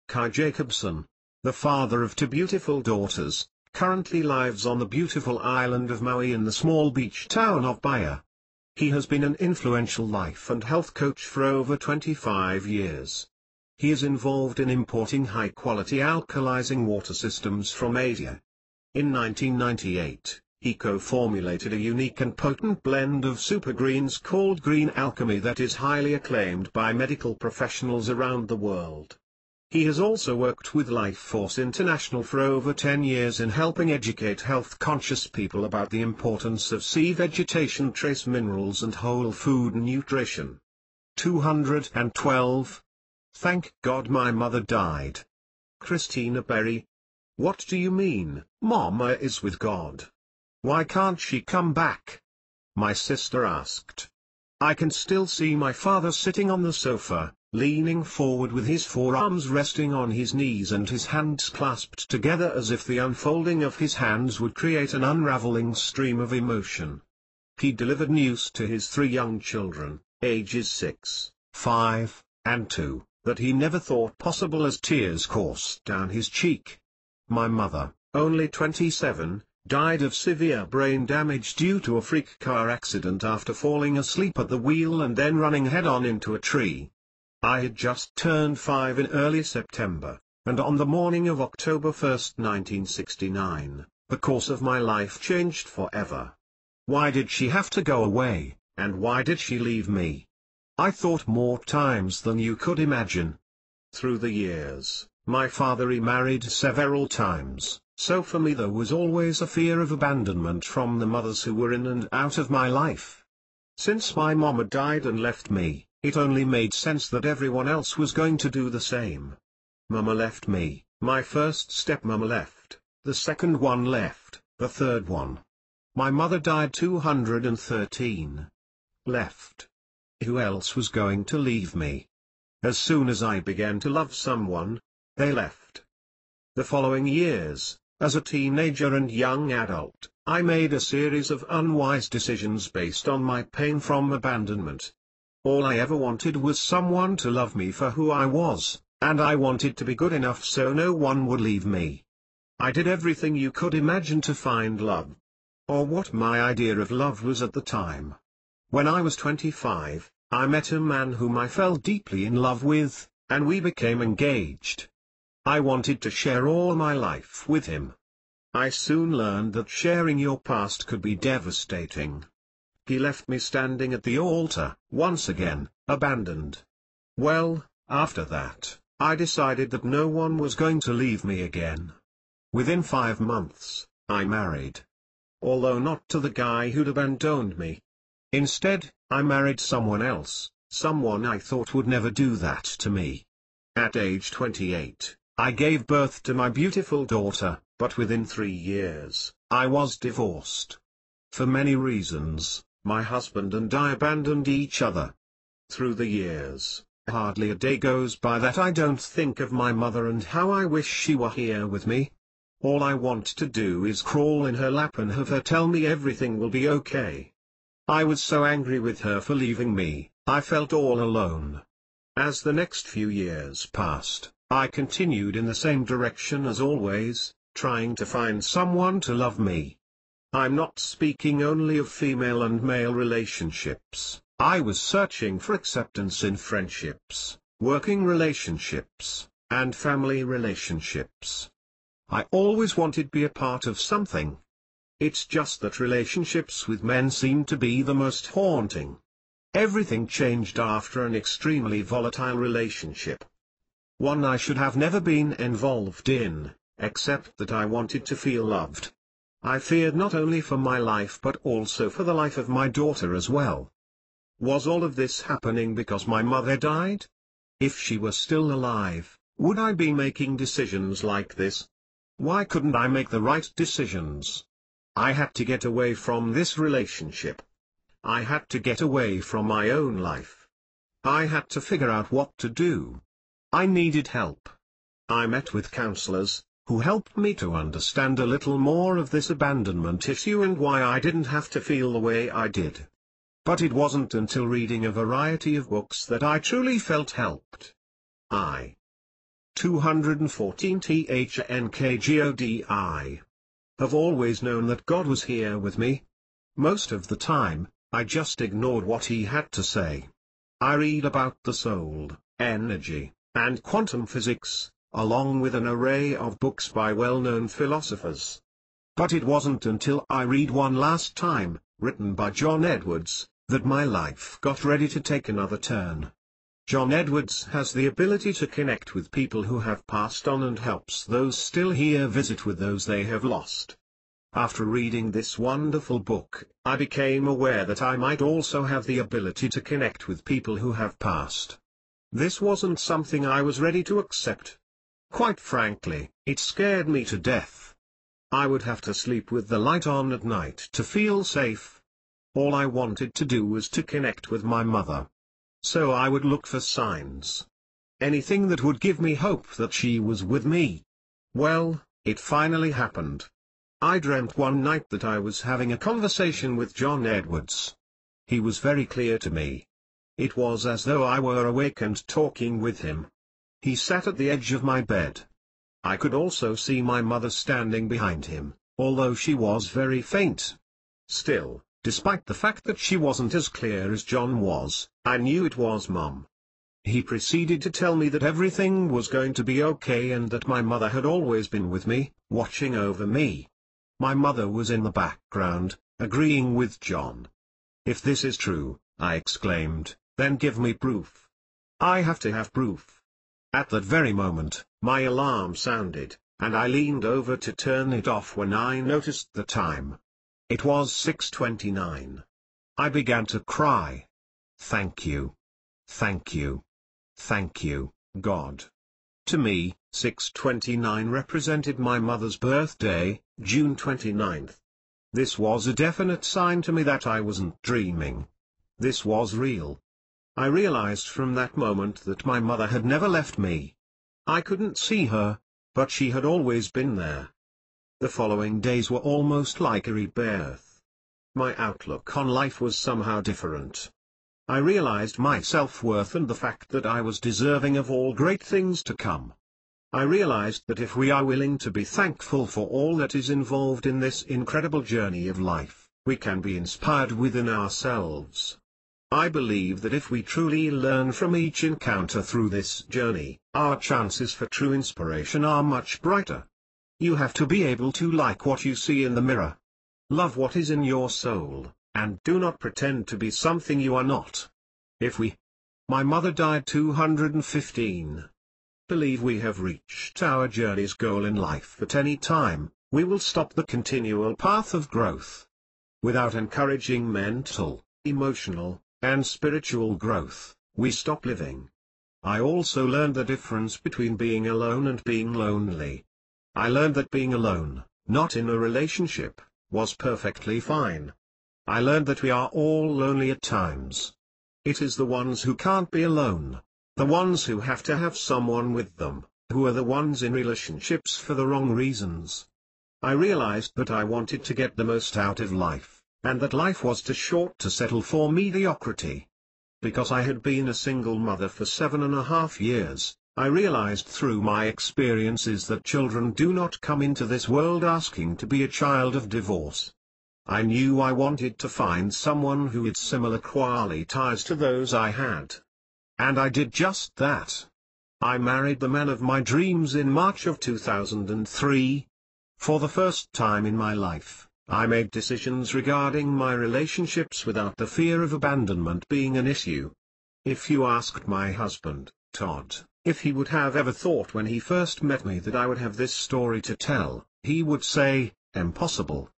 Kai Jacobson, the father of 2 beautiful daughters, currently lives on the beautiful island of Maui in the small beach town of Baia. He has been an influential life and health coach for over 25 years. He is involved in importing high-quality alkalizing water systems from Asia. In 1998, he co-formulated a unique and potent blend of supergreens called Green Alchemy that is highly acclaimed by medical professionals around the world. He has also worked with Life Force International for over 10 years in helping educate health-conscious people about the importance of sea vegetation, trace minerals and whole food nutrition. 212. Thank God my mother died. Christina Berry. What do you mean, Mama is with God? Why can't she come back? My sister asked. I can still see my father sitting on the sofa, leaning forward with his forearms resting on his knees and his hands clasped together as if the unfolding of his hands would create an unraveling stream of emotion. He delivered news to his 3 young children, ages 6, 5, and 2, that he never thought possible as tears coursed down his cheek. My mother, only 27, died of severe brain damage due to a freak car accident after falling asleep at the wheel and then running head-on into a tree. I had just turned 5 in early September, and on the morning of October 1, 1969, the course of my life changed forever. Why did she have to go away, and why did she leave me? I thought more times than you could imagine. Through the years, my father remarried several times, so for me there was always a fear of abandonment from the mothers who were in and out of my life. Since my mama died and left me, it only made sense that everyone else was going to do the same. Mama left me, my first stepmama left, the second one left, the third one. My mother died 213. Left. Who else was going to leave me? As soon as I began to love someone, they left. The following years, as a teenager and young adult, I made a series of unwise decisions based on my pain from abandonment. All I ever wanted was someone to love me for who I was, and I wanted to be good enough so no one would leave me. I did everything you could imagine to find love. Or what my idea of love was at the time. When I was 25, I met a man whom I fell deeply in love with, and we became engaged. I wanted to share all my life with him. I soon learned that sharing your past could be devastating. He left me standing at the altar, once again, abandoned. Well, after that, I decided that no one was going to leave me again. Within 5 months, I married. Although not to the guy who'd abandoned me. Instead, I married someone else, someone I thought would never do that to me. At age 28, I gave birth to my beautiful daughter, but within 3 years, I was divorced. For many reasons, my husband and I abandoned each other. Through the years, hardly a day goes by that I don't think of my mother and how I wish she were here with me. All I want to do is crawl in her lap and have her tell me everything will be okay. I was so angry with her for leaving me, I felt all alone. As the next few years passed, I continued in the same direction as always, trying to find someone to love me. I'm not speaking only of female and male relationships. I was searching for acceptance in friendships, working relationships, and family relationships. I always wanted to be a part of something. It's just that relationships with men seem to be the most haunting. Everything changed after an extremely volatile relationship. One I should have never been involved in, except that I wanted to feel loved. I feared not only for my life but also for the life of my daughter as well. Was all of this happening because my mother died? If she were still alive, would I be making decisions like this? Why couldn't I make the right decisions? I had to get away from this relationship. I had to get away from my own life. I had to figure out what to do. I needed help. I met with counselors, who helped me to understand a little more of this abandonment issue and why I didn't have to feel the way I did. But it wasn't until reading a variety of books that I truly felt helped. 214 THNKGODI. Have always known that God was here with me. Most of the time, I just ignored what he had to say. I read about the soul, energy, and quantum physics, along with an array of books by well-known philosophers. But it wasn't until I read One Last Time, written by John Edwards, that my life got ready to take another turn. John Edwards has the ability to connect with people who have passed on and helps those still here visit with those they have lost. After reading this wonderful book, I became aware that I might also have the ability to connect with people who have passed. This wasn't something I was ready to accept. Quite frankly, it scared me to death. I would have to sleep with the light on at night to feel safe. All I wanted to do was to connect with my mother. So I would look for signs. Anything that would give me hope that she was with me. Well, it finally happened. I dreamt one night that I was having a conversation with John Edwards. He was very clear to me. It was as though I were awake and talking with him. He sat at the edge of my bed. I could also see my mother standing behind him, although she was very faint. Still, despite the fact that she wasn't as clear as John was, I knew it was Mum. He proceeded to tell me that everything was going to be okay and that my mother had always been with me, watching over me. My mother was in the background, agreeing with John. "If this is true," I exclaimed, "then give me proof. I have to have proof." At that very moment, my alarm sounded, and I leaned over to turn it off when I noticed the time. It was 6:29. I began to cry. Thank you. Thank you. Thank you, God. To me, 6:29 represented my mother's birthday, June 29th. This was a definite sign to me that I wasn't dreaming. This was real. I realized from that moment that my mother had never left me. I couldn't see her, but she had always been there. The following days were almost like a rebirth. My outlook on life was somehow different. I realized my self-worth and the fact that I was deserving of all great things to come. I realized that if we are willing to be thankful for all that is involved in this incredible journey of life, we can be inspired within ourselves. I believe that if we truly learn from each encounter through this journey, our chances for true inspiration are much brighter. You have to be able to like what you see in the mirror. Love what is in your soul, and do not pretend to be something you are not. My mother died 215. Believe we have reached our journey's goal in life at any time, we will stop the continual path of growth. Without encouraging mental, emotional, and spiritual growth, we stop living. I also learned the difference between being alone and being lonely. I learned that being alone, not in a relationship, was perfectly fine. I learned that we are all lonely at times. It is the ones who can't be alone, the ones who have to have someone with them, who are the ones in relationships for the wrong reasons. I realized that I wanted to get the most out of life, and that life was too short to settle for mediocrity. Because I had been a single mother for 7.5 years, I realized through my experiences that children do not come into this world asking to be a child of divorce. I knew I wanted to find someone who had similar qualities to those I had. And I did just that. I married the man of my dreams in March of 2003. For the first time in my life, I made decisions regarding my relationships without the fear of abandonment being an issue. If you asked my husband, Todd, if he would have ever thought when he first met me that I would have this story to tell, he would say, impossible.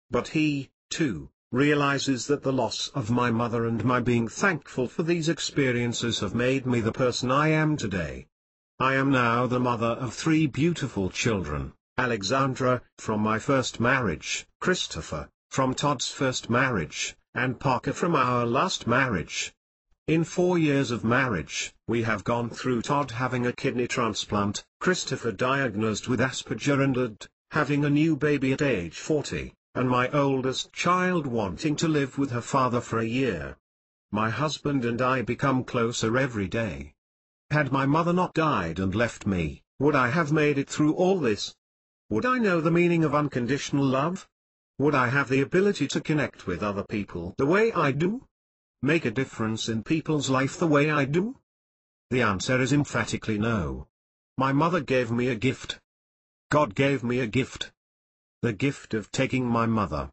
But he, too, realizes that the loss of my mother and my being thankful for these experiences have made me the person I am today. I am now the mother of 3 beautiful children, Alexandra, from my first marriage, Christopher, from Todd's first marriage, and Parker from our last marriage. In 4 years of marriage, we have gone through Todd having a kidney transplant, Christopher diagnosed with Asperger and having a new baby at age 40. And my oldest child wanting to live with her father for a year. My husband and I become closer every day. Had my mother not died and left me, would I have made it through all this? Would I know the meaning of unconditional love? Would I have the ability to connect with other people the way I do? Make a difference in people's life the way I do? The answer is emphatically no. My mother gave me a gift. God gave me a gift. the gift of taking my mother.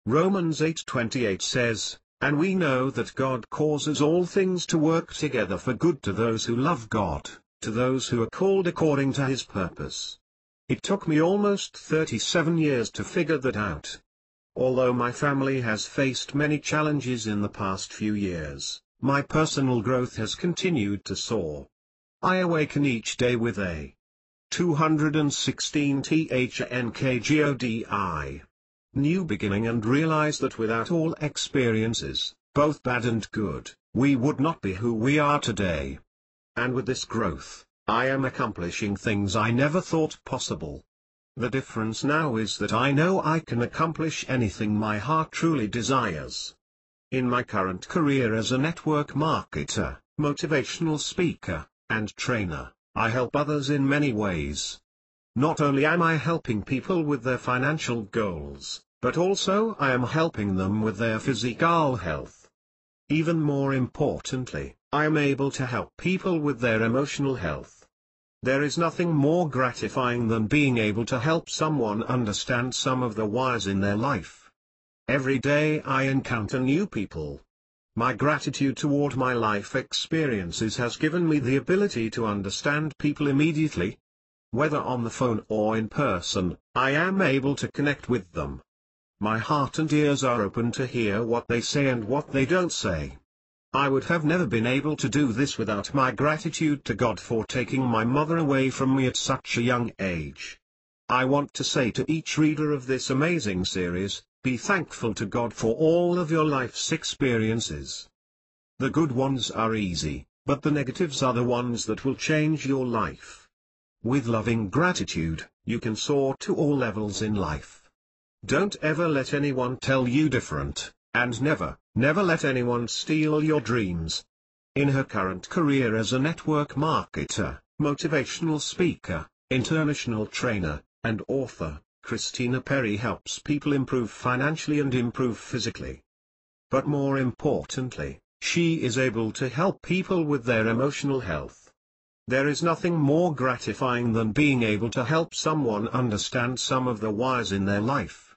Romans 8:28 says, "And we know that God causes all things to work together for good to those who love God, to those who are called according to his purpose." It took me almost 37 years to figure that out. Although my family has faced many challenges in the past few years, my personal growth has continued to soar. I awaken each day with a 216 THNKGODI new beginning and realize that without all experiences, both bad and good, we would not be who we are today. And with this growth, I am accomplishing things I never thought possible. The difference now is that I know I can accomplish anything my heart truly desires. In my current career as a network marketer, motivational speaker, and trainer, I help others in many ways. Not only am I helping people with their financial goals, but also I am helping them with their physical health. Even more importantly, I am able to help people with their emotional health. There is nothing more gratifying than being able to help someone understand some of the whys in their life. Every day I encounter new people. My gratitude toward my life experiences has given me the ability to understand people immediately. Whether on the phone or in person, I am able to connect with them. My heart and ears are open to hear what they say and what they don't say. I would have never been able to do this without my gratitude to God for taking my mother away from me at such a young age. I want to say to each reader of this amazing series, be thankful to God for all of your life's experiences. The good ones are easy, but the negatives are the ones that will change your life. With loving gratitude, you can soar to all levels in life. Don't ever let anyone tell you different, and never let anyone steal your dreams. In her current career as a network marketer, motivational speaker, international trainer, and author, Christina Perry helps people improve financially and improve physically. But more importantly, she is able to help people with their emotional health. There is nothing more gratifying than being able to help someone understand some of the whys in their life.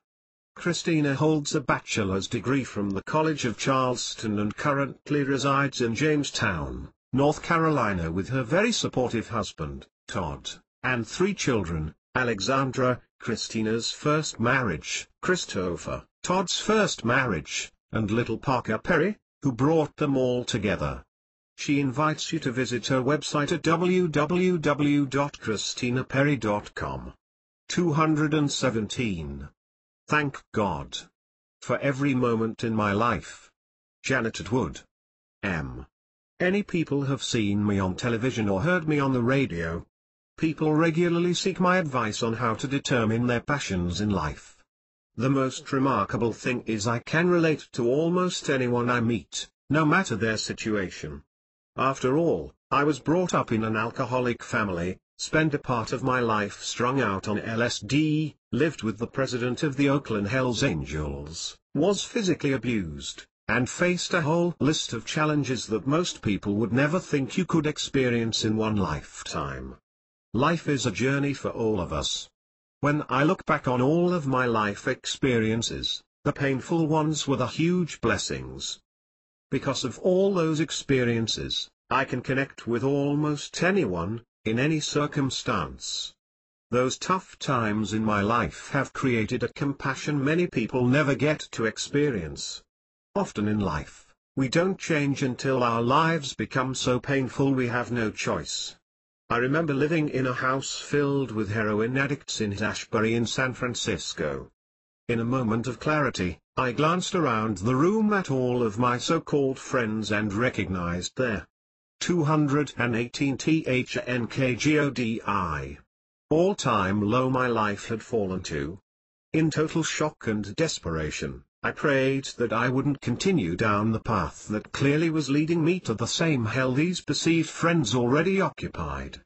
Christina holds a bachelor's degree from the College of Charleston and currently resides in Jamestown, North Carolina with her very supportive husband, Todd, and 3 children, Alexandra, Christina's first marriage, Christopher, Todd's first marriage, and little Parker Perry, who brought them all together. She invites you to visit her website at www.christinaperry.com. 217. Thank God for every moment in my life. Janet Atwood. M. Any people have seen me on television or heard me on the radio. People regularly seek my advice on how to determine their passions in life. The most remarkable thing is I can relate to almost anyone I meet, no matter their situation. After all, I was brought up in an alcoholic family, spent a part of my life strung out on LSD, lived with the president of the Oakland Hells Angels, was physically abused, and faced a whole list of challenges that most people would never think you could experience in one lifetime. Life is a journey for all of us. When I look back on all of my life experiences, the painful ones were the huge blessings. Because of all those experiences, I can connect with almost anyone, in any circumstance. Those tough times in my life have created a compassion many people never get to experience. Often in life, we don't change until our lives become so painful we have no choice. I remember living in a house filled with heroin addicts in Ashbury in San Francisco. In a moment of clarity, I glanced around the room at all of my so-called friends and recognized their 218 THNKGODI all-time low my life had fallen to. In total shock and desperation, I prayed that I wouldn't continue down the path that clearly was leading me to the same hell these perceived friends already occupied.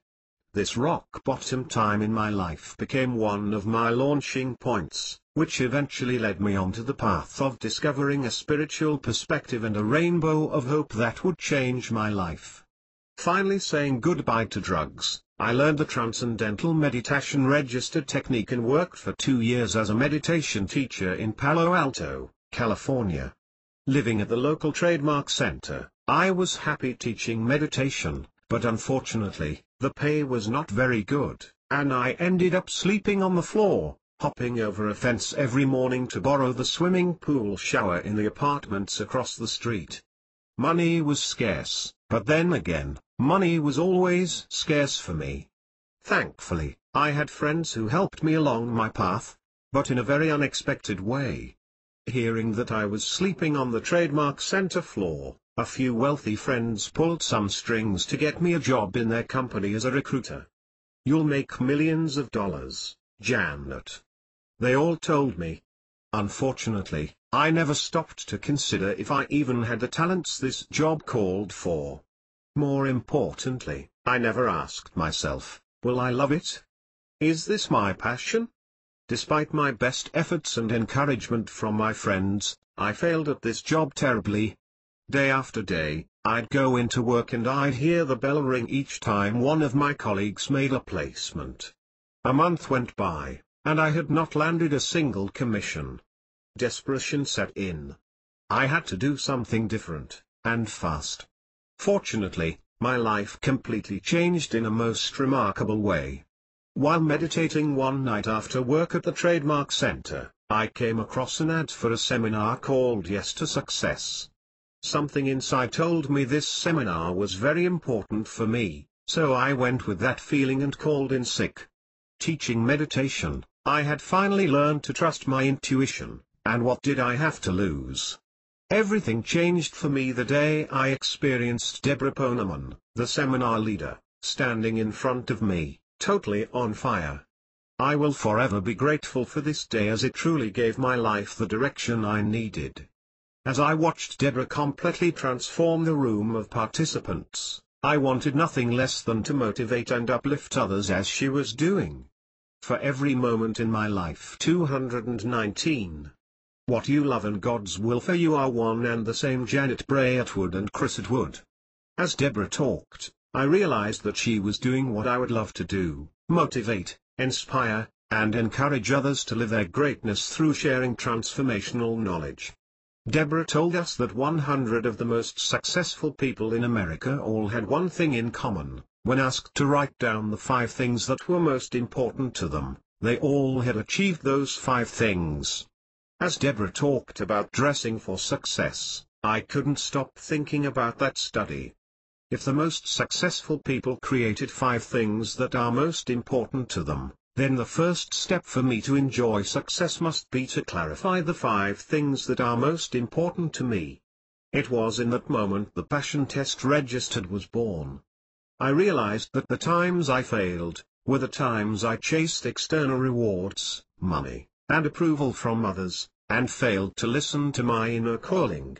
This rock-bottom time in my life became one of my launching points, which eventually led me onto the path of discovering a spiritual perspective and a rainbow of hope that would change my life. Finally saying goodbye to drugs, I learned the Transcendental Meditation Registered technique and worked for 2 years as a meditation teacher in Palo Alto, California. Living at the local trademark center, I was happy teaching meditation, but unfortunately, the pay was not very good, and I ended up sleeping on the floor, hopping over a fence every morning to borrow the swimming pool shower in the apartments across the street. Money was scarce, but then again, money was always scarce for me. Thankfully, I had friends who helped me along my path, but in a very unexpected way. Hearing that I was sleeping on the trademark center floor, a few wealthy friends pulled some strings to get me a job in their company as a recruiter. "You'll make millions of dollars, Janet," they all told me. Unfortunately, I never stopped to consider if I even had the talents this job called for. More importantly, I never asked myself, will I love it? Is this my passion? Despite my best efforts and encouragement from my friends, I failed at this job terribly. Day after day, I'd go into work and I'd hear the bell ring each time one of my colleagues made a placement. A month went by, and I had not landed a single commission. Desperation set in. I had to do something different, and fast. Fortunately, my life completely changed in a most remarkable way. While meditating one night after work at the Trademark Center, I came across an ad for a seminar called Yes to Success. Something inside told me this seminar was very important for me, so I went with that feeling and called in sick. Teaching meditation, I had finally learned to trust my intuition, and what did I have to lose? Everything changed for me the day I experienced Deborah Poneman, the seminar leader, standing in front of me, totally on fire. I will forever be grateful for this day as it truly gave my life the direction I needed. As I watched Deborah completely transform the room of participants, I wanted nothing less than to motivate and uplift others as she was doing. For every moment in my life 219. What you love and God's will for you are one and the same. Janet Bray Atwood and Chris Atwood. As Deborah talked, I realized that she was doing what I would love to do, motivate, inspire, and encourage others to live their greatness through sharing transformational knowledge. Deborah told us that 100 of the most successful people in America all had one thing in common: when asked to write down the 5 things that were most important to them, they all had achieved those 5 things. As Deborah talked about dressing for success, I couldn't stop thinking about that study. If the most successful people created 5 things that are most important to them, then the first step for me to enjoy success must be to clarify the 5 things that are most important to me. It was in that moment the Passion Test Registered was born. I realized that the times I failed were the times I chased external rewards, money, and approval from others, and failed to listen to my inner calling.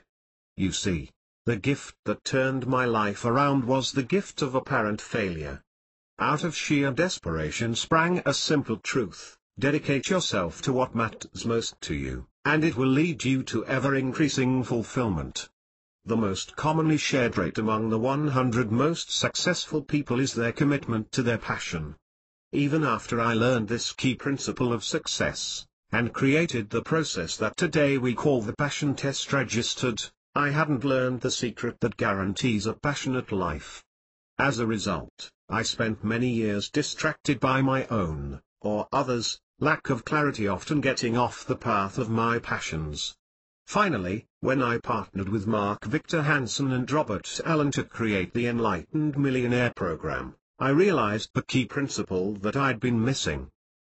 You see, the gift that turned my life around was the gift of apparent failure. Out of sheer desperation sprang a simple truth: dedicate yourself to what matters most to you, and it will lead you to ever-increasing fulfillment. The most commonly shared trait among the 100 most successful people is their commitment to their passion. Even after I learned this key principle of success, and created the process that today we call the Passion Test Registered, I hadn't learned the secret that guarantees a passionate life. As a result, I spent many years distracted by my own, or others', lack of clarity, often getting off the path of my passions. Finally, when I partnered with Mark Victor Hansen and Robert Allen to create the Enlightened Millionaire program, I realized the key principle that I'd been missing.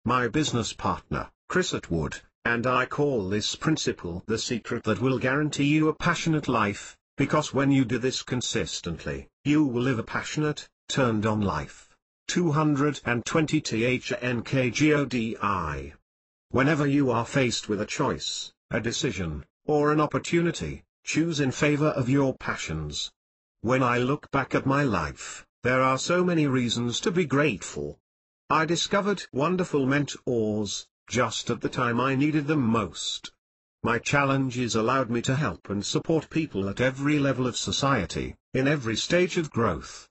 My business partner, Chris Atwood, and I call this principle the secret that will guarantee you a passionate life, because when you do this consistently, you will live a passionate, turned-on life. 220 THNKGODI. Whenever you are faced with a choice, a decision, or an opportunity, choose in favor of your passions. When I look back at my life, there are so many reasons to be grateful. I discovered wonderful mentors, just at the time I needed them most. My challenges allowed me to help and support people at every level of society, in every stage of growth.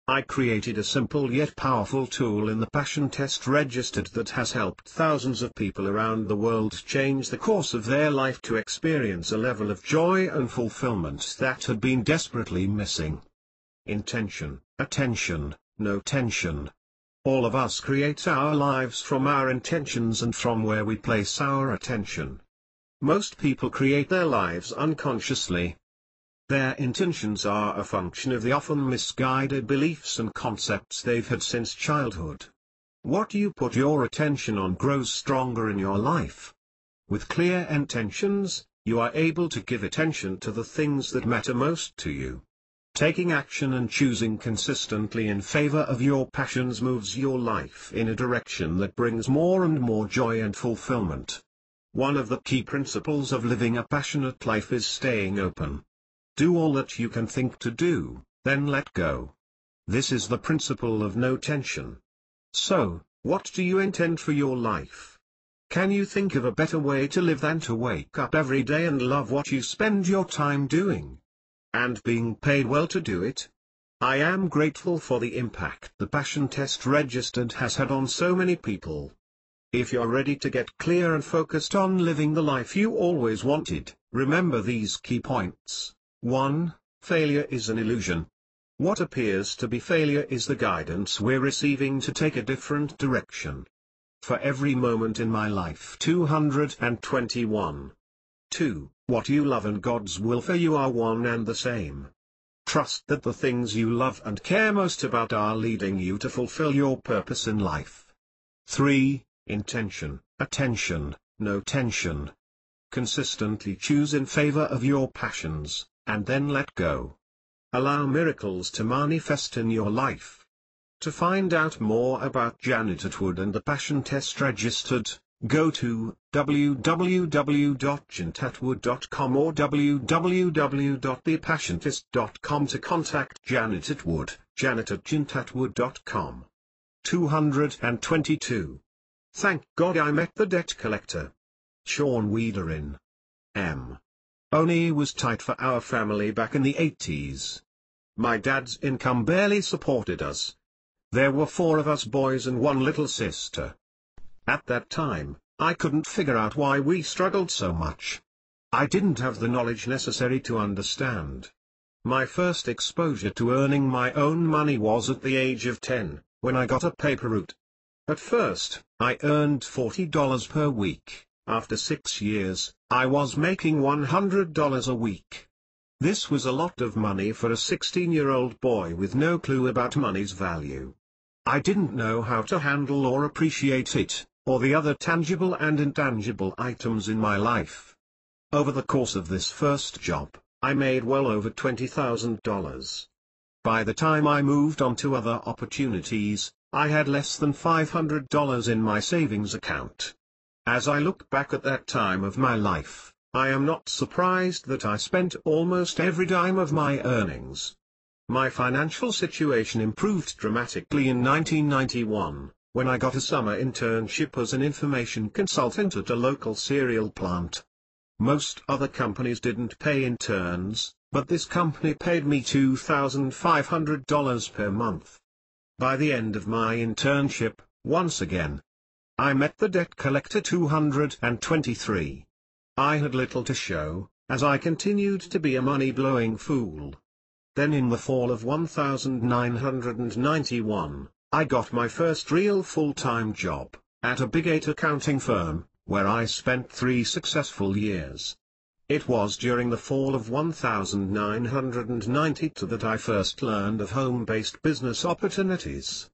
I created a simple yet powerful tool in the Passion Test Registered that has helped thousands of people around the world change the course of their life to experience a level of joy and fulfillment that had been desperately missing. Intention, attention, no tension. All of us create our lives from our intentions and from where we place our attention. Most people create their lives unconsciously. Their intentions are a function of the often misguided beliefs and concepts they've had since childhood. What you put your attention on grows stronger in your life. With clear intentions, you are able to give attention to the things that matter most to you. Taking action and choosing consistently in favor of your passions moves your life in a direction that brings more and more joy and fulfillment. One of the key principles of living a passionate life is staying open. Do all that you can think to do, then let go. This is the principle of no tension. So, what do you intend for your life? Can you think of a better way to live than to wake up every day and love what you spend your time doing? And being paid well to do it? I am grateful for the impact the Passion Test Registered has had on so many people. If you're ready to get clear and focused on living the life you always wanted, remember these key points. 1. Failure is an illusion. What appears to be failure is the guidance we're receiving to take a different direction. For every moment in my life 221. 2. What you love and God's will for you are one and the same. Trust that the things you love and care most about are leading you to fulfill your purpose in life. 3. Intention, attention, no tension. Consistently choose in favor of your passions, and then let go. Allow miracles to manifest in your life. To find out more about Janet Attwood and the Passion Test Registered, go to www.janetatwood.com or www.thepassiontest.com to contact Janet Attwood, janet@janetatwood.com. 222. Thank God I met the debt collector. Sean Wiederin. M. Money was tight for our family back in the 80s. My dad's income barely supported us. There were 4 of us boys and 1 little sister. At that time, I couldn't figure out why we struggled so much. I didn't have the knowledge necessary to understand. My first exposure to earning my own money was at the age of 10, when I got a paper route. At first, I earned $40 per week. After 6 years, I was making $100 a week. This was a lot of money for a 16-year-old boy with no clue about money's value. I didn't know how to handle or appreciate it, or the other tangible and intangible items in my life. Over the course of this first job, I made well over $20,000. By the time I moved on to other opportunities, I had less than $500 in my savings account. As I look back at that time of my life, I am not surprised that I spent almost every dime of my earnings. My financial situation improved dramatically in 1991, when I got a summer internship as an information consultant at a local cereal plant. Most other companies didn't pay interns, but this company paid me $2,500 per month. By the end of my internship, once again, I met the debt collector 223. I had little to show, as I continued to be a money-blowing fool. Then in the fall of 1991, I got my first real full-time job, at a Big 8 accounting firm, where I spent 3 successful years. It was during the fall of 1992 that I first learned of home-based business opportunities.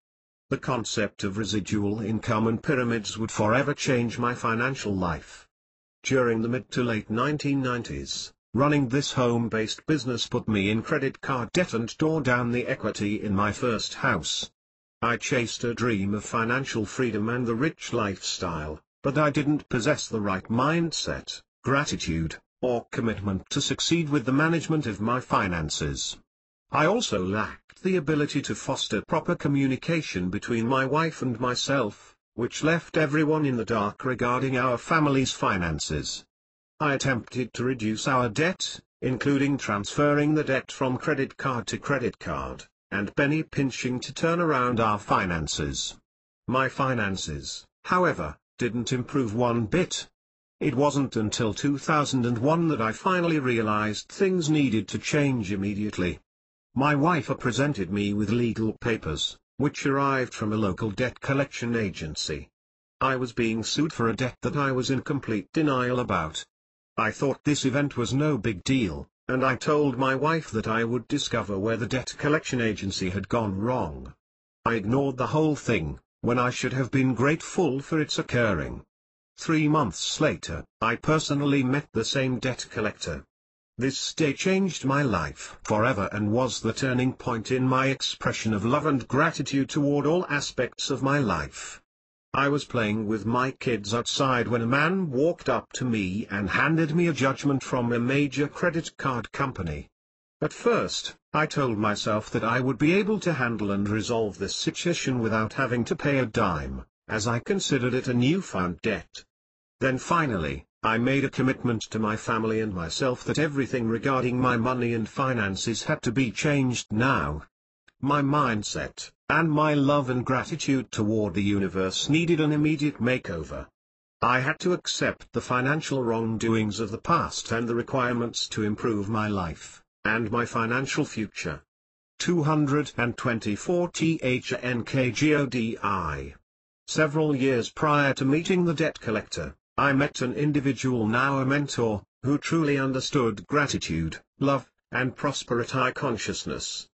The concept of residual income and pyramids would forever change my financial life. During the mid to late 1990s, running this home-based business put me in credit card debt and tore down the equity in my first house. I chased a dream of financial freedom and the rich lifestyle, but I didn't possess the right mindset, gratitude, or commitment to succeed with the management of my finances. I also lacked the ability to foster proper communication between my wife and myself, which left everyone in the dark regarding our family's finances. I attempted to reduce our debt, including transferring the debt from credit card to credit card, and penny pinching to turn around our finances. My finances, however, didn't improve one bit. It wasn't until 2001 that I finally realized things needed to change immediately. My wife presented me with legal papers, which arrived from a local debt collection agency. I was being sued for a debt that I was in complete denial about. I thought this event was no big deal, and I told my wife that I would discover where the debt collection agency had gone wrong. I ignored the whole thing, when I should have been grateful for its occurring. 3 months later, I personally met the same debt collector. This day changed my life forever and was the turning point in my expression of love and gratitude toward all aspects of my life. I was playing with my kids outside when a man walked up to me and handed me a judgment from a major credit card company. At first, I told myself that I would be able to handle and resolve this situation without having to pay a dime, as I considered it a newfound debt. Then finally, I made a commitment to my family and myself that everything regarding my money and finances had to be changed now. My mindset, and my love and gratitude toward the universe needed an immediate makeover. I had to accept the financial wrongdoings of the past and the requirements to improve my life, and my financial future. 224 THNKGODI. Several years prior to meeting the debt collector, I met an individual, now a mentor, who truly understood gratitude, love, and prosperity consciousness.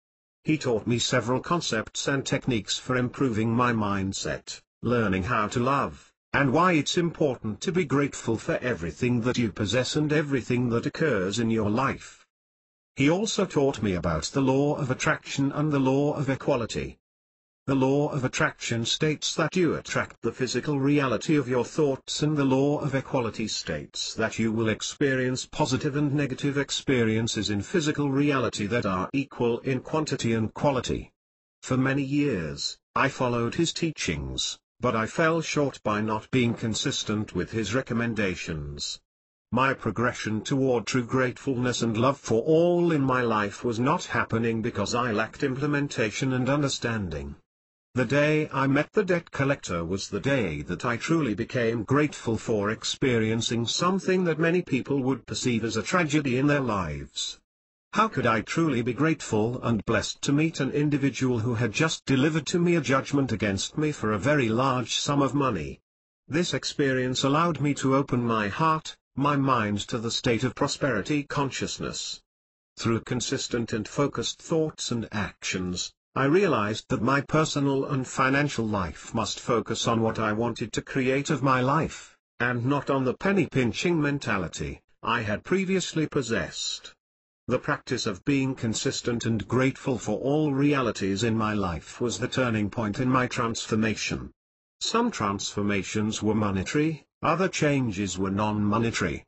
He taught me several concepts and techniques for improving my mindset, learning how to love, and why it's important to be grateful for everything that you possess and everything that occurs in your life. He also taught me about the law of attraction and the law of equality. The law of attraction states that you attract the physical reality of your thoughts, and the law of equality states that you will experience positive and negative experiences in physical reality that are equal in quantity and quality. For many years, I followed his teachings, but I fell short by not being consistent with his recommendations. My progression toward true gratefulness and love for all in my life was not happening because I lacked implementation and understanding. The day I met the debt collector was the day that I truly became grateful for experiencing something that many people would perceive as a tragedy in their lives. How could I truly be grateful and blessed to meet an individual who had just delivered to me a judgment against me for a very large sum of money? This experience allowed me to open my heart, my mind to the state of prosperity consciousness. Through consistent and focused thoughts and actions, I realized that my personal and financial life must focus on what I wanted to create of my life, and not on the penny-pinching mentality I had previously possessed. The practice of being consistent and grateful for all realities in my life was the turning point in my transformation. Some transformations were monetary, other changes were non-monetary.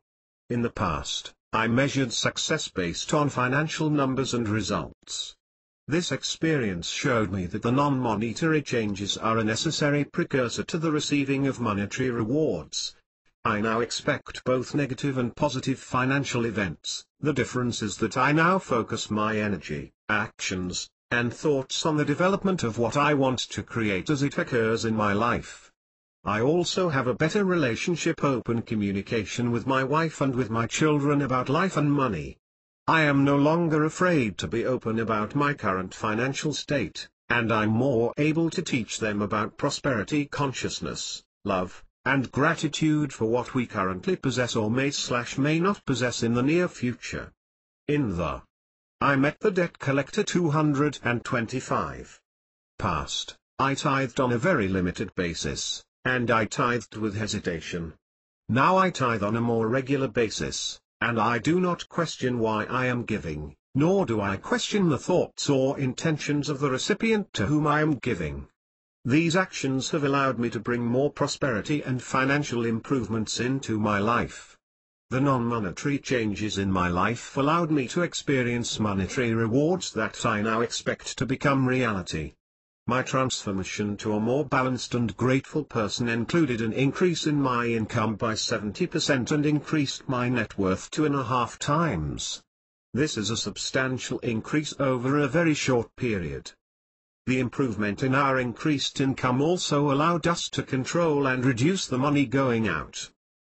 In the past, I measured success based on financial numbers and results. This experience showed me that the non-monetary changes are a necessary precursor to the receiving of monetary rewards. I now expect both negative and positive financial events. The difference is that I now focus my energy, actions, and thoughts on the development of what I want to create as it occurs in my life. I also have a better relationship, open communication with my wife and with my children about life and money. I am no longer afraid to be open about my current financial state, and I'm more able to teach them about prosperity consciousness, love, and gratitude for what we currently possess or may not possess in the near future. I met the debt collector 225. Past, I tithed on a very limited basis, and I tithed with hesitation. Now I tithe on a more regular basis, and I do not question why I am giving, nor do I question the thoughts or intentions of the recipient to whom I am giving. These actions have allowed me to bring more prosperity and financial improvements into my life. The non-monetary changes in my life allowed me to experience monetary rewards that I now expect to become reality. My transformation to a more balanced and grateful person included an increase in my income by 70% and increased my net worth 2.5 times. This is a substantial increase over a very short period. The improvement in our increased income also allowed us to control and reduce the money going out.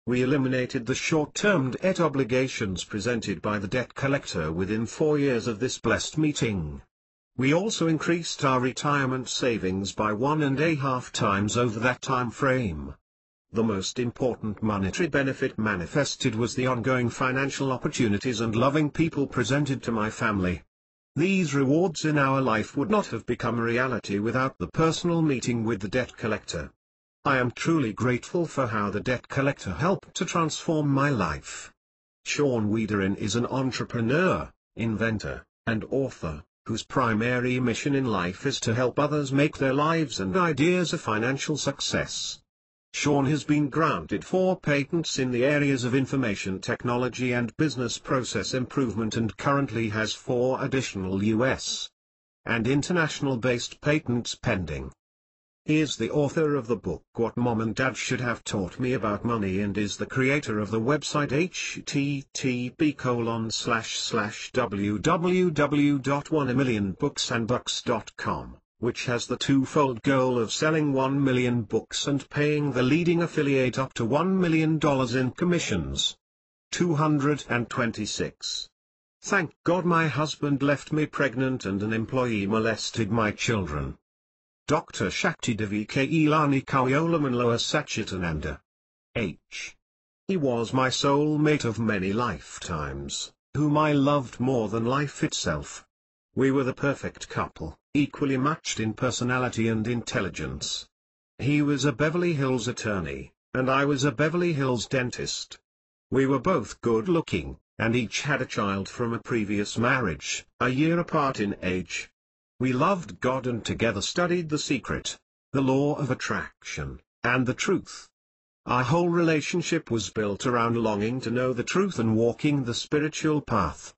We eliminated the short-term debt obligations presented by the debt collector within 4 years of this blessed meeting. We also increased our retirement savings by 1.5 times over that time frame. The most important monetary benefit manifested was the ongoing financial opportunities and loving people presented to my family. These rewards in our life would not have become a reality without the personal meeting with the debt collector. I am truly grateful for how the debt collector helped to transform my life. Sean Wiederin is an entrepreneur, inventor, and author, whose primary mission in life is to help others make their lives and ideas a financial success. Sean has been granted 4 patents in the areas of information technology and business process improvement and currently has 4 additional US and international-based patents pending. He is the author of the book What Mom and Dad Should Have Taught Me About Money and is the creator of the website http://www.1amillionbooksandbucks.com. which has the twofold goal of selling 1 million books and paying the leading affiliate up to $1 million in commissions. 226. Thank God my husband left me pregnant and an employee molested my children. Dr. Shakti Devi K. Ilani Kauyolamanloa Sachitananda. H. He was my soul mate of many lifetimes, whom I loved more than life itself. We were the perfect couple, equally matched in personality and intelligence. He was a Beverly Hills attorney, and I was a Beverly Hills dentist. We were both good-looking, and each had a child from a previous marriage, a year apart in age. We loved God and together studied The Secret, the Law of Attraction, and the Truth. Our whole relationship was built around longing to know the truth and walking the spiritual path.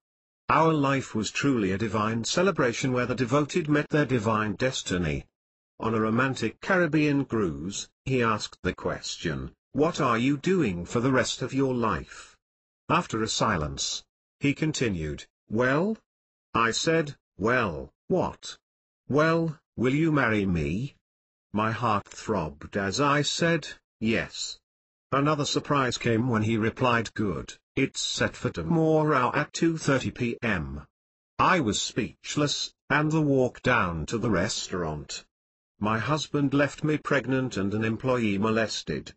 Our life was truly a divine celebration where the devoted met their divine destiny. On a romantic Caribbean cruise, he asked the question, "What are you doing for the rest of your life?" After a silence, he continued, "Well?" I said, "Well, what?" "Well, will you marry me?" My heart throbbed as I said, "Yes." Another surprise came when he replied, "Good. It's set for tomorrow at 2:30 p.m. I was speechless, and the walk down to the restaurant. My husband left me pregnant and an employee molested.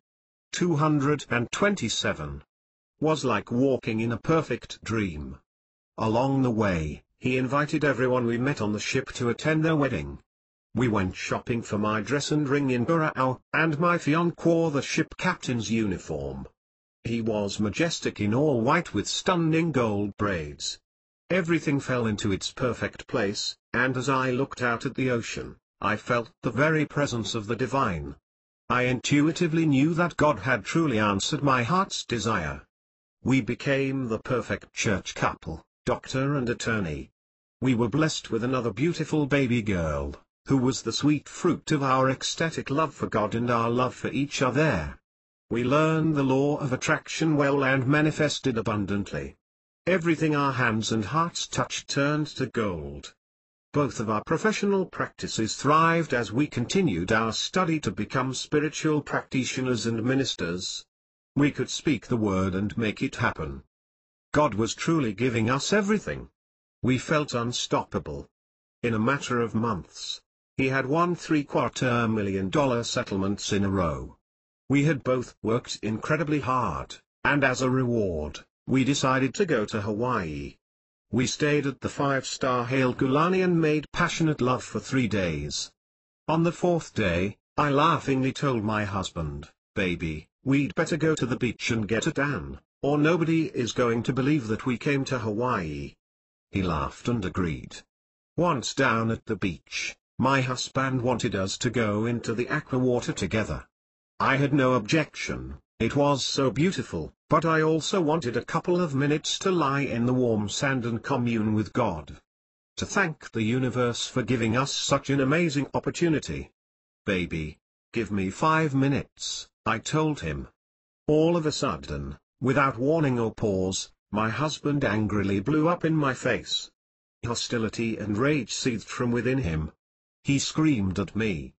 227. Was like walking in a perfect dream. Along the way, he invited everyone we met on the ship to attend their wedding. We went shopping for my dress and ring in Curacao, and my fiancée wore the ship captain's uniform. He was majestic in all white with stunning gold braids. Everything fell into its perfect place, and as I looked out at the ocean, I felt the very presence of the divine. I intuitively knew that God had truly answered my heart's desire. We became the perfect church couple, doctor and attorney. We were blessed with another beautiful baby girl, who was the sweet fruit of our ecstatic love for God and our love for each other. We learned the law of attraction well and manifested abundantly. Everything our hands and hearts touched turned to gold. Both of our professional practices thrived as we continued our study to become spiritual practitioners and ministers. We could speak the word and make it happen. God was truly giving us everything. We felt unstoppable. In a matter of months, he had won $750 million settlements in a row. We had both worked incredibly hard, and as a reward, we decided to go to Hawaii. We stayed at the 5-star Hale Kulani and made passionate love for 3 days. On the 4th day, I laughingly told my husband, "Baby, we'd better go to the beach and get a tan, or nobody is going to believe that we came to Hawaii." He laughed and agreed. Once down at the beach, my husband wanted us to go into the aqua water together. I had no objection, it was so beautiful, but I also wanted a couple of minutes to lie in the warm sand and commune with God. To thank the universe for giving us such an amazing opportunity. "Baby, give me 5 minutes," I told him. All of a sudden, without warning or pause, My husband angrily blew up in my face. Hostility and rage seethed from within him. He screamed at me.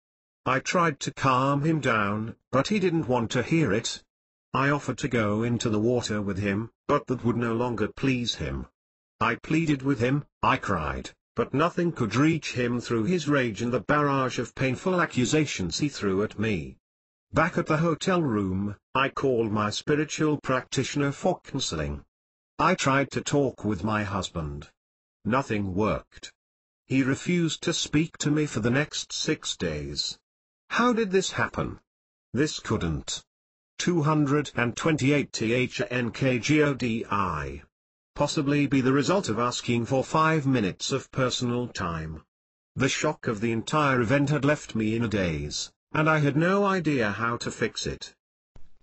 I tried to calm him down, but he didn't want to hear it. I offered to go into the water with him, but that would no longer please him. I pleaded with him, I cried, but nothing could reach him through his rage and the barrage of painful accusations he threw at me. Back at the hotel room, I called my spiritual practitioner for counseling. I tried to talk with my husband. Nothing worked. He refused to speak to me for the next 6 days. How did this happen? This couldn't. 228 THNKGODI. Possibly be the result of asking for 5 minutes of personal time. The shock of the entire event had left me in a daze, and I had no idea how to fix it.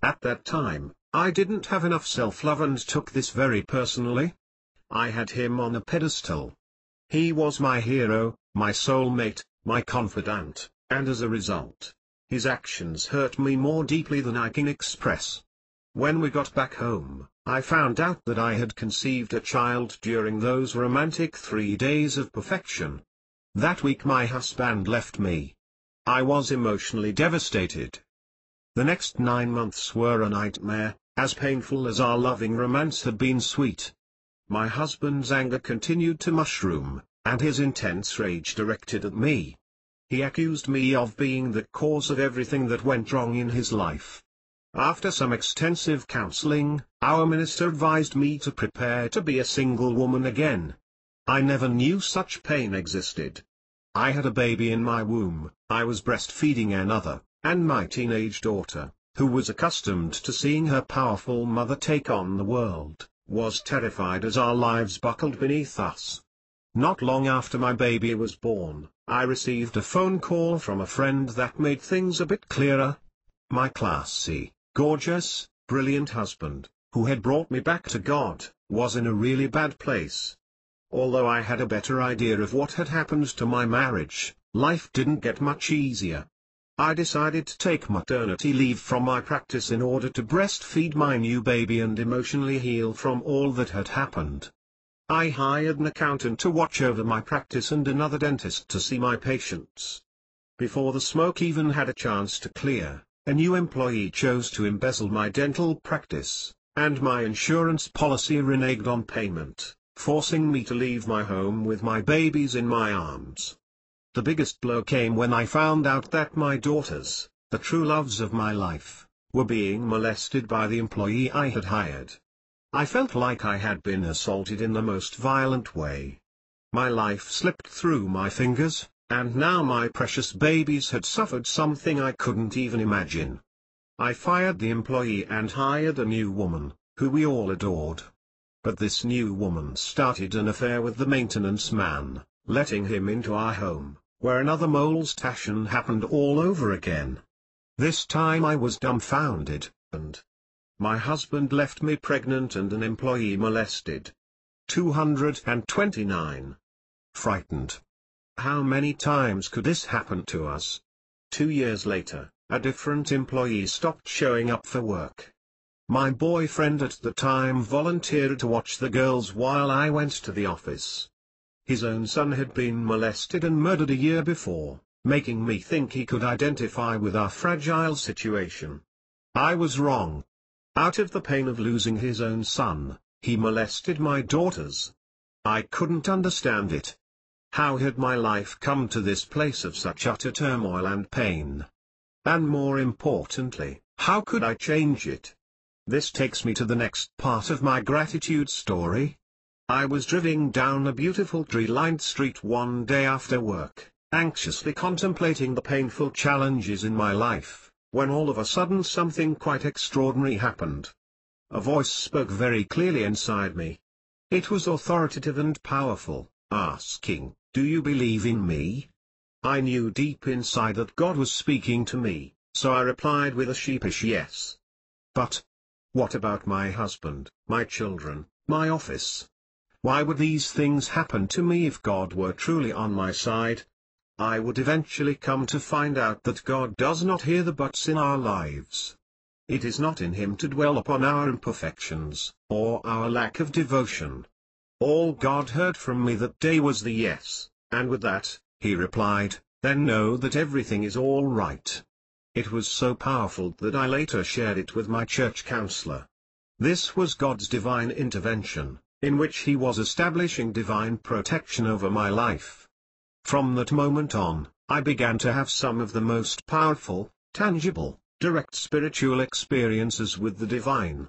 At that time, I didn't have enough self-love and took this very personally. I had him on a pedestal. He was my hero, my soulmate, my confidant, and as a result, his actions hurt me more deeply than I can express. When we got back home, I found out that I had conceived a child during those romantic 3 days of perfection. That week my husband left me. I was emotionally devastated. The next 9 months were a nightmare, as painful as our loving romance had been sweet. My husband's anger continued to mushroom, and his intense rage directed at me. He accused me of being the cause of everything that went wrong in his life. After some extensive counseling, our minister advised me to prepare to be a single woman again. I never knew such pain existed. I had a baby in my womb, I was breastfeeding another, and my teenage daughter, who was accustomed to seeing her powerful mother take on the world, was terrified as our lives buckled beneath us. Not long after my baby was born, I received a phone call from a friend that made things a bit clearer. My classy, gorgeous, brilliant husband, who had brought me back to God, was in a really bad place. Although I had a better idea of what had happened to my marriage, life didn't get much easier. I decided to take maternity leave from my practice in order to breastfeed my new baby and emotionally heal from all that had happened. I hired an accountant to watch over my practice and another dentist to see my patients. Before the smoke even had a chance to clear, a new employee chose to embezzle my dental practice, and my insurance policy reneged on payment, forcing me to leave my home with my babies in my arms. The biggest blow came when I found out that my daughters, the true loves of my life, were being molested by the employee I had hired. I felt like I had been assaulted in the most violent way. My life slipped through my fingers, and now my precious babies had suffered something I couldn't even imagine. I fired the employee and hired a new woman, who we all adored. But this new woman started an affair with the maintenance man, letting him into our home, where another molestation happened all over again. This time I was dumbfounded, and my husband left me pregnant and an employee molested. 229. Frightened. How many times could this happen to us? 2 years later, a different employee stopped showing up for work. My boyfriend at the time volunteered to watch the girls while I went to the office. His own son had been molested and murdered a year before, making me think he could identify with our fragile situation. I was wrong. Out of the pain of losing his own son, he molested my daughters. I couldn't understand it. How had my life come to this place of such utter turmoil and pain? And more importantly, how could I change it? This takes me to the next part of my gratitude story. I was driving down a beautiful tree-lined street one day after work, anxiously contemplating the painful challenges in my life, when all of a sudden something quite extraordinary happened. A voice spoke very clearly inside me. It was authoritative and powerful, asking, "Do you believe in me?" I knew deep inside that God was speaking to me, so I replied with a sheepish yes. But what about my husband, my children, my office? Why would these things happen to me if God were truly on my side? I would eventually come to find out that God does not hear the buts in our lives. It is not in him to dwell upon our imperfections, or our lack of devotion. All God heard from me that day was the yes, and with that, he replied, then know that everything is all right. It was so powerful that I later shared it with my church counselor. This was God's divine intervention, in which he was establishing divine protection over my life. From that moment on, I began to have some of the most powerful, tangible, direct spiritual experiences with the divine.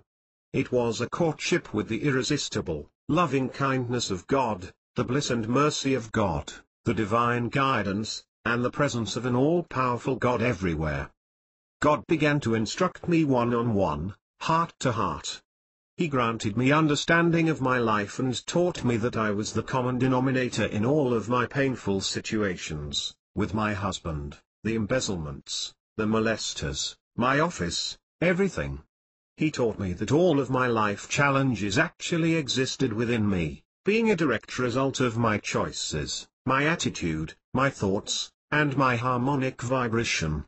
It was a courtship with the irresistible, loving kindness of God, the bliss and mercy of God, the divine guidance, and the presence of an all-powerful God everywhere. God began to instruct me one-on-one, heart to heart. He granted me understanding of my life and taught me that I was the common denominator in all of my painful situations, with my husband, the embezzlements, the molesters, my office, everything. He taught me that all of my life challenges actually existed within me, being a direct result of my choices, my attitude, my thoughts, and my harmonic vibration.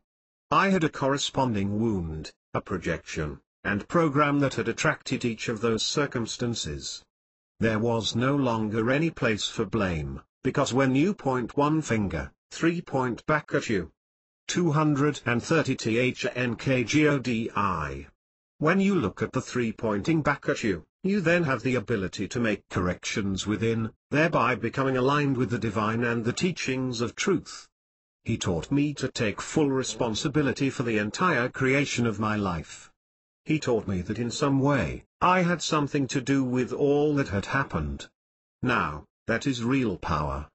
I had a corresponding wound, a projection, and program that had attracted each of those circumstances. There was no longer any place for blame, because when you point one finger, 3 point back at you. 230 THNKGODI. When you look at the 3 pointing back at you, you then have the ability to make corrections within, thereby becoming aligned with the divine and the teachings of truth. He taught me to take full responsibility for the entire creation of my life. He taught me that in some way, I had something to do with all that had happened. Now, that is real power.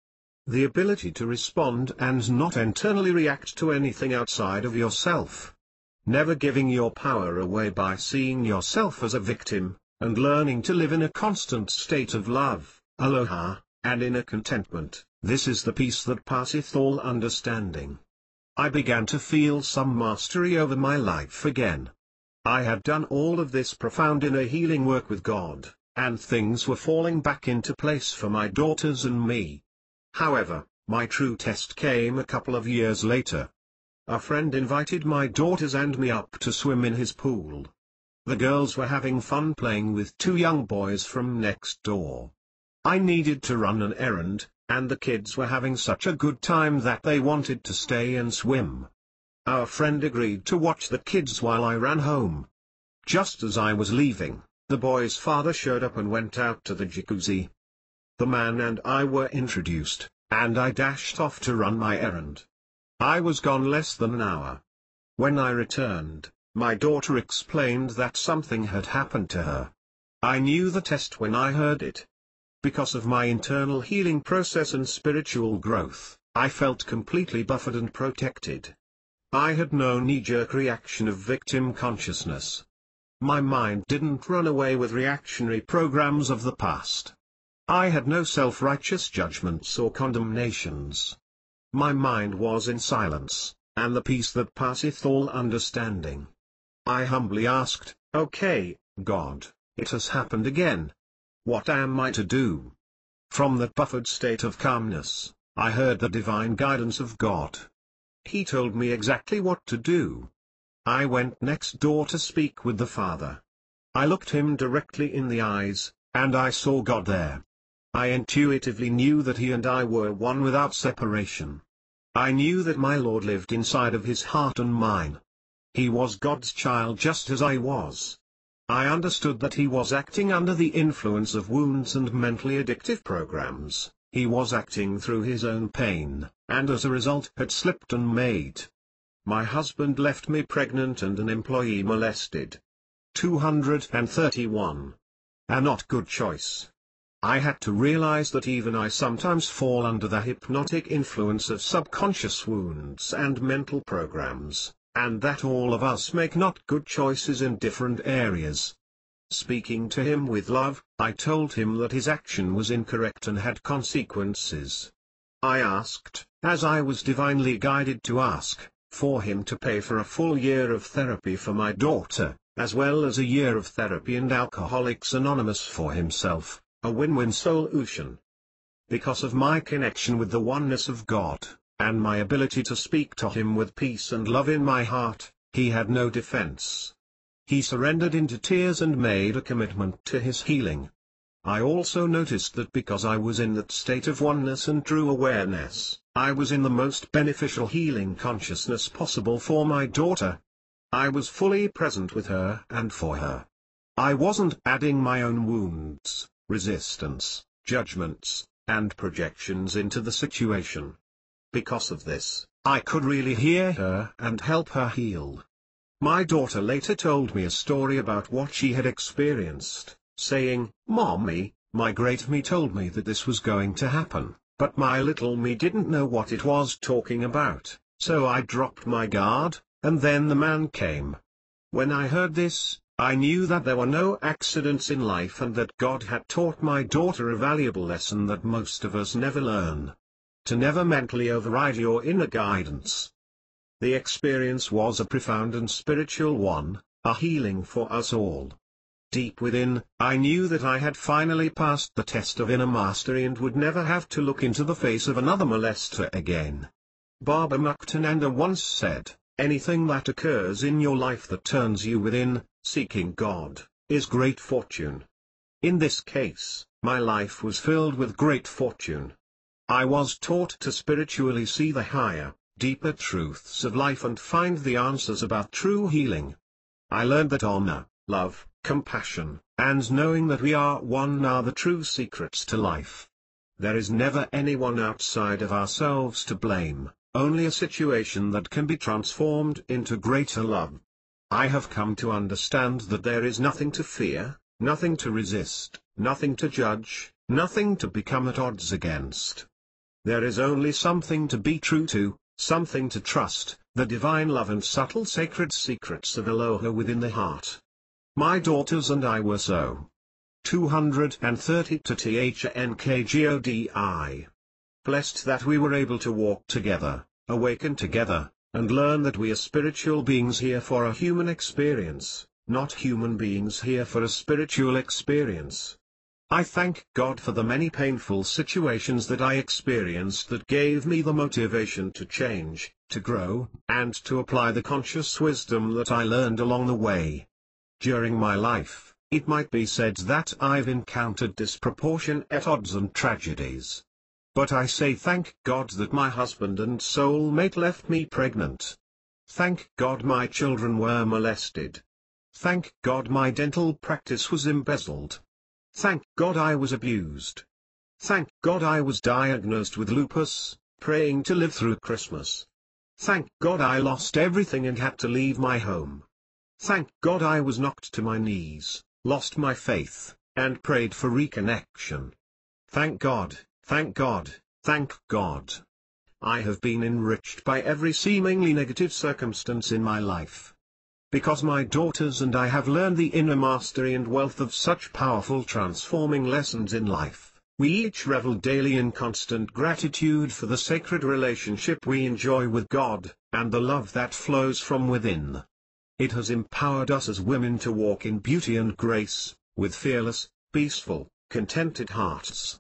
The ability to respond and not internally react to anything outside of yourself. Never giving your power away by seeing yourself as a victim, and learning to live in a constant state of love, aloha, and inner contentment. This is the peace that passeth all understanding. I began to feel some mastery over my life again. I had done all of this profound inner healing work with God, and things were falling back into place for my daughters and me. However, my true test came a couple of years later. A friend invited my daughters and me up to swim in his pool. The girls were having fun playing with 2 young boys from next door. I needed to run an errand, and the kids were having such a good time that they wanted to stay and swim. Our friend agreed to watch the kids while I ran home. Just as I was leaving, the boy's father showed up and went out to the jacuzzi. The man and I were introduced, and I dashed off to run my errand. I was gone less than an hour. When I returned, my daughter explained that something had happened to her. I knew the test when I heard it. Because of my internal healing process and spiritual growth, I felt completely buffered and protected. I had no knee-jerk reaction of victim consciousness. My mind didn't run away with reactionary programs of the past. I had no self-righteous judgments or condemnations. My mind was in silence, and the peace that passeth all understanding. I humbly asked, "Okay, God, it has happened again. What am I to do?" From that buffered state of calmness, I heard the divine guidance of God. He told me exactly what to do. I went next door to speak with the Father. I looked him directly in the eyes, and I saw God there. I intuitively knew that he and I were one without separation. I knew that my Lord lived inside of his heart and mine. He was God's child just as I was. I understood that he was acting under the influence of wounds and mentally addictive programs. He was acting through his own pain, and as a result had slipped and made my husband left me pregnant and an employee molested. 231. A not good choice. I had to realize that even I sometimes fall under the hypnotic influence of subconscious wounds and mental programs, and that all of us make not good choices in different areas. Speaking to him with love, I told him that his action was incorrect and had consequences. I asked, as I was divinely guided to ask, for him to pay for a full year of therapy for my daughter, as well as a year of therapy and Alcoholics Anonymous for himself, a win-win solution. Because of my connection with the oneness of God, and my ability to speak to him with peace and love in my heart, he had no defense. He surrendered into tears and made a commitment to his healing. I also noticed that because I was in that state of oneness and true awareness, I was in the most beneficial healing consciousness possible for my daughter. I was fully present with her and for her. I wasn't adding my own wounds, resistance, judgments, and projections into the situation. Because of this, I could really hear her and help her heal. My daughter later told me a story about what she had experienced, saying, "Mommy, my great me told me that this was going to happen, but my little me didn't know what it was talking about, so I dropped my guard, and then the man came." When I heard this, I knew that there were no accidents in life and that God had taught my daughter a valuable lesson that most of us never learn. To never mentally override your inner guidance. The experience was a profound and spiritual one, a healing for us all. Deep within, I knew that I had finally passed the test of inner mastery and would never have to look into the face of another molester again. Baba Muktananda once said, "Anything that occurs in your life that turns you within, seeking God, is great fortune." In this case, my life was filled with great fortune. I was taught to spiritually see the higher, deeper truths of life and find the answers about true healing. I learned that honor, love, compassion, and knowing that we are one are the true secrets to life. There is never anyone outside of ourselves to blame, only a situation that can be transformed into greater love. I have come to understand that there is nothing to fear, nothing to resist, nothing to judge, nothing to become at odds against. There is only something to be true to, something to trust, the divine love and subtle sacred secrets of Aloha within the heart. My daughters and I were so. 230 to THNKGODI. Blessed that we were able to walk together, awaken together, and learn that we are spiritual beings here for a human experience, not human beings here for a spiritual experience. I thank God for the many painful situations that I experienced that gave me the motivation to change, to grow, and to apply the conscious wisdom that I learned along the way. During my life, it might be said that I've encountered disproportionate odds and tragedies. But I say thank God that my husband and soulmate left me pregnant. Thank God my children were molested. Thank God my dental practice was embezzled. Thank God I was abused. Thank God I was diagnosed with lupus, praying to live through Christmas. Thank God I lost everything and had to leave my home. Thank God I was knocked to my knees, lost my faith, and prayed for reconnection. Thank God, thank God, thank God. I have been enriched by every seemingly negative circumstance in my life. Because my daughters and I have learned the inner mastery and wealth of such powerful transforming lessons in life, we each revel daily in constant gratitude for the sacred relationship we enjoy with God, and the love that flows from within. It has empowered us as women to walk in beauty and grace, with fearless, peaceful, contented hearts.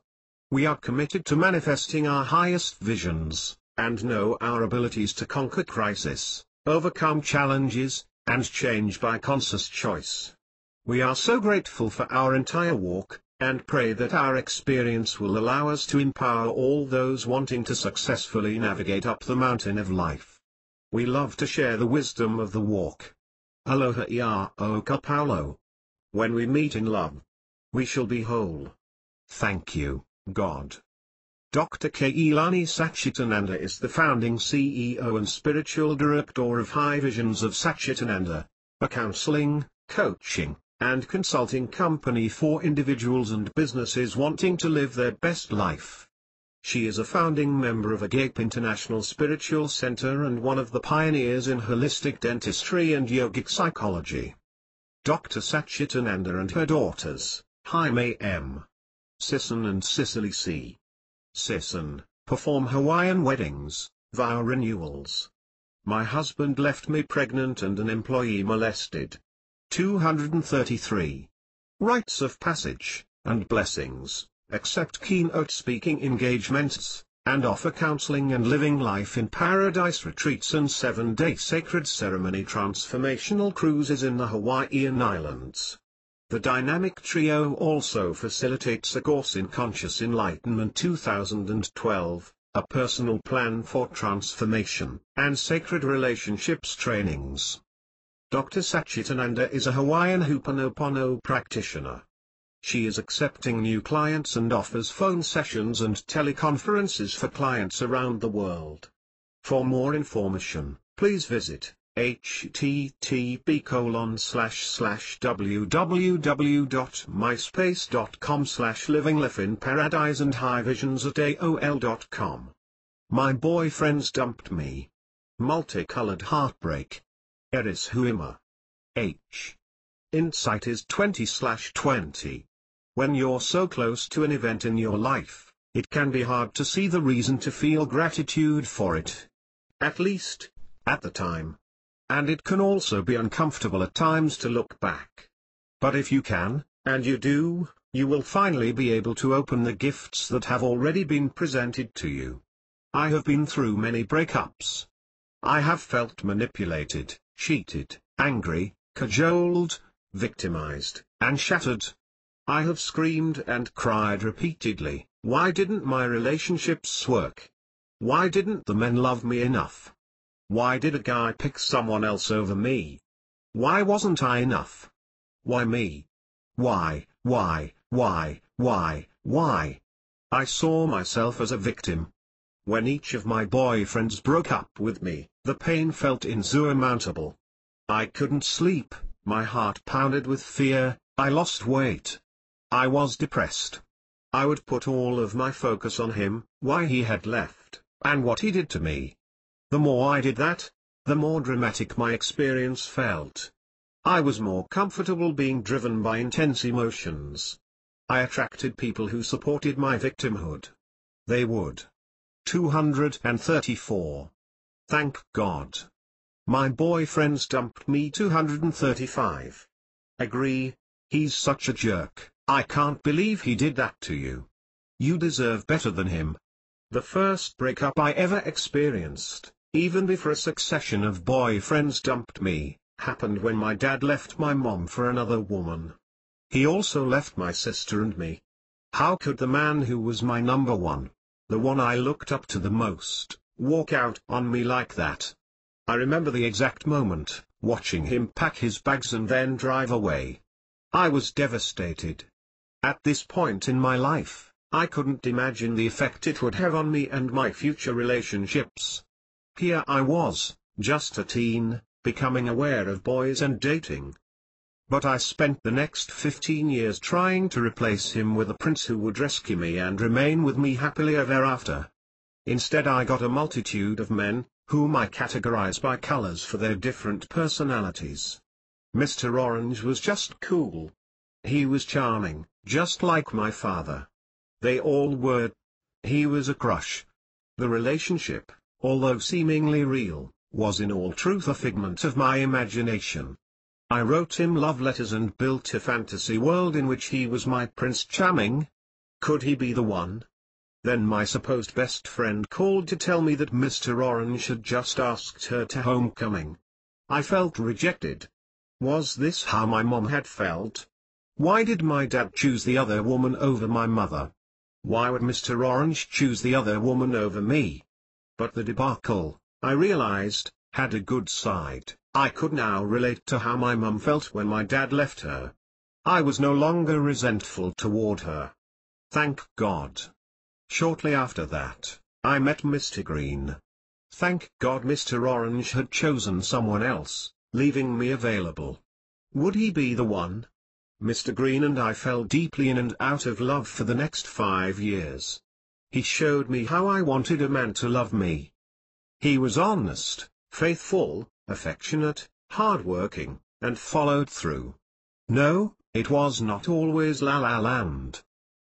We are committed to manifesting our highest visions, and know our abilities to conquer crisis, overcome challenges, and change by conscious choice. We are so grateful for our entire walk, and pray that our experience will allow us to empower all those wanting to successfully navigate up the mountain of life. We love to share the wisdom of the walk. Aloha ia o ka Paulo. When we meet in love, we shall be whole. Thank you, God. Dr. Keilani Satchitananda is the founding CEO and spiritual director of High Visions of Satchitananda, a counseling, coaching, and consulting company for individuals and businesses wanting to live their best life. She is a founding member of Agape International Spiritual Center and one of the pioneers in holistic dentistry and yogic psychology. Dr. Satchitananda and her daughters, Jaime M. Sisson and Cicely C. Sisson, perform Hawaiian weddings, vow renewals. My husband left me pregnant and an employee molested. 233. Rites of passage, and blessings, accept keynote speaking engagements, and offer counseling and living life in paradise retreats and 7-day sacred ceremony transformational cruises in the Hawaiian Islands. The dynamic trio also facilitates A Course in Conscious Enlightenment 2012, a personal plan for transformation, and sacred relationships trainings. Dr. Satchitananda is a Hawaiian Ho'oponopono practitioner. She is accepting new clients and offers phone sessions and teleconferences for clients around the world. For more information, please visit http://www.myspace.com/livinglifeinparadise and highvisions@aol.com. My boyfriends dumped me. Multicolored heartbreak. Eris Huima. H. Insight is 20/20. When you're so close to an event in your life, it can be hard to see the reason to feel gratitude for it. At least, at the time. And it can also be uncomfortable at times to look back. But if you can, and you do, you will finally be able to open the gifts that have already been presented to you. I have been through many breakups. I have felt manipulated, cheated, angry, cajoled, victimized, and shattered. I have screamed and cried repeatedly, why didn't my relationships work? Why didn't the men love me enough? Why did a guy pick someone else over me? Why wasn't I enough? Why me? Why? I saw myself as a victim. When each of my boyfriends broke up with me, the pain felt insurmountable. I couldn't sleep, my heart pounded with fear, I lost weight. I was depressed. I would put all of my focus on him, why he had left, and what he did to me. The more I did that, the more dramatic my experience felt. I was more comfortable being driven by intense emotions. I attracted people who supported my victimhood. They would. 234. Thank God. My boyfriends dumped me 235. Agree, he's such a jerk, I can't believe he did that to you. You deserve better than him. The first breakup I ever experienced, even before a succession of boyfriends dumped me, happened when my dad left my mom for another woman. He also left my sister and me. How could the man who was my number one, the one I looked up to the most, walk out on me like that? I remember the exact moment, watching him pack his bags and then drive away. I was devastated. At this point in my life, I couldn't imagine the effect it would have on me and my future relationships. Here I was, just a teen, becoming aware of boys and dating. But I spent the next 15 years trying to replace him with a prince who would rescue me and remain with me happily ever after. Instead I got a multitude of men, whom I categorize by colors for their different personalities. Mr. Orange was just cool. He was charming, just like my father. They all were. He was a crush. The relationship, although seemingly real, was in all truth a figment of my imagination. I wrote him love letters and built a fantasy world in which he was my Prince Charming. Could he be the one? Then my supposed best friend called to tell me that Mr. Orange had just asked her to homecoming. I felt rejected. Was this how my mom had felt? Why did my dad choose the other woman over my mother? Why would Mr. Orange choose the other woman over me? But the debacle, I realized, had a good side. I could now relate to how my mum felt when my dad left her. I was no longer resentful toward her. Thank God. Shortly after that, I met Mr. Green. Thank God Mr. Orange had chosen someone else, leaving me available. Would he be the one? Mr. Green and I fell deeply in and out of love for the next 5 years. He showed me how I wanted a man to love me. He was honest, faithful, affectionate, hard-working, and followed through. No, it was not always la la land.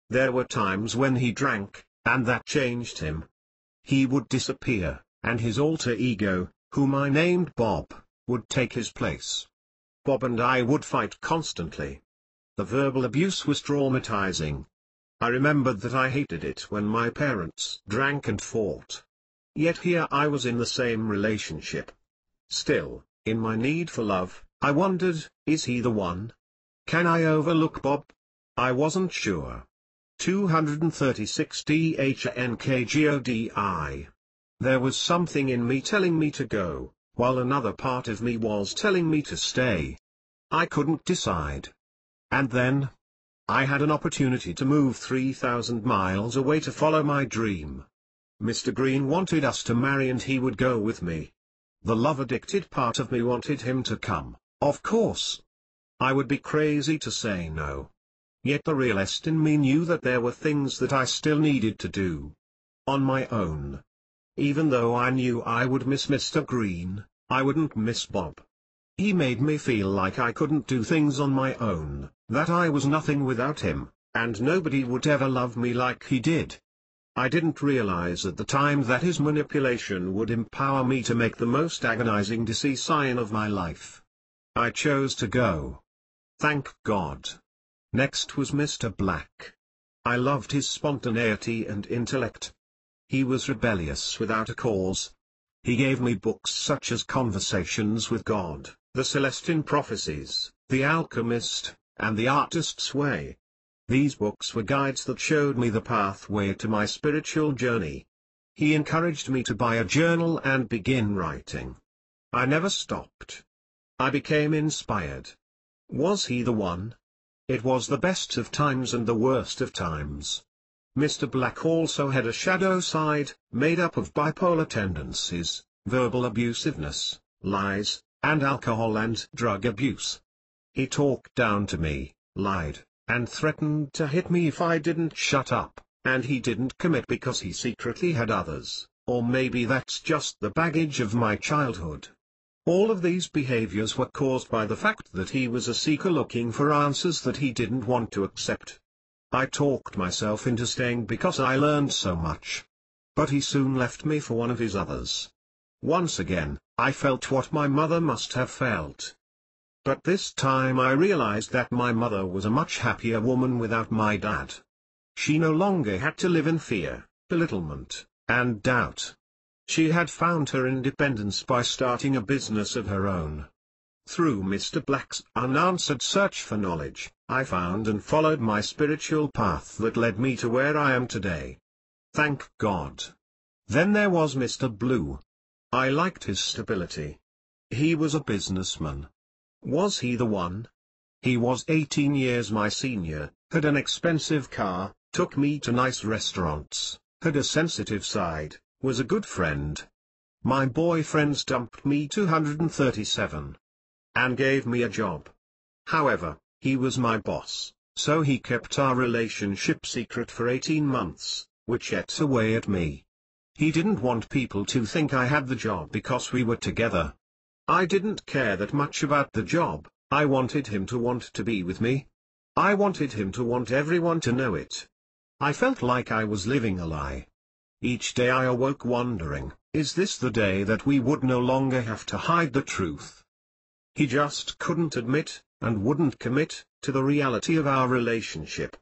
There were times when he drank, and that changed him. He would disappear, and his alter ego, whom I named Bob, would take his place. Bob and I would fight constantly. The verbal abuse was traumatizing. I remembered that I hated it when my parents drank and fought. Yet here I was in the same relationship. Still, in my need for love, I wondered, is he the one? Can I overlook Bob? I wasn't sure. 236 DHNKGODI. There was something in me telling me to go, while another part of me was telling me to stay. I couldn't decide. And then, I had an opportunity to move 3,000 miles away to follow my dream. Mr. Green wanted us to marry and he would go with me. The love-addicted part of me wanted him to come, of course. I would be crazy to say no. Yet the realist in me knew that there were things that I still needed to do. On my own. Even though I knew I would miss Mr. Green, I wouldn't miss Bob. He made me feel like I couldn't do things on my own, that I was nothing without him, and nobody would ever love me like he did. I didn't realize at the time that his manipulation would empower me to make the most agonizing decision of my life. I chose to go. Thank God. Next was Mr. Black. I loved his spontaneity and intellect. He was rebellious without a cause. He gave me books such as Conversations with God, The Celestine Prophecies, The Alchemist, and The Artist's Way. These books were guides that showed me the pathway to my spiritual journey. He encouraged me to buy a journal and begin writing. I never stopped. I became inspired. Was he the one? It was the best of times and the worst of times. Mr. Black also had a shadow side, made up of bipolar tendencies, verbal abusiveness, lies, and alcohol and drug abuse. He talked down to me, lied, and threatened to hit me if I didn't shut up, and he didn't commit because he secretly had others, or maybe that's just the baggage of my childhood. All of these behaviors were caused by the fact that he was a seeker looking for answers that he didn't want to accept. I talked myself into staying because I learned so much. But he soon left me for one of his others. Once again, I felt what my mother must have felt. But this time I realized that my mother was a much happier woman without my dad. She no longer had to live in fear, belittlement, and doubt. She had found her independence by starting a business of her own. Through Mr. Black's unanswered search for knowledge, I found and followed my spiritual path that led me to where I am today. Thank God. Then there was Mr. Blue. I liked his stability. He was a businessman. Was he the one? He was 18 years my senior, had an expensive car, took me to nice restaurants, had a sensitive side, was a good friend. My boyfriends dumped me 237. And gave me a job. However, he was my boss, so he kept our relationship secret for 18 months, which ate away at me. He didn't want people to think I had the job because we were together. I didn't care that much about the job, I wanted him to want to be with me. I wanted him to want everyone to know it. I felt like I was living a lie. Each day I awoke wondering, is this the day that we would no longer have to hide the truth? He just couldn't admit, and wouldn't commit, to the reality of our relationship.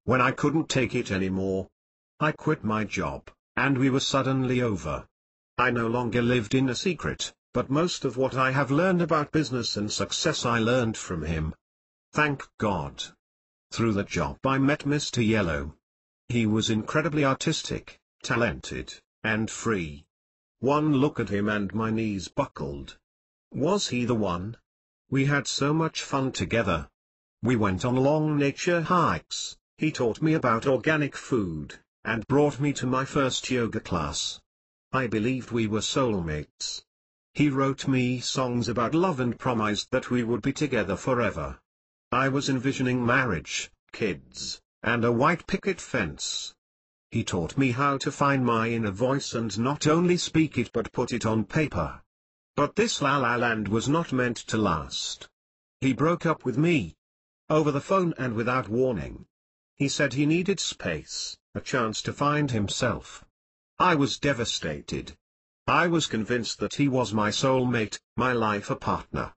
When I couldn't take it anymore, I quit my job, and we were suddenly over. I no longer lived in a secret, but most of what I have learned about business and success I learned from him. Thank God. Through that job I met Mr. Yellow. He was incredibly artistic, talented, and free. One look at him and my knees buckled. Was he the one? We had so much fun together. We went on long nature hikes, he taught me about organic food, and brought me to my first yoga class. I believed we were soulmates. He wrote me songs about love and promised that we would be together forever. I was envisioning marriage, kids, and a white picket fence. He taught me how to find my inner voice and not only speak it but put it on paper. But this La La Land was not meant to last. He broke up with me. Over the phone and without warning. He said he needed space, a chance to find himself. I was devastated. I was convinced that he was my soulmate, my life partner.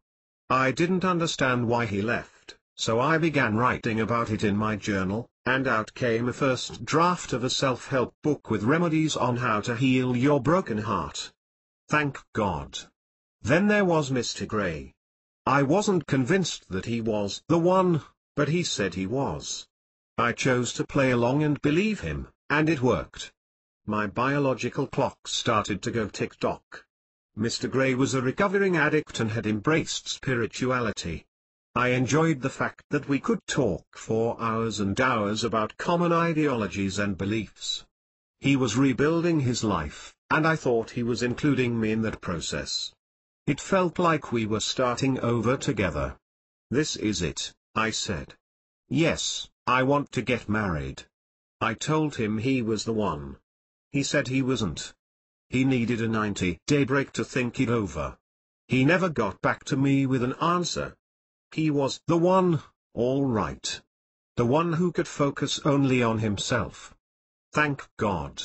I didn't understand why he left, so I began writing about it in my journal, and out came a first draft of a self-help book with remedies on how to heal your broken heart. Thank God. Then there was Mr. Gray. I wasn't convinced that he was the one, but he said he was. I chose to play along and believe him, and it worked. My biological clock started to go tick-tock. Mr. Gray was a recovering addict and had embraced spirituality. I enjoyed the fact that we could talk for hours and hours about common ideologies and beliefs. He was rebuilding his life, and I thought he was including me in that process. It felt like we were starting over together. This is it, I said. Yes, I want to get married. I told him he was the one. He said he wasn't. He needed a 90-day break to think it over. He never got back to me with an answer. He was the one, all right. The one who could focus only on himself. Thank God.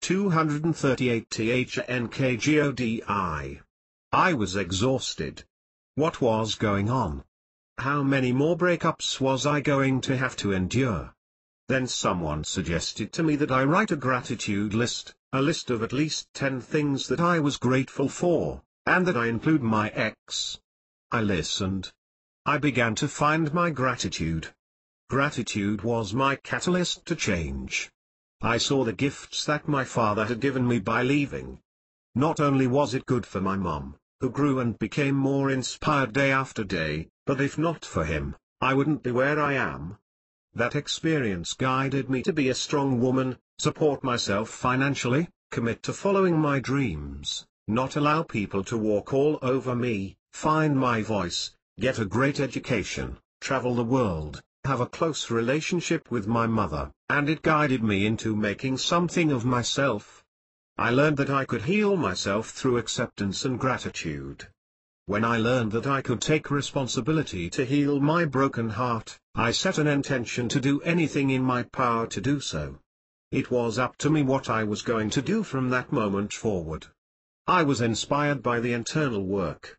238 THNKGODI. I was exhausted. What was going on? How many more breakups was I going to have to endure? Then someone suggested to me that I write a gratitude list, a list of at least 10 things that I was grateful for, and that I include my ex. I listened. I began to find my gratitude. Gratitude was my catalyst to change. I saw the gifts that my father had given me by leaving. Not only was it good for my mom, who grew and became more inspired day after day, but if not for him, I wouldn't be where I am. That experience guided me to be a strong woman, support myself financially, commit to following my dreams, not allow people to walk all over me, find my voice, get a great education, travel the world, have a close relationship with my mother, and it guided me into making something of myself. I learned that I could heal myself through acceptance and gratitude. When I learned that I could take responsibility to heal my broken heart, I set an intention to do anything in my power to do so. It was up to me what I was going to do from that moment forward. I was inspired by the internal work.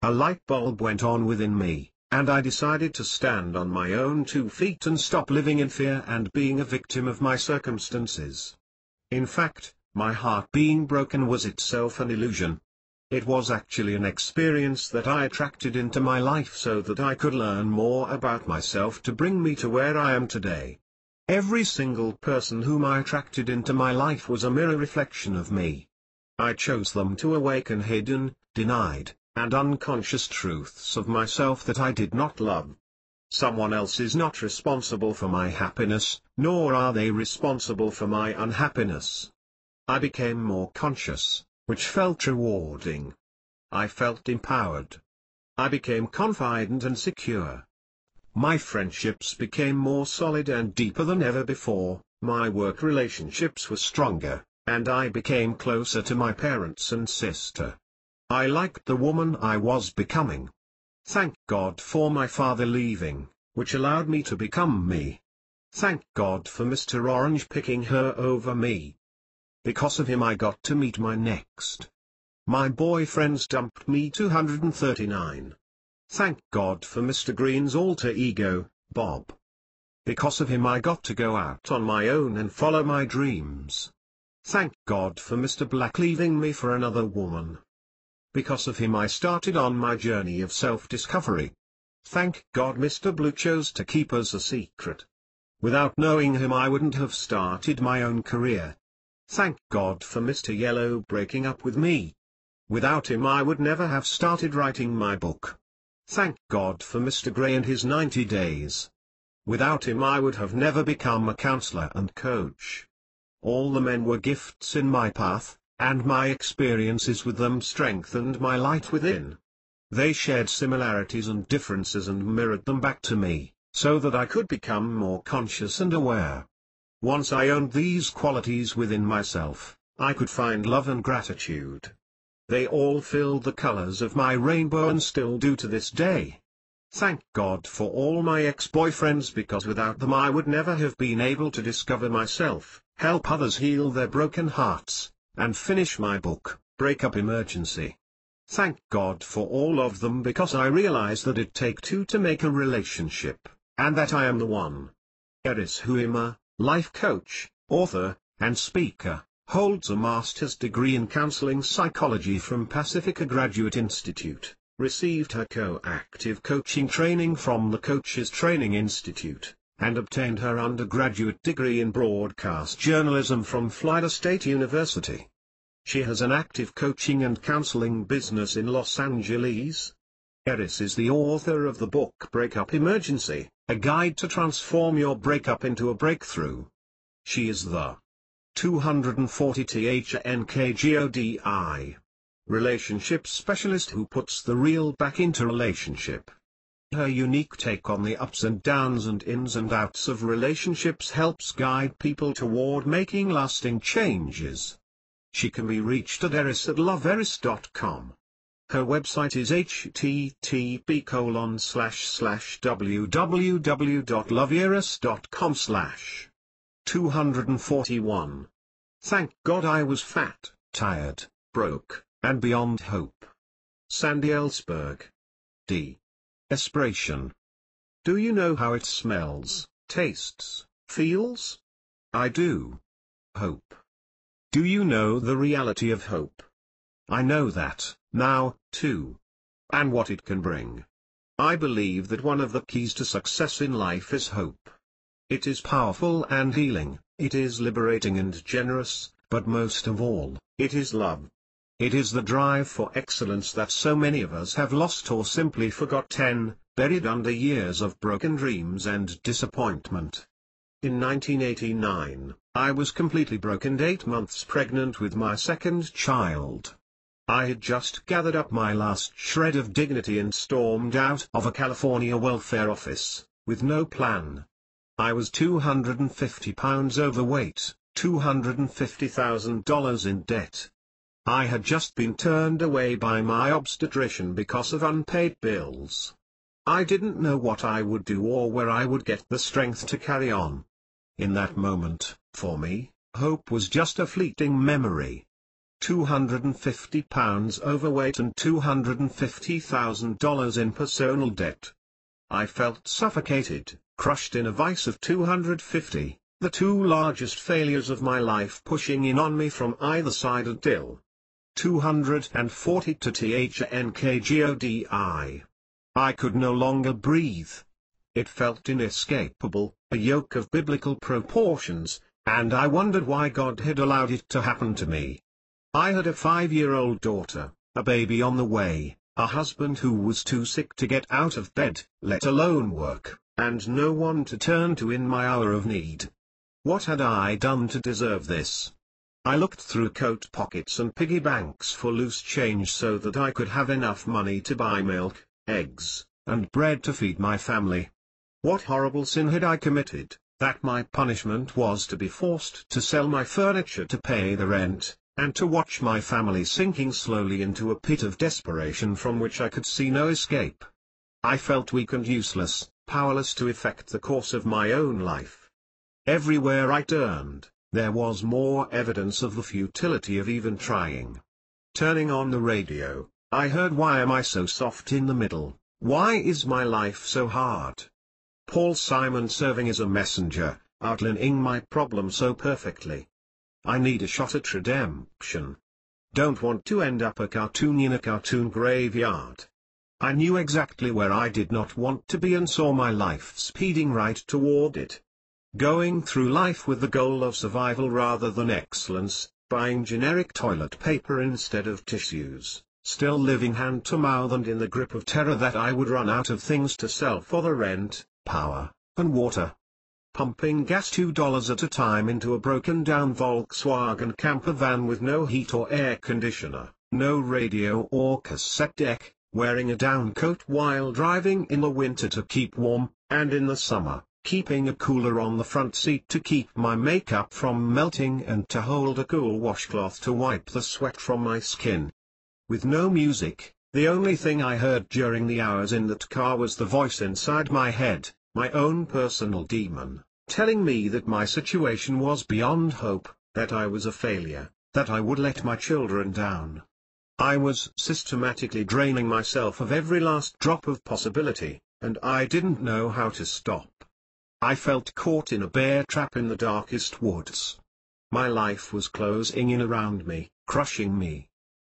A light bulb went on within me, and I decided to stand on my own 2 feet and stop living in fear and being a victim of my circumstances. In fact, my heart being broken was itself an illusion. It was actually an experience that I attracted into my life so that I could learn more about myself to bring me to where I am today. Every single person whom I attracted into my life was a mirror reflection of me. I chose them to awaken hidden, denied, and unconscious truths of myself that I did not love. Someone else is not responsible for my happiness, nor are they responsible for my unhappiness. I became more conscious, which felt rewarding. I felt empowered. I became confident and secure. My friendships became more solid and deeper than ever before, my work relationships were stronger, and I became closer to my parents and sister. I liked the woman I was becoming. Thank God for my father leaving, which allowed me to become me. Thank God for Mr. Orange picking her over me. Because of him I got to meet my next. My boyfriends dumped me 239. Thank God for Mr. Green's alter ego, Bob. Because of him I got to go out on my own and follow my dreams. Thank God for Mr. Black leaving me for another woman. Because of him I started on my journey of self-discovery. Thank God Mr. Blue chose to keep us a secret. Without knowing him I wouldn't have started my own career. Thank God for Mr. Yellow breaking up with me. Without him I would never have started writing my book. Thank God for Mr. Gray and his 90 days. Without him I would have never become a counselor and coach. All the men were gifts in my path, and my experiences with them strengthened my light within. They shared similarities and differences and mirrored them back to me, so that I could become more conscious and aware. Once I owned these qualities within myself, I could find love and gratitude. They all filled the colors of my rainbow and still do to this day. Thank God for all my ex-boyfriends because without them I would never have been able to discover myself, help others heal their broken hearts, and finish my book, Breakup Emergency. Thank God for all of them because I realize that it takes 2 to make a relationship, and that I am the one. Eris Huima, life coach, author, and speaker, holds a master's degree in counseling psychology from Pacifica Graduate Institute, received her co-active coaching training from the Coaches Training Institute, and obtained her undergraduate degree in broadcast journalism from Florida State University. She has an active coaching and counseling business in Los Angeles. Eris is the author of the book Breakup Emergency, a guide to transform your breakup into a breakthrough. She is the 240THNKGODI relationship specialist who puts the real back into relationship. Her unique take on the ups and downs and ins and outs of relationships helps guide people toward making lasting changes. She can be reached at eris@loveeris.com. Her website is http://www.loveeris.com/. 241. Thank God I was fat, tired, broke, and beyond hope. Sandy Ellsberg. D. Aspiration. Do you know how it smells, tastes, feels? I do. Hope. Do you know the reality of hope? I know that, now, too. And what it can bring. I believe that one of the keys to success in life is hope. It is powerful and healing, it is liberating and generous, but most of all, it is love. It is the drive for excellence that so many of us have lost or simply forgotten, buried under years of broken dreams and disappointment. In 1989, I was completely broke and 8 months pregnant with my second child. I had just gathered up my last shred of dignity and stormed out of a California welfare office, with no plan. I was 250 pounds overweight, $250,000 in debt. I had just been turned away by my obstetrician because of unpaid bills. I didn't know what I would do or where I would get the strength to carry on. In that moment, for me, hope was just a fleeting memory. 250 pounds overweight and $250,000 in personal debt. I felt suffocated, crushed in a vice of 250, the two largest failures of my life pushing in on me from either side until 240 to THNKGODI. I could no longer breathe. It felt inescapable, a yoke of biblical proportions, and I wondered why God had allowed it to happen to me. I had a 5-year-old daughter, a baby on the way, a husband who was too sick to get out of bed, let alone work, and no one to turn to in my hour of need. What had I done to deserve this? I looked through coat pockets and piggy banks for loose change so that I could have enough money to buy milk, eggs, and bread to feed my family. What horrible sin had I committed, that my punishment was to be forced to sell my furniture to pay the rent, and to watch my family sinking slowly into a pit of desperation from which I could see no escape. I felt weak and useless, powerless to effect the course of my own life. Everywhere I turned, there was more evidence of the futility of even trying. Turning on the radio, I heard "Why am I so soft in the middle? Why is my life so hard?" Paul Simon serving as a messenger, outlining my problem so perfectly. I need a shot at redemption. Don't want to end up a cartoon in a cartoon graveyard. I knew exactly where I did not want to be and saw my life speeding right toward it. Going through life with the goal of survival rather than excellence, buying generic toilet paper instead of tissues, still living hand to mouth and in the grip of terror that I would run out of things to sell for the rent, power, and water. Pumping gas $2 at a time into a broken-down Volkswagen camper van with no heat or air conditioner, no radio or cassette deck, wearing a down coat while driving in the winter to keep warm, and in the summer, keeping a cooler on the front seat to keep my makeup from melting and to hold a cool washcloth to wipe the sweat from my skin. With no music, the only thing I heard during the hours in that car was the voice inside my head, my own personal demon, telling me that my situation was beyond hope, that I was a failure, that I would let my children down. I was systematically draining myself of every last drop of possibility, and I didn't know how to stop. I felt caught in a bear trap in the darkest woods. My life was closing in around me, crushing me.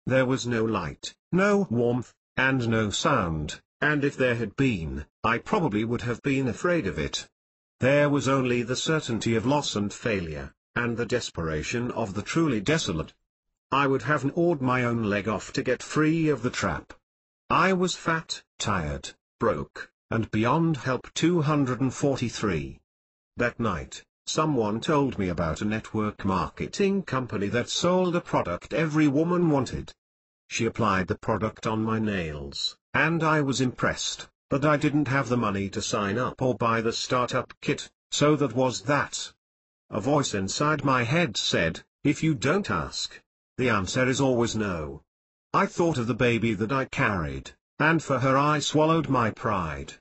There was no light, no warmth, and no sound, and if there had been, I probably would have been afraid of it. There was only the certainty of loss and failure, and the desperation of the truly desolate. I would have gnawed my own leg off to get free of the trap. I was fat, tired, broke, and beyond help. 243. That night, someone told me about a network marketing company that sold a product every woman wanted. She applied the product on my nails, and I was impressed, but I didn't have the money to sign up or buy the startup kit, so that was that. A voice inside my head said, if you don't ask, the answer is always no. I thought of the baby that I carried, and for her I swallowed my pride.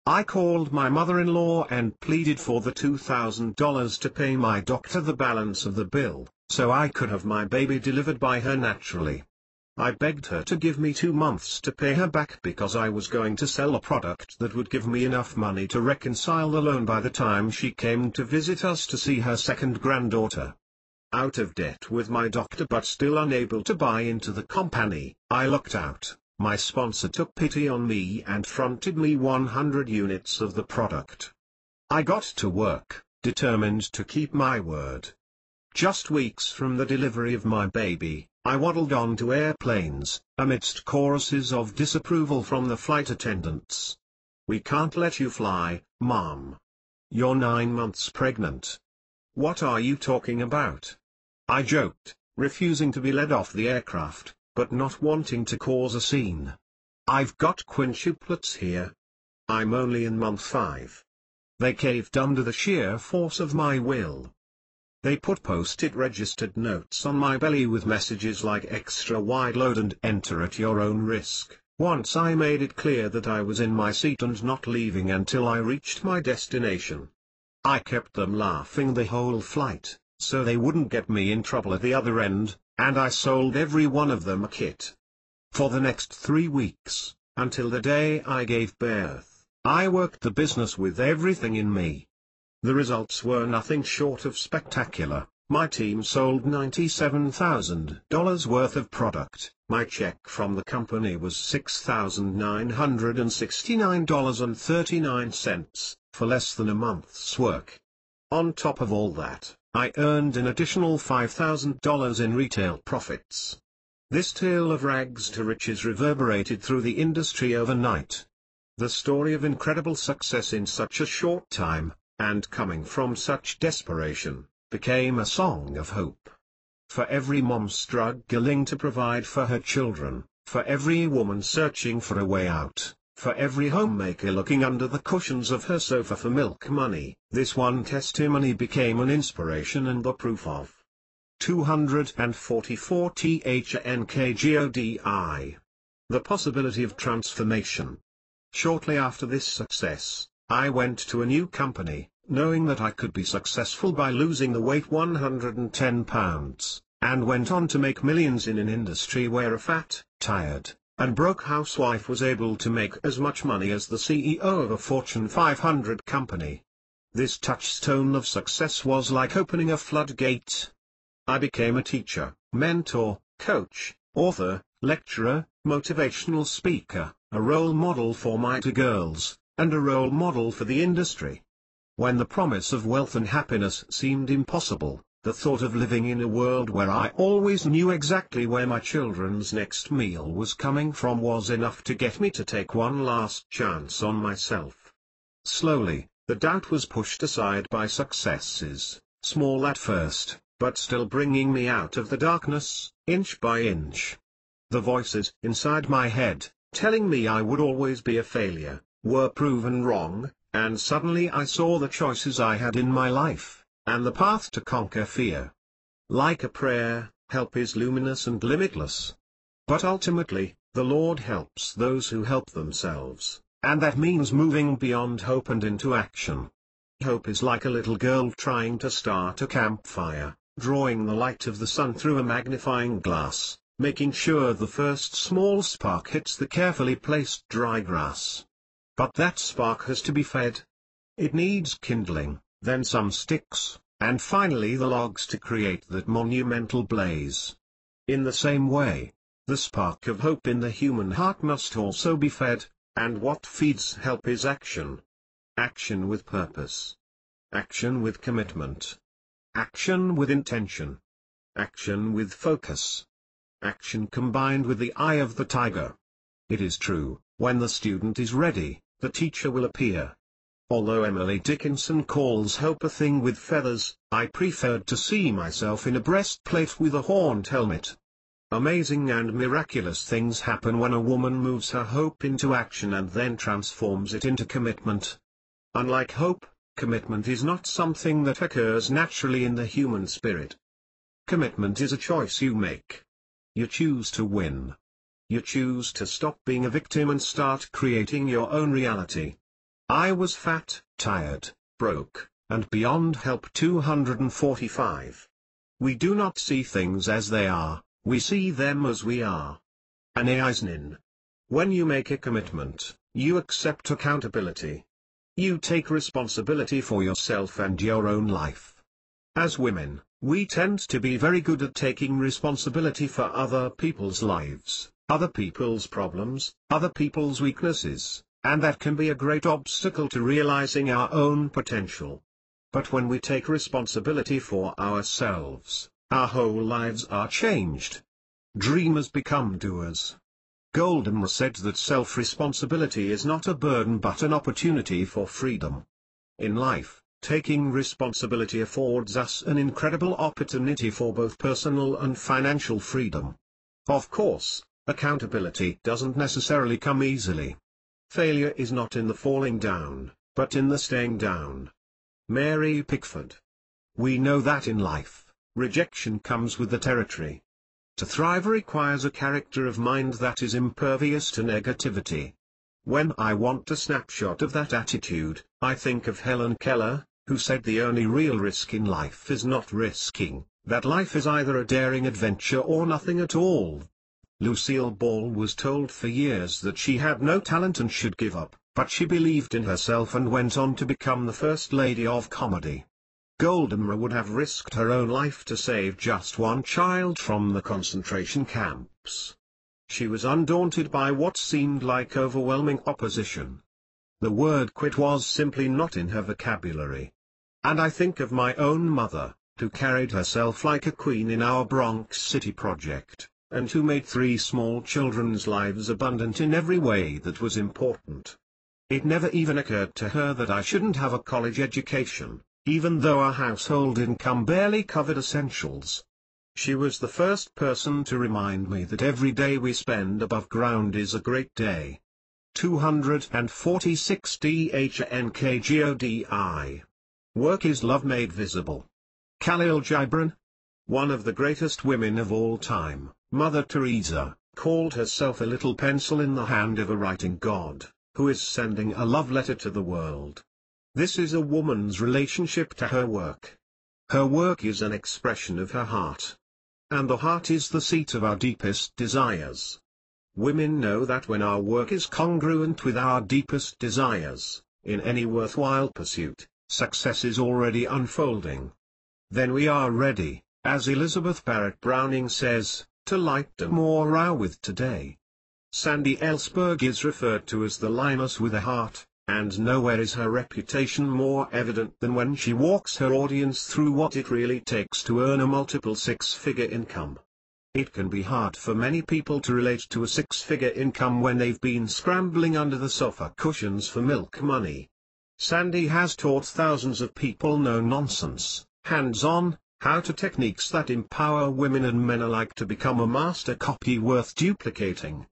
I called my mother-in-law and pleaded for the $2,000 to pay my doctor the balance of the bill, so I could have my baby delivered by her naturally. I begged her to give me 2 months to pay her back because I was going to sell a product that would give me enough money to reconcile the loan by the time she came to visit us to see her second granddaughter. Out of debt with my doctor but still unable to buy into the company, I looked out. My sponsor took pity on me and fronted me 100 units of the product. I got to work, determined to keep my word. Just weeks from the delivery of my baby, I waddled onto airplanes, amidst choruses of disapproval from the flight attendants. We can't let you fly, Mom. You're 9 months pregnant. What are you talking about? I joked, refusing to be led off the aircraft, but not wanting to cause a scene. I've got quintuplets here. I'm only in month 5. They caved under the sheer force of my will. They put post-it registered notes on my belly with messages like extra wide load and enter at your own risk. Once I made it clear that I was in my seat and not leaving until I reached my destination. I kept them laughing the whole flight, so they wouldn't get me in trouble at the other end, and I sold every one of them a kit. For the next 3 weeks, until the day I gave birth, I worked the business with everything in me. The results were nothing short of spectacular. My team sold $97,000 worth of product. My check from the company was $6,969.39, for less than a month's work. On top of all that, I earned an additional $5,000 in retail profits. This tale of rags to riches reverberated through the industry overnight. The story of incredible success in such a short time, and coming from such desperation, became a song of hope. For every mom struggling to provide for her children, for every woman searching for a way out, for every homemaker looking under the cushions of her sofa for milk money, this one testimony became an inspiration and the proof of 244 THNKGODI. The possibility of transformation. Shortly after this success, I went to a new company, knowing that I could be successful by losing the weight 110 pounds, and went on to make millions in an industry where a fat, tired, and broke housewife was able to make as much money as the CEO of a Fortune 500 company. This touchstone of success was like opening a floodgate. I became a teacher, mentor, coach, author, lecturer, motivational speaker, a role model for my 2 girls, and a role model for the industry. When the promise of wealth and happiness seemed impossible, the thought of living in a world where I always knew exactly where my children's next meal was coming from was enough to get me to take one last chance on myself. Slowly, the doubt was pushed aside by successes, small at first, but still bringing me out of the darkness, inch by inch. The voices inside my head, telling me I would always be a failure, were proven wrong, and suddenly I saw the choices I had in my life, and the path to conquer fear. Like a prayer, help is luminous and limitless. But ultimately, the Lord helps those who help themselves, and that means moving beyond hope and into action. Hope is like a little girl trying to start a campfire, drawing the light of the sun through a magnifying glass, making sure the first small spark hits the carefully placed dry grass. But that spark has to be fed. It needs kindling, then some sticks, and finally the logs to create that monumental blaze. In the same way, the spark of hope in the human heart must also be fed, and what feeds help is action. Action with purpose. Action with commitment. Action with intention. Action with focus. Action combined with the eye of the tiger. It is true, when the student is ready, the teacher will appear. Although Emily Dickinson calls hope a thing with feathers, I preferred to see myself in a breastplate with a horned helmet. Amazing and miraculous things happen when a woman moves her hope into action and then transforms it into commitment. Unlike hope, commitment is not something that occurs naturally in the human spirit. Commitment is a choice you make. You choose to win. You choose to stop being a victim and start creating your own reality. I was fat, tired, broke, and beyond help. 245. We do not see things as they are, we see them as we are. Anne Eisnin. When you make a commitment, you accept accountability. You take responsibility for yourself and your own life. As women, we tend to be very good at taking responsibility for other people's lives, other people's problems, other people's weaknesses, and that can be a great obstacle to realizing our own potential. But when we take responsibility for ourselves, our whole lives are changed. Dreamers become doers. Goldenmore said that self-responsibility is not a burden but an opportunity for freedom. In life, taking responsibility affords us an incredible opportunity for both personal and financial freedom. Of course, accountability doesn't necessarily come easily. Failure is not in the falling down, but in the staying down. Mary Pickford. We know that in life, rejection comes with the territory. To thrive requires a character of mind that is impervious to negativity. When I want a snapshot of that attitude, I think of Helen Keller, who said the only real risk in life is not risking, that life is either a daring adventure or nothing at all. Lucille Ball was told for years that she had no talent and should give up, but she believed in herself and went on to become the first lady of comedy. Goldenmore would have risked her own life to save just one child from the concentration camps. She was undaunted by what seemed like overwhelming opposition. The word quit was simply not in her vocabulary. And I think of my own mother, who carried herself like a queen in our Bronx City project, and who made 3 small children's lives abundant in every way that was important. It never even occurred to her that I shouldn't have a college education, even though our household income barely covered essentials. She was the first person to remind me that every day we spend above ground is a great day. 246 DHNKGODI. Work is love made visible. Khalil Gibran. One of the greatest women of all time, Mother Teresa, called herself a little pencil in the hand of a writing God, who is sending a love letter to the world. This is a woman's relationship to her work. Her work is an expression of her heart. And the heart is the seat of our deepest desires. Women know that when our work is congruent with our deepest desires, in any worthwhile pursuit, success is already unfolding. Then we are ready, as Elizabeth Barrett Browning says, to light tomorrow with today. Sandy Ellsberg is referred to as the lioness with a heart, and nowhere is her reputation more evident than when she walks her audience through what it really takes to earn a multiple 6-figure income. It can be hard for many people to relate to a 6-figure income when they've been scrambling under the sofa cushions for milk money. Sandy has taught thousands of people no nonsense, hands-on, how-to techniques that empower women and men alike to become a master copy worth duplicating.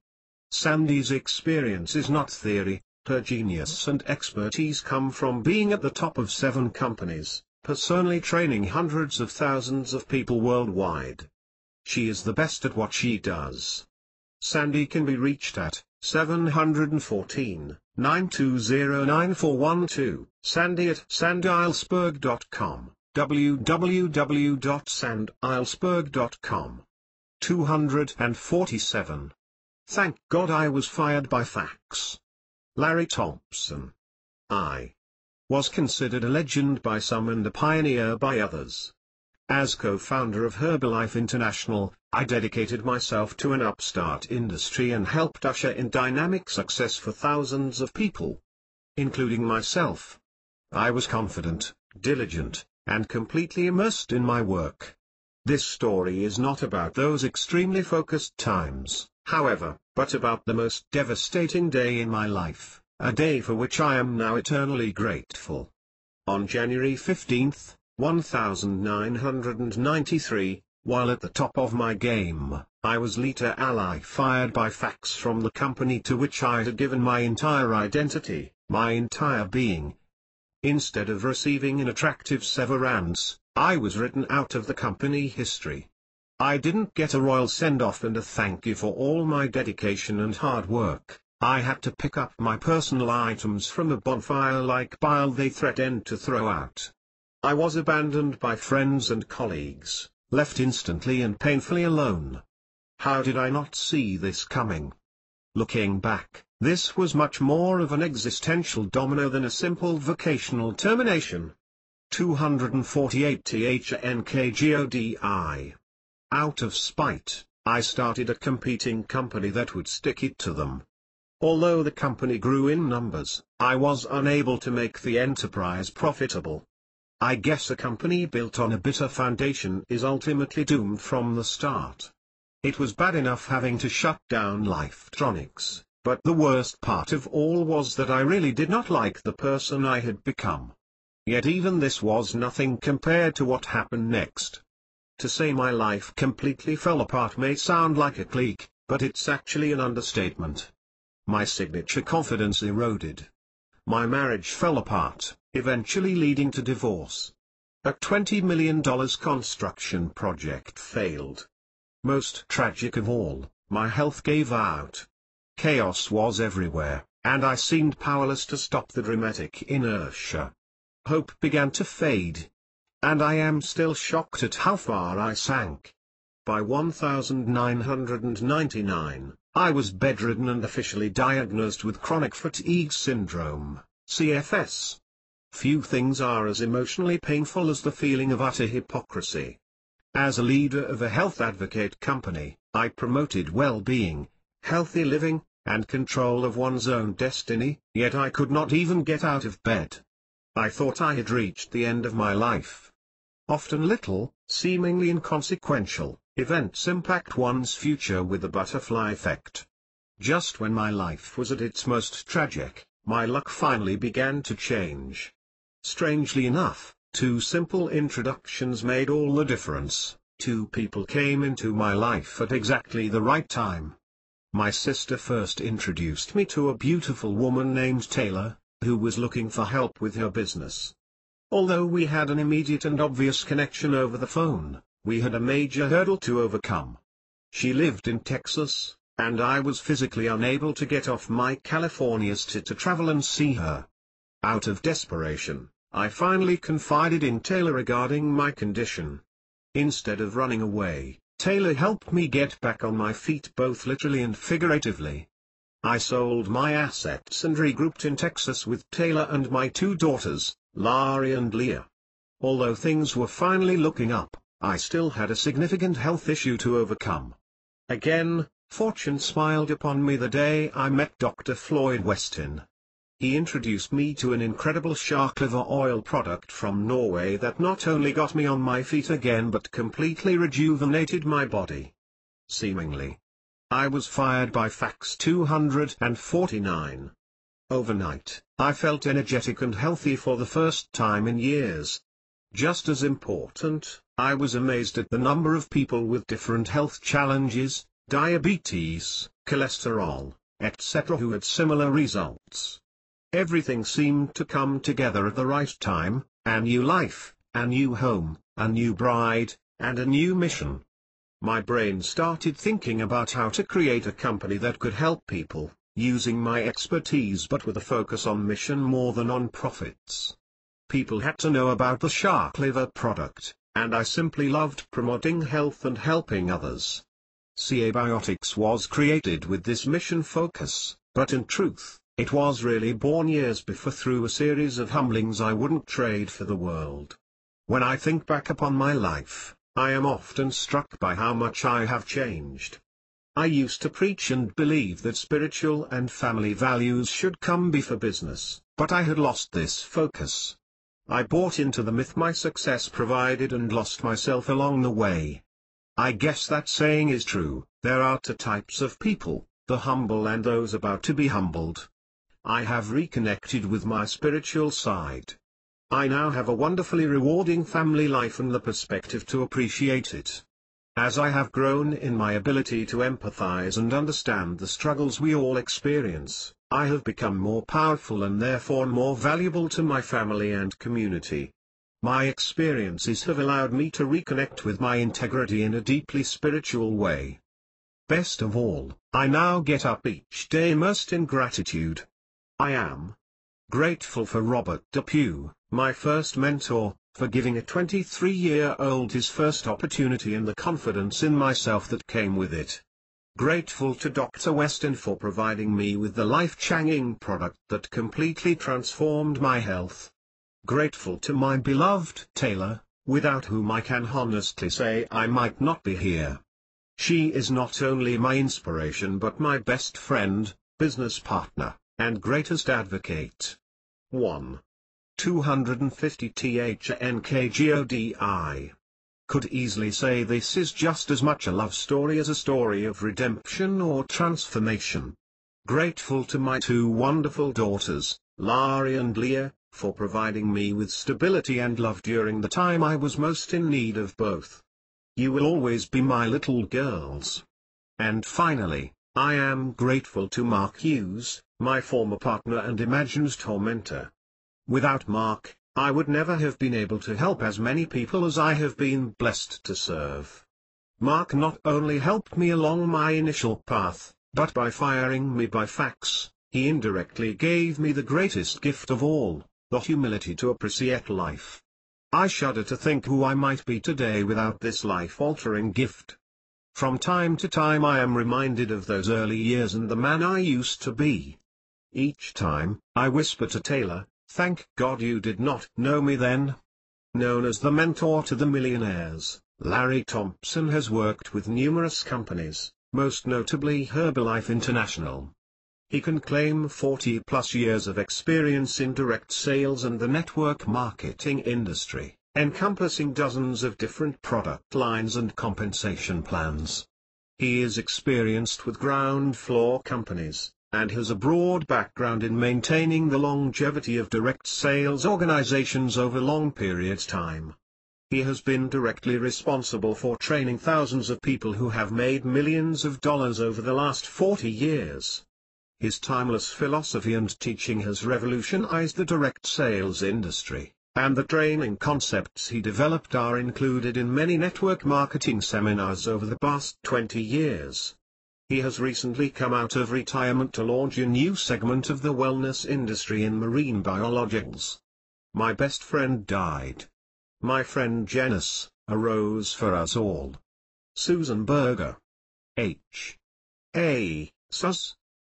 Sandy's experience is not theory. Her genius and expertise come from being at the top of 7 companies, personally training hundreds of thousands of people worldwide. She is the best at what she does. Sandy can be reached at 714-920-9412, sandy@sandyilsberg.com, www.sandyilsberg.com. 247. Thank God I was fired by fax. Larry Thompson. was considered a legend by some and a pioneer by others. As co-founder of Herbalife International, I dedicated myself to an upstart industry and helped usher in dynamic success for thousands of people, including myself. I was confident, diligent, and completely immersed in my work. This story is not about those extremely focused times, however, but about the most devastating day in my life, a day for which I am now eternally grateful. On January 15, 1993, while at the top of my game, I was later fired by fax from the company to which I had given my entire identity, my entire being. Instead of receiving an attractive severance, I was written out of the company history. I didn't get a royal send-off and a thank you for all my dedication and hard work. I had to pick up my personal items from a bonfire-like pile they threatened to throw out. I was abandoned by friends and colleagues, left instantly and painfully alone. How did I not see this coming? Looking back, this was much more of an existential domino than a simple vocational termination. 248 THNKGODI. Out of spite, I started a competing company that would stick it to them. Although the company grew in numbers, I was unable to make the enterprise profitable. I guess a company built on a bitter foundation is ultimately doomed from the start. It was bad enough having to shut down Lifetronics, but the worst part of all was that I really did not like the person I had become. Yet even this was nothing compared to what happened next. To say my life completely fell apart may sound like a cliché, but it's actually an understatement. My signature confidence eroded. My marriage fell apart, eventually leading to divorce. A $20 million construction project failed. Most tragic of all, my health gave out. Chaos was everywhere, and I seemed powerless to stop the dramatic inertia. Hope began to fade. And I am still shocked at how far I sank. By 1999, I was bedridden and officially diagnosed with chronic fatigue syndrome, CFS. Few things are as emotionally painful as the feeling of utter hypocrisy. As a leader of a health advocate company, I promoted well-being, healthy living, and control of one's own destiny, yet I could not even get out of bed. I thought I had reached the end of my life. Often little, seemingly inconsequential, events impact one's future with a butterfly effect. Just when my life was at its most tragic, my luck finally began to change. Strangely enough, two simple introductions made all the difference. Two people came into my life at exactly the right time. My sister first introduced me to a beautiful woman named Taylor, who was looking for help with her business. Although we had an immediate and obvious connection over the phone, we had a major hurdle to overcome. She lived in Texas, and I was physically unable to get off my California stay to travel and see her. Out of desperation, I finally confided in Taylor regarding my condition. Instead of running away, Taylor helped me get back on my feet both literally and figuratively. I sold my assets and regrouped in Texas with Taylor and my two daughters, Laurie and Leah. Although things were finally looking up, I still had a significant health issue to overcome. Again, fortune smiled upon me the day I met Dr. Floyd Westin. He introduced me to an incredible shark liver oil product from Norway that not only got me on my feet again but completely rejuvenated my body. Seemingly, I was fired by fax 249. Overnight, I felt energetic and healthy for the first time in years. Just as important, I was amazed at the number of people with different health challenges, diabetes, cholesterol, etc. who had similar results. Everything seemed to come together at the right time, a new life, a new home, a new bride, and a new mission. My brain started thinking about how to create a company that could help people, using my expertise but with a focus on mission more than on profits. People had to know about the shark liver product, and I simply loved promoting health and helping others. CA Biotics was created with this mission focus, but in truth, It was really born years before through a series of humblings I wouldn't trade for the world. When I think back upon my life, I am often struck by how much I have changed. I used to preach and believe that spiritual and family values should come before business, but I had lost this focus. I bought into the myth my success provided and lost myself along the way. I guess that saying is true, there are two types of people, the humble and those about to be humbled. I have reconnected with my spiritual side. I now have a wonderfully rewarding family life and the perspective to appreciate it. As I have grown in my ability to empathize and understand the struggles we all experience, I have become more powerful and therefore more valuable to my family and community. My experiences have allowed me to reconnect with my integrity in a deeply spiritual way. Best of all, I now get up each day immersed in gratitude. I am grateful for Robert Depew, my first mentor, for giving a 23-year-old his first opportunity and the confidence in myself that came with it. Grateful to Dr. Weston for providing me with the life-changing product that completely transformed my health. Grateful to my beloved Taylor, without whom I can honestly say I might not be here. She is not only my inspiration but my best friend, business partner, and greatest advocate. 1. 250 THNKGODI. Could easily say this is just as much a love story as a story of redemption or transformation. Grateful to my two wonderful daughters, Lari and Leah, for providing me with stability and love during the time I was most in need of both. You will always be my little girls. And finally, I am grateful to Mark Hughes, my former partner and imagined tormentor. Without Mark, I would never have been able to help as many people as I have been blessed to serve. Mark not only helped me along my initial path, but by firing me by fax, he indirectly gave me the greatest gift of all, the humility to appreciate life. I shudder to think who I might be today without this life-altering gift. From time to time I am reminded of those early years and the man I used to be. Each time, I whisper to Taylor, "Thank God you did not know me then." Known as the mentor to the millionaires, Larry Thompson has worked with numerous companies, most notably Herbalife International. He can claim 40-plus years of experience in direct sales and the network marketing industry, encompassing dozens of different product lines and compensation plans. He is experienced with ground floor companies, and has a broad background in maintaining the longevity of direct sales organizations over long periods of time. He has been directly responsible for training thousands of people who have made millions of dollars over the last 40 years. His timeless philosophy and teaching has revolutionized the direct sales industry, and the training concepts he developed are included in many network marketing seminars over the past 20 years. He has recently come out of retirement to launch a new segment of the wellness industry in marine biologicals. My best friend died. My friend Janice, a rose for us all. Susan Berger. H. A. Sus.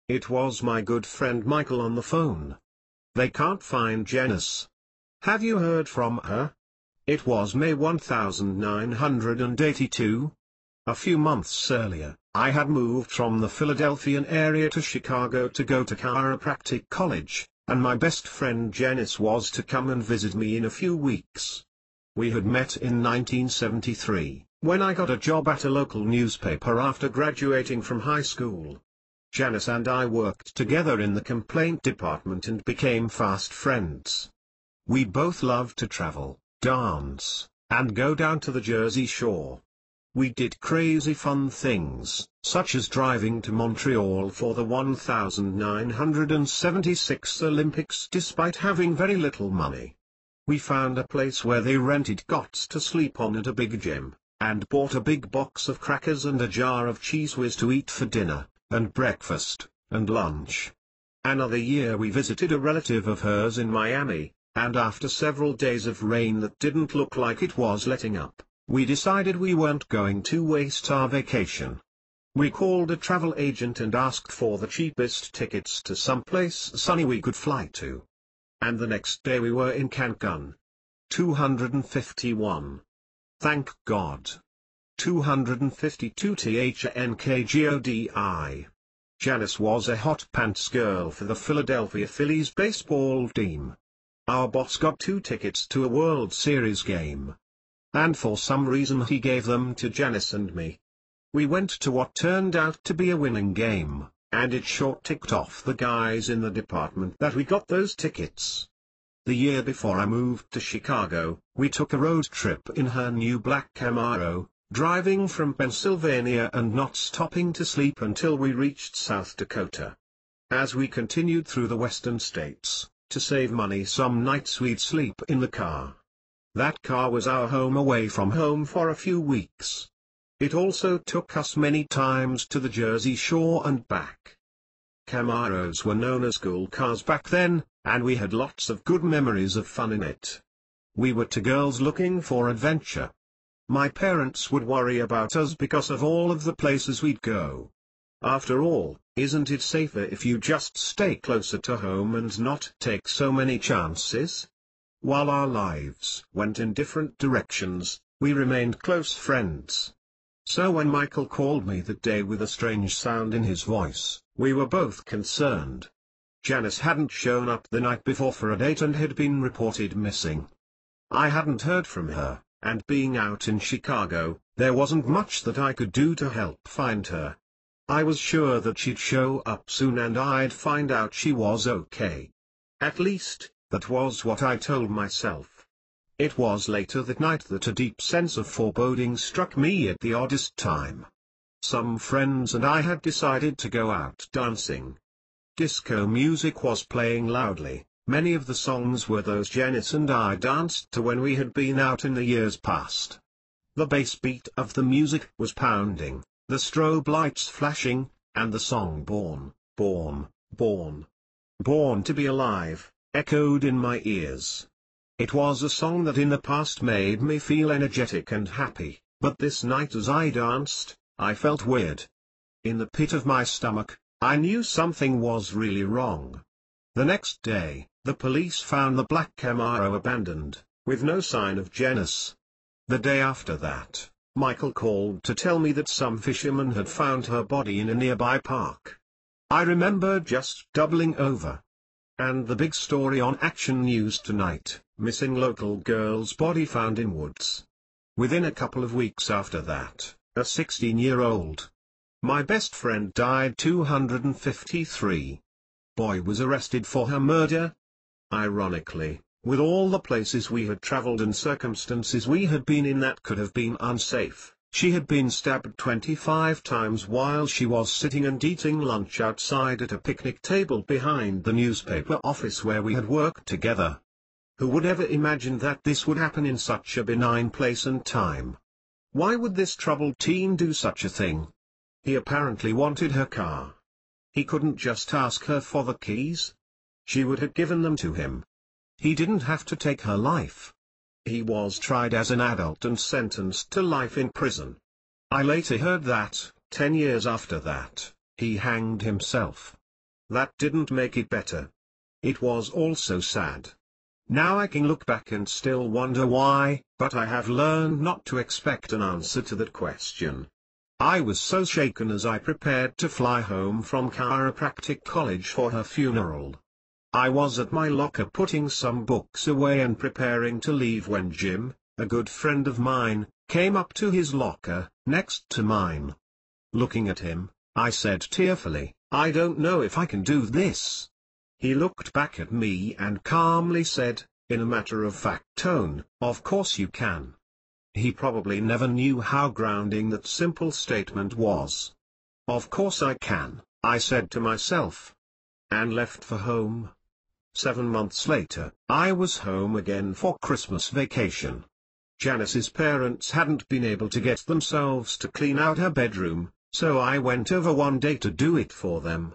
It was my good friend Michael on the phone. They can't find Janice. Have you heard from her? It was May 1982. A few months earlier, I had moved from the Philadelphian area to Chicago to go to chiropractic college, and my best friend Janice was to come and visit me in a few weeks. We had met in 1973, when I got a job at a local newspaper after graduating from high school. Janice and I worked together in the complaint department and became fast friends. We both loved to travel, dance, and go down to the Jersey Shore. We did crazy fun things, such as driving to Montreal for the 1976 Olympics despite having very little money. We found a place where they rented cots to sleep on at a big gym, and bought a big box of crackers and a jar of Cheez Whiz to eat for dinner, and breakfast, and lunch. Another year we visited a relative of hers in Miami, and after several days of rain that didn't look like it was letting up, we decided we weren't going to waste our vacation. We called a travel agent and asked for the cheapest tickets to some place sunny we could fly to. And the next day we were in Cancun. 251. Thank God. 252 THNKGODI. Janice was a hot pants girl for the Philadelphia Phillies baseball team. Our boss got 2 tickets to a World Series game. And for some reason he gave them to Janice and me. We went to what turned out to be a winning game, and it sure ticked off the guys in the department that we got those tickets. The year before I moved to Chicago, we took a road trip in her new black Camaro, driving from Pennsylvania and not stopping to sleep until we reached South Dakota. As we continued through the western states, to save money some nights we'd sleep in the car. That car was our home away from home for a few weeks. It also took us many times to the Jersey Shore and back. Camaros were known as cool cars back then, and we had lots of good memories of fun in it. We were 2 girls looking for adventure. My parents would worry about us because of all of the places we'd go. After all, isn't it safer if you just stay closer to home and not take so many chances? While our lives went in different directions, we remained close friends. So when Michael called me that day with a strange sound in his voice, we were both concerned. Janice hadn't shown up the night before for a date and had been reported missing. I hadn't heard from her, and being out in Chicago, there wasn't much that I could do to help find her. I was sure that she'd show up soon and I'd find out she was okay. At least, that was what I told myself. It was later that night that a deep sense of foreboding struck me at the oddest time. Some friends and I had decided to go out dancing. Disco music was playing loudly. Many of the songs were those Janice and I danced to when we had been out in the years past. The bass beat of the music was pounding, the strobe lights flashing, and the song Born, Born, Born, Born to be Alive, echoed in my ears. It was a song that in the past made me feel energetic and happy, but this night as I danced, I felt weird. In the pit of my stomach, I knew something was really wrong. The next day, the police found the black Camaro abandoned, with no sign of Janice. The day after that, Michael called to tell me that some fishermen had found her body in a nearby park. I remember just doubling over. And the big story on Action News tonight, missing local girl's body found in woods. Within a couple of weeks after that, a 16-year-old. My best friend died. 253. Boy was arrested for her murder. Ironically, with all the places we had traveled and circumstances we had been in that could have been unsafe, she had been stabbed 25 times while she was sitting and eating lunch outside at a picnic table behind the newspaper office where we had worked together. Who would ever imagine that this would happen in such a benign place and time? Why would this troubled teen do such a thing? He apparently wanted her car. He couldn't just ask her for the keys. She would have given them to him. He didn't have to take her life. He was tried as an adult and sentenced to life in prison. I later heard that, 10 years after that, he hanged himself. That didn't make it better. It was also sad. Now I can look back and still wonder why, but I have learned not to expect an answer to that question. I was so shaken as I prepared to fly home from chiropractic college for her funeral. I was at my locker putting some books away and preparing to leave when Jim, a good friend of mine, came up to his locker, next to mine. Looking at him, I said tearfully, "I don't know if I can do this." He looked back at me and calmly said, in a matter-of-fact tone, "Of course you can." He probably never knew how grounding that simple statement was. "Of course I can," I said to myself. And left for home. 7 months later, I was home again for Christmas vacation. Janice's parents hadn't been able to get themselves to clean out her bedroom, so I went over one day to do it for them.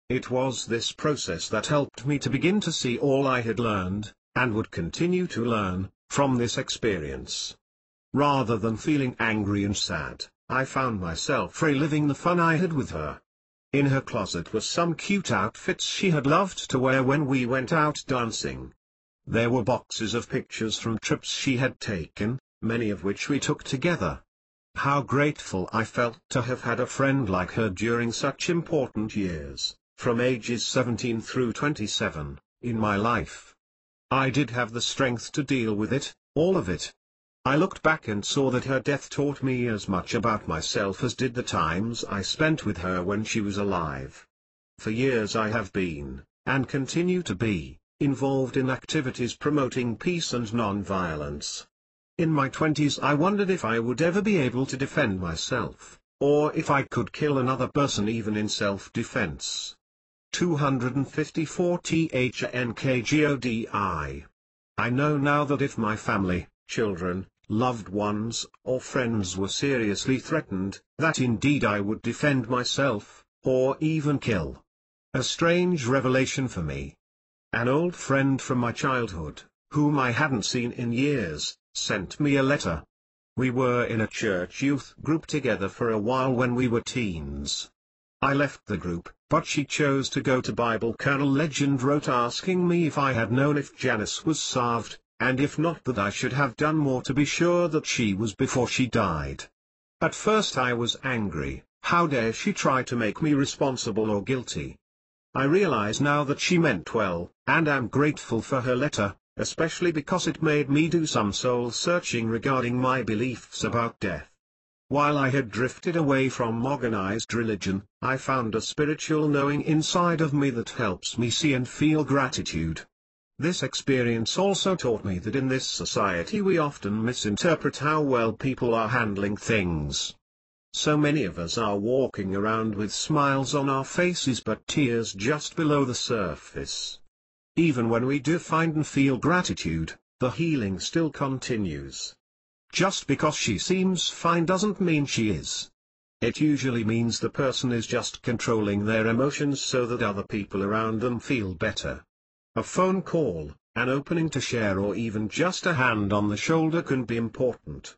It was this process that helped me to begin to see all I had learned, and would continue to learn, from this experience. Rather than feeling angry and sad, I found myself reliving the fun I had with her. In her closet were some cute outfits she had loved to wear when we went out dancing. There were boxes of pictures from trips she had taken, many of which we took together. How grateful I felt to have had a friend like her during such important years, from ages 17 through 27, in my life. I did have the strength to deal with it, all of it. I looked back and saw that her death taught me as much about myself as did the times I spent with her when she was alive. For years I have been, and continue to be, involved in activities promoting peace and non-violence. In my 20s I wondered if I would ever be able to defend myself, or if I could kill another person even in self-defense. 254 THNKGODI. I know now that if my family, children, loved ones, or friends were seriously threatened, that indeed I would defend myself, or even kill. A strange revelation for me. An old friend from my childhood, whom I hadn't seen in years, sent me a letter. We were in a church youth group together for a while when we were teens. I left the group, but she chose to go to Bible. Colonel Legend wrote asking me if I had known if Janice was saved, and if not that I should have done more to be sure that she was before she died. At first I was angry. How dare she try to make me responsible or guilty? I realize now that she meant well, and am grateful for her letter, especially because it made me do some soul-searching regarding my beliefs about death. While I had drifted away from organized religion, I found a spiritual knowing inside of me that helps me see and feel gratitude. This experience also taught me that in this society we often misinterpret how well people are handling things. So many of us are walking around with smiles on our faces but tears just below the surface. Even when we do find and feel gratitude, the healing still continues. Just because she seems fine doesn't mean she is. It usually means the person is just controlling their emotions so that other people around them feel better. A phone call, an opening to share, or even just a hand on the shoulder can be important.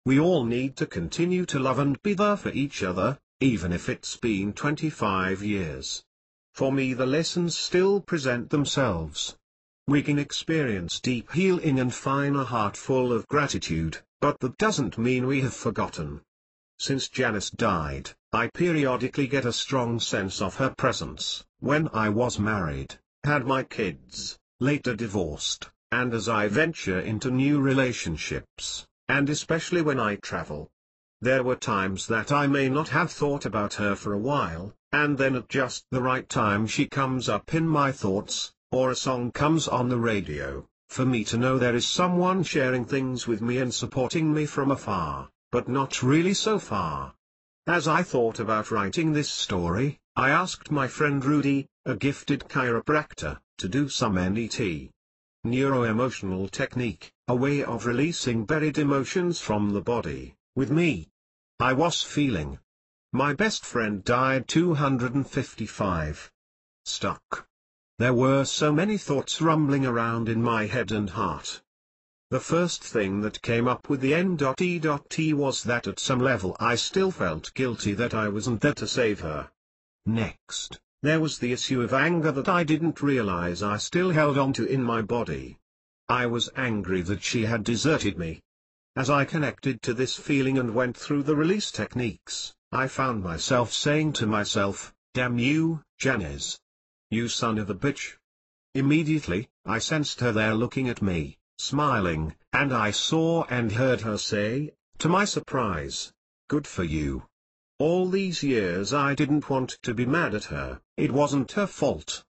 We all need to continue to love and be there for each other, even if it's been 25 years. For me, the lessons still present themselves. We can experience deep healing and find a heart full of gratitude, but that doesn't mean we have forgotten. Since Janice died, I periodically get a strong sense of her presence. When I was married, had my kids, later divorced, and as I venture into new relationships, and especially when I travel. There were times that I may not have thought about her for a while, and then at just the right time she comes up in my thoughts, or a song comes on the radio, for me to know there is someone sharing things with me and supporting me from afar, but not really so far. As I thought about writing this story, I asked my friend Rudy, a gifted chiropractor, to do some NET. Neuro-emotional technique, a way of releasing buried emotions from the body, with me. I was feeling. My best friend died 255. Stuck. There were so many thoughts rumbling around in my head and heart. The first thing that came up with the N.E.T. was that at some level I still felt guilty that I wasn't there to save her. Next, there was the issue of anger that I didn't realize I still held on to in my body. I was angry that she had deserted me. As I connected to this feeling and went through the release techniques, I found myself saying to myself, "Damn you, Janice. You son of a bitch." Immediately, I sensed her there looking at me, smiling, and I saw and heard her say, to my surprise, "Good for you." All these years I didn't want to be mad at her, it wasn't her fault.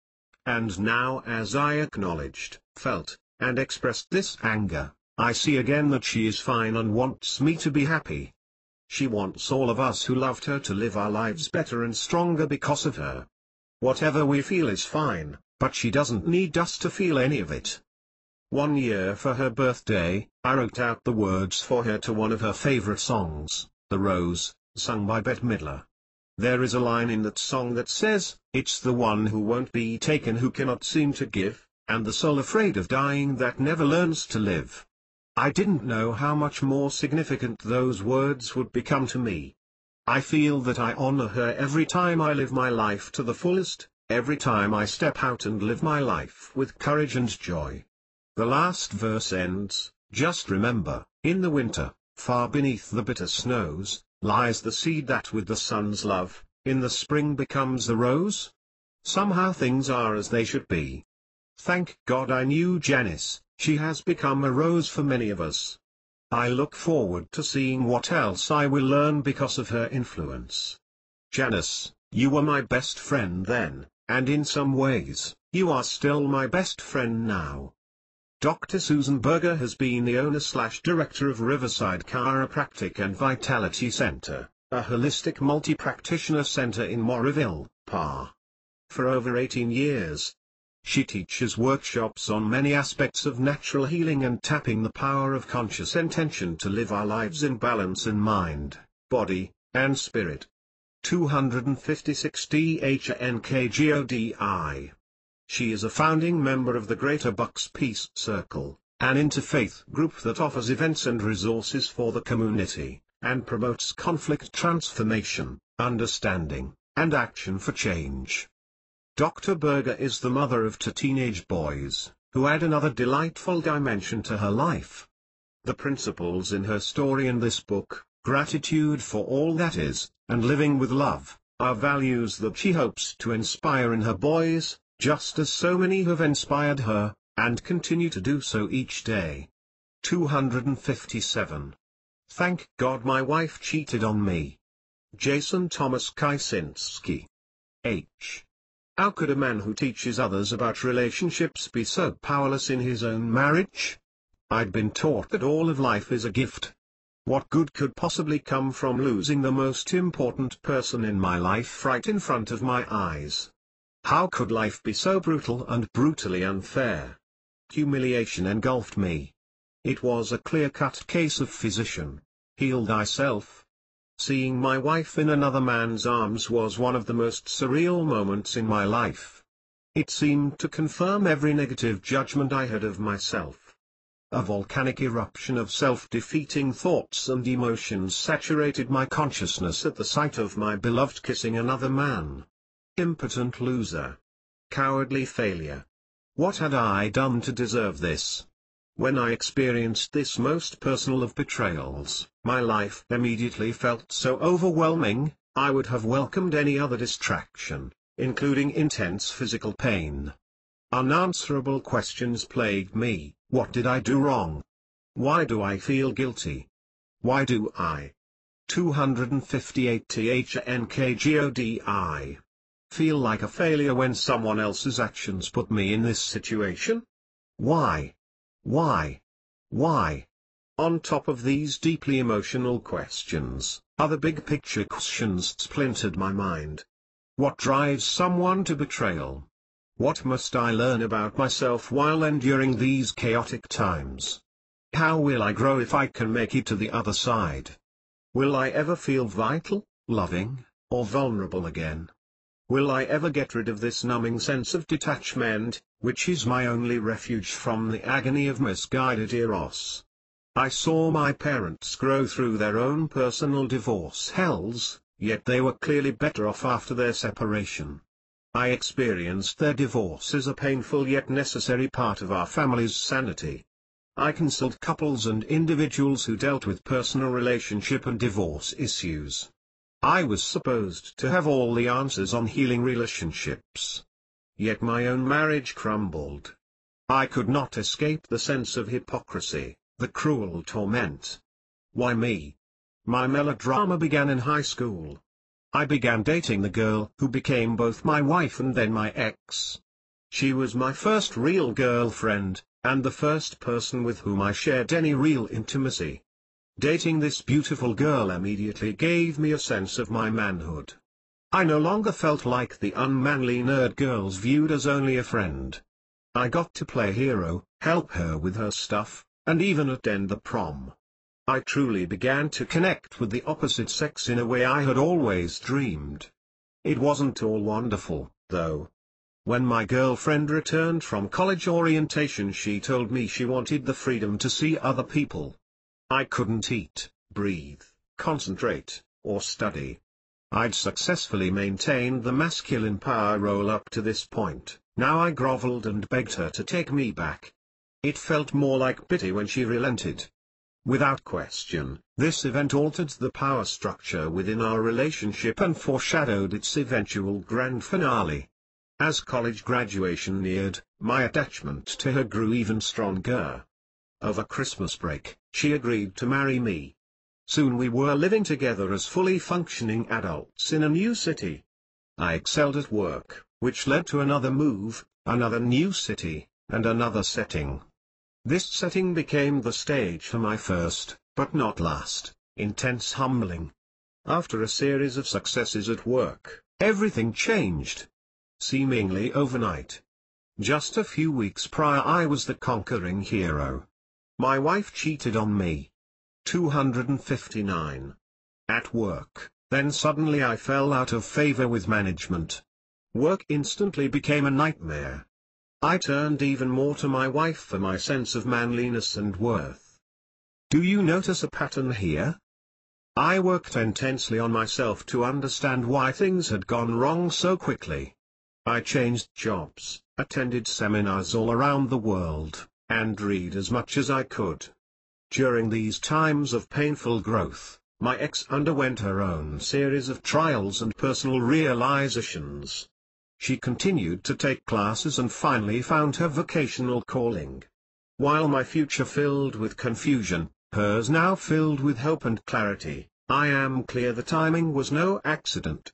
And now, as I acknowledged, felt, and expressed this anger, I see again that she is fine and wants me to be happy. She wants all of us who loved her to live our lives better and stronger because of her. Whatever we feel is fine, but she doesn't need us to feel any of it. 1 year for her birthday, I wrote out the words for her to one of her favorite songs, The Rose, sung by Bette Midler. There is a line in that song that says, "It's the one who won't be taken who cannot seem to give, and the soul afraid of dying that never learns to live." I didn't know how much more significant those words would become to me, I feel that I honor her every time I live my life to the fullest, every time I step out and live my life with courage and joy. The last verse ends, just remember, in the winter, far beneath the bitter snows, lies the seed that with the sun's love, in the spring becomes the rose. Somehow things are as they should be. Thank God I knew Janice, she has become a rose for many of us. I look forward to seeing what else I will learn because of her influence. Janice, you were my best friend then, and in some ways, you are still my best friend now. Dr. Susan Berger has been the owner/director of Riverside Chiropractic and Vitality Center, a holistic multi-practitioner center in Morrowville, PA. For over 18 years. She teaches workshops on many aspects of natural healing and tapping the power of conscious intention to live our lives in balance in mind, body, and spirit. 256 DHNKGODI. She is a founding member of the Greater Bucks Peace Circle, an interfaith group that offers events and resources for the community, and promotes conflict transformation, understanding, and action for change. Dr. Berger is the mother of 2 teenage boys, who add another delightful dimension to her life. The principles in her story in this book, gratitude for all that is, and living with love, are values that she hopes to inspire in her boys, just as so many have inspired her, and continue to do so each day. 257. Thank God my wife cheated on me. Jason Thomas Kaczynski. H. How could a man who teaches others about relationships be so powerless in his own marriage? I'd been taught that all of life is a gift. What good could possibly come from losing the most important person in my life right in front of my eyes? How could life be so brutal and brutally unfair? Humiliation engulfed me. It was a clear-cut case of physician, heal thyself. Seeing my wife in another man's arms was one of the most surreal moments in my life. It seemed to confirm every negative judgment I had of myself. A volcanic eruption of self-defeating thoughts and emotions saturated my consciousness at the sight of my beloved kissing another man. Impotent loser. Cowardly failure. What had I done to deserve this? When I experienced this most personal of betrayals, my life immediately felt so overwhelming, I would have welcomed any other distraction, including intense physical pain. Unanswerable questions plagued me. What did I do wrong? Why do I feel guilty? Why do I? 258 THNKGODI. Feel like a failure when someone else's actions put me in this situation? Why? Why? Why? On top of these deeply emotional questions, other big-picture questions splintered my mind. What drives someone to betrayal? What must I learn about myself while enduring these chaotic times? How will I grow if I can make it to the other side? Will I ever feel vital, loving, or vulnerable again? Will I ever get rid of this numbing sense of detachment, which is my only refuge from the agony of misguided eros? I saw my parents grow through their own personal divorce hells, yet they were clearly better off after their separation. I experienced their divorce as a painful yet necessary part of our family's sanity. I counseled couples and individuals who dealt with personal relationship and divorce issues. I was supposed to have all the answers on healing relationships. Yet my own marriage crumbled. I could not escape the sense of hypocrisy, the cruel torment. Why me? My melodrama began in high school. I began dating the girl who became both my wife and then my ex. She was my first real girlfriend, and the first person with whom I shared any real intimacy. Dating this beautiful girl immediately gave me a sense of my manhood. I no longer felt like the unmanly nerd girls viewed as only a friend. I got to play hero, help her with her stuff, and even attend the prom. I truly began to connect with the opposite sex in a way I had always dreamed. It wasn't all wonderful, though. When my girlfriend returned from college orientation, she told me she wanted the freedom to see other people. I couldn't eat, breathe, concentrate, or study. I'd successfully maintained the masculine power role up to this point. Now I groveled and begged her to take me back. It felt more like pity when she relented. Without question, this event altered the power structure within our relationship and foreshadowed its eventual grand finale. As college graduation neared, my attachment to her grew even stronger. Over Christmas break, she agreed to marry me. Soon we were living together as fully functioning adults in a new city. I excelled at work, which led to another move, another new city, and another setting. This setting became the stage for my first, but not last, intense humbling. After a series of successes at work, everything changed. Seemingly overnight. Just a few weeks prior I was the conquering hero. My wife cheated on me. 259. At work, then suddenly I fell out of favor with management. Work instantly became a nightmare. I turned even more to my wife for my sense of manliness and worth. Do you notice a pattern here? I worked intensely on myself to understand why things had gone wrong so quickly. I changed jobs, attended seminars all around the world, and read as much as I could. During these times of painful growth, my ex underwent her own series of trials and personal realizations. She continued to take classes and finally found her vocational calling. While my future filled with confusion, hers now filled with hope and clarity, I am clear the timing was no accident.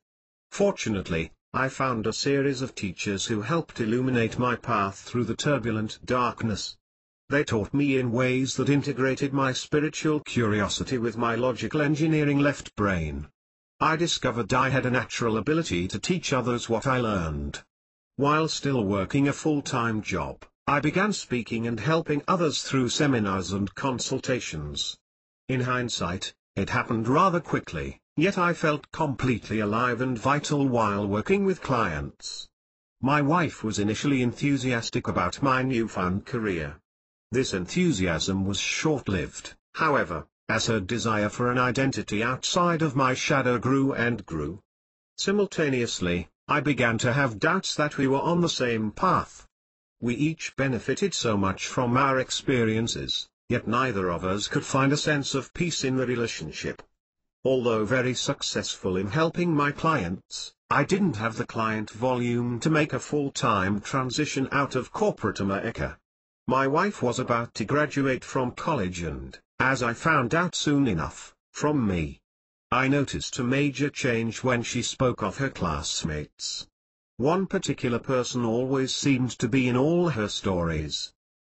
Fortunately, I found a series of teachers who helped illuminate my path through the turbulent darkness. They taught me in ways that integrated my spiritual curiosity with my logical engineering left brain. I discovered I had a natural ability to teach others what I learned. While still working a full-time job, I began speaking and helping others through seminars and consultations. In hindsight, it happened rather quickly, yet I felt completely alive and vital while working with clients. My wife was initially enthusiastic about my newfound career. This enthusiasm was short-lived, however, as her desire for an identity outside of my shadow grew and grew. Simultaneously, I began to have doubts that we were on the same path. We each benefited so much from our experiences, yet neither of us could find a sense of peace in the relationship. Although very successful in helping my clients, I didn't have the client volume to make a full-time transition out of corporate America. My wife was about to graduate from college and, as I found out soon enough, from me. I noticed a major change when she spoke of her classmates. One particular person always seemed to be in all her stories.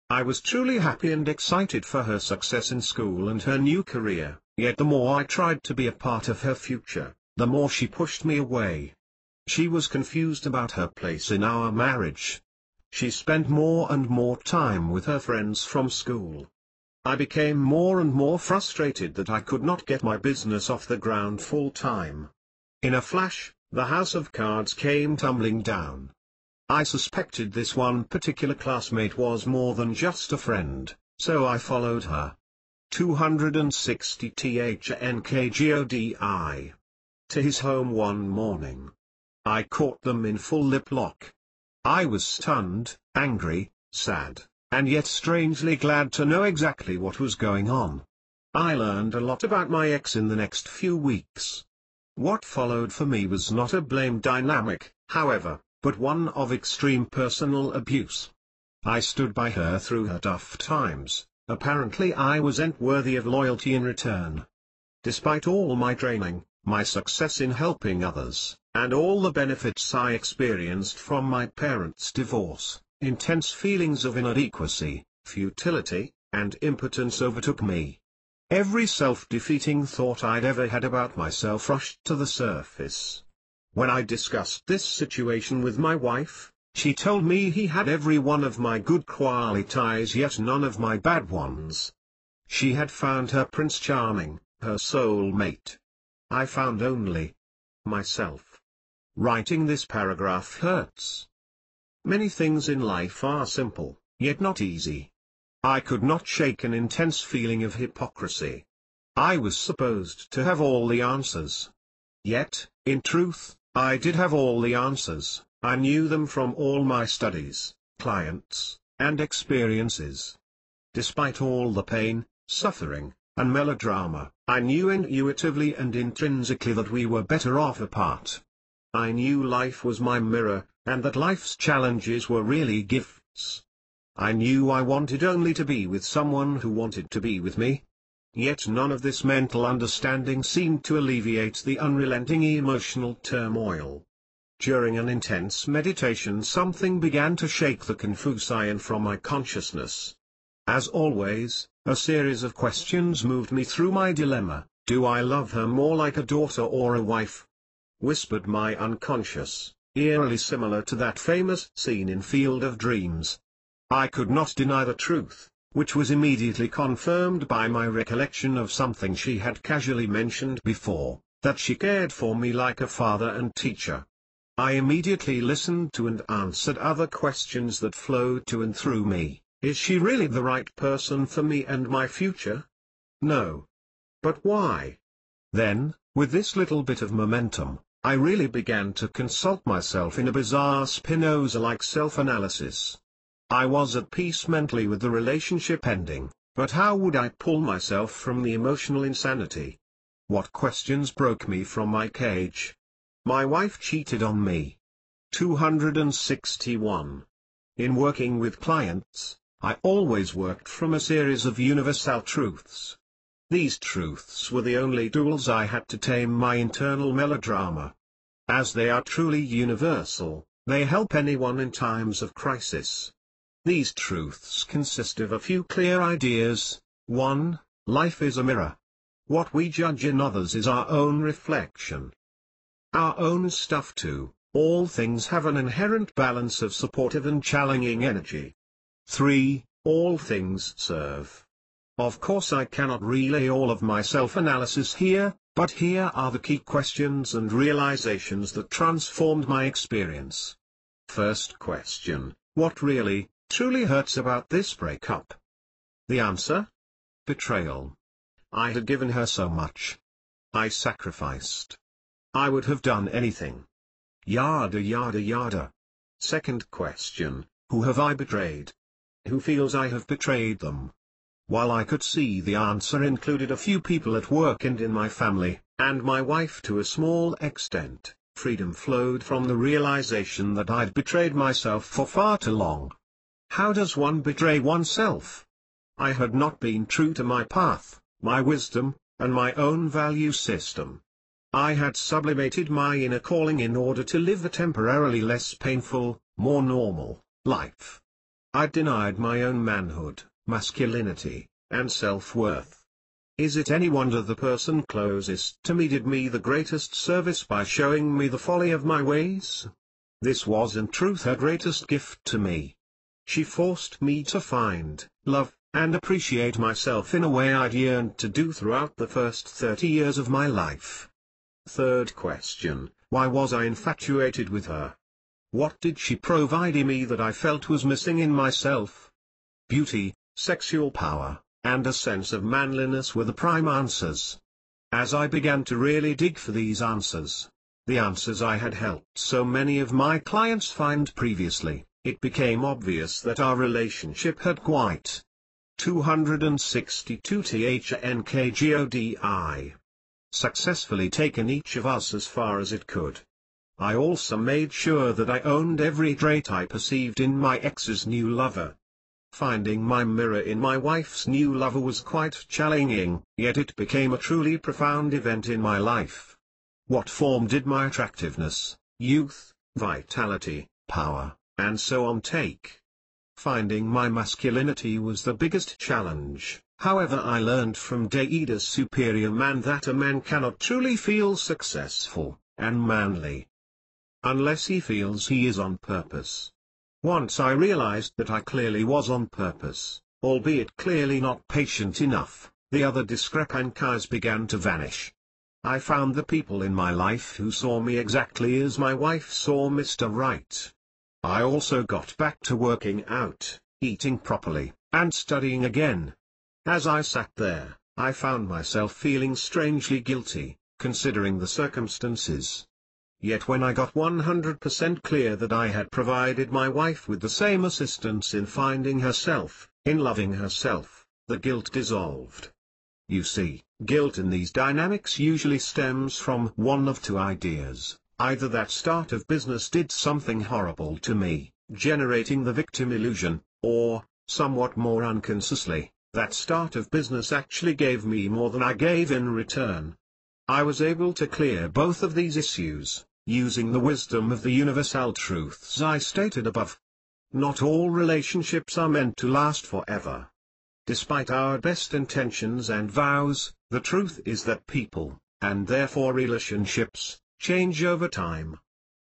I was truly happy and excited for her success in school and her new career, yet the more I tried to be a part of her future, the more she pushed me away. She was confused about her place in our marriage. She spent more and more time with her friends from school. I became more and more frustrated that I could not get my business off the ground full time. In a flash, the house of cards came tumbling down. I suspected this one particular classmate was more than just a friend, so I followed her. 260 THNKGODI. To his home one morning. I caught them in full lip lock. I was stunned, angry, sad, and yet strangely glad to know exactly what was going on. I learned a lot about my ex in the next few weeks. What followed for me was not a blame dynamic, however, but one of extreme personal abuse. I stood by her through her tough times. Apparently I wasn't worthy of loyalty in return. Despite all my training, my success in helping others, and all the benefits I experienced from my parents' divorce, intense feelings of inadequacy, futility, and impotence overtook me. Every self-defeating thought I'd ever had about myself rushed to the surface. When I discussed this situation with my wife, she told me he had every one of my good qualities yet none of my bad ones. She had found her Prince Charming, her soulmate. I found only myself. Writing this paragraph hurts. Many things in life are simple, yet not easy. I could not shake an intense feeling of hypocrisy. I was supposed to have all the answers. Yet, in truth, I did have all the answers. I knew them from all my studies, clients, and experiences. Despite all the pain, suffering, and melodrama, I knew intuitively and intrinsically that we were better off apart. I knew life was my mirror, and that life's challenges were really gifts. I knew I wanted only to be with someone who wanted to be with me. Yet none of this mental understanding seemed to alleviate the unrelenting emotional turmoil. During an intense meditation, something began to shake the Confucian from my consciousness. As always, a series of questions moved me through my dilemma: do I love her more like a daughter or a wife? Whispered my unconscious, eerily similar to that famous scene in Field of Dreams. I could not deny the truth, which was immediately confirmed by my recollection of something she had casually mentioned before, that she cared for me like a father and teacher. I immediately listened to and answered other questions that flowed to and through me. Is she really the right person for me and my future? No. But why? Then, with this little bit of momentum, I really began to consult myself in a bizarre Spinoza-like self-analysis. I was at peace mentally with the relationship ending, but how would I pull myself from the emotional insanity? What questions broke me from my cage? My wife cheated on me. 261. In working with clients, I always worked from a series of universal truths. These truths were the only tools I had to tame my internal melodrama. As they are truly universal, they help anyone in times of crisis. These truths consist of a few clear ideas. 1. Life is a mirror. What we judge in others is our own reflection. Our own stuff too. All things have an inherent balance of supportive and challenging energy. 3. All things serve. Of course I cannot relay all of my self-analysis here, but here are the key questions and realizations that transformed my experience. First question: what really, truly hurts about this breakup? The answer? Betrayal. I had given her so much. I sacrificed. I would have done anything. Yada yada yada. Second question: who have I betrayed? Who feels I have betrayed them? While I could see the answer included a few people at work and in my family, and my wife to a small extent, freedom flowed from the realization that I'd betrayed myself for far too long. How does one betray oneself? I had not been true to my path, my wisdom, and my own value system. I had sublimated my inner calling in order to live a temporarily less painful, more normal life. I denied my own manhood, masculinity, and self-worth. Is it any wonder the person closest to me did me the greatest service by showing me the folly of my ways? This was in truth her greatest gift to me. She forced me to find, love, and appreciate myself in a way I'd yearned to do throughout the first 30 years of my life. Third question: why was I infatuated with her? What did she provide in me that I felt was missing in myself? Beauty, sexual power, and a sense of manliness were the prime answers. As I began to really dig for these answers, the answers I had helped so many of my clients find previously, it became obvious that our relationship had quite 262 THNKGODI successfully taken each of us as far as it could. I also made sure that I owned every trait I perceived in my ex's new lover. Finding my mirror in my wife's new lover was quite challenging, yet it became a truly profound event in my life. What form did my attractiveness, youth, vitality, power, and so on take? Finding my masculinity was the biggest challenge. However, I learned from Daida's Superior Man that a man cannot truly feel successful and manly unless he feels he is on purpose. Once I realized that I clearly was on purpose, albeit clearly not patient enough, the other discrepancies began to vanish. I found the people in my life who saw me exactly as my wife saw Mr. Right. I also got back to working out, eating properly, and studying again. As I sat there, I found myself feeling strangely guilty, considering the circumstances. Yet when I got 100% clear that I had provided my wife with the same assistance in finding herself, in loving herself, the guilt dissolved. You see, guilt in these dynamics usually stems from one of two ideas: either that start of business did something horrible to me, generating the victim illusion, or, somewhat more unconsciously, that start of business actually gave me more than I gave in return. I was able to clear both of these issues, using the wisdom of the universal truths I stated above. Not all relationships are meant to last forever. Despite our best intentions and vows, the truth is that people, and therefore relationships, change over time.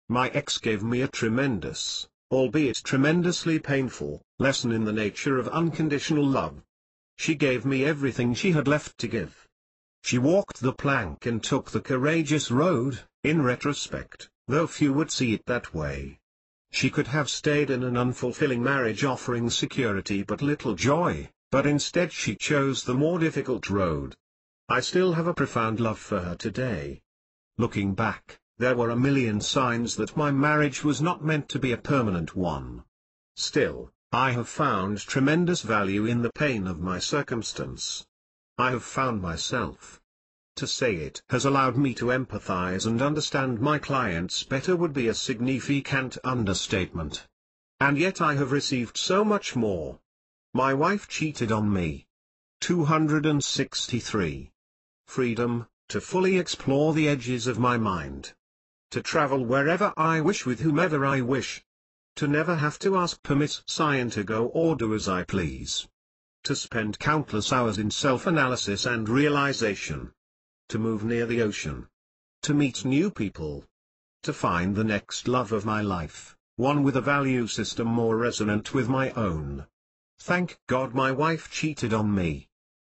My ex gave me a tremendous, albeit tremendously painful, lesson in the nature of unconditional love. She gave me everything she had left to give. She walked the plank and took the courageous road, in retrospect, though few would see it that way. She could have stayed in an unfulfilling marriage offering security but little joy, but instead she chose the more difficult road. I still have a profound love for her today. Looking back, there were a million signs that my marriage was not meant to be a permanent one. Still, I have found tremendous value in the pain of my circumstance. I have found myself. To say it has allowed me to empathize and understand my clients better would be a significant understatement. And yet I have received so much more. My wife cheated on me. 263. Freedom, to fully explore the edges of my mind. To travel wherever I wish with whomever I wish. To never have to ask permission to go or do as I please. To spend countless hours in self-analysis and realization. To move near the ocean. To meet new people. To find the next love of my life, one with a value system more resonant with my own. Thank God my wife cheated on me.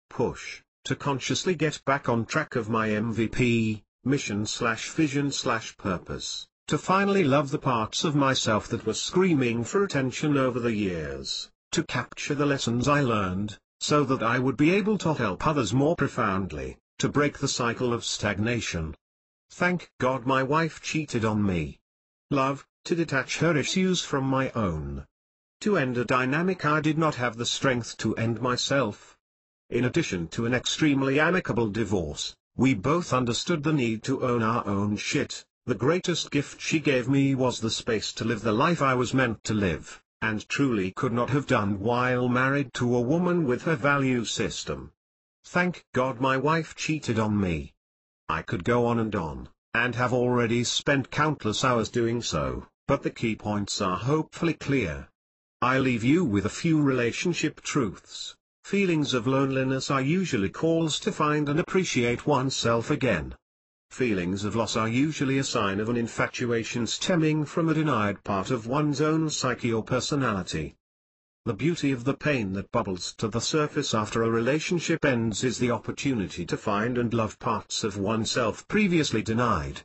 Push, to consciously get back on track of my MVP, mission/vision/purpose, to finally love the parts of myself that were screaming for attention over the years, to capture the lessons I learned, so that I would be able to help others more profoundly, to break the cycle of stagnation. Thank God my wife cheated on me. Love, to detach her issues from my own. To end a dynamic I did not have the strength to end myself. In addition to an extremely amicable divorce, we both understood the need to own our own shit. The greatest gift she gave me was the space to live the life I was meant to live, and truly could not have done while married to a woman with her value system. Thank God my wife cheated on me. I could go on, and have already spent countless hours doing so, but the key points are hopefully clear. I leave you with a few relationship truths. Feelings of loneliness are usually calls to find and appreciate oneself again. Feelings of loss are usually a sign of an infatuation stemming from a denied part of one's own psyche or personality. The beauty of the pain that bubbles to the surface after a relationship ends is the opportunity to find and love parts of oneself previously denied.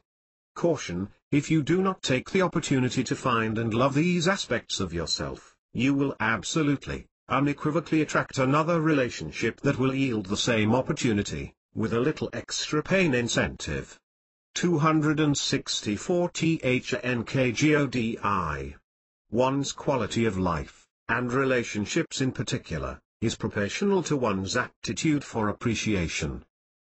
Caution: if you do not take the opportunity to find and love these aspects of yourself, you will absolutely, unequivocally attract another relationship that will yield the same opportunity, with a little extra pain incentive. 264 THNKGODI. One's quality of life, and relationships in particular, is proportional to one's aptitude for appreciation.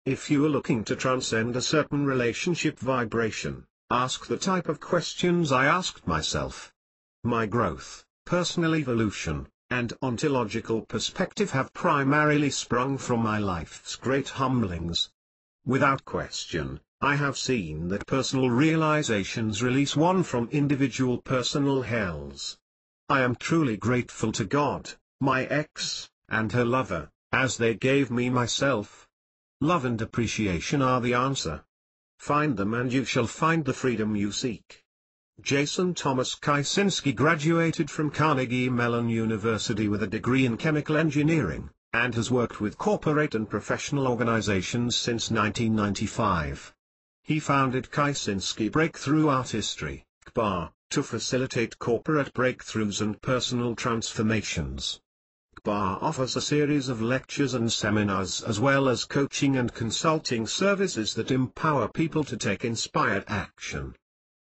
If you are looking to transcend a certain relationship vibration, ask the type of questions I asked myself. My growth, personal evolution, and ontological perspective have primarily sprung from my life's great humblings. Without question, I have seen that personal realizations release one from individual personal hells. I am truly grateful to God, my ex, and her lover, as they gave me myself. Love and appreciation are the answer. Find them and you shall find the freedom you seek. Jason Thomas Kaczynski graduated from Carnegie Mellon University with a degree in chemical engineering, and has worked with corporate and professional organizations since 1995. He founded Kaczynski Breakthrough Artistry, CBAR, to facilitate corporate breakthroughs and personal transformations. KBAR offers a series of lectures and seminars as well as coaching and consulting services that empower people to take inspired action.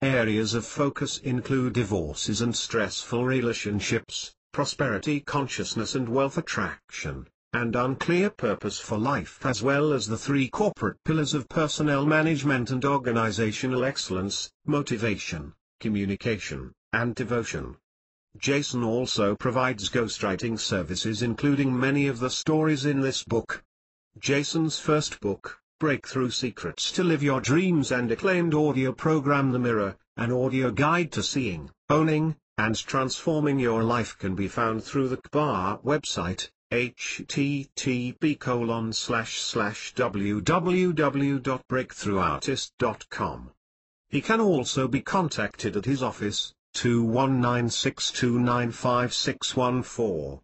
Areas of focus include divorces and stressful relationships, prosperity consciousness and wealth attraction, and unclear purpose for life, as well as the three corporate pillars of personnel management and organizational excellence: motivation, communication, and devotion. Jason also provides ghostwriting services, including many of the stories in this book. Jason's first book, Breakthrough Secrets to Live Your Dreams, and acclaimed audio program The Mirror, an audio guide to seeing, owning, and transforming your life, can be found through the KBAR website, http://www.breakthroughlartist.com. He can also be contacted at his office, 2196295614.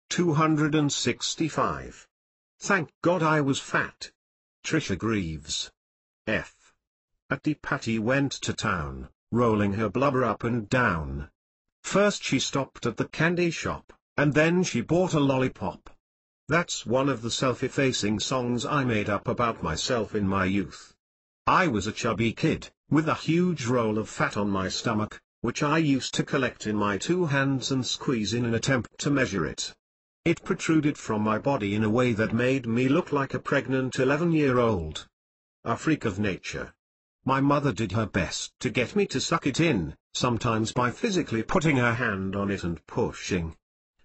265. Thank God I was fat. Trisha Greaves. F. Atty Patty went to town, rolling her blubber up and down. First she stopped at the candy shop, and then she bought a lollipop. That's one of the self-effacing songs I made up about myself in my youth. I was a chubby kid, with a huge roll of fat on my stomach, which I used to collect in my two hands and squeeze in an attempt to measure it. It protruded from my body in a way that made me look like a pregnant 11-year-old. A freak of nature. My mother did her best to get me to suck it in, sometimes by physically putting her hand on it and pushing.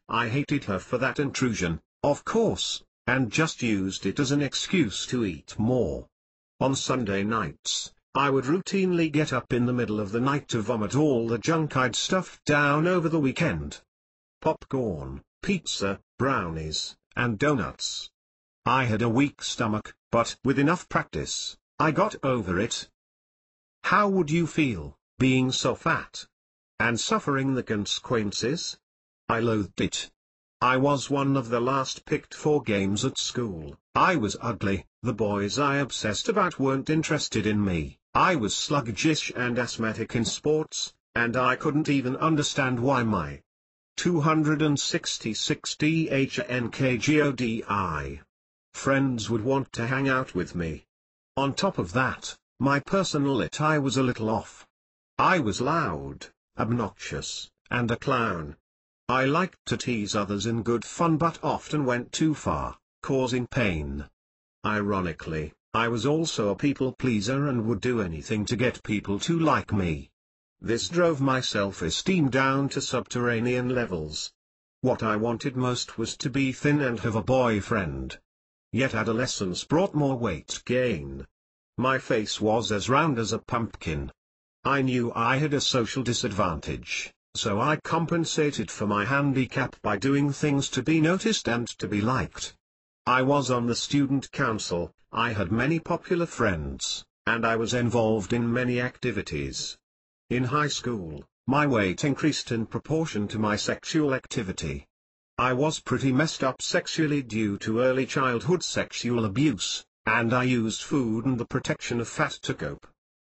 I hated her for that intrusion, of course, and just used it as an excuse to eat more. On Sunday nights, I would routinely get up in the middle of the night to vomit all the junk I'd stuffed down over the weekend. Popcorn, pizza, brownies, and donuts. I had a weak stomach, but with enough practice, I got over it. How would you feel, being so fat? And suffering the consequences? I loathed it. I was one of the last picked for games at school. I was ugly, the boys I obsessed about weren't interested in me, I was sluggish and asthmatic in sports, and I couldn't even understand why my 266 DHNKGODI friends would want to hang out with me. On top of that, my personality was a little off. I was loud, obnoxious, and a clown. I liked to tease others in good fun but often went too far, causing pain. Ironically, I was also a people pleaser and would do anything to get people to like me. This drove my self-esteem down to subterranean levels. What I wanted most was to be thin and have a boyfriend. Yet adolescence brought more weight gain. My face was as round as a pumpkin. I knew I had a social disadvantage, so I compensated for my handicap by doing things to be noticed and to be liked. I was on the student council, I had many popular friends, and I was involved in many activities. In high school, my weight increased in proportion to my sexual activity. I was pretty messed up sexually due to early childhood sexual abuse, and I used food and the protection of fat to cope.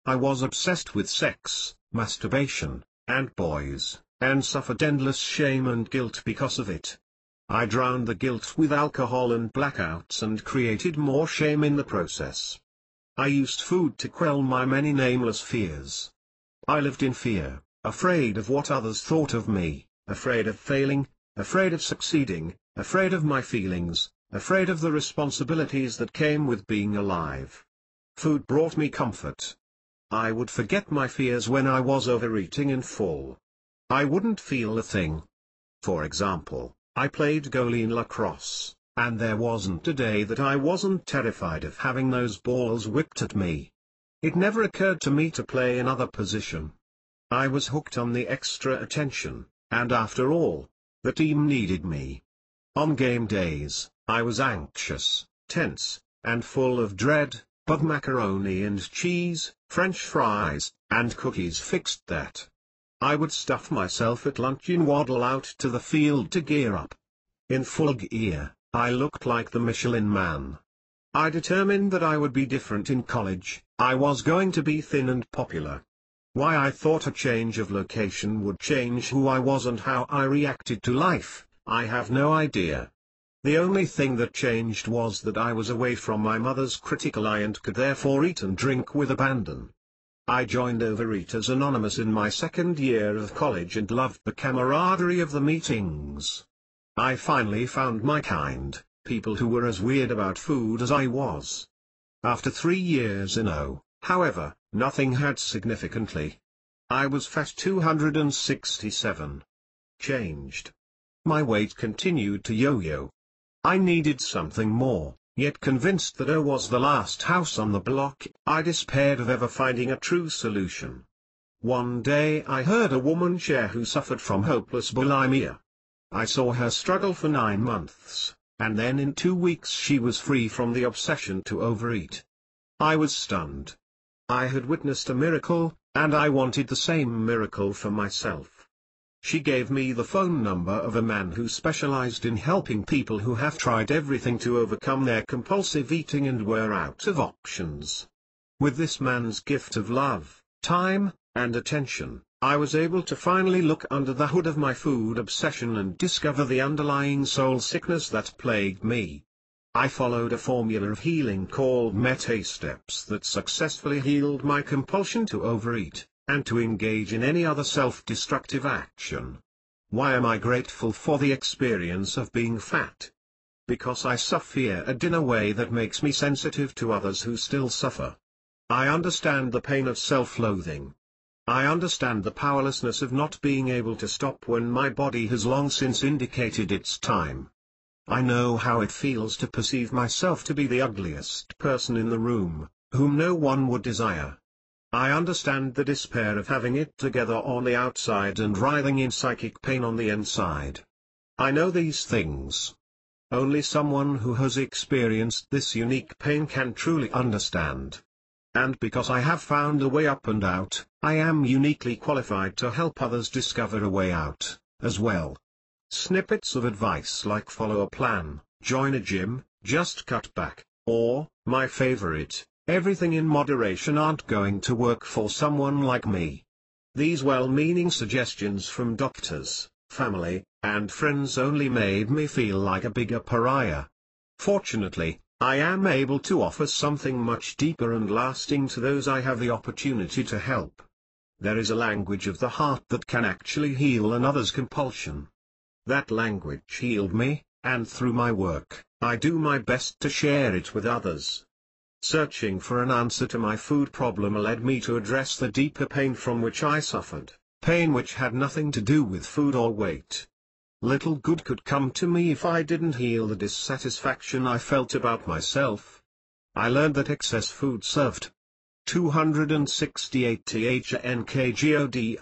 I was obsessed with sex, masturbation, and boys, and suffered endless shame and guilt because of it. I drowned the guilt with alcohol and blackouts and created more shame in the process. I used food to quell my many nameless fears. I lived in fear, afraid of what others thought of me, afraid of failing, afraid of succeeding, afraid of my feelings, afraid of the responsibilities that came with being alive. Food brought me comfort. I would forget my fears when I was overeating in full. I wouldn't feel a thing. For example, I played goalie in lacrosse, and there wasn't a day that I wasn't terrified of having those balls whipped at me. It never occurred to me to play another position. I was hooked on the extra attention, and after all, the team needed me. On game days, I was anxious, tense, and full of dread, but macaroni and cheese, French fries, and cookies fixed that. I would stuff myself at lunch and waddle out to the field to gear up. In full gear, I looked like the Michelin Man. I determined that I would be different in college. I was going to be thin and popular. Why I thought a change of location would change who I was and how I reacted to life, I have no idea. The only thing that changed was that I was away from my mother's critical eye and could therefore eat and drink with abandon. I joined Overeaters Anonymous in my second year of college and loved the camaraderie of the meetings. I finally found my kind, people who were as weird about food as I was. After 3 years in O, however, nothing had significantly. I was fat 267. Changed. My weight continued to yo-yo. I needed something more, yet convinced that O was the last house on the block, I despaired of ever finding a true solution. One day I heard a woman share who suffered from hopeless bulimia. I saw her struggle for 9 months, and then in 2 weeks she was free from the obsession to overeat. I was stunned. I had witnessed a miracle, and I wanted the same miracle for myself. She gave me the phone number of a man who specialized in helping people who have tried everything to overcome their compulsive eating and were out of options. With this man's gift of love, time, and attention, I was able to finally look under the hood of my food obsession and discover the underlying soul sickness that plagued me. I followed a formula of healing called Meta Steps that successfully healed my compulsion to overeat, and to engage in any other self-destructive action. Why am I grateful for the experience of being fat? Because I suffered in a way that makes me sensitive to others who still suffer. I understand the pain of self-loathing. I understand the powerlessness of not being able to stop when my body has long since indicated its time. I know how it feels to perceive myself to be the ugliest person in the room, whom no one would desire. I understand the despair of having it together on the outside and writhing in psychic pain on the inside. I know these things. Only someone who has experienced this unique pain can truly understand. And because I have found a way up and out, I am uniquely qualified to help others discover a way out, as well. Snippets of advice like follow a plan, join a gym, just cut back, or, my favorite, everything in moderation aren't going to work for someone like me. These well-meaning suggestions from doctors, family, and friends only made me feel like a bigger pariah. Fortunately, I am able to offer something much deeper and lasting to those I have the opportunity to help. There is a language of the heart that can actually heal another's compulsion. That language healed me, and through my work, I do my best to share it with others. Searching for an answer to my food problem led me to address the deeper pain from which I suffered, pain which had nothing to do with food or weight. Little good could come to me if I didn't heal the dissatisfaction I felt about myself. I learned that excess food served 268 THNKGODI.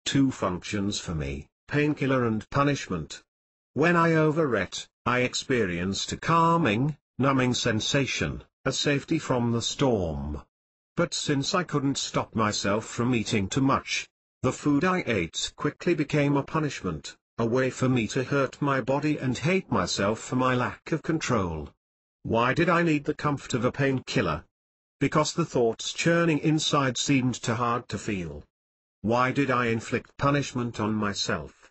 2 functions for me, painkiller and punishment. When I overate, I experienced a calming, numbing sensation, a safety from the storm. But since I couldn't stop myself from eating too much, the food I ate quickly became a punishment, a way for me to hurt my body and hate myself for my lack of control. Why did I need the comfort of a painkiller? Because the thoughts churning inside seemed too hard to feel. Why did I inflict punishment on myself?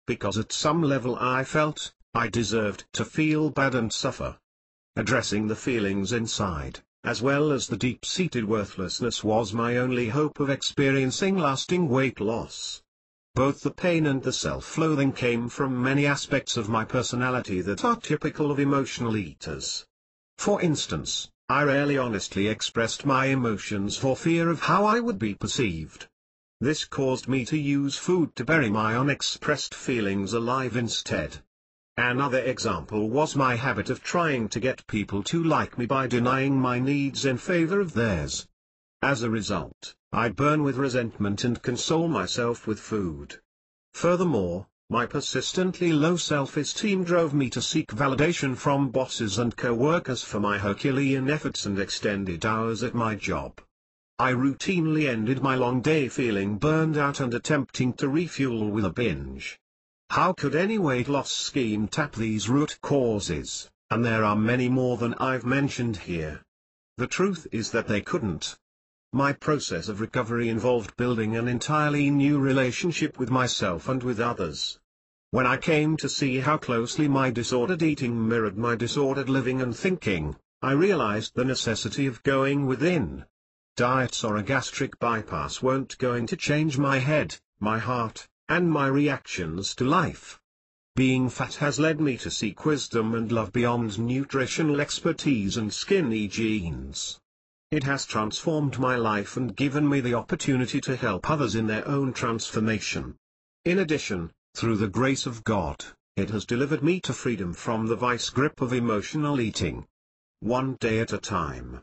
Because at some level I felt I deserved to feel bad and suffer. Addressing the feelings inside, as well as the deep-seated worthlessness, was my only hope of experiencing lasting weight loss. Both the pain and the self-loathing came from many aspects of my personality that are typical of emotional eaters. For instance, I rarely honestly expressed my emotions for fear of how I would be perceived. This caused me to use food to bury my unexpressed feelings alive instead. Another example was my habit of trying to get people to like me by denying my needs in favor of theirs. As a result, I'd burn with resentment and console myself with food. Furthermore, my persistently low self-esteem drove me to seek validation from bosses and co-workers for my Herculean efforts and extended hours at my job. I routinely ended my long day feeling burned out and attempting to refuel with a binge. How could any weight loss scheme tap these root causes, and there are many more than I've mentioned here? The truth is that they couldn't. My process of recovery involved building an entirely new relationship with myself and with others. When I came to see how closely my disordered eating mirrored my disordered living and thinking, I realized the necessity of going within. Diets or a gastric bypass weren't going to change my head, my heart, and my reactions to life. Being fat has led me to seek wisdom and love beyond nutritional expertise and skinny jeans. It has transformed my life and given me the opportunity to help others in their own transformation. In addition, through the grace of God, it has delivered me to freedom from the vice grip of emotional eating. One day at a time.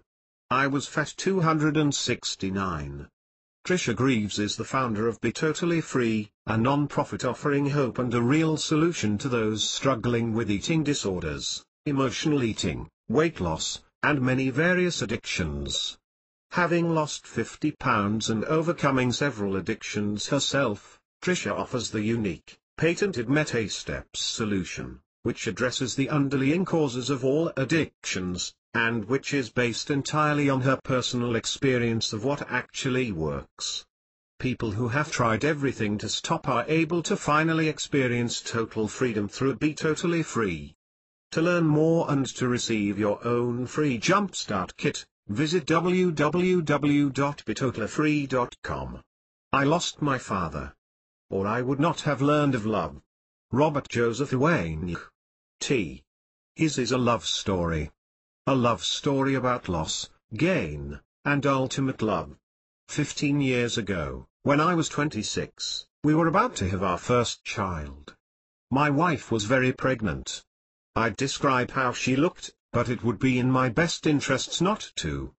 I was fat 269. Trisha Greaves is the founder of Be Totally Free, a non-profit offering hope and a real solution to those struggling with eating disorders, emotional eating, weight loss, and many various addictions. Having lost 50 pounds and overcoming several addictions herself, Trisha offers the unique, patented MetaSteps solution, which addresses the underlying causes of all addictions, and which is based entirely on her personal experience of what actually works. People who have tried everything to stop are able to finally experience total freedom through Be Totally Free. To learn more and to receive your own free Jumpstart Kit, visit www.betotallyfree.com. I lost my father, or I would not have learned of love. Robert Joseph Iwanyi. T. His is a love story. A love story about loss, gain, and ultimate love. 15 years ago, when I was 26, we were about to have our first child. My wife was very pregnant. I'd describe how she looked, but it would be in my best interests not to.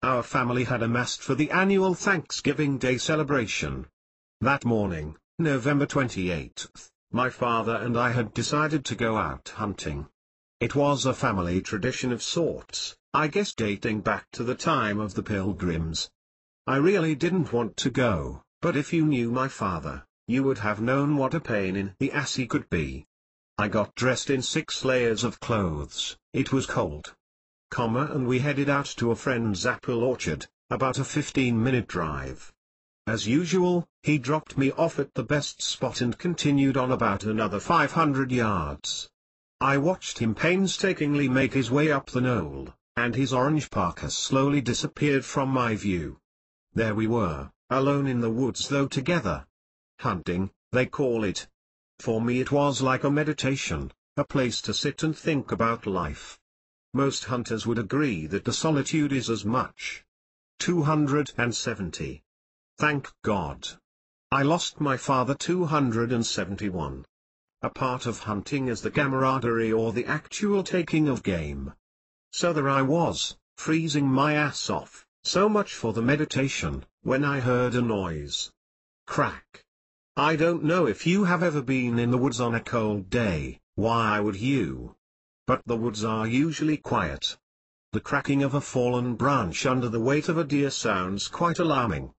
Our family had amassed for the annual Thanksgiving Day celebration. That morning, November 28th, my father and I had decided to go out hunting. It was a family tradition of sorts, I guess dating back to the time of the Pilgrims. I really didn't want to go, but if you knew my father, you would have known what a pain in the ass he could be. I got dressed in 6 layers of clothes, it was cold. And we headed out to a friend's apple orchard, about a 15-minute drive. As usual, he dropped me off at the best spot and continued on about another 500 yards. I watched him painstakingly make his way up the knoll, and his orange parka slowly disappeared from my view. There we were, alone in the woods though together. Hunting, they call it. For me it was like a meditation, a place to sit and think about life. Most hunters would agree that the solitude is as much. 270. Thank God. I lost my father 271. A part of hunting is the camaraderie or the actual taking of game. So there I was, freezing my ass off, so much for the meditation, when I heard a noise. Crack. I don't know if you have ever been in the woods on a cold day, why would you? But the woods are usually quiet. The cracking of a fallen branch under the weight of a deer sounds quite alarming.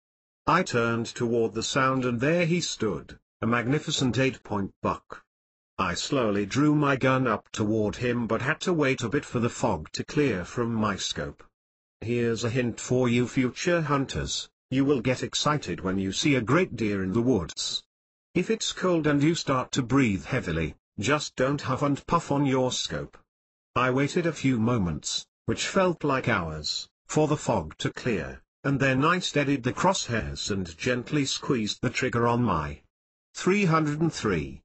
I turned toward the sound and there he stood, a magnificent 8-point buck. I slowly drew my gun up toward him but had to wait a bit for the fog to clear from my scope. Here's a hint for you future hunters, you will get excited when you see a great deer in the woods. If it's cold and you start to breathe heavily, just don't huff and puff on your scope. I waited a few moments, which felt like hours, for the fog to clear, and then I steadied the crosshairs and gently squeezed the trigger on my 303.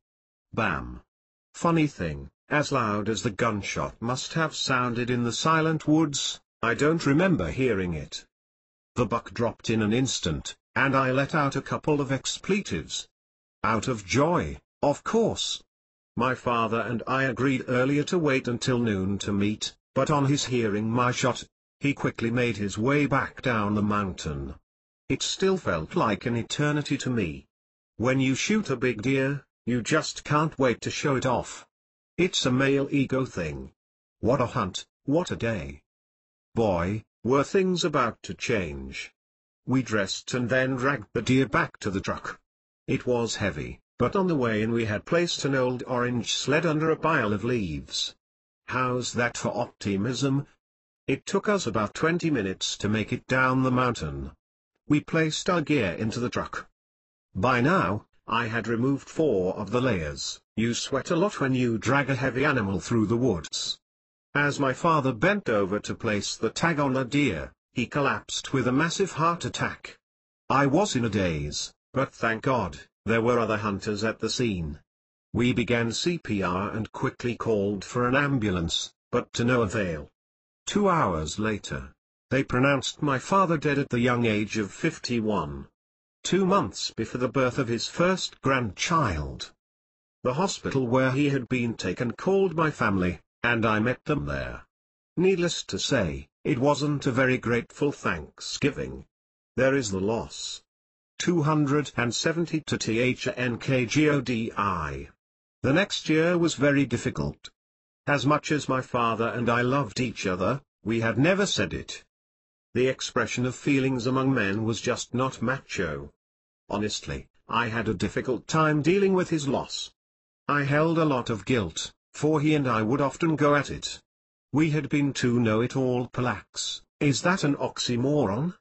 Bam. Funny thing, as loud as the gunshot must have sounded in the silent woods, I don't remember hearing it. The buck dropped in an instant, and I let out a couple of expletives. Out of joy, of course. My father and I agreed earlier to wait until noon to meet, but on his hearing my shot, he quickly made his way back down the mountain. It still felt like an eternity to me. When you shoot a big deer, you just can't wait to show it off. It's a male ego thing. What a hunt, what a day. Boy, were things about to change. We dressed and then dragged the deer back to the truck. It was heavy, but on the way in we had placed an old orange sled under a pile of leaves. How's that for optimism? It took us about 20 minutes to make it down the mountain. We placed our gear into the truck. By now, I had removed 4 of the layers. You sweat a lot when you drag a heavy animal through the woods. As my father bent over to place the tag on a deer, he collapsed with a massive heart attack. I was in a daze, but thank God, there were other hunters at the scene. We began CPR and quickly called for an ambulance, but to no avail. 2 hours later, they pronounced my father dead at the young age of 51. 2 months before the birth of his first grandchild. The hospital where he had been taken called my family, and I met them there. Needless to say, it wasn't a very grateful Thanksgiving. There is the loss. 270 to THNKGODI. The next year was very difficult. As much as my father and I loved each other, we had never said it. The expression of feelings among men was just not macho. Honestly, I had a difficult time dealing with his loss. I held a lot of guilt, for he and I would often go at it. We had been two know-it-all Polacks, is that an oxymoron?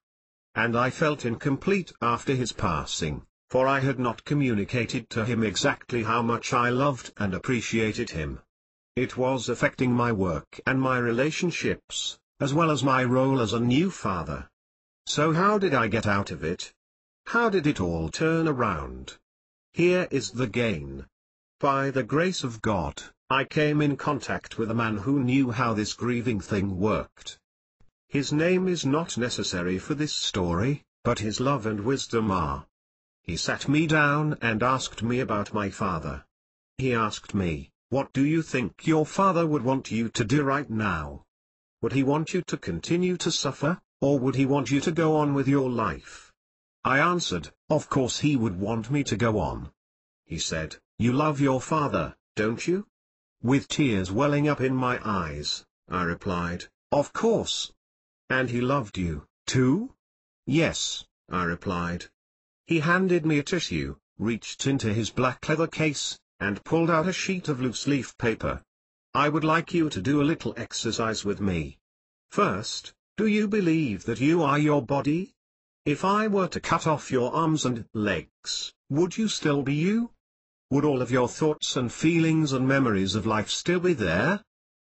And I felt incomplete after his passing, for I had not communicated to him exactly how much I loved and appreciated him. It was affecting my work and my relationships, as well as my role as a new father. So how did I get out of it? How did it all turn around? Here is the gain. By the grace of God, I came in contact with a man who knew how this grieving thing worked. His name is not necessary for this story, but his love and wisdom are. He sat me down and asked me about my father. He asked me, "What do you think your father would want you to do right now? Would he want you to continue to suffer, or would he want you to go on with your life?" I answered, "Of course he would want me to go on." He said, "You love your father, don't you?" With tears welling up in my eyes, I replied, "Of course." "And he loved you, too?" "Yes," I replied. He handed me a tissue, reached into his black leather case, and pulled out a sheet of loose-leaf paper. "I would like you to do a little exercise with me. First, do you believe that you are your body? If I were to cut off your arms and legs, would you still be you? Would all of your thoughts and feelings and memories of life still be there?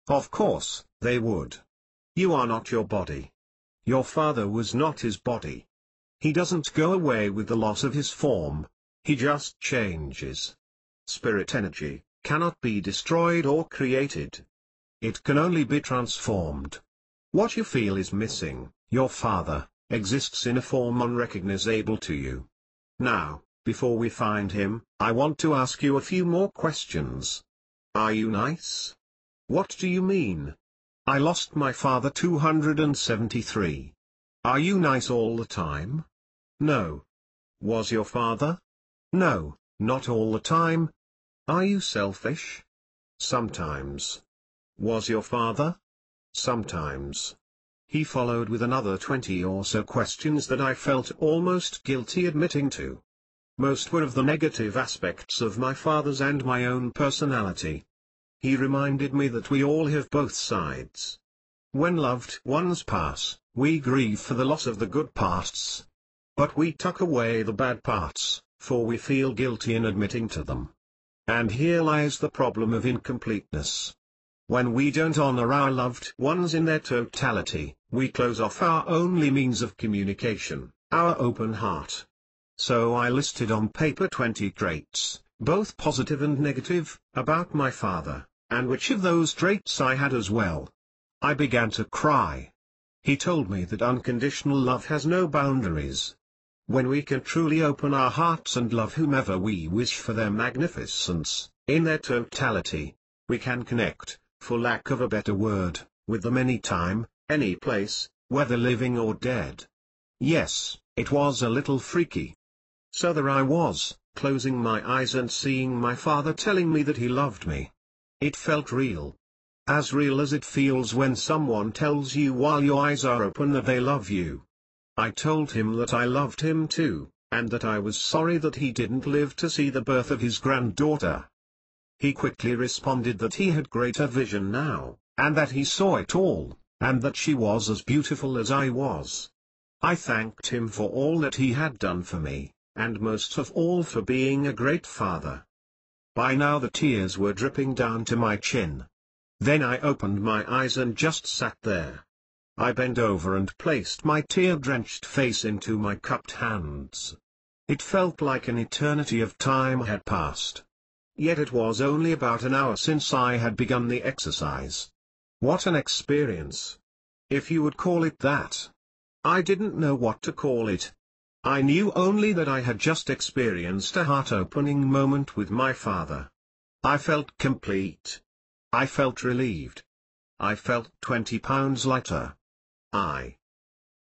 Of course, they would. You are not your body. Your father was not his body. He doesn't go away with the loss of his form, he just changes. Spirit energy cannot be destroyed or created. It can only be transformed. What you feel is missing, your father, exists in a form unrecognizable to you. Now, before we find him, I want to ask you a few more questions. Are you nice? What do you mean? I lost my father 273. Are you nice all the time? No. Was your father? No, not all the time. Are you selfish? Sometimes. Was your father? Sometimes. He followed with another 20 or so questions that I felt almost guilty admitting to. Most were of the negative aspects of my father's and my own personality. He reminded me that we all have both sides. When loved ones pass, we grieve for the loss of the good parts. But we tuck away the bad parts, for we feel guilty in admitting to them. And here lies the problem of incompleteness. When we don't honor our loved ones in their totality, we close off our only means of communication, our open heart. So I listed on paper 20 traits, both positive and negative, about my father, and which of those traits I had as well. I began to cry. He told me that unconditional love has no boundaries. When we can truly open our hearts and love whomever we wish for their magnificence, in their totality, we can connect, for lack of a better word, with them anytime, any place, whether living or dead. Yes, it was a little freaky. So there I was, closing my eyes and seeing my father telling me that he loved me. It felt real. As real as it feels when someone tells you while your eyes are open that they love you. I told him that I loved him too, and that I was sorry that he didn't live to see the birth of his granddaughter. He quickly responded that he had greater vision now, and that he saw it all, and that she was as beautiful as I was. I thanked him for all that he had done for me, and most of all for being a great father. By now the tears were dripping down to my chin. Then I opened my eyes and just sat there. I bent over and placed my tear-drenched face into my cupped hands. It felt like an eternity of time had passed. Yet it was only about an hour since I had begun the exercise. What an experience! If you would call it that. I didn't know what to call it. I knew only that I had just experienced a heart-opening moment with my father. I felt complete. I felt relieved. I felt 20 pounds lighter.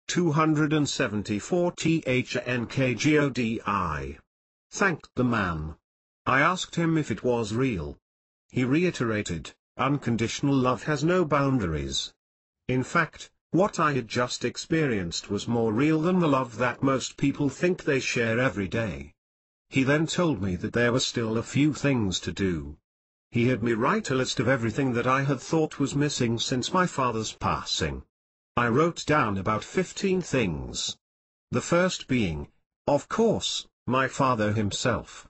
274 THNKGODI. Thanked the man. I asked him if it was real. He reiterated, unconditional love has no boundaries. In fact, what I had just experienced was more real than the love that most people think they share every day. He then told me that there were still a few things to do. He had me write a list of everything that I had thought was missing since my father's passing. I wrote down about 15 things. The first being, of course, my father himself.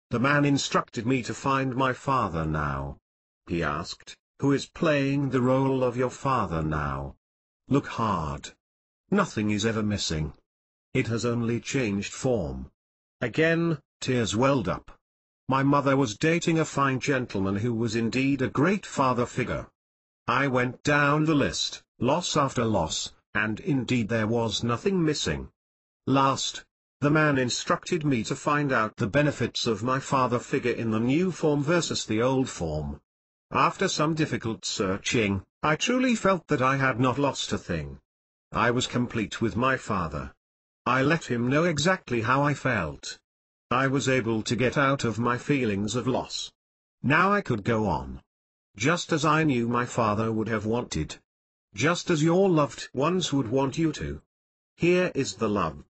The man instructed me to find my father now. He asked, who is playing the role of your father now? Look hard. Nothing is ever missing. It has only changed form. Again, tears welled up. My mother was dating a fine gentleman who was indeed a great father figure. I went down the list, loss after loss, and indeed there was nothing missing. Last, the man instructed me to find out the benefits of my father figure in the new form versus the old form. After some difficult searching, I truly felt that I had not lost a thing. I was complete with my father. I let him know exactly how I felt. I was able to get out of my feelings of loss. Now I could go on. Just as I knew my father would have wanted. Just as your loved ones would want you to. Here is the love.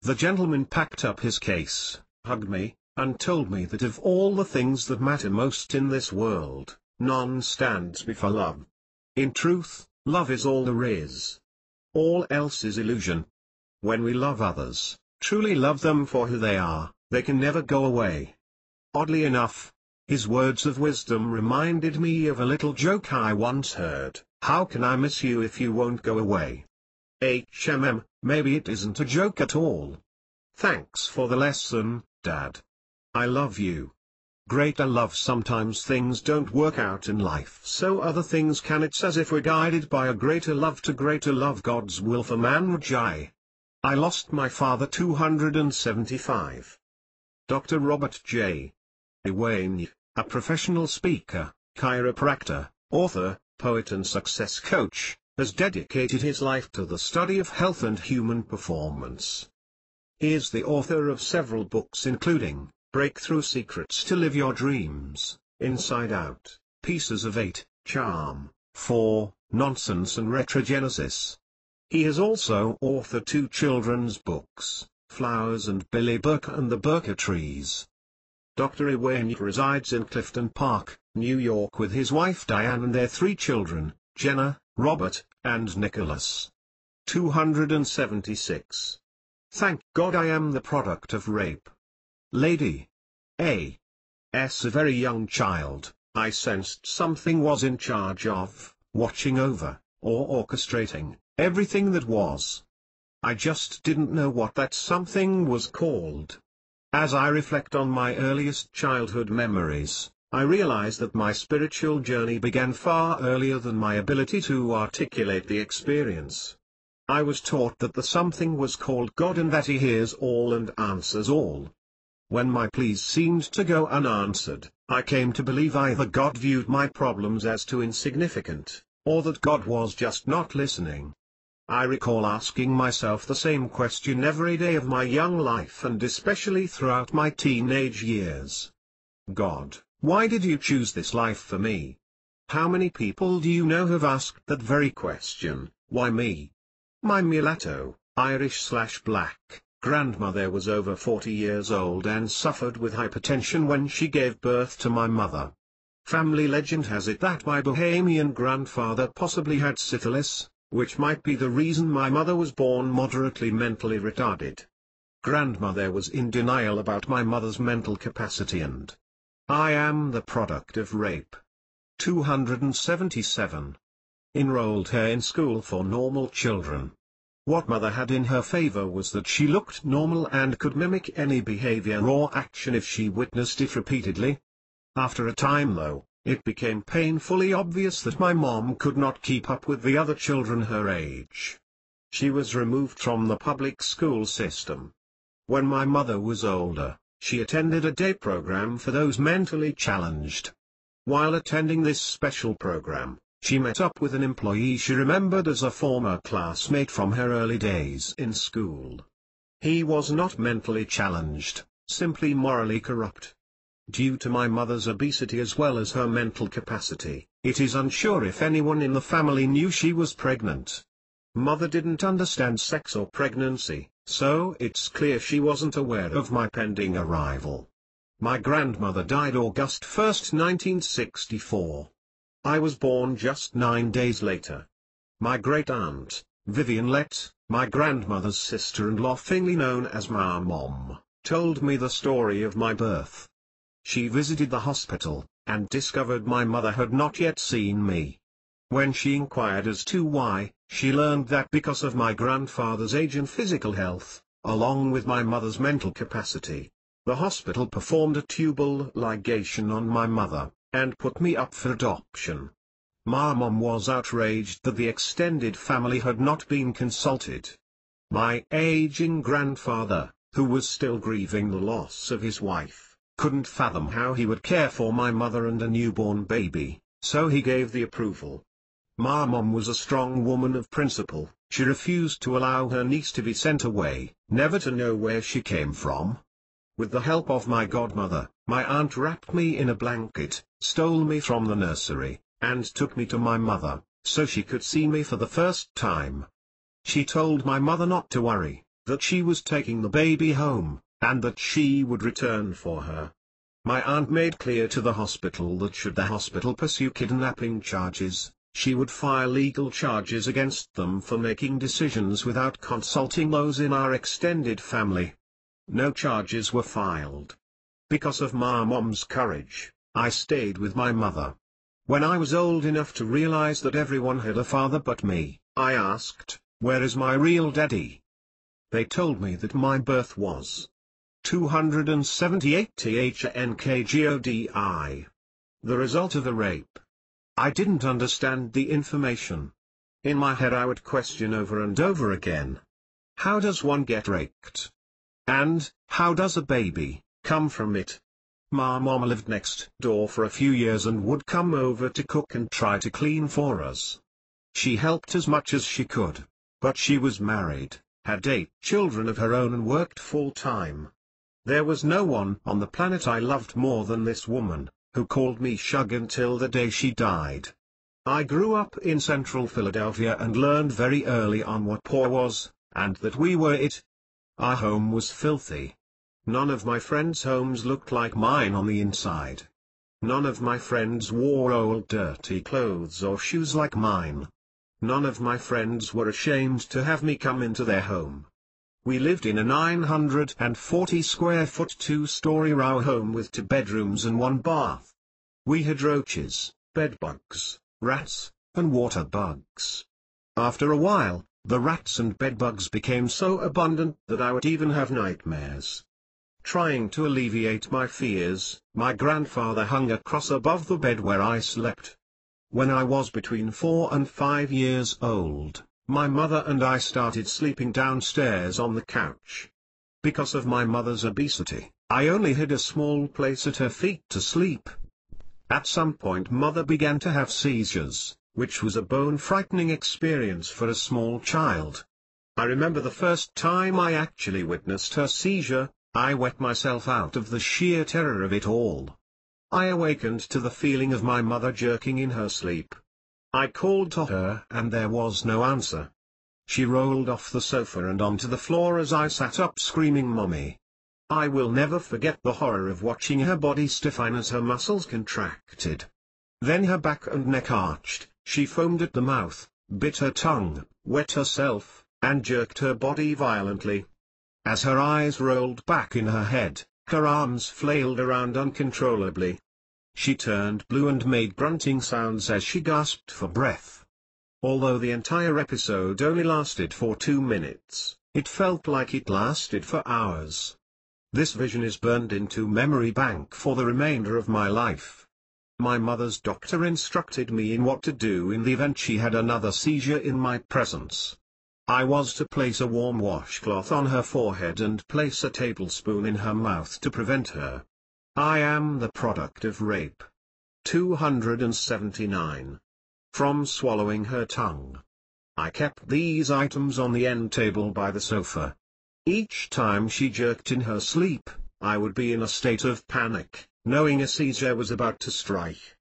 The gentleman packed up his case, hugged me, and told me that of all the things that matter most in this world, none stands before love. In truth, love is all there is. All else is illusion. When we love others, truly love them for who they are, they can never go away. Oddly enough, his words of wisdom reminded me of a little joke I once heard, how can I miss you if you won't go away? Maybe it isn't a joke at all. Thanks for the lesson, Dad. I love you. Greater love. Sometimes things don't work out in life so other things can. It's as if we're guided by a greater love to greater love. God's will for man. Rajai. I lost my father. 275. Dr. Robert J. Wayne, a professional speaker, chiropractor, author, poet and success coach, has dedicated his life to the study of health and human performance. He is the author of several books including, Breakthrough Secrets to Live Your Dreams, Inside Out, Pieces of 8, Charm, 4, Nonsense and Retrogenesis. He has also authored 2 children's books, Flowers and Billy Burke and the Burke Trees. Dr. Iwane resides in Clifton Park, New York with his wife Diane and their 3 children, Jenna, Robert, and Nicholas. 276. Thank God I am the product of rape. Lady A. S. A very young child, I sensed something was in charge of, watching over, or orchestrating, everything that was. I just didn't know what that something was called. As I reflect on my earliest childhood memories, I realize that my spiritual journey began far earlier than my ability to articulate the experience. I was taught that the something was called God and that He hears all and answers all. When my pleas seemed to go unanswered, I came to believe either God viewed my problems as too insignificant, or that God was just not listening. I recall asking myself the same question every day of my young life and especially throughout my teenage years. God, why did you choose this life for me? How many people do you know have asked that very question, why me? My mulatto, Irish/black, grandmother was over 40 years old and suffered with hypertension when she gave birth to my mother. Family legend has it that my Bahamian grandfather possibly had syphilis, which might be the reason my mother was born moderately mentally retarded. Grandmother was in denial about my mother's mental capacity and I am the product of rape. 277. Enrolled her in school for normal children. What mother had in her favor was that she looked normal and could mimic any behavior or action if she witnessed it repeatedly. After a time though, it became painfully obvious that my mom could not keep up with the other children her age. She was removed from the public school system. When my mother was older, she attended a day program for those mentally challenged. While attending this special program, she met up with an employee she remembered as a former classmate from her early days in school. He was not mentally challenged, simply morally corrupt. Due to my mother's obesity as well as her mental capacity, it is unsure if anyone in the family knew she was pregnant. Mother didn't understand sex or pregnancy, so it's clear she wasn't aware of my pending arrival. My grandmother died August 1, 1964. I was born just 9 days later. My great-aunt, Vivian Lett, my grandmother's sister-in-law fondly known as Ma Mom, told me the story of my birth. She visited the hospital, and discovered my mother had not yet seen me. When she inquired as to why, she learned that because of my grandfather's age and physical health, along with my mother's mental capacity, the hospital performed a tubal ligation on my mother, and put me up for adoption. My mom was outraged that the extended family had not been consulted. My aging grandfather, who was still grieving the loss of his wife, couldn't fathom how he would care for my mother and a newborn baby, so he gave the approval. My mom was a strong woman of principle. She refused to allow her niece to be sent away, never to know where she came from. With the help of my godmother, my aunt wrapped me in a blanket, stole me from the nursery, and took me to my mother, so she could see me for the first time. She told my mother not to worry, that she was taking the baby home, and that she would return for her. My aunt made clear to the hospital that should the hospital pursue kidnapping charges, she would file legal charges against them for making decisions without consulting those in our extended family. No charges were filed. Because of my mom's courage, I stayed with my mother. When I was old enough to realize that everyone had a father but me, I asked, "Where is my real daddy?" They told me that my birth was 278 THNKGODI. The result of a rape. I didn't understand the information. In my head I would question over and over again. How does one get raped? And, how does a baby come from it? My mom lived next door for a few years and would come over to cook and try to clean for us. She helped as much as she could, but she was married, had 8 children of her own and worked full-time. There was no one on the planet I loved more than this woman, who called me Shug until the day she died. I grew up in central Philadelphia and learned very early on what poor was, and that we were it. Our home was filthy. None of my friends' homes looked like mine on the inside. None of my friends wore old dirty clothes or shoes like mine. None of my friends were ashamed to have me come into their home. We lived in a 940 square foot 2-story row home with 2 bedrooms and 1 bath. We had roaches, bedbugs, rats, and water bugs. After a while, the rats and bedbugs became so abundant that I would even have nightmares. Trying to alleviate my fears, my grandfather hung a cross above the bed where I slept. When I was between 4 and 5 years old, my mother and I started sleeping downstairs on the couch. Because of my mother's obesity, I only had a small place at her feet to sleep. At some point mother began to have seizures, which was a bone-frightening experience for a small child. I remember the first time I actually witnessed her seizure, I wet myself out of the sheer terror of it all. I awakened to the feeling of my mother jerking in her sleep. I called to her and there was no answer. She rolled off the sofa and onto the floor as I sat up screaming "Mommy." I will never forget the horror of watching her body stiffen as her muscles contracted. Then her back and neck arched, she foamed at the mouth, bit her tongue, wet herself, and jerked her body violently. As her eyes rolled back in her head, her arms flailed around uncontrollably. She turned blue and made grunting sounds as she gasped for breath. Although the entire episode only lasted for 2 minutes, it felt like it lasted for hours. This vision is burned into memory bank for the remainder of my life. My mother's doctor instructed me in what to do in the event she had another seizure in my presence. I was to place a warm washcloth on her forehead and place a tablespoon in her mouth to prevent her. I am the product of rape. 279. From swallowing her tongue. I kept these items on the end table by the sofa. Each time she jerked in her sleep, I would be in a state of panic, knowing a seizure was about to strike.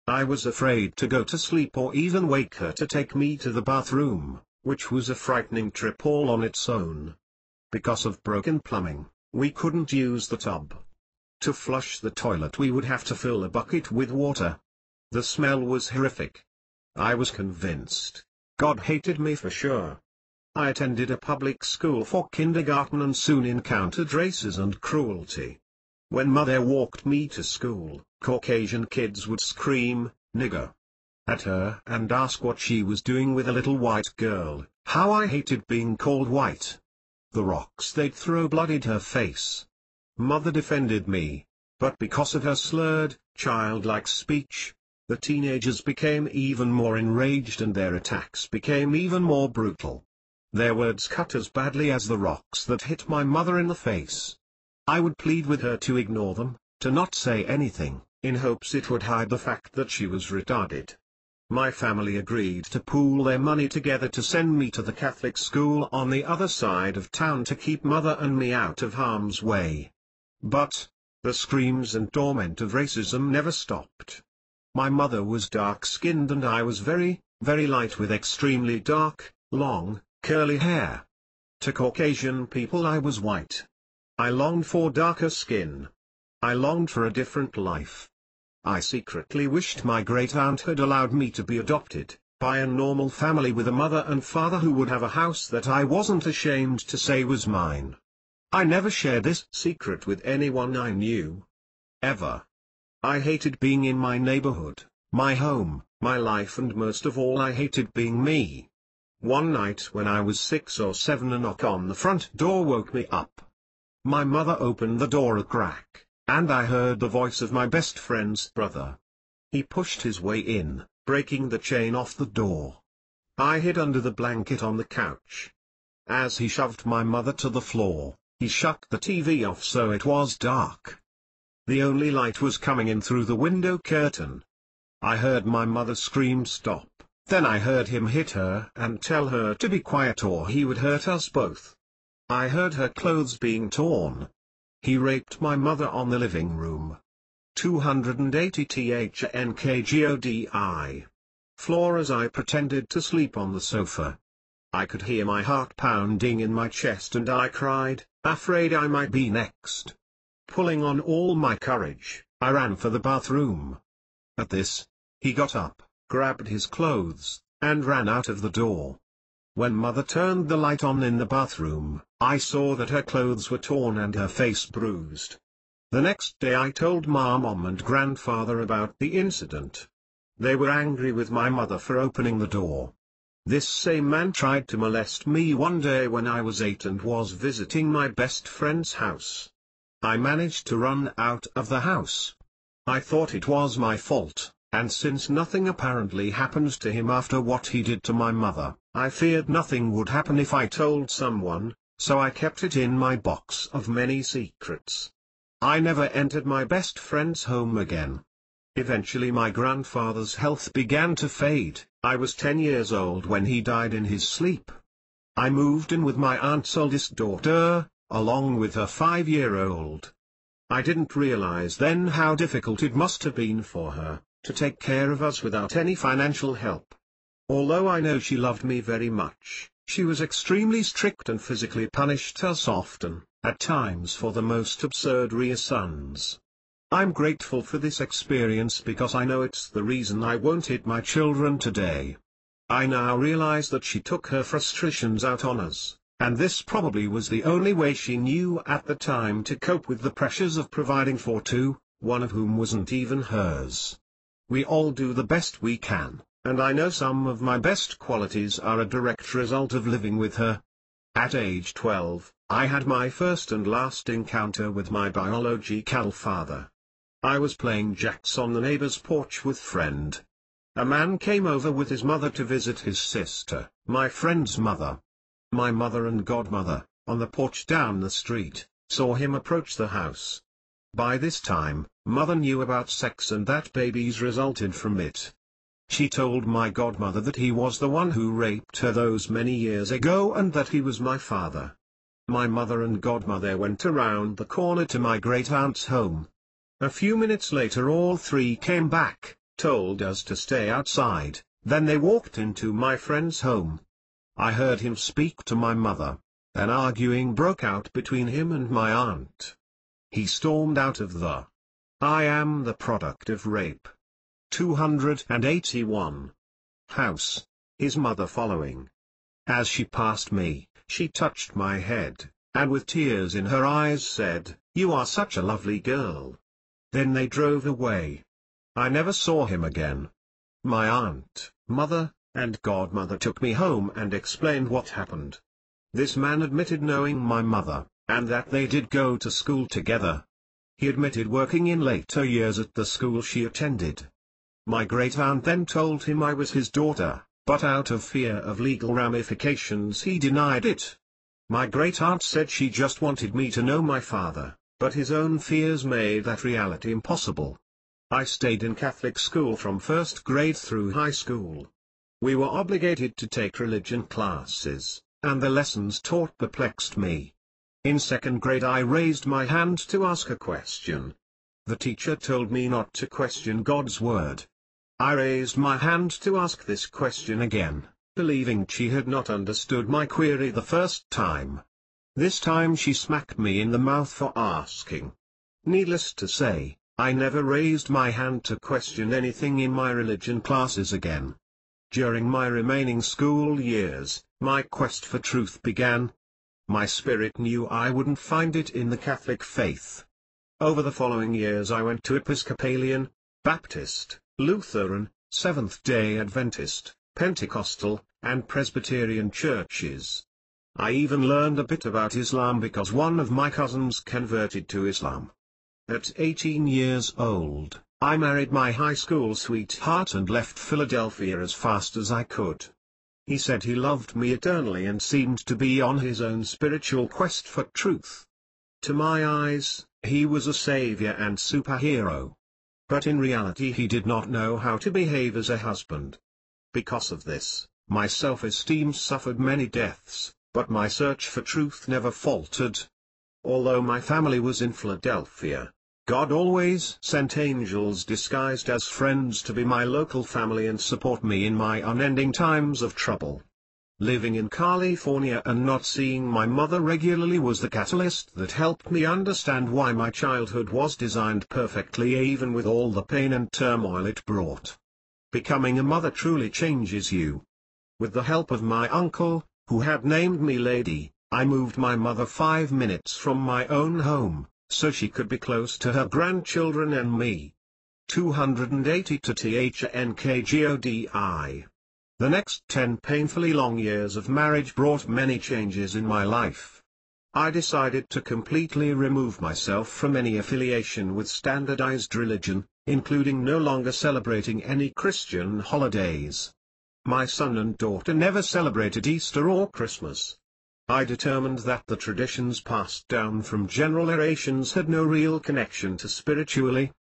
I was afraid to go to sleep or even wake her to take me to the bathroom, which was a frightening trip all on its own. Because of broken plumbing, we couldn't use the tub. To flush the toilet we would have to fill a bucket with water. The smell was horrific. I was convinced God hated me for sure. I attended a public school for kindergarten and soon encountered racism and cruelty. When mother walked me to school, Caucasian kids would scream, "Nigger," at her and ask what she was doing with a little white girl. How I hated being called white. The rocks they'd throw bloodied her face. Mother defended me, but because of her slurred, childlike speech, the teenagers became even more enraged and their attacks became even more brutal. Their words cut as badly as the rocks that hit my mother in the face. I would plead with her to ignore them, to not say anything, in hopes it would hide the fact that she was retarded. My family agreed to pool their money together to send me to the Catholic school on the other side of town to keep mother and me out of harm's way. But, the screams and torment of racism never stopped. My mother was dark-skinned and I was very, very light with extremely dark, long, curly hair. To Caucasian people I was white. I longed for darker skin. I longed for a different life. I secretly wished my great-aunt had allowed me to be adopted, by a normal family with a mother and father who would have a house that I wasn't ashamed to say was mine. I never shared this secret with anyone I knew. Ever. I hated being in my neighborhood, my home, my life, and most of all I hated being me. One night when I was 6 or 7 a knock on the front door woke me up. My mother opened the door a crack, and I heard the voice of my best friend's brother. He pushed his way in, breaking the chain off the door. I hid under the blanket on the couch. As he shoved my mother to the floor, he shut the TV off so it was dark. The only light was coming in through the window curtain. I heard my mother scream stop, then I heard him hit her and tell her to be quiet or he would hurt us both. I heard her clothes being torn. He raped my mother on the living room. 280 THNKGODI. Floor as I pretended to sleep on the sofa. I could hear my heart pounding in my chest and I cried, afraid I might be next. Pulling on all my courage, I ran for the bathroom. At this, he got up, grabbed his clothes, and ran out of the door. When mother turned the light on in the bathroom, I saw that her clothes were torn and her face bruised. The next day I told my mom and grandfather about the incident. They were angry with my mother for opening the door. This same man tried to molest me one day when I was 8 and was visiting my best friend's house. I managed to run out of the house. I thought it was my fault, and since nothing apparently happened to him after what he did to my mother, I feared nothing would happen if I told someone, so I kept it in my box of many secrets. I never entered my best friend's home again. Eventually my grandfather's health began to fade. I was 10 years old when he died in his sleep. I moved in with my aunt's oldest daughter, along with her 5-year-old. I didn't realize then how difficult it must have been for her to take care of us without any financial help. Although I know she loved me very much, she was extremely strict and physically punished us often, at times for the most absurd reasons. I'm grateful for this experience because I know it's the reason I won't hit my children today. I now realize that she took her frustrations out on us, And this probably was the only way she knew at the time to cope with the pressures of providing for two, one of whom wasn't even hers. We all do the best we can, and I know some of my best qualities are a direct result of living with her. At age 12, I had my first and last encounter with my biological father. I was playing jacks on the neighbor's porch with friend. A man came over with his mother to visit his sister, my friend's mother. My mother and godmother, on the porch down the street, saw him approach the house. By this time, mother knew about sex and that babies resulted from it. She told my godmother that he was the one who raped her those many years ago and that he was my father. My mother and godmother went around the corner to my great-aunt's home. A few minutes later all three came back, told us to stay outside, then they walked into my friend's home. I heard him speak to my mother. An arguing broke out between him and my aunt. He stormed out of the "I am the product of rape. 281. House, his mother following. As she passed me, she touched my head, and with tears in her eyes said, "You are such a lovely girl." Then they drove away. I never saw him again. My aunt, mother, and godmother took me home and explained what happened. This man admitted knowing my mother, and that they did go to school together. He admitted working in later years at the school she attended. My great-aunt then told him I was his daughter, but out of fear of legal ramifications he denied it. My great-aunt said she just wanted me to know my father, but his own fears made that reality impossible. I stayed in Catholic school from first grade through high school. We were obligated to take religion classes, and the lessons taught perplexed me. In second grade I raised my hand to ask a question. The teacher told me not to question God's word. I raised my hand to ask this question again, believing she had not understood my query the first time. This time she smacked me in the mouth for asking. Needless to say, I never raised my hand to question anything in my religion classes again. During my remaining school years, my quest for truth began. My spirit knew I wouldn't find it in the Catholic faith. Over the following years I went to Episcopalian, Baptist, Lutheran, Seventh-day Adventist, Pentecostal, and Presbyterian churches. I even learned a bit about Islam because one of my cousins converted to Islam. At 18 years old, I married my high school sweetheart and left Philadelphia as fast as I could. He said he loved me eternally and seemed to be on his own spiritual quest for truth. To my eyes, he was a savior and superhero. But in reality he did not know how to behave as a husband. Because of this, my self-esteem suffered many deaths, but my search for truth never faltered. Although my family was in Philadelphia, God always sent angels disguised as friends to be my local family and support me in my unending times of trouble. Living in California and not seeing my mother regularly was the catalyst that helped me understand why my childhood was designed perfectly even with all the pain and turmoil it brought. Becoming a mother truly changes you. With the help of my uncle, who had named me Lady, I moved my mother 5 minutes from my own home, so she could be close to her grandchildren and me. 280 to THNKGODI. The next 10 painfully long years of marriage brought many changes in my life. I decided to completely remove myself from any affiliation with standardized religion, including no longer celebrating any Christian holidays. My son and daughter never celebrated Easter or Christmas. I determined that the traditions passed down from generations had no real connection to spirituality.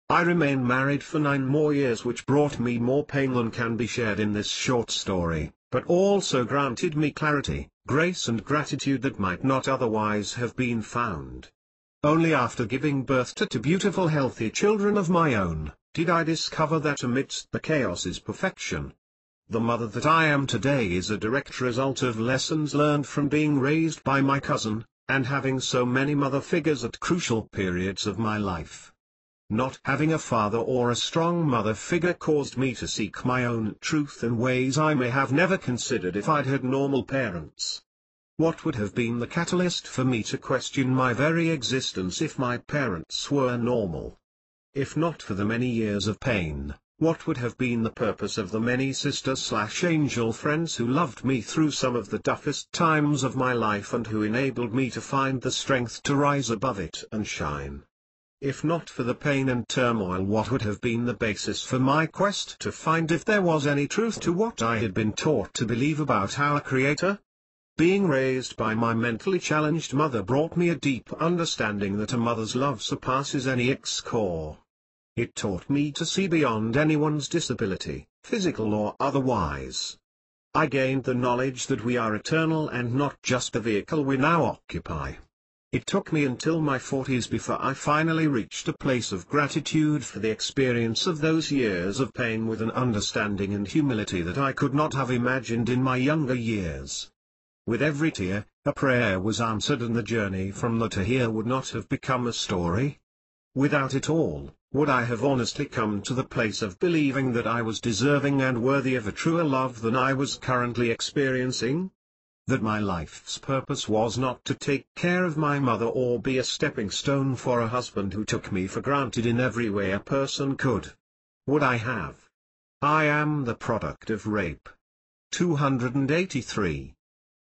I remained married for 9 more years, which brought me more pain than can be shared in this short story, but also granted me clarity, grace and gratitude that might not otherwise have been found. Only after giving birth to 2 beautiful healthy children of my own, did I discover that amidst the chaos is perfection. The mother that I am today is a direct result of lessons learned from being raised by my cousin, and having so many mother figures at crucial periods of my life. Not having a father or a strong mother figure caused me to seek my own truth in ways I may have never considered if I'd had normal parents. What would have been the catalyst for me to question my very existence if my parents were normal? If not for the many years of pain, what would have been the purpose of the many sister/angel friends who loved me through some of the toughest times of my life and who enabled me to find the strength to rise above it and shine? If not for the pain and turmoil, what would have been the basis for my quest to find if there was any truth to what I had been taught to believe about our Creator? Being raised by my mentally challenged mother brought me a deep understanding that a mother's love surpasses any score. It taught me to see beyond anyone's disability, physical or otherwise. I gained the knowledge that we are eternal and not just the vehicle we now occupy. It took me until my 40s before I finally reached a place of gratitude for the experience of those years of pain with an understanding and humility that I could not have imagined in my younger years. With every tear, a prayer was answered, and the journey from there to here would not have become a story. Without it all, would I have honestly come to the place of believing that I was deserving and worthy of a truer love than I was currently experiencing? That my life's purpose was not to take care of my mother or be a stepping stone for a husband who took me for granted in every way a person could? Would I have? I am the product of rape. 283.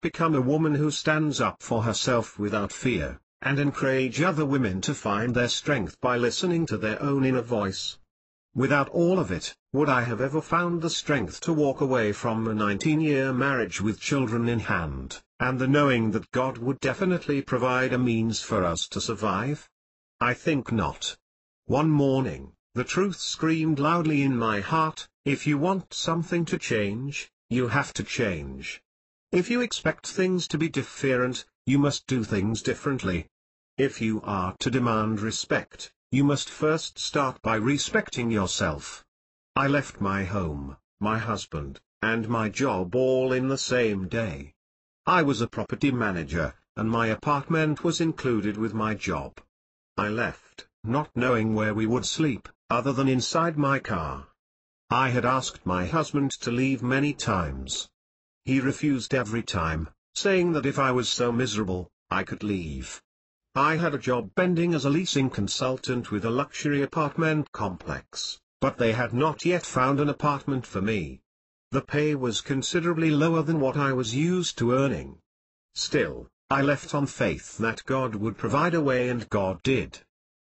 Become a woman who stands up for herself without fear, and encourage other women to find their strength by listening to their own inner voice. Without all of it, would I have ever found the strength to walk away from a 19-year marriage with children in hand, and the knowing that God would definitely provide a means for us to survive? I think not. One morning, the truth screamed loudly in my heart: if you want something to change, you have to change. If you expect things to be different, you must do things differently. If you are to demand respect, you must first start by respecting yourself. I left my home, my husband, and my job all in the same day. I was a property manager, and my apartment was included with my job. I left, not knowing where we would sleep, other than inside my car. I had asked my husband to leave many times. He refused every time, saying that if I was so miserable, I could leave. I had a job ending as a leasing consultant with a luxury apartment complex, but they had not yet found an apartment for me. The pay was considerably lower than what I was used to earning. Still, I left on faith that God would provide a way, and God did.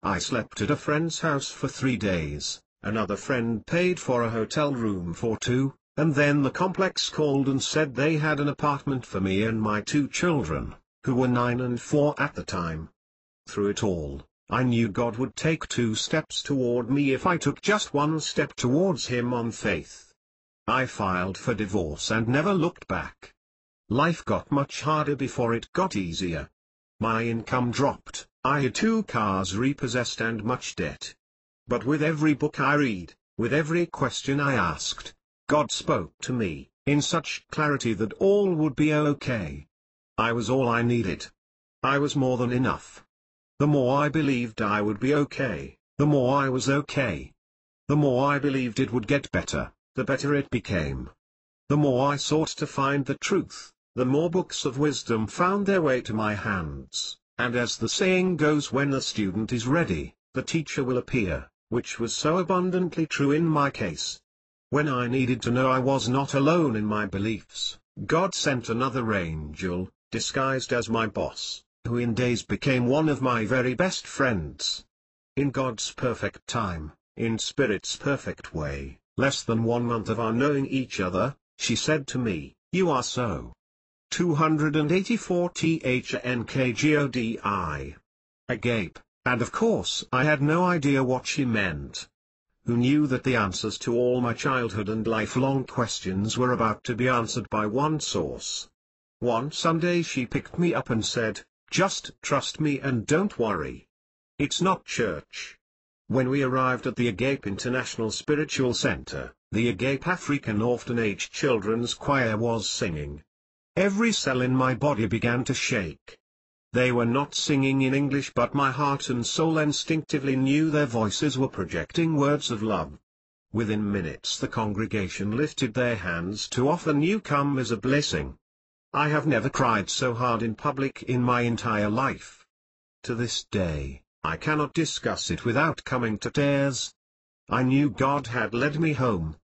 I slept at a friend's house for 3 days, another friend paid for a hotel room for 2. And then the complex called and said they had an apartment for me and my 2 children, who were 9 and 4 at the time. Through it all, I knew God would take 2 steps toward me if I took just 1 step towards Him on faith. I filed for divorce and never looked back. Life got much harder before it got easier. My income dropped, I had 2 cars repossessed and much debt. But with every book I read, with every question I asked, God spoke to me, in such clarity that all would be okay. I was all I needed. I was more than enough. The more I believed I would be okay, the more I was okay. The more I believed it would get better, the better it became. The more I sought to find the truth, the more books of wisdom found their way to my hands, and as the saying goes, when the student is ready, the teacher will appear, which was so abundantly true in my case. When I needed to know I was not alone in my beliefs, God sent another angel, disguised as my boss, who in days became one of my very best friends. In God's perfect time, in Spirit's perfect way, less than 1 month of our knowing each other, she said to me, "You are so 284 THNKGODI. Agape, and of course I had no idea what she meant. Who knew that the answers to all my childhood and lifelong questions were about to be answered by one source. One Sunday she picked me up and said, "Just trust me and don't worry. It's not church." When we arrived at the Agape International Spiritual Center, the Agape African Orphanage Children's Choir was singing. Every cell in my body began to shake. They were not singing in English, but my heart and soul instinctively knew their voices were projecting words of love. Within minutes the congregation lifted their hands to offer newcomers a blessing. I have never cried so hard in public in my entire life. To this day, I cannot discuss it without coming to tears. I knew God had led me home.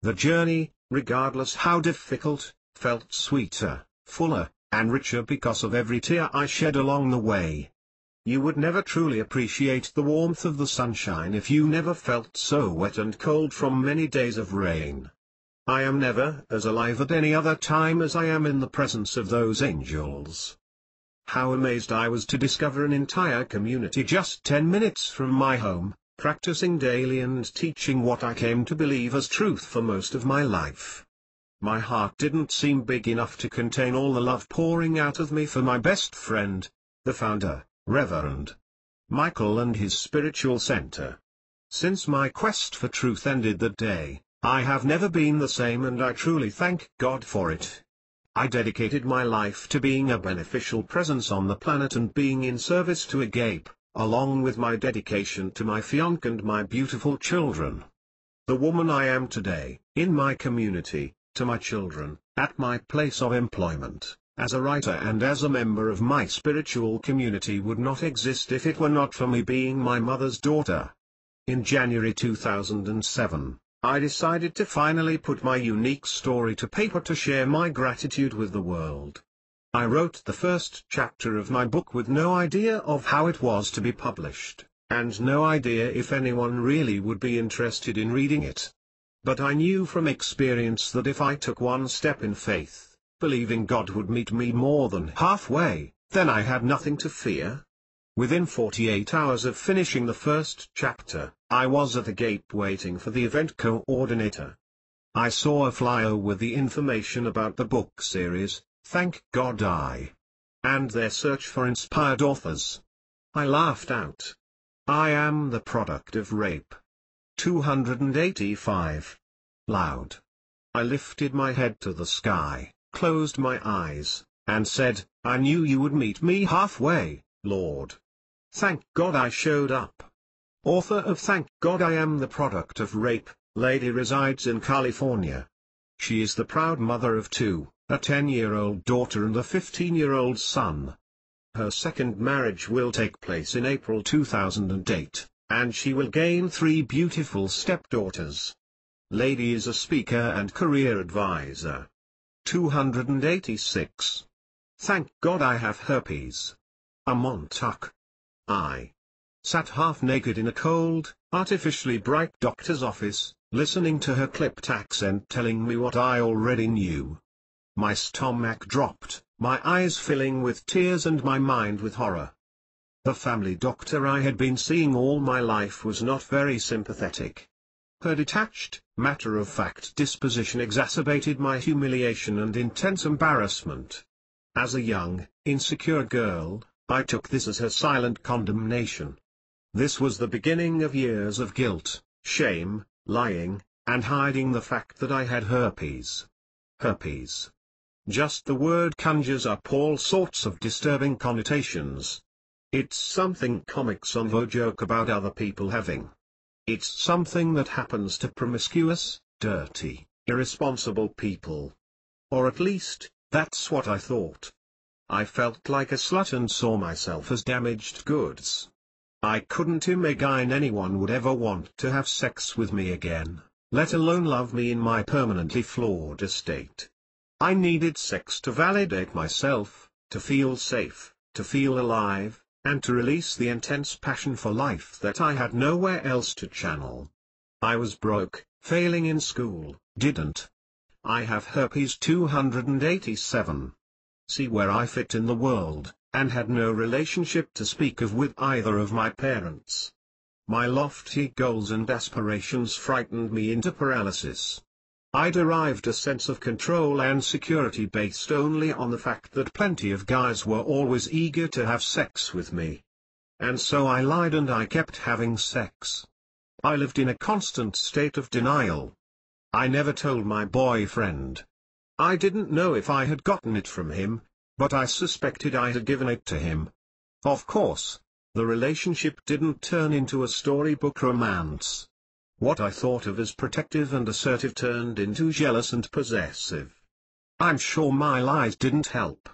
The journey, regardless how difficult, felt sweeter, fuller, and richer because of every tear I shed along the way. You would never truly appreciate the warmth of the sunshine if you never felt so wet and cold from many days of rain. I am never as alive at any other time as I am in the presence of those angels. How amazed I was to discover an entire community just 10 minutes from my home, practicing daily and teaching what I came to believe as truth for most of my life. My heart didn't seem big enough to contain all the love pouring out of me for my best friend, the founder, Reverend Michael, and his spiritual center. Since my quest for truth ended that day, I have never been the same, and I truly thank God for it. I dedicated my life to being a beneficial presence on the planet and being in service to Agape, along with my dedication to my fiancé and my beautiful children. The woman I am today, in my community, to my children, at my place of employment, as a writer and as a member of my spiritual community, would not exist if it were not for me being my mother's daughter. In January 2007, I decided to finally put my unique story to paper to share my gratitude with the world. I wrote the first chapter of my book with no idea of how it was to be published, and no idea if anyone really would be interested in reading it. But I knew from experience that if I took one step in faith, believing God would meet me more than halfway, then I had nothing to fear. Within 48 hours of finishing the first chapter, I was at the gate waiting for the event coordinator. I saw a flyer with the information about the book series, Thank God I, and their search for inspired authors. I laughed out. I am the product of rape. 285. Loud. I lifted my head to the sky, closed my eyes, and said, I knew you would meet me halfway, Lord. Thank God I showed up. Author of Thank God I Am the Product of Rape, lady resides in California. She is the proud mother of two, a 10-year-old daughter and a 15-year-old son. Her second marriage will take place in April 2008, and she will gain 3 beautiful stepdaughters. Lady is a speaker and career advisor. 286. Thank God I have herpes. A Montauk. I sat half naked in a cold, artificially bright doctor's office, listening to her clipped accent telling me what I already knew. My stomach dropped, my eyes filling with tears and my mind with horror. The family doctor I had been seeing all my life was not very sympathetic. Her detached, matter-of-fact disposition exacerbated my humiliation and intense embarrassment. As a young, insecure girl, I took this as her silent condemnation. This was the beginning of years of guilt, shame, lying, and hiding the fact that I had herpes. Herpes. Just the word conjures up all sorts of disturbing connotations. It's something comics on Vo joke about other people having. It's something that happens to promiscuous, dirty, irresponsible people. Or at least, that's what I thought. I felt like a slut and saw myself as damaged goods. I couldn't imagine anyone would ever want to have sex with me again, let alone love me in my permanently flawed estate. I needed sex to validate myself, to feel safe, to feel alive, and to release the intense passion for life that I had nowhere else to channel. I was broke, failing in school, didn't I have herpes 287. See where I fit in the world, and had no relationship to speak of with either of my parents. My lofty goals and aspirations frightened me into paralysis. I derived a sense of control and security based only on the fact that plenty of guys were always eager to have sex with me. And so I lied and I kept having sex. I lived in a constant state of denial. I never told my boyfriend. I didn't know if I had gotten it from him, but I suspected I had given it to him. Of course, the relationship didn't turn into a storybook romance. What I thought of as protective and assertive turned into jealous and possessive. I'm sure my lies didn't help.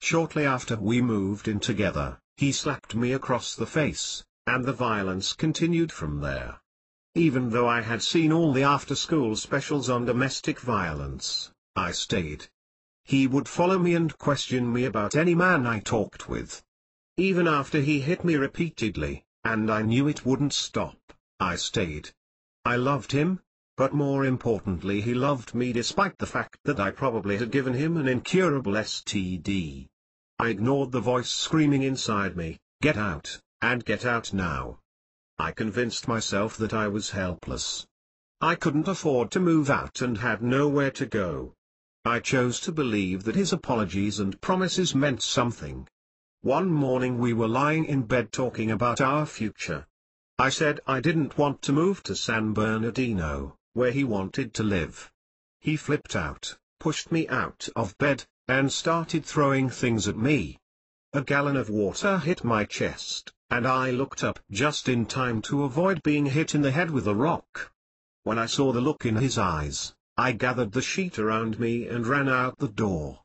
Shortly after we moved in together, he slapped me across the face, and the violence continued from there. Even though I had seen all the after-school specials on domestic violence, I stayed. He would follow me and question me about any man I talked with. Even after he hit me repeatedly, and I knew it wouldn't stop, I stayed. I loved him, but more importantly he loved me despite the fact that I probably had given him an incurable STD. I ignored the voice screaming inside me, "Get out, and get out now." I convinced myself that I was helpless. I couldn't afford to move out and had nowhere to go. I chose to believe that his apologies and promises meant something. One morning we were lying in bed talking about our future. I said I didn't want to move to San Bernardino, where he wanted to live. He flipped out, pushed me out of bed, and started throwing things at me. A gallon of water hit my chest, and I looked up just in time to avoid being hit in the head with a rock. When I saw the look in his eyes, I gathered the sheet around me and ran out the door.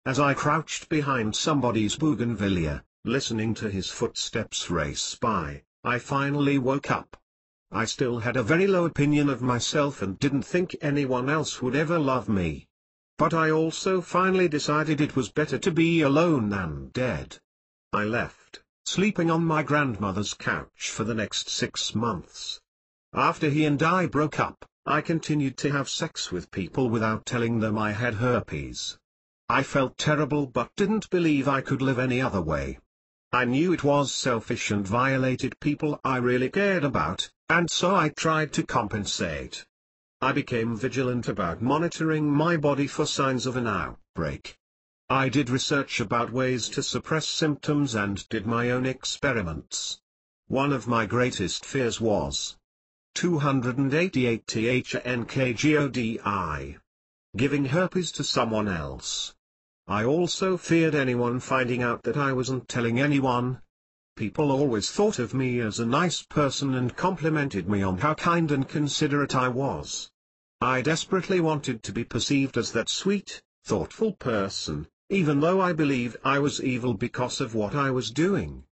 As I crouched behind somebody's bougainvillea, listening to his footsteps race by, I finally woke up. I still had a very low opinion of myself and didn't think anyone else would ever love me. But I also finally decided it was better to be alone than dead. I left, sleeping on my grandmother's couch for the next 6 months. After he and I broke up, I continued to have sex with people without telling them I had herpes. I felt terrible but didn't believe I could live any other way. I knew it was selfish and violated people I really cared about, and so I tried to compensate. I became vigilant about monitoring my body for signs of an outbreak. I did research about ways to suppress symptoms and did my own experiments. One of my greatest fears was 288 THNKGODI. Giving herpes to someone else. I also feared anyone finding out that I wasn't telling anyone. People always thought of me as a nice person and complimented me on how kind and considerate I was. I desperately wanted to be perceived as that sweet, thoughtful person, even though I believed I was evil because of what I was doing.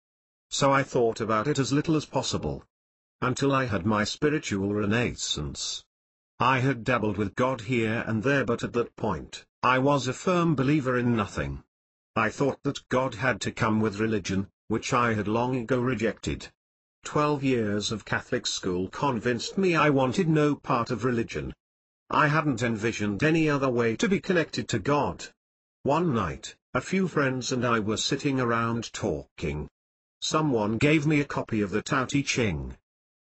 So I thought about it as little as possible. Until I had my spiritual renaissance. I had dabbled with God here and there, but at that point, I was a firm believer in nothing. I thought that God had to come with religion, which I had long ago rejected. 12 years of Catholic school convinced me I wanted no part of religion. I hadn't envisioned any other way to be connected to God. One night, a few friends and I were sitting around talking. Someone gave me a copy of the Tao Te Ching.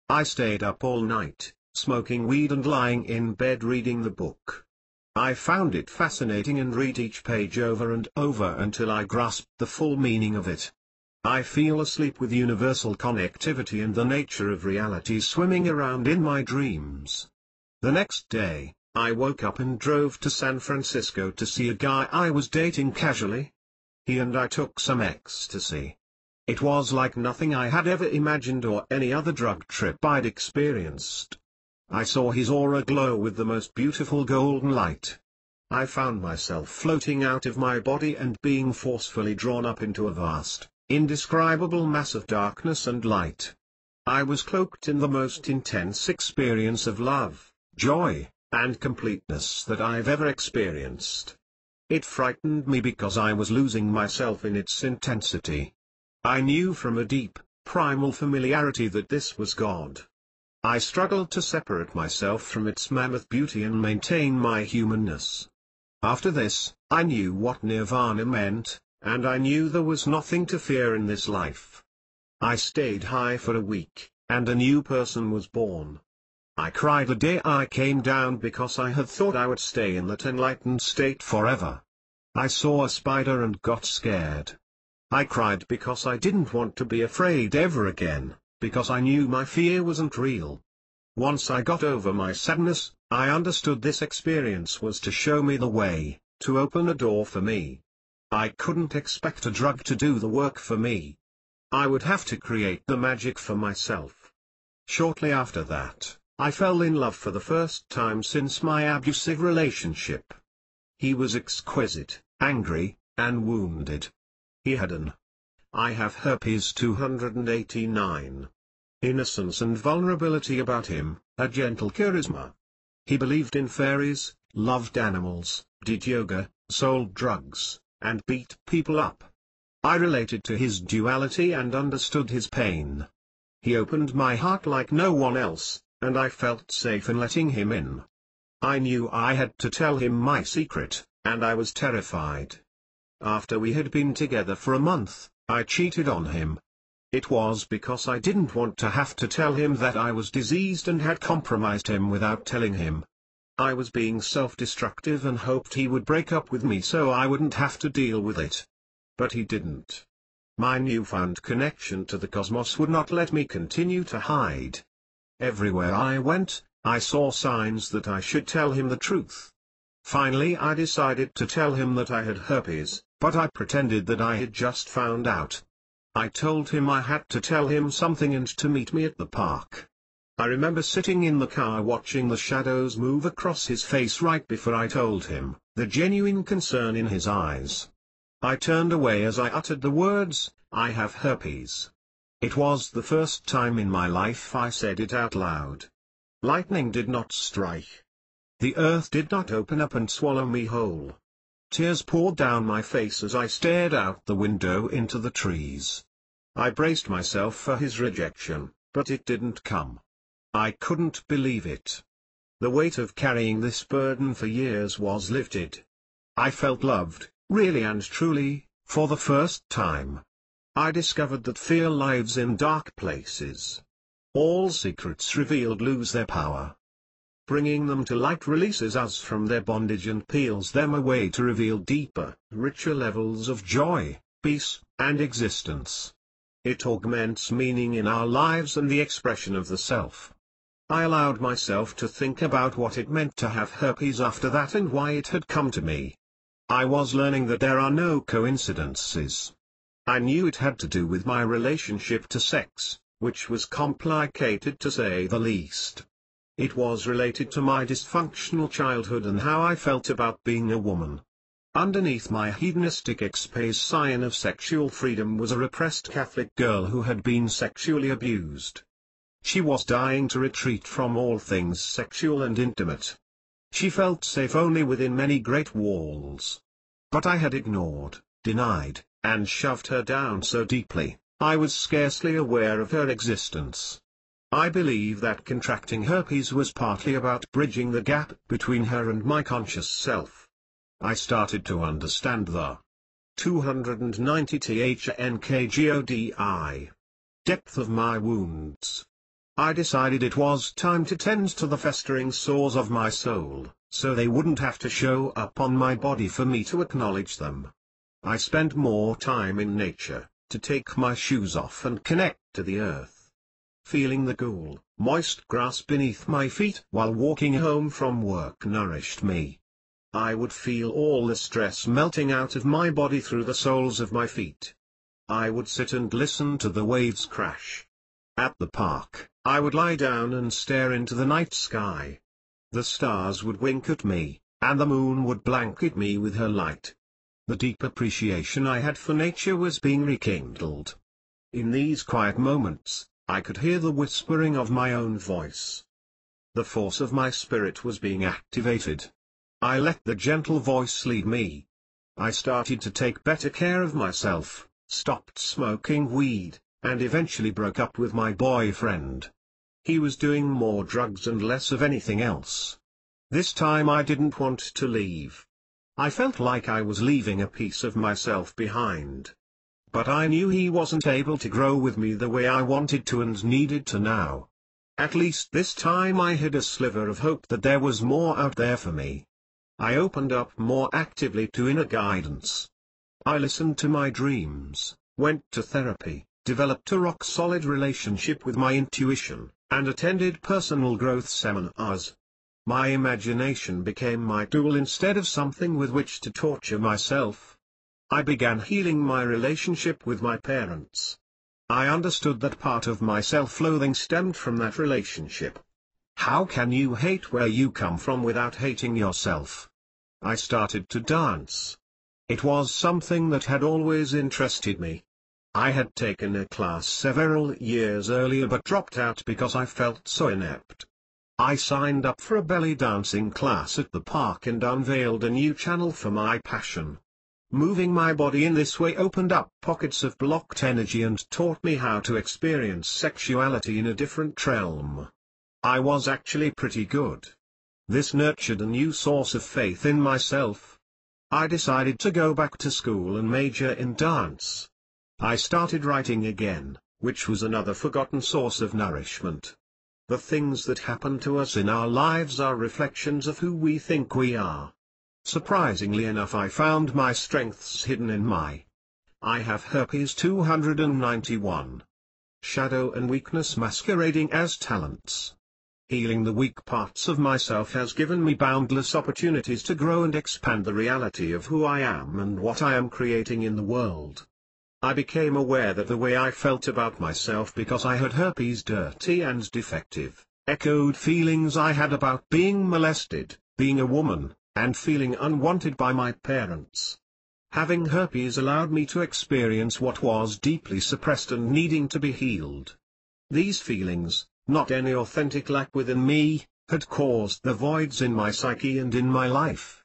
I stayed up all night, smoking weed and lying in bed reading the book. I found it fascinating and read each page over and over until I grasped the full meaning of it. I feel asleep with universal connectivity and the nature of reality swimming around in my dreams. The next day, I woke up and drove to San Francisco to see a guy I was dating casually. He and I took some ecstasy. It was like nothing I had ever imagined or any other drug trip I'd experienced. I saw his aura glow with the most beautiful golden light. I found myself floating out of my body and being forcefully drawn up into a vast, indescribable mass of darkness and light. I was cloaked in the most intense experience of love, joy, and completeness that I've ever experienced. It frightened me because I was losing myself in its intensity. I knew from a deep, primal familiarity that this was God. I struggled to separate myself from its mammoth beauty and maintain my humanness. After this, I knew what nirvana meant, and I knew there was nothing to fear in this life. I stayed high for a week, and a new person was born. I cried the day I came down because I had thought I would stay in that enlightened state forever. I saw a spider and got scared. I cried because I didn't want to be afraid ever again, because I knew my fear wasn't real. Once I got over my sadness, I understood this experience was to show me the way, to open a door for me. I couldn't expect a drug to do the work for me. I would have to create the magic for myself. Shortly after that, I fell in love for the first time since my abusive relationship. He was exquisite, angry, and wounded. He had an I have herpes 289. Innocence and vulnerability about him, a gentle charisma. He believed in fairies, loved animals, did yoga, sold drugs, and beat people up. I related to his duality and understood his pain. He opened my heart like no one else, and I felt safe in letting him in. I knew I had to tell him my secret, and I was terrified. After we had been together for a month, I cheated on him. It was because I didn't want to have to tell him that I was diseased and had compromised him without telling him. I was being self-destructive and hoped he would break up with me so I wouldn't have to deal with it. But he didn't. My newfound connection to the cosmos would not let me continue to hide. Everywhere I went, I saw signs that I should tell him the truth. Finally I decided to tell him that I had herpes, but I pretended that I had just found out. I told him I had to tell him something and to meet me at the park. I remember sitting in the car watching the shadows move across his face right before I told him, the genuine concern in his eyes. I turned away as I uttered the words, I have herpes. It was the first time in my life I said it out loud. Lightning did not strike. The earth did not open up and swallow me whole. Tears poured down my face as I stared out the window into the trees. I braced myself for his rejection, but it didn't come. I couldn't believe it. The weight of carrying this burden for years was lifted. I felt loved, really and truly, for the first time. I discovered that fear lives in dark places. All secrets revealed lose their power. Bringing them to light releases us from their bondage and peels them away to reveal deeper, richer levels of joy, peace, and existence. It augments meaning in our lives and the expression of the self. I allowed myself to think about what it meant to have herpes after that and why it had come to me. I was learning that there are no coincidences. I knew it had to do with my relationship to sex, which was complicated to say the least. It was related to my dysfunctional childhood and how I felt about being a woman. Underneath my hedonistic expression of sexual freedom was a repressed Catholic girl who had been sexually abused. She was dying to retreat from all things sexual and intimate. She felt safe only within many great walls. But I had ignored, denied, and shoved her down so deeply, I was scarcely aware of her existence. I believe that contracting herpes was partly about bridging the gap between her and my conscious self. I started to understand the 290 THNKGODI depth of my wounds. I decided it was time to tend to the festering sores of my soul, so they wouldn't have to show up on my body for me to acknowledge them. I spent more time in nature, to take my shoes off and connect to the earth. Feeling the cool, moist grass beneath my feet while walking home from work nourished me. I would feel all the stress melting out of my body through the soles of my feet. I would sit and listen to the waves crash. At the park, I would lie down and stare into the night sky. The stars would wink at me, and the moon would blanket me with her light. The deep appreciation I had for nature was being rekindled. In these quiet moments, I could hear the whispering of my own voice. The force of my spirit was being activated. I let the gentle voice lead me. I started to take better care of myself, stopped smoking weed, and eventually broke up with my boyfriend. He was doing more drugs and less of anything else. This time I didn't want to leave. I felt like I was leaving a piece of myself behind. But I knew he wasn't able to grow with me the way I wanted to and needed to now. At least this time I had a sliver of hope that there was more out there for me. I opened up more actively to inner guidance. I listened to my dreams, went to therapy, developed a rock-solid relationship with my intuition, and attended personal growth seminars. My imagination became my tool instead of something with which to torture myself. I began healing my relationship with my parents. I understood that part of my self-loathing stemmed from that relationship. How can you hate where you come from without hating yourself? I started to dance. It was something that had always interested me. I had taken a class several years earlier but dropped out because I felt so inept. I signed up for a belly dancing class at the park and unveiled a new channel for my passion. Moving my body in this way opened up pockets of blocked energy and taught me how to experience sexuality in a different realm. I was actually pretty good. This nurtured a new source of faith in myself. I decided to go back to school and major in dance. I started writing again, which was another forgotten source of nourishment. The things that happen to us in our lives are reflections of who we think we are. Surprisingly enough, I found my strengths hidden in I have herpes 291. Shadow and weakness masquerading as talents. Healing the weak parts of myself has given me boundless opportunities to grow and expand the reality of who I am and what I am creating in the world. I became aware that the way I felt about myself because I had herpes dirty and defective, echoed feelings I had about being molested, being a woman, and feeling unwanted by my parents. Having herpes allowed me to experience what was deeply suppressed and needing to be healed. These feelings, not any authentic lack within me, had caused the voids in my psyche and in my life.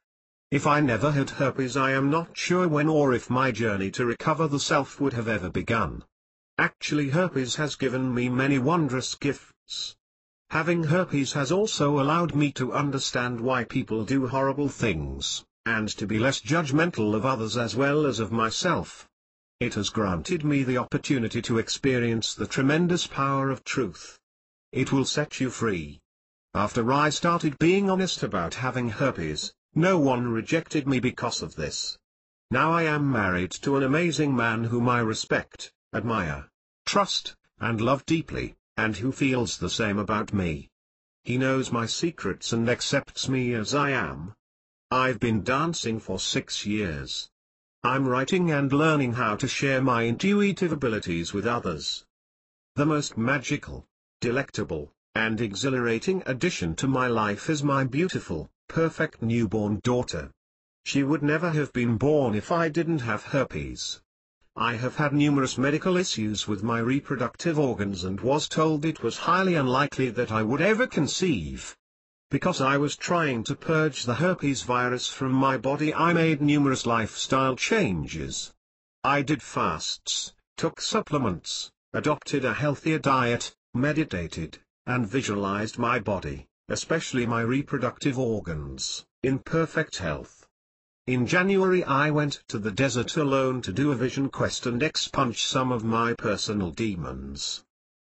If I never had herpes, I am not sure when or if my journey to recover the self would have ever begun. Actually, herpes has given me many wondrous gifts. Having herpes has also allowed me to understand why people do horrible things, and to be less judgmental of others as well as of myself. It has granted me the opportunity to experience the tremendous power of truth. It will set you free. After I started being honest about having herpes, no one rejected me because of this. Now I am married to an amazing man whom I respect, admire, trust, and love deeply, and who feels the same about me. He knows my secrets and accepts me as I am. I've been dancing for 6 years. I'm writing and learning how to share my intuitive abilities with others. The most magical, delectable, and exhilarating addition to my life is my beautiful, perfect newborn daughter. She would never have been born if I didn't have herpes. I have had numerous medical issues with my reproductive organs and was told it was highly unlikely that I would ever conceive. Because I was trying to purge the herpes virus from my body, I made numerous lifestyle changes. I did fasts, took supplements, adopted a healthier diet, meditated, and visualized my body, especially my reproductive organs, in perfect health. In January I went to the desert alone to do a vision quest and expunge some of my personal demons.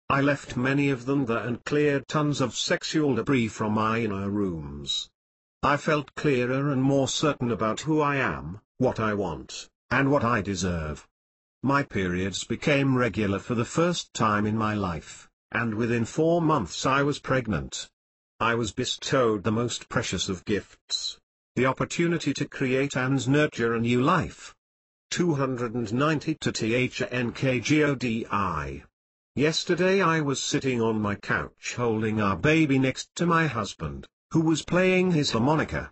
I left many of them there and cleared tons of sexual debris from my inner rooms. I felt clearer and more certain about who I am, what I want, and what I deserve. My periods became regular for the first time in my life, and within 4 months I was pregnant. I was bestowed the most precious of gifts. The opportunity to create and nurture a new life. 290 to THNKGODI. Yesterday I was sitting on my couch holding our baby next to my husband, who was playing his harmonica.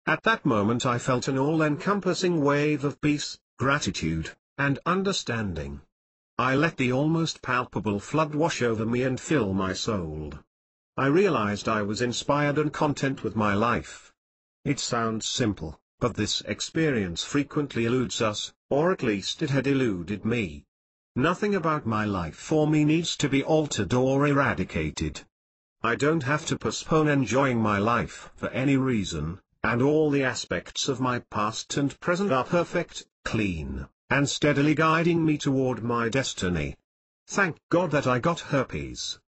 At that moment I felt an all-encompassing wave of peace, gratitude, and understanding. I let the almost palpable flood wash over me and fill my soul. I realized I was inspired and content with my life. It sounds simple, but this experience frequently eludes us, or at least it had eluded me. Nothing about my life for me needs to be altered or eradicated. I don't have to postpone enjoying my life for any reason, and all the aspects of my past and present are perfect, clean, and steadily guiding me toward my destiny. Thank God that I got herpes.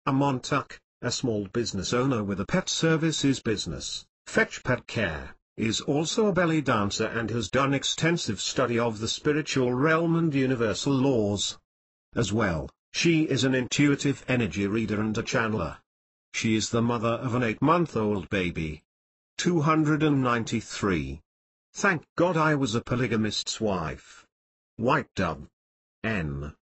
Montauk, a small business owner with a pet services business, Fetch Pet Care, is also a belly dancer and has done extensive study of the spiritual realm and universal laws. As well, she is an intuitive energy reader and a channeler. She is the mother of an 8-month-old baby. 293. Thank God I was a polygamist's wife. White Dove. N.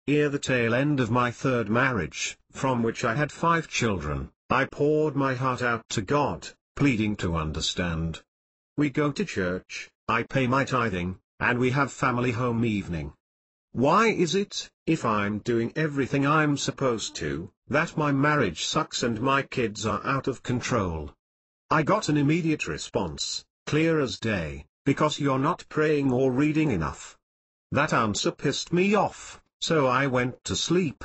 Near the tail end of my 3rd marriage, from which I had 5 children, I poured my heart out to God, pleading to understand. We go to church, I pay my tithing, and we have family home evening. Why is it, if I'm doing everything I'm supposed to, that my marriage sucks and my kids are out of control? I got an immediate response, clear as day, because you're not praying or reading enough. That answer pissed me off, so I went to sleep.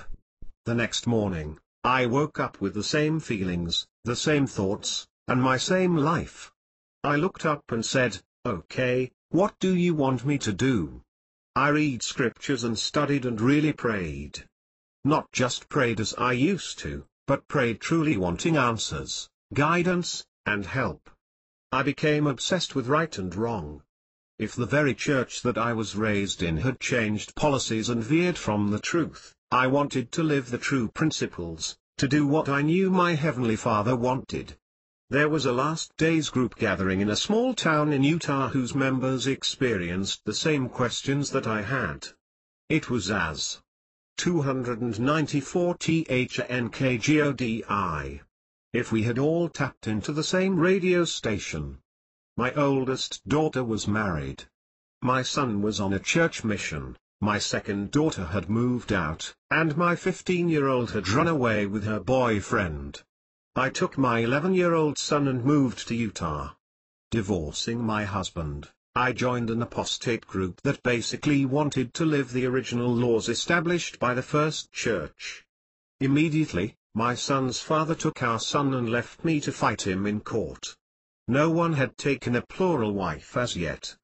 The next morning, I woke up with the same feelings, the same thoughts, and my same life. I looked up and said, "Okay, what do you want me to do?" I read scriptures and studied and really prayed. Not just prayed as I used to, but prayed truly wanting answers, guidance, and help. I became obsessed with right and wrong. If the very church that I was raised in had changed policies and veered from the truth, I wanted to live the true principles, to do what I knew my Heavenly Father wanted. There was a last days group gathering in a small town in Utah whose members experienced the same questions that I had. It was as 294 THNKGODI. If we had all tapped into the same radio station. My oldest daughter was married. My son was on a church mission, my second daughter had moved out, and my 15-year-old had run away with her boyfriend. I took my 11-year-old son and moved to Utah. Divorcing my husband, I joined an apostate group that basically wanted to live the original laws established by the first church. Immediately, my son's father took our son and left me to fight him in court. No one had taken a plural wife as yet.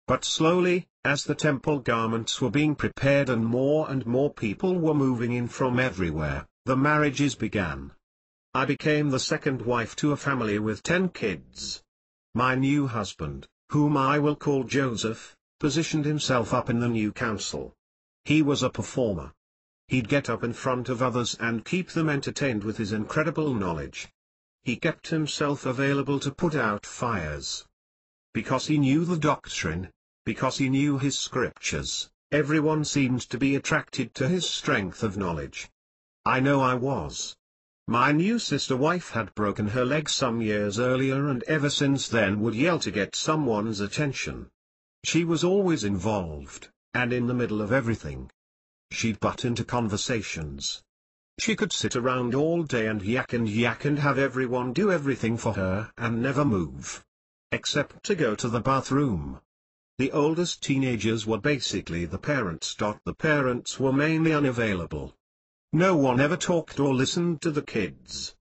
But slowly, as the temple garments were being prepared and more people were moving in from everywhere, the marriages began. I became the second wife to a family with 10 kids. My new husband, whom I will call Joseph, positioned himself up in the new council. He was a performer. He'd get up in front of others and keep them entertained with his incredible knowledge. He kept himself available to put out fires. Because he knew the doctrine, because he knew his scriptures, everyone seemed to be attracted to his strength of knowledge. I know I was. My new sister wife had broken her leg some years earlier and ever since then would yell to get someone's attention. She was always involved, and in the middle of everything. She'd butt into conversations. She could sit around all day and yak and have everyone do everything for her and never move. Except to go to the bathroom. The oldest teenagers were basically the parents. The parents were mainly unavailable. No one ever talked or listened to the kids.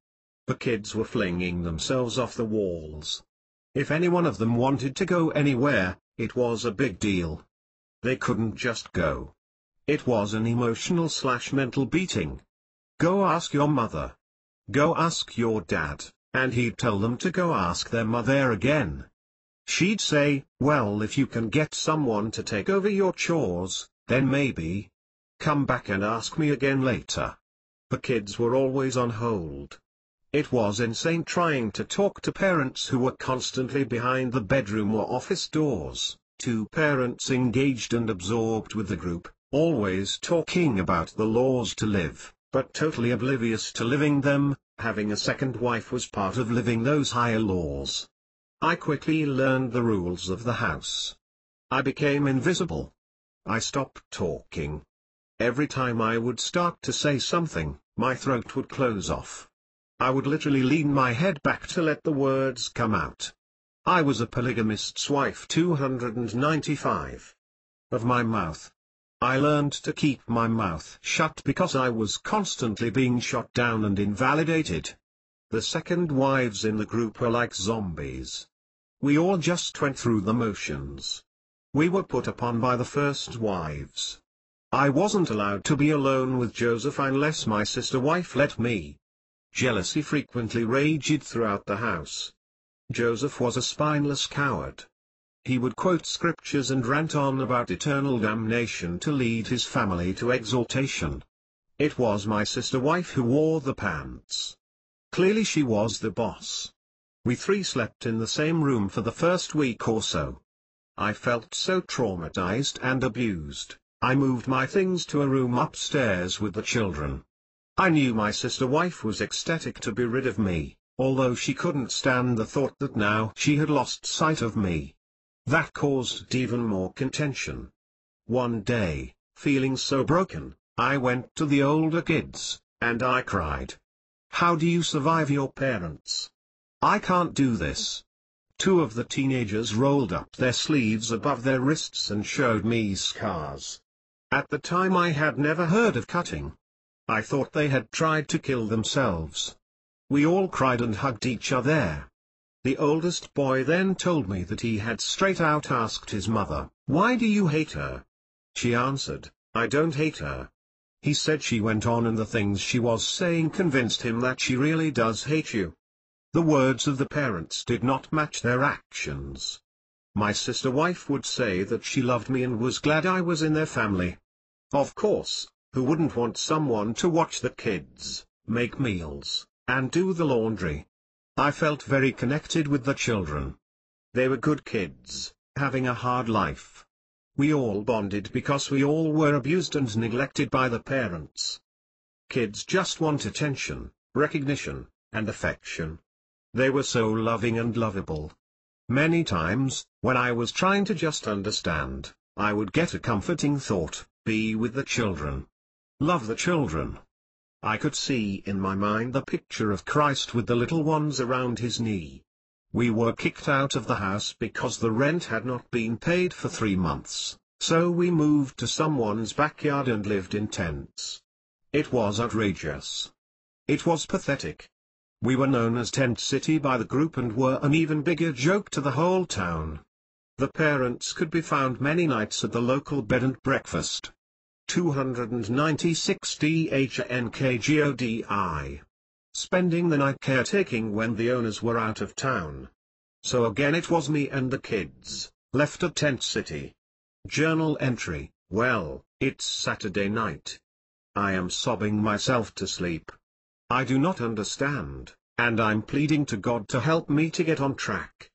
The kids were flinging themselves off the walls. If any one of them wanted to go anywhere, it was a big deal. They couldn't just go. It was an emotional/mental beating. Go ask your mother. Go ask your dad, and he'd tell them to go ask their mother again. She'd say, well, if you can get someone to take over your chores, then maybe. Come back and ask me again later. The kids were always on hold. It was insane trying to talk to parents who were constantly behind the bedroom or office doors, to parents engaged and absorbed with the group, always talking about the laws to live, but totally oblivious to living them. Having a second wife was part of living those higher laws. I quickly learned the rules of the house. I became invisible. I stopped talking. Every time I would start to say something, my throat would close off. I would literally lean my head back to let the words come out. I was a polygamist's wife 295. Of my mouth. I learned to keep my mouth shut because I was constantly being shot down and invalidated. The second wives in the group were like zombies. We all just went through the motions. We were put upon by the first wives. I wasn't allowed to be alone with Joseph unless my sister wife let me. Jealousy frequently raged throughout the house. Joseph was a spineless coward. He would quote scriptures and rant on about eternal damnation to lead his family to exaltation. It was my sister wife who wore the pants. Clearly she was the boss. We 3 slept in the same room for the first week or so. I felt so traumatized and abused. I moved my things to a room upstairs with the children. I knew my sister wife was ecstatic to be rid of me. although she couldn't stand the thought that now she had lost sight of me. That caused even more contention. One day, feeling so broken, I went to the older kids, and I cried. How do you survive your parents? I can't do this. Two of the teenagers rolled up their sleeves above their wrists and showed me scars. At the time I had never heard of cutting. I thought they had tried to kill themselves. We all cried and hugged each other. The oldest boy then told me that he had straight out asked his mother, "Why do you hate her?" She answered, "I don't hate her." He said she went on and the things she was saying convinced him that she really does hate you. The words of the parents did not match their actions. My sister wife would say that she loved me and was glad I was in their family. Of course, who wouldn't want someone to watch the kids, make meals, and do the laundry? I felt very connected with the children. They were good kids, having a hard life. We all bonded because we all were abused and neglected by the parents. Kids just want attention, recognition, and affection. They were so loving and lovable. Many times, when I was trying to just understand, I would get a comforting thought, be with the children. Love the children. I could see in my mind the picture of Christ with the little ones around his knee. We were kicked out of the house because the rent had not been paid for 3 months, so we moved to someone's backyard and lived in tents. It was outrageous. It was pathetic. We were known as Tent City by the group and were an even bigger joke to the whole town. The parents could be found many nights at the local bed and breakfast. 296 DHNKGODI. Spending the night caretaking when the owners were out of town. So again it was me and the kids, left at Tent City. Journal entry, well, it's Saturday night. I am sobbing myself to sleep. I do not understand, and I'm pleading to God to help me to get on track.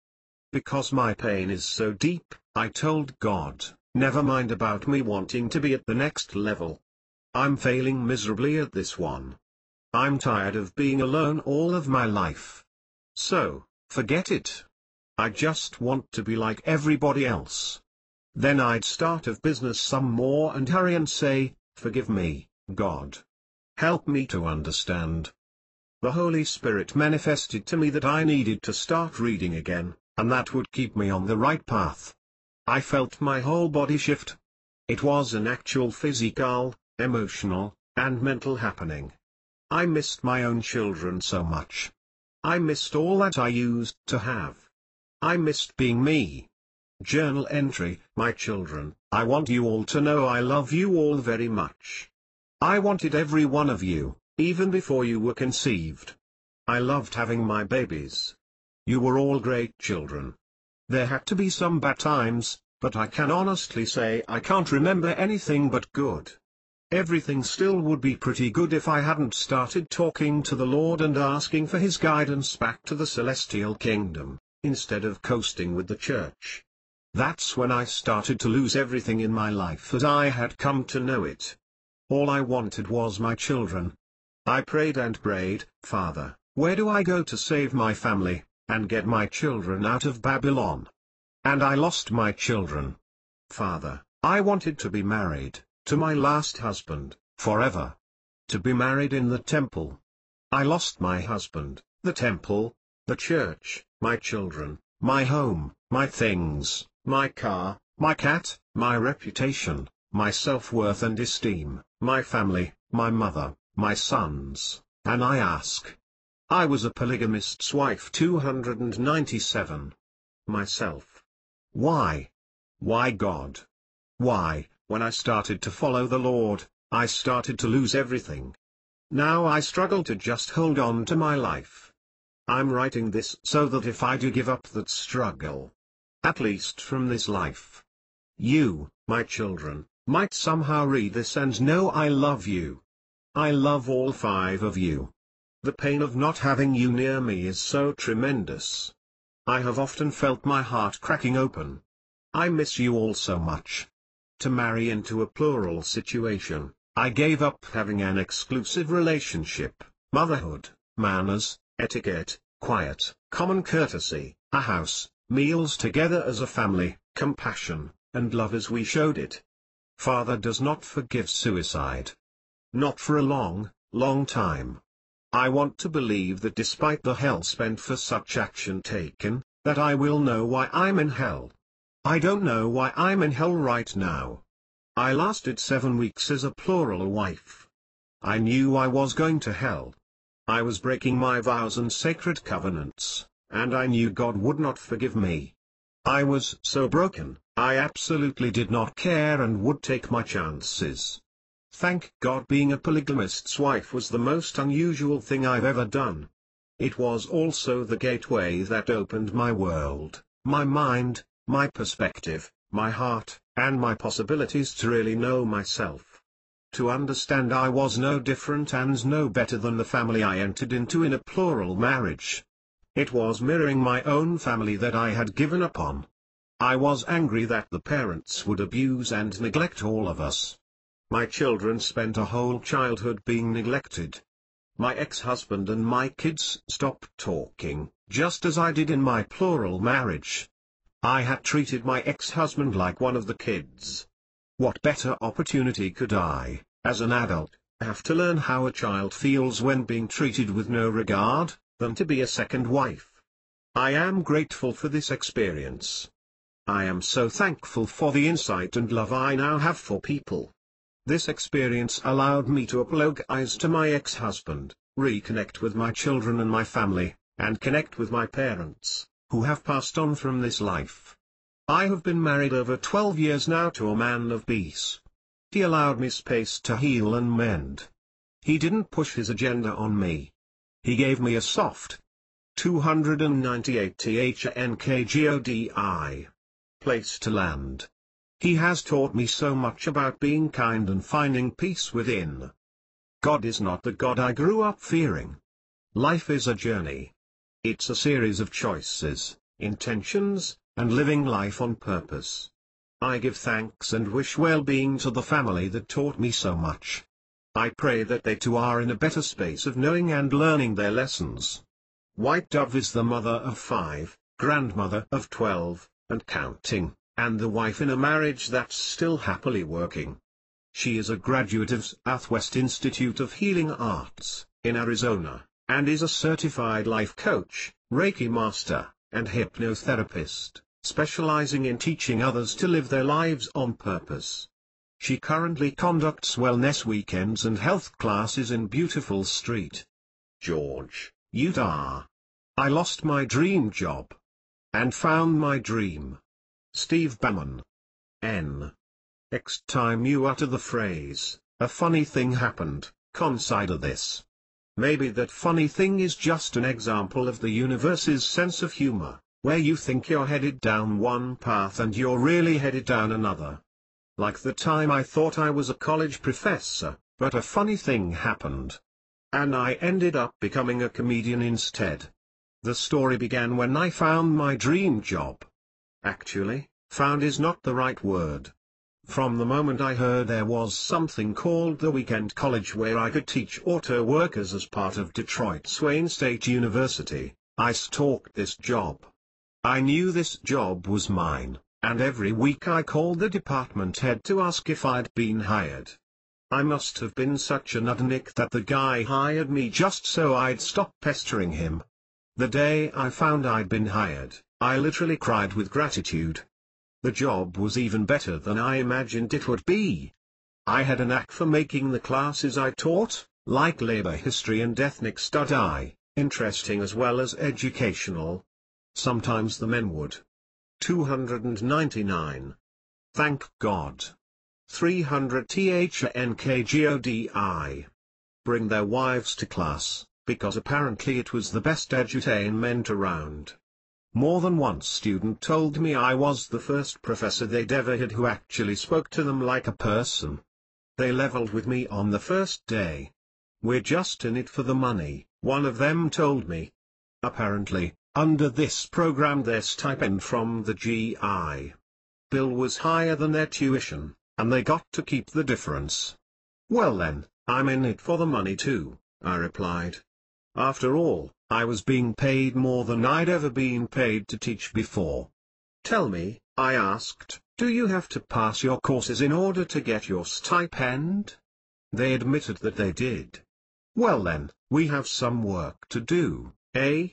Because my pain is so deep, I told God, never mind about me wanting to be at the next level. I'm failing miserably at this one. I'm tired of being alone all of my life. So, forget it. I just want to be like everybody else. Then I'd start a business some more and hurry and say, forgive me, God. Help me to understand. The Holy Spirit manifested to me that I needed to start reading again, and that would keep me on the right path. I felt my whole body shift. It was an actual physical, emotional, and mental happening. I missed my own children so much. I missed all that I used to have. I missed being me. Journal entry, my children, I want you all to know I love you all very much. I wanted every one of you, even before you were conceived. I loved having my babies. You were all great children. There had to be some bad times, but I can honestly say I can't remember anything but good. Everything still would be pretty good if I hadn't started talking to the Lord and asking for His guidance back to the celestial kingdom, instead of coasting with the church. That's when I started to lose everything in my life as I had come to know it. All I wanted was my children. I prayed and prayed, Father, where do I go to save my family, and get my children out of Babylon? And I lost my children. Father, I wanted to be married to my last husband, forever. To be married in the temple. I lost my husband, the temple, the church, my children, my home, my things, my car, my cat, my reputation, my self-worth and esteem, my family, my mother, my sons, and I ask. I was a polygamist's wife 297. Myself. Why? Why God? Why? When I started to follow the Lord, I started to lose everything. Now I struggle to just hold on to my life. I'm writing this so that if I do give up that struggle, at least from this life, you, my children, might somehow read this and know I love you. I love all 5 of you. The pain of not having you near me is so tremendous. I have often felt my heart cracking open. I miss you all so much. To marry into a plural situation, I gave up having an exclusive relationship, motherhood, manners, etiquette, quiet, common courtesy, a house, meals together as a family, compassion, and love as we showed it. Father does not forgive suicide. Not for a long, long time. I want to believe that despite the hell spent for such action taken, that I will know why I'm in hell. I don't know why I'm in hell right now. I lasted 7 weeks as a plural wife. I knew I was going to hell. I was breaking my vows and sacred covenants, and I knew God would not forgive me. I was so broken, I absolutely did not care and would take my chances. Thank God being a polygamist's wife was the most unusual thing I've ever done. It was also the gateway that opened my world, my mind, my perspective, my heart, and my possibilities to really know myself. To understand I was no different and no better than the family I entered into in a plural marriage. It was mirroring my own family that I had given up on. I was angry that the parents would abuse and neglect all of us. My children spent a whole childhood being neglected. My ex-husband and my kids stopped talking, just as I did in my plural marriage. I had treated my ex-husband like one of the kids. What better opportunity could I, as an adult, have to learn how a child feels when being treated with no regard, than to be a second wife? I am grateful for this experience. I am so thankful for the insight and love I now have for people. This experience allowed me to apologize to my ex-husband, reconnect with my children and my family, and connect with my parents, who have passed on from this life. I have been married over 12 years now to a man of peace. He allowed me space to heal and mend. He didn't push his agenda on me. He gave me a soft 298 THNKGODI place to land. He has taught me so much about being kind and finding peace within. God is not the God I grew up fearing. Life is a journey. It's a series of choices, intentions, and living life on purpose. I give thanks and wish well-being to the family that taught me so much. I pray that they too are in a better space of knowing and learning their lessons. White Dove is the mother of 5, grandmother of 12, and counting, and the wife in a marriage that's still happily working. She is a graduate of Southwest Institute of Healing Arts, in Arizona, and is a certified life coach, Reiki master, and hypnotherapist, specializing in teaching others to live their lives on purpose. She currently conducts wellness weekends and health classes in beautiful St. George, Utah. I lost my dream job and found my dream. Steve Bamman. Next time you utter the phrase, "a funny thing happened," consider this. Maybe that funny thing is just an example of the universe's sense of humor, where you think you're headed down one path and you're really headed down another. Like the time I thought I was a college professor, but a funny thing happened. And I ended up becoming a comedian instead. The story began when I found my dream job. Actually, found is not the right word. From the moment I heard there was something called the Weekend College where I could teach auto workers as part of Detroit's Wayne State University, I stalked this job. I knew this job was mine, and every week I called the department head to ask if I'd been hired. I must have been such a nutnik that the guy hired me just so I'd stop pestering him. The day I found I'd been hired, I literally cried with gratitude. The job was even better than I imagined it would be. I had a knack for making the classes I taught, like labor history and ethnic study, interesting as well as educational. Sometimes the men would. 299. Thank God. 300 THNKGODI. Bring their wives to class, because apparently it was the best edutainment around. More than one student told me I was the first professor they'd ever had who actually spoke to them like a person. They leveled with me on the first day. "We're just in it for the money," one of them told me. Apparently, under this program their stipend from the GI Bill was higher than their tuition, and they got to keep the difference. "Well then, I'm in it for the money too," I replied. After all, I was being paid more than I'd ever been paid to teach before. "Tell me," I asked, "do you have to pass your courses in order to get your stipend?" They admitted that they did. "Well then, we have some work to do, eh?"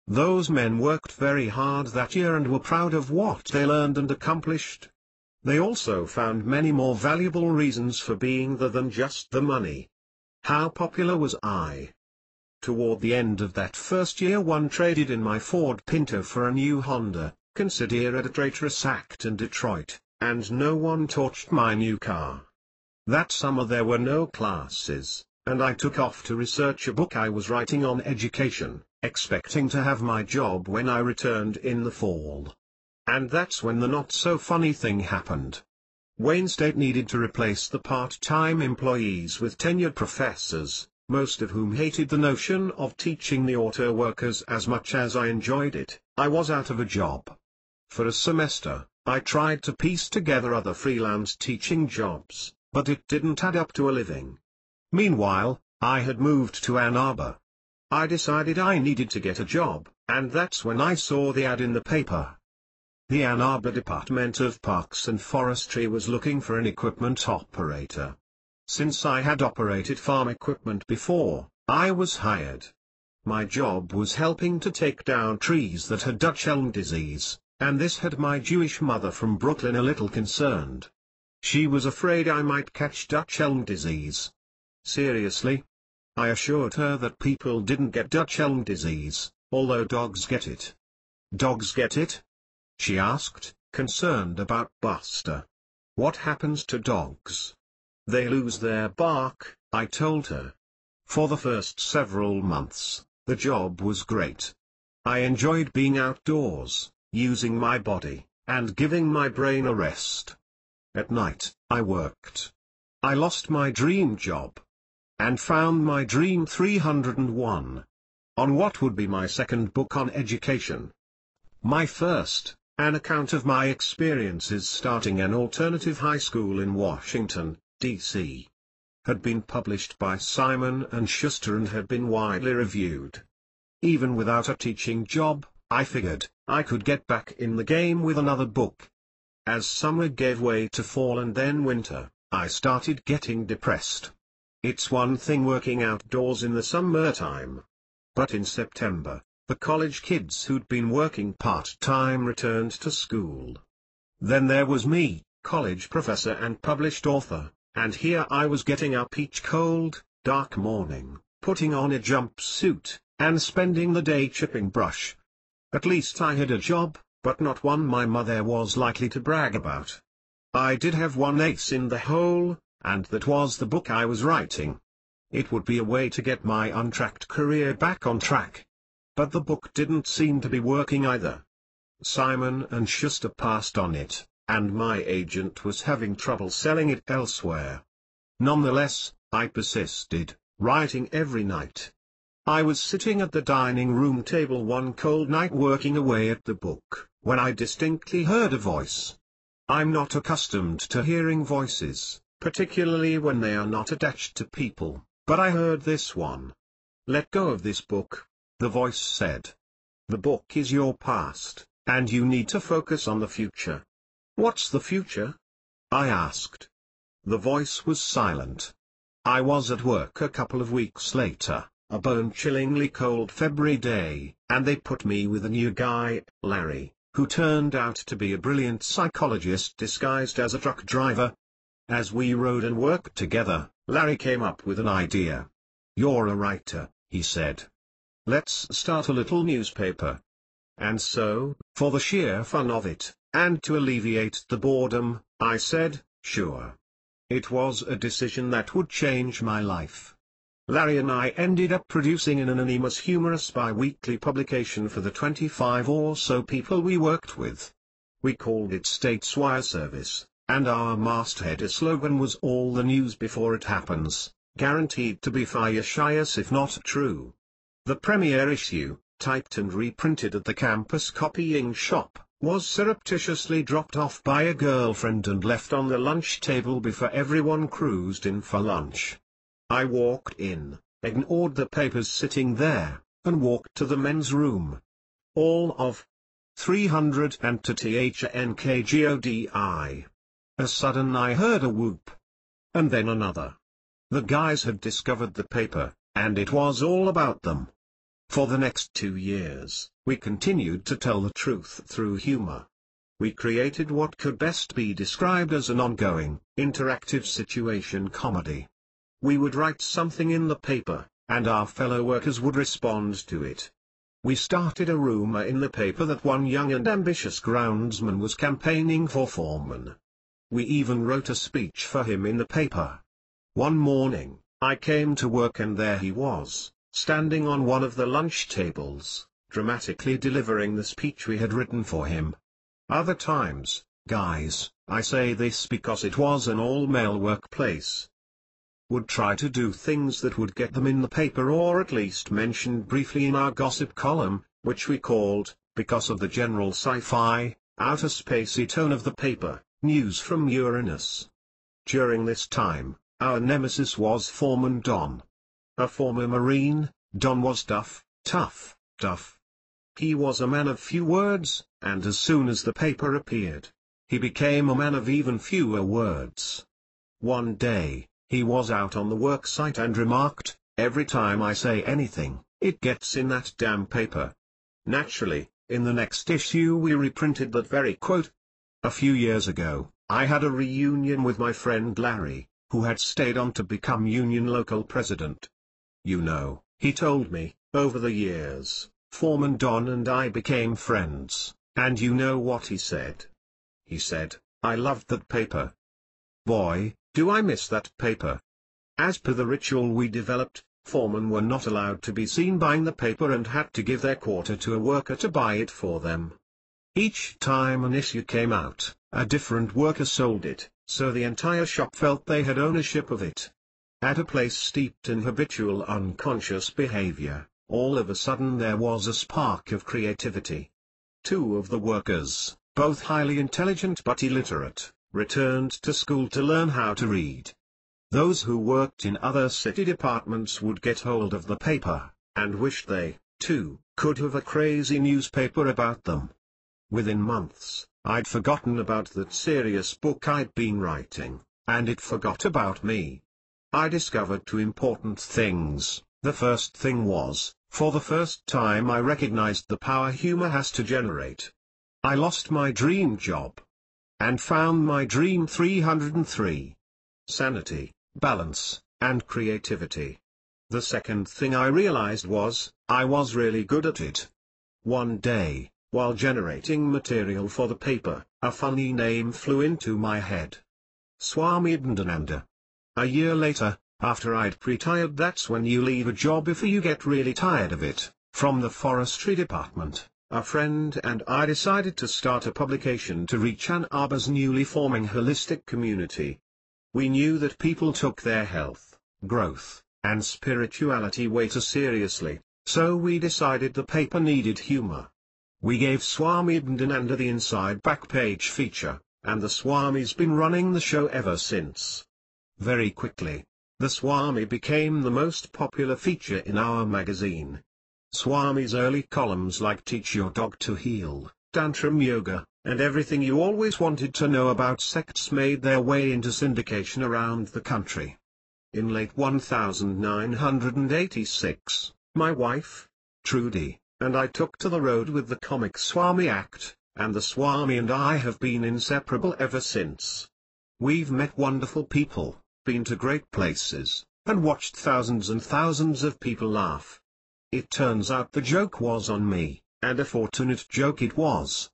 Those men worked very hard that year and were proud of what they learned and accomplished. They also found many more valuable reasons for being there than just the money. How popular was I? Toward the end of that first year, one traded in my Ford Pinto for a new Honda, considered a traitorous act in Detroit, and no one touched my new car. That summer there were no classes, and I took off to research a book I was writing on education, expecting to have my job when I returned in the fall. And that's when the not-so-funny thing happened. Wayne State needed to replace the part-time employees with tenured professors, most of whom hated the notion of teaching the auto workers as much as I enjoyed it. I was out of a job. For a semester, I tried to piece together other freelance teaching jobs, but it didn't add up to a living. Meanwhile, I had moved to Ann Arbor. I decided I needed to get a job, and that's when I saw the ad in the paper. The Ann Arbor Department of Parks and Forestry was looking for an equipment operator. Since I had operated farm equipment before, I was hired. My job was helping to take down trees that had Dutch elm disease, and this had my Jewish mother from Brooklyn a little concerned. She was afraid I might catch Dutch elm disease. Seriously? I assured her that people didn't get Dutch elm disease, although dogs get it. "Dogs get it?" she asked, concerned about Buster. "What happens to dogs?" "They lose their bark," I told her. For the first several months, the job was great. I enjoyed being outdoors, using my body, and giving my brain a rest. At night, I worked. I lost my dream job. And found my dream 301. On what would be my second book on education. My first, an account of my experiences starting an alternative high school in Washington, D.C. had been published by Simon & Schuster and had been widely reviewed. Even without a teaching job, I figured I could get back in the game with another book. As summer gave way to fall and then winter, I started getting depressed. It's one thing working outdoors in the summertime. But in September, the college kids who'd been working part-time returned to school. Then there was me, college professor and published author, and here I was getting up each cold, dark morning, putting on a jumpsuit, and spending the day chipping brush. At least I had a job, but not one my mother was likely to brag about. I did have one ace in the hole, and that was the book I was writing. It would be a way to get my untracked career back on track. But the book didn't seem to be working either. Simon & Schuster passed on it, and my agent was having trouble selling it elsewhere. Nonetheless, I persisted, writing every night. I was sitting at the dining room table one cold night working away at the book, when I distinctly heard a voice. I'm not accustomed to hearing voices, particularly when they are not attached to people, but I heard this one. "Let go of this book," the voice said. "The book is your past, and you need to focus on the future." "What's the future?" I asked. The voice was silent. I was at work a couple of weeks later, a bone-chillingly cold February day, and they put me with a new guy, Larry, who turned out to be a brilliant psychologist disguised as a truck driver. As we rode and worked together, Larry came up with an idea. "You're a writer," he said. "Let's start a little newspaper." And so, for the sheer fun of it, and to alleviate the boredom, I said, "Sure." It was a decision that would change my life. Larry and I ended up producing an anonymous humorous bi-weekly publication for the 25 or so people we worked with. We called it State's Wire Service, and our masthead slogan was "All the news before it happens, guaranteed to be fire-shious if not true." The premiere issue, typed and reprinted at the campus copying shop, was surreptitiously dropped off by a girlfriend and left on the lunch table before everyone cruised in for lunch. I walked in, ignored the papers sitting there, and walked to the men's room. All of 300 A sudden I heard a whoop. And then another. The guys had discovered the paper, and it was all about them. For the next 2 years, we continued to tell the truth through humor. We created what could best be described as an ongoing, interactive situation comedy. We would write something in the paper, and our fellow workers would respond to it. We started a rumor in the paper that one young and ambitious groundsman was campaigning for foreman. We even wrote a speech for him in the paper. One morning, I came to work and there he was, standing on one of the lunch tables, dramatically delivering the speech we had written for him. Other times, guys, I say this because it was an all-male workplace, would try to do things that would get them in the paper or at least mentioned briefly in our gossip column, which we called, because of the general sci-fi, outer spacey tone of the paper, News from Uranus. During this time, our nemesis was Foreman Don. A former Marine, Don was tough. He was a man of few words, and as soon as the paper appeared, he became a man of even fewer words. One day, he was out on the work site and remarked, "Every time I say anything, it gets in that damn paper." Naturally, in the next issue we reprinted that very quote. A few years ago, I had a reunion with my friend Larry, who had stayed on to become Union local president. You know, he told me, over the years, Foreman Don and I became friends, and you know what he said? He said, "I loved that paper. Boy, do I miss that paper." As per the ritual we developed, foremen were not allowed to be seen buying the paper and had to give their quarter to a worker to buy it for them. Each time an issue came out, a different worker sold it, so the entire shop felt they had ownership of it. At a place steeped in habitual unconscious behavior, all of a sudden there was a spark of creativity. 2 of the workers, both highly intelligent but illiterate, returned to school to learn how to read. Those who worked in other city departments would get hold of the paper, and wished they, too, could have a crazy newspaper about them. Within months, I'd forgotten about that serious book I'd been writing, and it forgot about me. I discovered 2 important things. The first thing was, for the first time I recognized the power humor has to generate. I lost my dream job, and found my dream 303. Sanity, balance, and creativity. The second thing I realized was, I was really good at it. One day, while generating material for the paper, a funny name flew into my head. Swami Dananda. A year later, after I'd retired, that's when you leave a job if you get really tired of it, from the forestry department. A friend and I decided to start a publication to reach Ann Arbor's newly forming holistic community. We knew that people took their health, growth, and spirituality way too seriously, so we decided the paper needed humor. We gave Swami Dananda the inside back page feature, and the Swami's been running the show ever since. Very quickly, the Swami became the most popular feature in our magazine. Swami's early columns like Teach Your Dog to Heal, Tantrum Yoga, and everything you always wanted to know about sects made their way into syndication around the country. In late 1986, my wife, Trudy, and I took to the road with the comic Swami Act, and the Swami and I have been inseparable ever since. We've met wonderful people, been to great places, and watched thousands and thousands of people laugh. It turns out the joke was on me, and a fortunate joke it was.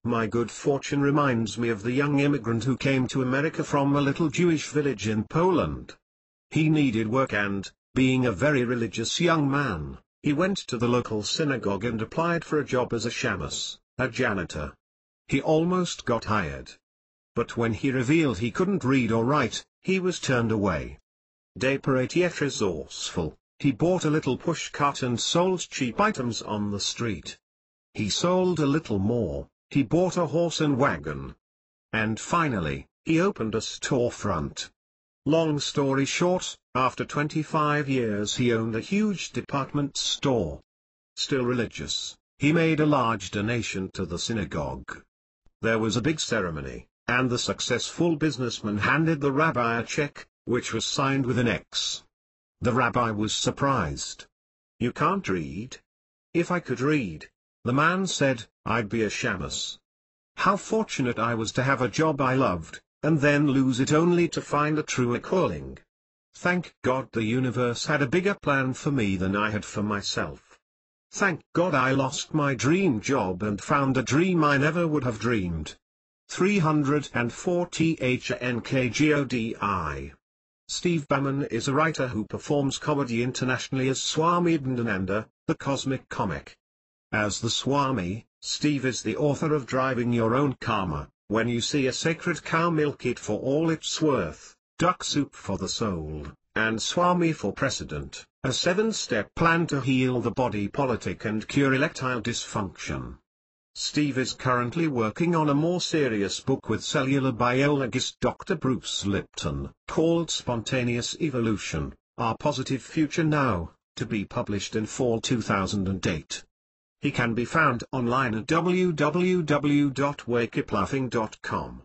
My good fortune reminds me of the young immigrant who came to America from a little Jewish village in Poland. He needed work and, being a very religious young man, he went to the local synagogue and applied for a job as a shamus, a janitor. He almost got hired. But when he revealed he couldn't read or write, he was turned away. Desperate yet resourceful, he bought a little pushcart and sold cheap items on the street. He sold a little more, he bought a horse and wagon. And finally, he opened a storefront. Long story short, after 25 years he owned a huge department store. still religious, he made a large donation to the synagogue. There was a big ceremony, and the successful businessman handed the rabbi a check, which was signed with an X. The rabbi was surprised. "You can't read?" "If I could read," the man said, "I'd be a shamus. How fortunate I was to have a job I loved, and then lose it only to find a truer calling. Thank God the universe had a bigger plan for me than I had for myself. Thank God I lost my dream job and found a dream I never would have dreamed." 340 HNKGODI. Steve Bauman is a writer who performs comedy internationally as Swami Dandananda, the cosmic comic. As the Swami, Steve is the author of Driving Your Own Karma, When You See a Sacred Cow, Milk It for All It's Worth, Duck Soup for the Soul, and Swami for President, a 7-step plan to heal the body politic and cure erectile dysfunction. Steve is currently working on a more serious book with cellular biologist Dr. Bruce Lipton, called Spontaneous Evolution, Our Positive Future Now, to be published in fall 2008. He can be found online at www.wakeuplaughing.com.